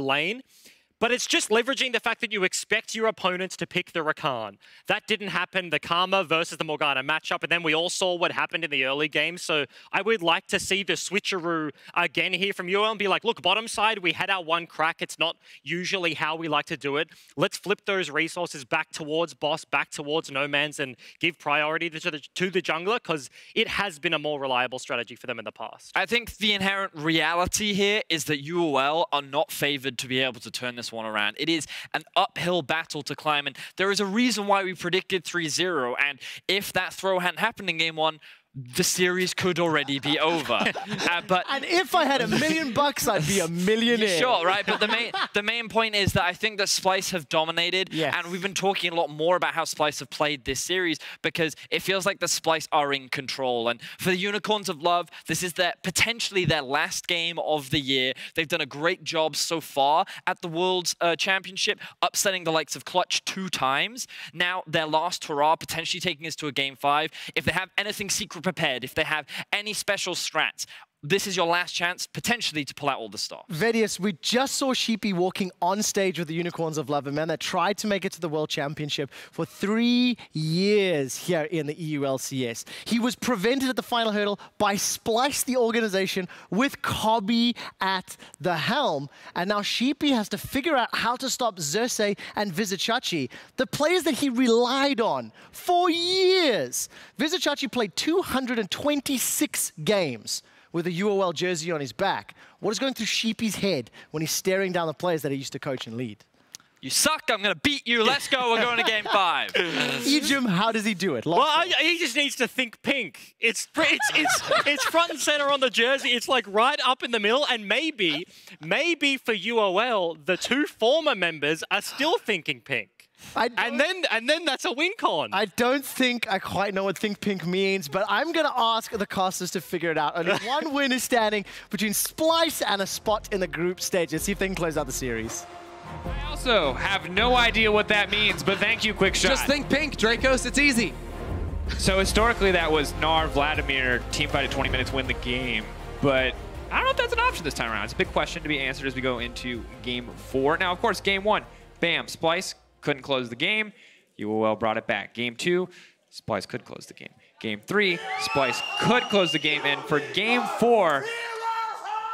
lane. But it's just leveraging the fact that you expect your opponents to pick the Rakan. That didn't happen, the Karma versus the Morgana matchup, and then we all saw what happened in the early game. So I would like to see the switcheroo again here from UOL and be like, look, bottom side, we had our one crack. It's not usually how we like to do it. Let's flip those resources back towards Boss, back towards Nomanz, and give priority to the jungler, because it has been a more reliable strategy for them in the past. I think the inherent reality here is that UOL are not favored to be able to turn this one around. It is an uphill battle to climb, and there is a reason why we predicted 3-0, and if that throw hadn't happened in Game 1, the series could already be over. And if I had $1 million, I'd be a millionaire. Sure, right? But the main point is that I think that Splyce have dominated, and we've been talking a lot more about how Splyce have played this series because it feels like the Splyce are in control. And for the Unicorns of Love, this is potentially their last game of the year. They've done a great job so far at the World's Championship, upsetting the likes of Clutch 2 times. Now, their last hurrah, potentially taking us to a Game 5. If they have anything secret prepared, if they have any special strats, this is your last chance, potentially, to pull out all the stops. Vedius, we just saw Sheepy walking on stage with the Unicorns of Love, a man that tried to make it to the World Championship for 3 years here in the EULCS. He was prevented at the final hurdle by Splyce, the organization, with Cobby at the helm. And now Sheepy has to figure out how to stop Xerxes and Vizicachi, the players that he relied on for years. Vizicachi played 226 games with a UOL jersey on his back. What is going through Sheepy's head when he's staring down the players that he used to coach and lead? You suck, I'm going to beat you, let's go, we're going to Game 5. Ejim, how does he do it? Well, he just needs to think pink. It's front and center on the jersey. It's like right up in the middle, and maybe for UOL, the two former members are still thinking pink. And then that's a win con. I don't think I quite know what Think Pink means, but I'm going to ask the casters to figure it out. Only one win is standing between Splyce and a spot in the group stage. Let's see if they can close out the series. I also have no idea what that means, but thank you, Quick Shot. Just think pink, Dracos. It's easy. So historically, that was Gnar, Vladimir, teamfight at 20 minutes, win the game. But I don't know if that's an option this time around. It's a big question to be answered as we go into Game 4. Now, of course, Game 1, bam, Splyce couldn't close the game. UOL brought it back. Game 2, Splyce could close the game. Game 3, Splyce could close the game. And for Game 4,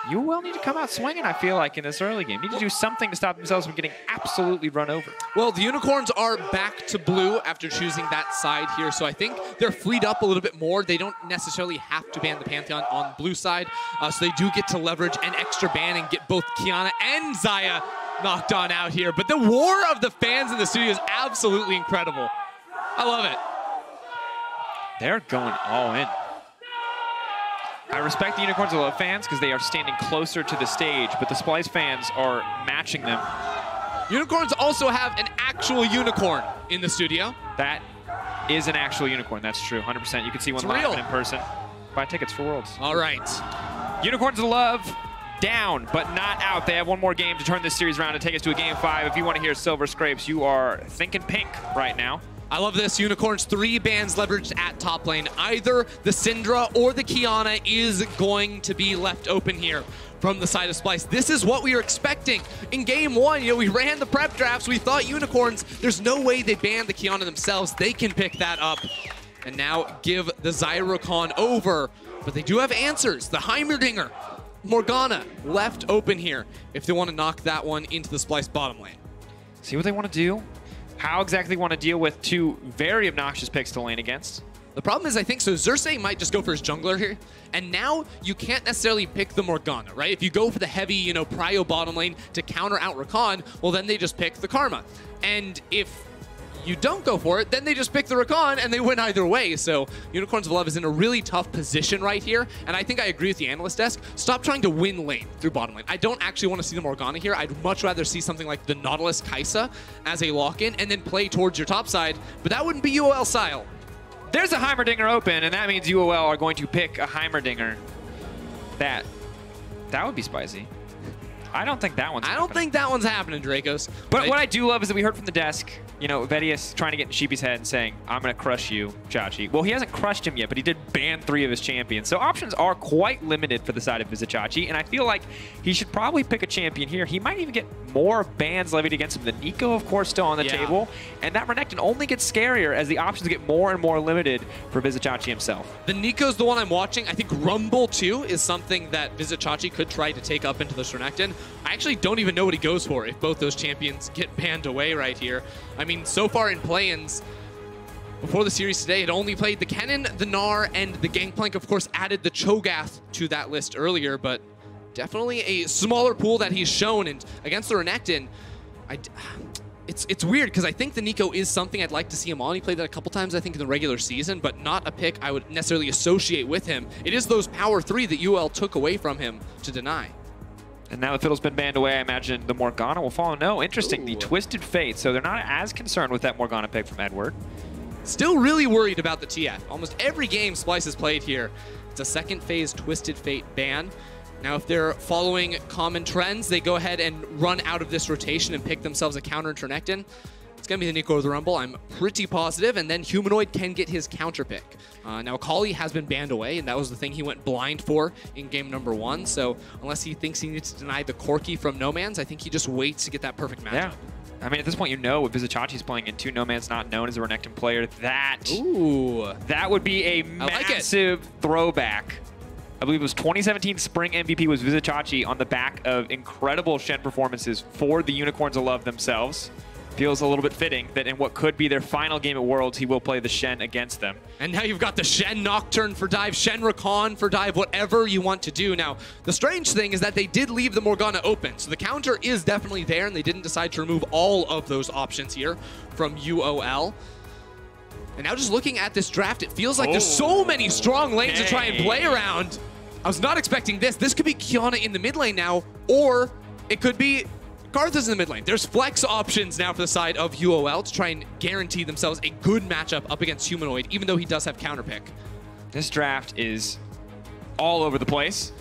UOL need to come out swinging, I feel like, in this early game. Need to do something to stop themselves from getting absolutely run over. Well, the Unicorns are back to blue after choosing that side here, so I think they're freed up a little bit more. They don't necessarily have to ban the Pantheon on blue side, so they do get to leverage an extra ban and get both Qiyana and Xayah knocked on out here. But the war of the fans in the studio is absolutely incredible. I love it. They're going all in. I respect the Unicorns of Love fans because they are standing closer to the stage, but the Splyce fans are matching them. Unicorns also have an actual unicorn in the studio. That is an actual unicorn. That's true, 100%. You can see one live and in person. Buy tickets for Worlds. All right. Unicorns of Love down, but not out. They have one more game to turn this series around and take us to a Game 5. If you want to hear Silver Scrapes, you are thinking pink right now. I love this. Unicorns, 3 bans leveraged at top lane. Either the Syndra or the Qiyana is going to be left open here from the side of Splyce. This is what we were expecting. In Game 1, we ran the prep drafts. We thought Unicorns, there's no way they banned the Qiyana themselves. They can pick that up and now give the Zyrokan over. But they do have answers. The Heimerdinger, Morgana left open here if they want to knock that one into the Splyce bottom lane. See what they want to do? How exactly want to deal with 2 very obnoxious picks to lane against? The problem is, I think, so Xerxes might just go for his jungler here, and now you can't necessarily pick the Morgana, right? If you go for the heavy, prio bottom lane to counter out Rakan, well, then they just pick the Karma. And if you don't go for it, then they just pick the Rakan, and they win either way. So Unicorns of Love is in a really tough position right here, and I think I agree with the analyst desk. Stop trying to win lane through bottom lane. I don't actually want to see the Morgana here. I'd much rather see something like the Nautilus Kai'Sa as a lock-in and then play towards your top side, but that wouldn't be UOL style. There's a Heimerdinger open, and that means UOL are going to pick a Heimerdinger. That would be spicy. I don't think that one's happening. I don't think that one's happening, Dracos. But what I do love is that we heard from the desk, Vedius trying to get in Sheepy's head and saying, I'm going to crush you, Chachi. Well, he hasn't crushed him yet, but he did ban 3 of his champions. So options are quite limited for the side of Vizichachi, and I feel like he should probably pick a champion here. He might even get more bans levied against him. The Nico, of course, still on the table, and that Renekton only gets scarier as the options get more and more limited for Vizichachi himself. The Nico's the one I'm watching. I think Rumble, too, is something that Vizichachi could try to take up into this Renekton. I actually don't even know what he goes for if both those champions get banned away right here. I mean, so far in play-ins, before the series today, it only played the Kennen, the Gnar, and the Gangplank, of course, added the Cho'Gath to that list earlier, but definitely a smaller pool that he's shown. And against the Renekton, it's weird because I think the Nico is something I'd like to see him on. He played that a couple times, I think, in the regular season, but not a pick I would necessarily associate with him. It is those power 3 that UOL took away from him to deny. And now the Fiddle's been banned away, I imagine the Morgana will follow. No, interesting, the Twisted Fate. So they're not as concerned with that Morgana pick from Edward. Still really worried about the TF. Almost every game Splyce has played here, it's a second phase Twisted Fate ban. Now, if they're following common trends, they go ahead and run out of this rotation and pick themselves a counter in Renekton. It's going to be the Nico or the Rumble, I'm pretty positive, and then Humanoid can get his counter pick. Now, Akali has been banned away, and that was the thing he went blind for in game number 1, so unless he thinks he needs to deny the Corki from No Man's, I think he just waits to get that perfect matchup. Yeah. I mean, at this point, what Vizichachi's playing into. No Man's not known as a Renekton player. That would be a massive throwback. I believe it was 2017 Spring MVP was Vizichachi on the back of incredible Shen performances for the Unicorns of Love themselves. Feels a little bit fitting that in what could be their final game at Worlds, he will play the Shen against them. And now you've got the Shen Nocturne for dive, Shen Rakan for dive, whatever you want to do. Now, the strange thing is that they did leave the Morgana open, so the counter is definitely there, and they didn't decide to remove all of those options here from UOL. And now just looking at this draft, it feels like there's so many strong lanes to try and play around. I was not expecting this. This could be Qiyana in the mid lane now, or it could be Karthus in the mid lane. There's flex options now for the side of UOL to try and guarantee themselves a good matchup up against Humanoid, even though he does have counterpick. This draft is all over the place.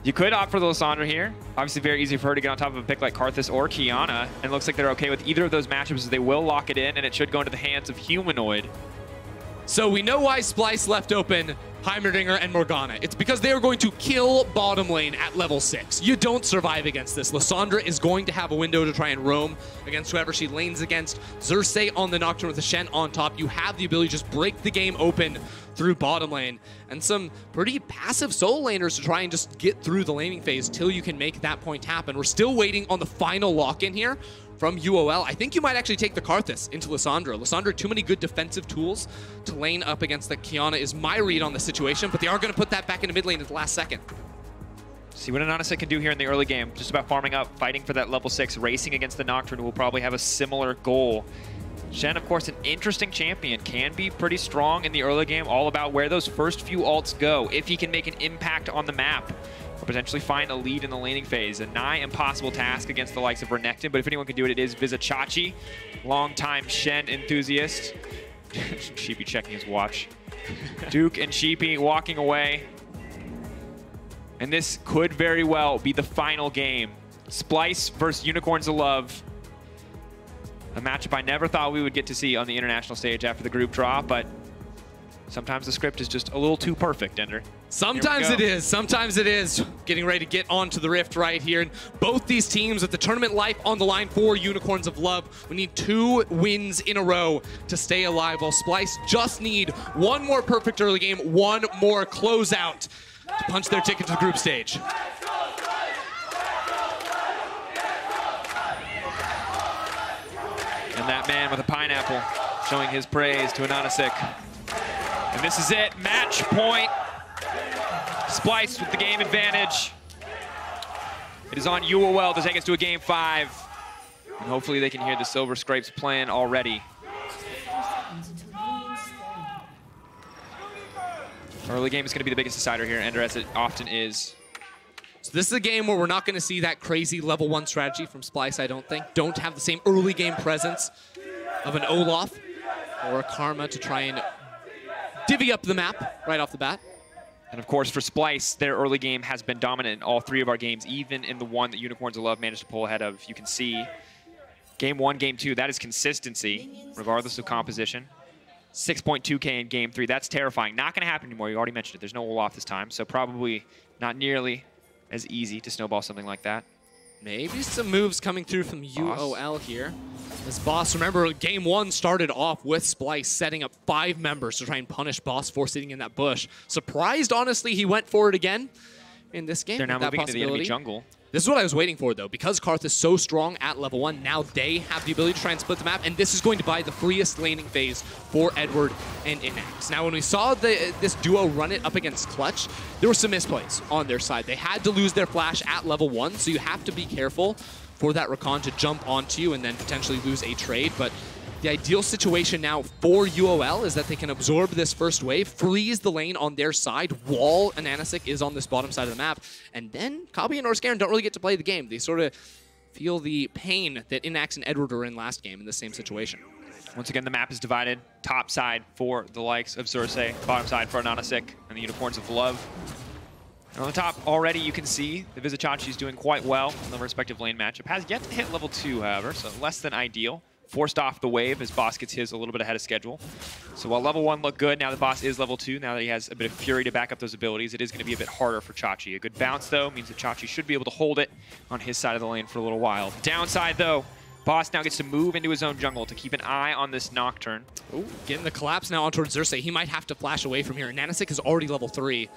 You could opt for the Lissandra here. Obviously very easy for her to get on top of a pick like Karthus or Qiyana, and it looks like they're okay with either of those matchups as they will lock it in, and it should go into the hands of Humanoid. So we know why Splyce left open Heimerdinger and Morgana. It's because they are going to kill bottom lane at level 6. You don't survive against this. Lissandra is going to have a window to try and roam against whoever she lanes against. Xerxes on the Nocturne with a Shen on top. You have the ability to just break the game open through bottom lane. And some pretty passive solo laners to try and just get through the laning phase till you can make that point happen. We're still waiting on the final lock-in here from UOL. I think you might actually take the Karthus into Lissandra. Lissandra, too many good defensive tools to lane up against the Qiyana is my read on the situation, but they are going to put that back into mid lane at the last second. See what Anonymous can do here in the early game. Just about farming up, fighting for that level 6, racing against the Nocturne, who will probably have a similar goal. Shen, of course, an interesting champion, can be pretty strong in the early game, all about where those first few ults go, if he can make an impact on the map, or potentially find a lead in the laning phase. A nigh impossible task against the likes of Renekton, but if anyone can do it, it is Vizichachi, longtime Shen enthusiast. Sheepy checking his watch. Duke and Sheepy walking away. And this could very well be the final game. Splyce versus Unicorns of Love. A matchup I never thought we would get to see on the international stage after the group draw, but sometimes the script is just a little too perfect, Ender. Sometimes it is. Sometimes it is. Getting ready to get onto the Rift right here. And both these teams with the tournament life on the line for Unicorns of Love. We need 2 wins in a row to stay alive, while Splyce just need one more perfect early game, one more closeout to punch their ticket to the group stage. And that man with a pineapple showing his praise to Anonysik. And this is it, match point. Splyce with the game advantage. It is on UOL to take us to a game 5. And hopefully they can hear the Silver Scrapes plan already. Early game is going to be the biggest decider here, Ender, as it often is. So this is a game where we're not going to see that crazy level 1 strategy from Splyce, I don't think. Don't have the same early game presence of an Olaf or a Karma to try and divvy up the map right off the bat. And of course, for Splyce, their early game has been dominant in all 3 of our games, even in the one that Unicorns of Love managed to pull ahead of. You can see game 1, game 2, that is consistency, regardless of composition. 6.2K in game 3, that's terrifying. Not going to happen anymore, you already mentioned it. There's no Olaf this time, so probably not nearly as easy to snowball something like that. Maybe some moves coming through from UOL here. This Boss, remember, game 1 started off with Splyce setting up 5 members to try and punish Boss for sitting in that bush. Surprised, honestly, he went for it again in this game. They're now moving into the enemy jungle. This is what I was waiting for, though. Because Karth is so strong at level 1, now they have the ability to try and split the map, and this is going to buy the freest laning phase for Edward and Inax. Now, when we saw this duo run it up against Clutch, there were some misplays on their side. They had to lose their flash at level 1, so you have to be careful for that Rakan to jump onto you and then potentially lose a trade. But the ideal situation now for UOL is that they can absorb this first wave, freeze the lane on their side while Anonysik is on this bottom side of the map, and then Kabi and Orskaran don't really get to play the game. They sort of feel the pain that Inax and Edward were in last game in the same situation. Once again, the map is divided. Top side for the likes of Xerxes, bottom side for Anonysik and the Unicorns of Love. And on the top already, you can see the Vizichachi is doing quite well in the respective lane matchup. Has yet to hit level 2, however, so less than ideal. Forced off the wave as Boss gets his a little bit ahead of schedule. So while level 1 looked good, now the Boss is level 2. Now that he has a bit of Fury to back up those abilities, it is going to be a bit harder for Chachi. A good bounce, though, means that Chachi should be able to hold it on his side of the lane for a little while. Downside, though, Boss now gets to move into his own jungle to keep an eye on this Nocturne. Ooh, getting the collapse now on towards Xerxes. He might have to flash away from here. Anonysik is already level 3.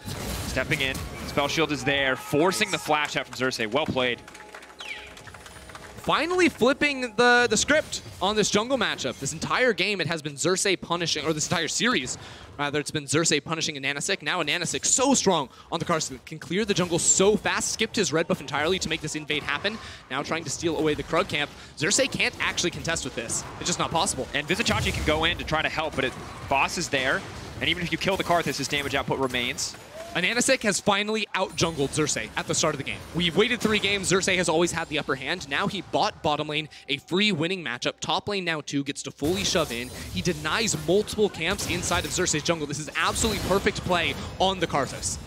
Stepping in. Spell Shield is there, forcing the flash out from Xerxes. Well played. Finally flipping the script on this jungle matchup. This entire game, it has been Xerxes punishing, or this entire series, rather, it's been Xerxes punishing Anonysik. Now Anonysik so strong on the Karthus, can clear the jungle so fast, skipped his red buff entirely to make this invade happen. Now trying to steal away the Krug camp. Xerxes can't actually contest with this. It's just not possible. And Vizichachi can go in to try to help, but Boss is there. And even if you kill the Karthus, his damage output remains. Ananasik has finally out-jungled Xerxes at the start of the game. We've waited 3 games. Xerxes has always had the upper hand. Now he bought bottom lane, a free winning matchup. Top lane now too, gets to fully shove in. He denies multiple camps inside of Xerxes' jungle. This is absolutely perfect play on the Karthus.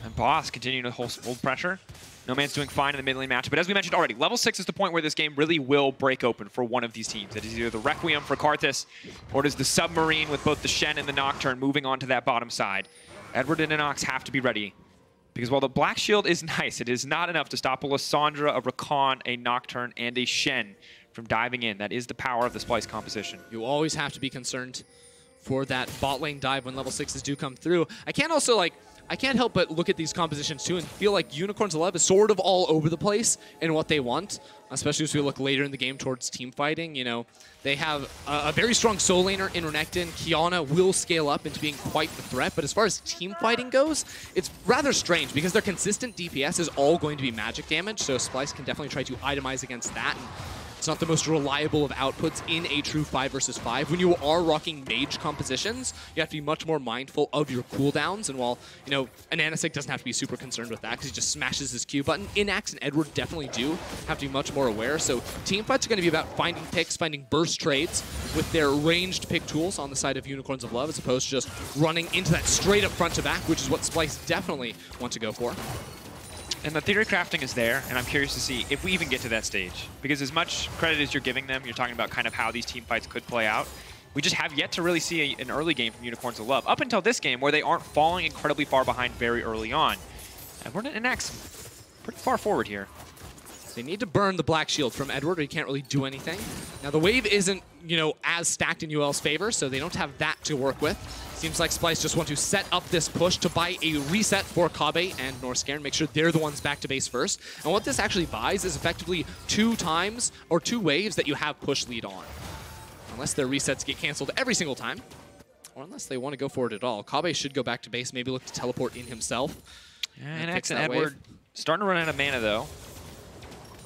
And Boss continuing to hold pressure. No Man's doing fine in the mid lane matchup, but as we mentioned already, level 6 is the point where this game really will break open for one of these teams. It is either the Requiem for Karthus, or it is the Submarine with both the Shen and the Nocturne moving on to that bottom side. Edward and Inox have to be ready, because while the Black Shield is nice, it is not enough to stop a Lissandra, a Rakan, a Nocturne, and a Shen from diving in. That is the power of the Splyce composition. You always have to be concerned for that bot lane dive when level 6s do come through. I can't help but look at these compositions too and feel like Unicorns 11 is sort of all over the place in what they want, especially as we look later in the game towards team fighting. You know, they have a very strong soul laner in Renekton. Kiana will scale up into being quite the threat, but as far as team fighting goes, it's rather strange because their consistent DPS is all going to be magic damage, so Splyce can definitely try to itemize against that. And it's not the most reliable of outputs in a true 5 versus 5. When you are rocking mage compositions, you have to be much more mindful of your cooldowns. And while, you know, Ananasik doesn't have to be super concerned with that because he just smashes his Q button, Inax and Edward definitely do have to be much more aware. So team fights are going to be about finding picks, finding burst trades with their ranged pick tools on the side of Unicorns of Love, as opposed to just running into that straight up front to back, which is what Splyce definitely want to go for. And the theory crafting is there, and I'm curious to see if we even get to that stage. Because as much credit as you're giving them, you're talking about kind of how these team fights could play out. We just have yet to really see an early game from Unicorns of Love, up until this game, where they aren't falling incredibly far behind very early on. Edward and X pretty far forward here. They need to burn the Black Shield from Edward, or he can't really do anything. Now, the wave isn't, you know, as stacked in UOL's favor, so they don't have that to work with. Seems like Splyce just want to set up this push to buy a reset for Kabe and Norskeren and make sure they're the ones back to base first. And what this actually buys is effectively 2 times or 2 waves that you have push lead on. Unless their resets get canceled every single time, or unless they want to go for it at all. Kabe should go back to base, maybe look to teleport in himself. And X and Edward starting to run out of mana, though.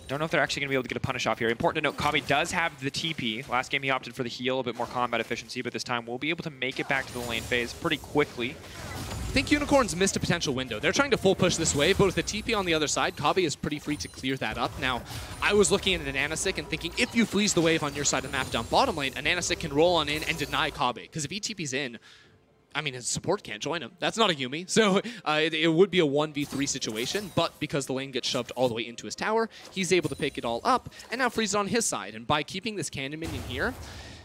Don't know if they're actually going to be able to get a punish off here. Important to note, Kabe does have the TP. Last game he opted for the heal, a bit more combat efficiency, but this time we'll be able to make it back to the lane phase pretty quickly. I think Unicorns missed a potential window. They're trying to full push this wave, but with the TP on the other side, Kabe is pretty free to clear that up. Now, I was looking at Ananasik and thinking, if you freeze the wave on your side of the map down bottom lane, Ananasik can roll on in and deny Kabe. Because if he TP's in, I mean, his support can't join him. That's not a Yumi. So it would be a 1v3 situation, but because the lane gets shoved all the way into his tower, he's able to pick it all up and now freeze it on his side. And by keeping this cannon minion here,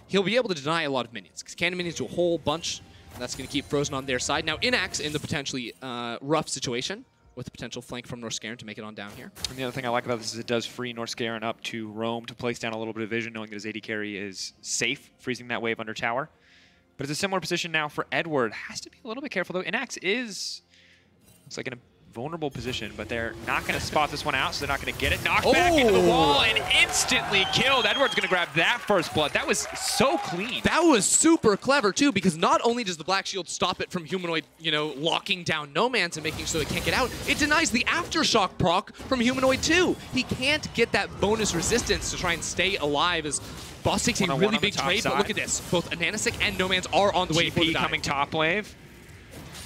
he'll be able to deny a lot of minions, because cannon minions do a whole bunch, and that's going to keep Frozen on their side. Now, Inax in the potentially rough situation, with the potential flank from Norskeren to make it on down here. And the other thing I like about this is it does free Norskeren up to roam to place down a little bit of vision, knowing that his AD carry is safe, freezing that wave under tower. But it's a similar position now for Edward. Has to be a little bit careful, though. Inax is, looks like in a vulnerable position, but they're not going to spot this one out, so they're not going to get it. Knocked back into the wall and instantly killed. Edward's going to grab that first blood. That was so clean. That was super clever, too, because not only does the Black Shield stop it from Humanoid, you know, locking down No Man's and making sure it can't get out, it denies the Aftershock proc from Humanoid, too. He can't get that bonus resistance to try and stay alive as Boss takes a really big trade, but look at this. Both Ananasik and No Man's are on the way for the dive. Coming top wave.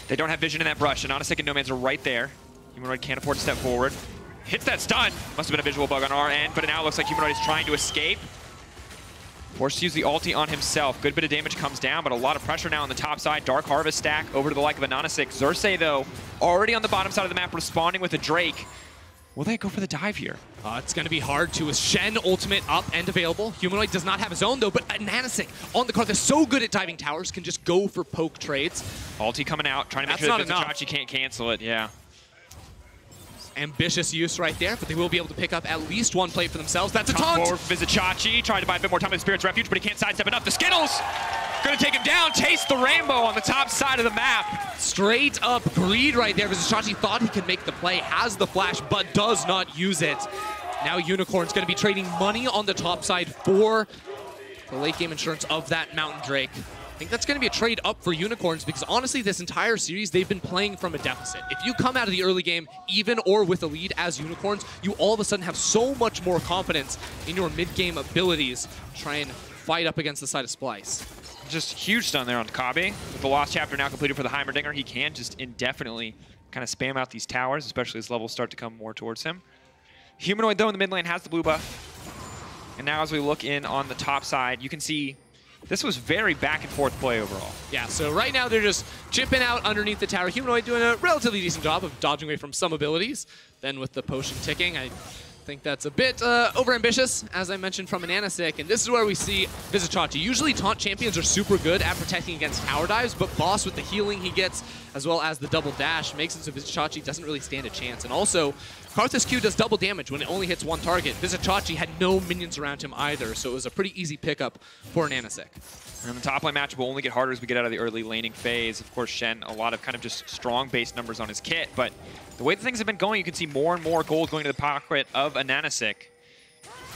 They don't have vision in that brush. Ananasik and No Man's are right there. Humanoid can't afford to step forward. Hits that stun. Must have been a visual bug on our end, but it now looks like Humanoid is trying to escape. Forced to use the ulti on himself. Good bit of damage comes down, but a lot of pressure now on the top side. Dark Harvest stack over to the like of Ananasik. Xerxes, though, already on the bottom side of the map, responding with a Drake. Will they go for the dive here? It's going to be hard to. With Shen ultimate up and available. Humanoid does not have his own, though, but Ananasik on the card that's so good at diving towers can just go for poke trades. Ulti coming out, trying to make sure that Vizicachi can't cancel it, yeah. Ambitious use right there, but they will be able to pick up at least one plate for themselves. That's a taunt! Forward Vizicachi, trying to buy a bit more time with Spirit's Refuge, but he can't sidestep enough. The Skittles gonna take him down. Taste the rainbow on the top side of the map. Straight up greed right there. Vizicachi thought he could make the play, has the flash, but does not use it. Now Unicorn's gonna be trading money on the top side for the late game insurance of that Mountain Drake. I think that's going to be a trade up for Unicorns because honestly, this entire series, they've been playing from a deficit. If you come out of the early game, even or with a lead as Unicorns, you all of a sudden have so much more confidence in your mid-game abilities to try and fight up against the side of Splyce. Just huge stun there on Kabe. With the Lost Chapter now completed for the Heimerdinger, he can just indefinitely kind of spam out these towers, especially as levels start to come more towards him. Humanoid, though, in the mid lane has the blue buff. And now as we look in on the top side, you can see this was very back and forth play overall. Yeah, so right now they're just chipping out underneath the tower. Humanoid doing a relatively decent job of dodging away from some abilities. Then with the potion ticking, I think that's a bit overambitious, as I mentioned, from an Anasik. And this is where we see Vizicachi. Usually taunt champions are super good at protecting against tower dives, but Boss with the healing he gets, as well as the double dash, makes it so Vizicachi doesn't really stand a chance. And also, Karthus Q does double damage when it only hits one target. Vizicachi had no minions around him either, so it was a pretty easy pickup for an Anasik. And the top lane matchup will only get harder as we get out of the early laning phase. Of course, Shen, a lot of kind of just strong base numbers on his kit, but the way that things have been going, you can see more and more gold going to the pocket of a Nanasik.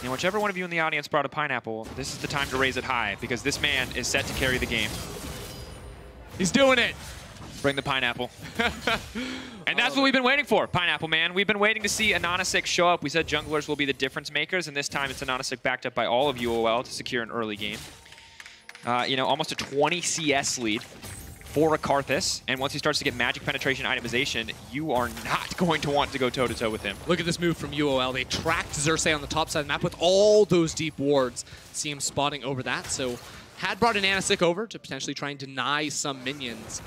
And whichever one of you in the audience brought a pineapple, this is the time to raise it high, because this man is set to carry the game. He's doing it. Bring the pineapple. And that's what we've been waiting for, Pineapple Man. We've been waiting to see a Nanasik show up. We said junglers will be the difference makers, and this time it's a Nanasik backed up by all of UOL to secure an early game. You know, almost a 20 CS lead for a Karthus, and once he starts to get magic penetration itemization, you are not going to want to go toe-to-toe with him. Look at this move from UOL. They tracked Xerxes on the top side of the map with all those deep wards. See him spotting over that, so had brought an Anasik over to potentially try and deny some minions.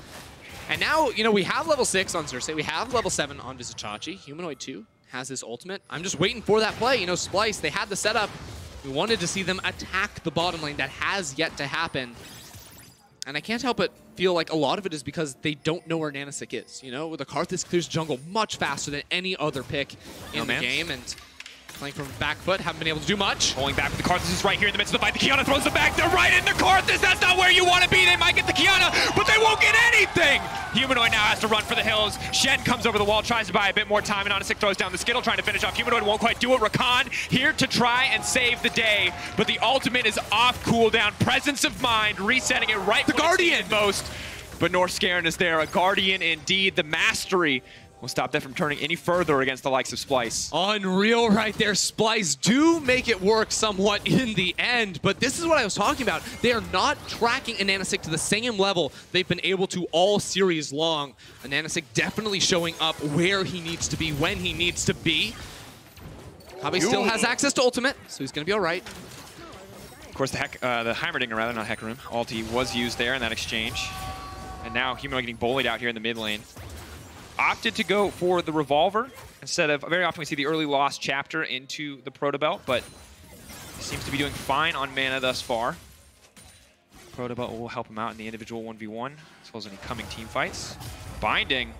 And now, you know, we have level 6 on Xerxes, we have level 7 on Vizicachi. Humanoid 2 has his ultimate. I'm just waiting for that play. You know, Splyce, they had the setup. We wanted to see them attack the bottom lane. That has yet to happen. And I can't help but feel like a lot of it is because they don't know where Nanasik is. You know, the Karthus clears jungle much faster than any other pick in the game. And playing from back foot, haven't been able to do much. Pulling back with the Karthus is right here in the midst of the fight. The Kiana throws them back. They're right into Karthus. That's not where you want to be. They might get the Kiana, but they won't get anything. Humanoid now has to run for the hills. Shen comes over the wall, tries to buy a bit more time, and Anasik throws down the Skittle, trying to finish off. Humanoid won't quite do it. Rakan here to try and save the day, but the ultimate is off cooldown. Presence of mind, resetting it right. The Guardian most, but Norskaron is there. A Guardian indeed. The mastery will stop that from turning any further against the likes of Splyce. Unreal right there. Splyce do make it work somewhat in the end, but this is what I was talking about. They are not tracking a Nanasik to the same level they've been able to all series long. A Nanasik definitely showing up where he needs to be, when he needs to be. Kabe still has access to ultimate, so he's going to be all right. Of course, the Heimerdinger, rather, not Hecarim. Ulti was used there in that exchange. And now Humanoid getting bullied out here in the mid lane. Opted to go for the Revolver instead of, very often we see the early Lost Chapter into the Protobelt, but he seems to be doing fine on mana thus far. Protobelt will help him out in the individual 1v1, as well as any coming team fights. Binding.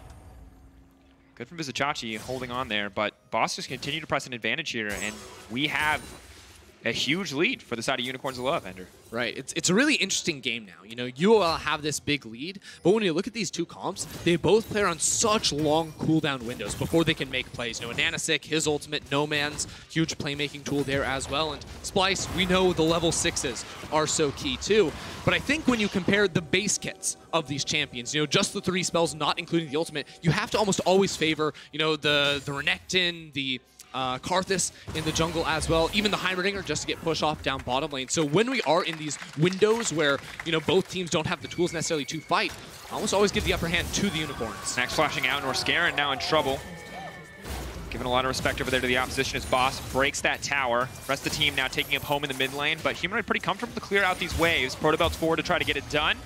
Good from Vizicachi holding on there, but Boss just continue to press an advantage here, and we have a huge lead for the side of Unicorns of Love, Ender. Right, it's a really interesting game now. You know, UOL have this big lead, but when you look at these two comps, they both play on such long cooldown windows before they can make plays. You know, Nanasik, his ultimate, No Man's, huge playmaking tool there as well. And Splyce, we know the level 6s are so key too. But I think when you compare the base kits of these champions, you know, just the 3 spells, not including the ultimate, you have to almost always favor, you know, the Renekton, the Karthus in the jungle as well, even the Heimerdinger just to get push off down bottom lane. So when we are in these windows where, you know, both teams don't have the tools necessarily to fight, I almost always give the upper hand to the Unicorns. Next flashing out, Norskaron now in trouble. Giving a lot of respect over there to the opposition as Boss breaks that tower. Rest of the team now taking him home in the mid lane, but Humanoid pretty comfortable to clear out these waves. Protobelt's forward to try to get it done.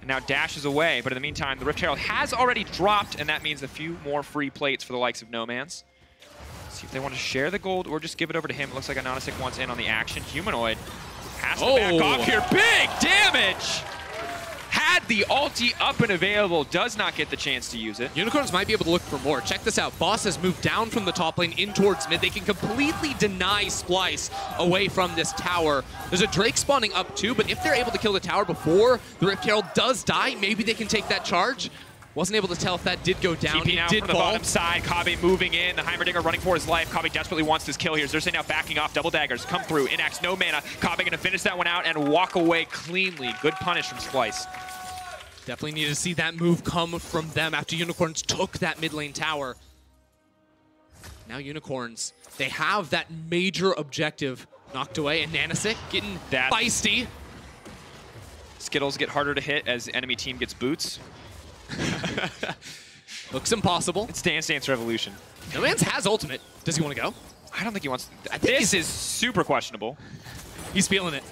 And now dashes away, but in the meantime, the Rift Herald has already dropped, and that means a few more free plates for the likes of No Man's. See if they want to share the gold or just give it over to him. It looks like Anasik wants in on the action. Humanoid has to back off here. Big damage! Had the ulti up and available, does not get the chance to use it. Unicorns might be able to look for more. Check this out. Boss has moved down from the top lane in towards mid. They can completely deny Splyce away from this tower. There's a Drake spawning up too, but if they're able to kill the tower before the Rift Herald does die, maybe they can take that charge. Wasn't able to tell if that did go down. TP now did from the bottom side. Kabe moving in. The Heimerdinger running for his life. Kabe desperately wants this kill here. Xerxes now backing off. Double daggers come through. Inax, no mana. Kabe going to finish that one out and walk away cleanly. Good punish from Splyce. Definitely need to see that move come from them after Unicorns took that mid lane tower. Now Unicorns, they have that major objective knocked away, and Nanasik getting feisty. Skittles get harder to hit as the enemy team gets boots. Looks impossible. It's Dance Dance Revolution. No Man's has ultimate. Does he want to go? I don't think he wants to. This is super questionable. He's feeling it.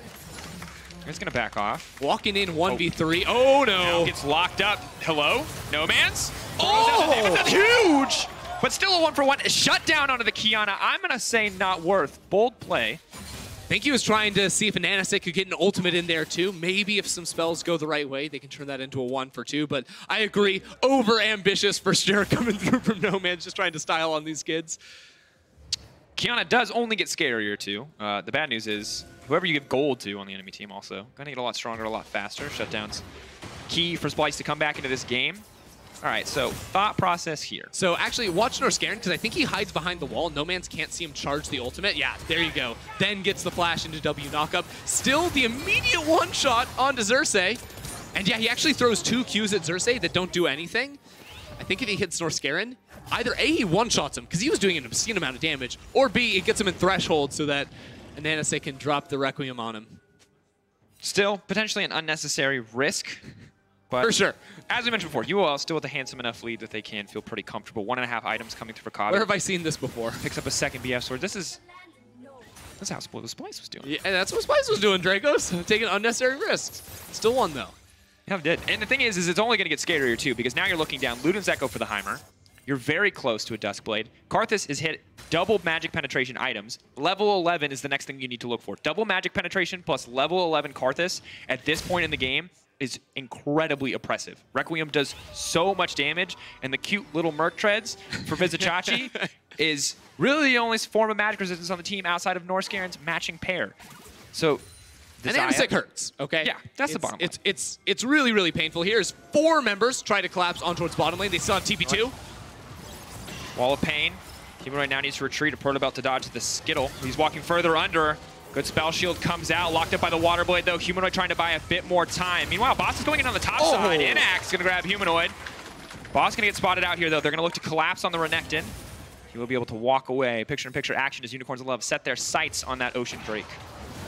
He's going to back off. Walking in 1v3. Oh, no. Now gets locked up. Hello? No Man's? Oh! That's huge! But still a 1-for-1. Shut down onto the Kiana. I'm going to say not worth. Bold play. I think he was trying to see if an Anasik could get an ultimate in there too. Maybe if some spells go the right way, they can turn that into a 1-for-2. But I agree, over-ambitious for sure coming through from No Man's, just trying to style on these kids. Kiana does only get scarier too. The bad news is whoever you give gold to on the enemy team also going to get a lot stronger, a lot faster. Shutdown's key for Splyce to come back into this game. All right, so thought process here. So actually, watch Norscarin, because I think he hides behind the wall. No Man's can't see him charge the ultimate. Yeah, there you go. Then gets the flash into W knockup. Still the immediate one-shot onto Xerxes. And yeah, he actually throws 2 Qs at Xerxes that don't do anything. I think if he hits Norscarin, either A, he one-shots him, because he was doing an obscene amount of damage, or B, it gets him in threshold so that Ananase can drop the Requiem on him. Still, potentially an unnecessary risk. But for sure. As we mentioned before, UOL still with a handsome enough lead that they can feel pretty comfortable. 1.5 items coming through for Kabi. Where have I seen this before? Picks up a second BF sword. This is how Splyce was doing. Yeah, that's what Splyce was doing, Dracos. Taking unnecessary risks. Still won, though. Yeah, it did. And the thing is it's only going to get scarier, too, because now you're looking down. Luden's Echo for the Heimer. You're very close to a Duskblade. Karthus is hit double magic penetration items. Level 11 is the next thing you need to look for. Double magic penetration plus level 11 Karthus at this point in the game is incredibly oppressive. Requiem does so much damage, and the cute little Merc Treads for Vizichachi is really the only form of magic resistance on the team outside of Norscarin's matching pair. So, and Anasik hurts, okay? Yeah, that's the bottom line. It's really, really painful. Here's 4 members try to collapse on towards bottom lane. They still have TP2. Wall of Pain. Humanoid now needs to retreat. A Proto Belt to dodge the Skittle. He's walking further under. Good spell shield comes out, locked up by the Water Blade though. Humanoid trying to buy a bit more time. Meanwhile, Boss is going in on the top side. Inax gonna grab Humanoid. Boss gonna get spotted out here though. They're gonna look to collapse on the Renekton. He will be able to walk away. Picture-in-picture action as Unicorns of Love set their sights on that Ocean Drake.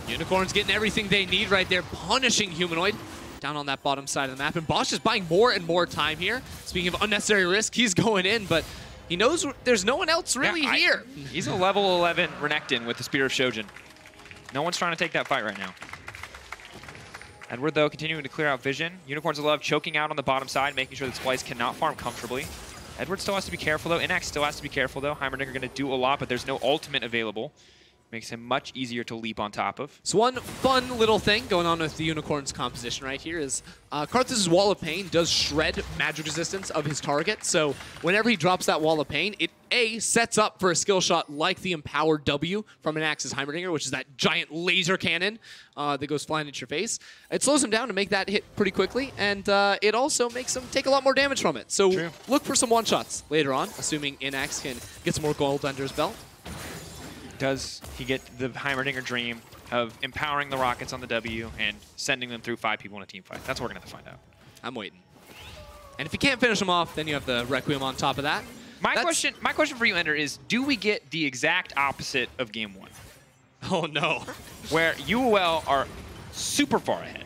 Unicorns getting everything they need right there, punishing Humanoid down on that bottom side of the map. And Boss just buying more and more time here. Speaking of unnecessary risk, he's going in, but he knows there's no one else really here. He's a level 11 Renekton with the Spear of Shojin. No one's trying to take that fight right now. Edward, though, continuing to clear out vision. Unicorns of Love choking out on the bottom side, making sure that Splyce cannot farm comfortably. Edward still has to be careful, though. Inax still has to be careful, though. Heimerdinger going to do a lot, but there's no ultimate available. Makes him much easier to leap on top of. So one fun little thing going on with the Unicorn's composition right here is Karthus' Wall of Pain does shred magic resistance of his target. So whenever he drops that Wall of Pain, it A, sets up for a skill shot like the Empowered W from Inax's Heimerdinger, which is that giant laser cannon that goes flying at your face. It slows him down to make that hit pretty quickly, and it also makes him take a lot more damage from it. So look for some one-shots later on, assuming Inax can get some more gold under his belt. Does he get the Heimerdinger dream of empowering the Rockets on the W and sending them through 5 people in a team fight? That's what we're going to have to find out. I'm waiting. And if you can't finish them off, then you have the Requiem on top of that. My question for you, Ender, is do we get the exact opposite of Game 1? Oh, no. Where UOL are super far ahead,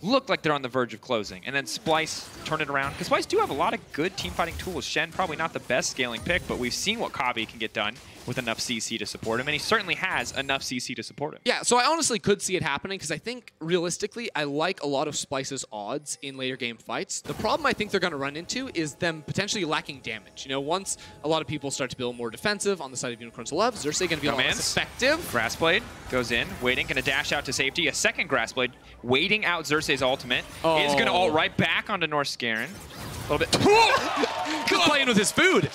look like they're on the verge of closing, and then Splyce turn it around. Because Splyce do have a lot of good team fighting tools. Shen, probably not the best scaling pick, but we've seen what Kabi can get done with enough CC to support him, and he certainly has enough CC to support him. Yeah, so I honestly could see it happening, because I think, realistically, I like a lot of Splyce's odds in later game fights. The problem I think they're going to run into is them potentially lacking damage. You know, once a lot of people start to build more defensive on the side of Unicorns of Love, Xerxes going to be a lot less effective. Grassblade goes in, waiting, going to dash out to safety. A second Grassblade, waiting out Xerxes' ultimate. Is going to ult right back onto Norscarin. A little bit. Good playing with his food.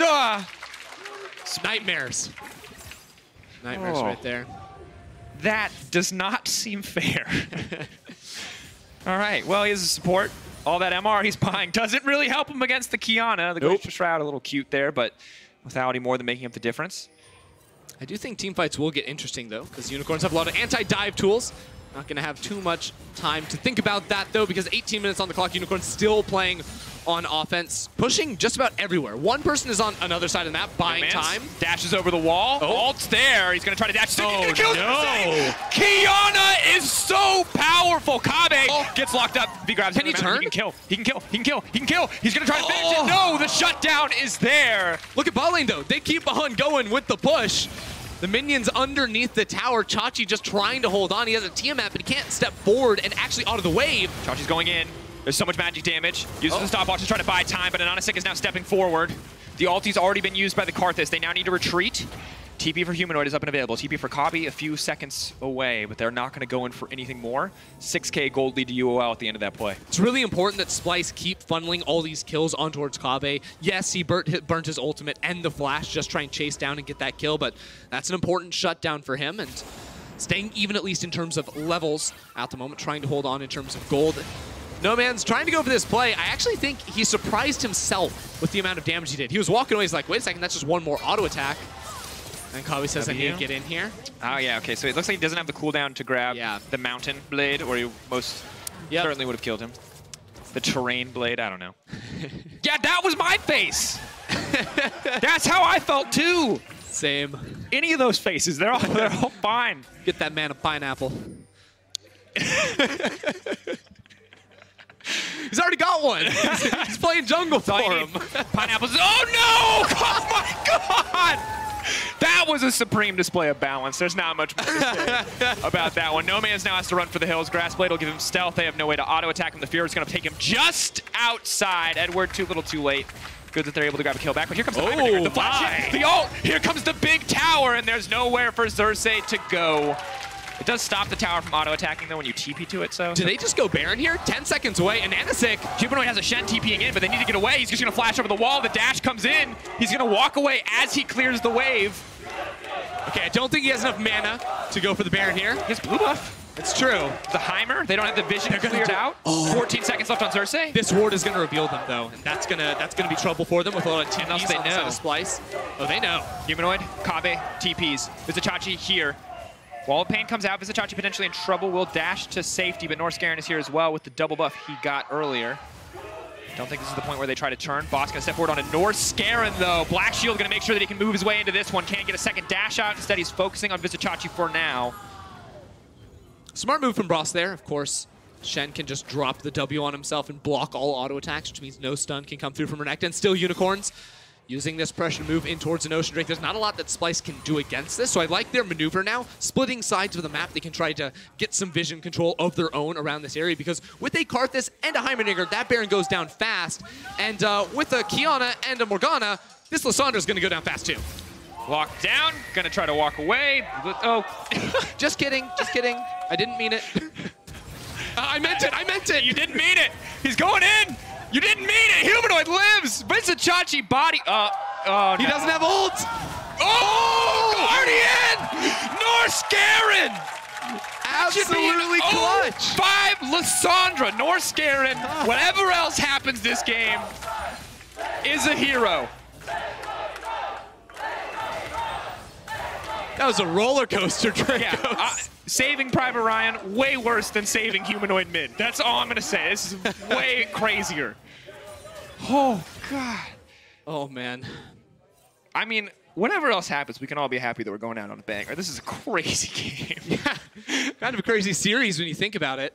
Nightmares. Nightmares right there. That does not seem fair. All right, well, he has a support. All that MR he's buying doesn't really help him against the Kiana. The Ghost Shroud, a little cute there, but without any more than making up the difference. I do think team fights will get interesting, though, because Unicorns have a lot of anti-dive tools. Not going to have too much time to think about that, though, because 18 minutes on the clock. Unicorns still playing on offense, pushing just about everywhere. One person is on another side of the map, buying time. Dashes over the wall. Alt's there. He's going to try to dash. Oh, no. Kiana is so powerful. Kabe gets locked up. If he grabs him, Can he turn? He can kill. He can kill. He can kill. He can kill. He's going to try to finish it. No, the shutdown is there. Look at bot lane, though. They keep on going with the push. The minions underneath the tower. Chachi just trying to hold on. He has a Tiamat, but he can't step forward and actually out of the wave. Chachi's going in. There's so much magic damage. Uses the stopwatch to try to buy time, but Anonasik is now stepping forward. The ulti's already been used by the Karthus. They now need to retreat. TP for Humanoid is up and available. TP for Kabi a few seconds away, but they're not going to go in for anything more. 6K gold lead to UOL at the end of that play. It's really important that Splyce keep funneling all these kills on towards Kabe. Yes, he burnt his ultimate and the flash, just try and chase down and get that kill, but that's an important shutdown for him, and staying even at least in terms of levels at the moment, trying to hold on in terms of gold. No Man's trying to go for this play. I actually think he surprised himself with the amount of damage he did. He was walking away, he's like, wait a second, that's just one more auto attack. And Kabi says, I need to get in here. Oh, yeah, okay. So it looks like he doesn't have the cooldown to grab the mountain blade, or he most certainly would have killed him. The terrain blade, I don't know. Yeah, that was my face! That's how I felt, too! Same. Any of those faces, they're all fine. Get that man a pineapple. He's already got one. He's playing jungle for him. Pineapples. Oh, no! Oh, my God! That was a supreme display of balance. There's not much more to say about that one. No Man's now has to run for the hills. Grassblade will give him stealth. They have no way to auto-attack him. The Fear is going to take him just outside. Edward, too little too late. Good that they're able to grab a kill back, but here comes the Hyperdinger, the flash, the ult. Here comes the big tower, and there's nowhere for Xerxes to go. It does stop the tower from auto-attacking, though, when you TP to it, so... Do they just go Baron here? 10 seconds away, and Anasik. Humanoid has a Shen TPing in, but they need to get away. He's just going to flash over the wall. The dash comes in. He's going to walk away as he clears the wave. Okay, I don't think he has enough mana to go for the Baron here. He has blue buff. It's true. The Heimer, they don't have the vision cleared out. 14 seconds left on Xerxes. This ward is going to reveal them, though, and that's gonna be trouble for them with a lot of TPs they on the side of Splyce. Oh, they know. Humanoid, Kabe, TPs. Vizichachi here. Wall of Pain comes out. Vizichachi potentially in trouble. Will dash to safety, but Norskaren is here as well with the double buff he got earlier. Don't think this is the point where they try to turn. Boss gonna step forward onto Norskaren, though. Black Shield gonna make sure that he can move his way into this one. Can't get a second dash out. Instead, he's focusing on Vizichachi for now. Smart move from Boss there, of course. Shen can just drop the W on himself and block all auto attacks, which means no stun can come through from Renekton. And still Unicorns using this pressure to move in towards an Ocean Drake. There's not a lot that Splyce can do against this, so I like their maneuver now. Splitting sides of the map, they can try to get some vision control of their own around this area, because with a Karthus and a Heimerdinger, that Baron goes down fast. And with a Kiana and a Morgana, this Lyssandra's gonna go down fast too. Locked down, gonna try to walk away. Oh. Just kidding, just kidding. I didn't mean it. I meant it. You didn't mean it. He's going in. You didn't mean it! Humanoid lives! Vizichachi body... Oh, no. He doesn't have ult! Oh! Guardian! Norskaren! Absolutely clutch! 5 Lysandra, Norskaren, whatever else happens this game, is a hero. That was a roller coaster, Drake. Yeah, saving Private Ryan, way worse than saving Humanoid mid. That's all I'm going to say. This is way crazier. Oh, God. Oh, man. I mean, whatever else happens, we can all be happy that we're going out on a banger. This is a crazy game. Yeah, kind of a crazy series when you think about it.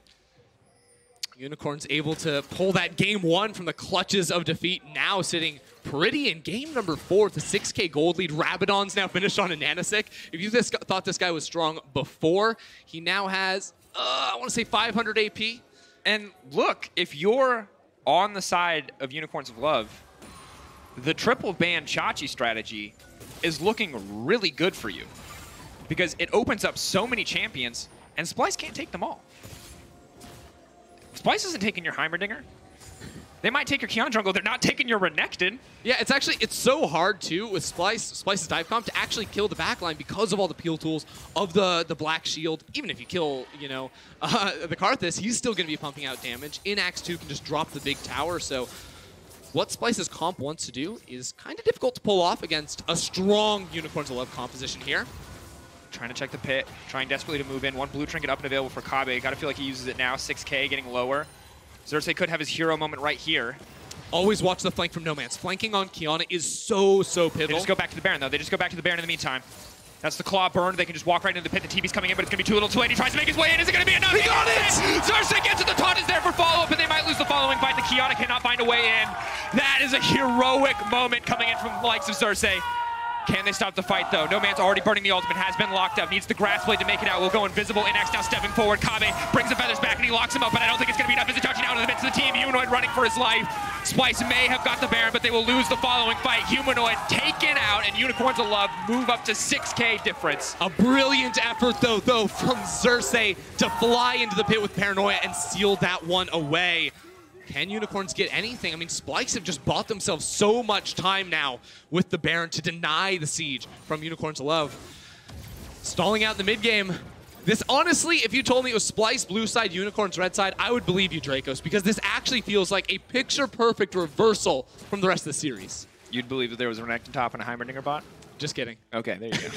Unicorns able to pull that game 1 from the clutches of defeat, now sitting pretty in game number 4 with a 6K gold lead. Rabadon's now finished on a Nanasik. If you thought this guy was strong before, he now has, I want to say 500 AP. And look, if you're on the side of Unicorns of Love, the triple ban Chachi strategy is looking really good for you, because it opens up so many champions, and Splyce can't take them all. Splyce isn't taking your Heimerdinger. They might take your Kiana jungle. They're not taking your Renekton. Yeah, it's so hard, too, with Splyce's dive comp to actually kill the backline because of all the peel tools of the Black Shield. Even if you kill, you know, the Karthus, he's still going to be pumping out damage. Inax 2 can just drop the big tower, so what Splyce's comp wants to do is kind of difficult to pull off against a strong Unicorns of Love composition here. Trying to check the pit, trying desperately to move in. One blue trinket up and available for Kabe. Gotta feel like he uses it now. 6K getting lower. Xerxes could have his hero moment right here. Always watch the flank from Nomanz. Flanking on Kiana is so pivotal. They just go back to the Baron, though. They just go back to the Baron in the meantime. That's the claw burned. They can just walk right into the pit. The TV's coming in, but it's going to be too little too late. He tries to make his way in. Is it going to be enough? He got it! Xerxes gets it. The taunt is there for follow-up, and they might lose the following fight. The Kiana cannot find a way in. That is a heroic moment coming in from the likes of Xerxes. Can they stop the fight, though? Nomanz already burning the ultimate, has been locked up, needs the grass blade to make it out. Will go invisible. Inex now stepping forward. Kabe brings the feathers back, and he locks him up, but I don't think it's going to be enough. Itachi now in the midst of the team. Humanoid running for his life. Splyce may have got the Baron, but they will lose the following fight. Humanoid taken out, and Unicorns of Love move up to 6K difference. A brilliant effort, though, from Xerxes to fly into the pit with Paranoia and seal that one away. Can Unicorns get anything? I mean, Splyce have just bought themselves so much time now with the Baron to deny the siege from Unicorns of Love. Stalling out in the mid game. This, honestly, if you told me it was Splyce, blue side, Unicorns, red side, I would believe you, Dracos, because this actually feels like a picture-perfect reversal from the rest of the series. You'd believe that there was a Renekton top and a Heimerdinger bot? Just kidding. Okay, there you go.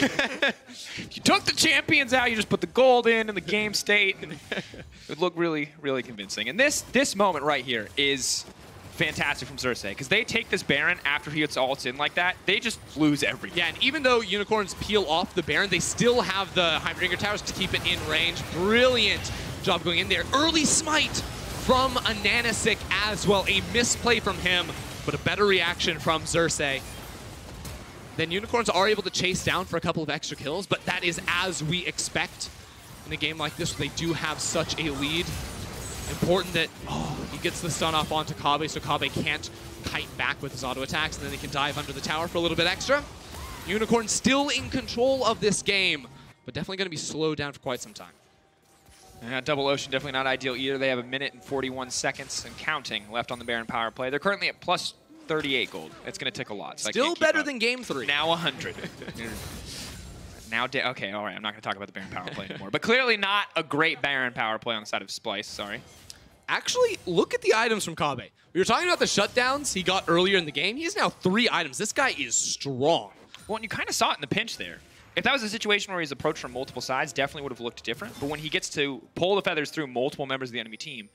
If you took the champions out, you just put the gold in and the game state. It would look really, really convincing. And this moment right here is fantastic from Xerxes, because they take this Baron after he gets ults in like that. They just lose everything. Yeah, and even though Unicorns peel off the Baron, they still have the Heimerdinger towers to keep it in range. Brilliant job going in there. Early smite from a Nanasik as well. A misplay from him, but a better reaction from Xerxes. Then Unicorns are able to chase down for a couple of extra kills, but that is as we expect in a game like this where they do have such a lead. Important that he gets the stun off onto Kabe, so Kabe can't kite back with his auto attacks, and then they can dive under the tower for a little bit extra. Unicorns still in control of this game, but definitely going to be slowed down for quite some time. Yeah, Double Ocean definitely not ideal either. They have 1 minute and 41 seconds and counting left on the Baron power play. They're currently at plus 38 gold. It's going to take a lot. So Still better than game 3. Now 100. Now, okay, all right. I'm not going to talk about the Baron power play anymore. But clearly not a great Baron power play on the side of Splyce. Sorry. Actually, look at the items from Kabe. We were talking about the shutdowns he got earlier in the game. He has now 3 items. This guy is strong. Well, and you kind of saw it in the pinch there. If that was a situation where he's approached from multiple sides, definitely would have looked different. But when he gets to pull the feathers through multiple members of the enemy team,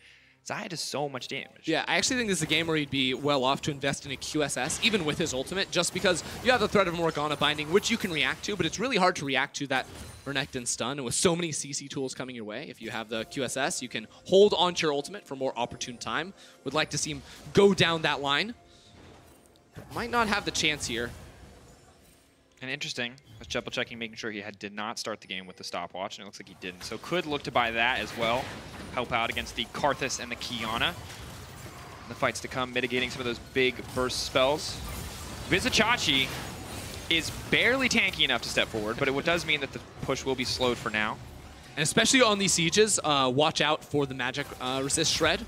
Xayah does so much damage. Yeah, I actually think this is a game where he'd be well off to invest in a QSS, even with his ultimate, just because you have the threat of Morgana binding, which you can react to, but it's really hard to react to that Renekton stun. And with so many CC tools coming your way, if you have the QSS, you can hold onto your ultimate for more opportune time. Would like to see him go down that line. Might not have the chance here. And interesting, I was double checking, making sure he did not start the game with the stopwatch, and it looks like he didn't. So could look to buy that as well. Help out against the Karthus and the Kiana. The fights to come, mitigating some of those big burst spells. Vizichachi is barely tanky enough to step forward, but it does mean that the push will be slowed for now. And especially on these sieges, watch out for the magic resist shred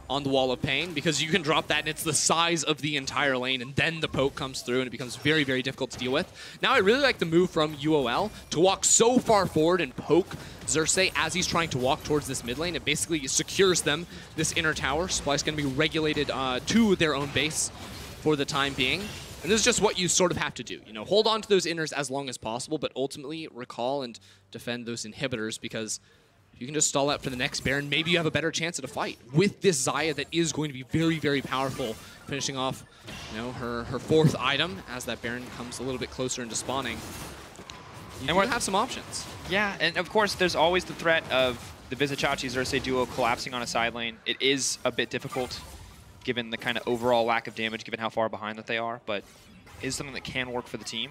on the Wall of Pain, because you can drop that and it's the size of the entire lane, and then the poke comes through and it becomes very, very difficult to deal with. Now I really like the move from UOL to walk so far forward and poke Xerxes as he's trying to walk towards this mid lane. It basically secures them, this inner tower. Splyce going to be regulated to their own base for the time being. And this is just what you sort of have to do. You know, hold on to those inners as long as possible, but ultimately recall and defend those inhibitors, because you can just stall out for the next Baron. Maybe you have a better chance at a fight with this Xayah that is going to be very, very powerful, finishing off, you know, her 4th item as that Baron comes a little bit closer into spawning. And we'll have some options. Yeah, and of course, there's always the threat of the Vizichachi-Xerxes duo collapsing on a side lane. It is a bit difficult, given the kind of overall lack of damage, given how far behind that they are, but is something that can work for the team.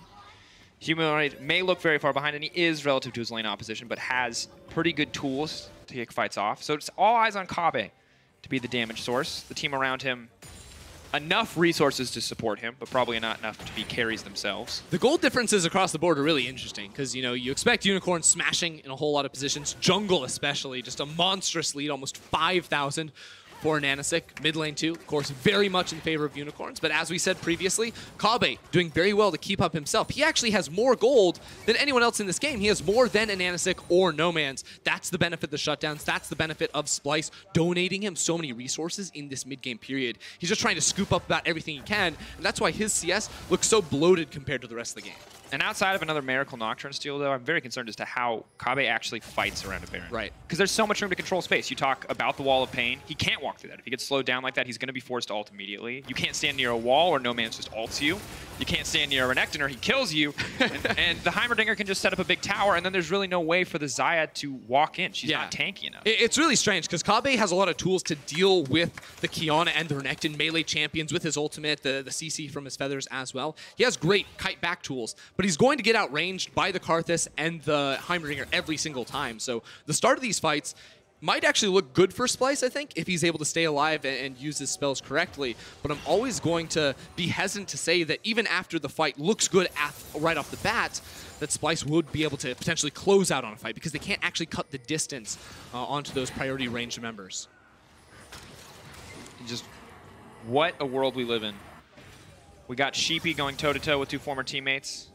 Humanoid may look very far behind, and he is relative to his lane opposition, but has pretty good tools to kick fights off. So it's all eyes on Kabe to be the damage source. The team around him, enough resources to support him, but probably not enough to be carries themselves. The gold differences across the board are really interesting, because, you know, you expect Unicorn smashing in a whole lot of positions. Jungle especially, just a monstrous lead, almost 5,000. For Nanasik, mid lane too, of course, very much in favor of Unicorns. But as we said previously, Kabe doing very well to keep up himself. He actually has more gold than anyone else in this game. He has more than a Nanasik or Nomanz. That's the benefit of the shutdowns. That's the benefit of Splyce donating him so many resources in this mid-game period. He's just trying to scoop up about everything he can, and that's why his CS looks so bloated compared to the rest of the game. And outside of another Miracle Nocturne steal, though, I'm very concerned as to how Kabe actually fights around a Baron. Right. Because there's so much room to control space. You talk about the Wall of Pain. He can't walk through that. If he gets slowed down like that, he's going to be forced to ult immediately. You can't stand near a wall or No Man's just ults you. You can't stand near a Renekton or he kills you. and the Heimerdinger can just set up a big tower, and then there's really no way for the Xayah to walk in. She's not tanky enough. It's really strange because Kabe has a lot of tools to deal with the Kiana and the Renekton melee champions with his ultimate, the CC from his feathers as well. He has great kite back tools, but he's going to get outranged by the Karthus and the Heimerdinger every single time. So the start of these fights might actually look good for Splyce, I think, if he's able to stay alive and use his spells correctly. But I'm always going to be hesitant to say that even after the fight looks good right off the bat, that Splyce would be able to potentially close out on a fight because they can't actually cut the distance onto those priority ranged members. Just what a world we live in. We got Sheepy going toe-to-toe with 2 former teammates.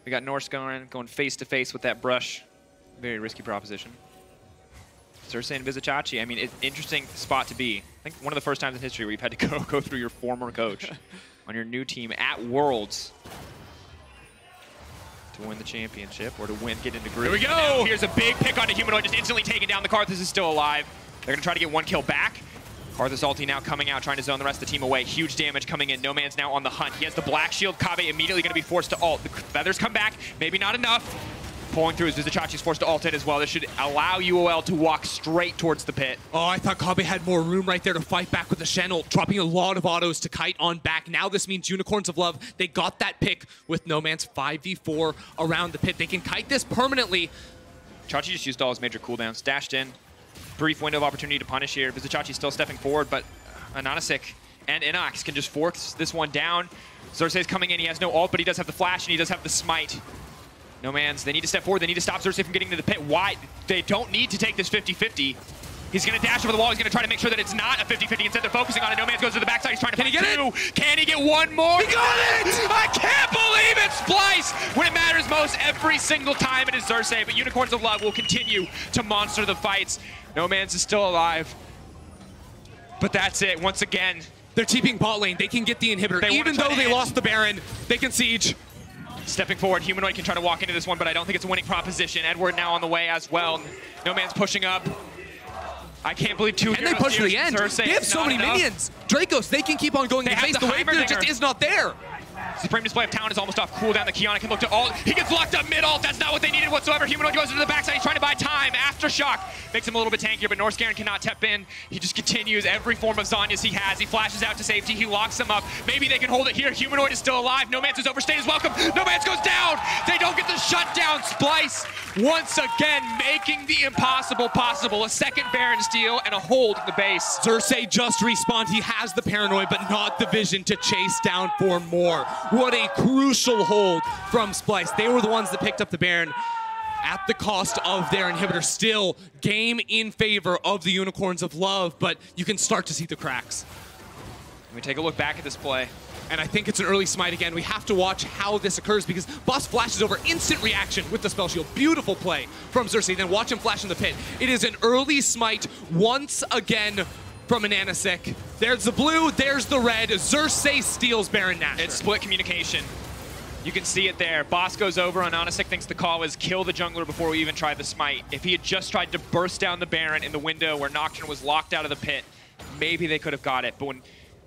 We got Norse going face-to-face with that brush. Very risky proposition. Xerxes and Vizicachi, I mean, it's an interesting spot to be. I think one of the first times in history where you've had to go through your former coach on your new team at Worlds to win the championship or to get into group. Here we go! Here's a big pick on a Humanoid, just instantly taken down. The Karthus is still alive. They're going to try to get 1 kill back. Karthus ulti now coming out, trying to zone the rest of the team away. Huge damage coming in. No Man's now on the hunt. He has the black shield. Kabe immediately going to be forced to ult. The feathers come back. Maybe not enough. Pulling through as Vizicachi's forced to ult it as well. This should allow UOL to walk straight towards the pit. Oh, I thought Kabe had more room right there to fight back with the Shen ult, dropping a lot of autos to kite on back. Now this means Unicorns of Love, they got that pick with No Man's 5v4 around the pit. They can kite this permanently. Chachi just used all his major cooldowns. Dashed in. Brief window of opportunity to punish here. Vizicachi still stepping forward, but Ananasik and Inox can just force this one down. Xerxes coming in. He has no ult, but he does have the flash, and he does have the smite. No Man's, they need to step forward. They need to stop Xerxes from getting to the pit. Why? They don't need to take this 50-50. He's going to dash over the wall. He's going to try to make sure that it's not a 50-50. Instead, they're focusing on it. No Man's goes to the backside. He's trying to Can he get 2. it? Can he get 1 more? He got it! I can't believe it! Splyce! When it matters most, every single time it is Xerxes, but Unicorns of Love will continue to monster the fights. No Man's is still alive. But that's it. Once again, they're TPing bot lane. They can get the inhibitor. Even though they lost the Baron, they can siege. Stepping forward, Humanoid can try to walk into this one, but I don't think it's a winning proposition. Edward now on the way as well. No Man's pushing up. I can't believe 2 And they push to the end. They have so many minions. Dracos, they can keep on going in the face. The wave there just is not there. Supreme Display of Talent is almost off cooldown. The Kiana can look to ult. He gets locked up mid-ult. That's not what they needed whatsoever. Humanoid goes into the backside. He's trying to buy time. Aftershock makes him a little bit tankier, but Norscairn cannot tap in. He just continues every form of Zhonya's he has. He flashes out to safety. He locks them up. Maybe they can hold it here. Humanoid is still alive. No Man's has overstayed his welcome. No Man's goes down. They don't get the shutdown. Splyce once again making the impossible possible. A second Baron steal and a hold in the base. Xerxes just respawned. He has the paranoid, but not the vision to chase down for more. What a crucial hold from Splyce. They were the ones that picked up the Baron at the cost of their inhibitor. Still, game in favor of the Unicorns of Love, but you can start to see the cracks. Let me take a look back at this play. And I think it's an early smite again. We have to watch how this occurs because Boss flashes over, instant reaction with the spell shield. Beautiful play from Xerxes. Then watch him flash in the pit. It is an early smite once again from Ananasik. There's the blue, there's the red. Xerxes steals Baron Nashor. It's split communication. You can see it there. Boss goes over, and Ananasik thinks the call was kill the jungler before we even tried the smite. If he had just tried to burst down the Baron in the window where Nocturne was locked out of the pit, maybe they could have got it. But when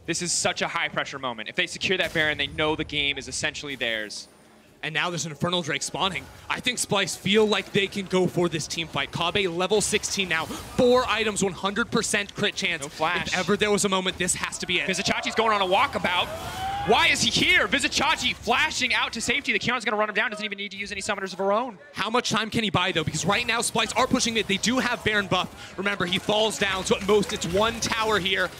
this is such a high-pressure moment. If they secure that Baron, they know the game is essentially theirs. And now there's an Infernal Drake spawning. I think Splyce feel like they can go for this team fight. Kabe level 16 now. 4 items, 100% crit chance. No flash. If ever there was a moment, this has to be it. Vizicachi's going on a walkabout. Why is he here? Vizicachi flashing out to safety. The Kiana's going to run him down. Doesn't even need to use any summoners of her own. How much time can he buy, though? Because right now, Splyce are pushing mid. They do have Baron buff. Remember, he falls down, so at most it's 1 tower here.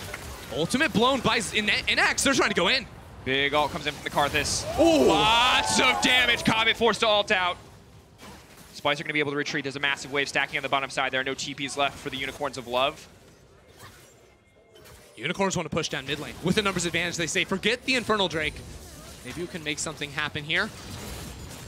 Ultimate blown by Inax. They're trying to go in. Big ult comes in from the Karthus. Ooh. Lots of damage. Kabe forced to ult out. Splyce are going to be able to retreat. There's a massive wave stacking on the bottom side. There are no TPs left for the Unicorns of Love. Unicorns want to push down mid lane. With the numbers advantage, they say, forget the Infernal Drake. Maybe you can make something happen here.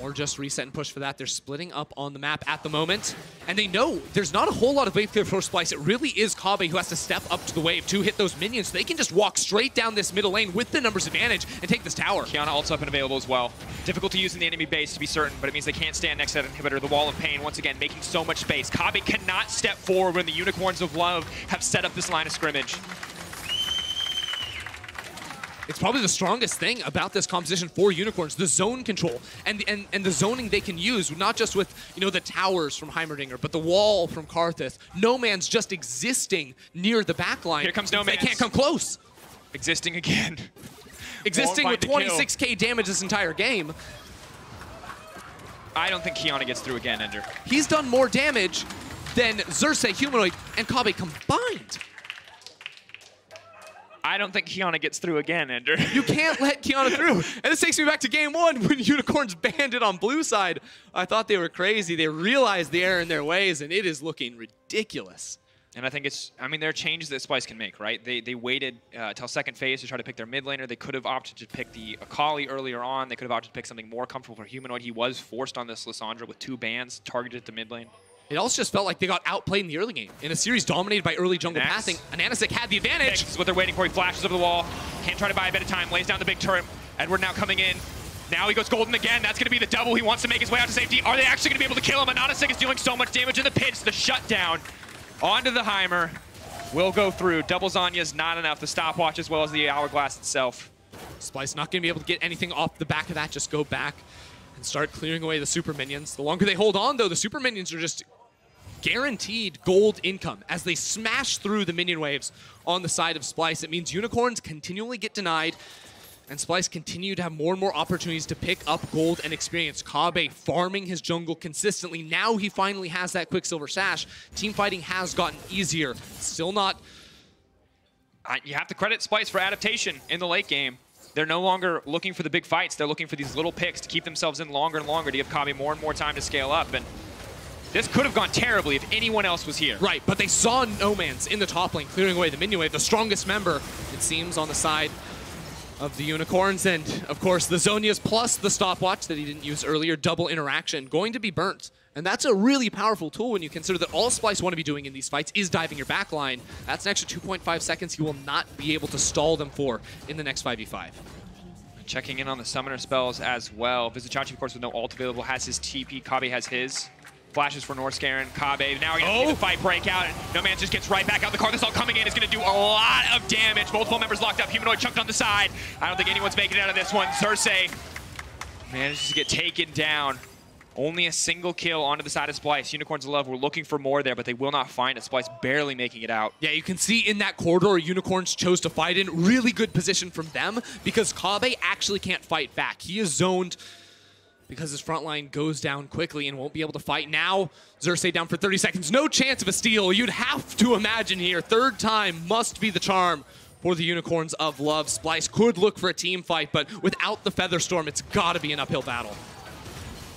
or just reset and push for that. They're splitting up on the map at the moment, and they know there's not a whole lot of wave clear for Splyce. It really is Kobbe who has to step up to the wave to hit those minions. They can just walk straight down this middle lane with the numbers advantage and take this tower. Kiana ult's up and available as well. Difficult to use in the enemy base to be certain, but it means they can't stand next to that inhibitor. The Wall of Pain, once again, making so much space. Kobbe cannot step forward when the Unicorns of Love have set up this line of scrimmage. It's probably the strongest thing about this composition for Unicorns, the zone control and the zoning they can use, not just with, you know, the towers from Heimerdinger, but the wall from Karthus. No Man's just existing near the backline. Here comes No Man's. They can't come close. Existing again. Existing with 26k damage this entire game. I don't think Kiana gets through again, Ender. He's done more damage than Xerxes, Humanoid, and Kobbe combined. I don't think Kiana gets through again, Ender. You can't let Kiana through. And this takes me back to game one when Unicorns banned it on blue side. I thought they were crazy. They realized the error in their ways, and it is looking ridiculous. And I think it's, I mean, there are changes that Splyce can make, right? They waited till second phase to try to pick their mid laner. They could have opted to pick the Akali earlier on. They could have opted to pick something more comfortable for Humanoid. He was forced on this Lissandra with 2 bans targeted at the mid lane. It also just felt like they got outplayed in the early game. In a series dominated by early jungle pathing, Ananasik had the advantage. This is what they're waiting for. He flashes over the wall. Can't try to buy a bit of time. Lays down the big turret. Edward now coming in. Now he goes golden again. That's going to be the double. He wants to make his way out to safety. Are they actually going to be able to kill him? Ananasik is dealing so much damage in the pits. The shutdown onto the Heimer will go through. Double Zanya's not enough. The stopwatch as well as the hourglass itself. Splyce not going to be able to get anything off the back of that. Just go back and start clearing away the super minions. The longer they hold on, though, the super minions are just guaranteed gold income as they smash through the minion waves on the side of Splyce. It means Unicorns continually get denied, and Splyce continue to have more and more opportunities to pick up gold and experience. Kobbe farming his jungle consistently. Now he finally has that Quicksilver Sash. Team fighting has gotten easier. Still not... You have to credit Splyce for adaptation in the late game. They're no longer looking for the big fights. They're looking for these little picks to keep themselves in longer and longer to give Kobbe more and more time to scale up. And this could have gone terribly if anyone else was here. Right, but they saw No Man's in the top lane, clearing away the minion wave, the strongest member, it seems, on the side of the Unicorns. And, of course, the Zonias plus the stopwatch that he didn't use earlier, double interaction, going to be burnt. And that's a really powerful tool when you consider that all Splyce want to be doing in these fights is diving your backline. That's an extra 2.5 seconds he will not be able to stall them for in the next 5v5. Checking in on the summoner spells as well. Vizichachi, of course, with no ult available, has his TP. Kobbe has his. Flashes for Norskaren. Kobbe, now we're going to see the fight break out. No Man just gets right back out. The Karthus all coming in is going to do a lot of damage. Multiple members locked up. Humanoid chucked on the side. I don't think anyone's making it out of this one. Xerxes manages to get taken down. Only a single kill onto the side of Splyce. Unicorns of Love were looking for more there, but they will not find it. Splyce barely making it out. Yeah, you can see in that corridor, Unicorns chose to fight in. Really good position from them because Kobbe actually can't fight back. He is zoned because his front line goes down quickly and won't be able to fight. Now, Xerxes down for 30 seconds. No chance of a steal. You'd have to imagine here. Third time must be the charm for the Unicorns of Love. Splyce could look for a team fight, but without the Featherstorm, it's got to be an uphill battle.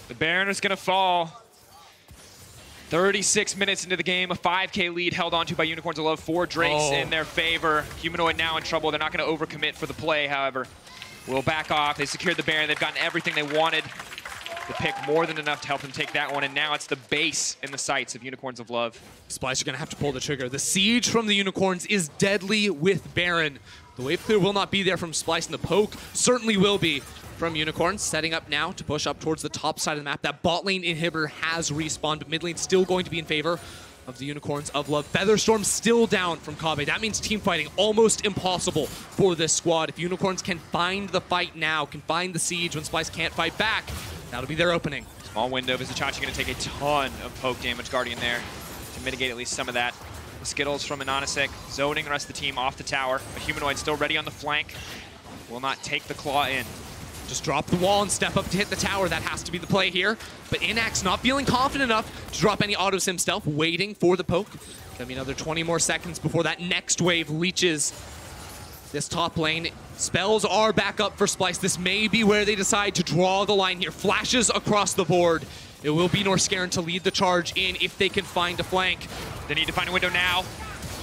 The Baron is going to fall. 36 minutes into the game, a 5k lead held onto by Unicorns of Love. 4 Drakes in their favor. Humanoid now in trouble. They're not going to overcommit for the play, however. Will back off. They secured the Baron. They've gotten everything they wanted. The pick more than enough to help them take that one, and now it's the base in the sights of Unicorns of Love. Splyce are going to have to pull the trigger. The siege from the Unicorns is deadly with Baron. The wave clear will not be there from Splyce, and the poke certainly will be from Unicorns. Setting up now to push up towards the top side of the map. That bot lane inhibitor has respawned, but mid lane still going to be in favor of the Unicorns of Love. Featherstorm still down from Kobbe. That means team fighting almost impossible for this squad. If Unicorns can find the fight now, can find the siege when Splyce can't fight back, that'll be their opening. Small window. Vizichachi going to take a ton of poke damage. Guardian there to mitigate at least some of that. The Skittles from Ananasik zoning the rest of the team off the tower. A Humanoid still ready on the flank. Will not take the claw in. Just drop the wall and step up to hit the tower. That has to be the play here. But Inax not feeling confident enough to drop any autos himself, waiting for the poke. Gonna be another 20 more seconds before that next wave reaches this top lane. Spells are back up for Splyce. This may be where they decide to draw the line here. Flashes across the board. It will be Norskaren to lead the charge in if they can find a flank. They need to find a window now.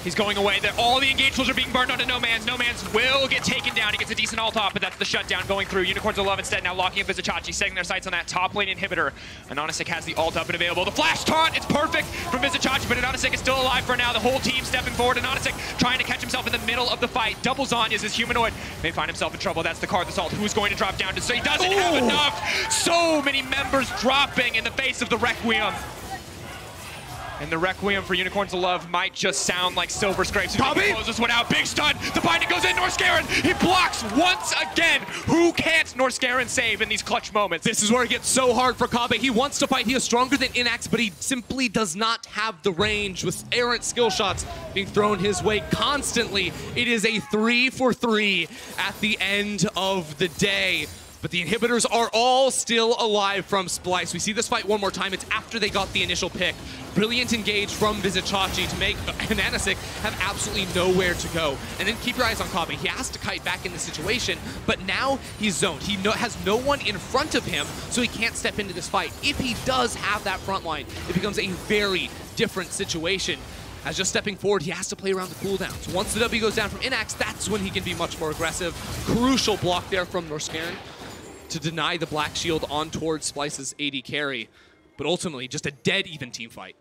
He's going away. All the engaged tools are being burned onto No Man's. No Man's will get taken down. He gets a decent ult off, but that's the shutdown going through. Unicorns of Love instead now locking up Vizichachi, setting their sights on that top lane inhibitor. Anonysik has the ult up and available. The flash taunt, it's perfect from Vizichachi, but Anonysik is still alive for now. The whole team stepping forward. Anonysik trying to catch himself in the middle of the fight. Doubles on is his humanoid. May find himself in trouble. That's the Karthus ult. Who's going to drop down to say he doesn't have enough. So many members dropping in the face of the Requiem. And the Requiem for Unicorns of Love might just sound like Silver Scrapes. He closes this one out. Big stun. The binding goes in. Norscaron. He blocks once again. Who can't Norscaron save in these clutch moments? This is where it gets so hard for Kobbe. He wants to fight. He is stronger than Inax, but he simply does not have the range with errant skill shots being thrown his way constantly. It is a 3-for-3 at the end of the day. But the inhibitors are all still alive from Splyce. We see this fight one more time. It's after they got the initial pick. Brilliant engage from Vizichachi to make Anonysik have absolutely nowhere to go. And then keep your eyes on Kobbe. He has to kite back in the situation, but now he's zoned. He has no one in front of him, so he can't step into this fight. If he does have that front line, it becomes a very different situation. As just stepping forward, he has to play around the cooldowns. Once the W goes down from Inax, that's when he can be much more aggressive. Crucial block there from Norscaron to deny the Black Shield on towards Splyce's AD carry. But ultimately, just a dead even team fight.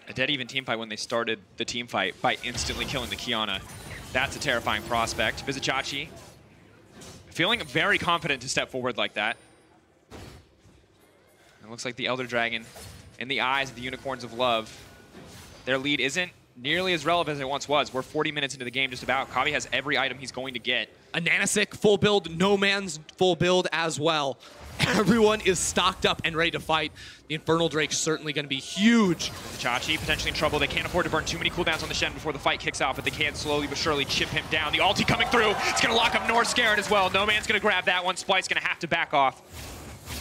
A dead even team fight when they started the team fight by instantly killing the Kiana. That's a terrifying prospect. Vizichachi feeling very confident to step forward like that. It looks like the Elder Dragon, in the eyes of the Unicorns of Love, their lead isn't nearly as relevant as it once was. We're 40 minutes into the game just about. Kobbe has every item he's going to get. Anonysik full build, No Man's full build as well. Everyone is stocked up and ready to fight. The Infernal Drake's certainly going to be huge. Vizichachi potentially in trouble. They can't afford to burn too many cooldowns on the Shen before the fight kicks off, but they can slowly but surely chip him down. The ulti coming through. It's going to lock up Norscaron as well. No Man's going to grab that one. Splyce going to have to back off.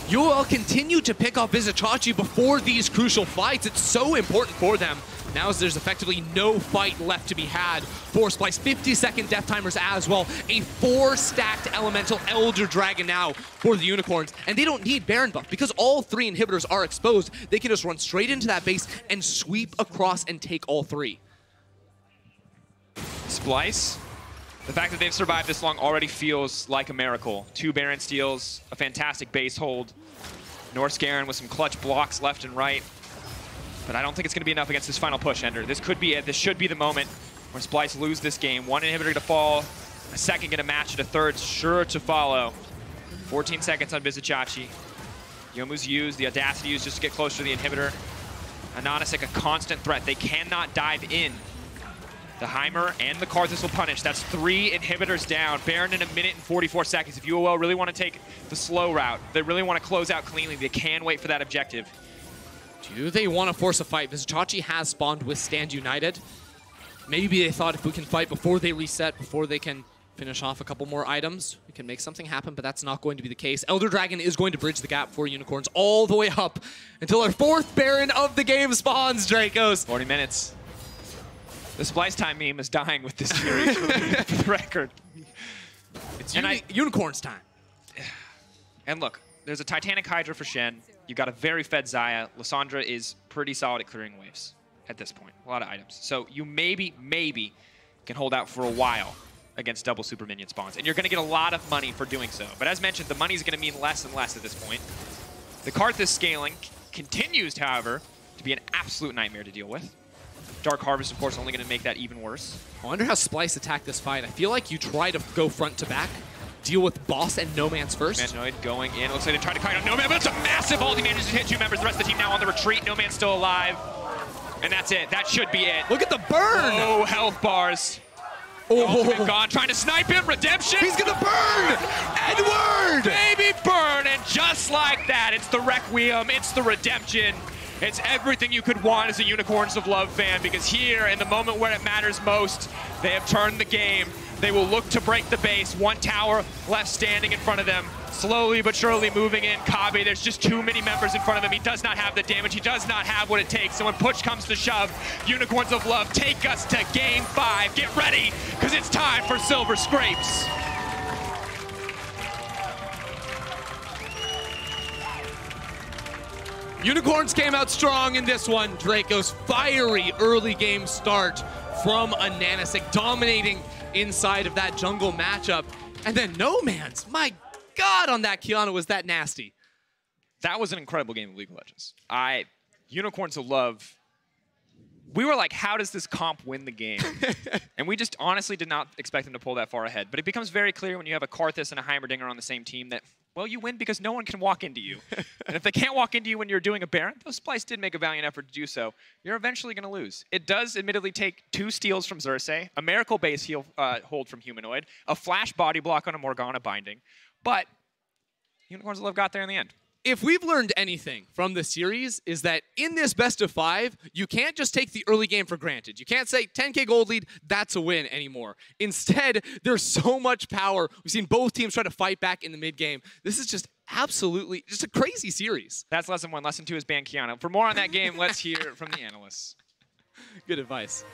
UOL continue to pick off Vizichachi before these crucial fights. It's so important for them. Now as there's effectively no fight left to be had for Splyce. 50-second death timers as well. A 4-stacked elemental Elder Dragon now for the Unicorns. And they don't need Baron buff because all 3 inhibitors are exposed. They can just run straight into that base and sweep across and take all 3. Splyce, the fact that they've survived this long already feels like a miracle. 2 Baron steals, a fantastic base hold. Norscaron with some clutch blocks left and right. But I don't think it's going to be enough against this final push, Ender. This could be it. This should be the moment where Splyce lose this game. 1 inhibitor to fall, a second going to match it, a third sure to follow. 14 seconds on Vizichachi. Youmuu's used, the audacity used just to get closer to the inhibitor. Anonysik, a constant threat. They cannot dive in. The Heimer and the Karthus will punish. That's 3 inhibitors down. Baron in 1 minute and 44 seconds. If UOL really want to take the slow route, they really want to close out cleanly, they can wait for that objective. Do they want to force a fight? Vizichachi has spawned with Stand United. Maybe they thought if we can fight before they reset, before they can finish off a couple more items, we can make something happen, but that's not going to be the case. Elder Dragon is going to bridge the gap for Unicorns all the way up until our 4th Baron of the game spawns, Dracos. 40 minutes. The Splyce time meme is dying with this series for the record. It's Unicorns time. And look, there's a Titanic Hydra for Shen. You've got a very fed Xayah. Lissandra is pretty solid at clearing waves at this point. A lot of items. So you maybe can hold out for a while against double super minion spawns. And you're going to get a lot of money for doing so. But as mentioned, the money is going to mean less and less at this point. The Karthus scaling continues, however, to be an absolute nightmare to deal with. Dark Harvest, of course, only going to make that even worse. I wonder how Splyce attacked this fight. I feel like you try to go front to back, deal with Boss and No Man's first. Humanoid going in. Looks like they tried to kite on No Man, but it's a massive ult. He manages to hit 2 members. The rest of the team now on the retreat. No Man's still alive. And that's it. That should be it. Look at the burn! Oh, health bars. Oh, gone. Trying to snipe him. Redemption. He's gonna burn! Edward! Baby burn! And just like that, it's the Requiem. It's the Redemption. It's everything you could want as a Unicorns of Love fan, because here, in the moment where it matters most, they have turned the game. They will look to break the base. 1 tower left standing in front of them. Slowly but surely moving in. Kobbe, there's just too many members in front of him. He does not have the damage. He does not have what it takes. So when push comes to shove, Unicorns of Love take us to Game 5. Get ready, because it's time for Silver Scrapes. Unicorns came out strong in this one. Draco's fiery early game start from a Nanosic dominating inside of that jungle matchup. And then No Man's, my God, on that Kiana was that nasty. That was an incredible game of League of Legends. Unicorns of Love, we were like, how does this comp win the game? And we just honestly did not expect them to pull that far ahead. But it becomes very clear when you have a Karthus and a Heimerdinger on the same team that, well, you win because no one can walk into you. And if they can't walk into you when you're doing a Baron, though Splyce did make a valiant effort to do so, you're eventually going to lose. It does admittedly take 2 steals from Xerxes, a Miracle base heal hold from Humanoid, a flash body block on a Morgana binding, but Unicorns of Love got there in the end. If we've learned anything from the series is that in this best of 5, you can't just take the early game for granted. You can't say 10K gold lead, that's a win anymore. Instead, there's so much power. We've seen both teams try to fight back in the mid game. This is just absolutely just a crazy series. That's lesson 1. Lesson 2 is ban Kiana. For more on that game, let's hear from the analysts. Good advice.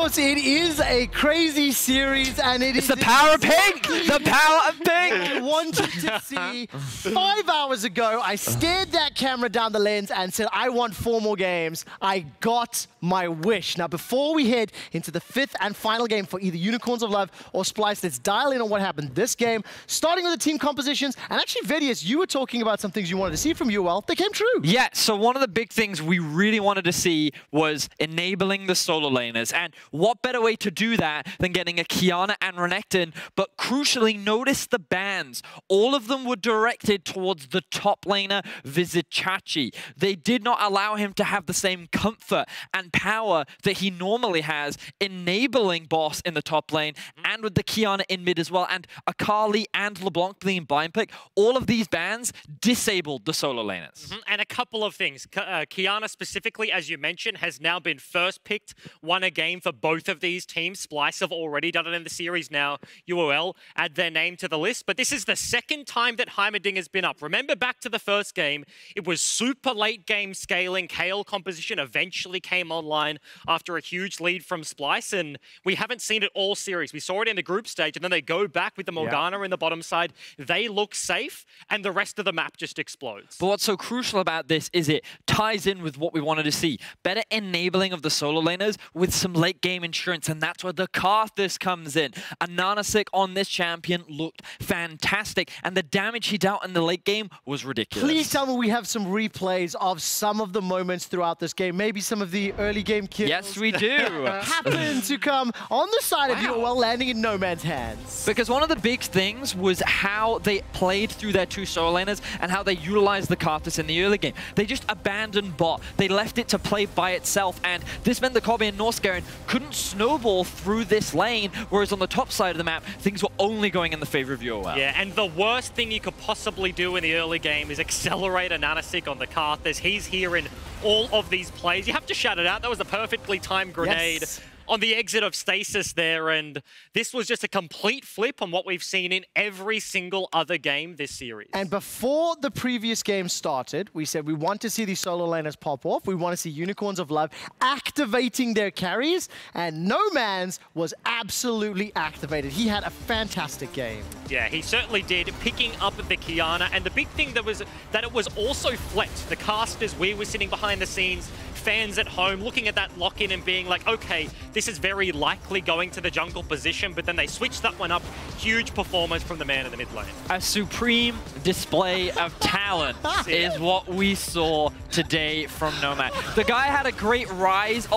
It is a crazy series, and it's the power of pink! The power of pink! I wanted to see. 5 hours ago, I stared that camera down the lens and said, I want 4 more games. I got my wish. Now, before we head into the 5th and final game for either Unicorns of Love or Splyce, let's dial in on what happened this game, starting with the team compositions. And actually, Vedius, you were talking about some things you wanted to see from UOL. They came true. Yeah, so one of the big things we really wanted to see was enabling the solo laners. And what better way to do that than getting a Kiana and Renekton? But crucially, notice the bans. All of them were directed towards the top laner, Vizichachi. They did not allow him to have the same comfort and power that he normally has, enabling Boss in the top lane and with the Kiana in mid as well, and Akali and LeBlanc being blind pick. All of these bans disabled the solo laners. And a couple of things. Kiana specifically, as you mentioned, has now been first picked, won a game for both of these teams. Splyce have already done it in the series now. UOL add their name to the list, but this is the second time that Heimerdinger has been up. Remember back to the first game, it was super late game scaling. KL composition eventually came online after a huge lead from Splyce, and we haven't seen it all series. We saw it in the group stage, and then they go back with the Morgana in the bottom side. They look safe, and the rest of the map just explodes. But what's so crucial about this is it ties in with what we wanted to see. Better enabling of the solo laners with some late game insurance, and that's where the Karthus comes in. A Nanosic on this champion looked fantastic, and the damage he dealt in the late game was ridiculous. Please tell me we have some replays of some of the moments throughout this game, maybe some of the early game kills. Yes, we do. Happen to come on the side of UOL, landing in No Man's hands. Because one of the big things was how they played through their 2 solo laners and how they utilized the Karthus in the early game. They just abandoned bot. They left it to play by itself, and this meant the Kobe and Norskaren couldn't snowball through this lane, whereas on the top side of the map, things were only going in the favor of UOL. Yeah, and the worst thing you could possibly do in the early game is accelerate a Nanosic on the Karthus. He's here in all of these plays. You have to shout it out. That was a perfectly timed grenade. Yes. On the exit of Stasis there, and this was just a complete flip on what we've seen in every single other game this series. And before the previous game started, we said we want to see these solo laners pop off. We want to see Unicorns of Love activating their carries, and No Man's was absolutely activated. He had a fantastic game. Yeah, he certainly did, picking up the Kiana, and the big thing that was that it was also flex. The casters, we were sitting behind the scenes, fans at home, looking at that lock-in and being like, okay, this is very likely going to the jungle position, but then they switched that one up. Huge performance from the man in the mid lane. A supreme display of talent is what we saw today from Nomad. The guy had a great rise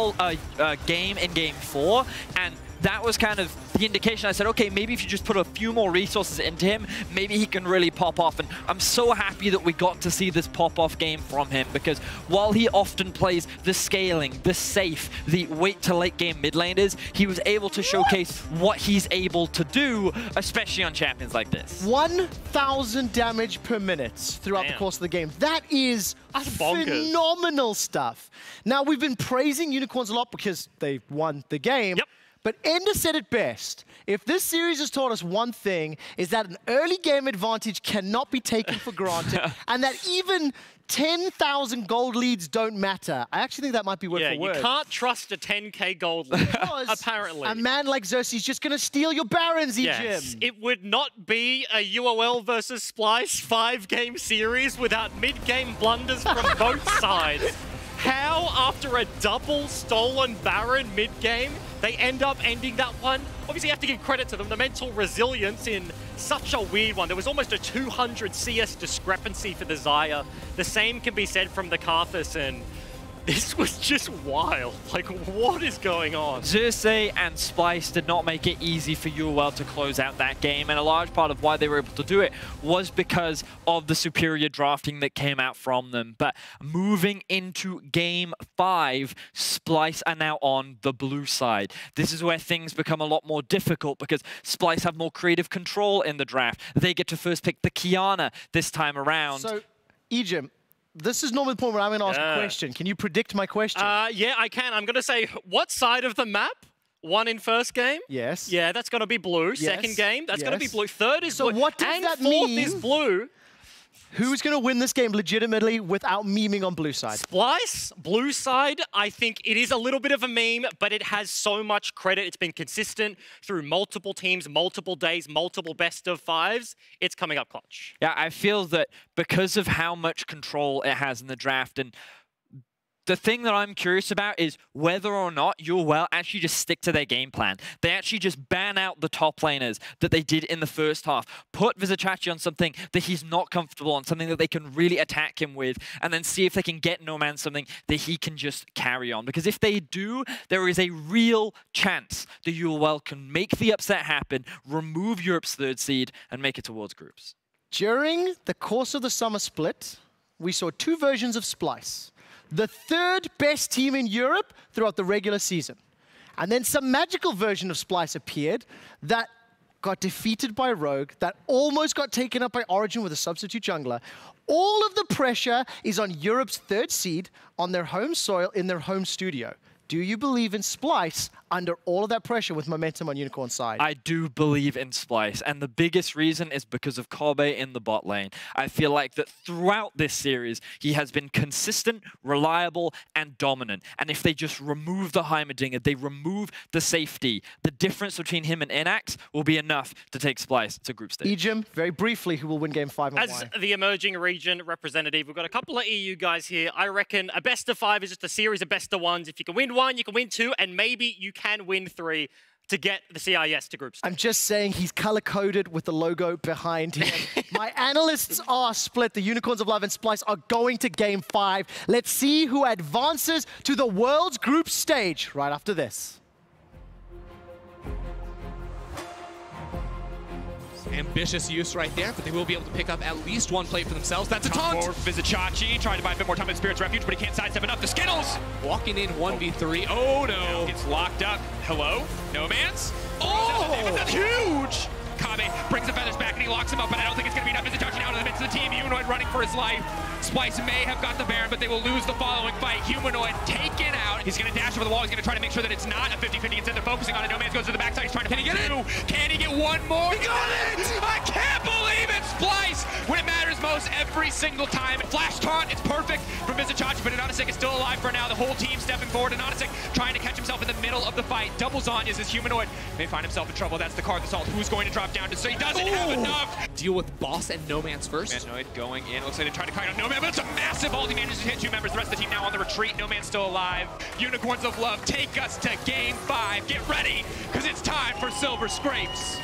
game in Game 4, and that was kind of the indication. I said, okay, maybe if you just put a few more resources into him, maybe he can really pop off. And I'm so happy that we got to see this pop-off game from him, because while he often plays the scaling, the safe, the wait to late game mid laners, he was able to showcase what he's able to do, especially on champions like this. 1,000 damage per minute throughout the course of the game. That is phenomenal stuff. Now, we've been praising Unicorns a lot because they won the game. Yep. But Ender said it best. If this series has taught us one thing, is that an early game advantage cannot be taken for granted, and that even 10,000 gold leads don't matter. I actually think that might be word for word. You can't trust a 10k gold lead, apparently. A man like Xerxes is just going to steal your Barons, Yes, it would not be a UOL versus Splyce 5-game series without mid-game blunders from both sides. how, after a double stolen Baron mid-game, they end up ending that one. Obviously, you have to give credit to them. The mental resilience in such a weird one. There was almost a 200 CS discrepancy for the Xayah. The same can be said from the Karthus, and this was just wild. Like, what is going on? Xerxes and Splyce did not make it easy for UOL to close out that game, and a large part of why they were able to do it was because of the superior drafting that came out from them. But moving into Game 5, Splyce are now on the blue side. This is where things become a lot more difficult because Splyce have more creative control in the draft. They get to first pick the Kiana this time around. So, Ejim, this is normally the point where I'm going to ask a question. Can you predict my question? Yeah, I can. I'm going to say, what side of the map won in first game? Yes. Yeah, that's going to be blue. Yes. Second game, that's going to be Yes. blue. Third is So blue. what does and that fourth mean? is blue. Who's going to win this game legitimately without memeing on blue side? Splyce, blue side, I think it is a little bit of a meme, but it has so much credit. It's been consistent through multiple teams, multiple days, multiple best of fives. It's coming up clutch. Yeah, I feel that because of how much control it has in the draft, and the thing that I'm curious about is whether or not UOL actually just stick to their game plan. They actually just ban out the top laners that they did in the first half. Put Vizichachi on something that he's not comfortable on, something that they can really attack him with, and then see if they can get No Man something that he can just carry on. Because if they do, there is a real chance that UOL can make the upset happen, remove Europe's third seed, and make it towards groups. During the course of the summer split, we saw two versions of Splyce. The third best team in Europe throughout the regular season. And then some magical version of Splyce appeared that got defeated by Rogue, that almost got taken up by Origin with a substitute jungler. All of the pressure is on Europe's third seed on their home soil in their home studio. Do you believe in Splyce under all of that pressure with momentum on Unicorn's side? I do believe in Splyce, and the biggest reason is because of Kobe in the bot lane. I feel like that throughout this series, he has been consistent, reliable, and dominant. And if they just remove the Heimerdinger, they remove the safety, the difference between him and Inax will be enough to take Splyce to group stage. Ejim, very briefly, who will win Game 5 and As why? the emerging region representative, we've got a couple of EU guys here. I reckon a best of 5 is just a series of best of 1s. If you can win 1, you can win 2, and maybe you can win 3 to get the CIS to group stage. I'm just saying he's color-coded with the logo behind him. My analysts are split. The Unicorns of Love and Splyce are going to Game 5. Let's see who advances to the World's group stage right after this. Ambitious use right there, but they will be able to pick up at least one plate for themselves. That's a taunt! For Vizichachi, trying to buy a bit more time in Spirit's Refuge, but he can't sidestep enough. The Skittles! Walking in 1v3. Oh no! Now gets locked up. Hello? No man's? Oh! That's huge! Kabe brings the feathers back and he locks him up, but I don't think it's going to be enough. Vizichachi out of the midst of the team. Humanoid running for his life. Splyce may have got the Baron, but they will lose the following fight. Humanoid taken out. He's going to dash over the wall. He's going to try to make sure that it's not a 50-50. Instead, they're focusing on it. No Man's goes to the backside. He's trying to get it? Can he get one more? He got it! I can't believe it! Splyce, when it matters most, every single time. Flash taunt, it's perfect from Vizichachi, but Anonasek is still alive for now. The whole team stepping forward. Anonasek trying to catch himself in the middle of the fight. Doubles on is his Humanoid. May find himself in trouble. That's the card assault. Who's going to drop down to say he doesn't have enough? Deal with Boss and No Man's first. Humanoid going in. Looks like they're trying to kite on No Man, but it's a massive ult. He manages to hit 2 members. The rest of the team now on the retreat. No Man's still alive. Unicorns of Love take us to Game 5. Get ready, because it's time for Silver Scrapes.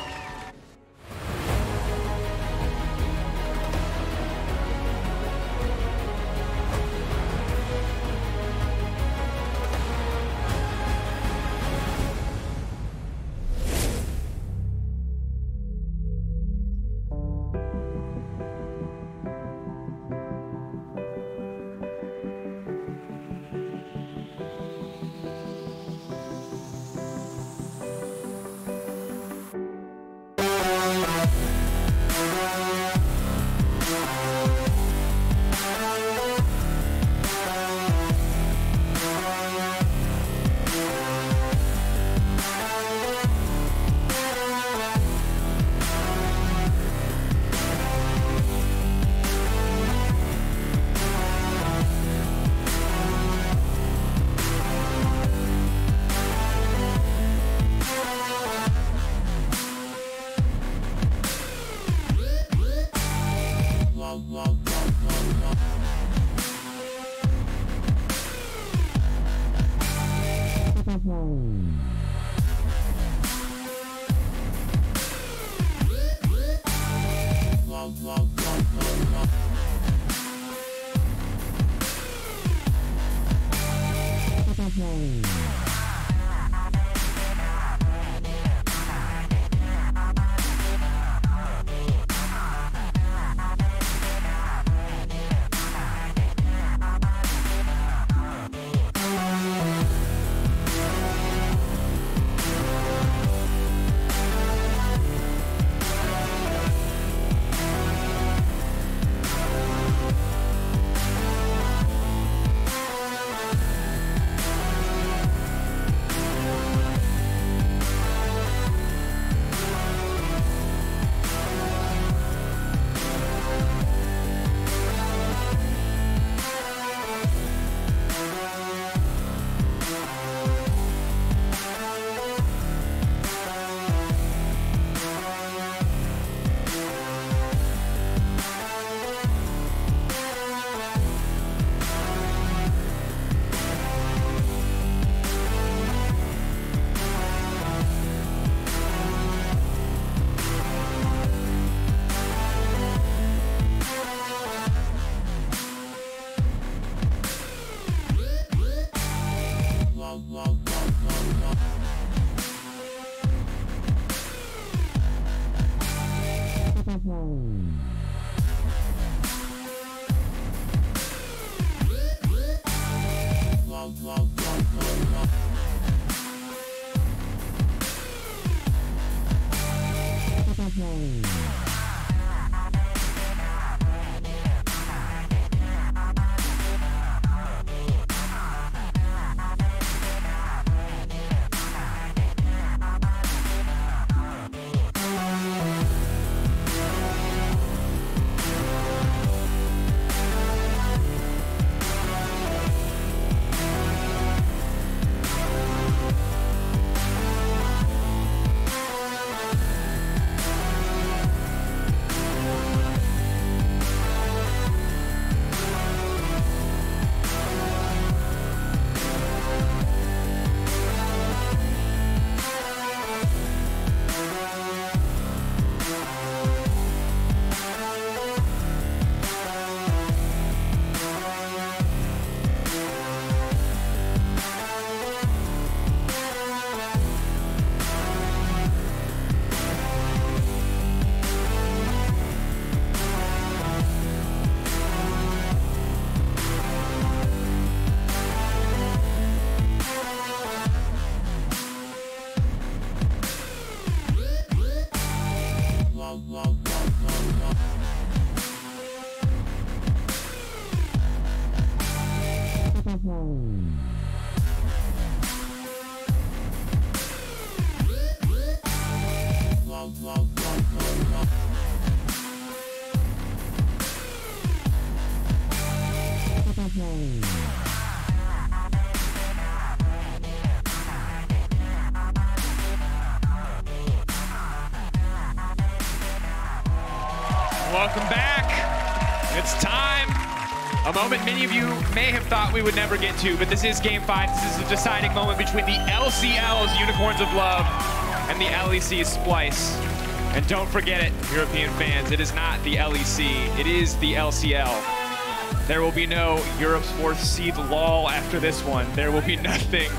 Welcome back. It's time. A moment many of you may have thought we would never get to, but this is Game 5. This is a deciding moment between the LCL's Unicorns of Love and the LEC's Splyce. And don't forget it, European fans, it is not the LEC, it is the LCL. There will be no Europe's 4th seed lull after this one. There will be nothing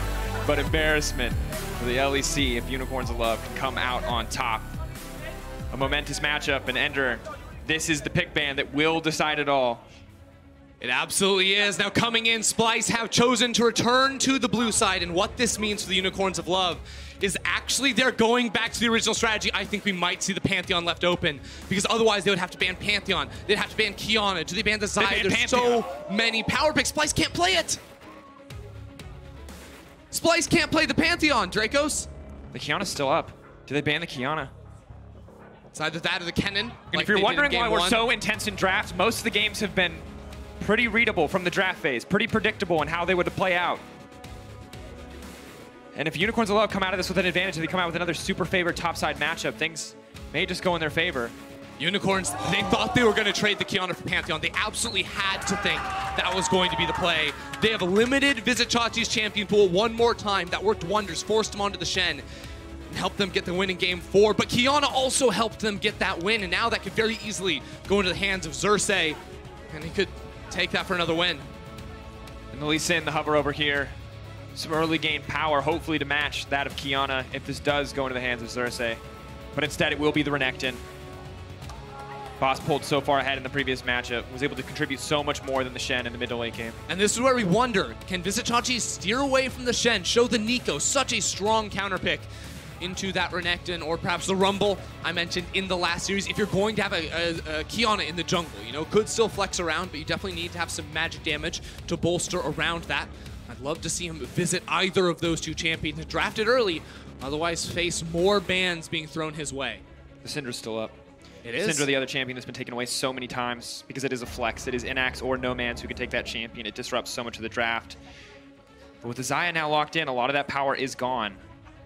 but embarrassment for the LEC if Unicorns of Love can come out on top. A momentous matchup, and Ender, this is the pick ban that will decide it all. It absolutely is. Now coming in, Splyce have chosen to return to the blue side, and what this means for the Unicorns of Love is actually they're going back to the original strategy. I think we might see the Pantheon left open, because otherwise they would have to ban Pantheon. They'd have to ban Kiana. Do they ban the Zaya? There's so many power picks. Splyce can't play it. Splyce can't play the Pantheon, Dracos. The Kiana's still up. Do they ban the Kiana? It's either that or the Kennen. And if you're wondering why we're so intense in drafts, most of the games have been pretty readable from the draft phase, pretty predictable in how they would play out. And if Unicorns of Love come out of this with an advantage, if they come out with another super favored topside matchup, things may just go in their favor. Unicorns, they thought they were going to trade the Kiana for Pantheon. They absolutely had to think that was going to be the play. They have limited Visit Chachi's champion pool one more time. That worked wonders, forced them onto the Shen, and helped them get the win in Game 4. But Kiana also helped them get that win, and now that could very easily go into the hands of Xerxes, and he could take that for another win. And the Lee Sin, the hover over here. Some early game power, hopefully to match that of Kiana if this does go into the hands of Xerxes. But instead, it will be the Renekton. Boss pulled so far ahead in the previous matchup, was able to contribute so much more than the Shen in the mid to late game. And this is where we wonder, can Visit Chachi steer away from the Shen, show the Nico such a strong counter pick into that Renekton, or perhaps the Rumble I mentioned in the last series. If you're going to have a Kiana in the jungle, you know, could still flex around, but you definitely need to have some magic damage to bolster around that. I'd love to see him visit either of those two champions, drafted early, otherwise face more bans being thrown his way. The Syndra's still up. It is. Syndra, the other champion, has been taken away so many times because it is a flex. It is Inax or Nomans who can take that champion. It disrupts so much of the draft. But with the Zaya now locked in, a lot of that power is gone.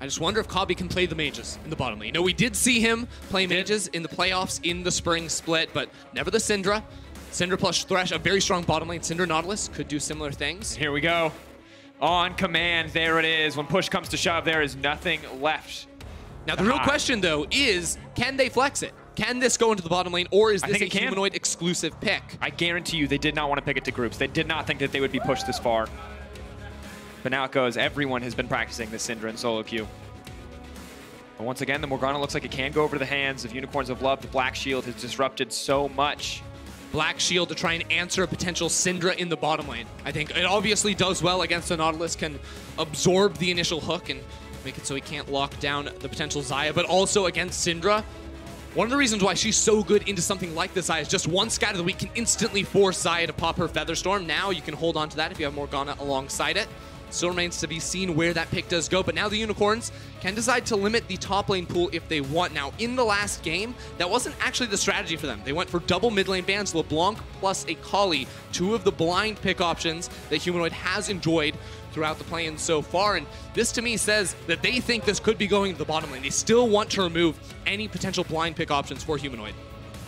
I just wonder if Kabi can play the mages in the bottom lane. You know, we did see him play mages in the playoffs in the spring split, but never the Syndra. Syndra plus Thresh, a very strong bottom lane. Syndra Nautilus could do similar things. Here we go. On command, there it is. When push comes to shove, there is nothing left. Now, the real question, though, is can they flex it? Can this go into the bottom lane, or is this a humanoid exclusive pick? I guarantee you they did not want to pick it to groups. They did not think that they would be pushed this far. But now it goes. Everyone has been practicing this Syndra and solo queue. But once again, the Morgana looks like it can go over to the hands of Unicorns of Love. The Black Shield has disrupted so much. Black Shield to try and answer a potential Syndra in the bottom lane. I think it obviously does well against the Nautilus, can absorb the initial hook and make it so he can't lock down the potential Zaya, but also against Syndra. One of the reasons why she's so good into something like this Zaya is just one scat of the week can instantly force Zaya to pop her Featherstorm. Now you can hold on to that if you have Morgana alongside it. Still remains to be seen where that pick does go, but now the Unicorns can decide to limit the top lane pool if they want. Now, in the last game, that wasn't actually the strategy for them. They went for double mid lane bans, LeBlanc plus a Kali, two of the blind pick options that Humanoid has enjoyed throughout the play-in so far, and this to me says that they think this could be going to the bottom lane. They still want to remove any potential blind pick options for Humanoid.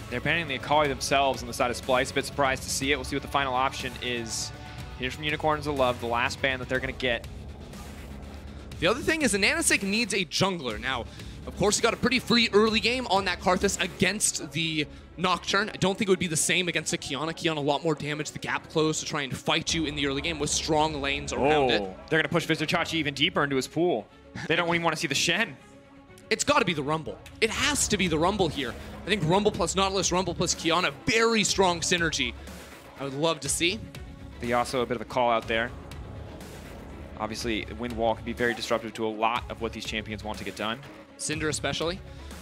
They're banning the Akali themselves on the side of Splyce. A bit surprised to see it. We'll see what the final option is. Here's from Unicorns of Love, the last ban that they're going to get. The other thing is the Nanisik needs a jungler. Now, of course, he got a pretty free early game on that Karthus against the Nocturne. I don't think it would be the same against a Kiana. Kiana a lot more damage, the gap closed to try and fight you in the early game with strong lanes around it. They're going to push Visit Chachi even deeper into his pool. They don't even want to see the Shen. It's got to be the Rumble. It has to be the Rumble here. I think Rumble plus Nautilus, Rumble plus Kiana, very strong synergy. I would love to see. The Yasuo, a bit of a call out there. Obviously, the Wind Wall can be very disruptive to a lot of what these champions want to get done. Syndra especially,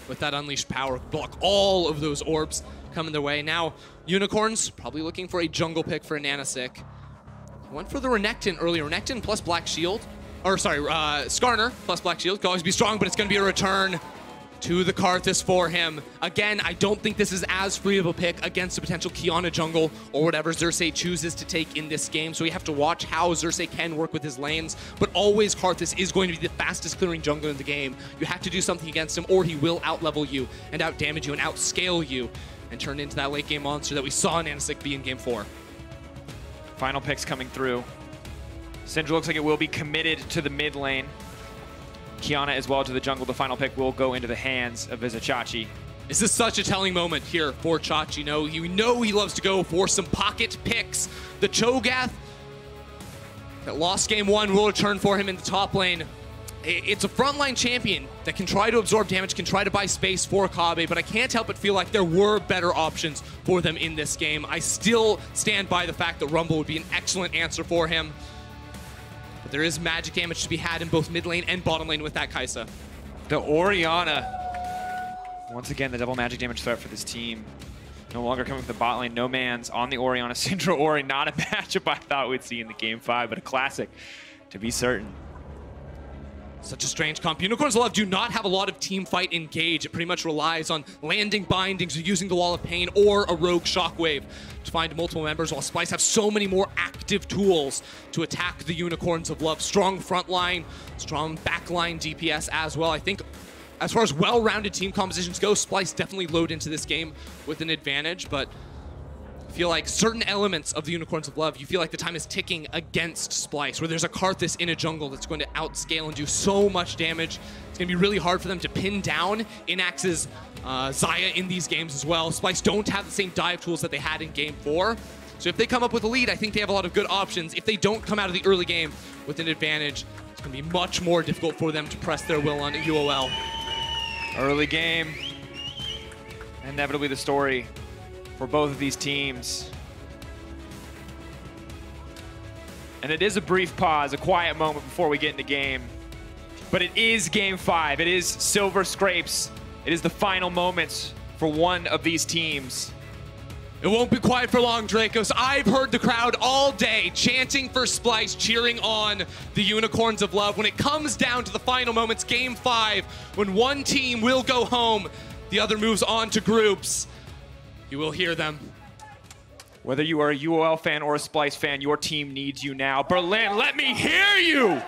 with that unleashed power, block all of those orbs coming their way. Now, Unicorns probably looking for a jungle pick for a Nanisik. Went for the Renekton earlier. Renekton plus Black Shield. Or sorry, Skarner plus Black Shield. Could always be strong, but it's going to be a return to the Karthus for him. Again, I don't think this is as free of a pick against a potential Kiana jungle or whatever Xerxes chooses to take in this game. So we have to watch how Xerxes can work with his lanes. But always Karthus is going to be the fastest clearing jungler in the game. You have to do something against him or he will outlevel you and outdamage you and outscale you. and turn into that late game monster that we saw Nanasik be in game 4. Final picks coming through. Syndra looks like it will be committed to the mid lane. Kiana as well to the jungle. The final pick will go into the hands of Vizichachi. This is such a telling moment here for Chachi. You know he loves to go for some pocket picks. The Cho'Gath that lost game 1 will return for him in the top lane. It's a frontline champion that can try to absorb damage, can try to buy space for Kabe, but I can't help but feel like there were better options for them in this game. I still stand by the fact that Rumble would be an excellent answer for him. But there is magic damage to be had in both mid lane and bottom lane with that Kai'Sa. The Orianna. Once again, the double magic damage threat for this team. No longer coming from the bot lane. No man's on the Orianna. Syndra Ori, not a matchup I thought we'd see in the game 5, but a classic to be certain. Such a strange comp. Unicorns Love do not have a lot of team fight engage. It pretty much relies on landing bindings or using the Wall of Pain or a rogue Shockwave to find multiple members, while Splyce have so many more active tools to attack the Unicorns of Love. Strong frontline, strong backline DPS as well. I think as far as well-rounded team compositions go, Splyce definitely load into this game with an advantage, but I feel like certain elements of the Unicorns of Love, you feel like the time is ticking against Splyce, where there's a Karthus in a jungle that's going to outscale and do so much damage. It's going to be really hard for them to pin down Inax's Xayah in these games as well. Splyce don't have the same dive tools that they had in game 4. So if they come up with a lead, I think they have a lot of good options. If they don't come out of the early game with an advantage, it's going to be much more difficult for them to press their will on UOL. Early game. Inevitably the story for both of these teams. And it is a brief pause, a quiet moment before we get into game. But it is game 5. It is Silver Scrapes. It is the final moments for one of these teams. It won't be quiet for long, Dracos. I've heard the crowd all day chanting for Splyce, cheering on the Unicorns of Love. When it comes down to the final moments, game 5, when one team will go home, the other moves on to groups, you will hear them. Whether you are a UOL fan or a Splyce fan, your team needs you now. Berlin, let me hear you!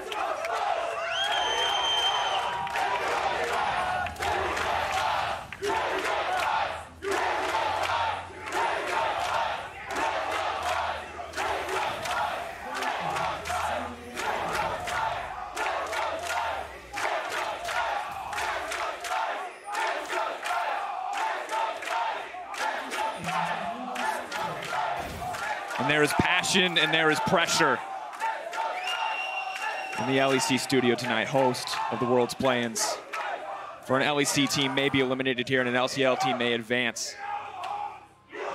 And there is passion and there is pressure in the LEC studio tonight, host of the World's Play-ins. For an LEC team may be eliminated here and an LCL team may advance.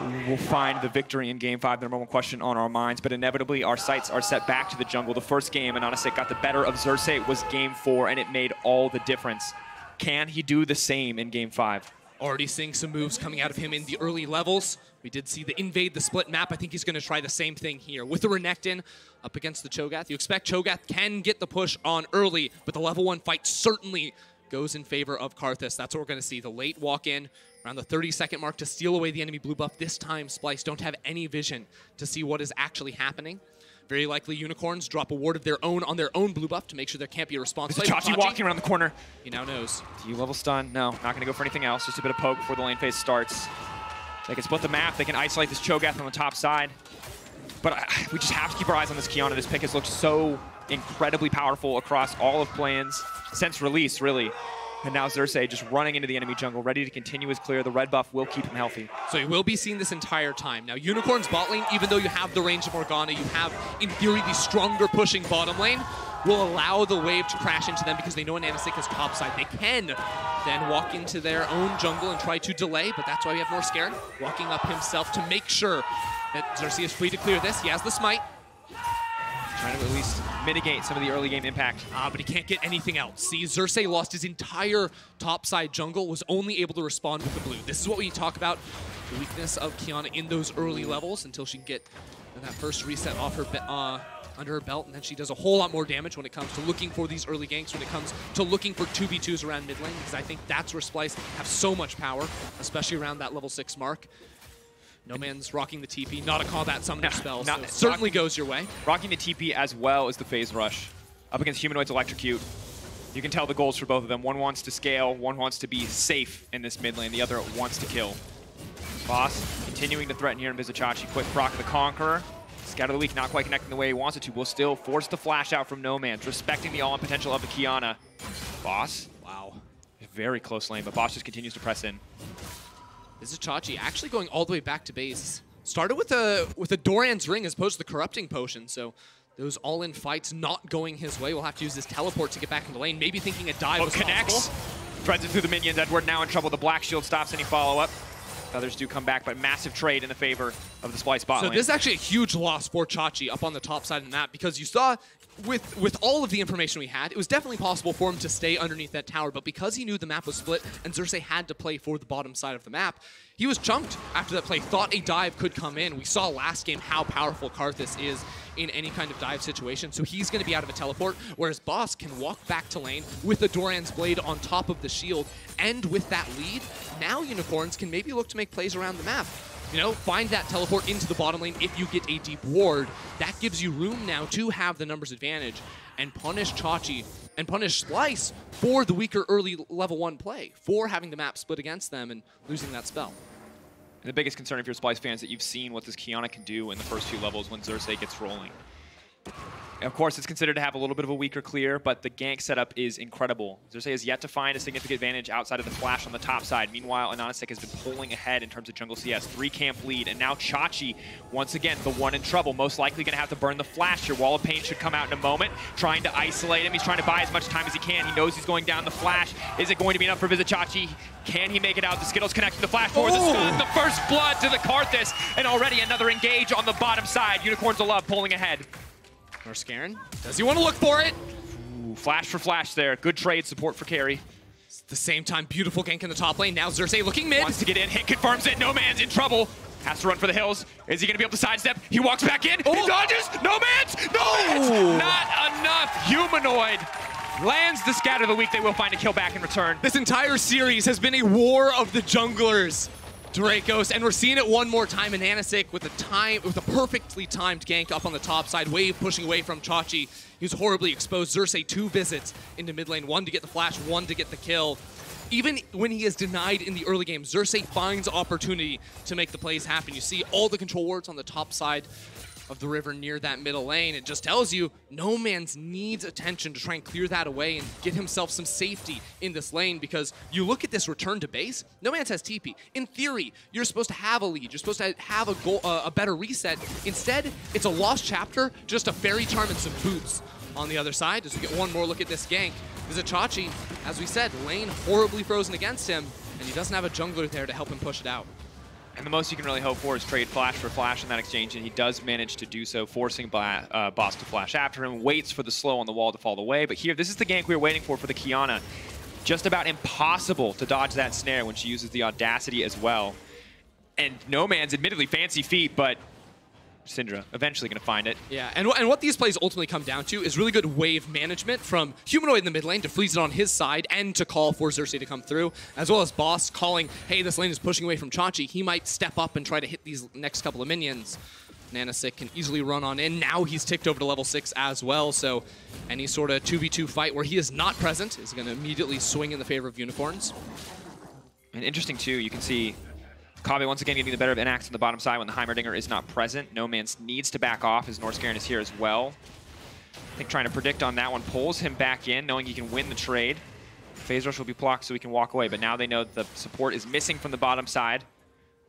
We will find the victory in game 5, the number one question on our minds, but inevitably our sights are set back to the jungle. The first game, Anonasik got the better of Xerxes, was game 4, and it made all the difference. Can he do the same in game 5? Already seeing some moves coming out of him in the early levels. We did see the invade the split map. I think he's going to try the same thing here. With the Renekton up against the Cho'Gath, you expect Cho'Gath can get the push on early, but the level 1 fight certainly goes in favor of Karthus. That's what we're going to see. The late walk-in around the 30-second mark to steal away the enemy blue buff. This time, Splyce don't have any vision to see what is actually happening. Very likely Unicorns drop a ward of their own on their own blue buff to make sure there can't be a response. Chachi walking around the corner. He now knows. U-level stun. No, not going to go for anything else. Just a bit of poke before the lane phase starts. They can split the map. They can isolate this Cho'Gath on the top side. But we just have to keep our eyes on this Kiana. This pick has looked so incredibly powerful across all of plans since release, really. And now Xerxes just running into the enemy jungle, ready to continue his clear. The red buff will keep him healthy. So he will be seen this entire time. Now, Unicorn's bot lane, even though you have the range of Morgana, you have, in theory, the stronger pushing bottom lane, will allow the wave to crash into them because they know Anasik is topside. They can then walk into their own jungle and try to delay, but that's why we have Norscairn walking up himself to make sure that Xerxes is free to clear this. He has the smite. Trying to at least mitigate some of the early game impact. But he can't get anything else. See, Xerxes lost his entire topside jungle, was only able to respond with the blue. This is what we talk about, the weakness of Kiana in those early levels until she can get that first reset off her under her belt, and then she does a whole lot more damage when it comes to looking for these early ganks, when it comes to looking for 2v2s around mid lane, because I think that's where Splyce have so much power, especially around that level 6 mark. No man's rocking the TP, not a combat summoner spell, so it certainly goes your way. Rocking the TP as well as the phase rush. Up against Humanoid's Electrocute. You can tell the goals for both of them. One wants to scale, one wants to be safe in this mid lane, the other wants to kill. Boss continuing to threaten here in Vizichachi. Quick proc the Conqueror. Scout of the Week not quite connecting the way he wants it to. Will still force the flash out from Noman's, respecting the all-in potential of the Kiana. Boss. Wow. Very close lane, but Boss just continues to press in. Vizichachi actually going all the way back to base. Started with a Doran's Ring as opposed to the Corrupting Potion, so those all-in fights not going his way. We'll have to use this teleport to get back into lane, maybe thinking a dive was connects. possible. Threads it through the minions. Edward now in trouble. The Black Shield stops any follow-up. Others do come back, but massive trade in the favor of the Splyce bot lane. So this is actually a huge loss for Chachi up on the top side of the map, because you saw with all of the information we had, it was definitely possible for him to stay underneath that tower, but because he knew the map was split and Xerxes had to play for the bottom side of the map, he was chunked after that play, thought a dive could come in. We saw last game how powerful Karthus is in any kind of dive situation, so he's going to be out of a teleport, whereas Boss can walk back to lane with the Doran's Blade on top of the shield, and with that lead, now Unicorns can maybe look to make plays around the map. You know, find that teleport into the bottom lane if you get a deep ward. That gives you room now to have the numbers advantage and punish Chachi and punish Splyce for the weaker early level 1 play, for having the map split against them and losing that spell. And the biggest concern if you're Splyce fans that you've seen what this Kiana can do in the first few levels when Xerxes gets rolling. Of course, it's considered to have a little bit of a weaker clear, but the gank setup is incredible. Xerxes has yet to find a significant advantage outside of the flash on the top side. Meanwhile, Anonasek has been pulling ahead in terms of jungle CS. 3-camp lead, and now Chachi, once again, the one in trouble. Most likely going to have to burn the flash here. Wall of Pain should come out in a moment, trying to isolate him. He's trying to buy as much time as he can. He knows he's going down the flash. Is it going to be enough for Vizichachi? Can he make it out? The Skittles connecting the flash forward. The stun, the first blood to the Karthus, and already another engage on the bottom side. Unicorns of Love pulling ahead. Norscaron, does he want to look for it? Ooh, flash for flash there. Good trade, support for carry. At the same time, beautiful gank in the top lane. Now Xerxes looking mid. Wants to get in, hit confirms it. No man's in trouble. Has to run for the hills. Is he going to be able to sidestep? He walks back in. He dodges. No man's. Not enough. Humanoid lands the Scatter of the Week. They will find a kill back in return. This entire series has been a war of the junglers. Dracos, and we're seeing it one more time in Anasik with a perfectly timed gank up on the top side. Wave pushing away from Chachi. He was horribly exposed. Xerxes 2 visits into mid lane, 1 to get the flash, 1 to get the kill. Even when he is denied in the early game, Xerxes finds opportunity to make the plays happen. You see all the control wards on the top side of the river near that middle lane. It just tells you No Man's needs attention to try and clear that away and get himself some safety in this lane, because you look at this return to base, No Man's has TP. In theory, you're supposed to have a lead. You're supposed to have a goal, a better reset. Instead, it's a lost chapter, just a fairy charm and some boots. On the other side, as we get one more look at this gank, Vizichachi, as we said, lane horribly frozen against him, and he doesn't have a jungler there to help him push it out. And the most you can really hope for is trade flash for flash in that exchange, and he does manage to do so, forcing Boss to flash after him, waits for the slow on the wall to fall away. But here, this is the gank we were waiting for the Kiana. Just about impossible to dodge that snare when she uses the Audacity as well. And No Man's admittedly fancy feet, but Syndra eventually going to find it. Yeah, and what these plays ultimately come down to is really good wave management from Humanoid in the mid lane to freeze it on his side and to call for Xerxes to come through, as well as Boss calling, hey, this lane is pushing away from Chachi. He might step up and try to hit these next couple of minions. Nanasik can easily run on in. Now he's ticked over to level 6 as well, so any sort of 2v2 fight where he is not present is going to immediately swing in the favor of Unicorns. And interesting, too, you can see Kave once again getting the better of Inax on the bottom side when the Heimerdinger is not present. No Man's needs to back off as Norscaron is here as well. I think trying to predict on that one pulls him back in, knowing he can win the trade. Phase Rush will be blocked so he can walk away, but now they know the support is missing from the bottom side.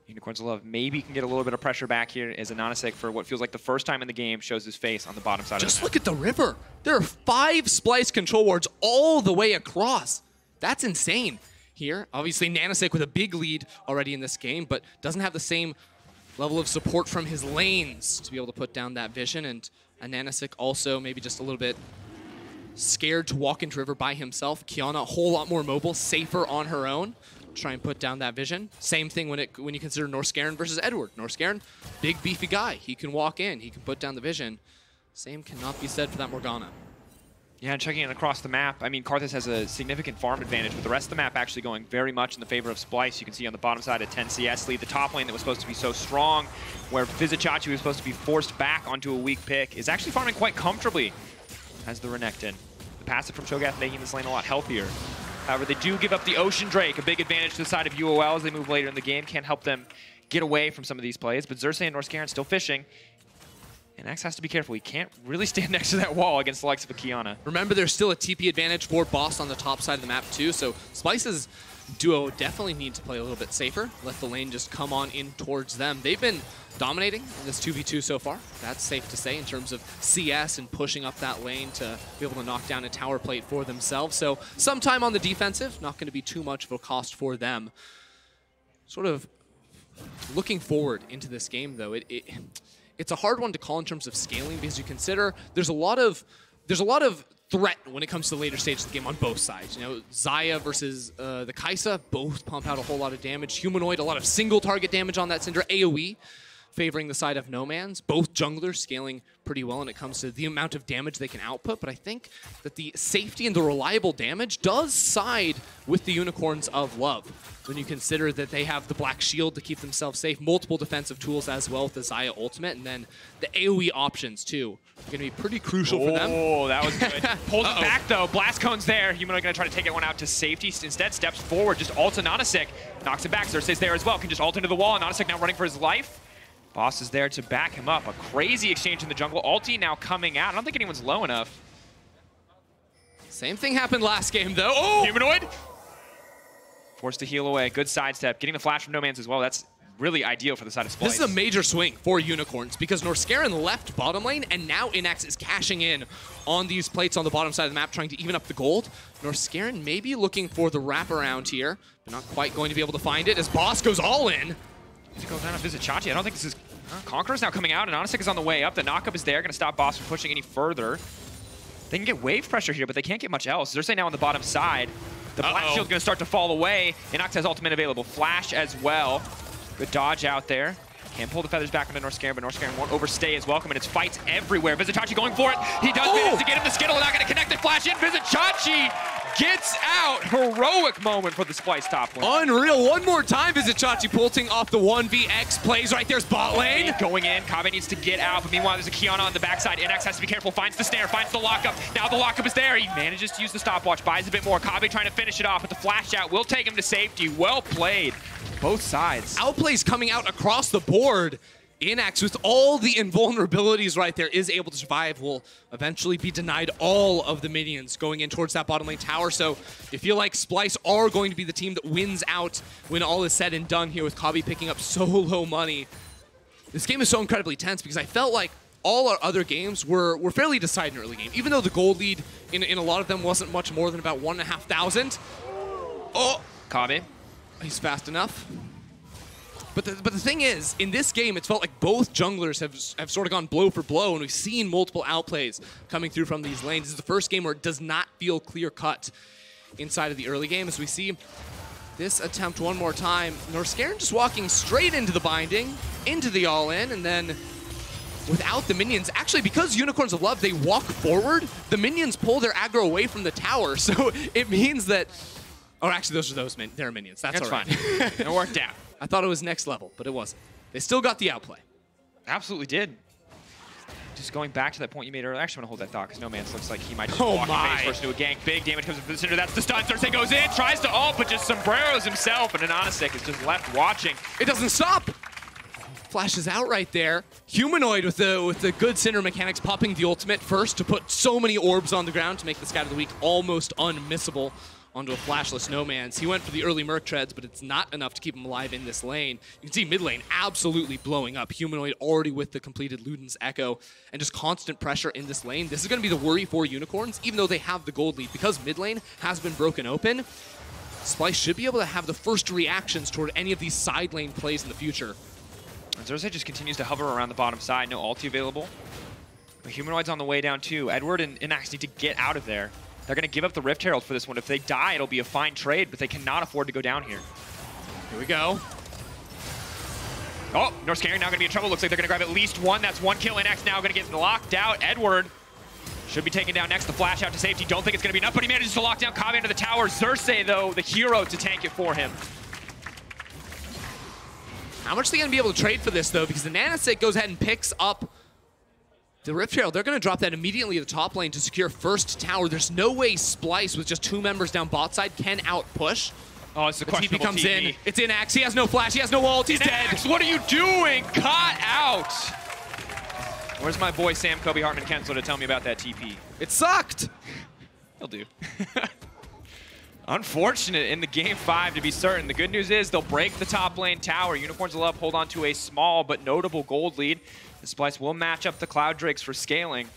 Unicorns of Love maybe can get a little bit of pressure back here as Anonasek, for what feels like the first time in the game, shows his face on the bottom side. Just look at the river. There are 5 Splyce control wards all the way across. That's insane. Here, obviously Nanasek with a big lead already in this game, but doesn't have the same level of support from his lanes to be able to put down that vision. And Nanasek also maybe just a little bit scared to walk into river by himself. Kiana a whole lot more mobile, safer on her own. Try and put down that vision. Same thing when you consider Norscaron versus Edward. Norscaron, big beefy guy. He can walk in, he can put down the vision. Same cannot be said for that Morgana. Yeah, and checking it across the map, I mean, Karthus has a significant farm advantage, with the rest of the map actually going very much in the favor of Splyce. You can see on the bottom side a 10 CS lead. The top lane that was supposed to be so strong, where Vizichachi was supposed to be forced back onto a weak pick, is actually farming quite comfortably as the Renekton. The passive from Cho'Gath making this lane a lot healthier. However, they do give up the Ocean Drake, a big advantage to the side of UOL as they move later in the game. Can't help them get away from some of these plays, but Xerxes and Norscaron still fishing. And X has to be careful. He can't really stand next to that wall against the likes of a Kiana. Remember, there's still a TP advantage for Boss on the top side of the map too, so Splyce's duo definitely need to play a little bit safer. Let the lane just come on in towards them. They've been dominating in this 2v2 so far. That's safe to say in terms of CS and pushing up that lane to be able to knock down a tower plate for themselves. So some time on the defensive, not going to be too much of a cost for them. Sort of looking forward into this game, though, it's a hard one to call in terms of scaling because you consider there's a lot of threat when it comes to the later stage of the game on both sides. You know, Xayah versus the Kai'Sa both pump out a whole lot of damage. Humanoid, a lot of single target damage on that Syndra. AoE favoring the side of No Man's. Both junglers scaling pretty well when it comes to the amount of damage they can output, but I think that the safety and the reliable damage does side with the Unicorns of Love when you consider that they have the Black Shield to keep themselves safe, multiple defensive tools as well with the Xayah ultimate, and then the AoE options too are going to be pretty crucial for them. Oh, that was good. Pulls it back though. Blast Cone's there. Humanoid going to try to take it one out to safety. Instead, steps forward, just ults Anonasik. Knocks it back. Xerxes there as well. Can just ult into the wall. Anonasik now running for his life. Boss is there to back him up. A crazy exchange in the jungle. Ulti now coming out. I don't think anyone's low enough. Same thing happened last game, though. Oh! Humanoid! Forced to heal away. Good sidestep. Getting the flash from No Man's as well. That's really ideal for the side of Splyce. This is a major swing for Unicorns because Norscaron left bottom lane, and now Inax is cashing in on these plates on the bottom side of the map, trying to even up the gold. Norscaron may be looking for the wraparound here, but not quite going to be able to find it as Boss goes all in. He's going down to visit Chachi. I don't think this is... Conqueror's now coming out, and Anonasik is on the way up. The knockup is there, going to stop Boss from pushing any further. They can get wave pressure here, but they can't get much else. Xerxes now on the bottom side. The Black Shield's going to start to fall away. Inox has ultimate available. Flash as well. Good dodge out there. Can't pull the feathers back into Norscaron, but Norscaron won't overstay his welcome, and it's fights everywhere. Visitachi going for it. He does manage to get him the Skittle, not going to connect the flash in. Visitachi gets out. Heroic moment for the Splyce top lane. Unreal. One more time, Visitachi pulling off the 1vx plays right there's bot lane. Going in. Kave needs to get out, but meanwhile, there's a Kiana on the backside. Inax has to be careful. Finds the snare, finds the lockup. Now the lockup is there. He manages to use the stopwatch, buys a bit more. Kave trying to finish it off, but the flash out will take him to safety. Well played. Both sides. Outplays coming out across the board. Inax, with all the invulnerabilities right there, is able to survive, will eventually be denied all of the minions going in towards that bottom lane tower. So you feel like Splyce are going to be the team that wins out when all is said and done here, with Kave picking up so low money. This game is so incredibly tense because I felt like all our other games were fairly decided in early game, even though the gold lead in a lot of them wasn't much more than about 1,500. Oh! Kave. He's fast enough. But the thing is, in this game, it's felt like both junglers have sort of gone blow for blow, and we've seen multiple outplays coming through from these lanes. This is the first game where it does not feel clear-cut inside of the early game, as we see this attempt one more time. Norscaron just walking straight into the binding, into the all-in, and then without the minions. Actually, because Unicorns of Love, they walk forward, the minions pull their aggro away from the tower, so it means that... Oh, actually, those are their minions. That's all right. Fine. It worked out. I thought it was next level, but it wasn't. They still got the outplay. Absolutely did. Just going back to that point you made earlier, actually, I'm going to hold that thought because No Man's looks like he might just walk face first into a gank. Big damage comes from the Cinder. That's the stun. Xerxes goes in, tries to ult, but just sombreros himself, and Anonasik is just left watching. It doesn't stop. Flashes out right there. Humanoid with the good Cinder mechanics, popping the ultimate first to put so many orbs on the ground to make the Scout of the Week almost unmissable onto a flashless No Man's. He went for the early Merc Treads, but it's not enough to keep him alive in this lane. You can see mid lane absolutely blowing up. Humanoid already with the completed Luden's Echo, and just constant pressure in this lane. This is going to be the worry for Unicorns, even though they have the gold lead. Because mid lane has been broken open, Splyce should be able to have the first reactions toward any of these side lane plays in the future. And Xerxes just continues to hover around the bottom side. No ulti available. But Humanoid's on the way down too. Edward and Inax need to get out of there. They're going to give up the Rift Herald for this one. If they die, it'll be a fine trade, but they cannot afford to go down here. Here we go. Oh, Norscaron now going to be in trouble. Looks like they're going to grab at least one. That's one kill. Inax now going to get locked out. Edward should be taken down next. The flash out to safety. Don't think it's going to be enough, but he manages to lock down Kave into the tower. Xerxes, though, the hero to tank it for him. How much are they going to be able to trade for this, though? Because the Nanasik goes ahead and picks up the Rift Herald. They're going to drop that immediately at the top lane to secure first tower. There's no way Splyce, with just 2 members down bot side, can out-push. Oh, it's a questionable TP comes TP. in. It's Inax. He has no flash. He has no ult. He's Inax, dead. what are you doing? Caught out. Where's my boy Sam Kobe Hartman Kensler to tell me about that TP? It sucked. He'll do. Unfortunate in the game 5 to be certain. The good news is they'll break the top lane tower. Unicorns will hold on to a small but notable gold lead. The Splyce will match up the Cloud Drakes for scaling.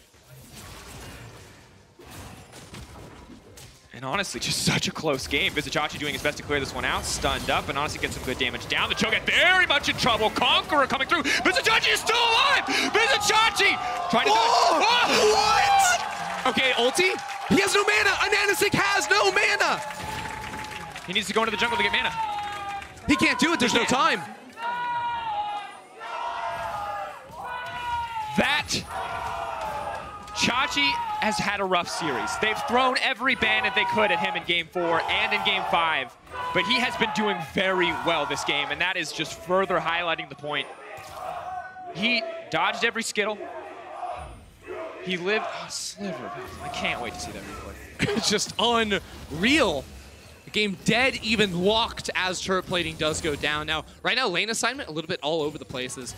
And honestly, just such a close game. Vizicachi doing his best to clear this one out. Stunned up and honestly gets some good damage down. The Cho'Gath very much in trouble. Conqueror coming through. Vizicachi is still alive! Vizicachi trying to What? Okay, ulti. He has no mana. Ananasik has no mana. He needs to go into the jungle to get mana. He can't do it. There's no time. That Chachi has had a rough series. They've thrown every bandit they could at him in game 4 and in game 5, but he has been doing very well this game, and that is just further highlighting the point. He dodged every skittle. He lived, sliver. I can't wait to see that replay. It's just unreal. The game dead, even locked as turret plating does go down. Now, right now, lane assignment a little bit all over the places.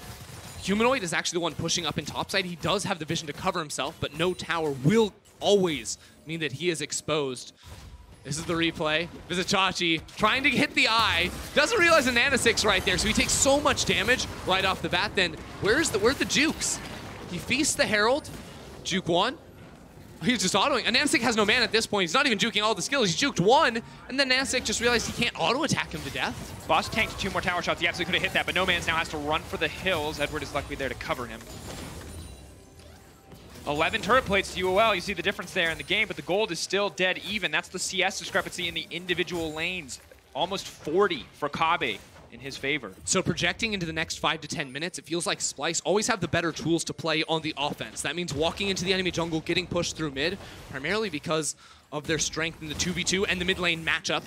Humanoid is actually the one pushing up in topside. He does have the vision to cover himself, but no tower will always mean that he is exposed. This is the replay. Vizicachi trying to hit the eye. Doesn't realize Ananasik's right there, so he takes so much damage right off the bat. Then where's the jukes? He feasts the Herald. Juke 1. He's just autoing. Ananasik has no mana at this point. He's not even juking all the skills. He's juked 1, and then Ananasik just realized he can't auto-attack him to death. Boss tanked 2 more tower shots. He absolutely could have hit that, but No Man's now has to run for the hills. Edward is luckily there to cover him. 11 turret plates to UOL. You see the difference there in the game, but the gold is still dead even. That's the CS discrepancy in the individual lanes. Almost 40 for Kabe in his favor. So projecting into the next 5 to 10 minutes, it feels like Splyce always have the better tools to play on the offense. That means walking into the enemy jungle, getting pushed through mid, primarily because of their strength in the 2v2 and the mid lane matchup,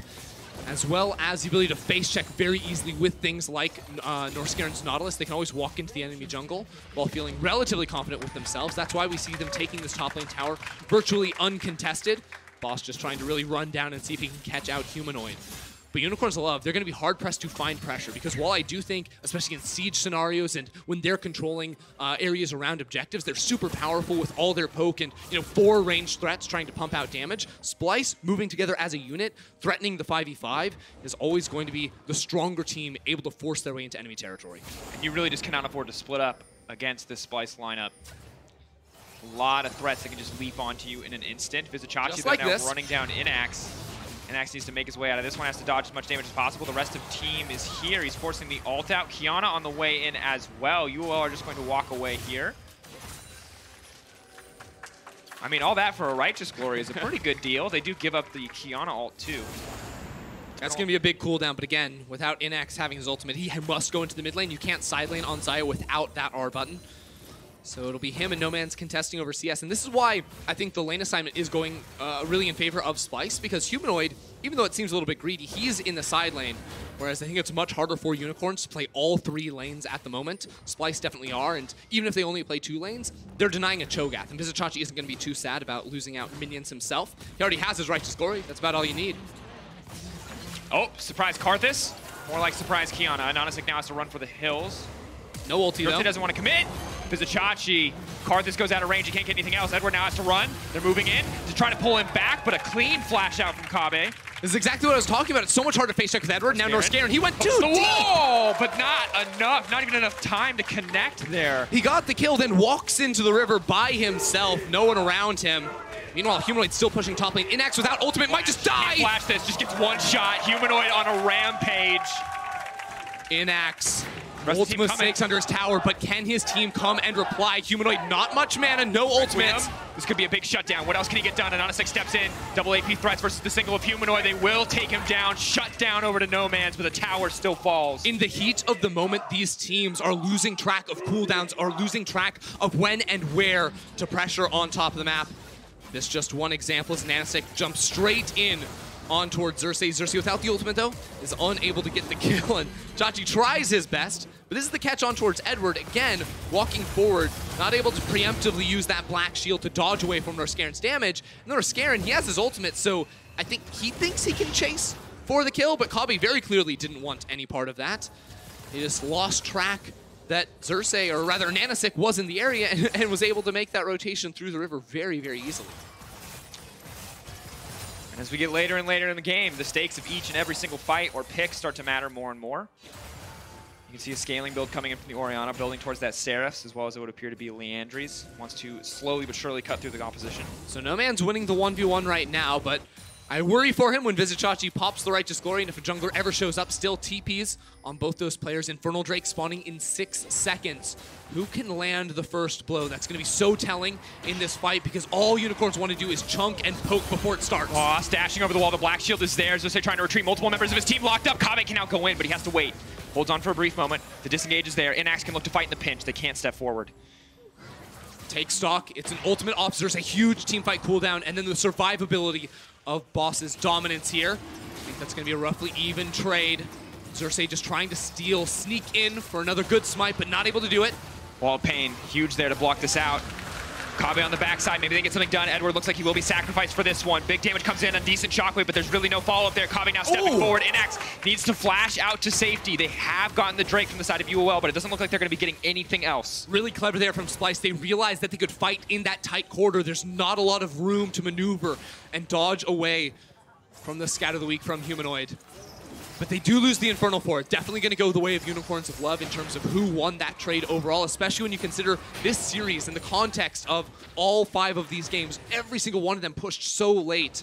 as well as the ability to face check very easily with things like Norscaren's Nautilus. They can always walk into the enemy jungle while feeling relatively confident with themselves. That's why we see them taking this top lane tower virtually uncontested. Boss just trying to really run down and see if he can catch out Humanoid. But Unicorns of Love, they're going to be hard-pressed to find pressure, because while I do think, especially in siege scenarios and when they're controlling areas around objectives, they're super powerful with all their poke and 4 ranged threats trying to pump out damage. Splyce, moving together as a unit, threatening the 5v5, is always going to be the stronger team able to force their way into enemy territory. And you really just cannot afford to split up against this Splyce lineup. A lot of threats that can just leap onto you in an instant. Vizicachi like now running down Inax. Inax needs to make his way out of this one, has to dodge as much damage as possible. The rest of the team is here. He's forcing the ult out. Kiana on the way in as well. UOL are just going to walk away here. I mean, all that for a Righteous Glory is a pretty good deal. They do give up the Kiana ult too. That's going to be a big cooldown, but again, without Inax having his ultimate, he must go into the mid lane. You can't side lane on Xayah without that R button. So it'll be him and No Man's contesting over CS. And this is why I think the lane assignment is going really in favor of Splyce, because Humanoid, even though it seems a little bit greedy, he's in the side lane, whereas I think it's much harder for Unicorns to play all 3 lanes at the moment. Splyce definitely are, and even if they only play 2 lanes, they're denying a Cho'Gath, and Vizicachi isn't going to be too sad about losing out minions himself. He already has his Righteous Glory. That's about all you need. Oh, surprise Karthus. More like surprise Kiana. Ananasik now has to run for the hills. No ulti though. Doesn't want to commit. Vizicachi. Karthus goes out of range. He can't get anything else. Edward now has to run. They're moving in to try to pull him back, but a clean flash out from Kabe. This is exactly what I was talking about. It's so much harder to face check with Edward. Now Norscaren. He went too deep. Whoa, but not enough. Not even enough time to connect there. He got the kill, then walks into the river by himself. No one around him. Meanwhile, Humanoid still pushing top lane. Inax without ultimate might just die. Can't flash this. Just gets one shot. Humanoid on a rampage. Inax. Ultimate mistakes under his tower, but can his team come and reply? Humanoid, not much mana, no ultimates. This could be a big shutdown. What else can he get done? Ananasik steps in. Double AP threats versus the single of Humanoid. They will take him down. Shut down over to No Man's, but the tower still falls. In the heat of the moment, these teams are losing track of cooldowns, are losing track of when and where to pressure on top of the map. This just one example as Ananasik jumps straight in on towards Xerxes. Xerxes without the ultimate though is unable to get the kill, and Chachi tries his best, but this is the catch on towards Edward. Again, walking forward, not able to preemptively use that black shield to dodge away from Norscaren's damage. And Norscaren, he has his ultimate, so I think he thinks he can chase for the kill, but Kabe very clearly didn't want any part of that. He just lost track that Xerxes, or rather Nanasik, was in the area and was able to make that rotation through the river very, very easily. And as we get later and later in the game, the stakes of each and every single fight or pick start to matter more and more. You can see a scaling build coming in from the Orianna, building towards that Seraph, as well as it would appear to be Leandries. Wants to slowly but surely cut through the opposition. So No Man's winning the 1v1 right now, but I worry for him when Vizicachi pops the Righteous Glory, and if a jungler ever shows up, still TPs on both those players. Infernal Drake spawning in 6 seconds. Who can land the first blow? That's going to be so telling in this fight because all Unicorns want to do is chunk and poke before it starts. Aw, stashing over the wall. The Black Shield is there. Xerxes trying to retreat. Multiple members of his team locked up. Kabe can now go in, but he has to wait. Holds on for a brief moment. The disengage is there. Inax can look to fight in the pinch. They can't step forward. Take stock. It's an ultimate ops. There's a huge teamfight cooldown, and then the survivability of Boss's dominance here. I think that's going to be a roughly even trade. Xerxes just trying to steal, sneak in for another good smite, but not able to do it. Wall of Pain, huge there to block this out. Kabe on the backside, maybe they get something done. Edward looks like he will be sacrificed for this one. Big damage comes in, a decent shockwave, but there's really no follow-up there. Kabe now stepping forward. Inax needs to flash out to safety. They have gotten the Drake from the side of UOL, but it doesn't look like they're going to be getting anything else. Really clever there from Splyce. They realized that they could fight in that tight corridor. There's not a lot of room to maneuver and dodge away from the Scat of the Week from Humanoid. But they do lose the Infernal for it. Definitely going to go the way of Unicorns of Love in terms of who won that trade overall, especially when you consider this series in the context of all 5 of these games. Every single one of them pushed so late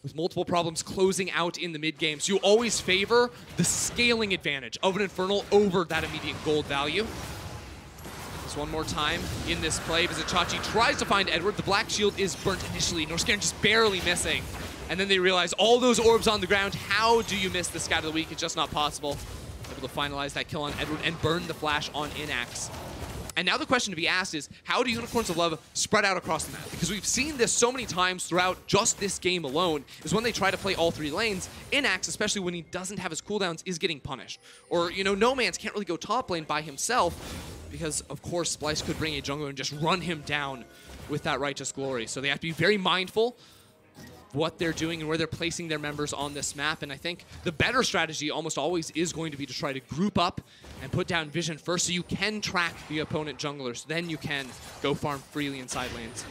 with multiple problems closing out in the mid game. So you always favor the scaling advantage of an Infernal over that immediate gold value. Just one more time in this play. Vizicachi tries to find Edward. The Black Shield is burnt initially. Norscairn just barely missing. And then they realize all those orbs on the ground, how do you miss the Scat of the Week? It's just not possible. Able to finalize that kill on Edward and burn the flash on Inax. And now the question to be asked is, how do Unicorns of Love spread out across the map? Because we've seen this so many times throughout just this game alone, is when they try to play all 3 lanes, Inax, especially when he doesn't have his cooldowns, is getting punished. Or, you know, No Man's can't really go top lane by himself, because, of course, Splyce could bring a jungler and just run him down with that Righteous Glory. So they have to be very mindful what they're doing and where they're placing their members on this map. And I think the better strategy almost always is going to be to try to group up and put down vision first so you can track the opponent junglers. Then you can go farm freely inside lanes.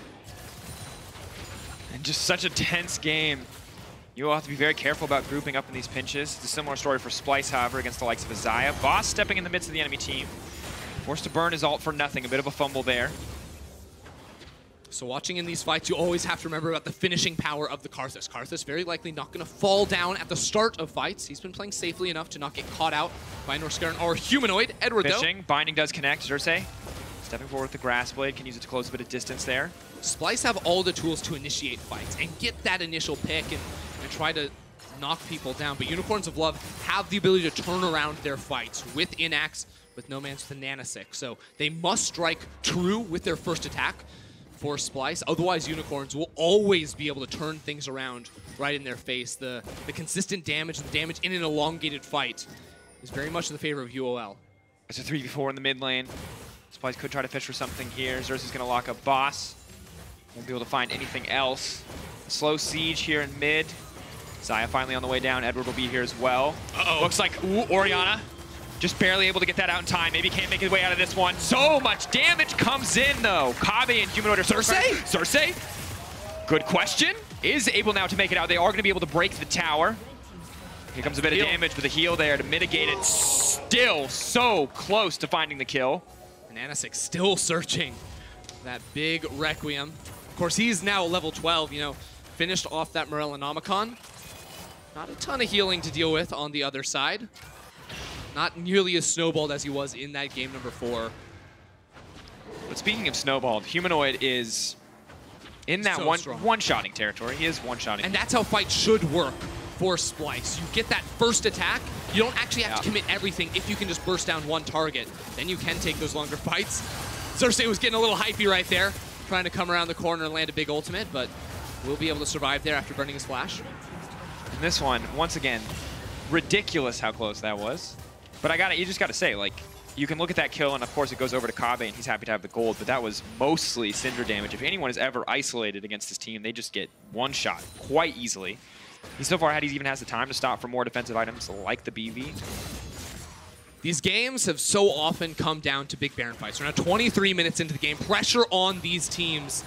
And just such a tense game. You will have to be very careful about grouping up in these pinches. It's a similar story for Splyce, however, against the likes of Isaiah. Boss stepping in the midst of the enemy team. Forced to burn his ult for nothing. A bit of a fumble there. So watching in these fights, you always have to remember about the finishing power of the Karthus. Karthus very likely not going to fall down at the start of fights. He's been playing safely enough to not get caught out by Norscairn or Humanoid. Edward, Fishing. though. Binding does connect. Xerxes stepping forward with the Grass Blade. Can use it to close a bit of distance there. Splyce have all the tools to initiate fights and get that initial pick and try to knock people down. But Unicorns of Love have the ability to turn around their fights with Inax, with No Man's, with the Nanasik. So they must strike true with their first attack for Splyce. Otherwise, Unicorns will always be able to turn things around right in their face. The consistent damage, the damage in an elongated fight is very much in the favor of UOL. It's a 3v4 in the mid lane. Splyce could try to fish for something here. Xerxes going to lock up Boss. Won't be able to find anything else. A slow siege here in mid. Zaya finally on the way down. Edward will be here as well. Looks like, ooh, Orianna. Just barely able to get that out in time. Maybe can't make his way out of this one. So much damage comes in, though. Kabe and Humanoid are... Xerxes? Good question. Is able now to make it out. They are going to be able to break the tower. Here comes a bit of damage with a heal there to mitigate it. Still so close to finding the kill. And Nanasik still searching that big Requiem. Of course, he's now level 12, you know, finished off that Morellonomicon. Not a ton of healing to deal with on the other side. Not nearly as snowballed as he was in that game number 4. But speaking of snowballed, Humanoid is in that so one-shotting territory. He is one-shotting. And that's how fights should work for Splyce. You get that first attack, you don't actually have to commit everything if you can just burst down one target. Then you can take those longer fights. Xerxes was getting a little hypey right there, trying to come around the corner and land a big ultimate, but will be able to survive there after burning his flash. And this one, once again, ridiculous how close that was. But you just got to say, like, you can look at that kill, and of course it goes over to Kabe, and he's happy to have the gold, but that was mostly Cinder damage. If anyone is ever isolated against this team, they just get one shot quite easily. He's so far ahead, he even has the time to stop for more defensive items like the BV. These games have so often come down to big Baron fights. We're now 23 minutes into the game. Pressure on these teams.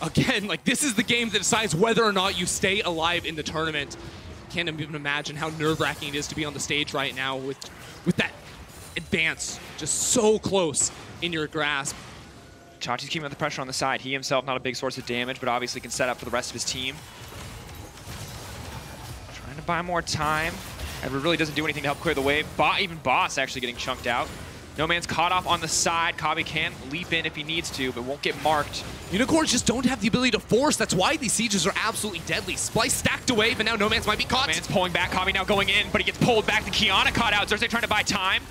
Again, like, this is the game that decides whether or not you stay alive in the tournament. Can't even imagine how nerve-wracking it is to be on the stage right now with that advance just so close in your grasp. Chachi's keeping up the pressure on the side. He himself not a big source of damage, but obviously can set up for the rest of his team. Trying to buy more time. Edward really doesn't do anything to help clear the wave. Even Boss actually getting chunked out. No Man's caught off on the side. Kabi can leap in if he needs to, but won't get marked. Unicorns just don't have the ability to force. That's why these sieges are absolutely deadly. Splyce stacked away, but now No Man's might be caught. No Man's pulling back. Kabi now going in, but he gets pulled back. The Kiana caught out. Xerxes trying to buy time.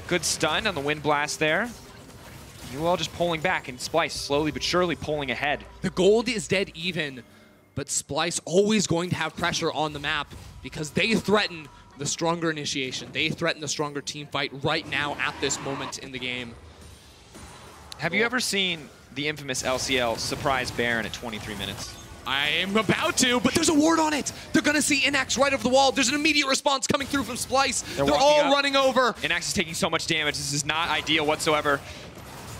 Good stun on the wind blast there. UOL just pulling back, and Splyce slowly but surely pulling ahead. The gold is dead even, but Splyce always going to have pressure on the map because they threaten the stronger initiation. They threaten the stronger team fight right now at this moment in the game. Have you ever seen the infamous LCL surprise Baron at 23 minutes? I am about to, but there's a ward on it. They're going to see Inax right over the wall. There's an immediate response coming through from Splyce. They're all running over. Inax is taking so much damage. This is not ideal whatsoever.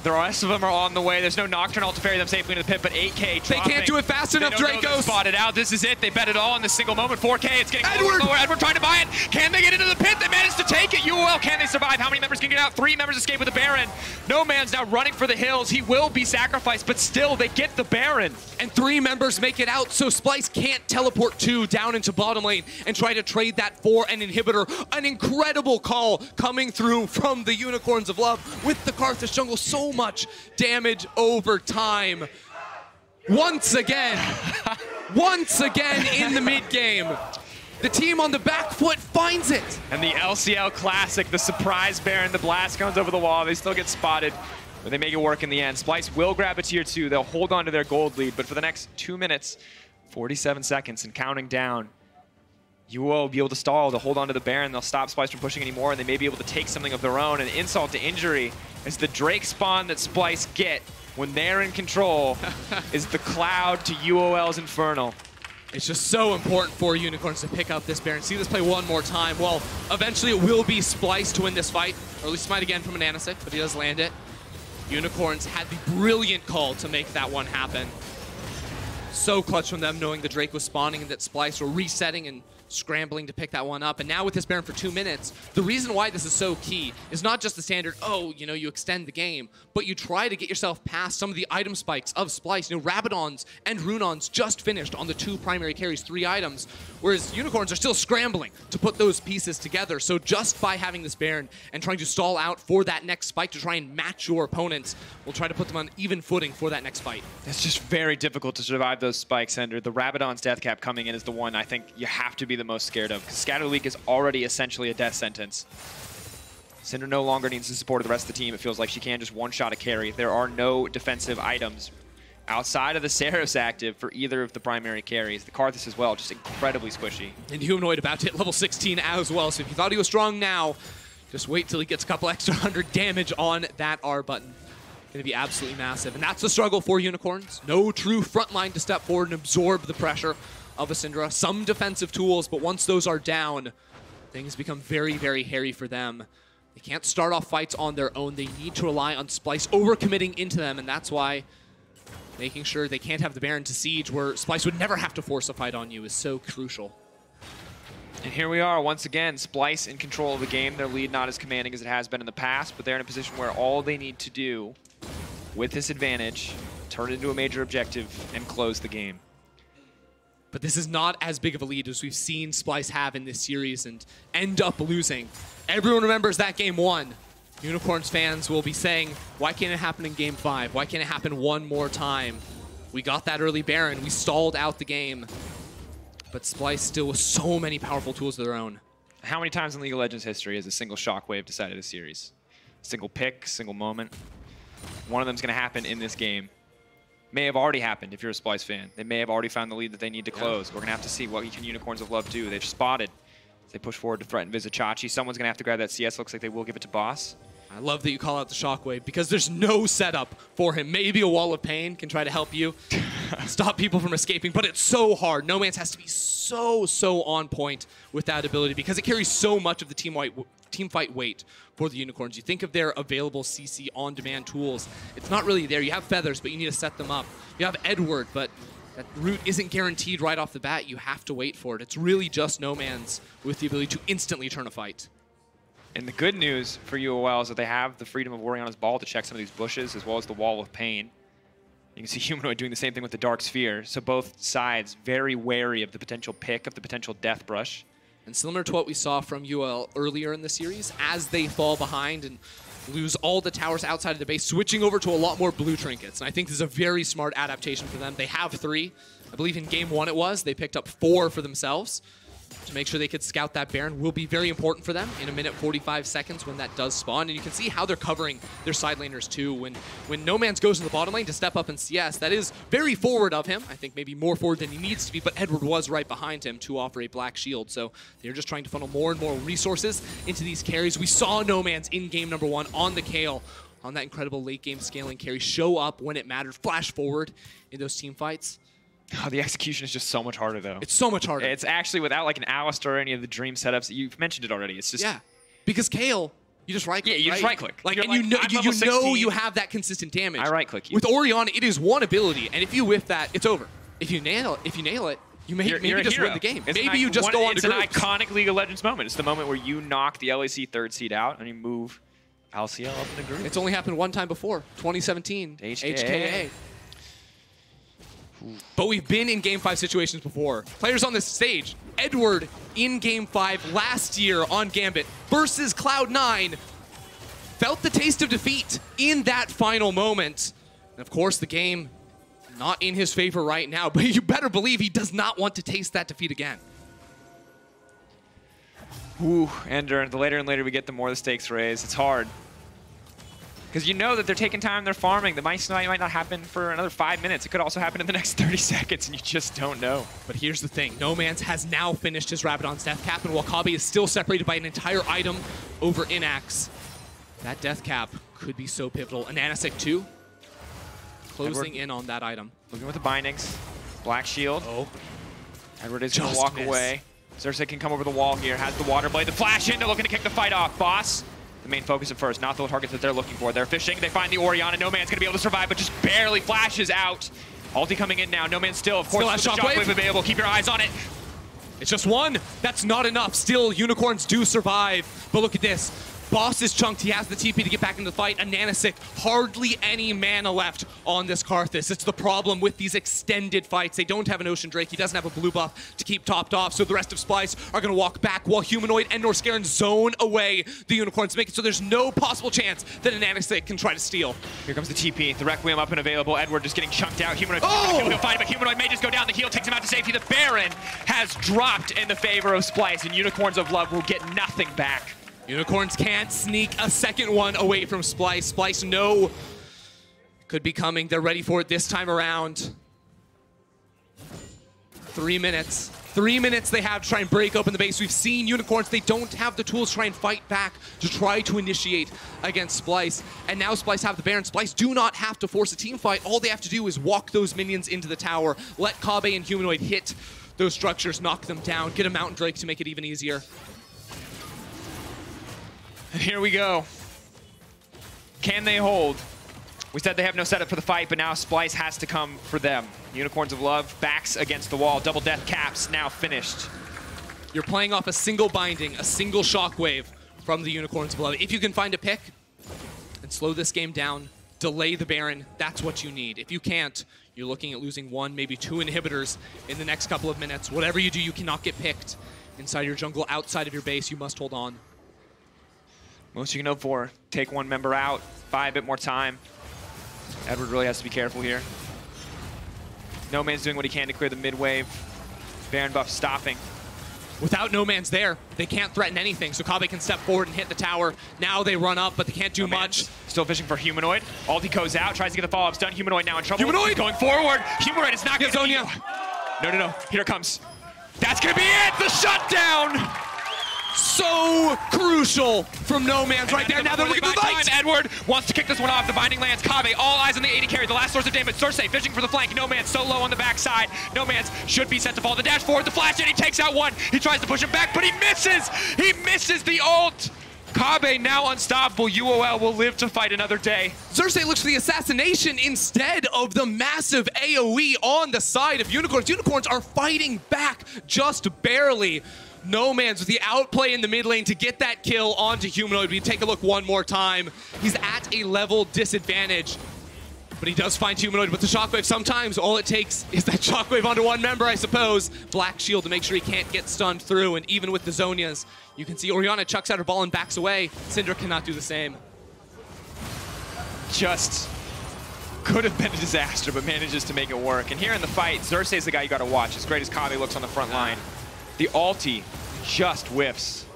The rest of them are on the way. There's no Nocturne ult to ferry them safely into the pit, but 8K dropping. They can't do it fast enough, Dracos. Spotted out. This is it. They bet it all in this single moment. 4K, it's getting lower. Edward trying to buy it. Can they get into the pit? They managed to take it. UOL, can they survive? How many members can get out? 3 members escape with the Baron. No Man's now running for the hills. He will be sacrificed, but still, they get the Baron. And 3 members make it out, so Splyce can't teleport 2 down into bottom lane and try to trade that for an inhibitor. An incredible call coming through from the Unicorns of Love with the Karthus jungle. So much damage over time. Once again in the mid game, the team on the back foot finds it. And the LCL Classic, the surprise Baron, the blast comes over the wall. They still get spotted, but they make it work in the end. Splyce will grab a tier 2. They'll hold on to their gold lead, but for the next 2 minutes, 47 seconds and counting down, UOL will be able to stall to hold on to the Baron. They'll stop Splyce from pushing anymore, and they may be able to take something of their own. And insult to injury is the Drake spawn that Splyce get when they're in control is the Cloud to UOL's Infernal. It's just so important for Unicorns to pick up this Baron. See this play one more time. Well, eventually it will be Splyce to win this fight. Early smite again from Ananasic, but he does land it. Unicorns had the brilliant call to make that one happen. So clutch from them knowing the Drake was spawning and that Splyce were resetting and scrambling to pick that one up. And now with this Baron for 2 minutes, the reason why this is so key is not just the standard, oh, you know, you extend the game, but you try to get yourself past some of the item spikes of Splyce. You know, Rabadons and Runons just finished on the 2 primary carries, 3 items, whereas Unicorns are still scrambling to put those pieces together. So just by having this Baron and trying to stall out for that next spike to try and match your opponents, will try to put them on even footing for that next fight. It's just very difficult to survive those spikes, Ender. The Rabadon's death cap coming in is the one I think you have to be the most scared of, because Scatter Leak is already essentially a death sentence. Syndra no longer needs the support of the rest of the team. It feels like she can just one-shot a carry. There are no defensive items outside of the Saros active for either of the primary carries. The Karthus as well, just incredibly squishy. And Humanoid about to hit level 16 as well, so if you thought he was strong now, just wait till he gets a couple extra 100 damage on that R button. Going to be absolutely massive. And that's the struggle for Unicorns. No true front line to step forward and absorb the pressure of a Syndra. Some defensive tools, but once those are down, things become very, very hairy for them. They can't start off fights on their own. They need to rely on Splyce overcommitting into them, and that's why making sure they can't have the Baron to siege where Splyce would never have to force a fight on you is so crucial. And here we are once again, Splyce in control of the game. Their lead not as commanding as it has been in the past, but they're in a position where all they need to do with this advantage, turn it into a major objective and close the game. But this is not as big of a lead as we've seen Splyce have in this series and end up losing. Everyone remembers that game 1. Unicorns fans will be saying, why can't it happen in game 5? Why can't it happen one more time? We got that early Baron. We stalled out the game. But Splyce still with so many powerful tools of their own. How many times in League of Legends history has a single shockwave decided a series? Single pick, single moment. One of them's going to happen in this game. May have already happened if you're a Splyce fan. They may have already found the lead that they need to close. We're going to have to see what can Unicorns of Love do. They've spotted. They push forward to threaten Vizichachi. Someone's going to have to grab that CS. Looks like they will give it to Boss. I love that you call out the Shockwave because there's no setup for him. Maybe a Wall of Pain can try to help you stop people from escaping, but it's so hard. No Man's has to be so on point with that ability because it carries so much of the team fight weight for the Unicorns. You think of their available CC on-demand tools. It's not really there. You have Feathers, but you need to set them up. You have Edward, but that route isn't guaranteed right off the bat. You have to wait for it. It's really just No Man's with the ability to instantly turn a fight. And the good news for UOL is that they have the freedom of Oriana's ball to check some of these bushes, as well as the Wall of Pain. You can see Humanoid doing the same thing with the Dark Sphere. So both sides very wary of the potential pick, of the potential Death Brush. And similar to what we saw from UOL earlier in the series, as they fall behind and lose all the towers outside of the base, switching over to a lot more blue trinkets. And I think this is a very smart adaptation for them. They have 3. I believe in game 1 it was. They picked up 4 for themselves to make sure they could scout that Baron. Will be very important for them in a minute 45 seconds when that does spawn. And you can see how they're covering their side laners too. When No Man's goes in the bottom lane to step up in CS, that is very forward of him. I think maybe more forward than he needs to be, but Edward was right behind him to offer a black shield. So they're just trying to funnel more and more resources into these carries. We saw No Man's in game number 1 on the Kayle, on that incredible late game scaling carry, show up when it mattered, flash forward in those team fights. Oh, the execution is just so much harder, though. It's so much harder. It's actually without like an Alistar or any of the dream setups. You've mentioned it already. It's just because Kayle, you just right click. Yeah, you just right click. Like, and you know you have that consistent damage. I right click you. With Oriana, it is one ability, and if you whiff that, it's over. If you nail it, you maybe just win the game. Maybe you just go on to groups. It's an iconic League of Legends moment. It's the moment where you knock the LEC 3rd seed out and you move LCL up in the group. It's only happened one time before, 2017, HKA. But we've been in Game 5 situations before. Players on this stage, Edward in Game 5 last year on Gambit versus Cloud9, felt the taste of defeat in that final moment. And of course, the game not in his favor right now, but you better believe he does not want to taste that defeat again. Ooh, Ender, the later and later we get, the more the stakes raise. It's hard. Because you know that they're taking time, they're farming. The might not happen for another 5 minutes. It could also happen in the next 30 seconds, and you just don't know. But here's the thing. No Man's has now finished his Rabadon's death cap, and Wakabi is still separated by an entire item over Inax. That death cap could be so pivotal. Ananasik too, closing in on that item. Looking with the bindings. Black shield. Oh. Edward is going to walk away. Xerxes can come over the wall here. Has the water blade. The flash in. They're looking to kick the fight off. Boss. The main focus at first, not the targets that they're looking for. They're fishing, they find the Oriana. No Man's gonna be able to survive, but just barely flashes out. Ulti coming in now. No Man's still, of course, still has Shockwave available. Keep your eyes on it. It's just one. That's not enough. Still, Unicorns do survive. But look at this. Boss is chunked. He has the TP to get back into the fight. Ananasik, hardly any mana left on this Karthus. It's the problem with these extended fights. They don't have an Ocean Drake. He doesn't have a blue buff to keep topped off. So the rest of Splyce are going to walk back while Humanoid and Norscarin zone away the Unicorns, make it so there's no possible chance that Ananasik can try to steal. Here comes the TP. The Requiem up and available. Edward just getting chunked out. Humanoid he'll fight, but Humanoid may just go down. The heal takes him out to safety. The Baron has dropped in the favor of Splyce, and Unicorns of Love will get nothing back. Unicorns can't sneak a second one away from Splyce. Splyce, no, could be coming. They're ready for it this time around. 3 minutes. 3 minutes they have to try and break open the base. We've seen Unicorns, they don't have the tools to try and fight back, to try to initiate against Splyce. And now Splyce have the Baron. Splyce do not have to force a team fight. All they have to do is walk those minions into the tower, let Kabe and Humanoid hit those structures, knock them down, get a Mountain Drake to make it even easier. And here we go. Can they hold? We said they have no setup for the fight, but now Splyce has to come for them. Unicorns of Love, backs against the wall. Double death caps, now finished. You're playing off a single binding, a single shockwave from the Unicorns of Love. If you can find a pick and slow this game down, delay the Baron, that's what you need. If you can't, you're looking at losing 1, maybe 2 inhibitors in the next couple of minutes. Whatever you do, you cannot get picked inside your jungle, outside of your base. You must hold on. Most you can hope for, take one member out, buy a bit more time. Edward really has to be careful here. No Man's doing what he can to clear the mid wave. Baron buff stopping. Without No Man's there, they can't threaten anything, so Kabe can step forward and hit the tower. Now they run up, but they can't do much. Still fishing for Humanoid. Ulti goes out, tries to get the follow-up stun. Humanoid now in trouble. Humanoid! Going forward. Humanoid is not going to... Zonia. No. Here it comes. That's going to be it! The shutdown! So crucial from No Man's right there. Now they're looking for the fight. Edward wants to kick this one off. The binding lands. Kave, all eyes on the 80 carry. The last source of damage. Cersei fishing for the flank. No Man's so low on the backside. No Man's should be set to fall. The dash forward, the flash, and he takes out one. He tries to push him back, but he misses. He misses the ult. Kave now unstoppable. UOL will live to fight another day. Cersei looks for the assassination instead of the massive AoE on the side of Unicorns. Unicorns are fighting back just barely. No Man's with the outplay in the mid lane to get that kill onto Humanoid. We take a look one more time. He's at a level disadvantage, but he does find Humanoid with the Shockwave. Sometimes all it takes is that Shockwave onto one member, I suppose. Black Shield to make sure he can't get stunned through, and even with the Zhonya's, you can see Orianna chucks out her ball and backs away. Syndra cannot do the same. Just could have been a disaster, but manages to make it work. And here in the fight, Xerxes the guy you got to watch. As great as Kave looks on the front line, the ulti just whiffs.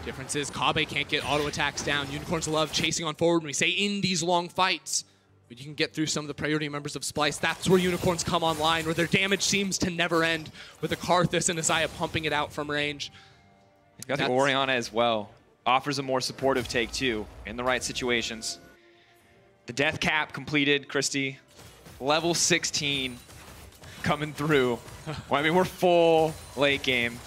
Difference is Kave can't get auto attacks down. Unicorns love chasing on forward when we say in these long fights. But you can get through some of the priority members of Splyce. That's where Unicorns come online, where their damage seems to never end, with the Karthus and Isaiah pumping it out from range. He's got the Orianna as well. Offers a more supportive take too, in the right situations. The death cap completed, Christy. Level 16 coming through. Well, I mean, we're full late game.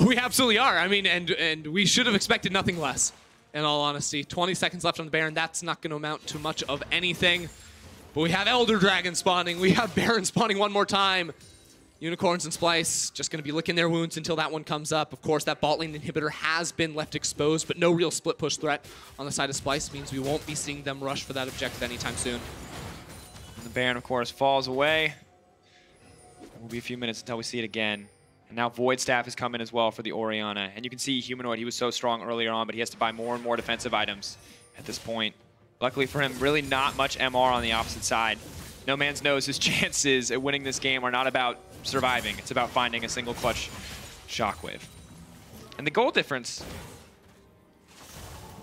We absolutely are. I mean, and we should have expected nothing less, in all honesty. 20 seconds left on the Baron. That's not going to amount to much of anything. But we have Elder Dragon spawning. We have Baron spawning one more time. Unicorns and Splyce just going to be licking their wounds until that one comes up. Of course, that bot lane inhibitor has been left exposed, but no real split push threat on the side of Splyce means we won't be seeing them rush for that objective anytime soon. And the Baron, of course, falls away. It will be a few minutes until we see it again. And now Void Staff has come in as well for the Orianna. And you can see Humanoid, he was so strong earlier on, but he has to buy more and more defensive items at this point. Luckily for him, really not much MR on the opposite side. No Man's knows his chances at winning this game are not about surviving. It's about finding a single clutch Shockwave. And the goal difference,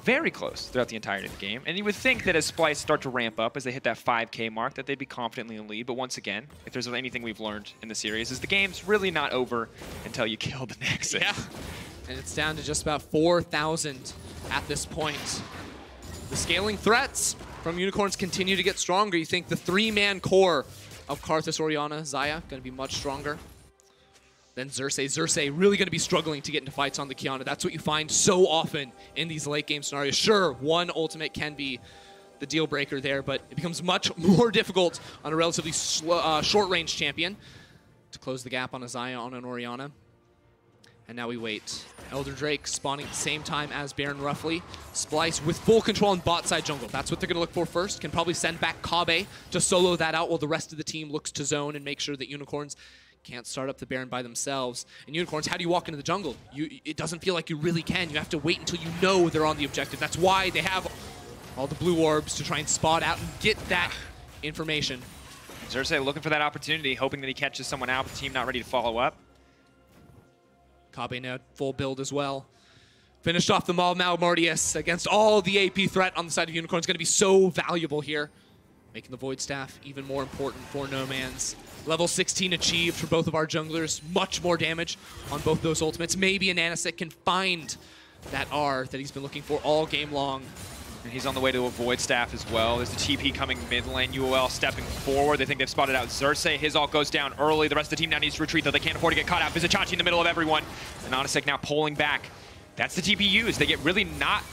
very close throughout the entirety of the game. And you would think that as Splyce start to ramp up, as they hit that 5K mark, that they'd be confidently in the lead. But once again, if there's anything we've learned in the series, is the game's really not over until you kill the Nexus. Yeah, and it's down to just about 4,000 at this point. The scaling threats from Unicorns continue to get stronger. You think the three-man core of Karthus, Orianna, Xayah going to be much stronger than Xerxes. Xerxes really going to be struggling to get into fights on the Kiana. That's what you find so often in these late game scenarios. Sure, one ultimate can be the deal breaker there, but it becomes much more difficult on a relatively short range champion to close the gap on a Xayah, on an Orianna. And now we wait. Elder Drake spawning at the same time as Baron roughly. Splyce with full control on bot side jungle. That's what they're going to look for first. Can probably send back Kave to solo that out while the rest of the team looks to zone and make sure that Unicorns can't start up the Baron by themselves. And Unicorns, how do you walk into the jungle? It doesn't feel like you really can. You have to wait until you know they're on the objective. That's why they have all the blue orbs to try and spot out and get that information. Xerxes looking for that opportunity, hoping that he catches someone out, but the team not ready to follow up. Kave now full build as well. Finished off the Mortius against all the AP threat on the side of Unicorns. Going to be so valuable here. Making the Void Staff even more important for No Man's. Level 16 achieved for both of our junglers. Much more damage on both those ultimates. Maybe an Anasik can find that R that he's been looking for all game long. And he's on the way to a Void Staff as well. There's the TP coming mid lane. UOL stepping forward. They think they've spotted out Xerxes. His ult goes down early. The rest of the team now needs to retreat, though. They can't afford to get caught out. Vizichachi in the middle of everyone. And Anasik now pulling back. That's the TP used. They get really not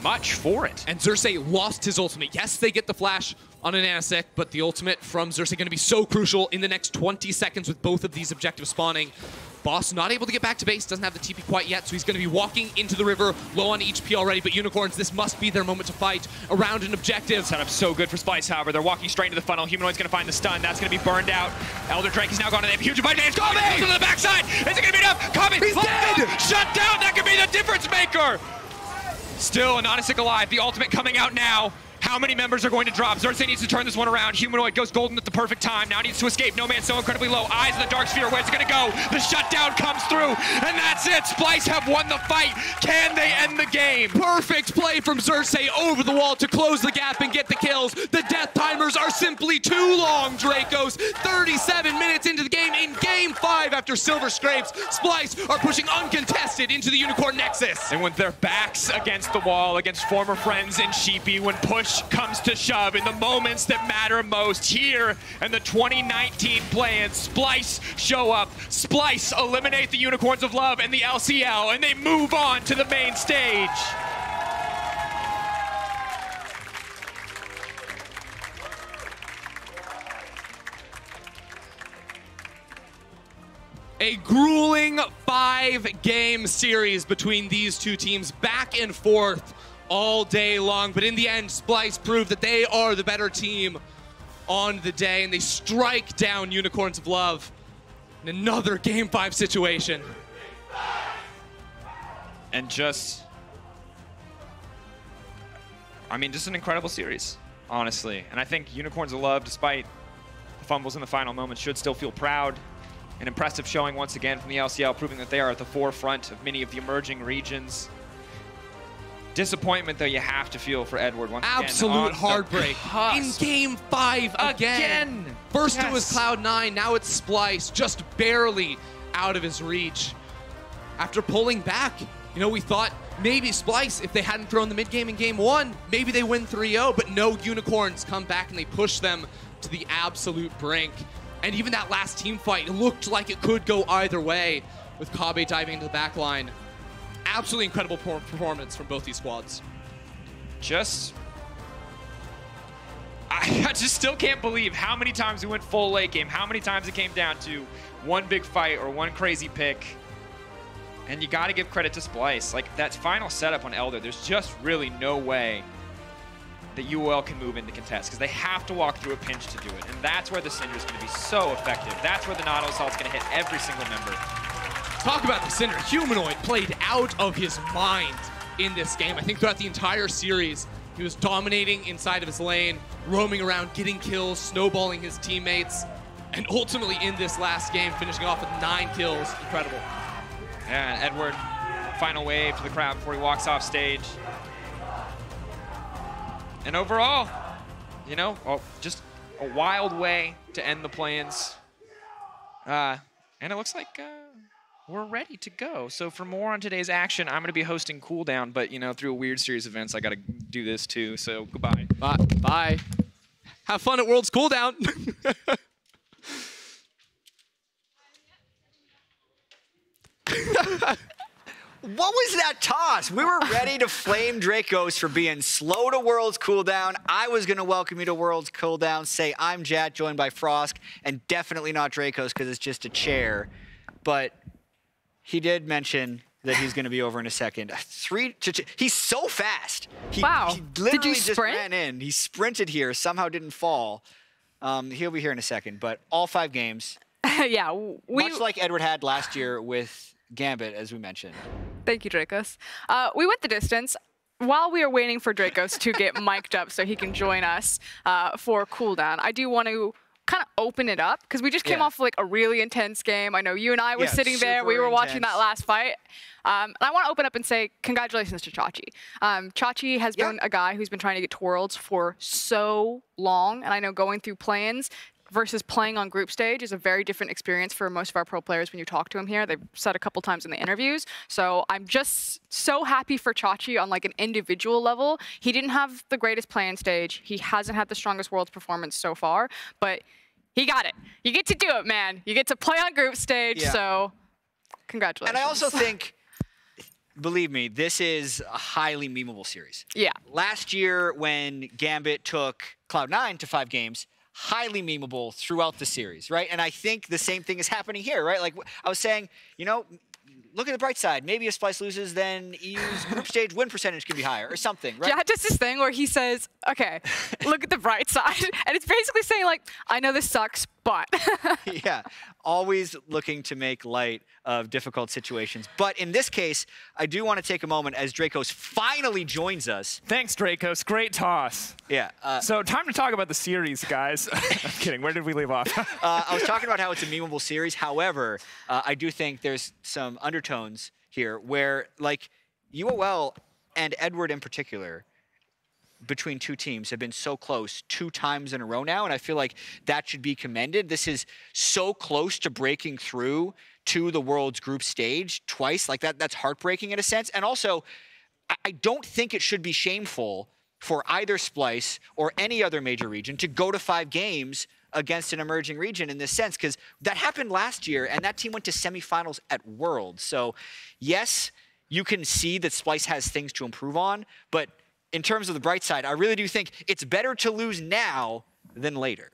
much for it. And Xerxes lost his ultimate. Yes, they get the flash on an Anasik, but the ultimate from Xerxes going to be so crucial in the next 20 seconds with both of these objectives spawning. Boss not able to get back to base, doesn't have the TP quite yet, so he's going to be walking into the river, low on HP already, but Unicorns, this must be their moment to fight around an objective. Set up so good for Splyce, however. They're walking straight into the funnel. Humanoid's going to find the stun. That's going to be burned out. Elder Drake is now gone to the huge advantage. Kave! To the backside! Is it going to be enough? Kave! He's dead! Shut down! That could be the difference maker! Still, an Anasik alive. The ultimate coming out now. How many members are going to drop? Xerxes needs to turn this one around. Humanoid goes golden at the perfect time. Now needs to escape. No Man's so incredibly low. Eyes in the dark sphere. Where's it going to go? The shutdown comes through, and that's it. Splyce have won the fight. Can they end the game? Perfect play from Xerxes over the wall to close the gap and get the kills. The death timers are simply too long, Dracos. 37 minutes into the game in Game 5 after Silver Scrapes. Splyce are pushing uncontested into the Unicorn Nexus. And when their backs against the wall, against former friends in Sheepy, when push comes to shove, in the moments that matter most, here in the 2019 play-in, Splyce show up. Splyce eliminate the Unicorns of Love and the LCL, and they move on to the main stage. A grueling 5-game series between these two teams, back and forth all day long. But in the end, Splyce proved that they are the better team on the day, and they strike down Unicorns of Love in another Game 5 situation. And just an incredible series, honestly. And I think Unicorns of Love, despite the fumbles in the final moments, should still feel proud. An impressive showing once again from the LCL, proving that they are at the forefront of many of the emerging regions. Disappointment, though, you have to feel for Edward once again. Absolute heartbreak in Game 5 again. First it was Cloud9, now it's Splyce, just barely out of his reach. After pulling back, you know, we thought maybe Splyce, if they hadn't thrown the mid-game in Game 1, maybe they win 3-0, but no, Unicorns come back and they push them to the absolute brink. And even that last team fight, it looked like it could go either way, with Kabe diving into the back line. Absolutely incredible performance from both these squads. I just still can't believe how many times we went full late game, how many times it came down to one big fight or one crazy pick. And you got to give credit to Splyce. Like, that final setup on Elder, there's just really no way that UOL can move into contest, because they have to walk through a pinch to do it. And that's where the Cinder is going to be so effective. That's where the Nautilus Assault is going to hit every single member. Talk about the Cinder. Humanoid played out of his mind in this game. I think throughout the entire series, he was dominating inside of his lane, roaming around, getting kills, snowballing his teammates, and ultimately in this last game, finishing off with 9 kills. Incredible. Yeah, and Edward, final wave to the crowd before he walks off stage. And overall, you know, just a wild way to end the play-ins. And it looks like we're ready to go. So for more on today's action, I'm going to be hosting Cooldown, but, you know, through a weird series of events, I got to do this too. So goodbye. Bye. Bye. Have fun at World's Cooldown. What was that toss? We were ready to flame Dracos for being slow to World's Cooldown. I was going to welcome you to World's Cooldown, say I'm Jat, joined by Frosk, and definitely not Dracos because it's just a chair. But he did mention that he's going to be over in a second. 3 to 2. He's so fast. Wow. He literally Did you just sprint? ran in. He sprinted here, somehow didn't fall. He'll be here in a second. But all 5 games. Yeah. Much like Edward had last year with Gambit, as we mentioned. Thank you, Dracos. We went the distance. While we are waiting for Dracos to get mic'd up so he can join us for Cooldown, I do want to kind of open it up because we just came off like a really intense game. I know you and I were sitting there. We were watching that last fight. And I want to open up and say congratulations to Chachi. Chachi has been a guy who's been trying to get to Worlds for so long. And I know going through play-ins versus playing on group stage is a very different experience for most of our pro players when you talk to him here. They've said a couple times in the interviews. So I'm just so happy for Chachi on like an individual level. He didn't have the greatest play-in stage. He hasn't had the strongest Worlds performance so far, but he got it. You get to do it, man. You get to play on group stage, so congratulations. And I also think, believe me, this is a highly memeable series. Yeah. Last year when Gambit took Cloud9 to 5 games, highly memeable throughout the series, right? And I think the same thing is happening here, right? Like I was saying, you know, look at the bright side. Maybe if Splyce loses, then EU's group stage win percentage can be higher or something, right? Yeah, just this thing where he says, okay, look at the bright side. And it's basically saying like, I know this sucks, but. Yeah, always looking to make light of difficult situations. But in this case, I do want to take a moment as Dracos finally joins us. Thanks, Dracos. Great toss. Yeah. So time to talk about the series, guys. I'm kidding. Where did we leave off? I was talking about how it's a memeable series. However, I do think there's some undertones here where, like, UOL and Edward in particular, between two teams, have been so close 2 times in a row now, and I feel like that should be commended. This is so close to breaking through to the world's group stage twice. Like, that's heartbreaking in a sense. And also, I don't think it should be shameful for either Splyce or any other major region to go to 5 games against an emerging region in this sense, because that happened last year, and that team went to semifinals at Worlds. So, yes, you can see that Splyce has things to improve on, but in terms of the bright side, I really do think it's better to lose now than later.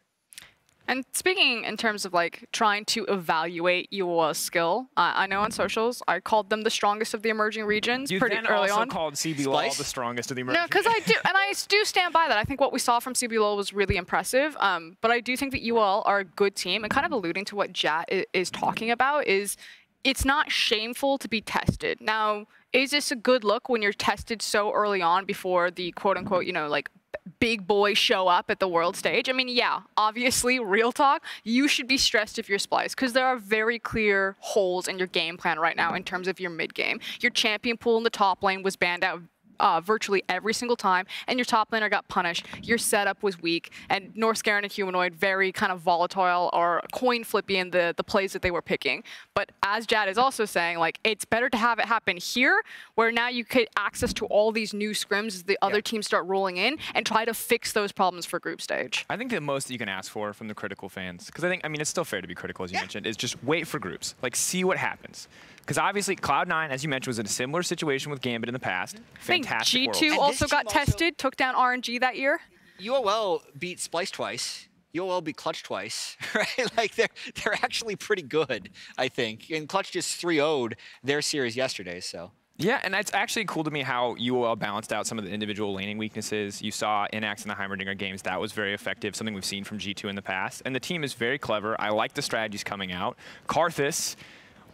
And speaking in terms of like trying to evaluate UOL's skill, I know on socials I called them the strongest of the emerging regions pretty early on. You also called CBLOL the strongest of the emerging. No, because I do, and I do stand by that. I think what we saw from CBLOL was really impressive. But I do think that UOL are a good team, and kind of alluding to what Jat is talking about is it's not shameful to be tested. Now, is this a good look when you're tested so early on before the quote-unquote, you know, like, big boys show up at the world stage? I mean, yeah, obviously, real talk, you should be stressed if you're Splyce, because there are very clear holes in your game plan right now in terms of your mid-game. Your champion pool in the top lane was banned out virtually every single time, and your top laner got punished. Your setup was weak, and Northscaren and Humanoid very kind of volatile or coin flippy in the plays that they were picking. But as Jad is also saying, like, it's better to have it happen here, where now you get access to all these new scrims as the other teams start rolling in, and try to fix those problems for group stage. I think the most that you can ask for from the critical fans, because I mean, it's still fair to be critical, as you mentioned, is just wait for groups. Like, see what happens. Because obviously, Cloud9, as you mentioned, was in a similar situation with Gambit in the past. Fantastic G2 world. also got tested, took down RNG that year. UOL beat Splyce twice. UOL beat Clutch twice, right? Like, they're actually pretty good, I think. And Clutch just 3-0'd their series yesterday, so. Yeah, and it's actually cool to me how UOL balanced out some of the individual laning weaknesses. You saw Inax in the Heimerdinger games. That was very effective, something we've seen from G2 in the past. And the team is very clever. I like the strategies coming out. Karthus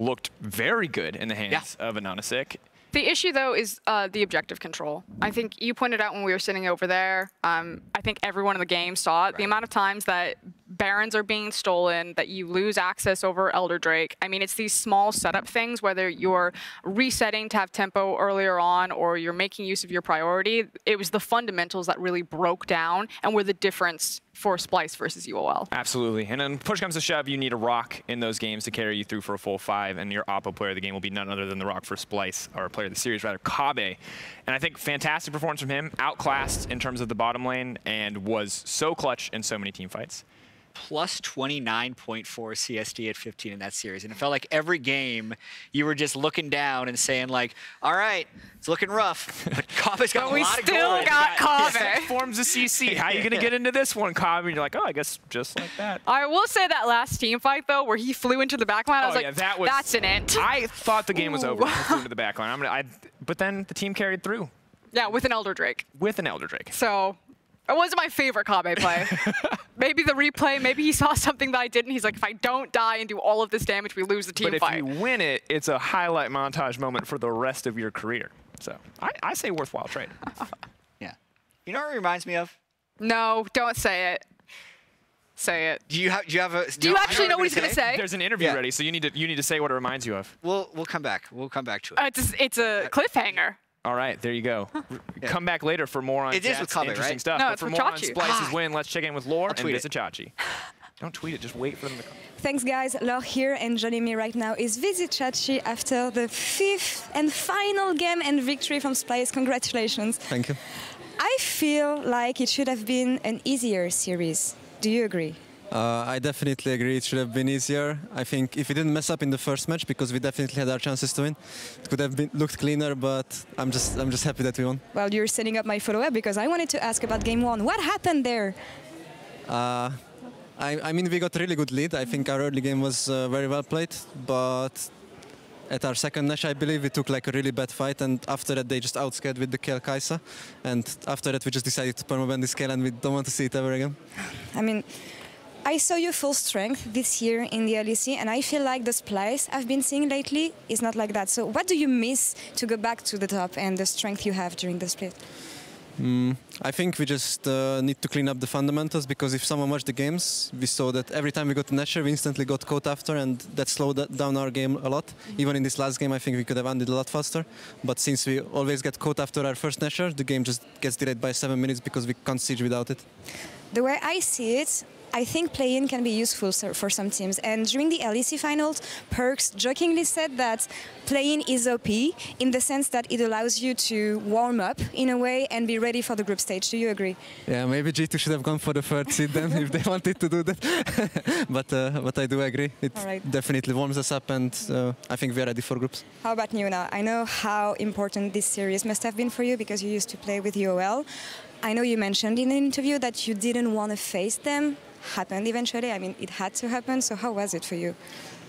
looked very good in the hands of Anonasik. The issue, though, is the objective control. I think you pointed out when we were sitting over there, I think everyone in the game saw it. The amount of times that Barons are being stolen, that you lose access over Elder Drake. I mean, it's these small setup things, whether you're resetting to have tempo earlier on or you're making use of your priority. It was the fundamentals that really broke down and were the difference for Splyce versus UOL. Absolutely. And then push comes to shove, you need a Rock in those games to carry you through for a full 5, and your Oppo player of the game will be none other than the Rock for Splyce, or player of the series, rather, Kabe. And I think fantastic performance from him, outclassed in terms of the bottom lane, and was so clutch in so many team fights. Plus 29.4 CSD at 15 in that series. And it felt like every game you were just looking down and saying, like, all right, it's looking rough, but Kabe's got a lot of gold. We still got Kabe. Forms a CC. How are you going to get into this one, Kabe? And you're like, oh, I guess just like that. I will say that last team fight, though, where he flew into the backline, I was like, yeah, that's an int. I thought the game was over when he flew into the backline. But then the team carried through. Yeah, with an Elder Drake. With an Elder Drake. So it wasn't my favorite Kabe play. Maybe the replay, maybe he saw something that I didn't. He's like, if I don't die and do all of this damage, we lose the team fight. But if you win it, it's a highlight montage moment for the rest of your career. So I say worthwhile trade. Yeah. You know what it reminds me of? No, don't say it. Say it. Do you have a? Do you actually know what he's gonna say? There's an interview ready, so you need to say what it reminds you of. We'll come back. We'll come back to it. It's a cliffhanger. All right, there you go. Come back later for more on interesting stuff. No, but it's for with more on Chachi. Splyce's win, let's check in with Lore and visit Chachi. Don't tweet it, just wait for them to come. Thanks, guys. Laure here, and joining me right now is Visit Chachi after the 5th and final game and victory from Splyce. Congratulations. Thank you. I feel like it should have been an easier series. Do you agree? I definitely agree. It should have been easier. I think if we didn't mess up in the first match, because we definitely had our chances to win, it could have looked cleaner. But I'm just happy that we won. Well, you're setting up my follow-up because I wanted to ask about game 1. What happened there? I mean, we got a really good lead. I think our early game was very well played, but at our second match, I believe we took like a really bad fight, and after that they just outscared with the Kayle Kai'Sa, and after that we just decided to permaban this Kayle, and we don't want to see it ever again. I mean, I saw you full strength this year in the LEC, and I feel like the Splyce I've been seeing lately is not like that. So what do you miss to go back to the top and the strength you have during the split? I think we just need to clean up the fundamentals, because if someone watched the games, we saw that every time we got to Nashor, we instantly got caught after, and that slowed down our game a lot. Even in this last game, I think we could have ended a lot faster. But since we always get caught after our first Nashor, the game just gets delayed by 7 minutes because we can't siege without it. The way I see it, I think play-in can be useful for some teams. And during the LEC finals, Perks jokingly said that play-in is OP in the sense that it allows you to warm up in a way and be ready for the group stage. Do you agree? Yeah, maybe G2 should have gone for the third seed then if they wanted to do that. But I do agree. It definitely warms us up, and I think we're ready for groups. How about Nuna? I know how important this series must have been for you because you used to play with UOL. I know you mentioned in an interview that you didn't want to face them. Happened eventually. I mean, it had to happen. So how was it for you?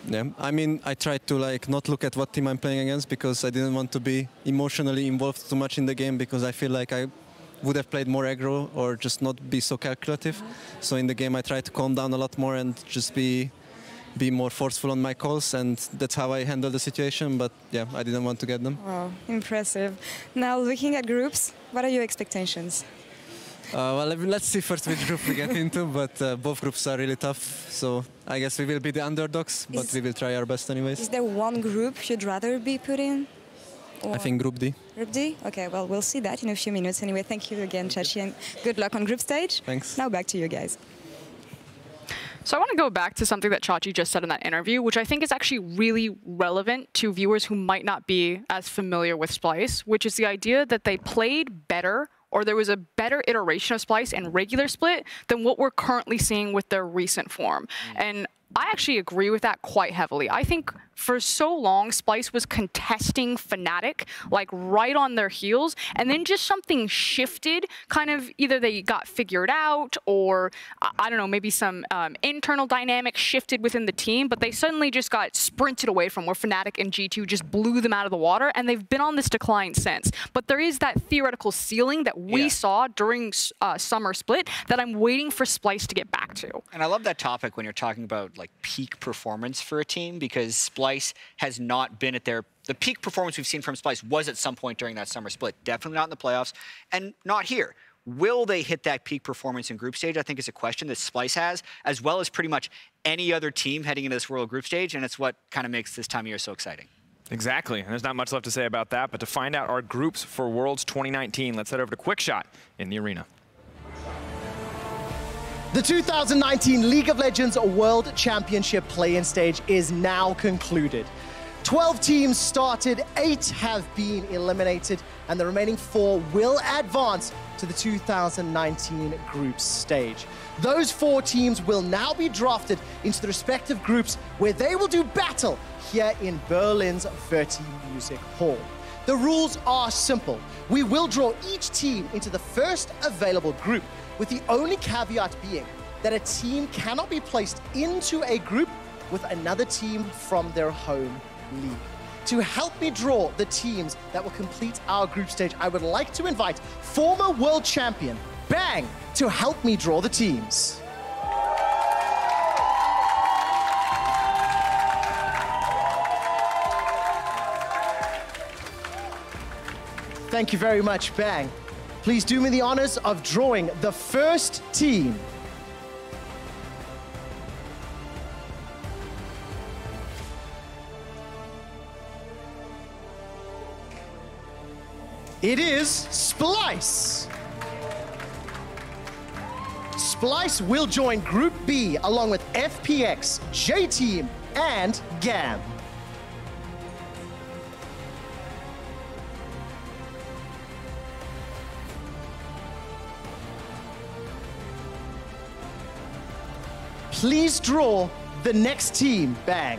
Yeah, I mean, I tried to not look at what team I'm playing against, because I didn't want to be emotionally involved too much in the game, because I feel like I would have played more aggro or just not be so calculative. So in the game, I tried to calm down a lot more and just be more forceful on my calls, and that's how I handled the situation. But yeah, I didn't want to get them. Wow, impressive. Now, looking at groups, what are your expectations? Well, let's see first which group we get into, but both groups are really tough, so I guess we will be the underdogs, but we will try our best anyways. Is there one group you'd rather be put in? I think Group D. Group D? Okay, well, we'll see that in a few minutes. Anyway, thank you again, Chachi, and good luck on group stage. Thanks. Now back to you guys. So I want to go back to something that Chachi just said in that interview, which I think is actually really relevant to viewers who might not be as familiar with Splyce, which is the idea that they played better, or there was a better iteration of Splyce in regular split than what we're currently seeing with their recent form. And I actually agree with that quite heavily. I think for so long, Splyce was contesting Fnatic, like right on their heels, and then just something shifted, kind of either they got figured out, or I don't know, maybe some internal dynamic shifted within the team, but they suddenly just got sprinted away from where Fnatic and G2 just blew them out of the water, and they've been on this decline since. But there is that theoretical ceiling that we saw during summer split that I'm waiting for Splyce to get back to. And I love that topic when you're talking about like peak performance for a team, because Splyce has not been at the peak performance we've seen from Splyce was at some point during that summer split. Definitely not in the playoffs, and not here. Will they hit that peak performance in group stage? I think is a question that Splyce has, as well as pretty much any other team heading into this World group stage, and it's what kind of makes this time of year so exciting. Exactly, and there's not much left to say about that, but to find out our groups for Worlds 2019, let's head over to QuickShot in the arena. The 2019 League of Legends World Championship play-in stage is now concluded. 12 teams started, 8 have been eliminated, and the remaining 4 will advance to the 2019 group stage. Those 4 teams will now be drafted into the respective groups where they will do battle here in Berlin's Verti Music Hall. The rules are simple. We will draw each team into the first available group, with the only caveat being that a team cannot be placed into a group with another team from their home league. To help me draw the teams that will complete our group stage, I would like to invite former world champion Bang to help me draw the teams. Thank you very much, Bang. Please do me the honors of drawing the first team. It is Splyce. Splyce will join Group B along with FPX, J-Team, and GAM. Please draw the next team, Bang.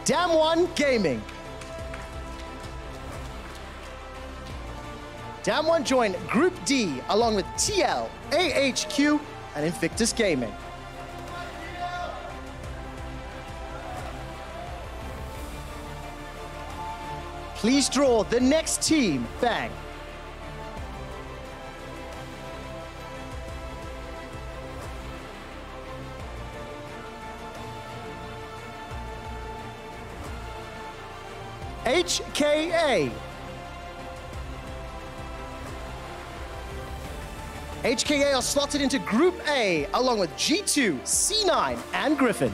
Damwon Gaming. Damwon joined Group D along with TL, AHQ, and Invictus Gaming. Please draw the next team. Bang. HKA. HKA are slotted into Group A along with G2, C9, and Griffin.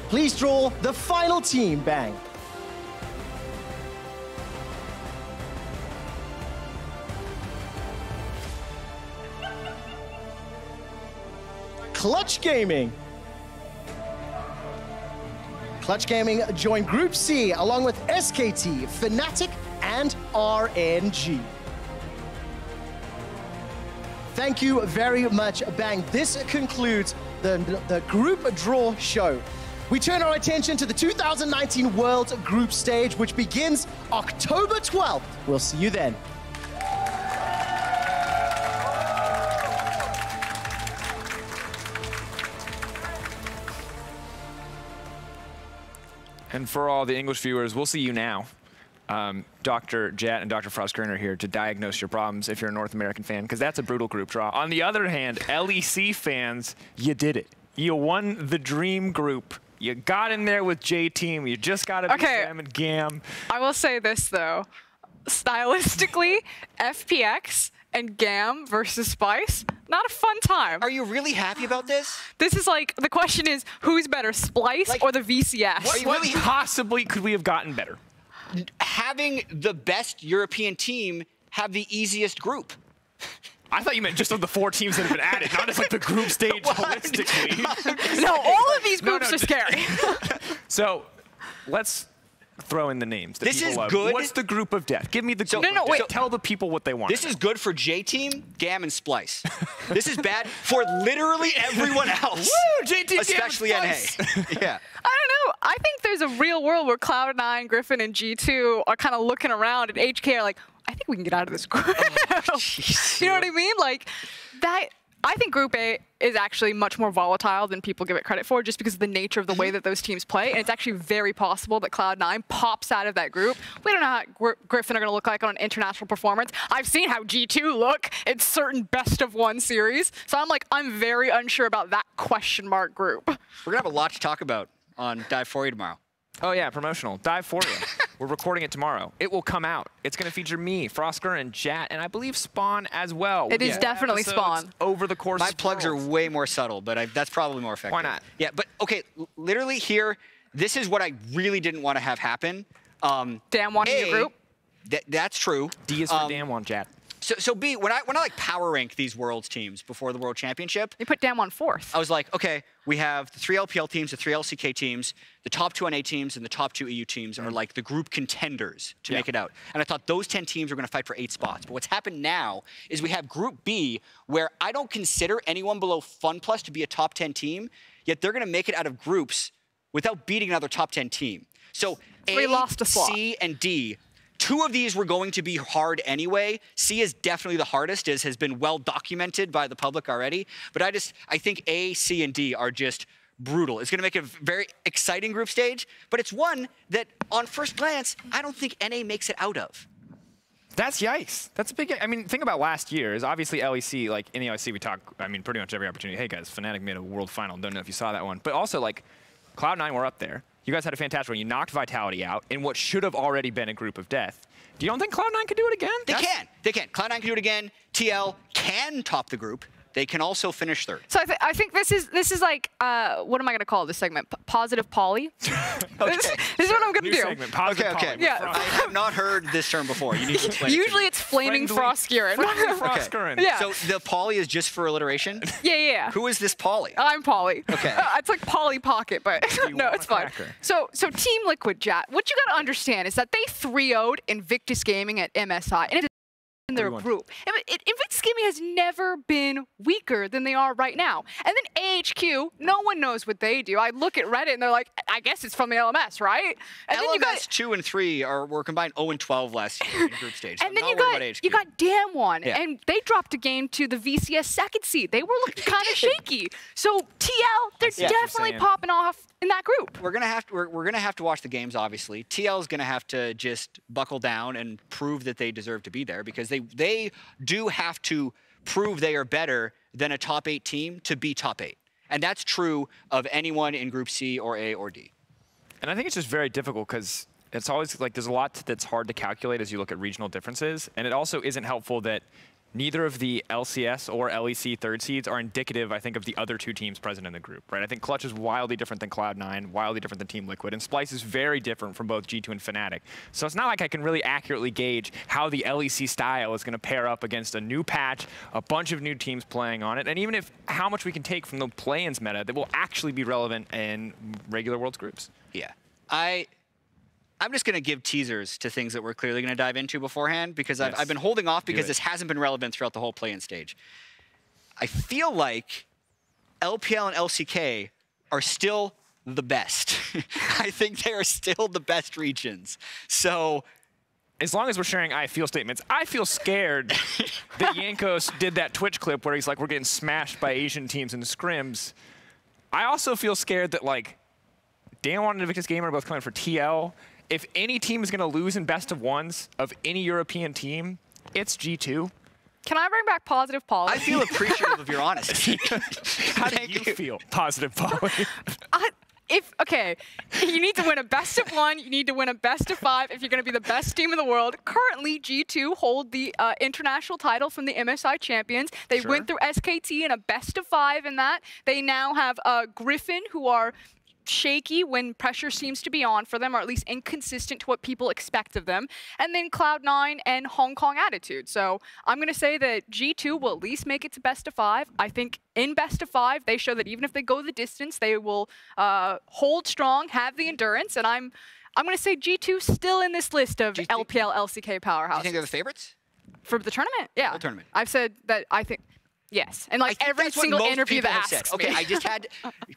Please draw the final team. Bang. Clutch Gaming. Clutch Gaming joined Group C along with SKT, Fnatic, and RNG. Thank you very much, Bang. This concludes the group draw show. We turn our attention to the 2019 World Group Stage, which begins October 12th. We'll see you then. And for all the English viewers, we'll see you now. Dr. Jet and Dr. FLICKR are here to diagnose your problems if you're a North American fan, because that's a brutal group draw. On the other hand, LEC fans, you did it. You won the dream group. You got in there with J-Team. You just got to beat them and GAM. I will say this, though. Stylistically, FPX and GAM versus Splyce, not a fun time. Are you really happy about this? This is like, the question is, who's better, Splyce or the VCS? What possibly could we have gotten better? Having the best European team have the easiest group. I thought you meant just of the 4 teams that have been added, not as like the group stage holistically. No, all of these groups are scary. So, let's throw in the names that This people is love. good. What's the group of death? Give me the group of death. wait. Tell the people what they want. This is good for J-Team, GAM, and Splyce. This is bad for literally everyone else. Woo! J-Team, especially GAM, and NA. Splyce. Yeah. I don't know. I think there's a real world where Cloud9, Griffin, and G2 are kind of looking around, and HK are like, I think we can get out of this group. You know what I mean? Like, that. I think Group A is actually much more volatile than people give it credit for, just because of the nature of the way that those teams play. And it's actually very possible that Cloud9 pops out of that group. We don't know how Griffin are going to look like on an international performance. I've seen how G2 look in certain best-of-1 series. So I'm very unsure about that question mark group. We're going to have a lot to talk about on Dive 4 tomorrow. Oh, yeah, promotional. Dive 4. We're recording it tomorrow. It will come out. It's going to feature me, FLICKR, and Jat, and I believe Spawn as well. It is definitely Spawn. Over the course of My plugs are way more subtle, but that's probably more effective. Why not? Yeah, but okay, literally here, this is what I really didn't want to have happen. Damn one in your group? That's true. D is for damn one, Jat. So B, when I like power rank these Worlds teams before the World Championship, you put Damwon 4th. I was like, okay, we have the 3 LPL teams, the 3 LCK teams, the top 2 NA teams, and the top 2 EU teams are like the group contenders to make it out. And I thought those 10 teams were going to fight for 8 spots. But what's happened now is we have Group B, where I don't consider anyone below FunPlus to be a top 10 team, yet they're going to make it out of groups without beating another top 10 team. So we lost a slot. C, and D. 2 of these were going to be hard anyway. C is definitely the hardest, as has been well documented by the public already. But I think A, C, and D are just brutal. It's going to make a very exciting group stage, but it's one that, on first glance, I don't think NA makes it out of. That's yikes. That's a big. I mean, think about last year. Is obviously LEC. Like in the LEC, we talk. I mean, pretty much every opportunity. Hey guys, Fnatic made a world final. Don't know if you saw that one. But also like, Cloud9 were up there. You guys had a fantastic one. You knocked Vitality out in what should have already been a group of death. Do you don't think Cloud9 could do it again? They can. They can. Cloud9 can do it again. TL can top the group. They can also finish 3rd. So I think this is like, what am I going to call this segment? Positive Poly? Okay. This is what I'm going to do. Segment, Positive Okay. Yeah. I have not heard this term before. You need to explain Usually it's Flaming Frostskirin. Okay. Yeah. So the Poly is just for alliteration? Yeah. Who is this Poly? I'm Poly. Okay. It's like Polly Pocket, but no, it's fine. So Team Liquid Jat, what you got to understand is that they 3-0'd Invictus Gaming at MSI. And it in their group. Invictus Gaming has never been weaker than they are right now. And then AHQ, no one knows what they do. I look at Reddit and they're like, I guess it's from the LMS, right? And LMS then you got 2 and 3 were combined 0 and 12 last year in group stage. So and then I'm you not worried about HQ. got Damwon, Yeah. and they dropped a game to the VCS second seed. They were looking kind of shaky. So TL, they're definitely popping off in that group. We're gonna have to watch the games. Obviously, TL is gonna have to just buckle down and prove that they deserve to be there, because they do have to prove they are better than a top 8 team to be top 8, and that's true of anyone in Group C or A or D. And I think it's just very difficult because it's always like there's a lot that's hard to calculate as you look at regional differences, and it also isn't helpful that neither of the LCS or LEC third seeds are indicative, I think, of the other 2 teams present in the group, right? I think Clutch is wildly different than Cloud9, wildly different than Team Liquid, and Splyce is very different from both G2 and Fnatic. So it's not like I can really accurately gauge how the LEC style is going to pair up against a new patch, a bunch of new teams playing on it, and even if how much we can take from the play-ins meta that will actually be relevant in regular Worlds groups. Yeah. I'm just going to give teasers to things that we're clearly going to dive into beforehand, because I've been holding off because this hasn't been relevant throughout the whole play-in stage. I feel like LPL and LCK are still the best. I think they are still the best regions. So as long as we're sharing I feel statements, I feel scared that Yankos did that Twitch clip where he's like, we're getting smashed by Asian teams in scrims. I also feel scared that, like, Damwon and Invictus Gamer are both coming for TL. If any team is going to lose in best of ones of any European team, it's G2. Can I bring back positive Polly? I feel appreciative of your honesty. How do you feel, positive Polly? Okay, you need to win a best of 1, you need to win a best of 5 if you're going to be the best team in the world. Currently, G2 hold the international title from the MSI champions. They went through SKT in a best of 5 in that. They now have Griffin, who are shaky when pressure seems to be on for them, or at least inconsistent to what people expect of them. And then Cloud9 and Hong Kong Attitude. So I'm going to say that G2 will at least make it to best of 5. I think in best of 5, they show that even if they go the distance, they will hold strong, have the endurance. And I'm going to say G2 still in this list of LPL, LCK powerhouses. Do you think they're the favorites? For the tournament? Yeah. The whole tournament. I've said that I think... Yes, and like every single interview that asks me. Okay, I just had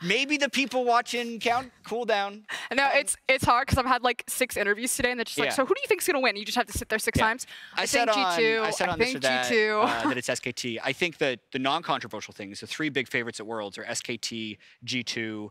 maybe the people watching cool down. No, it's hard because I've had like 6 interviews today, and they're just like, so who do you think's gonna win? You just have to sit there 6 times. I think G2. I said on think this or that, G2. that it's SKT. I think that the non-controversial things, the 3 big favorites at Worlds, are SKT, G2,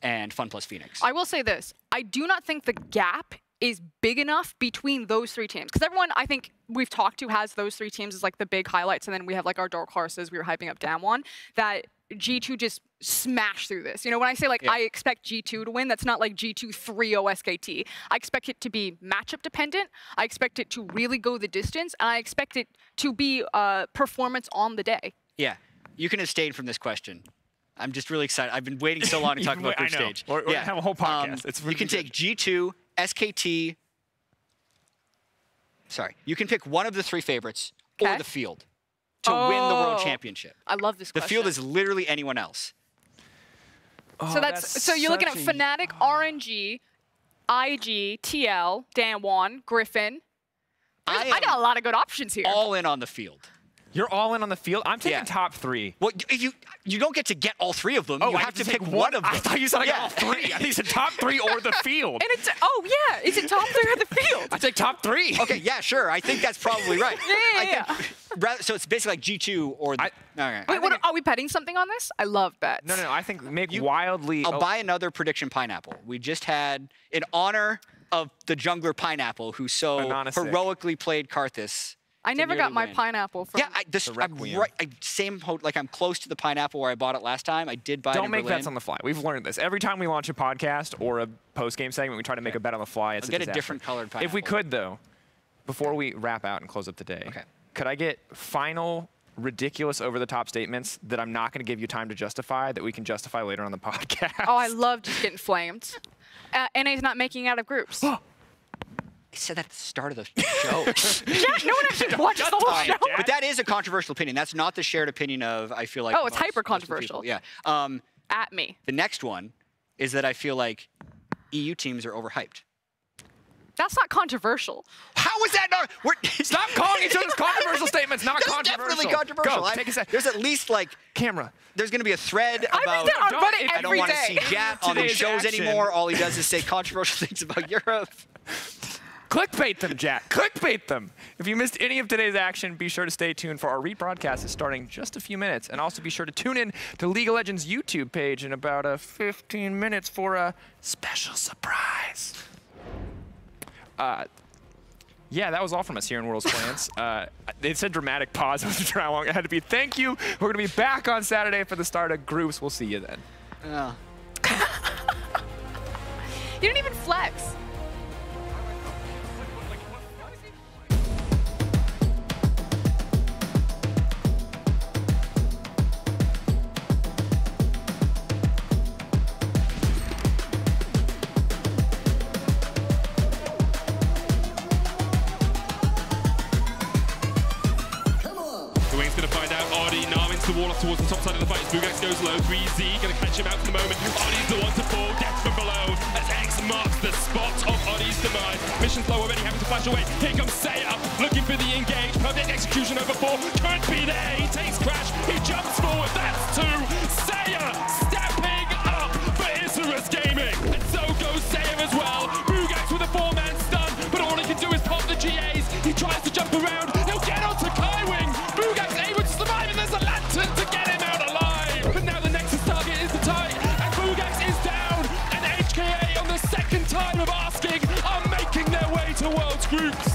and Fun Plus Phoenix. I will say this: I do not think the gap is big enough between those 3 teams, because everyone I think we've talked to has those 3 teams as like the big highlights, and then we have like our dark horses. We were hyping up Damwon, that G2 just smash through this. You know, when I say like I expect G2 to win, that's not like G2 3-0 SKT. I expect it to be matchup dependent. I expect it to really go the distance, and I expect it to be performance on the day. Yeah, you can abstain from this question. I'm just really excited. I've been waiting so long to talk about group stage. We're gonna have a whole podcast. It's really you can take G2, SKT. Sorry, you can pick one of the 3 favorites or the field to win the World Championship. I love this question. The field is literally anyone else. So so you're looking at Fnatic, RNG, IG, TL, Damwon, Griffin. I got a lot of good options here. All in on the field. You're all in on the field? I'm taking top 3. Well, you don't get to get all 3 of them. Oh, you have to pick one of them. I thought you said I got all 3. I think you said top 3 or the field. And it's is it top 3 or the field? I take top 3. Okay, yeah, sure. I think that's probably right. Yeah. So it's basically like G2 or the... Wait, what, are we betting something on this? I love bets. No. I think make wildly... I'll buy another prediction pineapple. We just had, in honor of the jungler Pineapple, who so heroically played Karthus. I never got my pineapple from I'm close to the pineapple where I bought it last time. I did buy it in Don't make Berlin. bets on the fly. We've learned this. Every time we launch a podcast or a post-game segment, we try to make a bet on the fly. It's I'll get a different colored pineapple. If we could, though, before we wrap out and close up the day, could I get final ridiculous over-the-top statements that I'm not going to give you time to justify, that we can justify later on the podcast? Oh, I love just getting flamed. NA's not making it out of groups. I said that at the start of the show. No one actually watches the whole show. But that is a controversial opinion. That's not the shared opinion of, I feel like... Oh, it's hyper-controversial. Yeah. At me. The next one is that I feel like EU teams are overhyped. That's not controversial. How is that not? Stop calling each other's controversial statements not That's controversial. definitely controversial. Go, take a sec. There's at least like camera. There's going to be a thread about I don't want to see Jat on these shows anymore. All he does is say controversial things about Europe. Clickbait them, Jack. Clickbait them. If you missed any of today's action, be sure to stay tuned for our rebroadcast is starting just a few minutes. And also be sure to tune in to League of Legends YouTube page in about 15 minutes for a special surprise. Yeah, that was all from us here in World's Plans. They said dramatic pause. I wasn't sure how long it had to be. Thank you. We're going to be back on Saturday for the start of groups. We'll see you then. You didn't even flex. The wall up towards the top side of the fight. Bugax goes low. 3Z gonna catch him out for the moment. Oddie's the one to fall. Death from below as X marks the spot of Oddie's demise. Mission's low already, having to flash away. Here comes Saya looking for the engage. Perfect execution over 4. Can't be there. He takes Crash. He jumps forward. That's 2. Saya stepping up for Isurus Gaming. And so goes Saya as well. Bugax with a 4-man stun, but all he can do is pop the GAs. He tries to jump around. He'll get onto Kaiwing. Bugax able to survive, and there's a lantern to get him out alive. But now the Nexus target is the tie, and Bugax is down. And HKA on the second time of asking are making their way to World's Groups.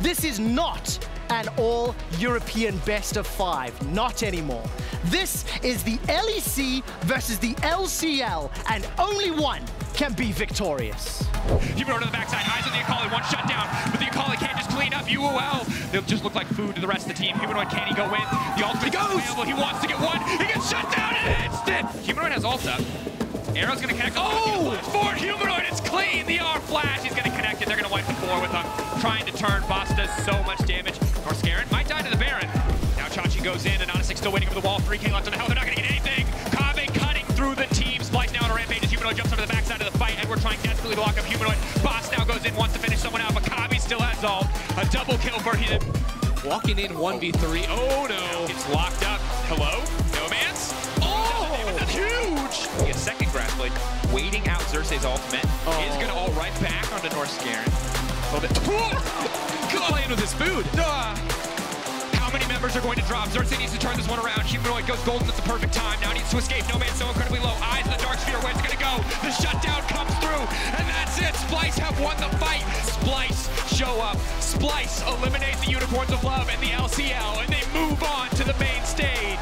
This is not an all-European best of 5. Not anymore. This is the LEC versus the LCL, and only one can be victorious. Humanoid on the backside, eyes on the Akali, one shutdown, but the Akali can't just clean up UOL. They'll just look like food to the rest of the team. Humanoid, can he go in? The ultimate is available, he wants to get one, he gets shut down in an instant! Humanoid has ult up. Arrow's gonna connect. Oh! Forward Humanoid, it's clean! The R flash, he's gonna connect it, they're gonna wipe the floor with him. Trying to turn, Boss does so much damage. Norskaran might die to the Baron. Now Chachi goes in, and Anasik still waiting over the wall. 3K left on the hell, they're not gonna get anything. Kave cutting through the team. Splyce now on a rampage as Humanoid jumps onto the backside of the fight, and we're trying desperately to lock up Humanoid. Boss now goes in, wants to finish someone out, but Kave still has ult. A double kill for him. Walking in 1v3. Oh no. It's locked up. Hello? No man's? Oh! That's huge! A second grass blade. Waiting out Xerxes' ultimate. Is gonna ult right back onto Norskaran. A little bit. Playing with his food. How many members are going to drop? Xerxes needs to turn this one around. Humanoid goes golden at the perfect time. Now needs to escape. No man's so incredibly low. Eyes in the dark sphere. Where's it gonna go? The shutdown comes through, and that's it. Splyce have won the fight. Splyce show up. Splyce eliminate the Unicorns of Love and the LCL, and they move on to the main stage.